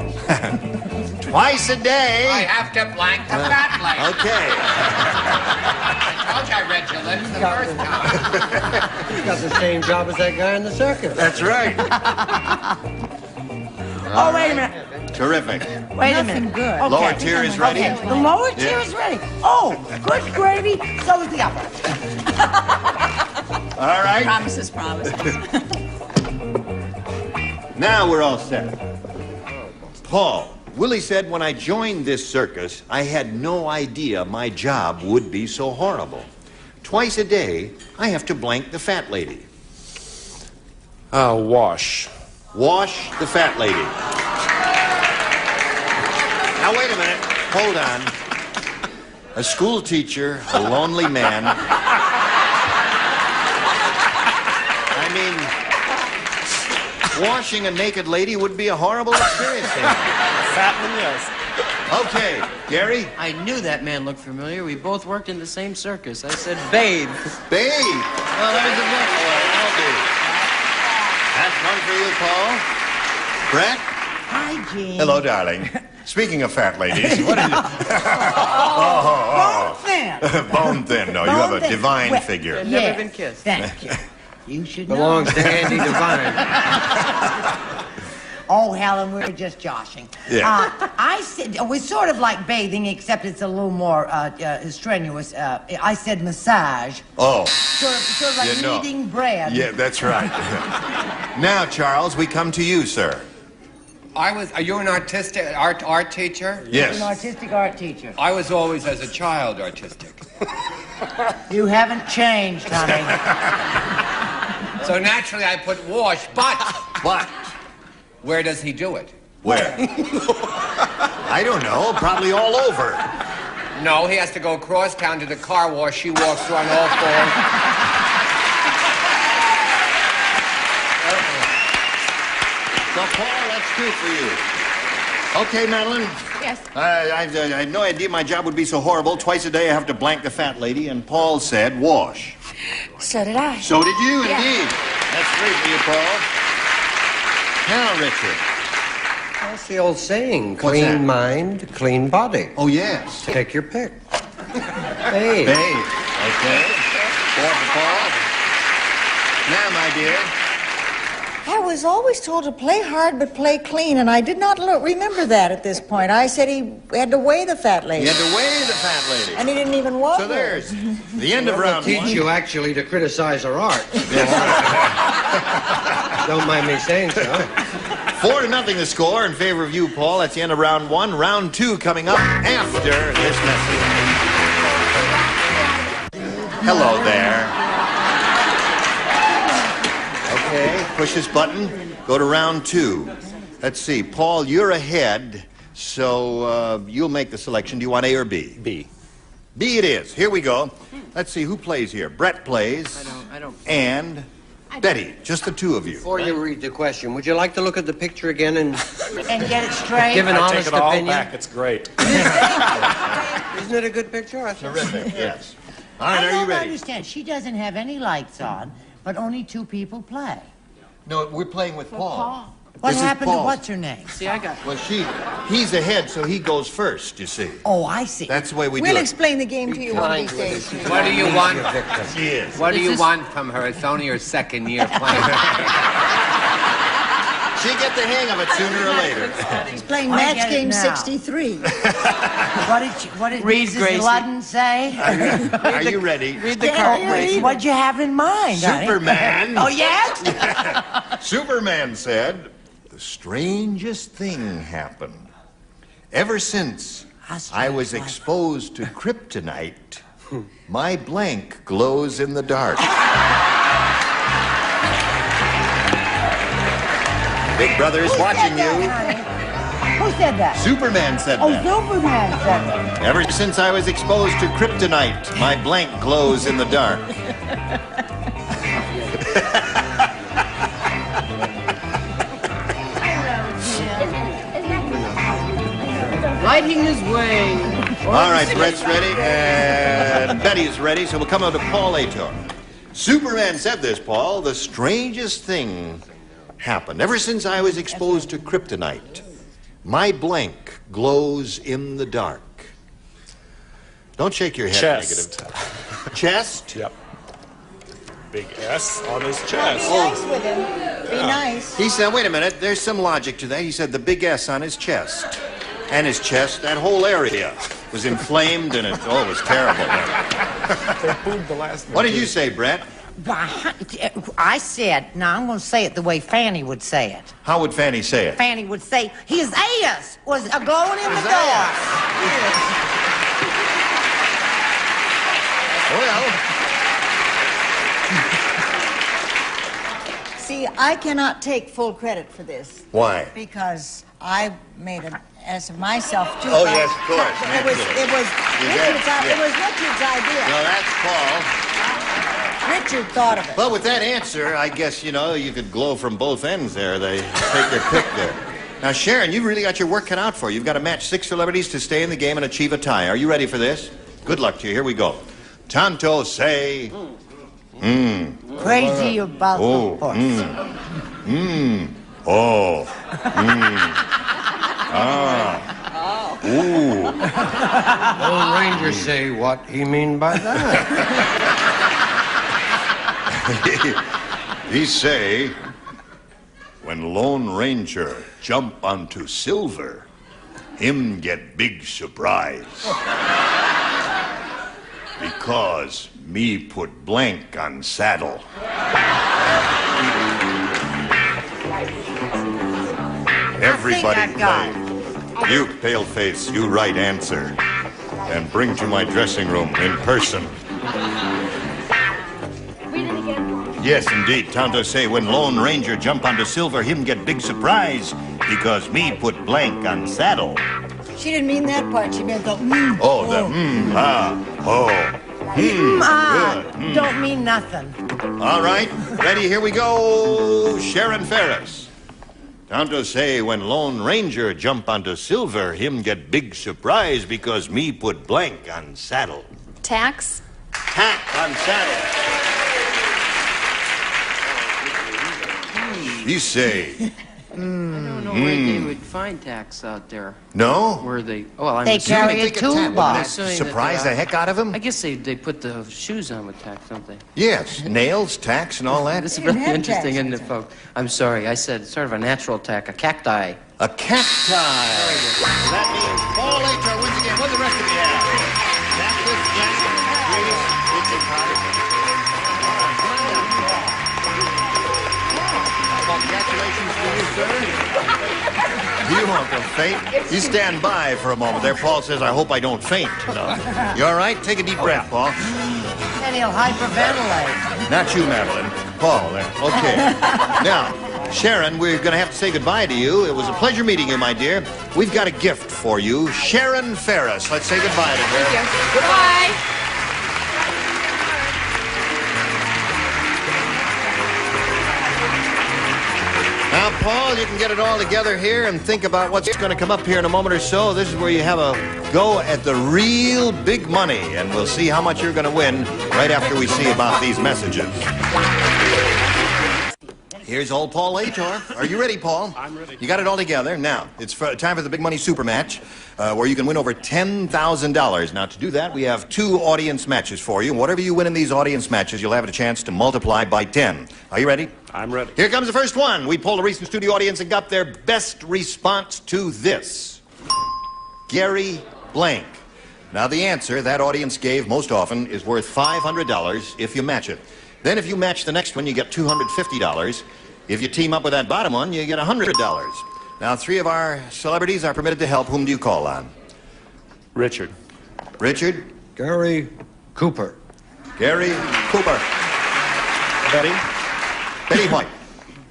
Twice a day. I have to blank the fat lady. Okay. I told you I read your lips the first time. He's got the same job as that guy in the circus. That's right. Oh, wait a minute. Terrific. Wait a minute. Good. Okay. Lower tier is ready? Okay. The lower tier Yeah. is ready. Oh, good gravy. So is the upper. All right. Promises. Now we're all set. Paul, Willie said when I joined this circus, I had no idea my job would be so horrible. Twice a day, I have to blank the fat lady. Wash. Wash the fat lady. Now, wait a minute. Hold on. A school teacher, a lonely man. I mean, washing a naked lady would be a horrible experience. Fatman, yes. Okay, Gary? I knew that man looked familiar. We both worked in the same circus. I said, bathe. Bathe. Well, there's a book for it. I'll do. That's one for you, Paul. Brett? Hi, Gene. Hello, darling. Speaking of fat ladies, what is it? Bone thin. Bone thin. No, you have a Bone thin. divine Well, figure. Never Yes, been kissed. Thank you. You should know. Belongs to Andy Devine. Oh, Helen, we were just joshing. Yeah. I said, it was sort of like bathing, except it's a little more strenuous. I said massage. Oh. Sort of like Yeah, no. kneading bread. Yeah, that's right. Now, Charles, we come to you, sir. Are you an art teacher? Yes. An artistic art teacher. I was always, as a child, artistic. You haven't changed, honey. So naturally I put wash, but where does he do it? Where? I don't know. Probably all over. No, he has to go across town to the car wash. She walks through on all fours. So, Paul, that's two for you. Okay, Madeline. Yes. I had no idea my job would be so horrible. Twice a day I have to blank the fat lady, and Paul said wash. So did I. So did you, Yeah. indeed. That's three for you, Paul. Now, Richard. That's the old saying, What's that? clean mind, clean body. Oh, yes. Take your pick. Bathe. Okay. Four for Paul. Now, my dear. I was always told to play hard but play clean, and I did not remember that at this point. I said he had to weigh the fat lady. You had to weigh the fat lady. And he didn't even walk. So there's the end of Well, round they'll one. teach you actually to criticize her art. Don't mind me saying so. 4-0 the score in favor of you, Paul. That's the end of round one. Round two coming up after this message. Hello there. Okay, push this button. Go to round two. Let's see. Paul, you're ahead, so you'll make the selection. Do you want A or B? B. B it is. Here we go. Let's see who plays here. Brett plays. I don't. And Betty. Just the two of you. Before you read the question, would you like to look at the picture again and And get it straight. give an I honest take it all opinion? back. It's great. Isn't it a good picture? I think. Terrific, yes. All right, I are you don't ready? understand. She doesn't have any lights on, but only two people play. No, we're playing with Paul. What This is happened to Paul's. what's her name? See, I got. Well, he's ahead, so he goes first, you see. Oh, I see. That's the way we We'll do it. explain the game to you one of these days. What do you want? Yes. What do Is you this- want from her? It's only her second year playing. She'll get the hang of it sooner or later. He's playing I match get it game now. 63. What did Read, Mrs. Gracie. Ludden say? Are you ready? Read the card, Gracie. What'd you have in mind, honey? Superman. Oh, yes? Superman said, the strangest thing happened. Ever since I was exposed to kryptonite, my blank glows in the dark. Big Brother is watching you. Who said that? Superman said Oh, that. Superman said that. Ever since I was exposed to kryptonite, my blank glows in the dark. Lighting his way. All right, Brett's ready, and Betty's ready, so we'll come on to Paul Ator. Superman said this, Paul, the strangest thing happened. Ever since I was exposed to kryptonite, my blank glows in the dark. Don't shake your head Chest. negative. Chest? Yep. Big S on his chest. Be nice with him. Be nice. He said, wait a minute, there's some logic to that. He said the big S on his chest. And his chest, that whole area was inflamed and it was terrible. They booed the last one. What did you say, Brett? I said, now I'm going to say it the way Fanny would say it. How would Fanny say it? Fanny would say, his ass was going in the door. Well, See, I cannot take full credit for this. why? Because I made an ass of myself, too. Oh, but- yes, of course, but naturally. It was You Richard's, bet, it was Richard's idea. No, that's Paul. Richard thought of it. Well, with that answer, I guess, you could glow from both ends there. They take their pick there. Now, Sharon, you've really got your work cut out for you. You've got to match 6 celebrities to stay in the game and achieve a tie. Are you ready for this? Good luck to you. Here we go. Tanto say... Crazy about Oh, the horse. Oh. Ah. Ooh. Lone Ranger say what he mean by that. He say, when Lone Ranger jump onto Silver, him get big surprise. Because me put blank on saddle. Everybody play. You, paleface, you right answer. And bring to my dressing room in person. Read it again. Yes, indeed. Tonto say, when Lone Ranger jump onto Silver, him get big surprise. Because me put blank on saddle. She didn't mean that part. She meant the Oh, the good. Don't mean nothing. All right, ready, here we go. Sharon Ferris. Tonto say, when Lone Ranger jump onto Silver, him get big surprise because me put blank on saddle. Tax? Tack on saddle. You say, I don't know where they would find tax out there. no? Where they... Oh, well, I'm They assuming... carry a toolbox. Surprise the heck out of him? I guess they put the shoes on with tax, don't they? Yes, nails, tacks, and all that. This is They didn't really have interesting, tax isn't it, folks? I'm sorry, I said sort of a natural tack, a cacti. A cacti. That means Paul Ator wins again. What the rest of you have? Cactus, Jack, Grease, Richard Potter. Congratulations to you, sir. You won't go faint. You stand by for a moment there. Paul says, I hope I don't faint. No. You all right? Take a deep breath, Paul. And he'll hyperventilate. Not you, Madeline. Paul there. Okay. Now, Sharon, we're going to have to say goodbye to you. It was a pleasure meeting you, my dear. We've got a gift for you. Sharon Ferris. Let's say goodbye to her. Thank you. Goodbye. Now, Paul, you can get it all together here and think about what's going to come up here in a moment or so. This is where you have a go at the real big money, and we'll see how much you're going to win right after we see about these messages. Here's old Paul Ator. Are you ready, Paul? I'm ready. You got it all together. Now, it's time for the Big Money Super Match, where you can win over $10,000. Now, to do that, we have 2 audience matches for you. And whatever you win in these audience matches, you'll have a chance to multiply by 10. Are you ready? I'm ready. Here comes the first one. We polled a recent studio audience and got their best response to this. Gary blank. Now, the answer that audience gave most often is worth $500 if you match it. Then if you match the next one, you get $250. If you team up with that bottom one, you get $100. Now, 3 of our celebrities are permitted to help. Whom do you call on? Richard. Richard? Gary Cooper. Gary Cooper. Betty? Betty White.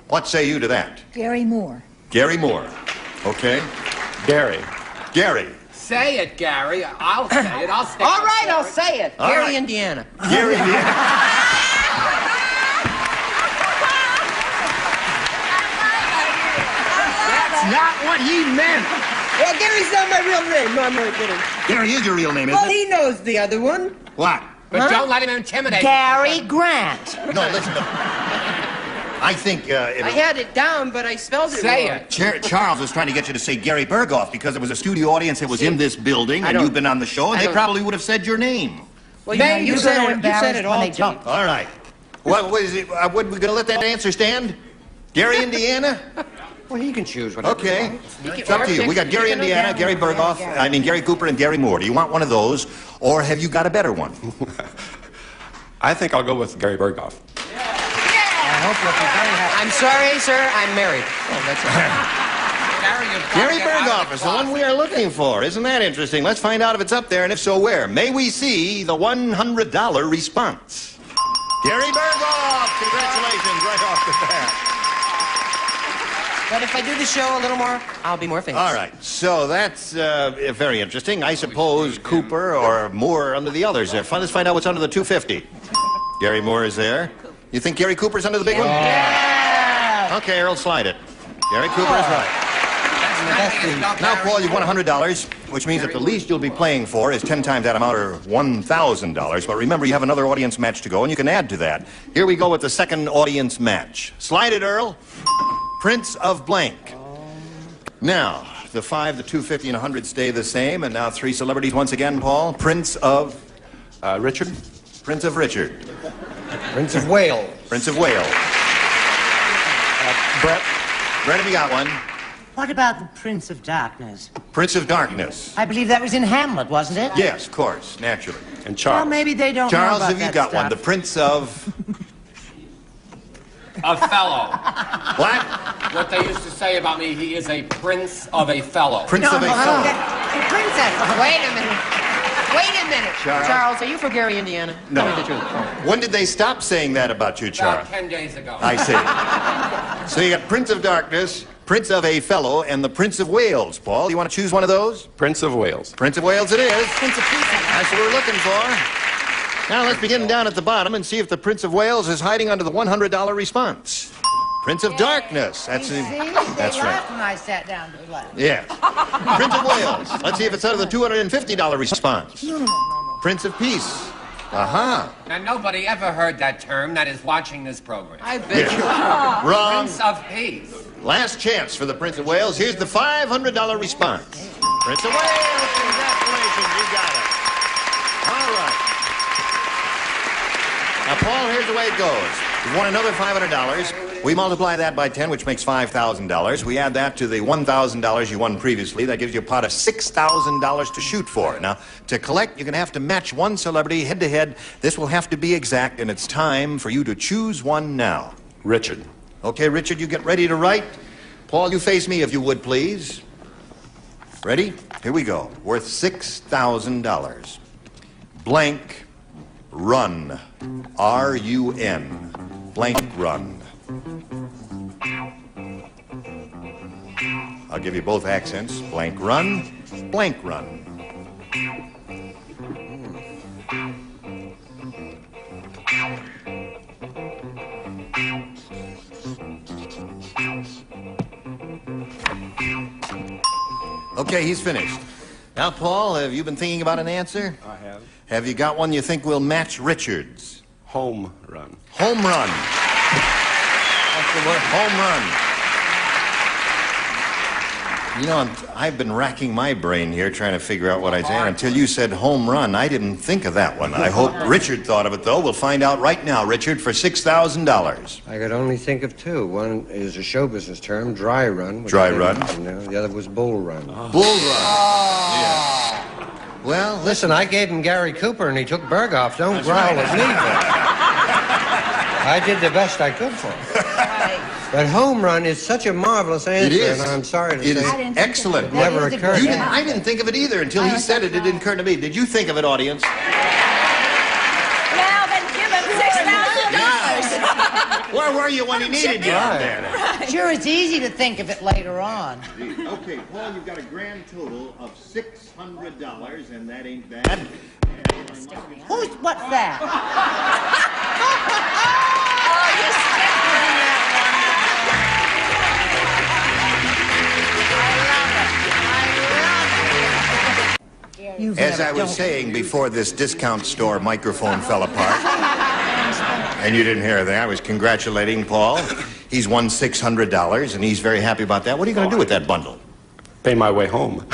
What say you to that? Gary Moore. Gary Moore. Okay. Gary. Gary. Say it, Gary. I'll say it. I'll stick All right, I'll say it. All Gary, right. Indiana. Gary, Indiana. That's not what he meant. Well, Gary's not my real name. No, I'm only kidding. Gary is your real name, isn't Well, it? he knows the other one. What? But don't let him intimidate Gary Grant. No, listen. I think I had it down, but I spelled it Say wrong. it. Charles was trying to get you to say Gary Berghoff because there was a studio audience that was in this building and you've been on the show and they probably would have said your name. Well, You're you said gonna it. You said embarrass it when all. they jump. All right. What is it? What, we going to let that answer stand? Gary, Indiana? Well, he can choose whatever. Okay. It's up to you. We got Gary, Indiana, Gary Berghoff, Gary Cooper and Gary Moore. Do you want one of those or have you got a better one? I think I'll go with Gary Berghoff. I'm sorry, sir. I'm married. Oh, that's all. Gary Berghoff is the one we are looking for. Isn't that interesting? Let's find out if it's up there, and if so, where. May we see the $100 response? Gary Berghoff! Congratulations right off the bat. But if I do the show a little more, I'll be more famous. All right, so that's very interesting. I suppose Cooper or Moore under the others there. Let's find out what's under the 250. Gary Moore is there. You think Gary Cooper's under the big one? Yeah. Okay, Earl, slide it. Gary Cooper is right. Now, Paul, you've won $100, which means that the least you'll be playing for is 10 times that amount, or $1,000. But remember, you have another audience match to go, and you can add to that. Here we go with the second audience match. Slide it, Earl. Prince of Blank. Now, the 5, the 250, and 100 stay the same, and now 3 celebrities once again, Paul. Prince of... Richard. Prince of Richard. Prince of Wales. Prince of Wales. Brett. Brett, have you got one? What about the Prince of Darkness? Prince of Darkness. I believe that was in Hamlet, wasn't it? Yes, of course, naturally. And Charles. Well, maybe they don't know Charles, about have you that got stuff. one? The Prince of... A fellow. What? What they used to say about me, he is a prince of a fellow. Prince of a fellow. Princess. Wait a minute. Wait a minute. Charles. Are you for Gary, Indiana? No. Tell me the truth. When did they stop saying that about you, Charles? About 10 days ago. I see. So you got Prince of Darkness, Prince of a Fellow, and the Prince of Wales. Paul, you want to choose one of those? Prince of Wales. Prince of Wales it is. Prince of Peace. That's what we're looking for. Now let's begin down at the bottom and see if the Prince of Wales is hiding under the $100 response. Prince of Darkness. That's See? That's They right. laughed when I sat down to play. Yeah. Prince of Wales. Let's see if it's under the $250 response. Prince of Peace. Aha. Now, nobody ever heard that term that is watching this program. I bet you. Wrong. Prince of Peace. Last chance for the Prince of Wales. Here's the $500 response. Prince of Wales, congratulations, you got it. All right. Now, Paul, here's the way it goes. You won another $500. We multiply that by 10, which makes $5,000. We add that to the $1,000 you won previously. That gives you a pot of $6,000 to shoot for. Now, to collect, you're going to have to match one celebrity head-to-head. This will have to be exact, and it's time for you to choose one now. Richard. Okay, Richard, you get ready to write. Paul, you face me if you would, please. Ready? Here we go. Worth $6,000. Blank run. R-U-N. Blank run. I'll give you both accents. Blank run. Blank run. Okay, he's finished. Now, Paul, have you been thinking about an answer? I have. Have you got one you think will match Richard's? Home run. Home run. That's the word. Home run. You know, I've been racking my brain here trying to figure out what I said until you said home run. I didn't think of that one. I hope Richard thought of it, though. We'll find out right now, Richard, for $6,000. I could only think of two. One is a show business term, dry run. Dry run? The other was bull run. Bull run. Yeah. Well, listen, I gave him Gary Cooper, and he took Berghoff. Don't growl at me. I did the best I could for him. But home run is such a marvelous answer, It is. and I'm sorry to say it is excellent. it never occurred to me. I didn't think of it either until he said it. It didn't occur to me. Did you think of it, audience? Now then, give him $6,000. Where were you when he needed you out there? Sure, it's easy to think of it later on. Okay, Paul, you've got a grand total of $600, and that ain't bad. What's that? As I was saying before this discount store microphone fell apart, and you didn't hear anything, I was congratulating Paul. He's won $600, and he's very happy about that. What are you going to do with that bundle? Pay my way home.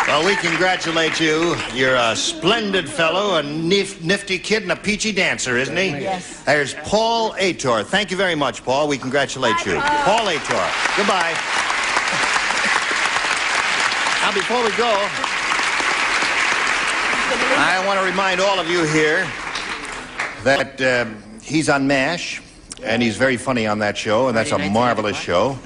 Well, we congratulate you. You're a splendid fellow, a nifty kid, and a peachy dancer, isn't he? Yes. There's Paul Ator. Thank you very much, Paul. We congratulate you. Paul Ator. Goodbye. Now, before we go, I want to remind all of you here that he's on MASH, and he's very funny on that show, and that's a marvelous show.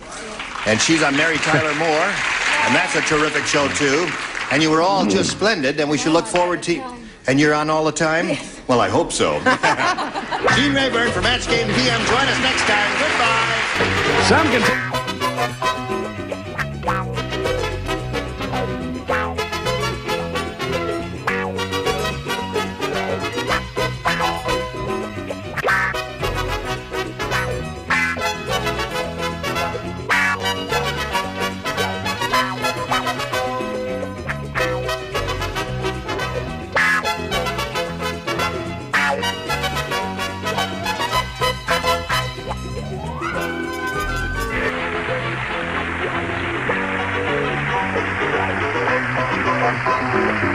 And she's on Mary Tyler Moore, and that's a terrific show, too. And you were all just splendid, and we should look forward to... And you're on all the time? Well, I hope so. Gene Rayburn for Match Game PM. Join us next time. Goodbye. Some can...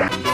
Thank you.